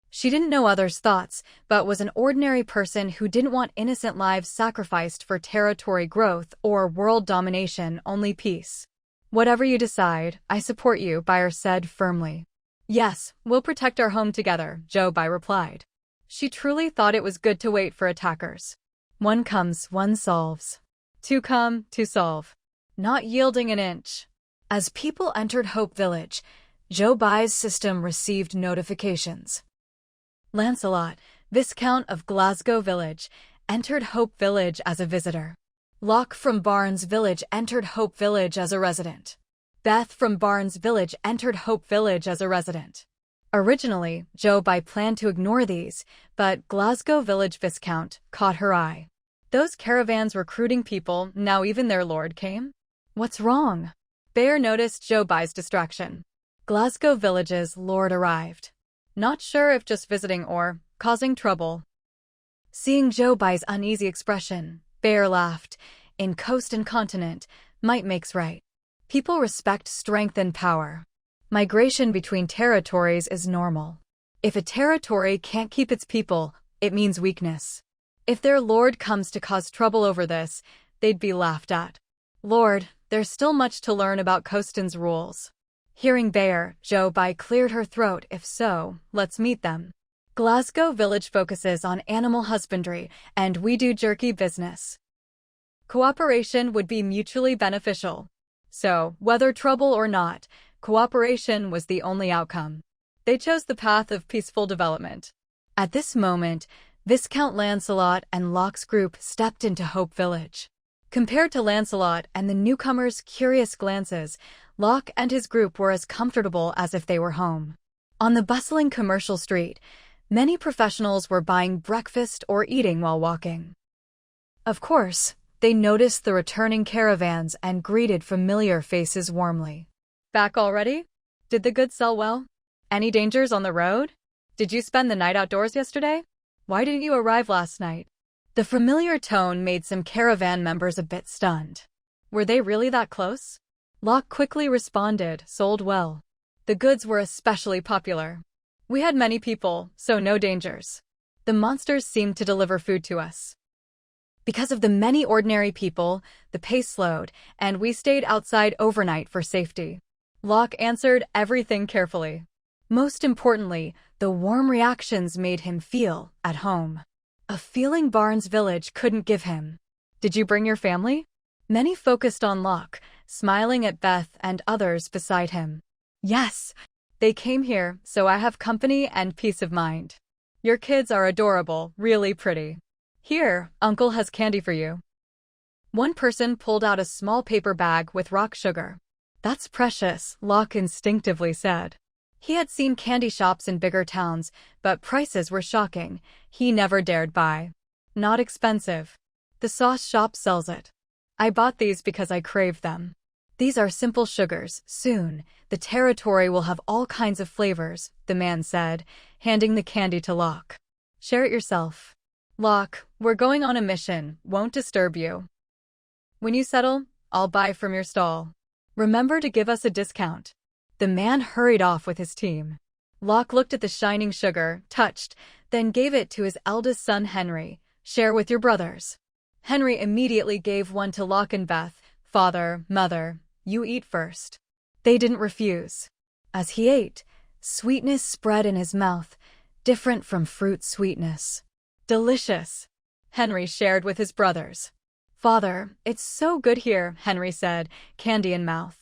She didn't know others' thoughts, but was an ordinary person who didn't want innocent lives sacrificed for territory growth or world domination, only peace. "Whatever you decide, I support you," Bear said firmly. "Yes, we'll protect our home together," Joe-Bai replied. She truly thought it was good to wait for attackers. One comes, one solves. Two come, two solve. Not yielding an inch. As people entered Hope Village, Joe-Bai's system received notifications. Lancelot, Viscount of Glasgow Village, entered Hope Village as a visitor. Locke from Barnes Village entered Hope Village as a resident. Beth from Barnes Village entered Hope Village as a resident. Originally, Joe-Bai planned to ignore these, but Glasgow Village Viscount caught her eye. Those caravans recruiting people, now even their lord came? What's wrong? Bear noticed Joe-Bai's distraction. Glasgow Village's lord arrived. Not sure if just visiting or causing trouble. Seeing Joe-Bai's uneasy expression, Bear laughed. In coast and continent, might makes right. People respect strength and power. Migration between territories is normal. If a territory can't keep its people, it means weakness. If their lord comes to cause trouble over this, they'd be laughed at. "Lord, there's still much to learn about Coaston's rules." Hearing Bear, Joe-Bai cleared her throat. "If so, let's meet them. Glasgow Village focuses on animal husbandry, and we do jerky business. Cooperation would be mutually beneficial." So, whether trouble or not, cooperation was the only outcome. They chose the path of peaceful development. At this moment, Viscount Lancelot and Locke's group stepped into Hope Village. Compared to Lancelot and the newcomers' curious glances, Locke and his group were as comfortable as if they were home. On the bustling commercial street, many professionals were buying breakfast or eating while walking. Of course, they noticed the returning caravans and greeted familiar faces warmly. "Back already? Did the goods sell well? Any dangers on the road? Did you spend the night outdoors yesterday? Why didn't you arrive last night?" The familiar tone made some caravan members a bit stunned. Were they really that close? Locke quickly responded, "Sold well. The goods were especially popular. We had many people, so no dangers. The monsters seemed to deliver food to us. Because of the many ordinary people, the pace slowed, and we stayed outside overnight for safety." Locke answered everything carefully. Most importantly, the warm reactions made him feel at home. A feeling Barnes Village couldn't give him. "Did you bring your family?" Many focused on Locke, smiling at Beth and others beside him. "Yes, they came here, so I have company and peace of mind. Your kids are adorable, really pretty. Here, Uncle has candy for you." One person pulled out a small paper bag with rock sugar. "That's precious," Locke instinctively said. He had seen candy shops in bigger towns, but prices were shocking. He never dared buy. "Not expensive. The sauce shop sells it. I bought these because I craved them. These are simple sugars. Soon, the territory will have all kinds of flavors," the man said, handing the candy to Locke. "Share it yourself." "Locke, we're going on a mission, won't disturb you. When you settle, I'll buy from your stall. Remember to give us a discount." The man hurried off with his team. Locke looked at the shining sugar, touched, then gave it to his eldest son Henry. "Share with your brothers." Henry immediately gave one to Locke and Beth. "Father, mother, you eat first." They didn't refuse. As he ate, sweetness spread in his mouth, different from fruit sweetness. "Delicious," Henry shared with his brothers. "Father, it's so good here," Henry said, candy in mouth.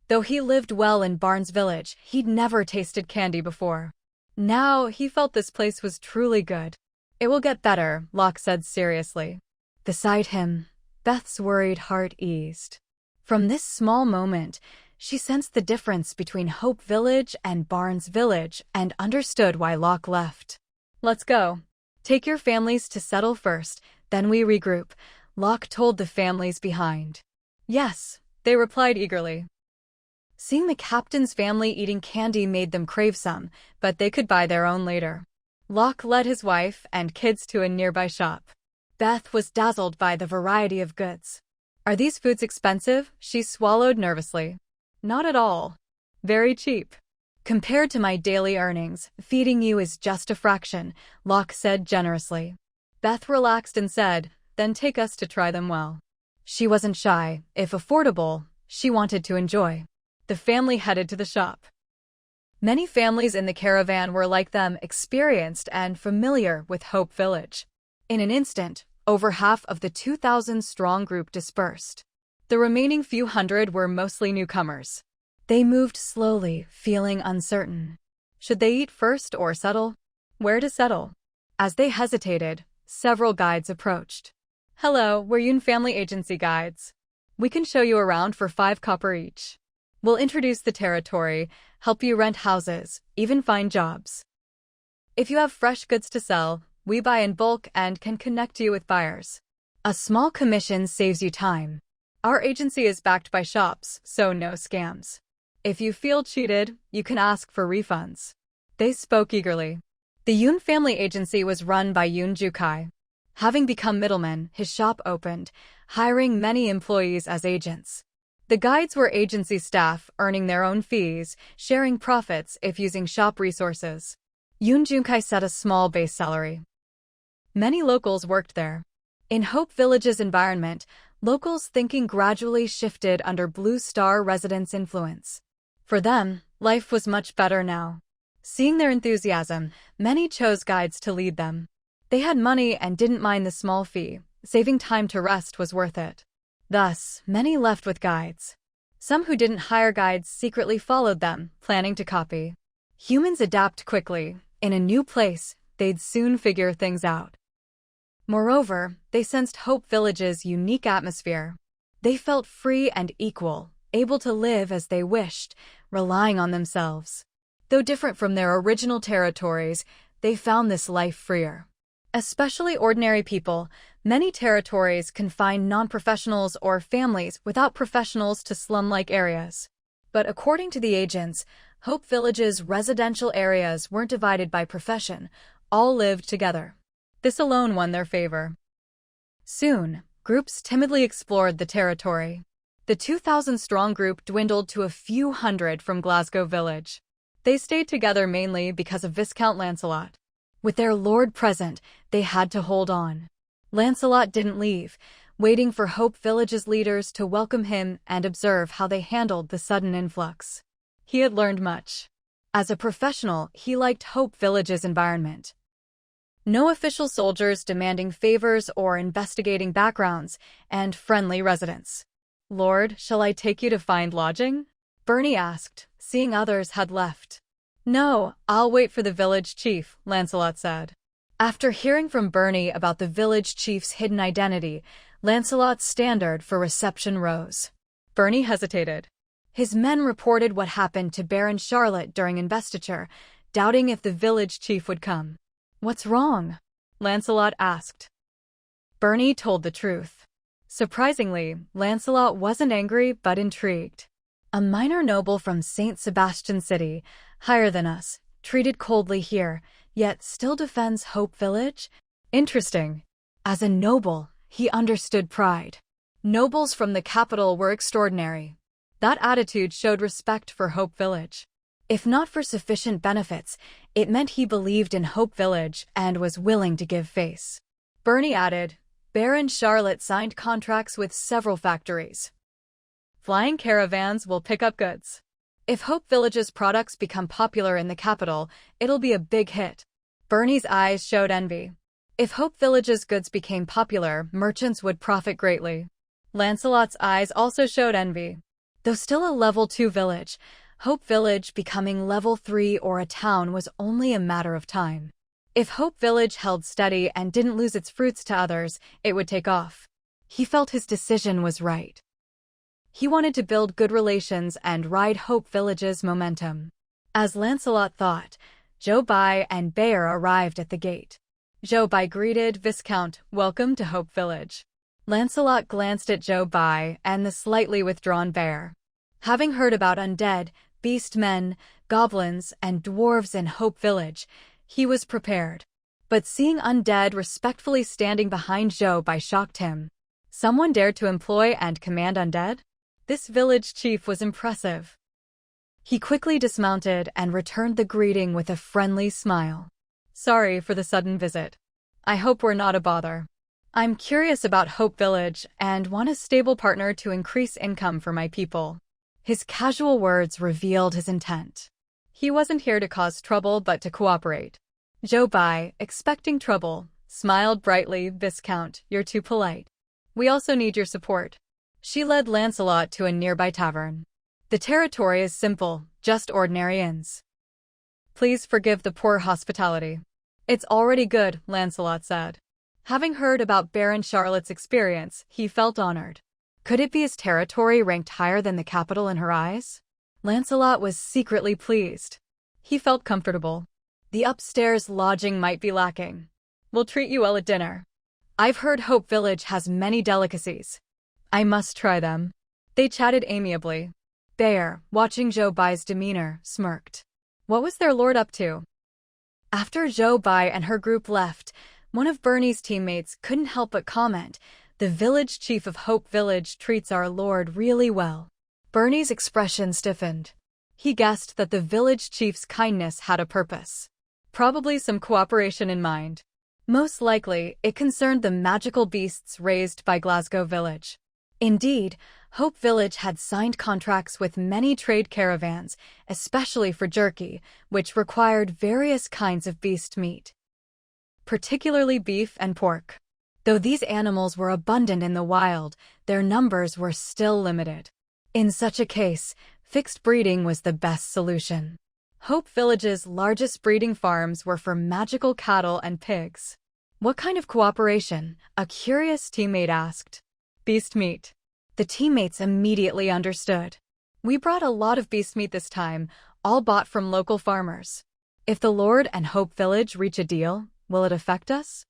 Though he lived well in Barnes Village, he'd never tasted candy before. Now he felt this place was truly good. "It will get better," Locke said seriously. Beside him, Beth's worried heart eased. From this small moment, she sensed the difference between Hope Village and Barnes Village and understood why Locke left. "Let's go. Take your families to settle first, then we regroup," Locke told the families behind. "Yes," they replied eagerly. Seeing the captain's family eating candy made them crave some, but they could buy their own later. Locke led his wife and kids to a nearby shop. Beth was dazzled by the variety of goods. "Are these foods expensive?" she swallowed nervously. "Not at all. Very cheap. Compared to my daily earnings, feeding you is just a fraction," Locke said generously. Beth relaxed and said, "Then take us to try them well." She wasn't shy. If affordable, she wanted to enjoy. The family headed to the shop. Many families in the caravan were like them, experienced and familiar with Hope Village. In an instant, over half of the 2,000-strong group dispersed. The remaining few hundred were mostly newcomers. They moved slowly, feeling uncertain. Should they eat first or settle? Where to settle? As they hesitated, several guides approached. "Hello, we're Yun Family Agency guides. We can show you around for 5 copper each. We'll introduce the territory, help you rent houses, even find jobs. If you have fresh goods to sell, we buy in bulk and can connect you with buyers. A small commission saves you time. Our agency is backed by shops, so no scams. If you feel cheated, you can ask for refunds." They spoke eagerly. The Yun Family Agency was run by Yun Jukai. Having become middleman, his shop opened, hiring many employees as agents. The guides were agency staff, earning their own fees, sharing profits if using shop resources. Yun Jukai set a small base salary. Many locals worked there. In Hope Village's environment, locals' thinking gradually shifted under Blue Star residents' influence. For them, life was much better now. Seeing their enthusiasm, many chose guides to lead them. They had money and didn't mind the small fee. Saving time to rest was worth it. Thus, many left with guides. Some who didn't hire guides secretly followed them, planning to copy. Humans adapt quickly. In a new place, they'd soon figure things out. Moreover, they sensed Hope Village's unique atmosphere. They felt free and equal, able to live as they wished, relying on themselves. Though different from their original territories, they found this life freer. Especially ordinary people, many territories confine non-professionals or families without professionals to slum-like areas. But according to the agents, Hope Village's residential areas weren't divided by profession, all lived together. This alone won their favor. Soon, groups timidly explored the territory. The 2,000-strong group dwindled to a few hundred from Glasgow Village. They stayed together mainly because of Viscount Lancelot. With their lord present, they had to hold on. Lancelot didn't leave, waiting for Hope Village's leaders to welcome him and observe how they handled the sudden influx. He had learned much. As a professional, he liked Hope Village's environment. No official soldiers demanding favors or investigating backgrounds, and friendly residents. "Lord, shall I take you to find lodging?" Bernie asked, seeing others had left. "No, I'll wait for the village chief," Lancelot said. After hearing from Bernie about the village chief's hidden identity, Lancelot's standard for reception rose. Bernie hesitated. His men reported what happened to Baron Charlotte during investiture, doubting if the village chief would come. "What's wrong?" Lancelot asked. Bernie told the truth. Surprisingly, Lancelot wasn't angry but intrigued. "A minor noble from St. Sebastian City, higher than us, treated coldly here, yet still defends Hope Village? Interesting." As a noble, he understood pride. Nobles from the capital were extraordinary. That attitude showed respect for Hope Village. If not for sufficient benefits, it meant he believed in Hope Village and was willing to give face. Bernie added, Barren Charlotte signed contracts with several factories. Flying caravans will pick up goods. If Hope Village's products become popular in the capital, it'll be a big hit. Bernie's eyes showed envy. If Hope Village's goods became popular, merchants would profit greatly. Lancelot's eyes also showed envy. Though still a level 2 village, Hope Village becoming level 3 or a town was only a matter of time. If Hope Village held steady and didn't lose its fruits to others, it would take off. He felt his decision was right. He wanted to build good relations and ride Hope Village's momentum. As Lancelot thought, Joe Bai and Bayer arrived at the gate. Joe Bai greeted Viscount, welcome to Hope Village. Lancelot glanced at Joe Bai and the slightly withdrawn Bayer. Having heard about undead, beast men, goblins, and dwarves in Hope Village, he was prepared. But seeing undead respectfully standing behind Joe Bai shocked him. Someone dared to employ and command undead? This village chief was impressive. He quickly dismounted and returned the greeting with a friendly smile. Sorry for the sudden visit. I hope we're not a bother. I'm curious about Hope Village and want a stable partner to increase income for my people. His casual words revealed his intent. He wasn't here to cause trouble but to cooperate. Joe Bai, expecting trouble, smiled brightly. Viscount, you're too polite. We also need your support. She led Lancelot to a nearby tavern. The territory is simple, just ordinary inns. Please forgive the poor hospitality. It's already good, Lancelot said. Having heard about Baron Charlotte's experience, he felt honored. Could it be his territory ranked higher than the capital in her eyes? Lancelot was secretly pleased. He felt comfortable. The upstairs lodging might be lacking. We'll treat you well at dinner. I've heard Hope Village has many delicacies. I must try them. They chatted amiably. Bayer, watching Joe Bai's demeanor, smirked. What was their lord up to? After Joe Bai and her group left, one of Bernie's teammates couldn't help but comment, the village chief of Hope Village treats our lord really well. Bernie's expression stiffened. He guessed that the village chief's kindness had a purpose. Probably some cooperation in mind. Most likely, it concerned the magical beasts raised by Glasgow Village. Indeed, Hope Village had signed contracts with many trade caravans, especially for jerky, which required various kinds of beast meat, particularly beef and pork. Though these animals were abundant in the wild, their numbers were still limited. In such a case, fixed breeding was the best solution. Hope Village's largest breeding farms were for magical cattle and pigs. What kind of cooperation? A curious teammate asked. Beast meat. The teammates immediately understood. We brought a lot of beast meat this time, all bought from local farmers. If the Lord and Hope Village reach a deal, will it affect us?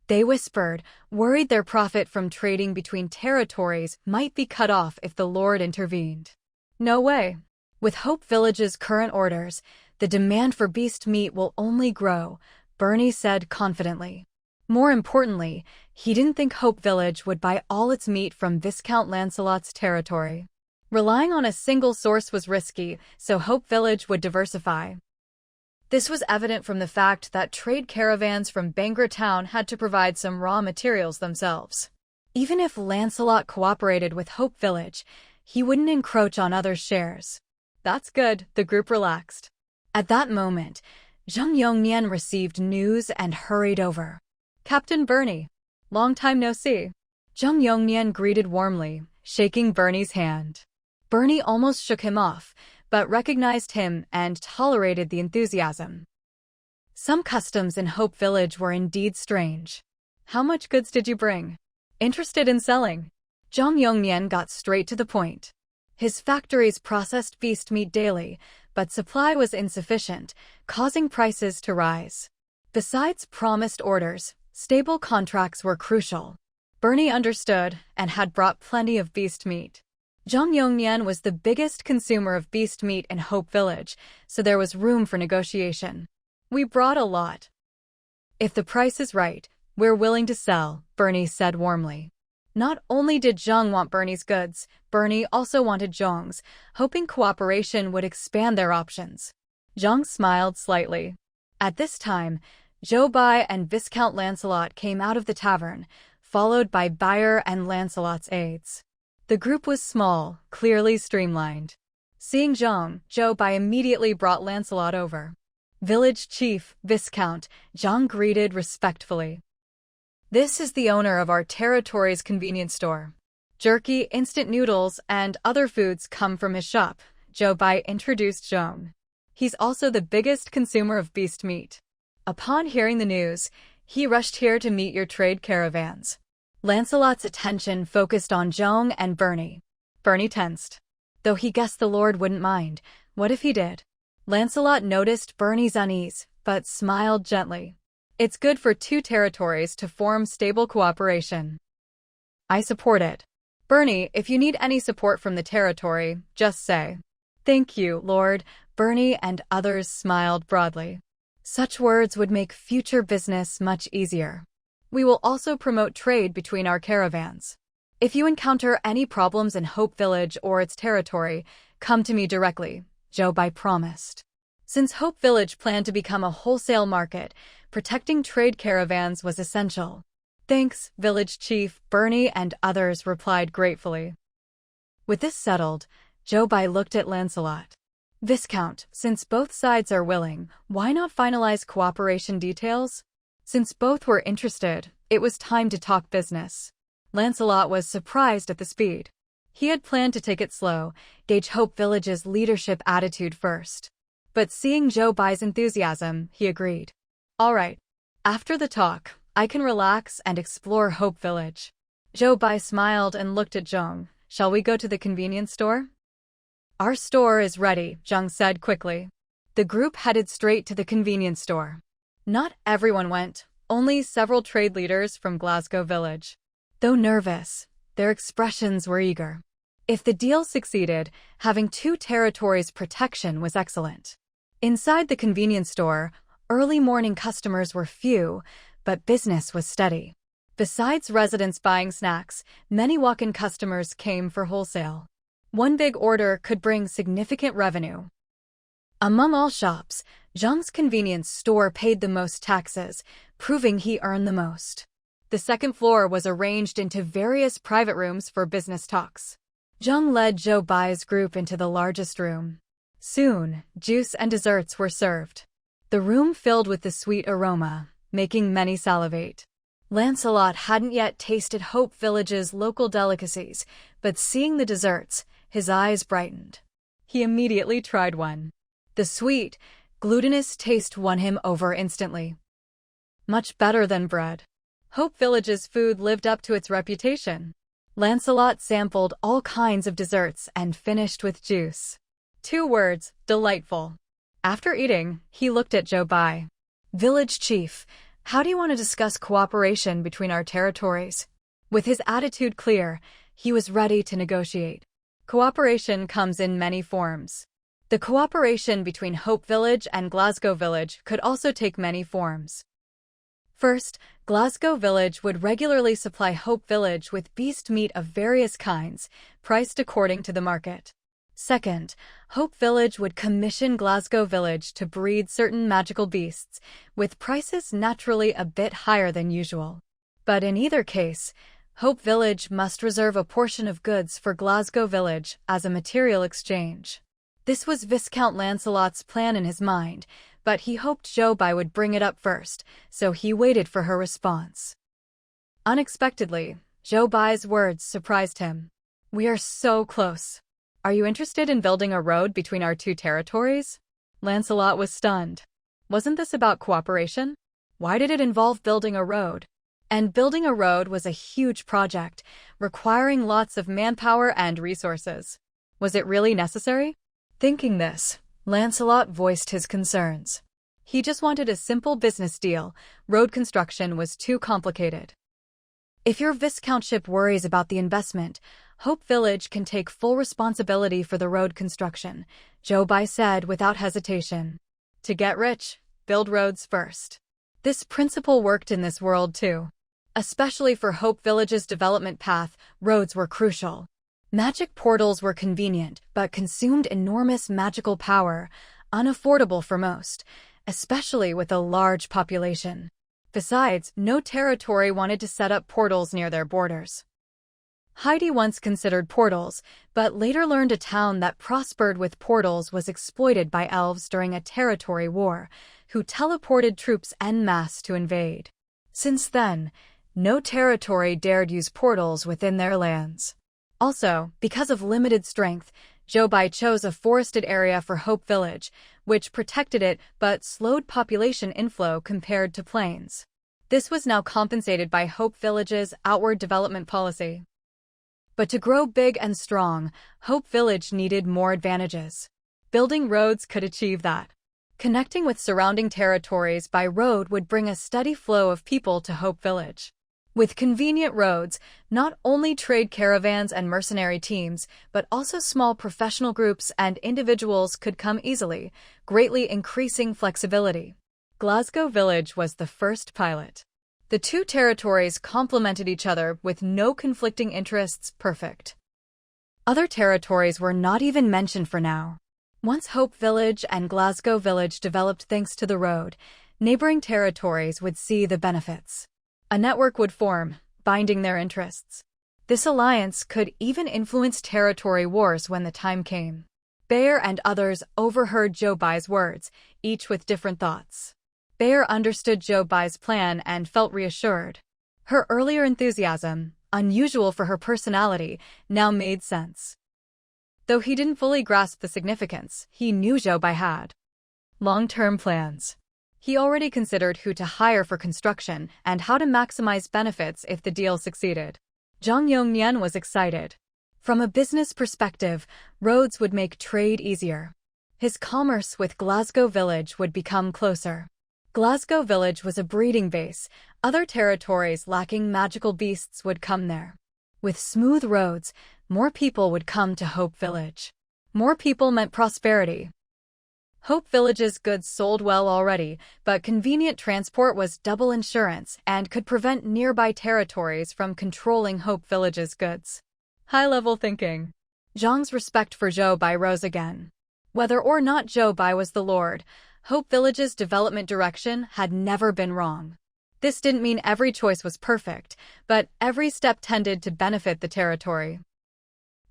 They whispered, worried their profit from trading between territories might be cut off if the Lord intervened. No way. With Hope Village's current orders, the demand for beast meat will only grow, Bernie said confidently. More importantly, he didn't think Hope Village would buy all its meat from Viscount Lancelot's territory. Relying on a single source was risky, so Hope Village would diversify. This was evident from the fact that trade caravans from Bangor Town had to provide some raw materials themselves. Even if Lancelot cooperated with Hope Village, he wouldn't encroach on others' shares. That's good, the group relaxed. At that moment, Zheng Yongnian received news and hurried over. Captain Bernie. Long time no see. Zheng Yongnian greeted warmly, shaking Bernie's hand. Bernie almost shook him off, but recognized him and tolerated the enthusiasm. Some customs in Hope Village were indeed strange. How much goods did you bring? Interested in selling? Zheng Yongnian got straight to the point. His factories processed beast meat daily, but supply was insufficient, causing prices to rise. Besides promised orders, stable contracts were crucial. Bernie understood and had brought plenty of beast meat. Zheng Yongnian was the biggest consumer of beast meat in Hope Village, so there was room for negotiation. We brought a lot. If the price is right, we're willing to sell, Bernie said warmly. Not only did Zhang want Bernie's goods, Bernie also wanted Zhang's, hoping cooperation would expand their options. Zhang smiled slightly. At this time, Zhou Bai and Viscount Lancelot came out of the tavern, followed by Bayer and Lancelot's aides. The group was small, clearly streamlined. Seeing Zhang, Zhou Bai immediately brought Lancelot over. Village Chief, Viscount, Zhang greeted respectfully. This is the owner of our territory's convenience store. Jerky, instant noodles, and other foods come from his shop, Zhou Bai introduced Zhang. He's also the biggest consumer of beast meat. Upon hearing the news, he rushed here to meet your trade caravans. Lancelot's attention focused on Zhang and Bernie. Bernie tensed. Though he guessed the Lord wouldn't mind, what if he did? Lancelot noticed Bernie's unease, but smiled gently. It's good for two territories to form stable cooperation. I support it. Bernie, if you need any support from the territory, just say. Thank you, Lord. Bernie and others smiled broadly. Such words would make future business much easier. We will also promote trade between our caravans. If you encounter any problems in Hope Village or its territory, come to me directly, Zhou Bai promised. Since Hope Village planned to become a wholesale market, protecting trade caravans was essential. Thanks, Village Chief, Bernie and others replied gratefully. With this settled, Zhou Bai looked at Lancelot. Viscount, since both sides are willing, why not finalize cooperation details? Since both were interested, it was time to talk business. Lancelot was surprised at the speed. He had planned to take it slow, gauge Hope Village's leadership attitude first. But seeing Zhou Bai's enthusiasm, he agreed. All right. After the talk, I can relax and explore Hope Village. Zhou Bai smiled and looked at Zhang. Shall we go to the convenience store? Our store is ready, Zhang said quickly. The group headed straight to the convenience store. Not everyone went, only several trade leaders from Glasgow Village. Though nervous, their expressions were eager. If the deal succeeded, having two territories' protection was excellent. Inside the convenience store, early morning customers were few, but business was steady. Besides residents buying snacks, many walk-in customers came for wholesale. One big order could bring significant revenue. Among all shops, Zhang's convenience store paid the most taxes, proving he earned the most. The second floor was arranged into various private rooms for business talks. Zhang led Zhou Bai's group into the largest room. Soon, juice and desserts were served. The room filled with the sweet aroma, making many salivate. Lancelot hadn't yet tasted Hope Village's local delicacies, but seeing the desserts, his eyes brightened. He immediately tried one. The sweet, glutinous taste won him over instantly. Much better than bread. Hope Village's food lived up to its reputation. Lancelot sampled all kinds of desserts and finished with juice. 2 words, delightful. After eating, he looked at Zhou Bai. Village Chief, how do you want to discuss cooperation between our territories? With his attitude clear, he was ready to negotiate. Cooperation comes in many forms. The cooperation between Hope Village and Glasgow Village could also take many forms. First, Glasgow Village would regularly supply Hope Village with beast meat of various kinds, priced according to the market. Second, Hope Village would commission Glasgow Village to breed certain magical beasts, with prices naturally a bit higher than usual. But in either case, Hope Village must reserve a portion of goods for Glasgow Village as a material exchange. This was Viscount Lancelot's plan in his mind, but he hoped Zhou Bai would bring it up first, so he waited for her response. Unexpectedly, Zhou Bai's words surprised him. We are so close. Are you interested in building a road between our two territories? Lancelot was stunned. Wasn't this about cooperation? Why did it involve building a road? And building a road was a huge project, requiring lots of manpower and resources. Was it really necessary? Thinking this, Lancelot voiced his concerns. He just wanted a simple business deal. Road construction was too complicated. If your viscountship worries about the investment, Hope Village can take full responsibility for the road construction, Zhou Bai said without hesitation. To get rich, build roads first. This principle worked in this world too. Especially for Hope Village's development path, roads were crucial. Magic portals were convenient, but consumed enormous magical power, unaffordable for most, especially with a large population. Besides, no territory wanted to set up portals near their borders. Heidi once considered portals, but later learned a town that prospered with portals was exploited by elves during a territory war, who teleported troops en masse to invade. Since then, no territory dared use portals within their lands. Also, because of limited strength, Jobai chose a forested area for Hope Village, which protected it but slowed population inflow compared to plains. This was now compensated by Hope Village's outward development policy. But to grow big and strong, Hope Village needed more advantages. Building roads could achieve that. Connecting with surrounding territories by road would bring a steady flow of people to Hope Village. With convenient roads, not only trade caravans and mercenary teams, but also small professional groups and individuals could come easily, greatly increasing flexibility. Glasgow Village was the first pilot. The two territories complemented each other with no conflicting interests. Perfect. Other territories were not even mentioned for now. Once Hope Village and Glasgow Village developed thanks to the road, neighboring territories would see the benefits. A network would form, binding their interests. This alliance could even influence territory wars when the time came. Bayer and others overheard Jobai's words, each with different thoughts. Bayer understood Jobai's plan and felt reassured. Her earlier enthusiasm, unusual for her personality, now made sense. Though he didn't fully grasp the significance, he knew Jobai had long-term plans. He already considered who to hire for construction and how to maximize benefits if the deal succeeded. Zhang Yongnian was excited. From a business perspective, roads would make trade easier. His commerce with Glasgow Village would become closer. Glasgow Village was a breeding base. Other territories lacking magical beasts would come there. With smooth roads, more people would come to Hope Village. More people meant prosperity. Hope Village's goods sold well already, but convenient transport was double insurance and could prevent nearby territories from controlling Hope Village's goods. High-level thinking. Zhang's respect for Jobai rose again. Whether or not Jobai was the Lord, Hope Village's development direction had never been wrong. This didn't mean every choice was perfect, but every step tended to benefit the territory.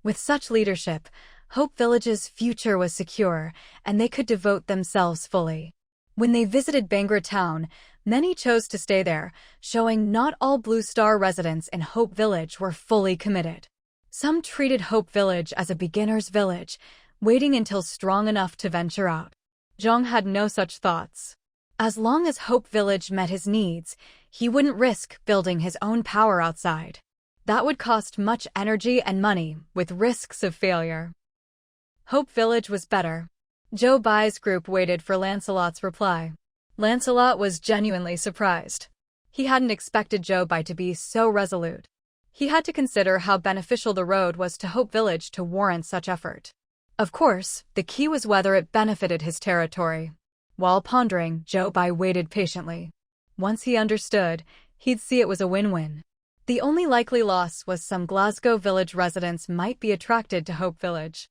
With such leadership, Hope Village's future was secure, and they could devote themselves fully. When they visited Bangra town, many chose to stay there, showing not all Blue Star residents in Hope Village were fully committed. Some treated Hope Village as a beginner's village, waiting until strong enough to venture out. Zhang had no such thoughts. As long as Hope Village met his needs, he wouldn't risk building his own power outside. That would cost much energy and money, with risks of failure. Hope Village was better. Jobai's group waited for Lancelot's reply. Lancelot was genuinely surprised. He hadn't expected Jobai to be so resolute. He had to consider how beneficial the road was to Hope Village to warrant such effort. Of course, the key was whether it benefited his territory. While pondering, Jobai waited patiently. Once he understood, he'd see it was a win-win. The only likely loss was some Glasgow Village residents might be attracted to Hope Village.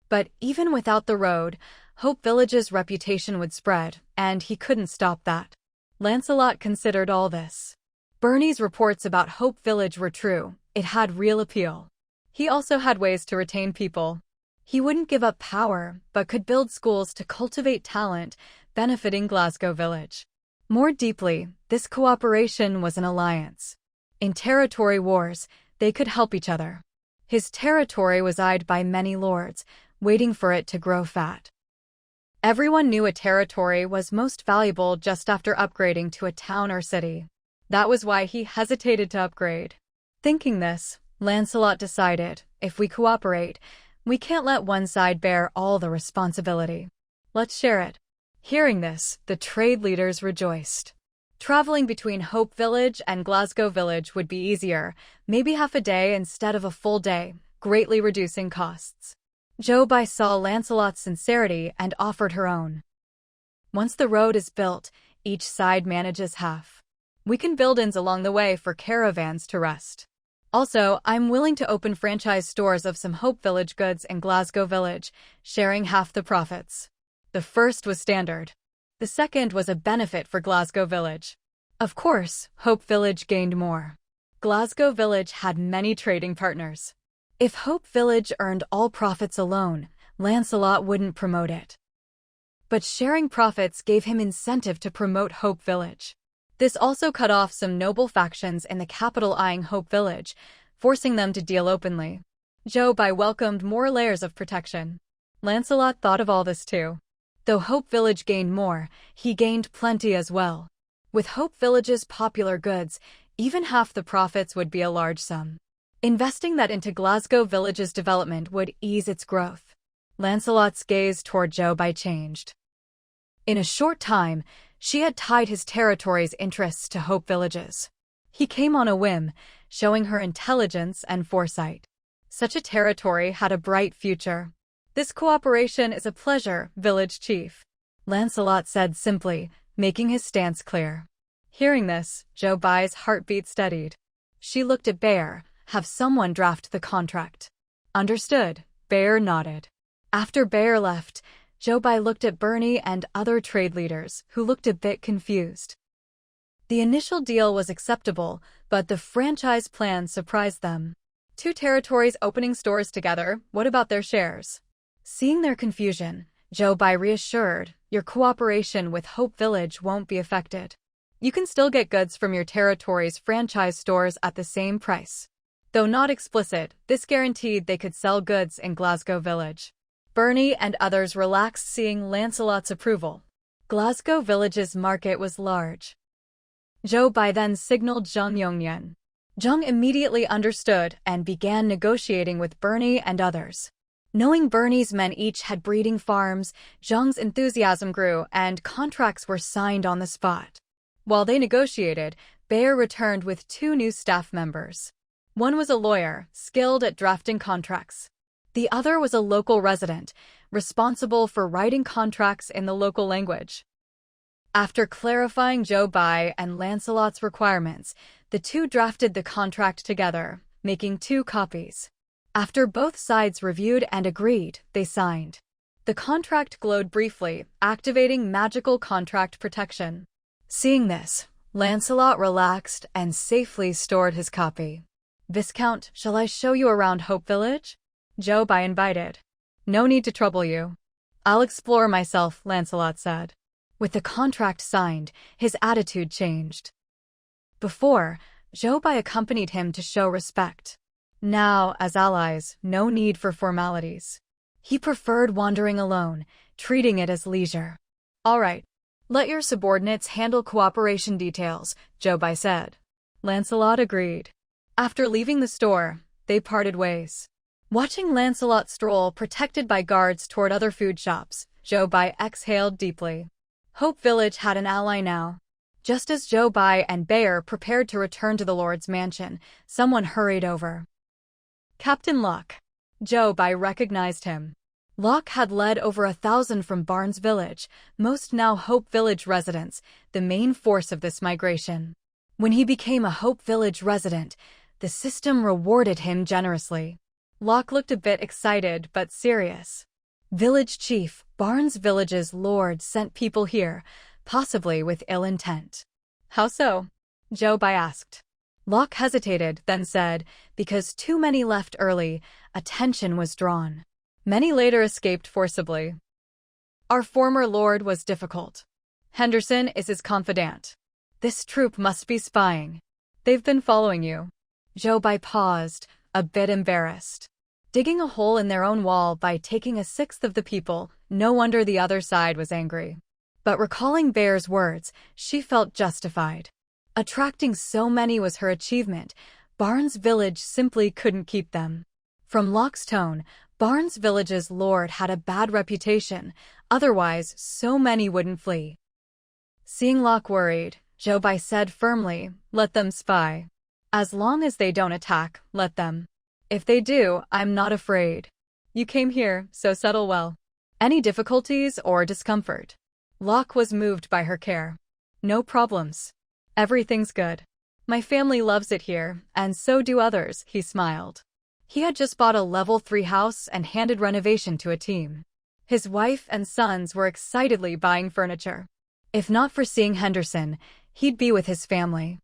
But even without the road, Hope Village's reputation would spread, and he couldn't stop that. Lancelot considered all this. Bernie's reports about Hope Village were true. It had real appeal. He also had ways to retain people. He wouldn't give up power, but could build schools to cultivate talent, benefiting Glasgow Village. More deeply, this cooperation was an alliance. In territory wars, they could help each other. His territory was eyed by many lords, waiting for it to grow fat. Everyone knew a territory was most valuable just after upgrading to a town or city. That was why he hesitated to upgrade. Thinking this, Lancelot decided, if we cooperate, we can't let one side bear all the responsibility. Let's share it. Hearing this, the trade leaders rejoiced. Traveling between Hope Village and Glasgow Village would be easier, maybe half a day instead of a full day, greatly reducing costs. Jobai saw Lancelot's sincerity and offered her own. Once the road is built, each side manages half. We can build inns along the way for caravans to rest. Also, I'm willing to open franchise stores of some Hope Village goods in Glasgow Village, sharing half the profits. The first was standard. The second was a benefit for Glasgow Village. Of course, Hope Village gained more. Glasgow Village had many trading partners. If Hope Village earned all profits alone, Lancelot wouldn't promote it. But sharing profits gave him incentive to promote Hope Village. This also cut off some noble factions in the capital eyeing Hope Village, forcing them to deal openly. Jobai welcomed more layers of protection. Lancelot thought of all this too. Though Hope Village gained more, he gained plenty as well. With Hope Village's popular goods, even half the profits would be a large sum. Investing that into Glasgow Village's development would ease its growth. Lancelot's gaze toward Jobai changed. In a short time, she had tied his territory's interests to Hope Village's. He came on a whim, showing her intelligence and foresight. Such a territory had a bright future. This cooperation is a pleasure, village chief. Lancelot said simply, making his stance clear. Hearing this, Jobai's heartbeat steadied. She looked at Bear. Have someone draft the contract. Understood, Bear nodded. After Bear left, Jobai looked at Bernie and other trade leaders, who looked a bit confused. The initial deal was acceptable, but the franchise plan surprised them. 2 territories opening stores together, what about their shares? Seeing their confusion, Jobai reassured, your cooperation with Hope Village won't be affected. You can still get goods from your territory's franchise stores at the same price. Though not explicit, this guaranteed they could sell goods in Glasgow Village. Bernie and others relaxed seeing Lancelot's approval. Glasgow Village's market was large. Jobai then signaled Zhang Yongyan. Zhang immediately understood and began negotiating with Bernie and others. Knowing Bernie's men each had breeding farms, Zhang's enthusiasm grew and contracts were signed on the spot. While they negotiated, Bear returned with 2 new staff members. One was a lawyer, skilled at drafting contracts. The other was a local resident, responsible for writing contracts in the local language. After clarifying Jobai and Lancelot's requirements, the 2 drafted the contract together, making 2 copies. After both sides reviewed and agreed, they signed. The contract glowed briefly, activating magical contract protection. Seeing this, Lancelot relaxed and safely stored his copy. Viscount, shall I show you around Hope Village? Jobai invited. No need to trouble you. I'll explore myself, Lancelot said. With the contract signed, his attitude changed. Before, Jobai accompanied him to show respect. Now, as allies, no need for formalities. He preferred wandering alone, treating it as leisure. All right. Let your subordinates handle cooperation details, Jobai said. Lancelot agreed. After leaving the store, they parted ways. Watching Lancelot stroll protected by guards toward other food shops, Jobai exhaled deeply. Hope Village had an ally now. Just as Jobai and Bear prepared to return to the Lord's mansion, someone hurried over. Captain Locke. Jobai recognized him. Locke had led over 1,000 from Barnes Village, most now Hope Village residents, the main force of this migration. When he became a Hope Village resident, the system rewarded him generously. Locke looked a bit excited but serious. Village Chief, Barnes Village's lord sent people here, possibly with ill intent. How so? Jobai asked. Locke hesitated, then said, because too many left early, attention was drawn. Many later escaped forcibly. Our former lord was difficult. Henderson is his confidant. This troop must be spying. They've been following you. Jobai paused, a bit embarrassed. Digging a hole in their own wall by taking 1/6 of the people, no wonder the other side was angry. But recalling Bear's words, she felt justified. Attracting so many was her achievement. Barnes Village simply couldn't keep them. From Locke's tone, Barnes Village's lord had a bad reputation, otherwise so many wouldn't flee. Seeing Locke worried, Jobai said firmly, let them spy. As long as they don't attack, let them. If they do, I'm not afraid. You came here, so settle well. Any difficulties or discomfort? Locke was moved by her care. No problems. Everything's good. My family loves it here, and so do others, he smiled. He had just bought a level 3 house and handed renovation to a team. His wife and sons were excitedly buying furniture. If not for seeing Henderson, he'd be with his family.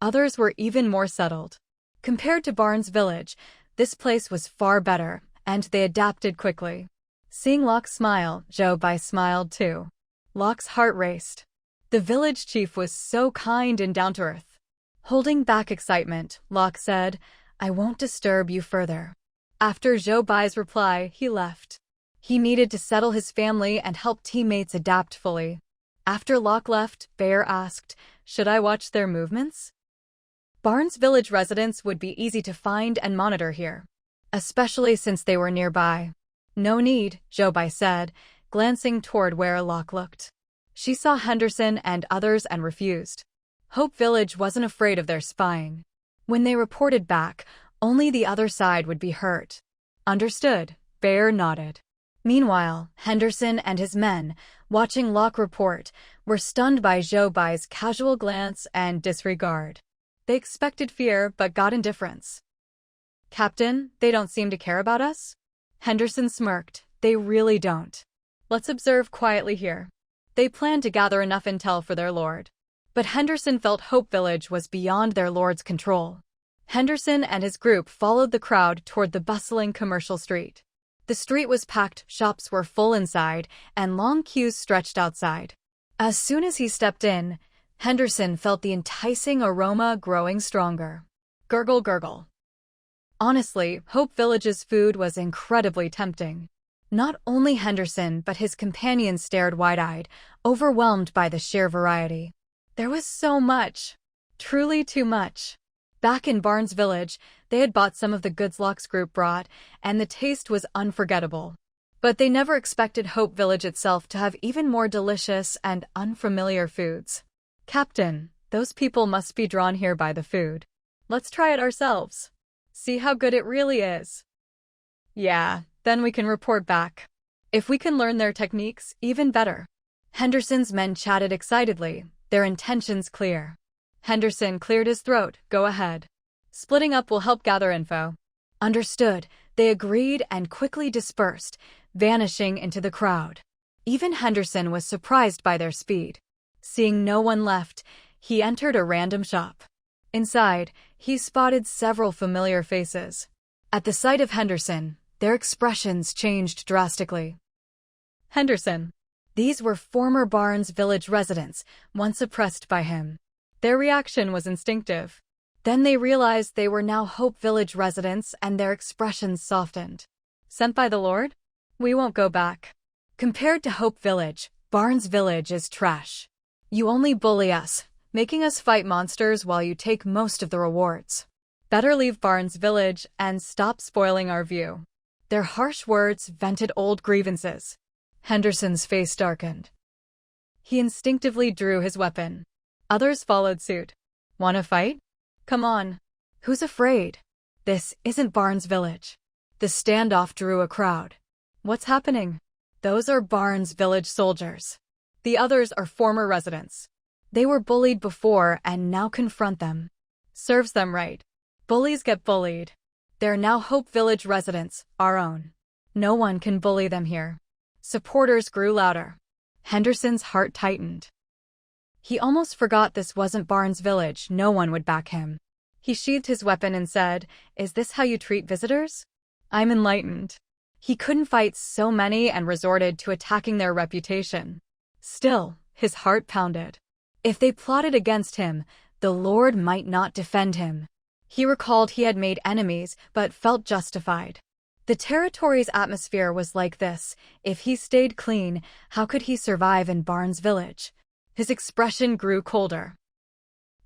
Others were even more settled. Compared to Barnes Village, this place was far better, and they adapted quickly. Seeing Locke smile, Jobai smiled too. Locke's heart raced. The village chief was so kind and down-to-earth. Holding back excitement, Locke said, "I won't disturb you further." After Jobai's reply, he left. He needed to settle his family and help teammates adapt fully. After Locke left, Bear asked, "Should I watch their movements?" Barnes Village residents would be easy to find and monitor here, especially since they were nearby. "No need," Jobai said, glancing toward where Locke looked. She saw Henderson and others and refused. Hope Village wasn't afraid of their spying. When they reported back, only the other side would be hurt. Understood, Bear nodded. Meanwhile, Henderson and his men, watching Locke report, were stunned by Jobai's casual glance and disregard. They expected fear but got indifference. "Captain, they don't seem to care about us?" Henderson smirked. "They really don't. Let's observe quietly here." They planned to gather enough intel for their lord. But Henderson felt Hope Village was beyond their lord's control. Henderson and his group followed the crowd toward the bustling commercial street. The street was packed, shops were full inside, and long queues stretched outside. As soon as he stepped in, Henderson felt the enticing aroma growing stronger. Gurgle, gurgle. Honestly, Hope Village's food was incredibly tempting. Not only Henderson but his companions stared wide-eyed, overwhelmed by the sheer variety. There was so much. Truly too much. Back in Barnes Village, they had bought some of the goods Locke's group brought, and the taste was unforgettable. But they never expected Hope Village itself to have even more delicious and unfamiliar foods. "Captain, those people must be drawn here by the food. Let's try it ourselves. See how good it really is." "Yeah, then we can report back. If we can learn their techniques, even better." Henderson's men chatted excitedly, their intentions clear. Henderson cleared his throat. "Go ahead. Splitting up will help gather info." Understood, they agreed and quickly dispersed, vanishing into the crowd. Even Henderson was surprised by their speed. Seeing no one left, he entered a random shop. Inside, he spotted several familiar faces. At the sight of Henderson, their expressions changed drastically. Henderson. These were former Barnes Village residents, once oppressed by him. Their reaction was instinctive. Then they realized they were now Hope Village residents and their expressions softened. "Sent by the Lord? We won't go back. Compared to Hope Village, Barnes Village is trash. You only bully us, making us fight monsters while you take most of the rewards. Better leave Barnes Village and stop spoiling our view." Their harsh words vented old grievances. Henderson's face darkened. He instinctively drew his weapon. Others followed suit. "Want to fight? Come on. Who's afraid? This isn't Barnes Village." The standoff drew a crowd. "What's happening?" "Those are Barnes Village soldiers. The others are former residents. They were bullied before and now confront them. Serves them right. Bullies get bullied. They're now Hope Village residents, our own. No one can bully them here." Supporters grew louder. Henderson's heart tightened. He almost forgot this wasn't Barnes Village. No one would back him. He sheathed his weapon and said, "Is this how you treat visitors?" "I'm enlightened." He couldn't fight so many and resorted to attacking their reputation. Still, his heart pounded. If they plotted against him, the Lord might not defend him. He recalled he had made enemies, but felt justified. The territory's atmosphere was like this. If he stayed clean, how could he survive in Barnes Village? His expression grew colder.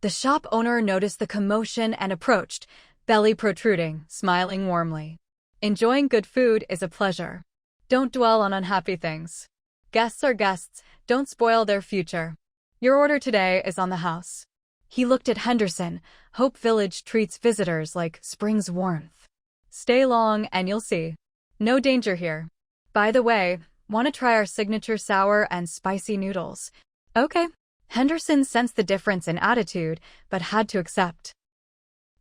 The shop owner noticed the commotion and approached, belly protruding, smiling warmly. "Enjoying good food is a pleasure. Don't dwell on unhappy things. Guests are guests, don't spoil their future. Your order today is on the house." He looked at Henderson. Hope Village treats visitors like spring's warmth. "Stay long and you'll see. No danger here. By the way, want to try our signature sour and spicy noodles?" "Okay." Henderson sensed the difference in attitude, but had to accept.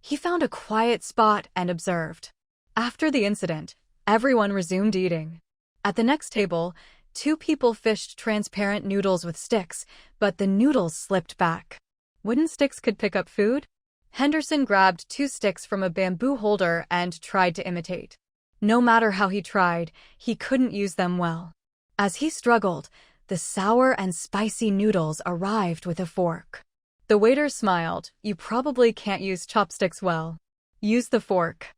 He found a quiet spot and observed. After the incident, everyone resumed eating. At the next table, 2 people fished transparent noodles with sticks, but the noodles slipped back. Wooden sticks could pick up food? Henderson grabbed 2 sticks from a bamboo holder and tried to imitate. No matter how he tried, he couldn't use them well. As he struggled, the sour and spicy noodles arrived with a fork. The waiter smiled. You probably can't use chopsticks well. Use the fork.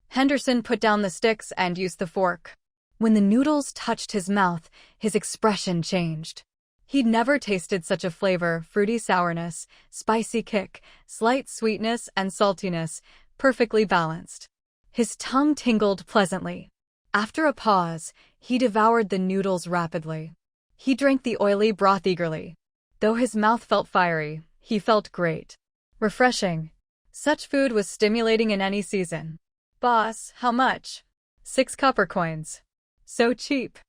Henderson put down the sticks and used the fork. When the noodles touched his mouth, his expression changed. He'd never tasted such a flavor: fruity sourness, spicy kick, slight sweetness, and saltiness, perfectly balanced. His tongue tingled pleasantly. After a pause, he devoured the noodles rapidly. He drank the oily broth eagerly. Though his mouth felt fiery, he felt great. Refreshing. Such food was stimulating in any season. Boss, how much? 6 copper coins. So cheap.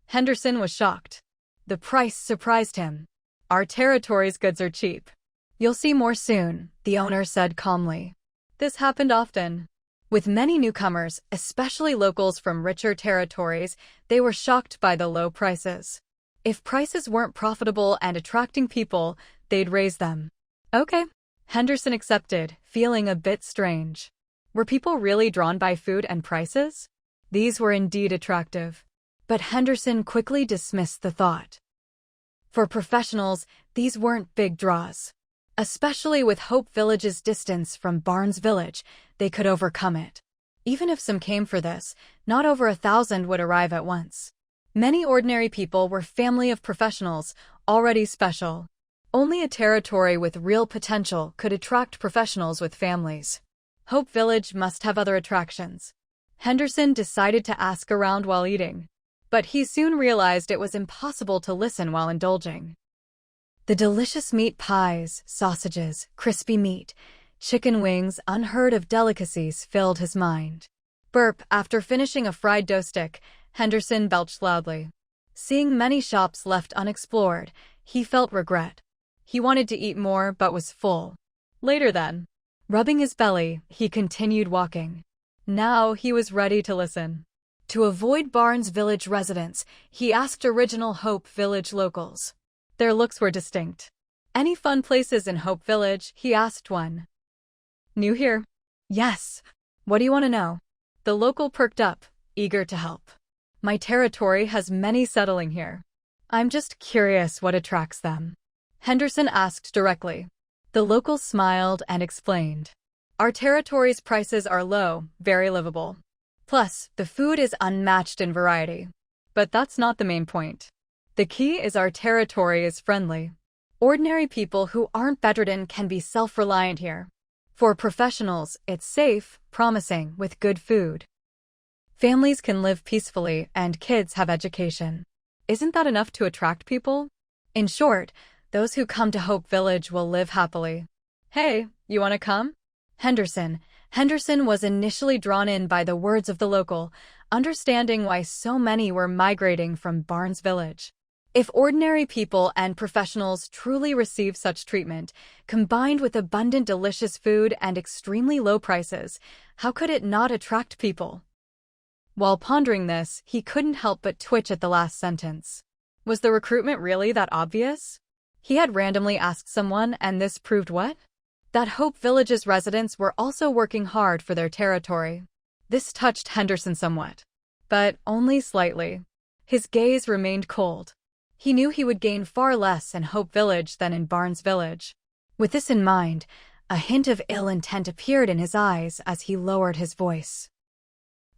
Henderson was shocked. The price surprised him. Our territory's goods are cheap. You'll see more soon, the owner said calmly. This happened often. With many newcomers, especially locals from richer territories, they were shocked by the low prices. If prices weren't profitable and attracting people, they'd raise them. Okay. Henderson accepted, feeling a bit strange. Were people really drawn by food and prices? These were indeed attractive. But Henderson quickly dismissed the thought. For professionals, these weren't big draws. Especially with Hope Village's distance from Barnes Village, they could overcome it. Even if some came for this, not over 1,000 would arrive at once. Many ordinary people were family of professionals, already special. Only a territory with real potential could attract professionals with families. Hope Village must have other attractions. Henderson decided to ask around while eating. But he soon realized it was impossible to listen while indulging. The delicious meat pies, sausages, crispy meat, chicken wings, unheard of delicacies filled his mind. Burp, after finishing a fried dough stick, Henderson belched loudly. Seeing many shops left unexplored, he felt regret. He wanted to eat more but was full. Later then. Rubbing his belly, he continued walking. Now he was ready to listen. To avoid Barnes Village residents, he asked original Hope Village locals. Their looks were distinct. Any fun places in Hope Village? He asked one. New here? Yes. What do you want to know? The local perked up, eager to help. My territory has many settling here. I'm just curious what attracts them. Henderson asked directly. The local smiled and explained. Our territory's prices are low, very livable. Plus, the food is unmatched in variety. But that's not the main point. The key is our territory is friendly. Ordinary people who aren't bedridden can be self-reliant here. For professionals, it's safe, promising, with good food. Families can live peacefully and kids have education. Isn't that enough to attract people? In short, those who come to Hope Village will live happily. Hey, you want to come? Henderson was initially drawn in by the words of the local, understanding why so many were migrating from Barnes Village. If ordinary people and professionals truly receive such treatment, combined with abundant delicious food and extremely low prices, how could it not attract people? While pondering this, he couldn't help but twitch at the last sentence. Was the recruitment really that obvious? He had randomly asked someone, and this proved what? That Hope Village's residents were also working hard for their territory. This touched Henderson somewhat. But only slightly. His gaze remained cold. He knew he would gain far less in Hope Village than in Barnes Village. With this in mind, a hint of ill intent appeared in his eyes as he lowered his voice.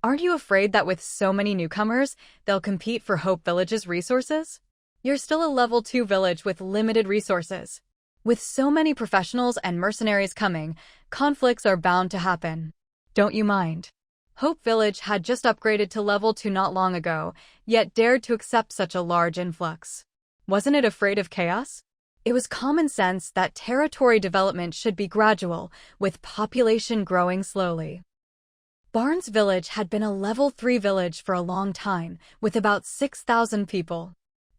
Aren't you afraid that with so many newcomers, they'll compete for Hope Village's resources? You're still a level 2 village with limited resources. With so many professionals and mercenaries coming, conflicts are bound to happen. Don't you mind? Hope Village had just upgraded to level 2 not long ago, yet dared to accept such a large influx. Wasn't it afraid of chaos? It was common sense that territory development should be gradual, with population growing slowly. Barnes Village had been a level 3 village for a long time, with about 6,000 people.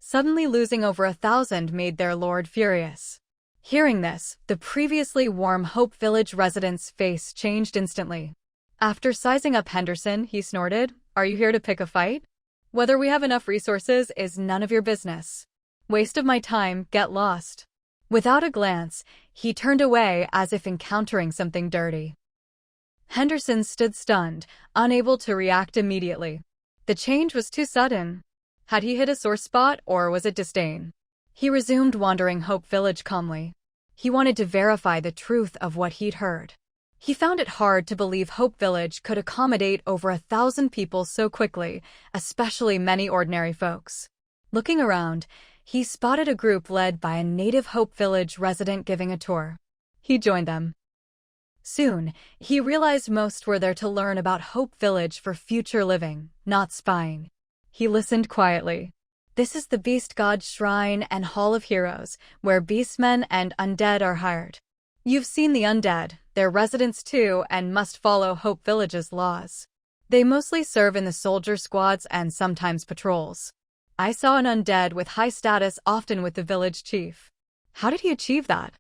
Suddenly losing over 1,000 made their lord furious. Hearing this, the previously warm Hope Village resident's face changed instantly. After sizing up Henderson, he snorted, "Are you here to pick a fight? Whether we have enough resources is none of your business. Waste of my time, get lost." Without a glance, he turned away as if encountering something dirty. Henderson stood stunned, unable to react immediately. The change was too sudden. Had he hit a sore spot, or was it disdain? He resumed wandering Hope Village calmly. He wanted to verify the truth of what he'd heard. He found it hard to believe Hope Village could accommodate over 1,000 people so quickly, especially many ordinary folks. Looking around, he spotted a group led by a native Hope Village resident giving a tour. He joined them. Soon, he realized most were there to learn about Hope Village for future living, not spying. He listened quietly. This is the Beast God's Shrine and Hall of Heroes, where beastmen and undead are hired. You've seen the undead, they're residents too and must follow Hope Village's laws. They mostly serve in the soldier squads and sometimes patrols. I saw an undead with high status, often with the village chief. How did he achieve that?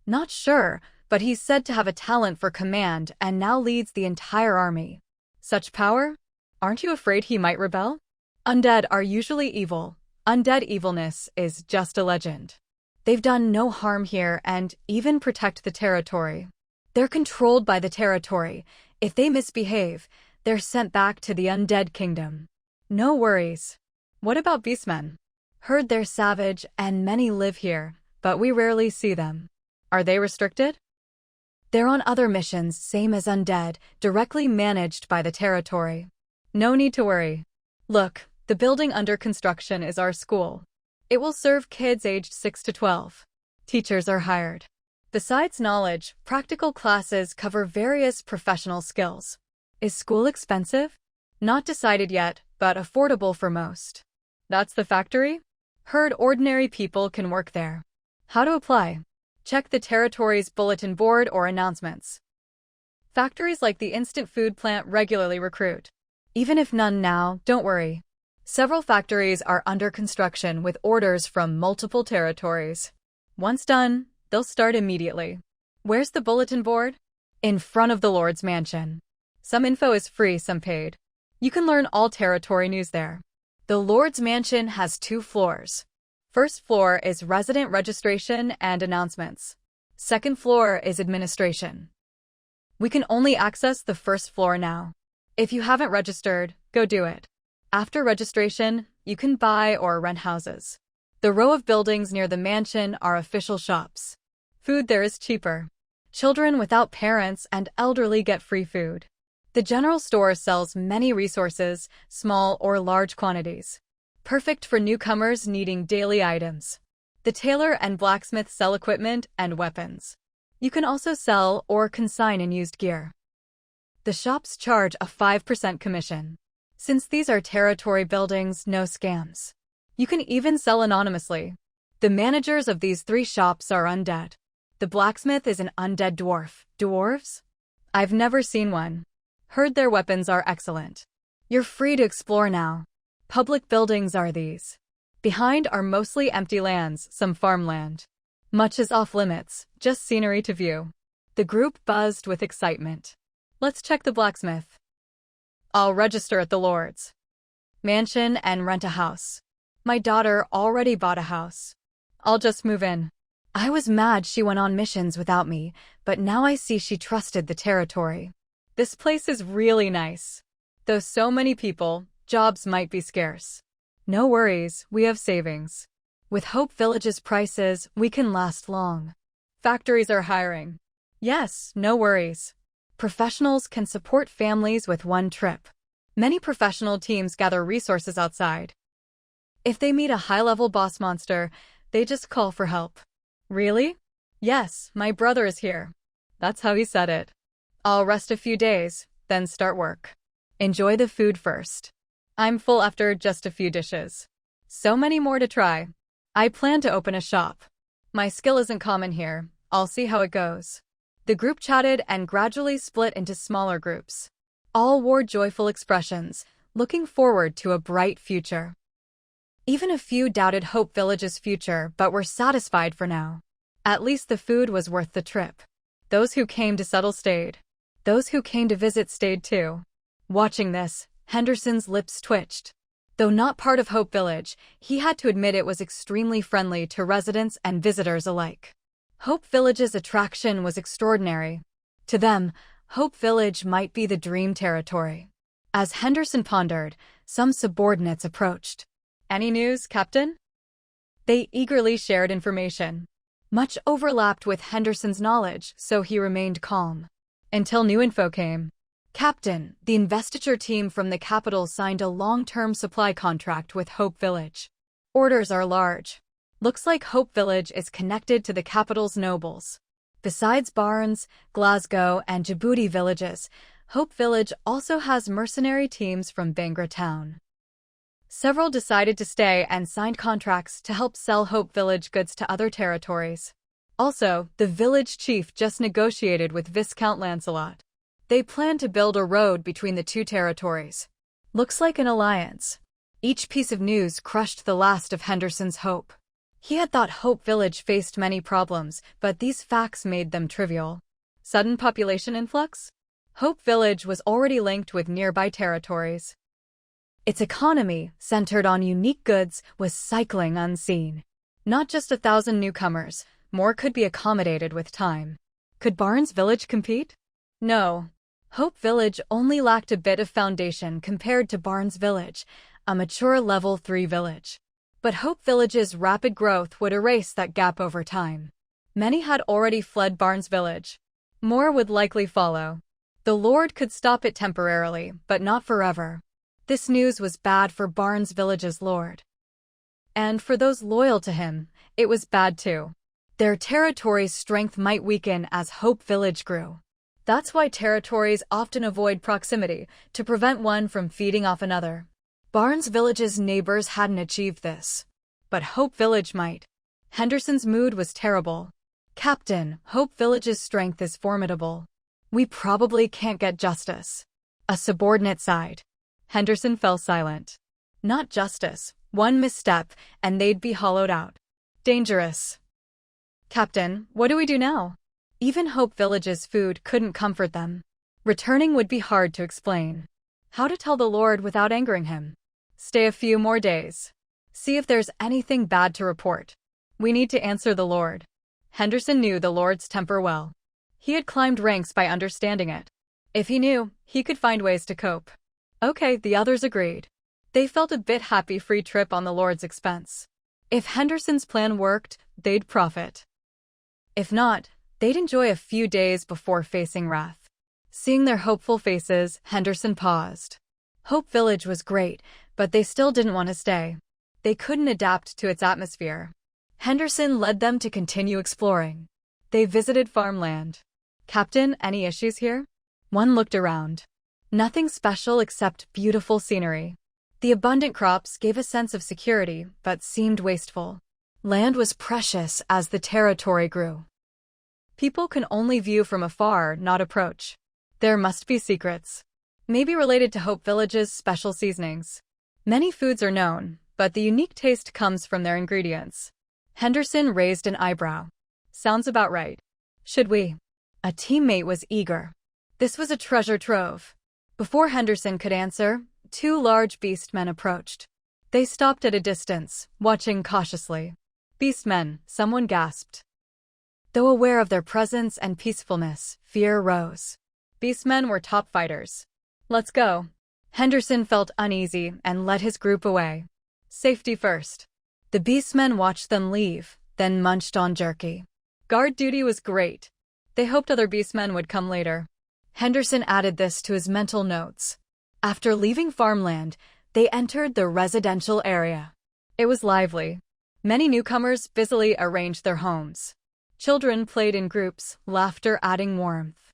Not sure, but he's said to have a talent for command and now leads the entire army. Such power? Aren't you afraid he might rebel? Undead are usually evil. Undead evilness is just a legend. They've done no harm here and even protect the territory. They're controlled by the territory. If they misbehave, they're sent back to the undead kingdom. No worries. What about beastmen? Heard they're savage and many live here, but we rarely see them. Are they restricted? They're on other missions, same as undead, directly managed by the territory. No need to worry. Look, the building under construction is our school. It will serve kids aged 6 to 12. Teachers are hired. Besides knowledge, practical classes cover various professional skills. Is school expensive? Not decided yet, but affordable for most. That's the factory? Heard ordinary people can work there. How to apply? Check the territory's bulletin board or announcements. Factories like the instant food plant regularly recruit. Even if none now, don't worry. Several factories are under construction with orders from multiple territories. Once done, they'll start immediately. Where's the bulletin board? In front of the Lord's mansion. Some info is free, some paid. You can learn all territory news there. The Lord's mansion has 2 floors. First floor is resident registration and announcements. Second floor is administration. We can only access the first floor now. If you haven't registered, go do it. After registration, you can buy or rent houses. The row of buildings near the mansion are official shops. Food there is cheaper. Children without parents and elderly get free food. The general store sells many resources, small or large quantities. Perfect for newcomers needing daily items. The tailor and blacksmith sell equipment and weapons. You can also sell or consign in used gear. The shops charge a 5% commission. Since these are territory buildings, no scams. You can even sell anonymously. The managers of these 3 shops are undead. The blacksmith is an undead dwarf. Dwarves? I've never seen one. Heard their weapons are excellent. You're free to explore now. Public buildings are these. Behind are mostly empty lands, some farmland. Much is off limits, just scenery to view. The group buzzed with excitement. Let's check the blacksmith. I'll register at the Lord's mansion and rent a house. My daughter already bought a house. I'll just move in. I was mad she went on missions without me, but now I see she trusted the territory. This place is really nice. Though so many people, jobs might be scarce. No worries, we have savings. With Hope Village's prices, we can last long. Factories are hiring. Yes, no worries. Professionals can support families with one trip. Many professional teams gather resources outside. If they meet a high-level boss monster, they just call for help. Really? Yes, my brother is here. That's how he said it. I'll rest a few days, then start work. Enjoy the food first. I'm full after just a few dishes. So many more to try. I plan to open a shop. My skill isn't common here. I'll see how it goes. The group chatted and gradually split into smaller groups. All wore joyful expressions, looking forward to a bright future. Even a few doubted Hope Village's future but were satisfied for now. At least the food was worth the trip. Those who came to settle stayed. Those who came to visit stayed too. Watching this, Henderson's lips twitched. Though not part of Hope Village, he had to admit it was extremely friendly to residents and visitors alike. Hope Village's attraction was extraordinary. To them, Hope Village might be the dream territory. As Henderson pondered, some subordinates approached. "Any news, Captain?" They eagerly shared information. Much overlapped with Henderson's knowledge, so he remained calm. Until new info came. "Captain, the investiture team from the capital signed a long-term supply contract with Hope Village. Orders are large. Looks like Hope Village is connected to the capital's nobles. Besides Barnes, Glasgow, and Djibouti villages, Hope Village also has mercenary teams from Bangra Town." Several decided to stay and signed contracts to help sell Hope Village goods to other territories. Also, the village chief just negotiated with Viscount Lancelot. They plan to build a road between the two territories. Looks like an alliance. Each piece of news crushed the last of Henderson's hope. He had thought Hope Village faced many problems, but these facts made them trivial. Sudden population influx? Hope Village was already linked with nearby territories. Its economy, centered on unique goods, was cycling unseen. Not just 1,000 newcomers, more could be accommodated with time. Could Barnes Village compete? No. Hope Village only lacked a bit of foundation compared to Barnes Village, a mature level 3 village. But Hope Village's rapid growth would erase that gap over time. Many had already fled Barnes Village. More would likely follow. The Lord could stop it temporarily, but not forever. This news was bad for Barnes Village's Lord. And for those loyal to him, it was bad too. Their territory's strength might weaken as Hope Village grew. That's why territories often avoid proximity, to prevent one from feeding off another. Barnes Village's neighbors hadn't achieved this. But Hope Village might. Henderson's mood was terrible. "Captain, Hope Village's strength is formidable. We probably can't get justice." A subordinate sighed. Henderson fell silent. Not justice. One misstep, and they'd be hollowed out. Dangerous. "Captain, what do we do now?" Even Hope Village's food couldn't comfort them. Returning would be hard to explain. How to tell the Lord without angering him? Stay a few more days. See if there's anything bad to report. We need to answer the Lord. Henderson knew the Lord's temper well. He had climbed ranks by understanding it. If he knew, he could find ways to cope. Okay, the others agreed. They felt a bit happy free trip on the Lord's expense. If Henderson's plan worked, they'd profit. If not, they'd enjoy a few days before facing wrath. Seeing their hopeful faces, Henderson paused. Hope Village was great, but they still didn't want to stay. They couldn't adapt to its atmosphere. Henderson led them to continue exploring. They visited farmland. "Captain, any issues here?" One looked around. Nothing special except beautiful scenery. The abundant crops gave a sense of security, but seemed wasteful. Land was precious as the territory grew. People can only view from afar, not approach. There must be secrets. Maybe related to Hope Village's special seasonings. Many foods are known, but the unique taste comes from their ingredients. Henderson raised an eyebrow. Sounds about right. Should we? A teammate was eager. This was a treasure trove. Before Henderson could answer, two large beastmen approached. They stopped at a distance, watching cautiously. "Beastmen," someone gasped. Though aware of their presence and peacefulness, fear rose. Beastmen were top fighters. "Let's go." Henderson felt uneasy and led his group away. Safety first. The beastmen watched them leave, then munched on jerky. Guard duty was great. They hoped other beastmen would come later. Henderson added this to his mental notes. After leaving farmland, they entered the residential area. It was lively. Many newcomers busily arranged their homes. Children played in groups, laughter adding warmth.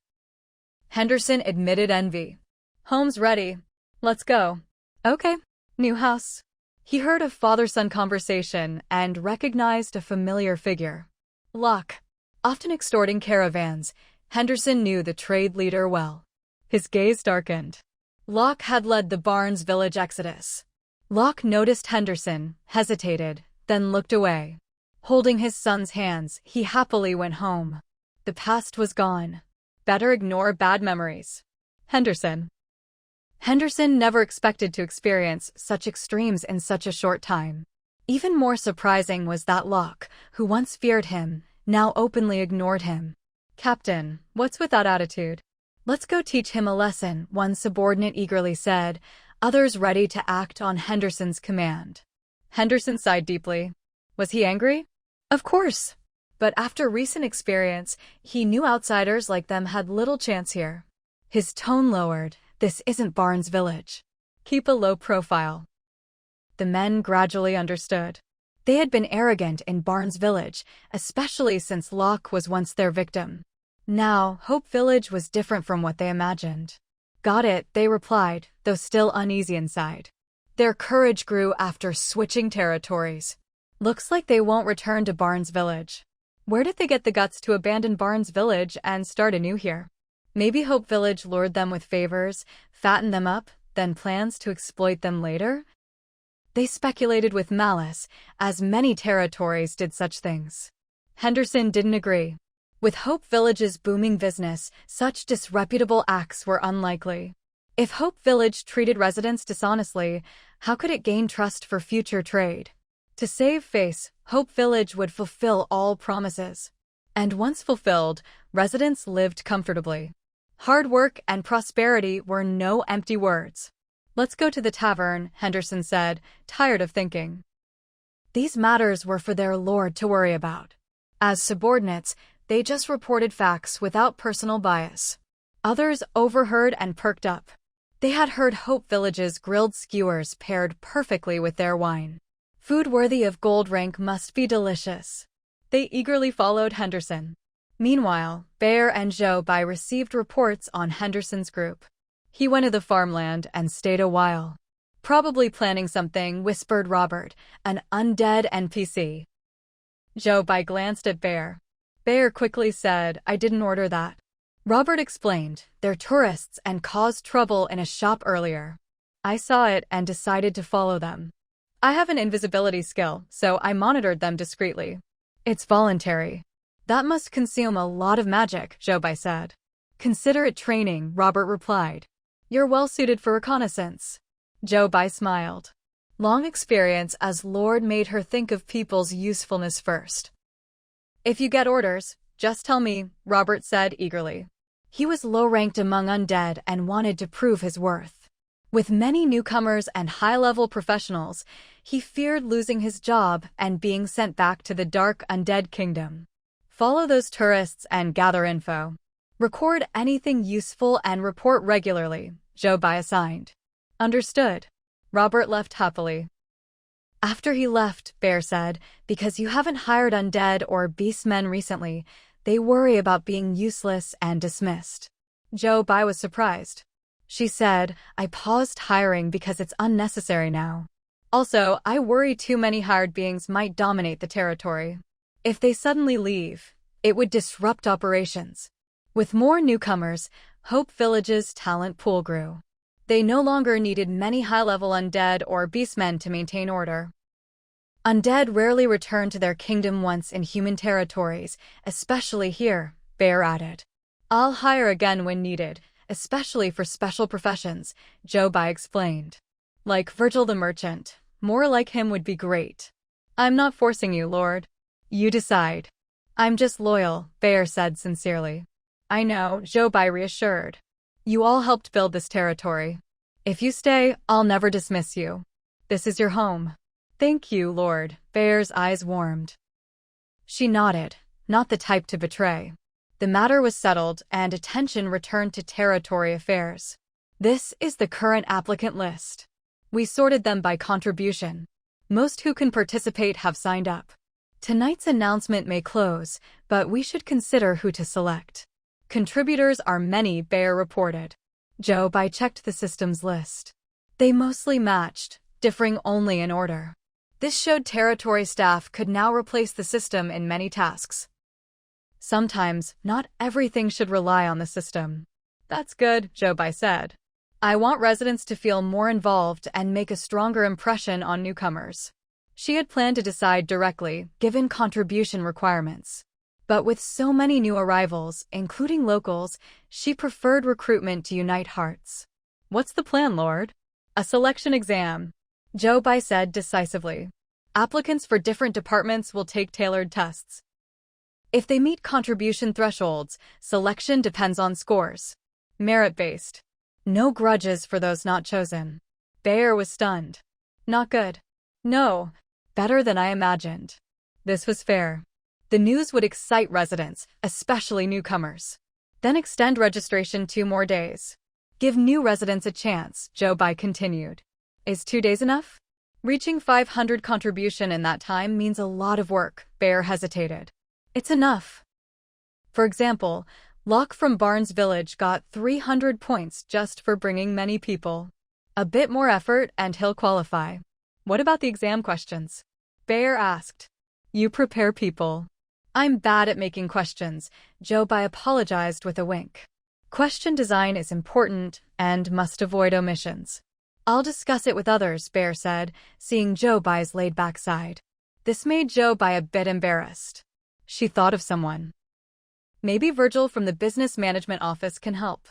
Henderson admitted envy. "Home's ready. Let's go." "Okay." New house. He heard a father-son conversation and recognized a familiar figure. Locke. Often extorting caravans, Henderson knew the trade leader well. His gaze darkened. Locke had led the Barnes Village exodus. Locke noticed Henderson, hesitated, then looked away. Holding his son's hands, he happily went home. The past was gone. Better ignore bad memories. Henderson never expected to experience such extremes in such a short time. Even more surprising was that Locke, who once feared him, now openly ignored him. "Captain, what's with that attitude? Let's go teach him a lesson," one subordinate eagerly said, others ready to act on Henderson's command. Henderson sighed deeply. Was he angry? Of course. But after recent experience, he knew outsiders like them had little chance here. His tone lowered. This isn't Barnes Village. Keep a low profile. The men gradually understood. They had been arrogant in Barnes Village, especially since Locke was once their victim. Now, Hope Village was different from what they imagined. Got it, they replied, though still uneasy inside. Their courage grew after switching territories. Looks like they won't return to Barnes Village. Where did they get the guts to abandon Barnes Village and start anew here? Maybe Hope Village lured them with favors, fattened them up, then plans to exploit them later? They speculated with malice, as many territories did such things. Henderson didn't agree. With Hope Village's booming business, such disreputable acts were unlikely. If Hope Village treated residents dishonestly, how could it gain trust for future trade? To save face, Hope Village would fulfill all promises. And once fulfilled, residents lived comfortably. Hard work and prosperity were no empty words. Let's go to the tavern, Henderson said, tired of thinking. These matters were for their lord to worry about. As subordinates, they just reported facts without personal bias. Others overheard and perked up. They had heard Hope Village's grilled skewers paired perfectly with their wine. Food worthy of gold rank must be delicious. They eagerly followed Henderson. Meanwhile, Bear and Joe Bai received reports on Henderson's group. He went to the farmland and stayed a while. Probably planning something, whispered Robert, an undead NPC. Joe Bai glanced at Bear. Bear quickly said, I didn't order that. Robert explained, they're tourists and caused trouble in a shop earlier. I saw it and decided to follow them. I have an invisibility skill, so I monitored them discreetly. It's voluntary. That must consume a lot of magic, Joe Bai said. Consider it training, Robert replied. You're well suited for reconnaissance. Joe Bai smiled. Long experience as Lord made her think of people's usefulness first. If you get orders, just tell me, Robert said eagerly. He was low-ranked among undead and wanted to prove his worth. With many newcomers and high-level professionals, he feared losing his job and being sent back to the dark undead kingdom. Follow those tourists and gather info. Record anything useful and report regularly, Joe Bai assigned. Understood. Robert left happily. After he left, Bear said, because you haven't hired undead or beastmen recently, they worry about being useless and dismissed. Joe Bai was surprised. She said, I paused hiring because it's unnecessary now. Also, I worry too many hired beings might dominate the territory. If they suddenly leave, it would disrupt operations. With more newcomers, Hope Village's talent pool grew. They no longer needed many high-level undead or beastmen to maintain order. Undead rarely return to their kingdom once in human territories, especially here, Bear added. I'll hire again when needed, especially for special professions, Joe Bai explained. Like Virgil the Merchant, more like him would be great. I'm not forcing you, Lord. You decide. I'm just loyal, Bear said sincerely. I know, Joe Bai reassured. You all helped build this territory. If you stay, I'll never dismiss you. This is your home. Thank you, Lord. Bear's eyes warmed. She nodded, not the type to betray. The matter was settled and attention returned to territory affairs. This is the current applicant list. We sorted them by contribution. Most who can participate have signed up. Tonight's announcement may close, but we should consider who to select. Contributors are many, Bear reported. Joe Bai checked the system's list. They mostly matched, differing only in order. This showed territory staff could now replace the system in many tasks. Sometimes, not everything should rely on the system. That's good, Joe Bai said. I want residents to feel more involved and make a stronger impression on newcomers. She had planned to decide directly, given contribution requirements. But with so many new arrivals, including locals, she preferred recruitment to unite hearts. What's the plan, Lord? A selection exam, Joe Bai said decisively. Applicants for different departments will take tailored tests. If they meet contribution thresholds, selection depends on scores. Merit-based. No grudges for those not chosen. Bayer was stunned. Not good. No. Better than I imagined. This was fair. The news would excite residents, especially newcomers. Then extend registration 2 more days. Give new residents a chance, Joe Bai continued. Is 2 days enough? Reaching 500 contribution in that time means a lot of work, Bayer hesitated. It's enough. For example, Locke from Barnes Village got 300 points just for bringing many people. A bit more effort and he'll qualify. What about the exam questions? Bayer asked. You prepare people. I'm bad at making questions, Joe Bai apologized with a wink. Question design is important and must avoid omissions. I'll discuss it with others, Bayer said, seeing Joe Bai's laid-back side. This made Joe Bai a bit embarrassed. She thought of someone. Maybe Virgil from the business management office can help.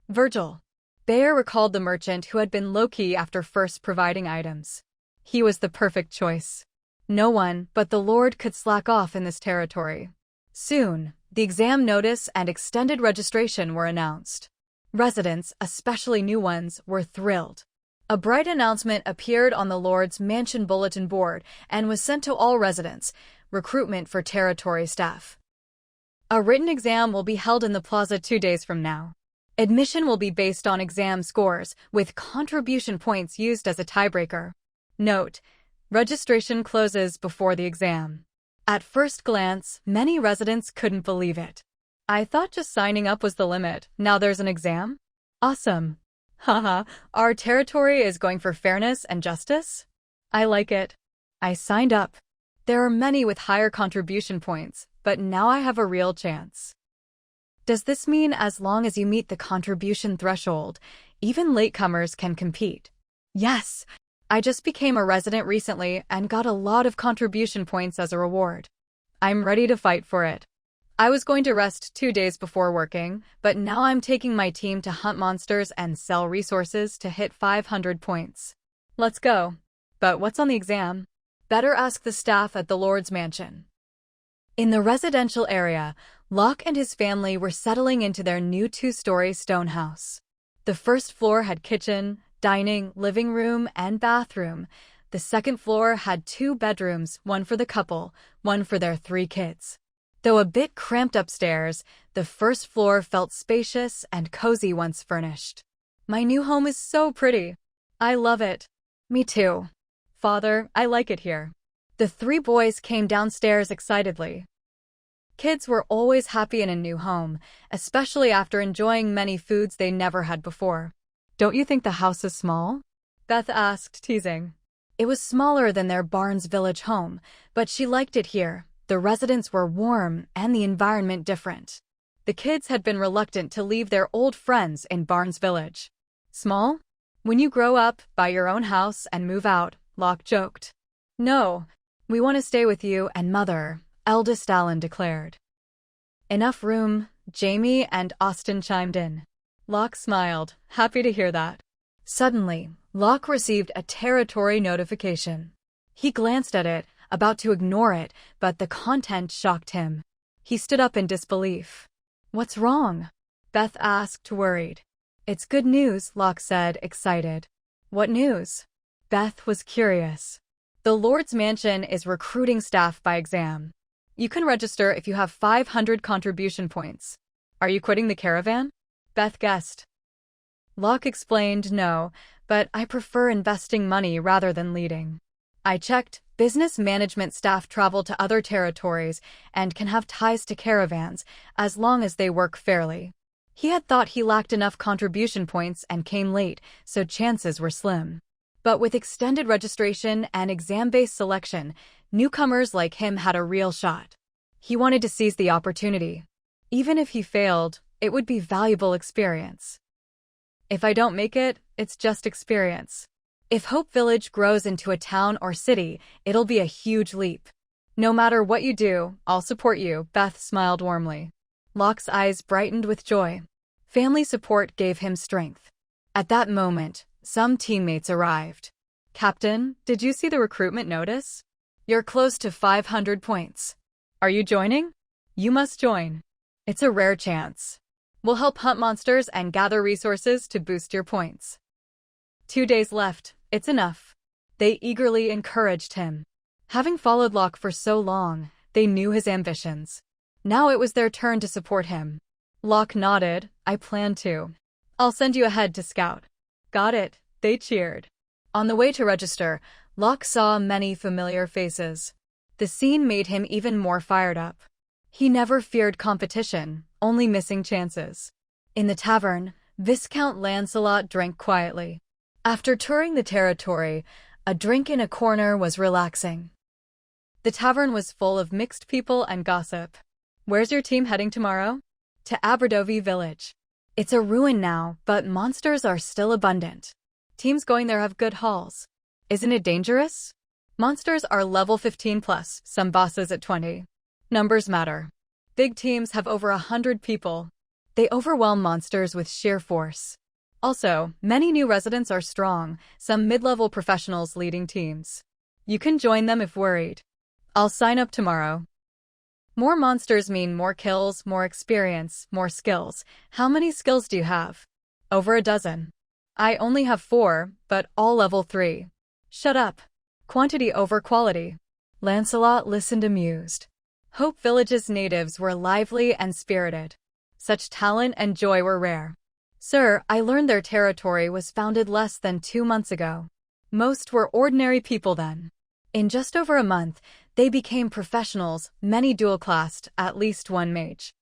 Virgil. Bayer recalled the merchant who had been low-key after first providing items. He was the perfect choice. No one but the Lord could slack off in this territory. Soon, the exam notice and extended registration were announced. Residents, especially new ones, were thrilled. A bright announcement appeared on the Lord's mansion bulletin board and was sent to all residents: recruitment for territory staff. A written exam will be held in the plaza 2 days from now. Admission will be based on exam scores, with contribution points used as a tiebreaker. Note: registration closes before the exam. At first glance, many residents couldn't believe it. I thought just signing up was the limit. Now there's an exam? Awesome. Haha, our territory is going for fairness and justice? I like it. I signed up. There are many with higher contribution points, but now I have a real chance. Does this mean as long as you meet the contribution threshold, even latecomers can compete? Yes. I just became a resident recently and got a lot of contribution points as a reward. I'm ready to fight for it. I was going to rest 2 days before working, but now I'm taking my team to hunt monsters and sell resources to hit 500 points. Let's go. But what's on the exam? Better ask the staff at the Lord's mansion. In the residential area, Locke and his family were settling into their new 2-story stone house. The first floor had kitchen, dining, living room, and bathroom. The second floor had 2 bedrooms, one for the couple, one for their 3 kids. Though a bit cramped upstairs, the first floor felt spacious and cozy once furnished. My new home is so pretty. I love it. Me too. Father, I like it here. The 3 boys came downstairs excitedly. Kids were always happy in a new home, especially after enjoying many foods they never had before. Don't you think the house is small? Beth asked, teasing. It was smaller than their Barnes Village home, but she liked it here. The residents were warm and the environment different. The kids had been reluctant to leave their old friends in Barnes Village. Small? When you grow up, buy your own house and move out, Locke joked. No, we want to stay with you and Mother, eldest Alan declared. Enough room, Jamie and Austin chimed in. Locke smiled, happy to hear that. Suddenly, Locke received a territory notification. He glanced at it, about to ignore it, but the content shocked him. He stood up in disbelief. What's wrong? Beth asked, worried. It's good news, Locke said, excited. What news? Beth was curious. The Lord's Mansion is recruiting staff by exam. You can register if you have 500 contribution points. Are you quitting the caravan? Beth guessed. Locke explained no, but I prefer investing money rather than leading. I checked. Business management staff travel to other territories and can have ties to caravans as long as they work fairly. He had thought he lacked enough contribution points and came late, so chances were slim. But with extended registration and exam-based selection, newcomers like him had a real shot. He wanted to seize the opportunity. Even if he failed, it would be valuable experience. If I don't make it, it's just experience. If Hope Village grows into a town or city, it'll be a huge leap. No matter what you do, I'll support you, Beth smiled warmly. Locke's eyes brightened with joy. Family support gave him strength. At that moment, some teammates arrived. Captain, did you see the recruitment notice? You're close to 500 points. Are you joining? You must join. It's a rare chance. We'll help hunt monsters and gather resources to boost your points. 2 days left, it's enough. They eagerly encouraged him. Having followed Locke for so long, they knew his ambitions. Now it was their turn to support him. Locke nodded, I plan to. I'll send you ahead to scout. Got it, they cheered. On the way to register, Locke saw many familiar faces. The scene made him even more fired up. He never feared competition, only missing chances. In the tavern, Viscount Lancelot drank quietly. After touring the territory, a drink in a corner was relaxing. The tavern was full of mixed people and gossip. Where's your team heading tomorrow? To Aberdovey Village. It's a ruin now, but monsters are still abundant. Teams going there have good hauls. Isn't it dangerous? Monsters are level 15 plus, some bosses at 20. Numbers matter. Big teams have over 100 people. They overwhelm monsters with sheer force. Also, many new residents are strong, some mid-level professionals leading teams. You can join them if worried. I'll sign up tomorrow. More monsters mean more kills, more experience, more skills. How many skills do you have? Over a dozen. I only have 4, but all level 3. Shut up. Quantity over quality. Lancelot listened amused. Hope Village's natives were lively and spirited. Such talent and joy were rare. Sir, I learned their territory was founded less than 2 months ago. Most were ordinary people then. In just over a month, they became professionals, many dual-classed, at least one mage.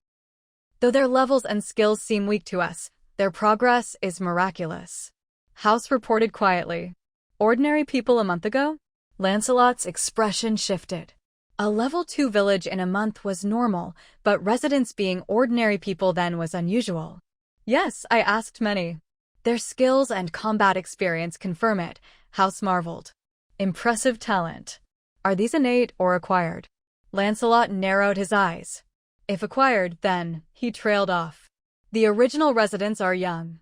Though their levels and skills seem weak to us, their progress is miraculous. House reported quietly. Ordinary people a month ago? Lancelot's expression shifted. A level 2 village in a month was normal, but residents being ordinary people then was unusual. Yes, I asked many. Their skills and combat experience confirm it, House marveled. Impressive talent. Are these innate or acquired? Lancelot narrowed his eyes. If acquired, then, he trailed off. The original residents are young.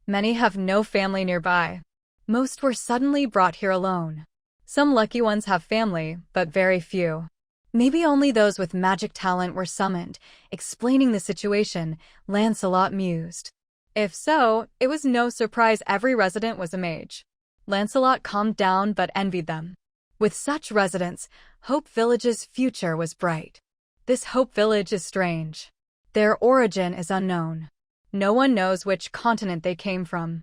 Many have no family nearby. Most were suddenly brought here alone. Some lucky ones have family, but very few. Maybe only those with magic talent were summoned. Explaining the situation, Lancelot mused. If so, it was no surprise every resident was a mage. Lancelot calmed down but envied them. With such residents, Hope Village's future was bright. This Hope Village is strange. Their origin is unknown. No one knows which continent they came from.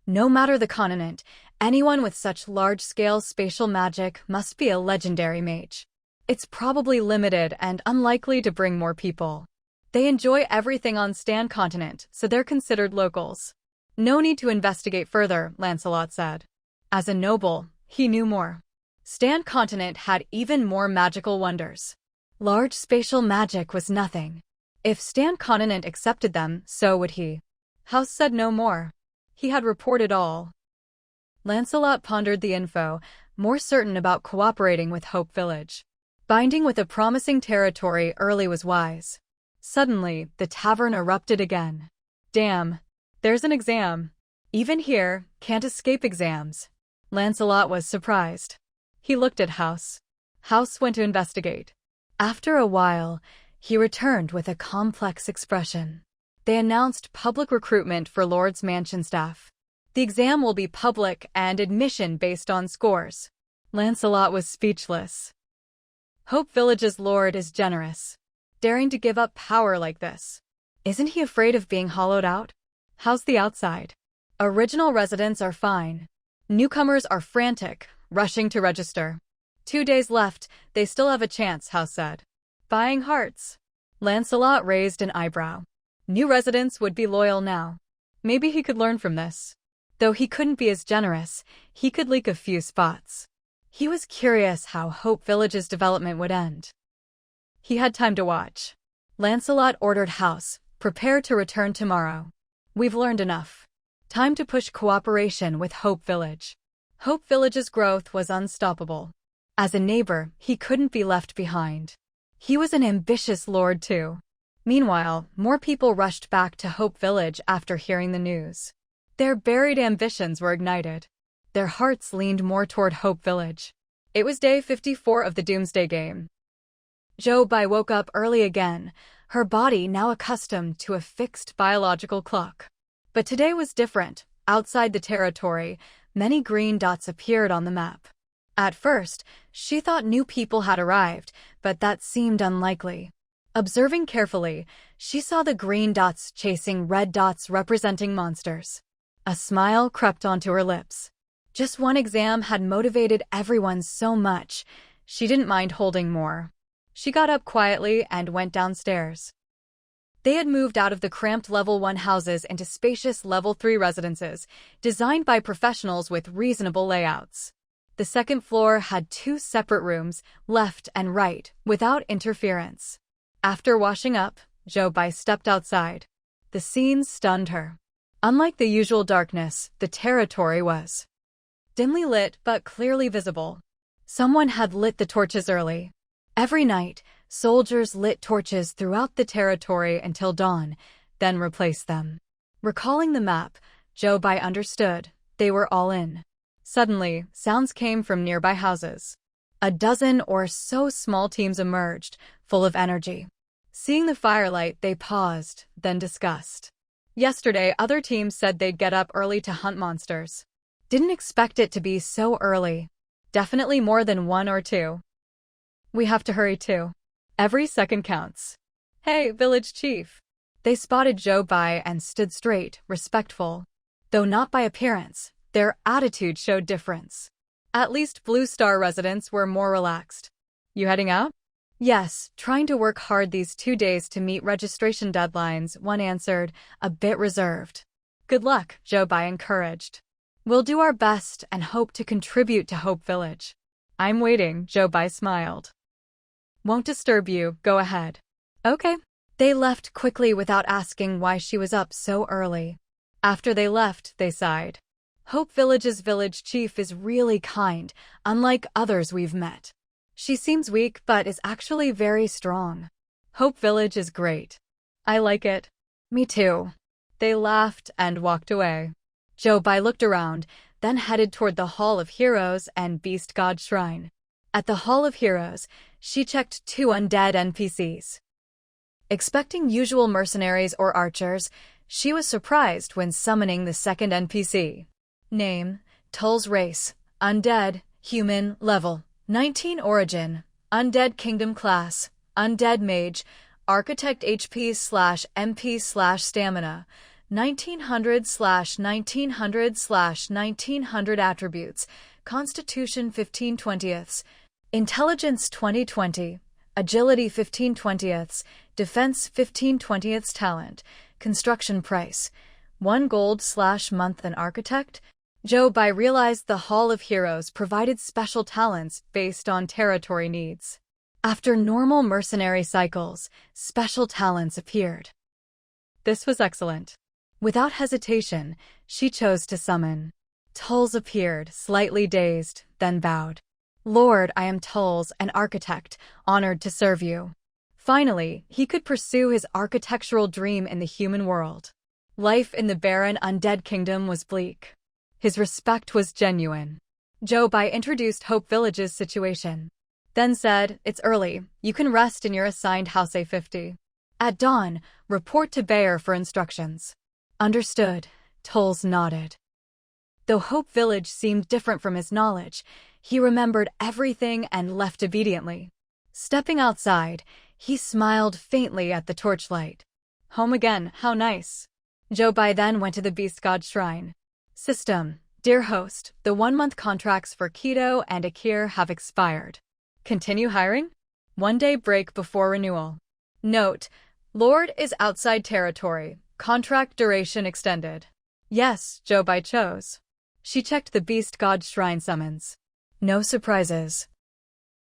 No matter the continent, anyone with such large-scale spatial magic must be a legendary mage. It's probably limited and unlikely to bring more people. They enjoy everything on Stan Continent, so they're considered locals. No need to investigate further, Lancelot said. As a noble, he knew more. Stan Continent had even more magical wonders. Large spatial magic was nothing. If Stan Continent accepted them, so would he. House said no more. He had reported all. Lancelot pondered the info, more certain about cooperating with Hope Village. Binding with a promising territory early was wise. Suddenly, the tavern erupted again. Damn, there's an exam. Even here, can't escape exams. Lancelot was surprised. He looked at House. House went to investigate. After a while, he returned with a complex expression. They announced public recruitment for Lord's Mansion staff. The exam will be public and admission based on scores. Lancelot was speechless. Hope Village's lord is generous. Daring to give up power like this. Isn't he afraid of being hollowed out? How's the outside? Original residents are fine. Newcomers are frantic, rushing to register. 2 days left, they still have a chance, House said. Buying hearts. Lancelot raised an eyebrow. New residents would be loyal now. Maybe he could learn from this. Though he couldn't be as generous, he could leak a few spots. He was curious how Hope Village's development would end. He had time to watch. Lancelot ordered House, prepare to return tomorrow. We've learned enough. Time to push cooperation with Hope Village. Hope Village's growth was unstoppable. As a neighbor, he couldn't be left behind. He was an ambitious lord too. Meanwhile, more people rushed back to Hope Village after hearing the news. Their buried ambitions were ignited. Their hearts leaned more toward Hope Village. It was day 54 of the Doomsday Game. Jobai woke up early again, her body now accustomed to a fixed biological clock. But today was different. Outside the territory, many green dots appeared on the map. At first, she thought new people had arrived, but that seemed unlikely. Observing carefully, she saw the green dots chasing red dots representing monsters. A smile crept onto her lips. Just one exam had motivated everyone so much, she didn't mind holding more. She got up quietly and went downstairs. They had moved out of the cramped level 1 houses into spacious level 3 residences, designed by professionals with reasonable layouts. The second floor had 2 separate rooms, left and right, without interference. After washing up, Jobai stepped outside. The scene stunned her. Unlike the usual darkness, the territory was dimly lit but clearly visible. Someone had lit the torches early. Every night, soldiers lit torches throughout the territory until dawn, then replaced them. Recalling the map, Jobai understood. They were all in. Suddenly, sounds came from nearby houses. A dozen or so small teams emerged, full of energy. Seeing the firelight, they paused, then discussed. Yesterday, other teams said they'd get up early to hunt monsters. Didn't expect it to be so early. Definitely more than 1 or 2. We have to hurry too. Every second counts. Hey, village chief. They spotted Jobai and stood straight, respectful. Though not by appearance, their attitude showed difference. At least Blue Star residents were more relaxed. You heading out? Yes, trying to work hard these 2 days to meet registration deadlines, one answered, a bit reserved. Good luck, Jobai encouraged. We'll do our best and hope to contribute to Hope Village. I'm waiting, Jobai smiled. Won't disturb you, go ahead. Okay. They left quickly without asking why she was up so early. After they left, they sighed. Hope Village's village chief is really kind, unlike others we've met. She seems weak but is actually very strong. Hope Village is great. I like it. Me too. They laughed and walked away. Jobai looked around, then headed toward the Hall of Heroes and Beast God Shrine. At the Hall of Heroes, she checked 2 undead NPCs. Expecting usual mercenaries or archers, she was surprised when summoning the second NPC. Name, Tull's race, undead, human, level, 19 origin, undead kingdom class, undead mage, architect HP/MP/stamina, 1900/1900/1900 attributes, constitution 15/20, intelligence 20/20, agility 15/20, defense 15/20, talent, construction price, 1 gold/month an architect. Jobai realized the Hall of Heroes provided special talents based on territory needs. After normal mercenary cycles, special talents appeared. This was excellent. Without hesitation, she chose to summon. Tulls appeared, slightly dazed, then bowed. Lord, I am Tulls, an architect, honored to serve you. Finally, he could pursue his architectural dream in the human world. Life in the barren undead kingdom was bleak. His respect was genuine. Jobai introduced Hope Village's situation. Then said, it's early, you can rest in your assigned house A50. At dawn, report to Bayer for instructions. Understood, Tulls nodded. Though Hope Village seemed different from his knowledge, he remembered everything and left obediently. Stepping outside, he smiled faintly at the torchlight. Home again, how nice. Jobai then went to the Beast God Shrine. System, dear host, the 1-month contracts for Kido and Akir have expired. Continue hiring? 1-day break before renewal. Note, Lord is outside territory. Contract duration extended. Yes, Jobai chose. She checked the Beast God Shrine summons. No surprises.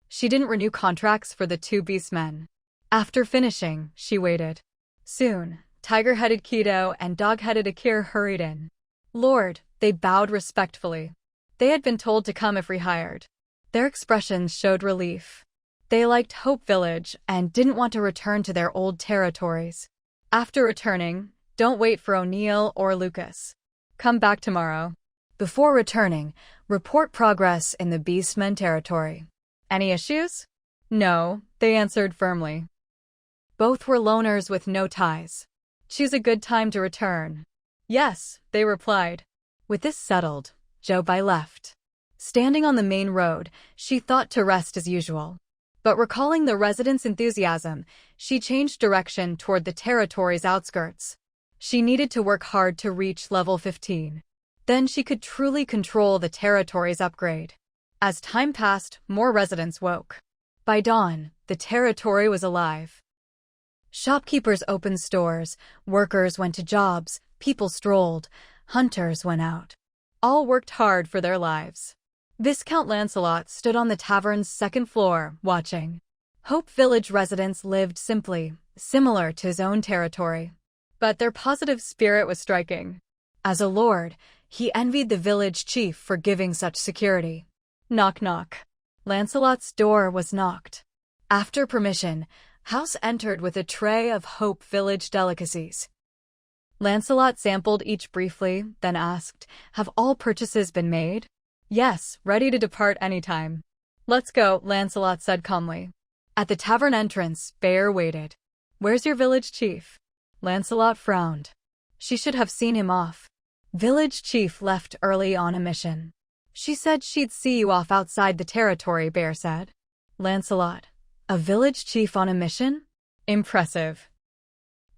She didn't renew contracts for the 2 beastmen. After finishing, she waited. Soon, tiger-headed Kido and dog-headed Akir hurried in. Lord, they bowed respectfully. They had been told to come if rehired. Their expressions showed relief. They liked Hope Village and didn't want to return to their old territories. After returning, don't wait for O'Neill or Lucas. Come back tomorrow. Before returning, report progress in the Beastmen territory. Any issues? No, they answered firmly. Both were loners with no ties. Choose a good time to return. Yes, they replied. With this settled, Jobai left. Standing on the main road, she thought to rest as usual. But recalling the residents' enthusiasm, she changed direction toward the territory's outskirts. She needed to work hard to reach level 15. Then she could truly control the territory's upgrade. As time passed, more residents woke. By dawn, the territory was alive. Shopkeepers opened stores, workers went to jobs, people strolled, hunters went out. All worked hard for their lives. Viscount Lancelot stood on the tavern's second floor, watching. Hope Village residents lived simply, similar to his own territory. But their positive spirit was striking. As a lord, he envied the village chief for giving such security. Knock knock. Lancelot's door was knocked. After permission, House entered with a tray of Hope Village delicacies. Lancelot sampled each briefly, then asked, "Have all purchases been made?" "Yes, ready to depart anytime." "Let's go," Lancelot said calmly. At the tavern entrance, Bear waited. "Where's your village chief?" Lancelot frowned. She should have seen him off. Village chief left early on a mission. She said she'd see you off outside the territory, Bear said. Lancelot, a village chief on a mission? Impressive.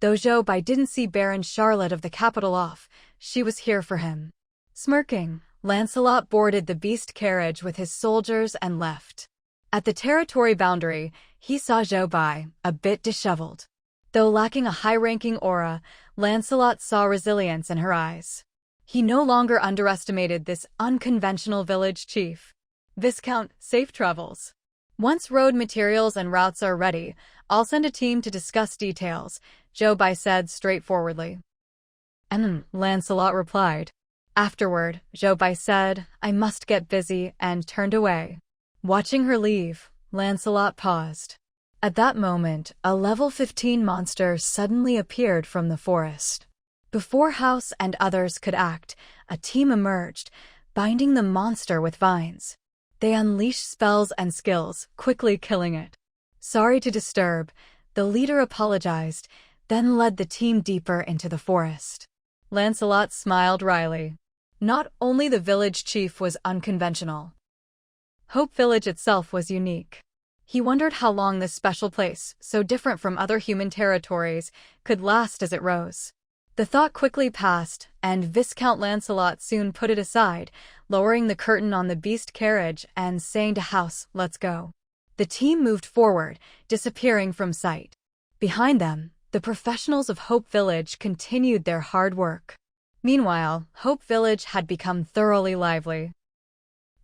Though Jobai didn't see Baron Charlotte of the capital off, she was here for him. Smirking, Lancelot boarded the beast carriage with his soldiers and left. At the territory boundary, he saw Jobai, a bit disheveled. Though lacking a high-ranking aura, Lancelot saw resilience in her eyes. He no longer underestimated this unconventional village chief. Viscount, safe travels. Once road materials and routes are ready, I'll send a team to discuss details, Jobai said straightforwardly. Lancelot replied. Afterward, Jobai said, I must get busy, and turned away. Watching her leave, Lancelot paused. At that moment, a level 15 monster suddenly appeared from the forest. Before House and others could act, a team emerged, binding the monster with vines. They unleashed spells and skills, quickly killing it. Sorry to disturb, the leader apologized, then led the team deeper into the forest. Lancelot smiled wryly. Not only the village chief was unconventional. Hope Village itself was unique. He wondered how long this special place, so different from other human territories, could last as it rose. The thought quickly passed, and Viscount Lancelot soon put it aside, lowering the curtain on the beast carriage and saying to House, let's go. The team moved forward, disappearing from sight. Behind them, the professionals of Hope Village continued their hard work. Meanwhile, Hope Village had become thoroughly lively.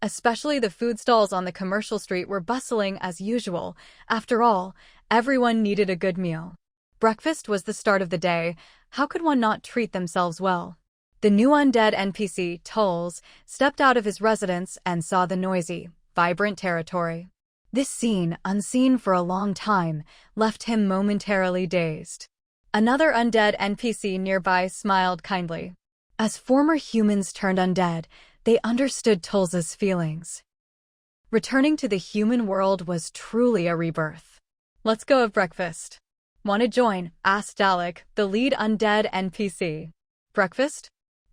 Especially the food stalls on the commercial street were bustling as usual. After all, everyone needed a good meal. Breakfast was the start of the day. How could one not treat themselves well? The new undead NPC, Tulls, stepped out of his residence and saw the noisy, vibrant territory. This scene, unseen for a long time, left him momentarily dazed. Another undead NPC nearby smiled kindly. As former humans turned undead, they understood Tulls' feelings. Returning to the human world was truly a rebirth. Let's go have breakfast. Want to join? Asked Alec, the lead undead NPC. Breakfast?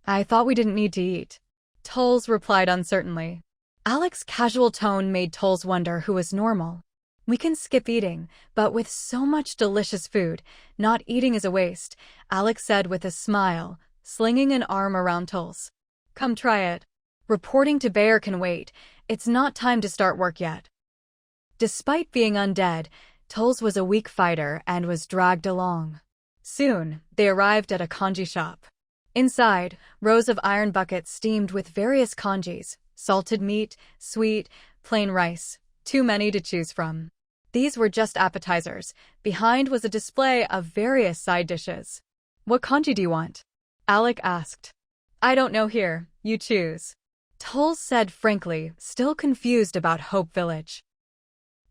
I thought we didn't need to eat. Tulls replied uncertainly. Alec's casual tone made Tulls wonder who was normal. We can skip eating, but with so much delicious food, not eating is a waste, Alec said with a smile, slinging an arm around Tulls. Come try it. Reporting to Bear can wait, it's not time to start work yet. Despite being undead, Tulls was a weak fighter and was dragged along. Soon, they arrived at a kanji shop. Inside, rows of iron buckets steamed with various kanjis, salted meat, sweet, plain rice, too many to choose from. These were just appetizers. Behind was a display of various side dishes. What kanji do you want? Alec asked. I don't know here, you choose. Toles said frankly, still confused about Hope Village.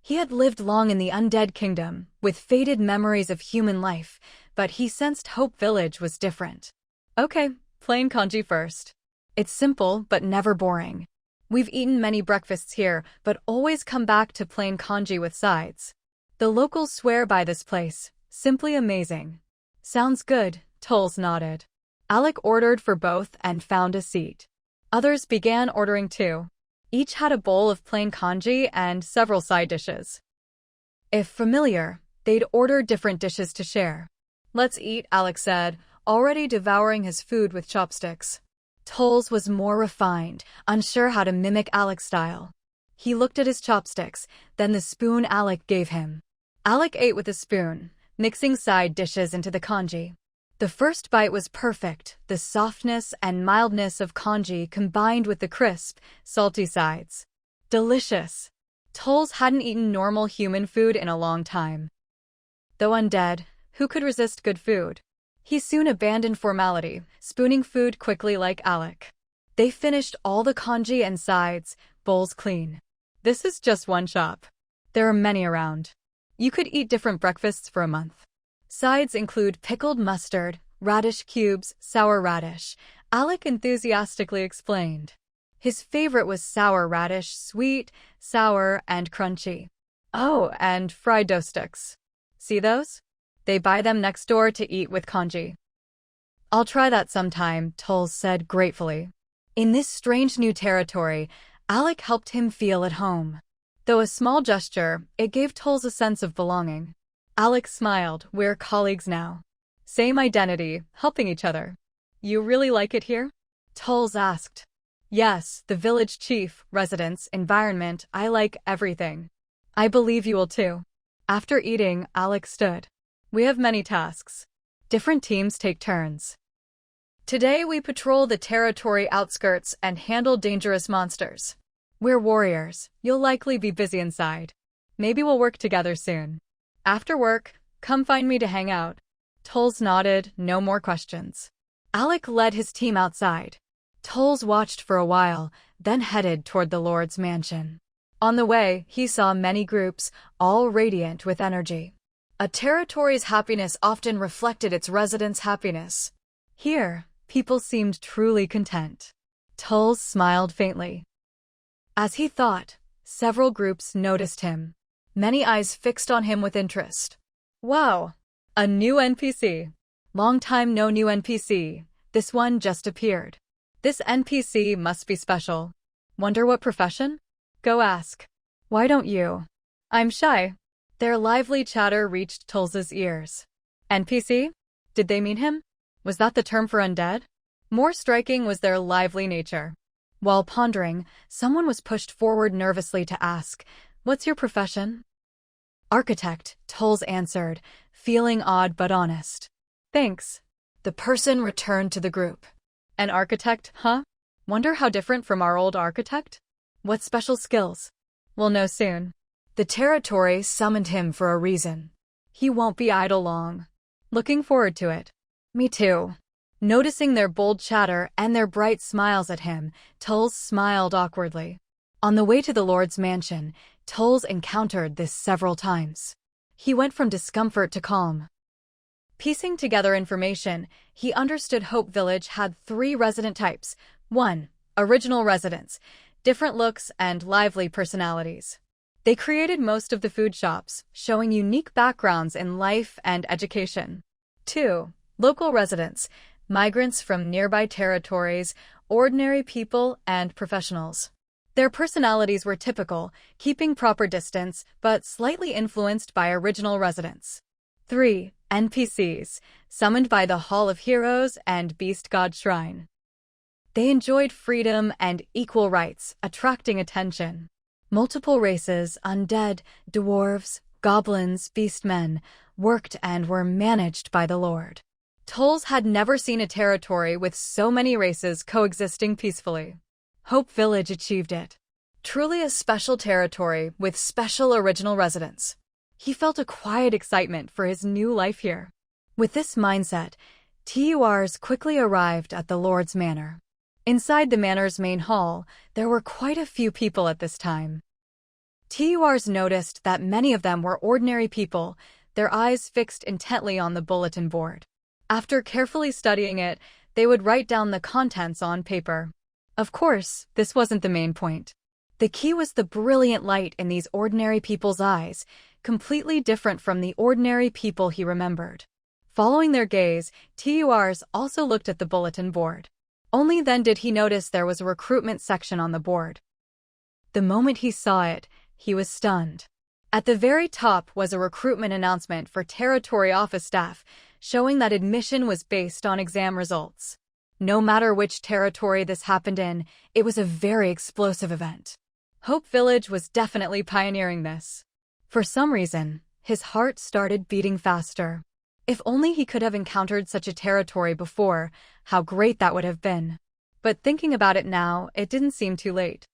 He had lived long in the undead kingdom, with faded memories of human life, but he sensed Hope Village was different. Okay, plain kanji first. It's simple, but never boring. We've eaten many breakfasts here, but always come back to plain kanji with sides. The locals swear by this place. Simply amazing. Sounds good, Toles nodded. Alec ordered for both and found a seat. Others began ordering too. Each had a bowl of plain kanji and several side dishes. If familiar, they'd order different dishes to share. Let's eat, Alec said, already devouring his food with chopsticks. Toles was more refined, unsure how to mimic Alec's style. He looked at his chopsticks, then the spoon Alec gave him. Alec ate with a spoon, mixing side dishes into the kanji. The first bite was perfect, the softness and mildness of kanji combined with the crisp, salty sides. Delicious. Toles hadn't eaten normal human food in a long time. Though undead, who could resist good food? He soon abandoned formality, spooning food quickly like Alec. They finished all the kanji and sides, bowls clean. This is just one shop. There are many around. You could eat different breakfasts for a month. Sides include pickled mustard, radish cubes, sour radish, Alec enthusiastically explained. His favorite was sour radish, sweet, sour, and crunchy. Oh, and fried dough sticks. See those? They buy them next door to eat with kanji. I'll try that sometime, Toles said gratefully. In this strange new territory, Alec helped him feel at home. Though a small gesture, it gave Toles a sense of belonging. Alec smiled, we're colleagues now. Same identity, helping each other. You really like it here? Toles asked. Yes, the village chief, residents, environment, I like everything. I believe you will too. After eating, Alec stood. We have many tasks. Different teams take turns. Today we patrol the territory outskirts and handle dangerous monsters. We're warriors, you'll likely be busy inside. Maybe we'll work together soon. After work, come find me to hang out. Toles nodded, no more questions. Alec led his team outside. Toles watched for a while, then headed toward the Lord's mansion. On the way, he saw many groups, all radiant with energy. A territory's happiness often reflected its residents' happiness. Here, people seemed truly content. Toles smiled faintly. As he thought, several groups noticed him. Many eyes fixed on him with interest. Wow! A new NPC. Long time no new NPC. This one just appeared. This NPC must be special. Wonder what profession? Go ask. Why don't you? I'm shy. Their lively chatter reached Toles's ears. NPC? Did they mean him? Was that the term for undead? More striking was their lively nature. While pondering, someone was pushed forward nervously to ask, What's your profession? Architect, Toles answered, feeling odd but honest. Thanks. The person returned to the group. An architect, huh? Wonder how different from our old architect? What special skills? We'll know soon. The territory summoned him for a reason. He won't be idle long. Looking forward to it. Me too. Noticing their bold chatter and their bright smiles at him, Toles smiled awkwardly. On the way to the Lord's mansion, Toles encountered this several times. He went from discomfort to calm. Piecing together information, he understood Hope Village had 3 resident types. 1. Original residents, different looks and lively personalities. They created most of the food shops, showing unique backgrounds in life and education. 2. Local residents, migrants from nearby territories, ordinary people, and professionals. Their personalities were typical, keeping proper distance, but slightly influenced by original residents. 3. NPCs, summoned by the Hall of Heroes and Beast God Shrine. They enjoyed freedom and equal rights, attracting attention. Multiple races, undead, dwarves, goblins, beastmen, worked and were managed by the Lord. Toles had never seen a territory with so many races coexisting peacefully. Hope Village achieved it. Truly a special territory with special original residents. He felt a quiet excitement for his new life here. With this mindset, TURs quickly arrived at the Lord's Manor. Inside the manor's main hall, there were quite a few people at this time. TURs noticed that many of them were ordinary people, their eyes fixed intently on the bulletin board. After carefully studying it, they would write down the contents on paper. Of course, this wasn't the main point. The key was the brilliant light in these ordinary people's eyes, completely different from the ordinary people he remembered. Following their gaze, TURs also looked at the bulletin board. Only then did he notice there was a recruitment section on the board. The moment he saw it, he was stunned. At the very top was a recruitment announcement for territory office staff, showing that admission was based on exam results. No matter which territory this happened in, it was a very explosive event. Hope Village was definitely pioneering this. For some reason, his heart started beating faster. If only he could have encountered such a territory before, how great that would have been. But thinking about it now, it didn't seem too late.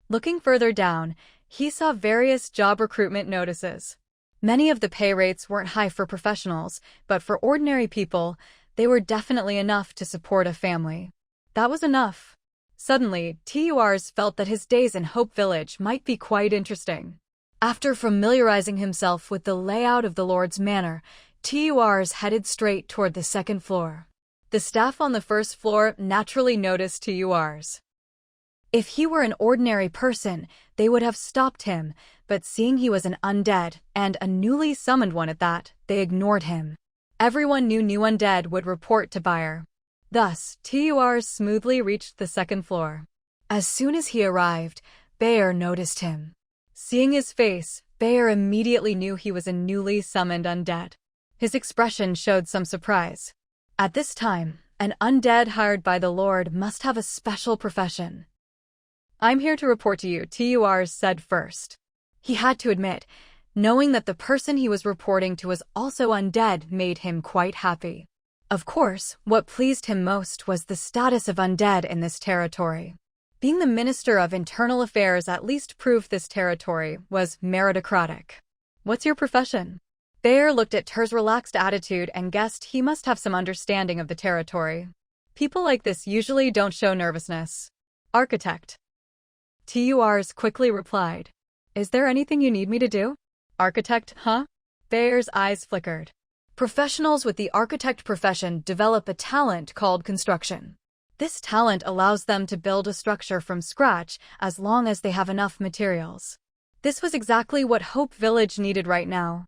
Looking further down, he saw various job recruitment notices. Many of the pay rates weren't high for professionals, but for ordinary people, they were definitely enough to support a family. That was enough. Suddenly, TURs felt that his days in Hope Village might be quite interesting. After familiarizing himself with the layout of the Lord's Manor, TURs headed straight toward the second floor. The staff on the first floor naturally noticed TURs. If he were an ordinary person, they would have stopped him, but seeing he was an undead, and a newly summoned one at that, they ignored him. Everyone knew new undead would report to Buyer. Thus, TURs smoothly reached the second floor. As soon as he arrived, Bayer noticed him. Seeing his face, Bayer immediately knew he was a newly summoned undead. His expression showed some surprise. At this time, an undead hired by the Lord must have a special profession. "I'm here to report to you," TURs said first. He had to admit, knowing that the person he was reporting to was also undead made him quite happy. Of course, what pleased him most was the status of undead in this territory. Being the Minister of Internal Affairs at least proved this territory was meritocratic. "What's your profession?" Bayer looked at Tur's relaxed attitude and guessed he must have some understanding of the territory. People like this usually don't show nervousness. "Architect." TURs quickly replied. "Is there anything you need me to do?" "Architect, huh?" Bayer's eyes flickered. Professionals with the architect profession develop a talent called construction. This talent allows them to build a structure from scratch as long as they have enough materials. This was exactly what Hope Village needed right now.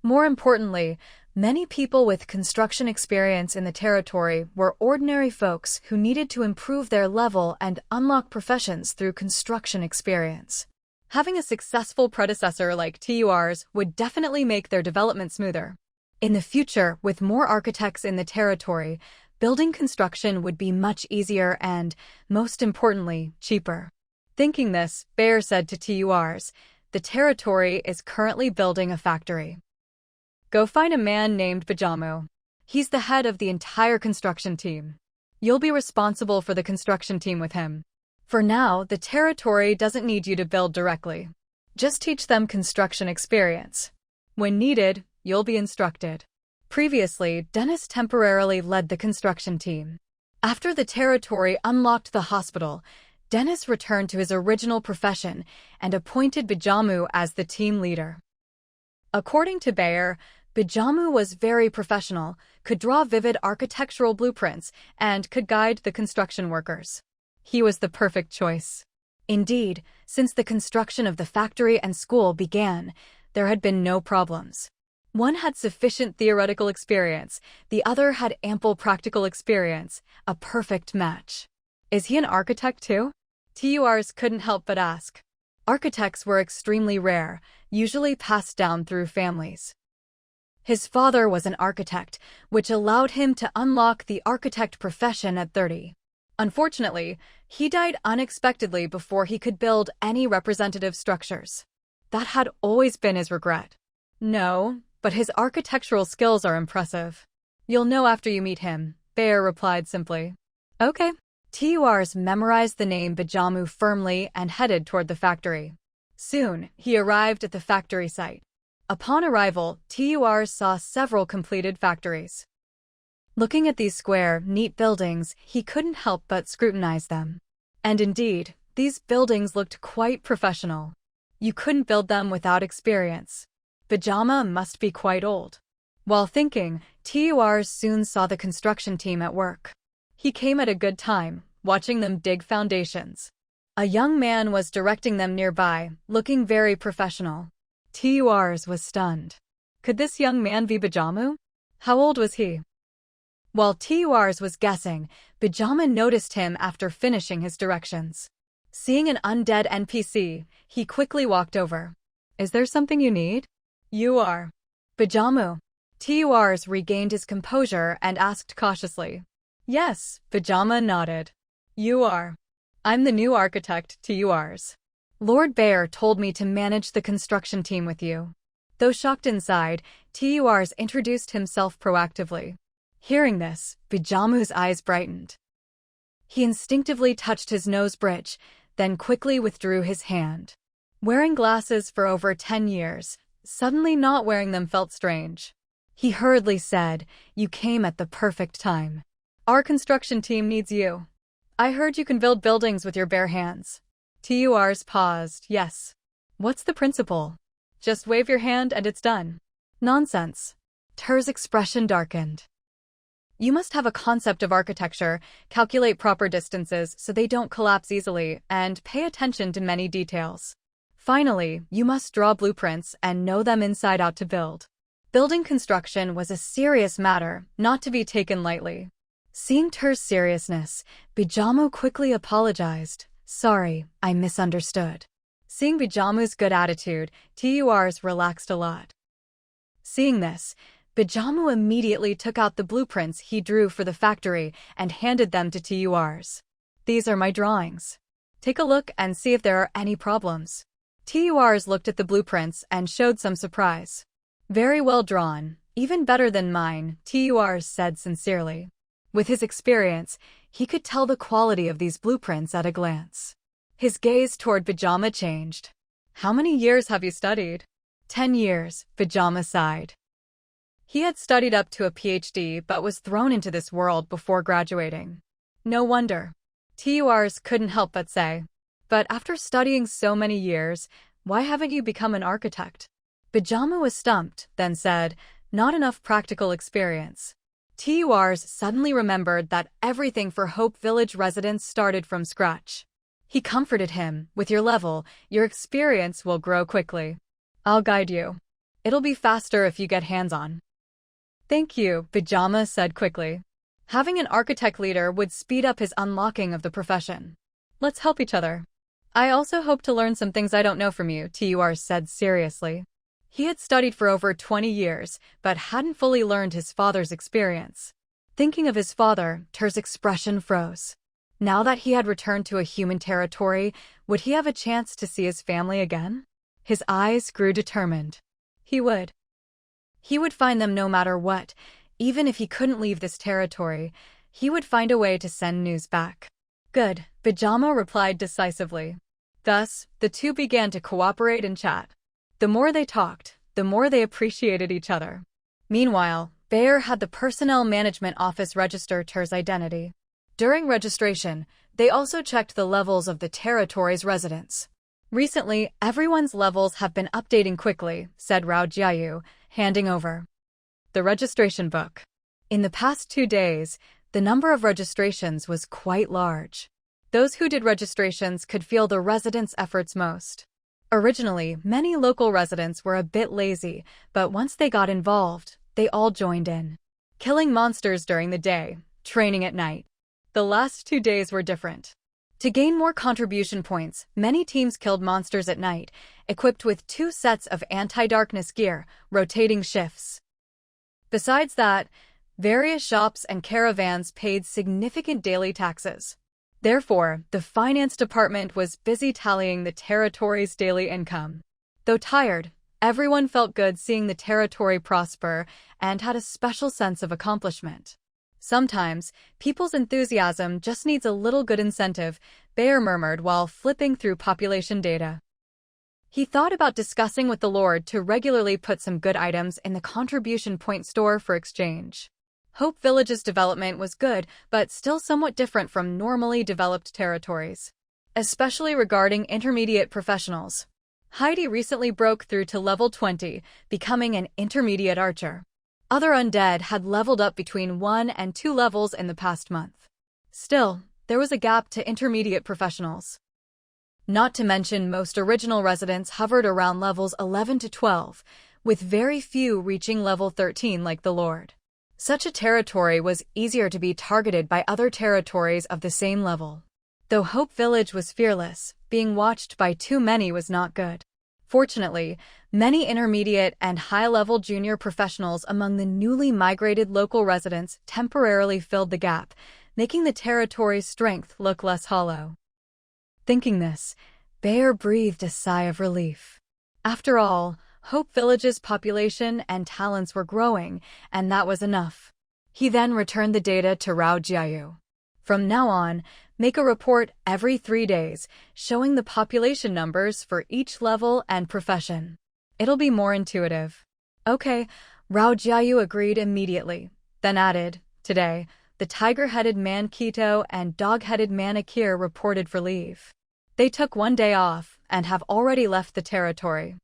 More importantly, many people with construction experience in the territory were ordinary folks who needed to improve their level and unlock professions through construction experience. Having a successful predecessor like TURs would definitely make their development smoother. In the future, with more architects in the territory, building construction would be much easier and, most importantly, cheaper. Thinking this, Bayer said to TURs, "The territory is currently building a factory. Go find a man named Bajamu. He's the head of the entire construction team. You'll be responsible for the construction team with him. For now, the territory doesn't need you to build directly. Just teach them construction experience. When needed, you'll be instructed." Previously, Dennis temporarily led the construction team. After the territory unlocked the hospital, Dennis returned to his original profession and appointed Bajamu as the team leader. According to Bayer, Bajamu was very professional, could draw vivid architectural blueprints, and could guide the construction workers. He was the perfect choice. Indeed, since the construction of the factory and school began, there had been no problems. One had sufficient theoretical experience, the other had ample practical experience, a perfect match. "Is he an architect too?" TURs couldn't help but ask. Architects were extremely rare, usually passed down through families. His father was an architect, which allowed him to unlock the architect profession at 30. Unfortunately, he died unexpectedly before he could build any representative structures. That had always been his regret. "No, but his architectural skills are impressive. You'll know after you meet him," Bayer replied simply. "Okay." TURs memorized the name Bajamu firmly and headed toward the factory. Soon, he arrived at the factory site. Upon arrival, TURs saw several completed factories. Looking at these square, neat buildings, he couldn't help but scrutinize them. And indeed, these buildings looked quite professional. You couldn't build them without experience. Pajama must be quite old. While thinking, Turs soon saw the construction team at work. He came at a good time, watching them dig foundations. A young man was directing them nearby, looking very professional. Turs was stunned. Could this young man be Bajamu? How old was he? While Turs was guessing, Pajama noticed him after finishing his directions. Seeing an undead NPC, he quickly walked over. Is there something you need? You are Bajamu. Turs regained his composure and asked cautiously. Yes, Pajama nodded. You are. I'm the new architect, Turs. Lord Bear told me to manage the construction team with you. Though shocked inside, Turs introduced himself proactively. Hearing this, Pajamu's eyes brightened. He instinctively touched his nose bridge, then quickly withdrew his hand. Wearing glasses for over 10 years, suddenly not wearing them felt strange. He hurriedly said, "You came at the perfect time. Our construction team needs you. I heard you can build buildings with your bare hands." Turs paused. Yes. What's the principle? Just wave your hand and it's done. Nonsense. Tur's expression darkened. You must have a concept of architecture, calculate proper distances so they don't collapse easily, and pay attention to many details. Finally, you must draw blueprints and know them inside out to build. Building construction was a serious matter, not to be taken lightly. Seeing Tur's seriousness, Bajamu quickly apologized. Sorry, I misunderstood. Seeing Bajamu's good attitude, Turs relaxed a lot. Seeing this, Bajamu immediately took out the blueprints he drew for the factory and handed them to Turs. These are my drawings. Take a look and see if there are any problems. Turs looked at the blueprints and showed some surprise. Very well drawn, even better than mine, Turs said sincerely. With his experience, he could tell the quality of these blueprints at a glance. His gaze toward Pajama changed. How many years have you studied? 10 years, Pajama sighed. He had studied up to a PhD but was thrown into this world before graduating. No wonder. Turs couldn't help but say. But after studying so many years, why haven't you become an architect? Pajama was stumped, then said, not enough practical experience. Turs suddenly remembered that everything for Hope Village residents started from scratch. He comforted him, with your level, your experience will grow quickly. I'll guide you. It'll be faster if you get hands-on. Thank you, Pajama said quickly. Having an architect leader would speed up his unlocking of the profession. Let's help each other. I also hope to learn some things I don't know from you, Turs said seriously. He had studied for over 20 years, but hadn't fully learned his father's experience. Thinking of his father, Tur's expression froze. Now that he had returned to a human territory, would he have a chance to see his family again? His eyes grew determined. He would. He would find them no matter what. Even if he couldn't leave this territory, he would find a way to send news back. Good, Pajama replied decisively. Thus, the two began to cooperate and chat. The more they talked, the more they appreciated each other. Meanwhile, Bear had the personnel management office register Tur's identity. During registration, they also checked the levels of the territory's residents. Recently, everyone's levels have been updating quickly, said Rao Jiayu, handing over the registration book. In the past 2 days, the number of registrations was quite large. Those who did registrations could feel the residents' efforts most. Originally, many local residents were a bit lazy, but once they got involved, they all joined in. Killing monsters during the day, training at night. The last 2 days were different. To gain more contribution points, many teams killed monsters at night, equipped with 2 sets of anti-darkness gear, rotating shifts. Besides that, various shops and caravans paid significant daily taxes. Therefore, the finance department was busy tallying the territory's daily income. Though tired, everyone felt good seeing the territory prosper and had a special sense of accomplishment. Sometimes, people's enthusiasm just needs a little good incentive, Bear murmured while flipping through population data. He thought about discussing with the Lord to regularly put some good items in the contribution point store for exchange. Hope Village's development was good, but still somewhat different from normally developed territories, especially regarding intermediate professionals. Heidi recently broke through to level 20, becoming an intermediate archer. Other undead had leveled up between 1 and 2 levels in the past month. Still, there was a gap to intermediate professionals. Not to mention most original residents hovered around levels 11 to 12, with very few reaching level 13 like the Lord. Such a territory was easier to be targeted by other territories of the same level. Though Hope Village was fearless, being watched by too many was not good. Fortunately, many intermediate and high-level junior professionals among the newly migrated local residents temporarily filled the gap, making the territory's strength look less hollow. Thinking this, Bayer breathed a sigh of relief. After all, Hope Village's population and talents were growing, and that was enough. He then returned the data to Rao Jiayu. From now on, make a report every 3 days, showing the population numbers for each level and profession. It'll be more intuitive. Okay, Rao Jiayu agreed immediately, then added, today, the tiger-headed man Kito and dog-headed man Akir reported for leave. They took 1 day off and have already left the territory.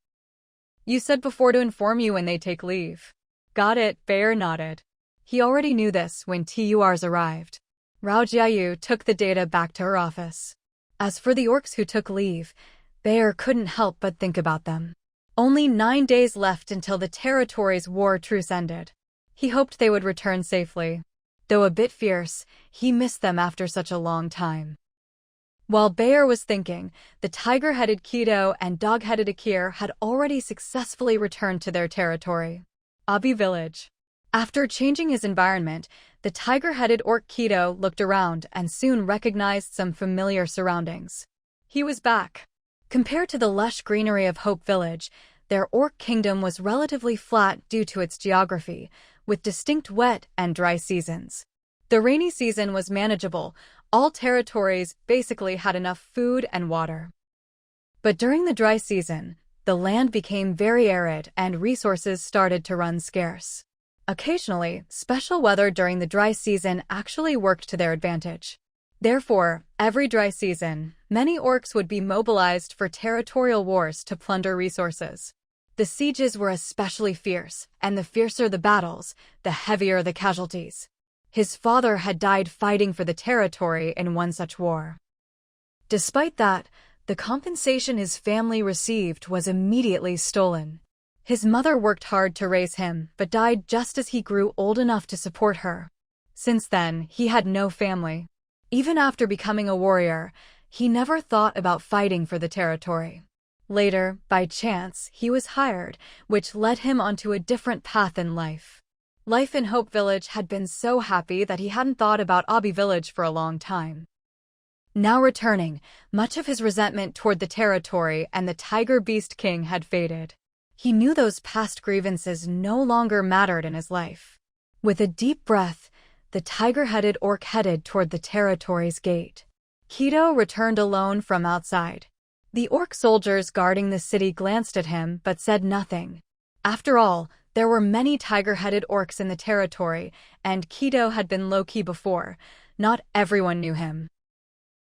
You said before to inform you when they take leave. Got it, Bayer nodded. He already knew this when TURs arrived. Rao Jiayu took the data back to her office. As for the orcs who took leave, Bayer couldn't help but think about them. Only 9 days left until the territory's war truce ended. He hoped they would return safely. Though a bit fierce, he missed them after such a long time. While Bayer was thinking, the tiger-headed Kido and dog-headed Akir had already successfully returned to their territory, Abi Village. After changing his environment, the tiger-headed orc Kido looked around and soon recognized some familiar surroundings. He was back. Compared to the lush greenery of Hope Village, their orc kingdom was relatively flat due to its geography, with distinct wet and dry seasons. The rainy season was manageable. All territories basically had enough food and water. But during the dry season, the land became very arid and resources started to run scarce. Occasionally, special weather during the dry season actually worked to their advantage. Therefore, every dry season, many orcs would be mobilized for territorial wars to plunder resources. The sieges were especially fierce, and the fiercer the battles, the heavier the casualties. His father had died fighting for the territory in one such war. Despite that, the compensation his family received was immediately stolen. His mother worked hard to raise him, but died just as he grew old enough to support her. Since then, he had no family. Even after becoming a warrior, he never thought about fighting for the territory. Later, by chance, he was hired, which led him onto a different path in life. Life in Hope Village had been so happy that he hadn't thought about Abi Village for a long time. Now returning, much of his resentment toward the territory and the Tiger Beast King had faded. He knew those past grievances no longer mattered in his life. With a deep breath, the tiger-headed orc headed toward the territory's gate. Kido returned alone from outside. The orc soldiers guarding the city glanced at him but said nothing. After all, there were many tiger-headed orcs in the territory, and Kido had been low-key before. Not everyone knew him.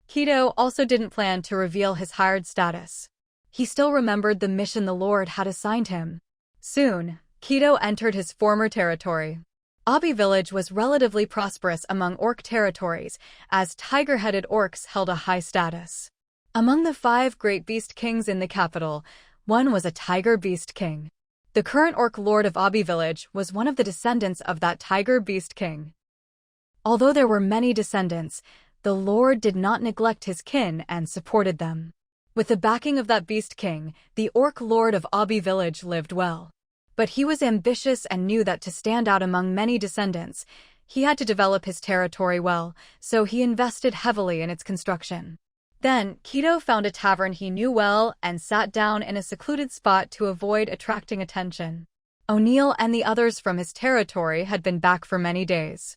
Kido also didn't plan to reveal his hired status. He still remembered the mission the Lord had assigned him. Soon, Kido entered his former territory. Abi Village was relatively prosperous among orc territories, as tiger-headed orcs held a high status. Among the 5 great beast kings in the capital, one was a tiger beast king. The current orc lord of Abi Village was one of the descendants of that tiger beast king. Although there were many descendants, the lord did not neglect his kin and supported them. With the backing of that beast king, the orc lord of Abi Village lived well. But he was ambitious and knew that to stand out among many descendants, he had to develop his territory well, so he invested heavily in its construction. Then, Kido found a tavern he knew well and sat down in a secluded spot to avoid attracting attention. O'Neill and the others from his territory had been back for many days.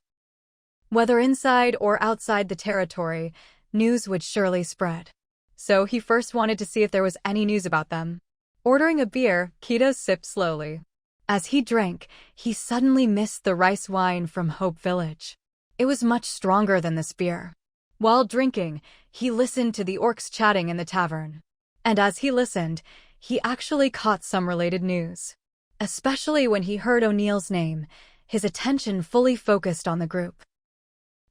Whether inside or outside the territory, news would surely spread. So he first wanted to see if there was any news about them. Ordering a beer, Kido sipped slowly. As he drank, he suddenly missed the rice wine from Hope Village. It was much stronger than this beer. While drinking, he listened to the orcs chatting in the tavern. And as he listened, he actually caught some related news. Especially when he heard O'Neill's name, his attention fully focused on the group.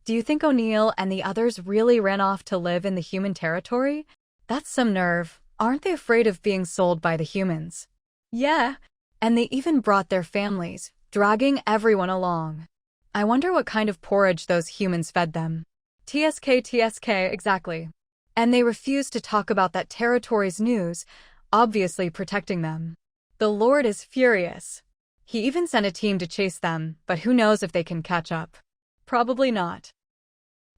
Do you think O'Neill and the others really ran off to live in the human territory? That's some nerve. Aren't they afraid of being sold by the humans? Yeah, and they even brought their families, dragging everyone along. I wonder what kind of porridge those humans fed them. TSK, exactly. And they refused to talk about that territory's news, obviously protecting them. The Lord is furious. He even sent a team to chase them, but who knows if they can catch up. Probably not.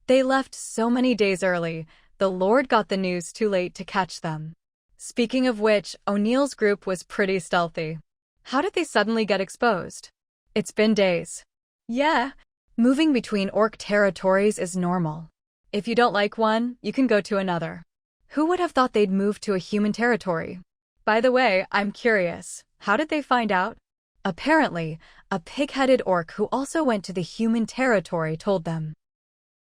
They left so many days early, the Lord got the news too late to catch them. Speaking of which, O'Neill's group was pretty stealthy. How did they suddenly get exposed? It's been days. Yeah, moving between orc territories is normal. If you don't like one, you can go to another. Who would have thought they'd move to a human territory? By the way, I'm curious, how did they find out? Apparently, a pig-headed orc who also went to the human territory told them.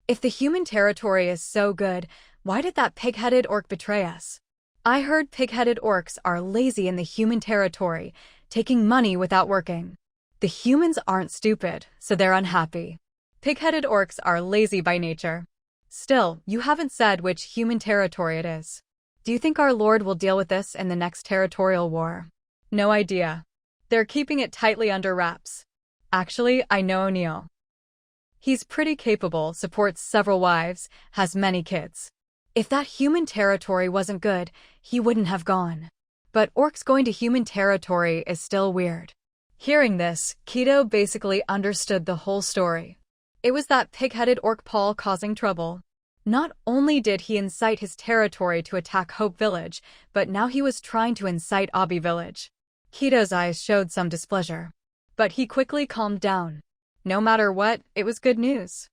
If the human territory is so good, why did that pig-headed orc betray us? I heard pig-headed orcs are lazy in the human territory, taking money without working. The humans aren't stupid, so they're unhappy. Pig-headed orcs are lazy by nature. Still, you haven't said which human territory it is. Do you think our Lord will deal with this in the next territorial war? No idea. They're keeping it tightly under wraps. Actually, I know O'Neill. He's pretty capable, supports several wives, has many kids. If that human territory wasn't good, he wouldn't have gone. But orcs going to human territory is still weird. Hearing this, Keto basically understood the whole story. It was that pig-headed orc Paul causing trouble. Not only did he incite his territory to attack Hope Village, but now he was trying to incite Obby Village. Keto's eyes showed some displeasure. But he quickly calmed down. No matter what, it was good news.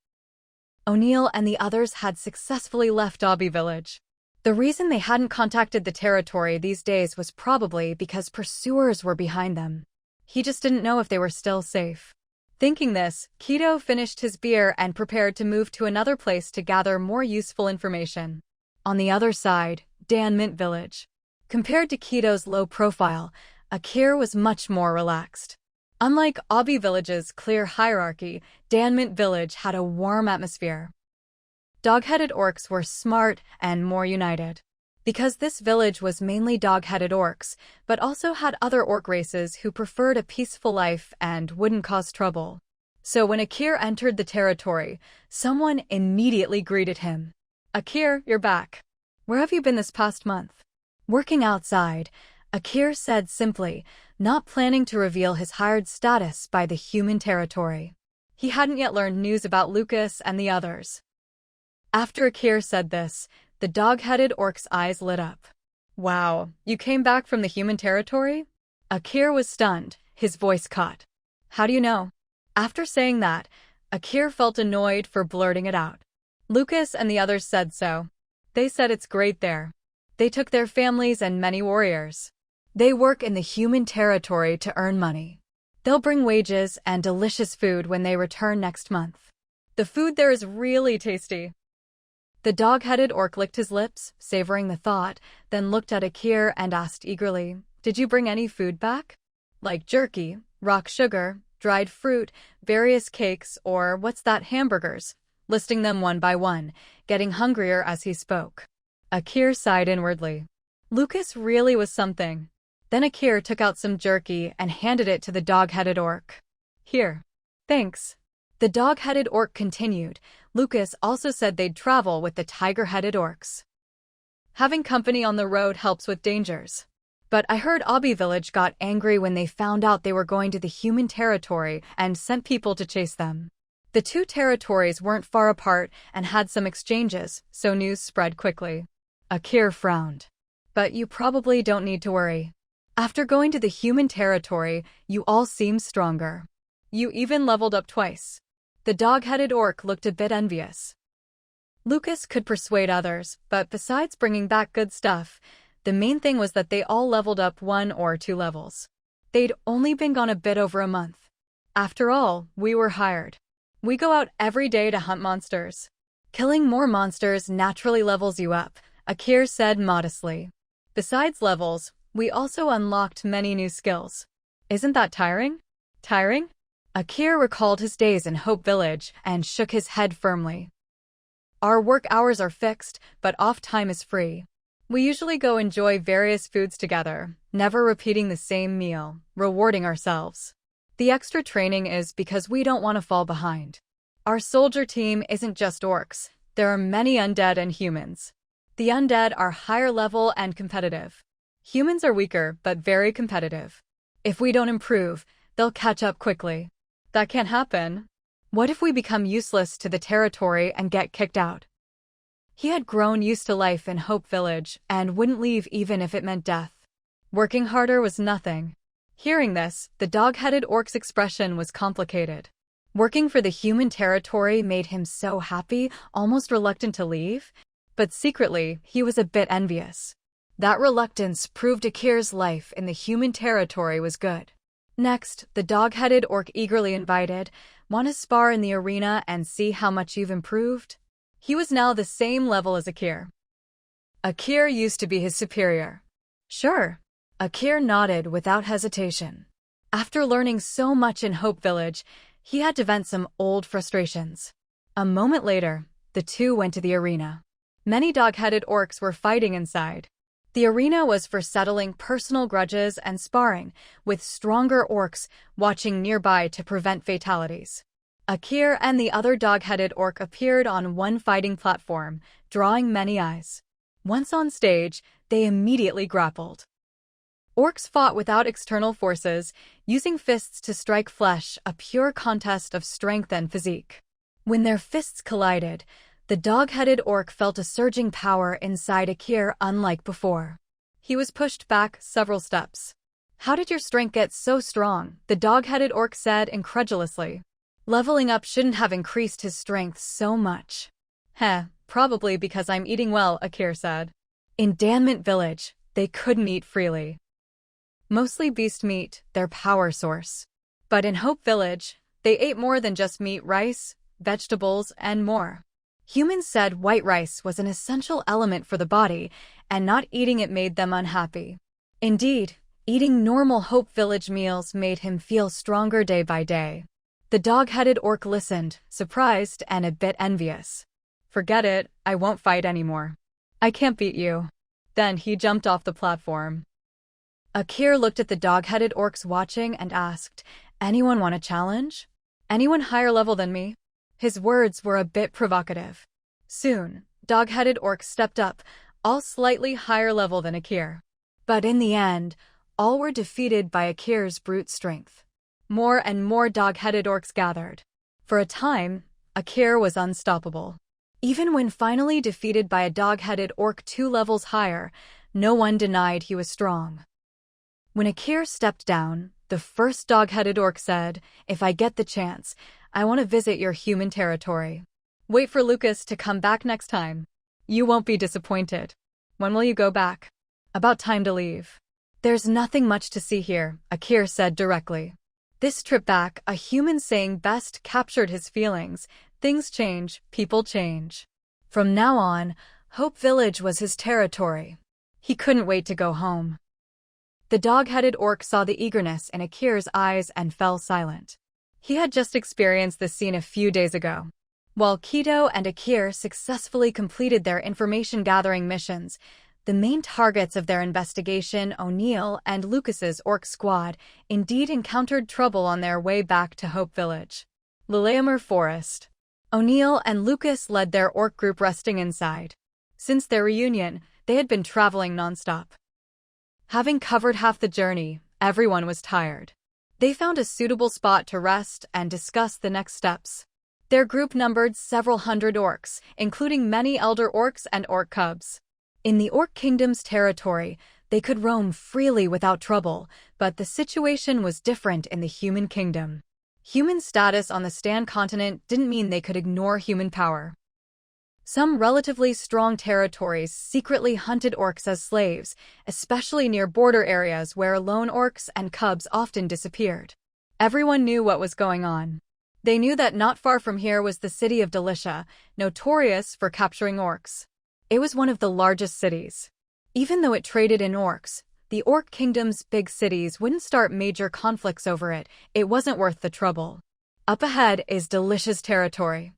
O'Neill and the others had successfully left Obby Village. The reason they hadn't contacted the territory these days was probably because pursuers were behind them. He just didn't know if they were still safe. Thinking this, Keto finished his beer and prepared to move to another place to gather more useful information. On the other side, Dan Mint Village. Compared to Keto's low profile, Akir was much more relaxed. Unlike Obby Village's clear hierarchy, Dan Mint Village had a warm atmosphere. Dog-headed orcs were smart and more united. Because this village was mainly dog-headed orcs, but also had other orc races who preferred a peaceful life and wouldn't cause trouble. So when Akir entered the territory, someone immediately greeted him. Akir, you're back. Where have you been this past month? Working outside, Akir said simply, not planning to reveal his hired status by the human territory. He hadn't yet learned news about Lucas and the others. After Akir said this, the dog-headed orc's eyes lit up. Wow, you came back from the human territory? Akir was stunned, his voice caught. How do you know? After saying that, Akir felt annoyed for blurting it out. Lucas and the others said so. They said it's great there. They took their families and many warriors. They work in the human territory to earn money. They'll bring wages and delicious food when they return next month. The food there is really tasty. The dog-headed orc licked his lips, savoring the thought, then looked at Akir and asked eagerly, "Did you bring any food back? Like jerky, rock sugar, dried fruit, various cakes, or what's that, hamburgers?" Listing them one by one, getting hungrier as he spoke. Akir sighed inwardly. Lucas really was something. Then Akir took out some jerky and handed it to the dog-headed orc. Here. Thanks. The dog-headed orc continued. Lucas also said they'd travel with the tiger-headed orcs. Having company on the road helps with dangers. But I heard Obby Village got angry when they found out they were going to the human territory and sent people to chase them. The two territories weren't far apart and had some exchanges, so news spread quickly. Akir frowned. But you probably don't need to worry. After going to the human territory, you all seem stronger. You even leveled up twice. The dog-headed orc looked a bit envious. Lucas could persuade others, but besides bringing back good stuff, the main thing was that they all leveled up 1 or 2 levels. They'd only been gone a bit over a month. After all, we were hired. We go out every day to hunt monsters. Killing more monsters naturally levels you up, Akir said modestly. Besides levels, we also unlocked many new skills. Isn't that tiring? Tiring? Akir recalled his days in Hope Village and shook his head firmly. Our work hours are fixed, but off time is free. We usually go enjoy various foods together, never repeating the same meal, rewarding ourselves. The extra training is because we don't want to fall behind. Our soldier team isn't just orcs, there are many undead and humans. The undead are higher level and competitive. Humans are weaker but very competitive. If we don't improve, they'll catch up quickly. That can't happen. What if we become useless to the territory and get kicked out? He had grown used to life in Hope Village and wouldn't leave even if it meant death. Working harder was nothing. Hearing this, the dog-headed orc's expression was complicated. Working for the human territory made him so happy, almost reluctant to leave, but secretly, he was a bit envious. That reluctance proved Akir's life in the human territory was good. Next, the dog-headed orc eagerly invited, "Want to spar in the arena and see how much you've improved?" He was now the same level as Akir. Akir used to be his superior. Sure. Akir nodded without hesitation. After learning so much in Hope Village, he had to vent some old frustrations. A moment later, the two went to the arena. Many dog-headed orcs were fighting inside. The arena was for settling personal grudges and sparring, with stronger orcs watching nearby to prevent fatalities. Akir and the other dog-headed orc appeared on one fighting platform, drawing many eyes. Once on stage, they immediately grappled. Orcs fought without external forces, using fists to strike flesh, a pure contest of strength and physique. When their fists collided, the dog-headed orc felt a surging power inside Akir unlike before. He was pushed back several steps. "How did your strength get so strong?" the dog-headed orc said incredulously. Leveling up shouldn't have increased his strength so much. Probably because I'm eating well, Akir said. In Danment Village, they couldn't eat freely. Mostly beast meat, their power source. But in Hope Village, they ate more than just meat, rice, vegetables, and more. Humans said white rice was an essential element for the body, and not eating it made them unhappy. Indeed, eating normal Hope Village meals made him feel stronger day by day. The dog-headed orc listened, surprised and a bit envious. "Forget it, I won't fight anymore. I can't beat you." Then he jumped off the platform. Akir looked at the dog-headed orcs watching and asked, "Anyone want a challenge? Anyone higher level than me?" His words were a bit provocative. Soon, dog-headed orcs stepped up, all slightly higher level than Akir. But in the end, all were defeated by Akir's brute strength. More and more dog-headed orcs gathered. For a time, Akir was unstoppable. Even when finally defeated by a dog-headed orc 2 levels higher, no one denied he was strong. When Akir stepped down, the first dog-headed orc said, "If I get the chance, I want to visit your human territory. Wait for Lucas to come back next time. You won't be disappointed." "When will you go back?" "About time to leave." "There's nothing much to see here," Akir said directly. This trip back, a human saying best captured his feelings. Things change, people change. From now on, Hope Village was his territory. He couldn't wait to go home. The dog-headed orc saw the eagerness in Akir's eyes and fell silent. He had just experienced this scene a few days ago. While Keto and Akir successfully completed their information-gathering missions, the main targets of their investigation, O'Neill and Lucas's orc squad, indeed encountered trouble on their way back to Hope Village. Lillehammer Forest. O'Neill and Lucas led their orc group resting inside. Since their reunion, they had been traveling nonstop. Having covered half the journey, everyone was tired. They found a suitable spot to rest and discuss the next steps. Their group numbered several hundred orcs, including many elder orcs and orc cubs. In the Orc Kingdom's territory, they could roam freely without trouble, but the situation was different in the Human Kingdom. Human status on the Stan continent didn't mean they could ignore human power. Some relatively strong territories secretly hunted orcs as slaves, especially near border areas where lone orcs and cubs often disappeared. Everyone knew what was going on. They knew that not far from here was the city of Delicia, notorious for capturing orcs. It was one of the largest cities. Even though it traded in orcs, the Orc Kingdom's big cities wouldn't start major conflicts over it. It wasn't worth the trouble. Up ahead is Delicia's territory.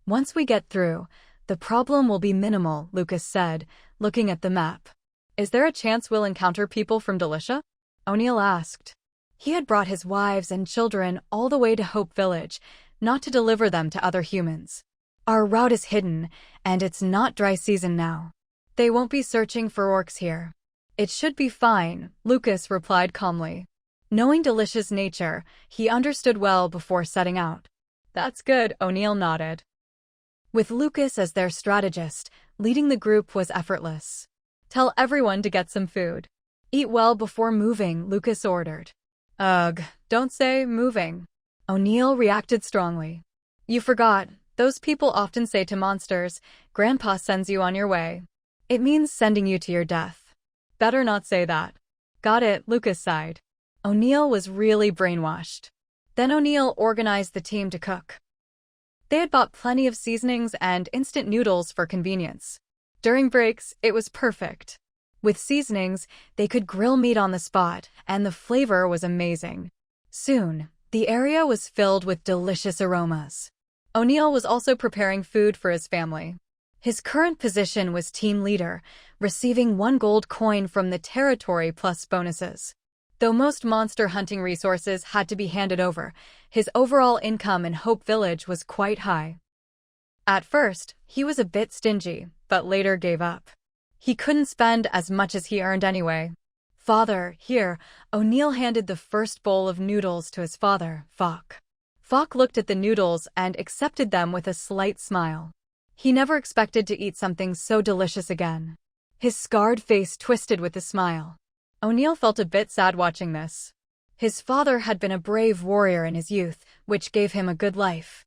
Once we get through, the problem will be minimal, Lucas said, looking at the map. Is there a chance we'll encounter people from Delicia? O'Neill asked. He had brought his wives and children all the way to Hope Village, not to deliver them to other humans. Our route is hidden, and it's not dry season now. They won't be searching for orcs here. It should be fine, Lucas replied calmly. Knowing Delicia's nature, he understood well before setting out. That's good, O'Neill nodded. With Lucas as their strategist, leading the group was effortless. Tell everyone to get some food. Eat well before moving, Lucas ordered. Ugh, don't say moving. O'Neill reacted strongly. You forgot, those people often say to monsters, Grandpa sends you on your way. It means sending you to your death. Better not say that. Got it, Lucas sighed. O'Neill was really brainwashed. Then O'Neill organized the team to cook. They had bought plenty of seasonings and instant noodles for convenience. During breaks, it was perfect. With seasonings, they could grill meat on the spot, and the flavor was amazing. Soon, the area was filled with delicious aromas. O'Neill was also preparing food for his family. His current position was team leader, receiving 1 gold coin from the territory plus bonuses. Though most monster hunting resources had to be handed over, his overall income in Hope Village was quite high. At first, he was a bit stingy, but later gave up. He couldn't spend as much as he earned anyway. Father, here, O'Neill handed the first bowl of noodles to his father, Falk. Falk looked at the noodles and accepted them with a slight smile. He never expected to eat something so delicious again. His scarred face twisted with a smile. O'Neill felt a bit sad watching this. His father had been a brave warrior in his youth, which gave him a good life.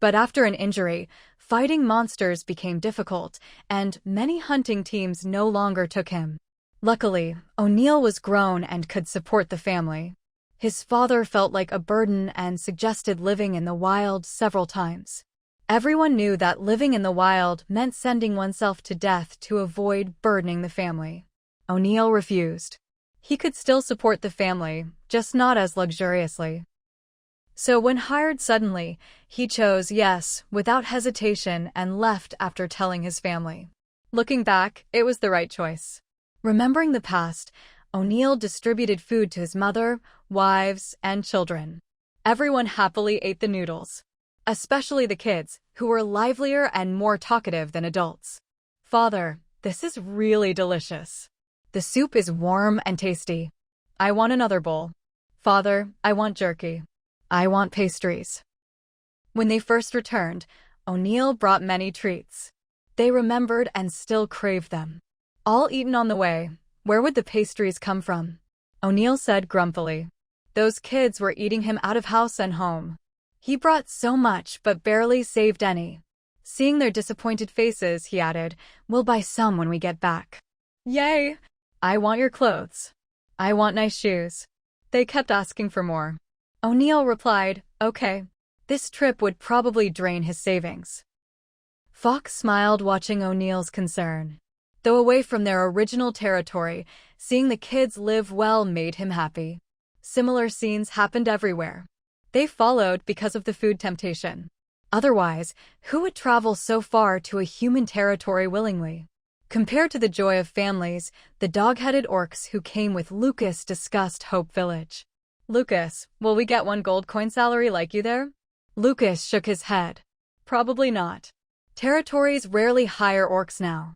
But after an injury, fighting monsters became difficult, and many hunting teams no longer took him. Luckily, O'Neill was grown and could support the family. His father felt like a burden and suggested living in the wild several times. Everyone knew that living in the wild meant sending oneself to death to avoid burdening the family. O'Neill refused. He could still support the family, just not as luxuriously. So when hired suddenly, he chose yes, without hesitation, and left after telling his family. Looking back, it was the right choice. Remembering the past, O'Neill distributed food to his mother, wives, and children. Everyone happily ate the noodles. Especially the kids, who were livelier and more talkative than adults. Father, this is really delicious. The soup is warm and tasty. I want another bowl. Father, I want jerky. I want pastries. When they first returned, O'Neill brought many treats. They remembered and still craved them. All eaten on the way. Where would the pastries come from? O'Neill said grumpily. Those kids were eating him out of house and home. He brought so much but barely saved any. Seeing their disappointed faces, he added, we'll buy some when we get back. Yay! I want your clothes. I want nice shoes. They kept asking for more. O'Neill replied, okay. This trip would probably drain his savings. Fox smiled watching O'Neill's concern. Though away from their original territory, seeing the kids live well made him happy. Similar scenes happened everywhere. They followed because of the food temptation. Otherwise, who would travel so far to a human territory willingly? Compared to the joy of families, the dog-headed orcs who came with Lucas discussed Hope Village. Lucas, will we get 1 gold coin salary like you there? Lucas shook his head. Probably not. Territories rarely hire orcs now.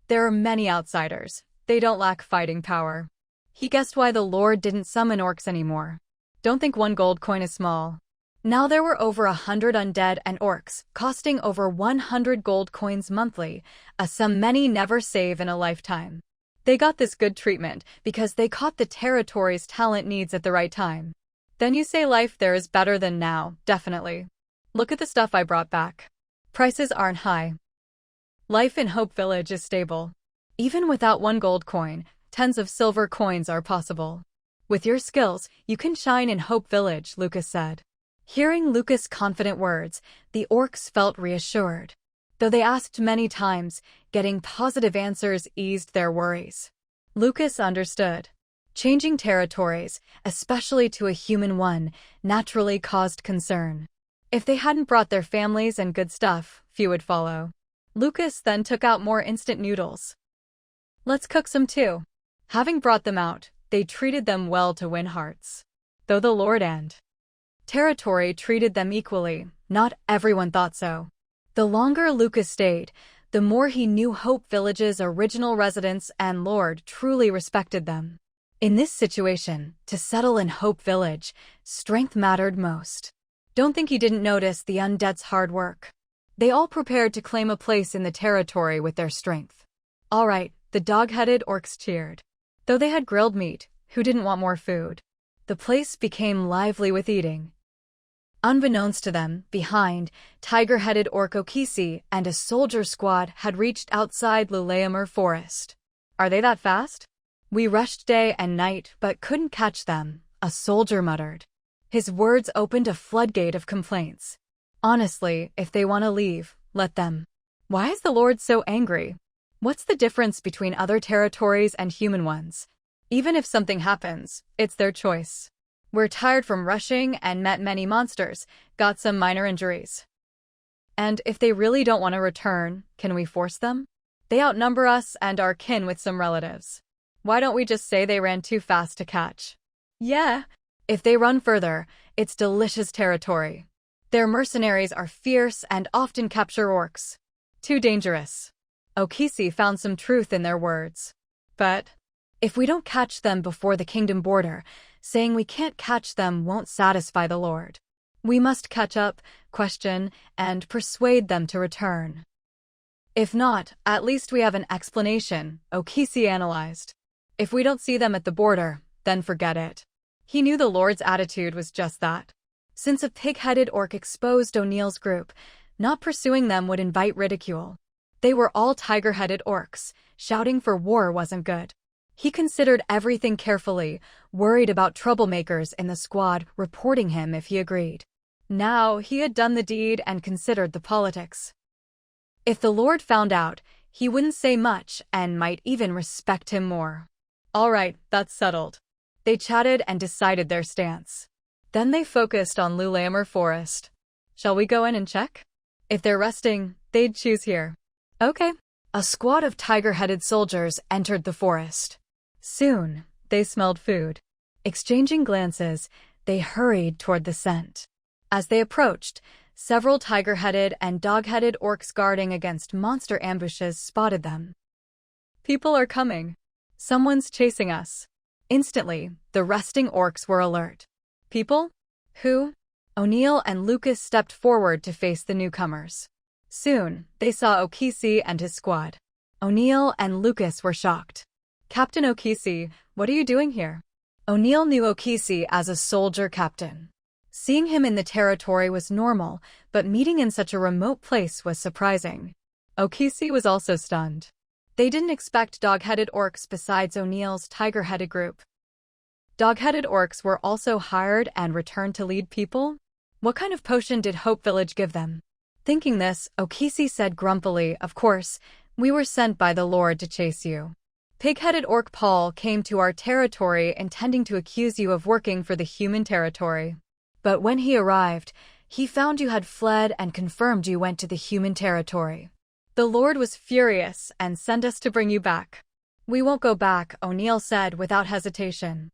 There are many outsiders. They don't lack fighting power. He guessed why the Lord didn't summon orcs anymore. Don't think 1 gold coin is small. Now there were over 100 undead and orcs, costing over 100 gold coins monthly, a sum many never save in a lifetime. They got this good treatment because they caught the territory's talent needs at the right time. Then you say life there is better than now, definitely. Look at the stuff I brought back. Prices aren't high. Life in Hope Village is stable. Even without one gold coin, tens of silver coins are possible. With your skills, you can shine in Hope Village, Lucas said. Hearing Lucas' confident words, the orcs felt reassured. Though they asked many times, getting positive answers eased their worries. Lucas understood. Changing territories, especially to a human one, naturally caused concern. If they hadn't brought their families and good stuff, few would follow. Lucas then took out more instant noodles. Let's cook some too. Having brought them out, they treated them well to win hearts. Though the Lord and territory treated them equally, not everyone thought so. The longer Lucas stayed, the more he knew Hope Village's original residents and Lord truly respected them. In this situation, to settle in Hope Village, strength mattered most. Don't think he didn't notice the undead's hard work. They all prepared to claim a place in the territory with their strength. All right, the dog-headed orcs cheered. Though they had grilled meat, who didn't want more food? The place became lively with eating. Unbeknownst to them, behind, tiger-headed orc Okisi and a soldier squad had reached outside Luleamer Forest. Are they that fast? We rushed day and night but couldn't catch them, a soldier muttered. His words opened a floodgate of complaints. Honestly, if they want to leave, let them. Why is the Lord so angry? What's the difference between other territories and human ones? Even if something happens, it's their choice. We're tired from rushing and met many monsters, got some minor injuries. And if they really don't want to return, can we force them? They outnumber us and are kin with some relatives. Why don't we just say they ran too fast to catch? Yeah. If they run further, it's delicious territory. Their mercenaries are fierce and often capture orcs. Too dangerous. Okisi found some truth in their words. But if we don't catch them before the kingdom border, saying we can't catch them won't satisfy the Lord. We must catch up, question, and persuade them to return. If not, at least we have an explanation, Okisi analyzed. If we don't see them at the border, then forget it. He knew the Lord's attitude was just that. Since a pig-headed orc exposed O'Neill's group, not pursuing them would invite ridicule. They were all tiger-headed orcs. Shouting for war wasn't good. He considered everything carefully, worried about troublemakers in the squad reporting him if he agreed. Now he had done the deed and considered the politics. If the Lord found out, he wouldn't say much and might even respect him more. All right, that's settled. They chatted and decided their stance. Then they focused on Luleamer Forest. Shall we go in and check? If they're resting, they'd choose here. Okay. A squad of tiger-headed soldiers entered the forest. Soon, they smelled food. Exchanging glances, they hurried toward the scent. As they approached, several tiger-headed and dog-headed orcs guarding against monster ambushes spotted them. People are coming. Someone's chasing us. Instantly, the resting orcs were alert. People? Who? O'Neill and Lucas stepped forward to face the newcomers. Soon, they saw Okisi and his squad. O'Neill and Lucas were shocked. Captain Okisi, what are you doing here? O'Neill knew Okisi as a soldier captain. Seeing him in the territory was normal, but meeting in such a remote place was surprising. Okisi was also stunned. They didn't expect dog-headed orcs besides O'Neill's tiger-headed group. Dog-headed orcs were also hired and returned to lead people? What kind of potion did Hope Village give them? Thinking this, Okisi said grumpily, "Of course, we were sent by the Lord to chase you. Pig-headed orc Paul came to our territory intending to accuse you of working for the human territory. But when he arrived, he found you had fled and confirmed you went to the human territory. The Lord was furious and sent us to bring you back." "We won't go back," O'Neill said without hesitation.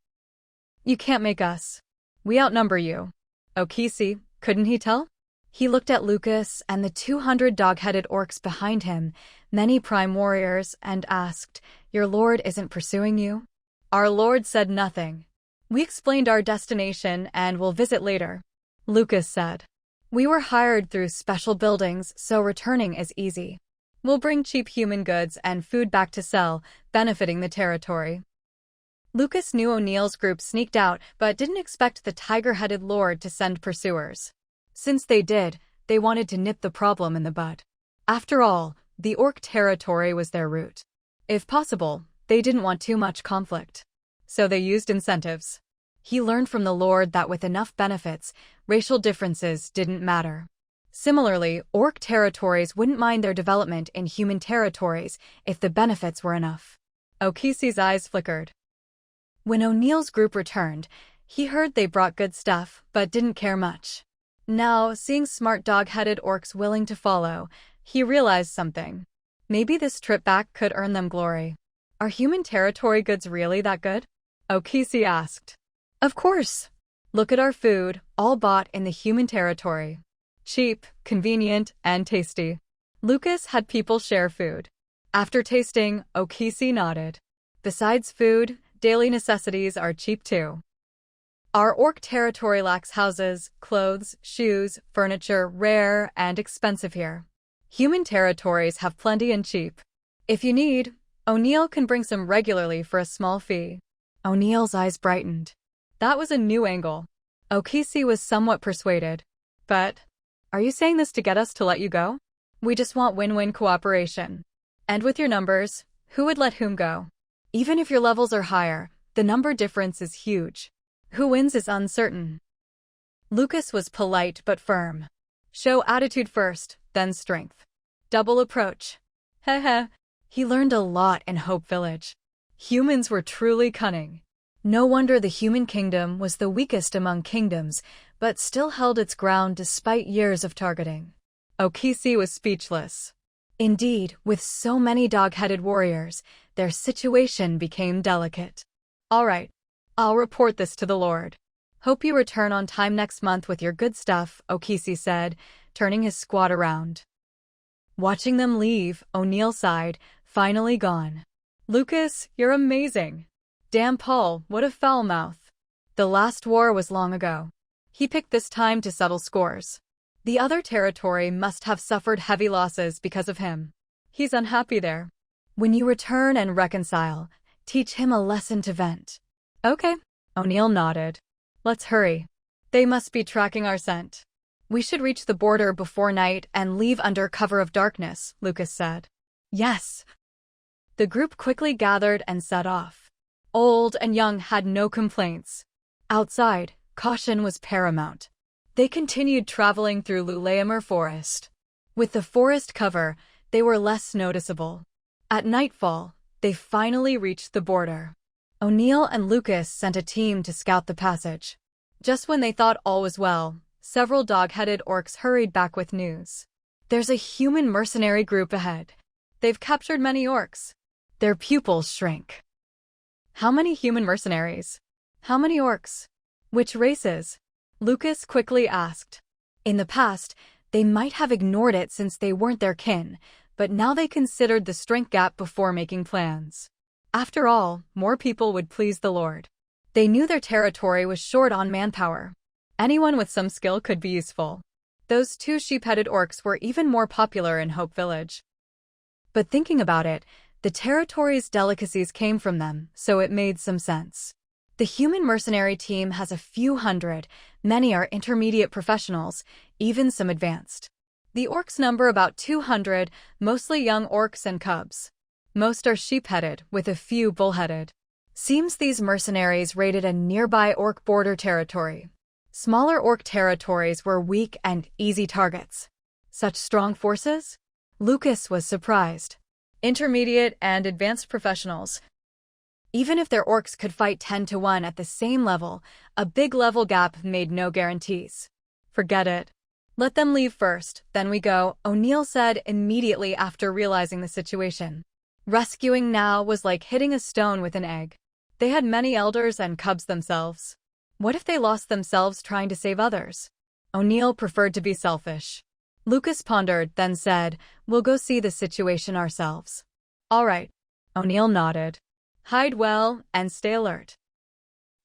"You can't make us. We outnumber you." Okisi, couldn't he tell? He looked at Lucas and the 200 dog-headed orcs behind him, many prime warriors, and asked, "Your lord isn't pursuing you?" "Our lord said nothing. We explained our destination and will visit later," Lucas said. "We were hired through special buildings, so returning is easy. We'll bring cheap human goods and food back to sell, benefiting the territory." Lucas knew O'Neill's group sneaked out but didn't expect the tiger-headed lord to send pursuers. Since they did, They wanted to nip the problem in the bud. After all, the orc territory was their root. If possible, they didn't want too much conflict. So they used incentives. He learned from the Lord that with enough benefits, racial differences didn't matter. Similarly, orc territories wouldn't mind their development in human territories if the benefits were enough. Okisi's eyes flickered. When O'Neill's group returned, he heard they brought good stuff, but didn't care much. Now, seeing smart dog-headed orcs willing to follow, he realized something. Maybe this trip back could earn them glory. Are human territory goods really that good? Okisi asked. Of course. Look at our food, all bought in the human territory. Cheap, convenient, and tasty. Lucas had people share food. After tasting, Okisi nodded. Besides food, daily necessities are cheap too. Our orc territory lacks houses, clothes, shoes, furniture, rare and expensive here. Human territories have plenty and cheap. If you need, O'Neill can bring some regularly for a small fee. O'Neill's eyes brightened. That was a new angle. Okisi was somewhat persuaded. But, are you saying this to get us to let you go? We just want win-win cooperation. And with your numbers, who would let whom go? Even if your levels are higher, the number difference is huge. Who wins is uncertain. Lucas was polite but firm. Show attitude first, then strength. Double approach. Heh. He learned a lot in Hope Village. Humans were truly cunning. No wonder the human kingdom was the weakest among kingdoms, but still held its ground despite years of targeting. Okisi was speechless. Indeed, with so many dog-headed warriors, their situation became delicate. All right, I'll report this to the Lord. Hope you return on time next month with your good stuff, Okisi said, turning his squad around. Watching them leave, O'Neill sighed, finally gone. Lucas, you're amazing. Damn Paul, what a foul mouth. The last war was long ago. He picked this time to settle scores. The other territory must have suffered heavy losses because of him. He's unhappy there. When you return and reconcile, teach him a lesson to vent. Okay, O'Neill nodded. Let's hurry. They must be tracking our scent. We should reach the border before night and leave under cover of darkness, Lucas said. Yes. The group quickly gathered and set off. Old and young had no complaints. Outside, caution was paramount. They continued traveling through Lulamer Forest. With the forest cover, they were less noticeable. At nightfall, they finally reached the border. O'Neill and Lucas sent a team to scout the passage. Just when they thought all was well, several dog-headed orcs hurried back with news. There's a human mercenary group ahead. They've captured many orcs. Their pupils shrank. How many human mercenaries? How many orcs? Which races? Lucas quickly asked. In the past, they might have ignored it since they weren't their kin, but now they considered the strength gap before making plans. After all, more people would please the Lord. They knew their territory was short on manpower. Anyone with some skill could be useful. Those two sheep-headed orcs were even more popular in Hope Village. But thinking about it, the territory's delicacies came from them, so it made some sense. The human mercenary team has a few hundred, many are intermediate professionals, even some advanced. The orcs number about 200, mostly young orcs and cubs. Most are sheep-headed, with a few bull-headed. Seems these mercenaries raided a nearby orc border territory. Smaller orc territories were weak and easy targets. Such strong forces? Lucas was surprised. Intermediate and advanced professionals. Even if their orcs could fight 10-1 at the same level, a big level gap made no guarantees. Forget it. Let them leave first, then we go, O'Neill said immediately after realizing the situation. Rescuing now was like hitting a stone with an egg. They had many elders and cubs themselves. What if they lost themselves trying to save others? O'Neill preferred to be selfish. Lucas pondered, then said, "We'll go see the situation ourselves." All right. O'Neill nodded. Hide well and stay alert.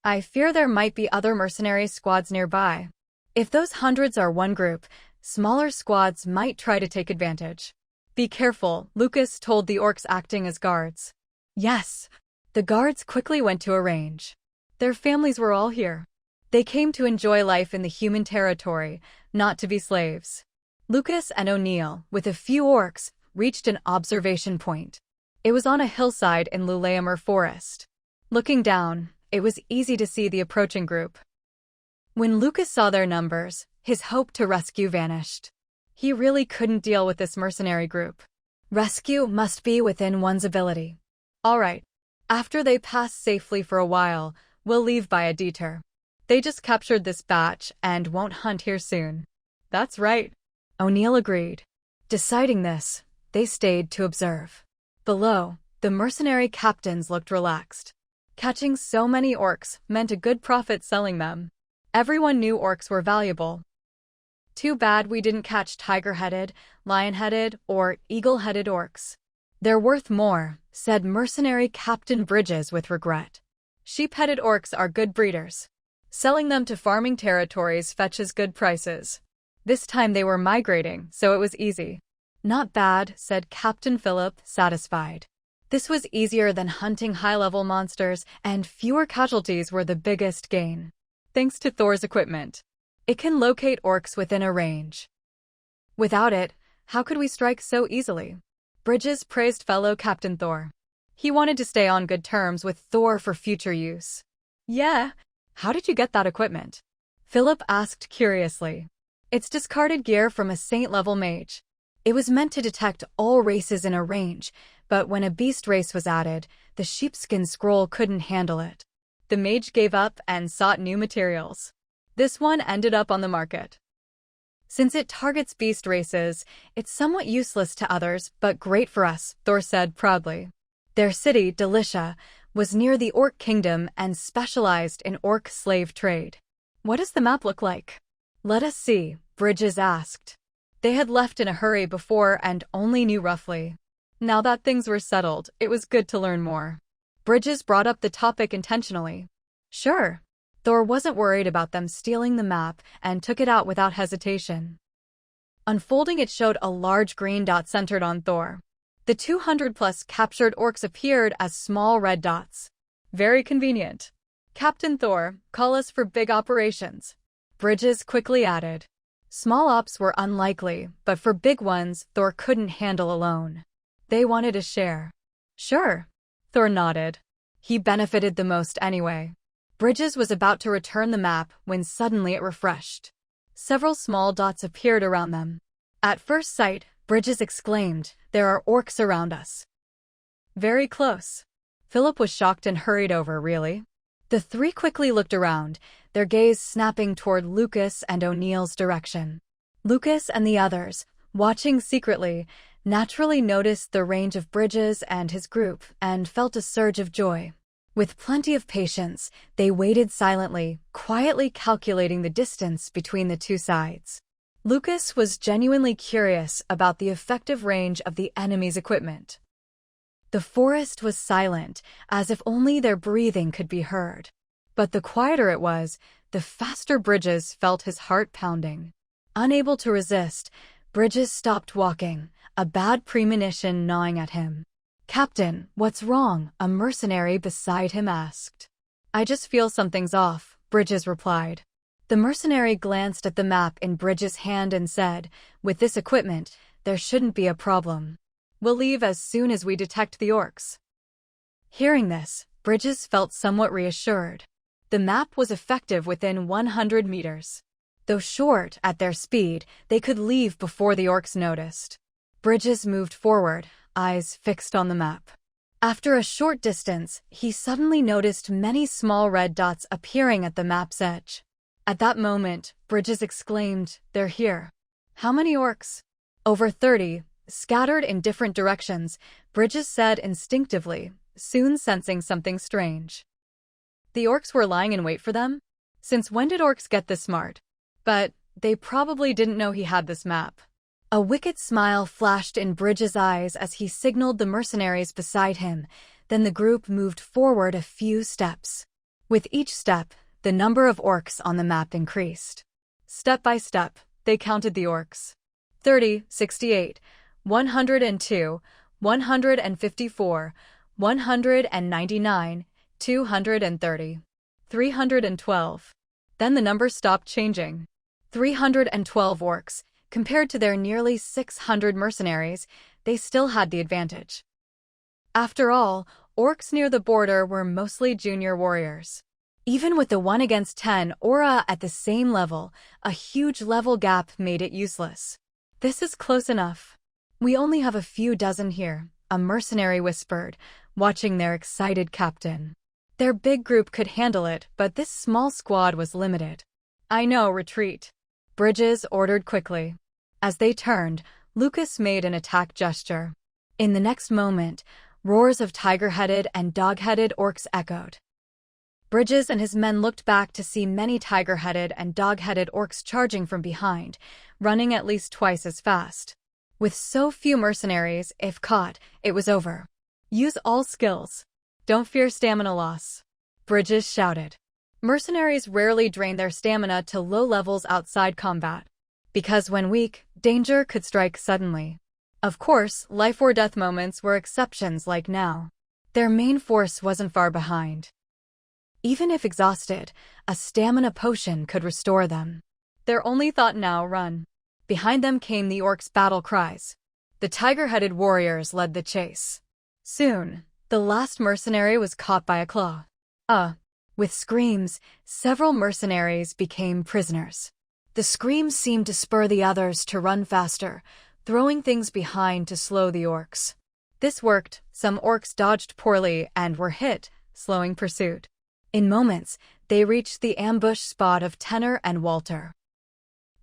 I fear there might be other mercenary squads nearby. If those hundreds are one group, smaller squads might try to take advantage. Be careful, Lucas told the orcs acting as guards. Yes. The guards quickly went to arrange. Their families were all here. They came to enjoy life in the human territory, not to be slaves. Lucas and O'Neill, with a few orcs, reached an observation point. It was on a hillside in Lulamer Forest. Looking down, it was easy to see the approaching group. When Lucas saw their numbers, his hope to rescue vanished. He really couldn't deal with this mercenary group. Rescue must be within one's ability. All right. After they pass safely for a while, we'll leave by a detour. They just captured this batch and won't hunt here soon. That's right. O'Neill agreed. Deciding this, they stayed to observe. Below, the mercenary captains looked relaxed. Catching so many orcs meant a good profit selling them. Everyone knew orcs were valuable. Too bad we didn't catch tiger-headed, lion-headed, or eagle-headed orcs. They're worth more, said mercenary Captain Bridges with regret. Sheep-headed orcs are good breeders. Selling them to farming territories fetches good prices. This time they were migrating, so it was easy. Not bad, said Captain Philip, satisfied. This was easier than hunting high-level monsters, and fewer casualties were the biggest gain. Thanks to Thor's equipment. It can locate orcs within a range. Without it, how could we strike so easily? Bridges praised fellow Captain Thor. He wanted to stay on good terms with Thor for future use. Yeah, how did you get that equipment? Philip asked curiously. It's discarded gear from a saint-level mage. It was meant to detect all races in a range, but when a beast race was added, the sheepskin scroll couldn't handle it. The mage gave up and sought new materials. This one ended up on the market. Since it targets beast races, it's somewhat useless to others, but great for us, Thor said proudly. Their city, Delicia, was near the Orc Kingdom and specialized in orc slave trade. What does the map look like? Let us see, Bridges asked. They had left in a hurry before and only knew roughly. Now that things were settled, it was good to learn more. Bridges brought up the topic intentionally. Sure. Thor wasn't worried about them stealing the map and took it out without hesitation. Unfolding it showed a large green dot centered on Thor. The 200-plus captured orcs appeared as small red dots. Very convenient. Captain Thor, call us for big operations. Bridges quickly added. Small ops were unlikely, but for big ones, Thor couldn't handle alone. They wanted a share. Sure. Thor nodded. He benefited the most anyway. Bridges was about to return the map when suddenly it refreshed. Several small dots appeared around them. At first sight, Bridges exclaimed, "There are orcs around us." Very close. Philip was shocked and hurried over, really? The three quickly looked around, their gaze snapping toward Lucas and O'Neill's direction. Lucas and the others, watching secretly, naturally noticed the range of Bridges and his group and felt a surge of joy. With plenty of patience, they waited silently, quietly calculating the distance between the two sides. Lucas was genuinely curious about the effective range of the enemy's equipment. The forest was silent, as if only their breathing could be heard. But the quieter it was, the faster Bridges felt his heart pounding. Unable to resist, Bridges stopped walking, a bad premonition gnawing at him. "Captain, what's wrong?" a mercenary beside him asked. "I just feel something's off," Bridges replied. The mercenary glanced at the map in Bridges' hand and said, "With this equipment, there shouldn't be a problem. We'll leave as soon as we detect the orcs." Hearing this, Bridges felt somewhat reassured. The map was effective within 100 meters. Though short at their speed, they could leave before the orcs noticed. Bridges moved forward, eyes fixed on the map. After a short distance, he suddenly noticed many small red dots appearing at the map's edge. At that moment, Bridges exclaimed, "They're here." "How many orcs?" "Over 30, scattered in different directions," Bridges said instinctively, soon sensing something strange. The orcs were lying in wait for them? Since when did orcs get this smart? But they probably didn't know he had this map. A wicked smile flashed in Bridges' eyes as he signaled the mercenaries beside him, then the group moved forward a few steps. With each step, the number of orcs on the map increased. Step by step, they counted the orcs. 30, 68, 102, 154, 199, 230, 312. Then the number stopped changing. 312 orcs, Compared to their nearly 600 mercenaries, they still had the advantage. After all, orcs near the border were mostly junior warriors. Even with the 1 against 10 aura at the same level, a huge level gap made it useless. "This is close enough. We only have a few dozen here," a mercenary whispered, watching their excited captain. Their big group could handle it, but this small squad was limited. "I know, retreat," Bridges ordered quickly. As they turned, Lucas made an attack gesture. In the next moment, roars of tiger-headed and dog-headed orcs echoed. Bridges and his men looked back to see many tiger-headed and dog-headed orcs charging from behind, running at least twice as fast. With so few mercenaries, if caught, it was over. "Use all skills. Don't fear stamina loss," Bridges shouted. Mercenaries rarely drain their stamina to low levels outside combat, because when weak, danger could strike suddenly. Of course, life-or-death moments were exceptions like now. Their main force wasn't far behind. Even if exhausted, a stamina potion could restore them. Their only thought now: run. Behind them came the orcs' battle cries. The tiger-headed warriors led the chase. Soon, the last mercenary was caught by a claw. With screams, several mercenaries became prisoners. The screams seemed to spur the others to run faster, throwing things behind to slow the orcs. This worked. Some orcs dodged poorly and were hit, slowing pursuit. In moments, they reached the ambush spot of Tenor and Walter.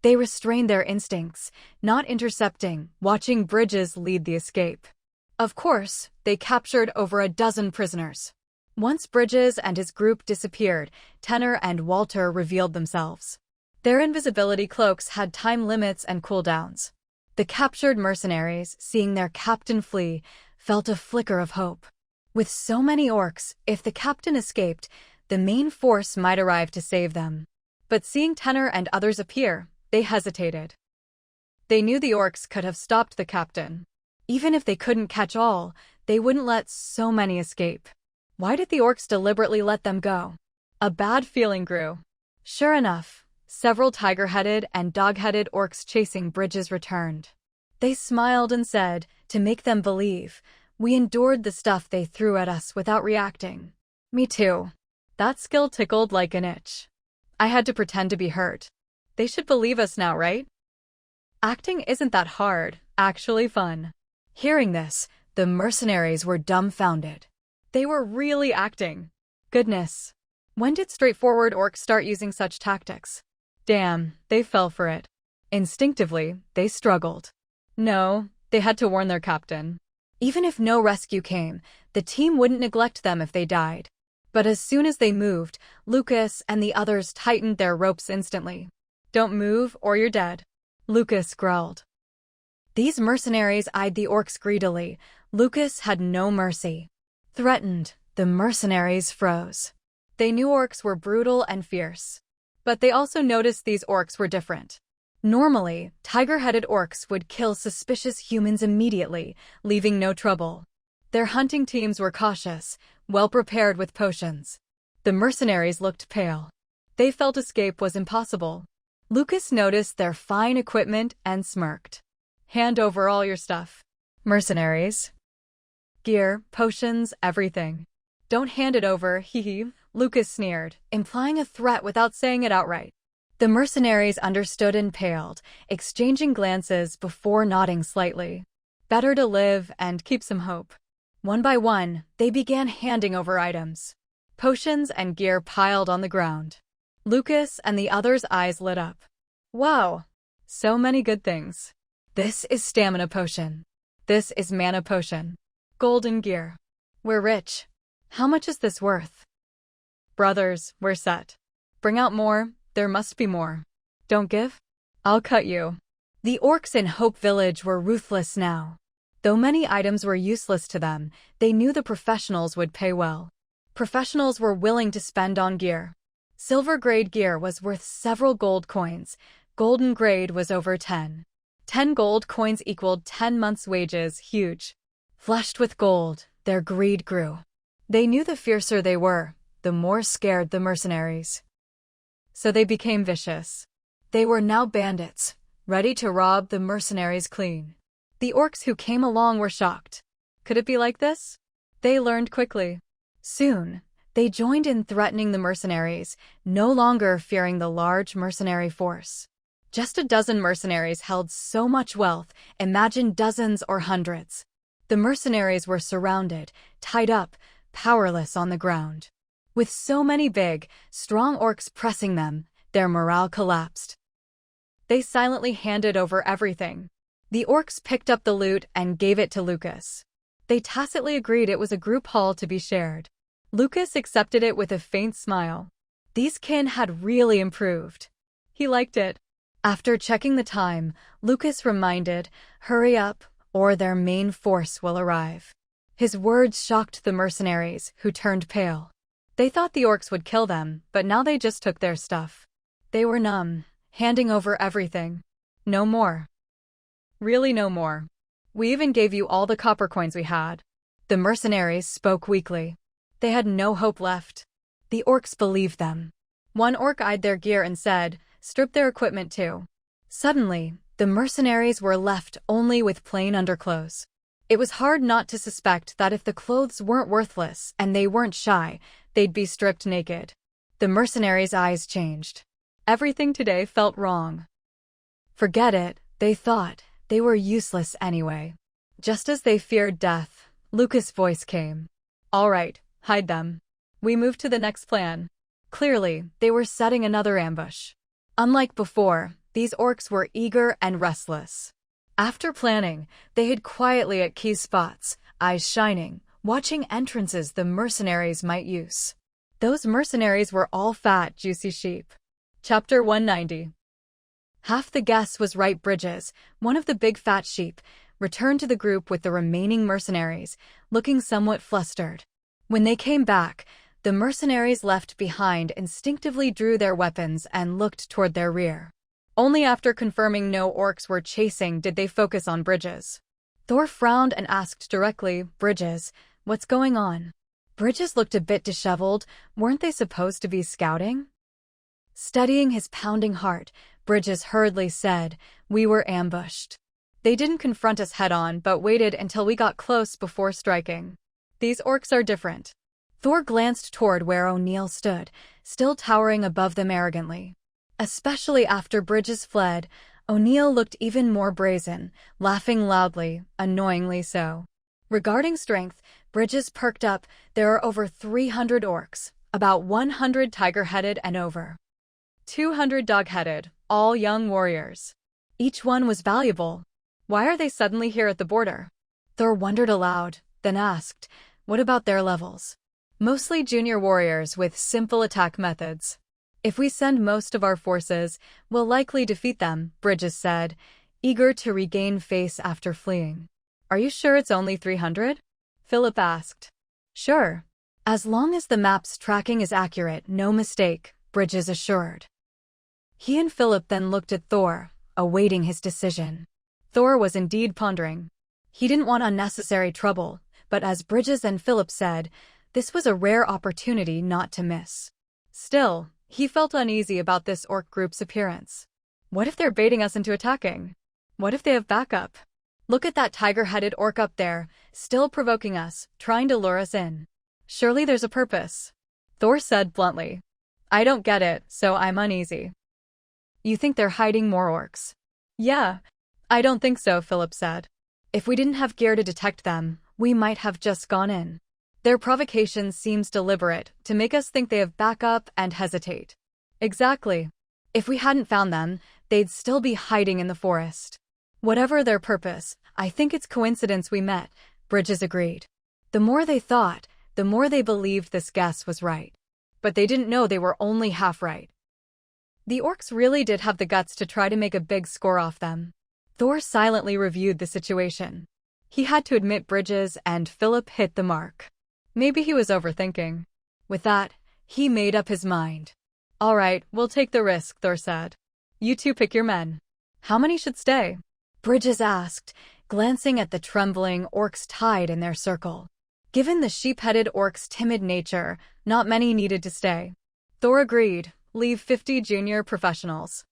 They restrained their instincts, not intercepting, watching Bridges lead the escape. Of course, they captured over a dozen prisoners. Once Bridges and his group disappeared, Tenor and Walter revealed themselves. Their invisibility cloaks had time limits and cooldowns. The captured mercenaries, seeing their captain flee, felt a flicker of hope. With so many orcs, if the captain escaped, the main force might arrive to save them. But seeing Tenor and others appear, they hesitated. They knew the orcs could have stopped the captain. Even if they couldn't catch all, they wouldn't let so many escape. Why did the orcs deliberately let them go? A bad feeling grew. Sure enough, several tiger-headed and dog-headed orcs chasing Bridges returned. They smiled and said, to make them believe, "We endured the stuff they threw at us without reacting." Me too. That skill tickled like an itch. I had to pretend to be hurt. They should believe us now, right? Acting isn't that hard, actually fun. Hearing this, the mercenaries were dumbfounded. They were really acting. Goodness. When did straightforward orcs start using such tactics? Damn, they fell for it. Instinctively, they struggled. No, they had to warn their captain. Even if no rescue came, the team wouldn't neglect them if they died. But as soon as they moved, Lucas and the others tightened their ropes instantly. "Don't move or you're dead," Lucas growled. These mercenaries eyed the orcs greedily. Lucas had no mercy. Threatened, the mercenaries froze. They knew orcs were brutal and fierce. But they also noticed these orcs were different. Normally, tiger-headed orcs would kill suspicious humans immediately, leaving no trouble. Their hunting teams were cautious, well-prepared with potions. The mercenaries looked pale. They felt escape was impossible. Lucas noticed their fine equipment and smirked. "Hand over all your stuff." "Mercenaries?" "Gear, potions, everything." "Don't hand it over, hee." Lucas sneered, implying a threat without saying it outright. The mercenaries understood and paled, exchanging glances before nodding slightly. Better to live and keep some hope. One by one, they began handing over items. Potions and gear piled on the ground. Lucas and the others' eyes lit up. "Wow! So many good things. This is stamina potion. This is mana potion. Golden gear. We're rich. How much is this worth?" "Brothers, we're set. Bring out more, there must be more. Don't give? I'll cut you." The orcs in Hope Village were ruthless now. Though many items were useless to them, they knew the professionals would pay well. Professionals were willing to spend on gear. Silver-grade gear was worth several gold coins. Golden grade was over 10. 10 gold coins equaled 10 months' wages, huge. Flushed with gold, their greed grew. They knew the fiercer they were, the more scared the mercenaries. So they became vicious. They were now bandits, ready to rob the mercenaries clean. The orcs who came along were shocked. Could it be like this? They learned quickly. Soon, they joined in threatening the mercenaries, no longer fearing the large mercenary force. Just a dozen mercenaries held so much wealth, imagine dozens or hundreds. The mercenaries were surrounded, tied up, powerless on the ground. With so many big, strong orcs pressing them, their morale collapsed. They silently handed over everything. The orcs picked up the loot and gave it to Lucas. They tacitly agreed it was a group haul to be shared. Lucas accepted it with a faint smile. These kin had really improved. He liked it. After checking the time, Lucas reminded, "Hurry up, or their main force will arrive." His words shocked the mercenaries, who turned pale. They thought the orcs would kill them, but now they just took their stuff. They were numb, handing over everything. No more. Really no more. We even gave you all the copper coins we had. The mercenaries spoke weakly. They had no hope left. The orcs believed them. One orc eyed their gear and said, "Strip their equipment too." Suddenly, the mercenaries were left only with plain underclothes. It was hard not to suspect that if the clothes weren't worthless and they weren't shy, they'd be stripped naked. The mercenaries' eyes changed. Everything today felt wrong. Forget it, they thought. They were useless anyway. Just as they feared death, Lucas' voice came. "All right, hide them." We moved to the next plan. Clearly, they were setting another ambush. Unlike before, these orcs were eager and restless. After planning, they hid quietly at key spots, eyes shining, watching entrances the mercenaries might use. Those mercenaries were all fat, juicy sheep. Chapter 190. Half the guess was right. Bridges, one of the big fat sheep, returned to the group with the remaining mercenaries, looking somewhat flustered. When they came back, the mercenaries left behind instinctively drew their weapons and looked toward their rear. Only after confirming no orcs were chasing did they focus on Bridges. Thor frowned and asked directly, "Bridges, what's going on?" Bridges looked a bit disheveled. Weren't they supposed to be scouting? Steadying his pounding heart, Bridges hurriedly said, "We were ambushed. They didn't confront us head-on but waited until we got close before striking. These orcs are different." Thor glanced toward where O'Neill stood, still towering above them arrogantly. Especially after Bridges fled, O'Neill looked even more brazen, laughing loudly, annoyingly so. Regarding strength, Bridges perked up. "There are over 300 orcs, about 100 tiger-headed and over 200 dog-headed, all young warriors. Each one was valuable. Why are they suddenly here at the border?" Thor wondered aloud, then asked, "What about their levels?" "Mostly junior warriors with simple attack methods. If we send most of our forces, we'll likely defeat them," Bridges said, eager to regain face after fleeing. "Are you sure it's only 300? Philip asked. "Sure. As long as the map's tracking is accurate, no mistake," Bridges assured. He and Philip then looked at Thor, awaiting his decision. Thor was indeed pondering. He didn't want unnecessary trouble, but as Bridges and Philip said, this was a rare opportunity not to miss. Still, he felt uneasy about this orc group's appearance. What if they're baiting us into attacking? What if they have backup? Look at that tiger-headed orc up there, still provoking us, trying to lure us in. Surely there's a purpose. Thor said bluntly. "I don't get it, so I'm uneasy." "You think they're hiding more orcs?" "Yeah. I don't think so," Philip said. "If we didn't have gear to detect them, we might have just gone in. Their provocation seems deliberate, to make us think they have backup and hesitate." "Exactly. If we hadn't found them, they'd still be hiding in the forest." "Whatever their purpose, I think it's coincidence we met," Bridges agreed. The more they thought, the more they believed this guess was right. But they didn't know they were only half right. The orcs really did have the guts to try to make a big score off them. Thor silently reviewed the situation. He had to admit Bridges and Philip hit the mark. Maybe he was overthinking. With that, he made up his mind. "All right, we'll take the risk," Thor said. "You two pick your men." "How many should stay?" Bridges asked, glancing at the trembling orcs tied in their circle. Given the sheep-headed orcs' timid nature, not many needed to stay. Thor agreed. "Leave 50 junior professionals.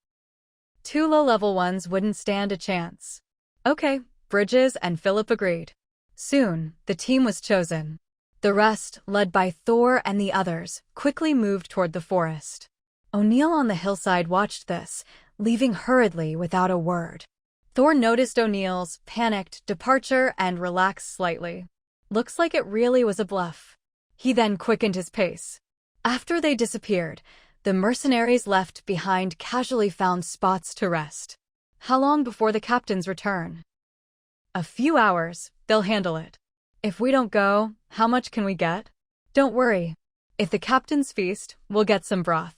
2 low-level ones wouldn't stand a chance. Okay, Bridges and Philip agreed. Soon, the team was chosen. The rest, led by Thor and the others, quickly moved toward the forest. O'Neill on the hillside watched this, leaving hurriedly without a word. Thor noticed O'Neill's panicked departure and relaxed slightly. Looks like it really was a bluff. He then quickened his pace. After they disappeared, the mercenaries left behind casually found spots to rest. How long before the captain's return? A few hours, they'll handle it. If we don't go, how much can we get? Don't worry. If the captain's feast, we'll get some broth.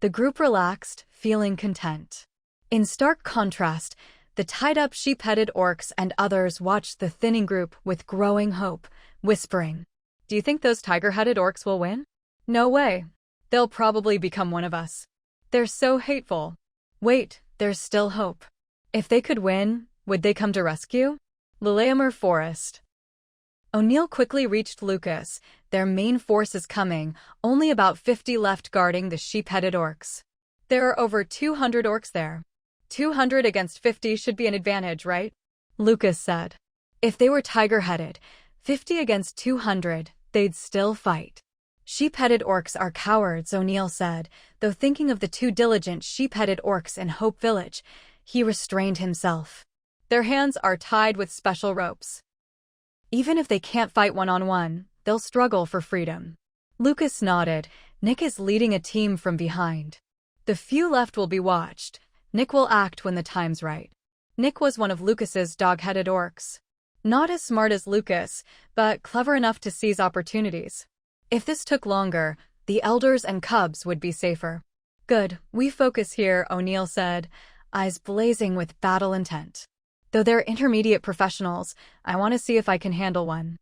The group relaxed, feeling content. In stark contrast, the tied-up sheep-headed orcs and others watched the thinning group with growing hope, whispering, "Do you think those tiger-headed orcs will win? No way. They'll probably become one of us. They're so hateful. Wait, there's still hope. If they could win, would they come to rescue?" Lillehammer Forest. O'Neill quickly reached Lucas. Their main force is coming, only about 50 left guarding the sheep-headed orcs. There are over 200 orcs there. 200 against 50 should be an advantage, right? Lucas said. If they were tiger-headed, 50 against 200, they'd still fight. Sheep-headed orcs are cowards, O'Neill said, though thinking of the 2 diligent sheep-headed orcs in Hope Village, he restrained himself. Their hands are tied with special ropes. Even if they can't fight one-on-one, they'll struggle for freedom. Lucas nodded. Nick is leading a team from behind. The few left will be watched. Nick will act when the time's right. Nick was one of Lucas's dog-headed orcs. Not as smart as Lucas, but clever enough to seize opportunities. If this took longer, the elders and cubs would be safer. Good, we focus here, O'Neill said, eyes blazing with battle intent. Though they're intermediate professionals, I want to see if I can handle one.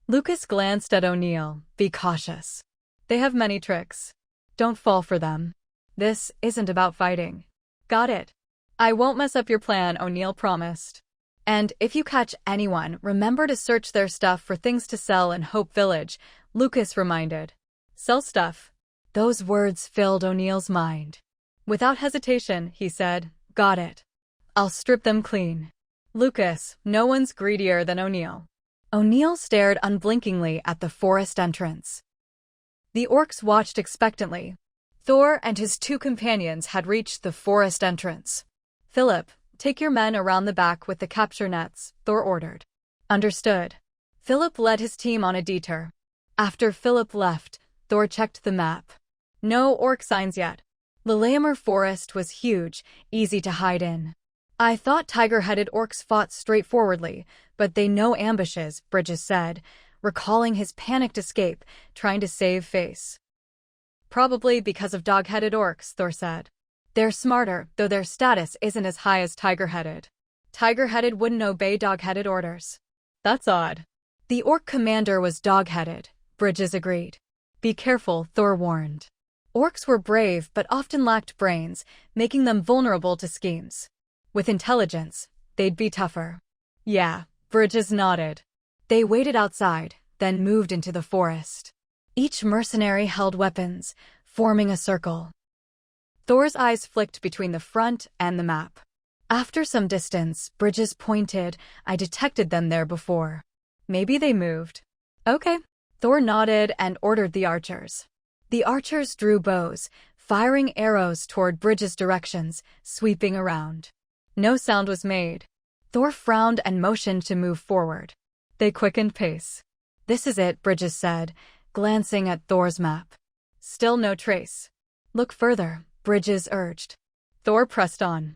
Lucas glanced at O'Neill. Be cautious. They have many tricks. Don't fall for them. This isn't about fighting. Got it. I won't mess up your plan, O'Neill promised. And if you catch anyone, remember to search their stuff for things to sell in Hope Village, Lucas reminded. Sell stuff. Those words filled O'Neill's mind. Without hesitation, he said, got it. I'll strip them clean. Lucas, no one's greedier than O'Neill. O'Neill stared unblinkingly at the forest entrance. The orcs watched expectantly. Thor and his 2 companions had reached the forest entrance. Philip, take your men around the back with the capture nets, Thor ordered. Understood. Philip led his team on a detour. After Philip left, Thor checked the map. No orc signs yet. Lillehammer Forest was huge, easy to hide in. I thought tiger-headed orcs fought straightforwardly, but they know ambushes, Bridges said, recalling his panicked escape, trying to save face. Probably because of dog-headed orcs, Thor said. They're smarter, though their status isn't as high as tiger-headed. Tiger-headed wouldn't obey dog-headed orders. That's odd. The orc commander was dog-headed, Bridges agreed. Be careful, Thor warned. Orcs were brave but often lacked brains, making them vulnerable to schemes. With intelligence, they'd be tougher. Yeah, Bridges nodded. They waited outside, then moved into the forest. Each mercenary held weapons, forming a circle. Thor's eyes flicked between the front and the map. After some distance, Bridges pointed. I detected them there before. Maybe they moved. Okay. Thor nodded and ordered the archers. The archers drew bows, firing arrows toward Bridges' directions, sweeping around. No sound was made. Thor frowned and motioned to move forward. They quickened pace. This is it, Bridges said, glancing at Thor's map. Still no trace. Look further, Bridges urged. Thor pressed on.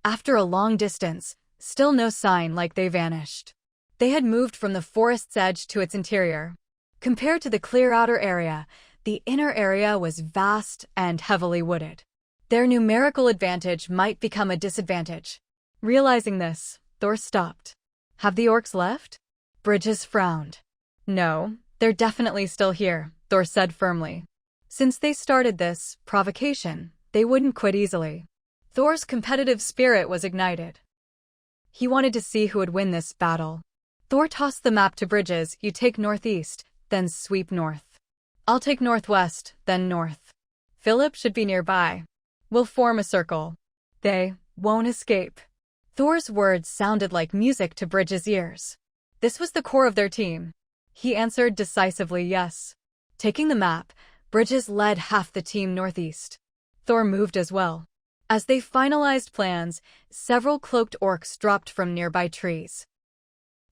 After a long distance, still no sign, like they vanished. They had moved from the forest's edge to its interior. Compared to the clear outer area, the inner area was vast and heavily wooded. Their numerical advantage might become a disadvantage. Realizing this, Thor stopped. Have the orcs left? Bridges frowned. No, they're definitely still here, Thor said firmly. Since they started this provocation, they wouldn't quit easily. Thor's competitive spirit was ignited. He wanted to see who would win this battle. Thor tossed the map to Bridges. You take northeast, then sweep north. I'll take northwest, then north. Philip should be nearby. We'll form a circle. They won't escape. Thor's words sounded like music to Bridges' ears. This was the core of their team. He answered decisively yes. Taking the map, Bridges led half the team northeast. Thor moved as well. As they finalized plans, several cloaked orcs dropped from nearby trees.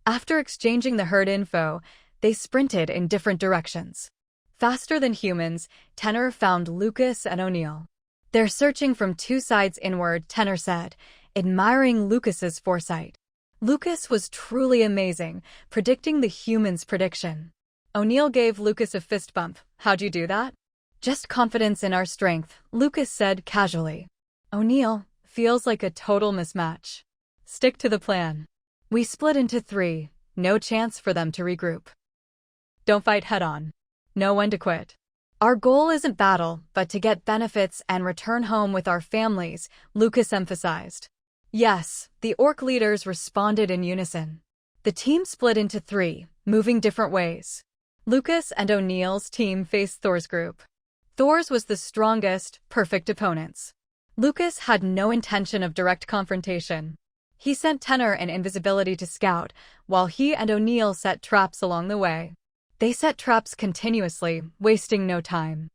After exchanging the herd info, they sprinted in different directions. Faster than humans, Tenor found Lucas and O'Neill. They're searching from two sides inward, Tenor said, admiring Lucas's foresight. Lucas was truly amazing, predicting the humans' prediction. O'Neill gave Lucas a fist bump. How'd you do that? Just confidence in our strength, Lucas said casually. O'Neill, feels like a total mismatch. Stick to the plan. We split into 3, no chance for them to regroup. Don't fight head-on. Know when to quit. Our goal isn't battle, but to get benefits and return home with our families, Lucas emphasized. Yes, the orc leaders responded in unison. The team split into 3, moving different ways. Lucas and O'Neill's team faced Thor's group. Thor's was the strongest, perfect opponents. Lucas had no intention of direct confrontation. He sent Tenor and Invisibility to scout, while he and O'Neill set traps along the way. They set traps continuously, wasting no time.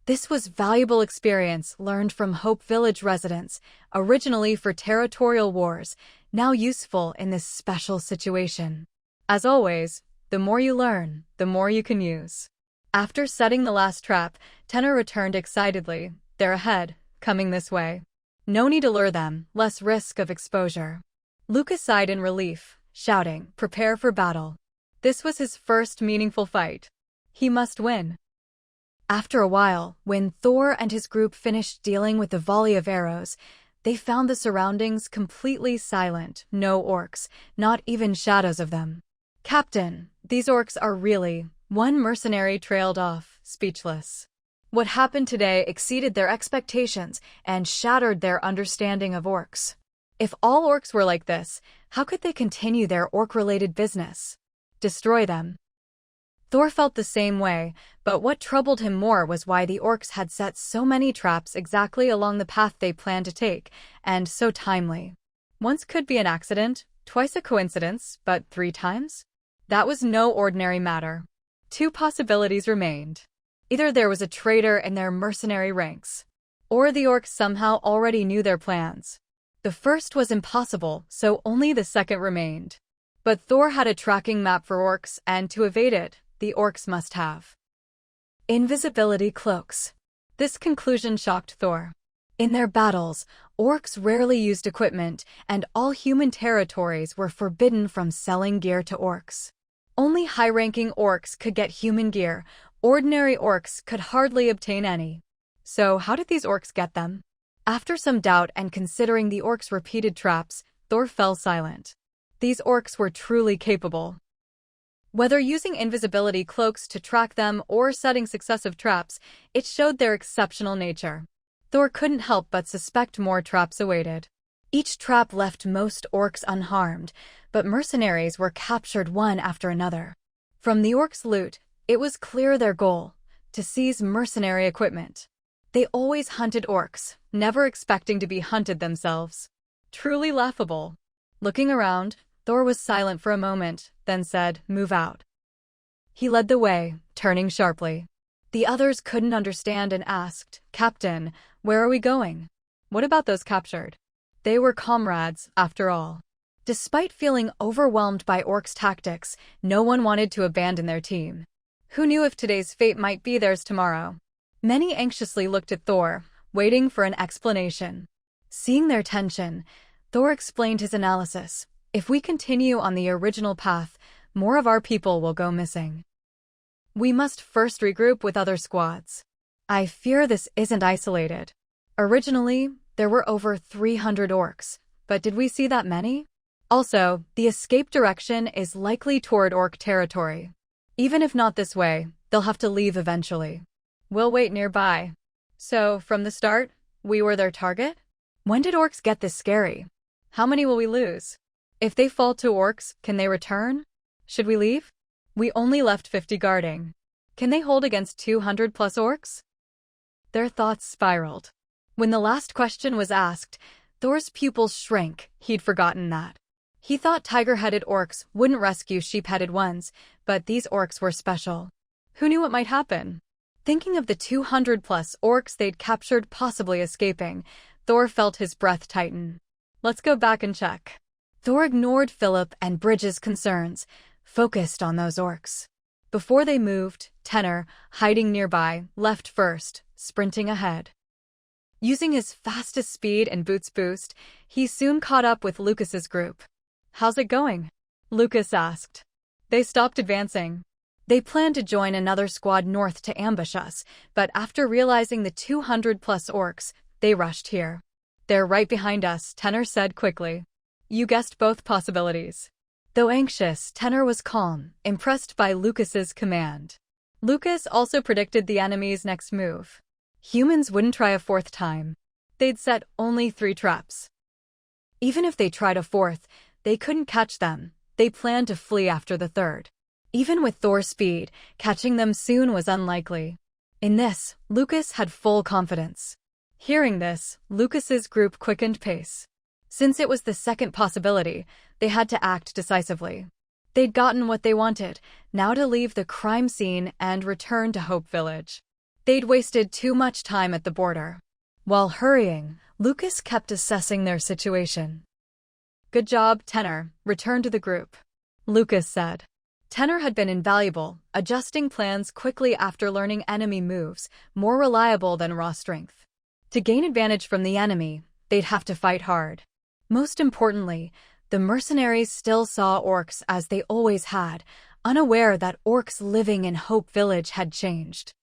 This was valuable experience learned from Hope Village residents, originally for territorial wars, now useful in this special situation. As always, the more you learn, the more you can use. After setting the last trap, Tenor returned excitedly. They're ahead, coming this way. No need to lure them, less risk of exposure. Lucas sighed in relief, shouting, prepare for battle. This was his first meaningful fight. He must win. After a while, when Thor and his group finished dealing with the volley of arrows, they found the surroundings completely silent, no orcs, not even shadows of them. Captain, these orcs are really... One mercenary trailed off, speechless. What happened today exceeded their expectations and shattered their understanding of orcs. If all orcs were like this, how could they continue their orc-related business? Destroy them. Thor felt the same way, but what troubled him more was why the orcs had set so many traps exactly along the path they planned to take, and so timely. Once could be an accident, twice a coincidence, but 3 times? That was no ordinary matter. 2 possibilities remained. Either there was a traitor in their mercenary ranks, or the orcs somehow already knew their plans. The first was impossible, so only the second remained. But Thor had a tracking map for orcs, and to evade it, the orcs must have invisibility cloaks. This conclusion shocked Thor. In their battles, orcs rarely used equipment, and all human territories were forbidden from selling gear to orcs. Only high-ranking orcs could get human gear. Ordinary orcs could hardly obtain any. So how did these orcs get them? After some doubt and considering the orcs' repeated traps, Thor fell silent. These orcs were truly capable. Whether using invisibility cloaks to track them or setting successive traps, it showed their exceptional nature. Thor couldn't help but suspect more traps awaited. Each trap left most orcs unharmed, but mercenaries were captured one after another. From the orcs' loot, it was clear their goal: to seize mercenary equipment. They always hunted orcs, never expecting to be hunted themselves. Truly laughable. Looking around, Thor was silent for a moment, then said, "Move out." He led the way, turning sharply. The others couldn't understand and asked, "Captain, where are we going?" What about those captured? They were comrades, after all. Despite feeling overwhelmed by orcs' tactics, no one wanted to abandon their team. Who knew if today's fate might be theirs tomorrow? Many anxiously looked at Thor, waiting for an explanation. Seeing their tension, Thor explained his analysis. If we continue on the original path, more of our people will go missing. We must first regroup with other squads. I fear this isn't isolated. Originally, there were over 300 orcs, but did we see that many? Also, the escape direction is likely toward orc territory. Even if not this way, they'll have to leave eventually. We'll wait nearby. So, from the start, we were their target? When did orcs get this scary? How many will we lose? If they fall to orcs, can they return? Should we leave? We only left 50 guarding. Can they hold against 200 plus orcs? Their thoughts spiraled. When the last question was asked, Thor's pupils shrank. He'd forgotten that. He thought tiger-headed orcs wouldn't rescue sheep-headed ones, but these orcs were special. Who knew what might happen? Thinking of the 200-plus orcs they'd captured possibly escaping, Thor felt his breath tighten. Let's go back and check. Thor ignored Philip and Bridge's concerns, focused on those orcs. Before they moved, Tenor, hiding nearby, left first, sprinting ahead. Using his fastest speed and boots boost, he soon caught up with Lucas's group. "How's it going?" Lucas asked. They stopped advancing. They planned to join another squad north to ambush us, but after realizing the 200-plus orcs, they rushed here. "They're right behind us," Tenor said quickly. You guessed both possibilities. Though anxious, Tenor was calm, impressed by Lucas's command. Lucas also predicted the enemy's next move. Humans wouldn't try a fourth time. They'd set only 3 traps. Even if they tried a fourth, they couldn't catch them. They planned to flee after the third. Even with Thor's speed, catching them soon was unlikely. In this, Lucas had full confidence. Hearing this, Lucas's group quickened pace. Since it was the second possibility, they had to act decisively. They'd gotten what they wanted, now to leave the crime scene and return to Hope Village. They'd wasted too much time at the border. While hurrying, Lucas kept assessing their situation. "Good job, Tenor. Return to the group," Lucas said. Tenor had been invaluable, adjusting plans quickly after learning enemy moves, more reliable than raw strength. To gain advantage from the enemy, they'd have to fight hard. Most importantly, the mercenaries still saw orcs as they always had, unaware that orcs living in Hope Village had changed.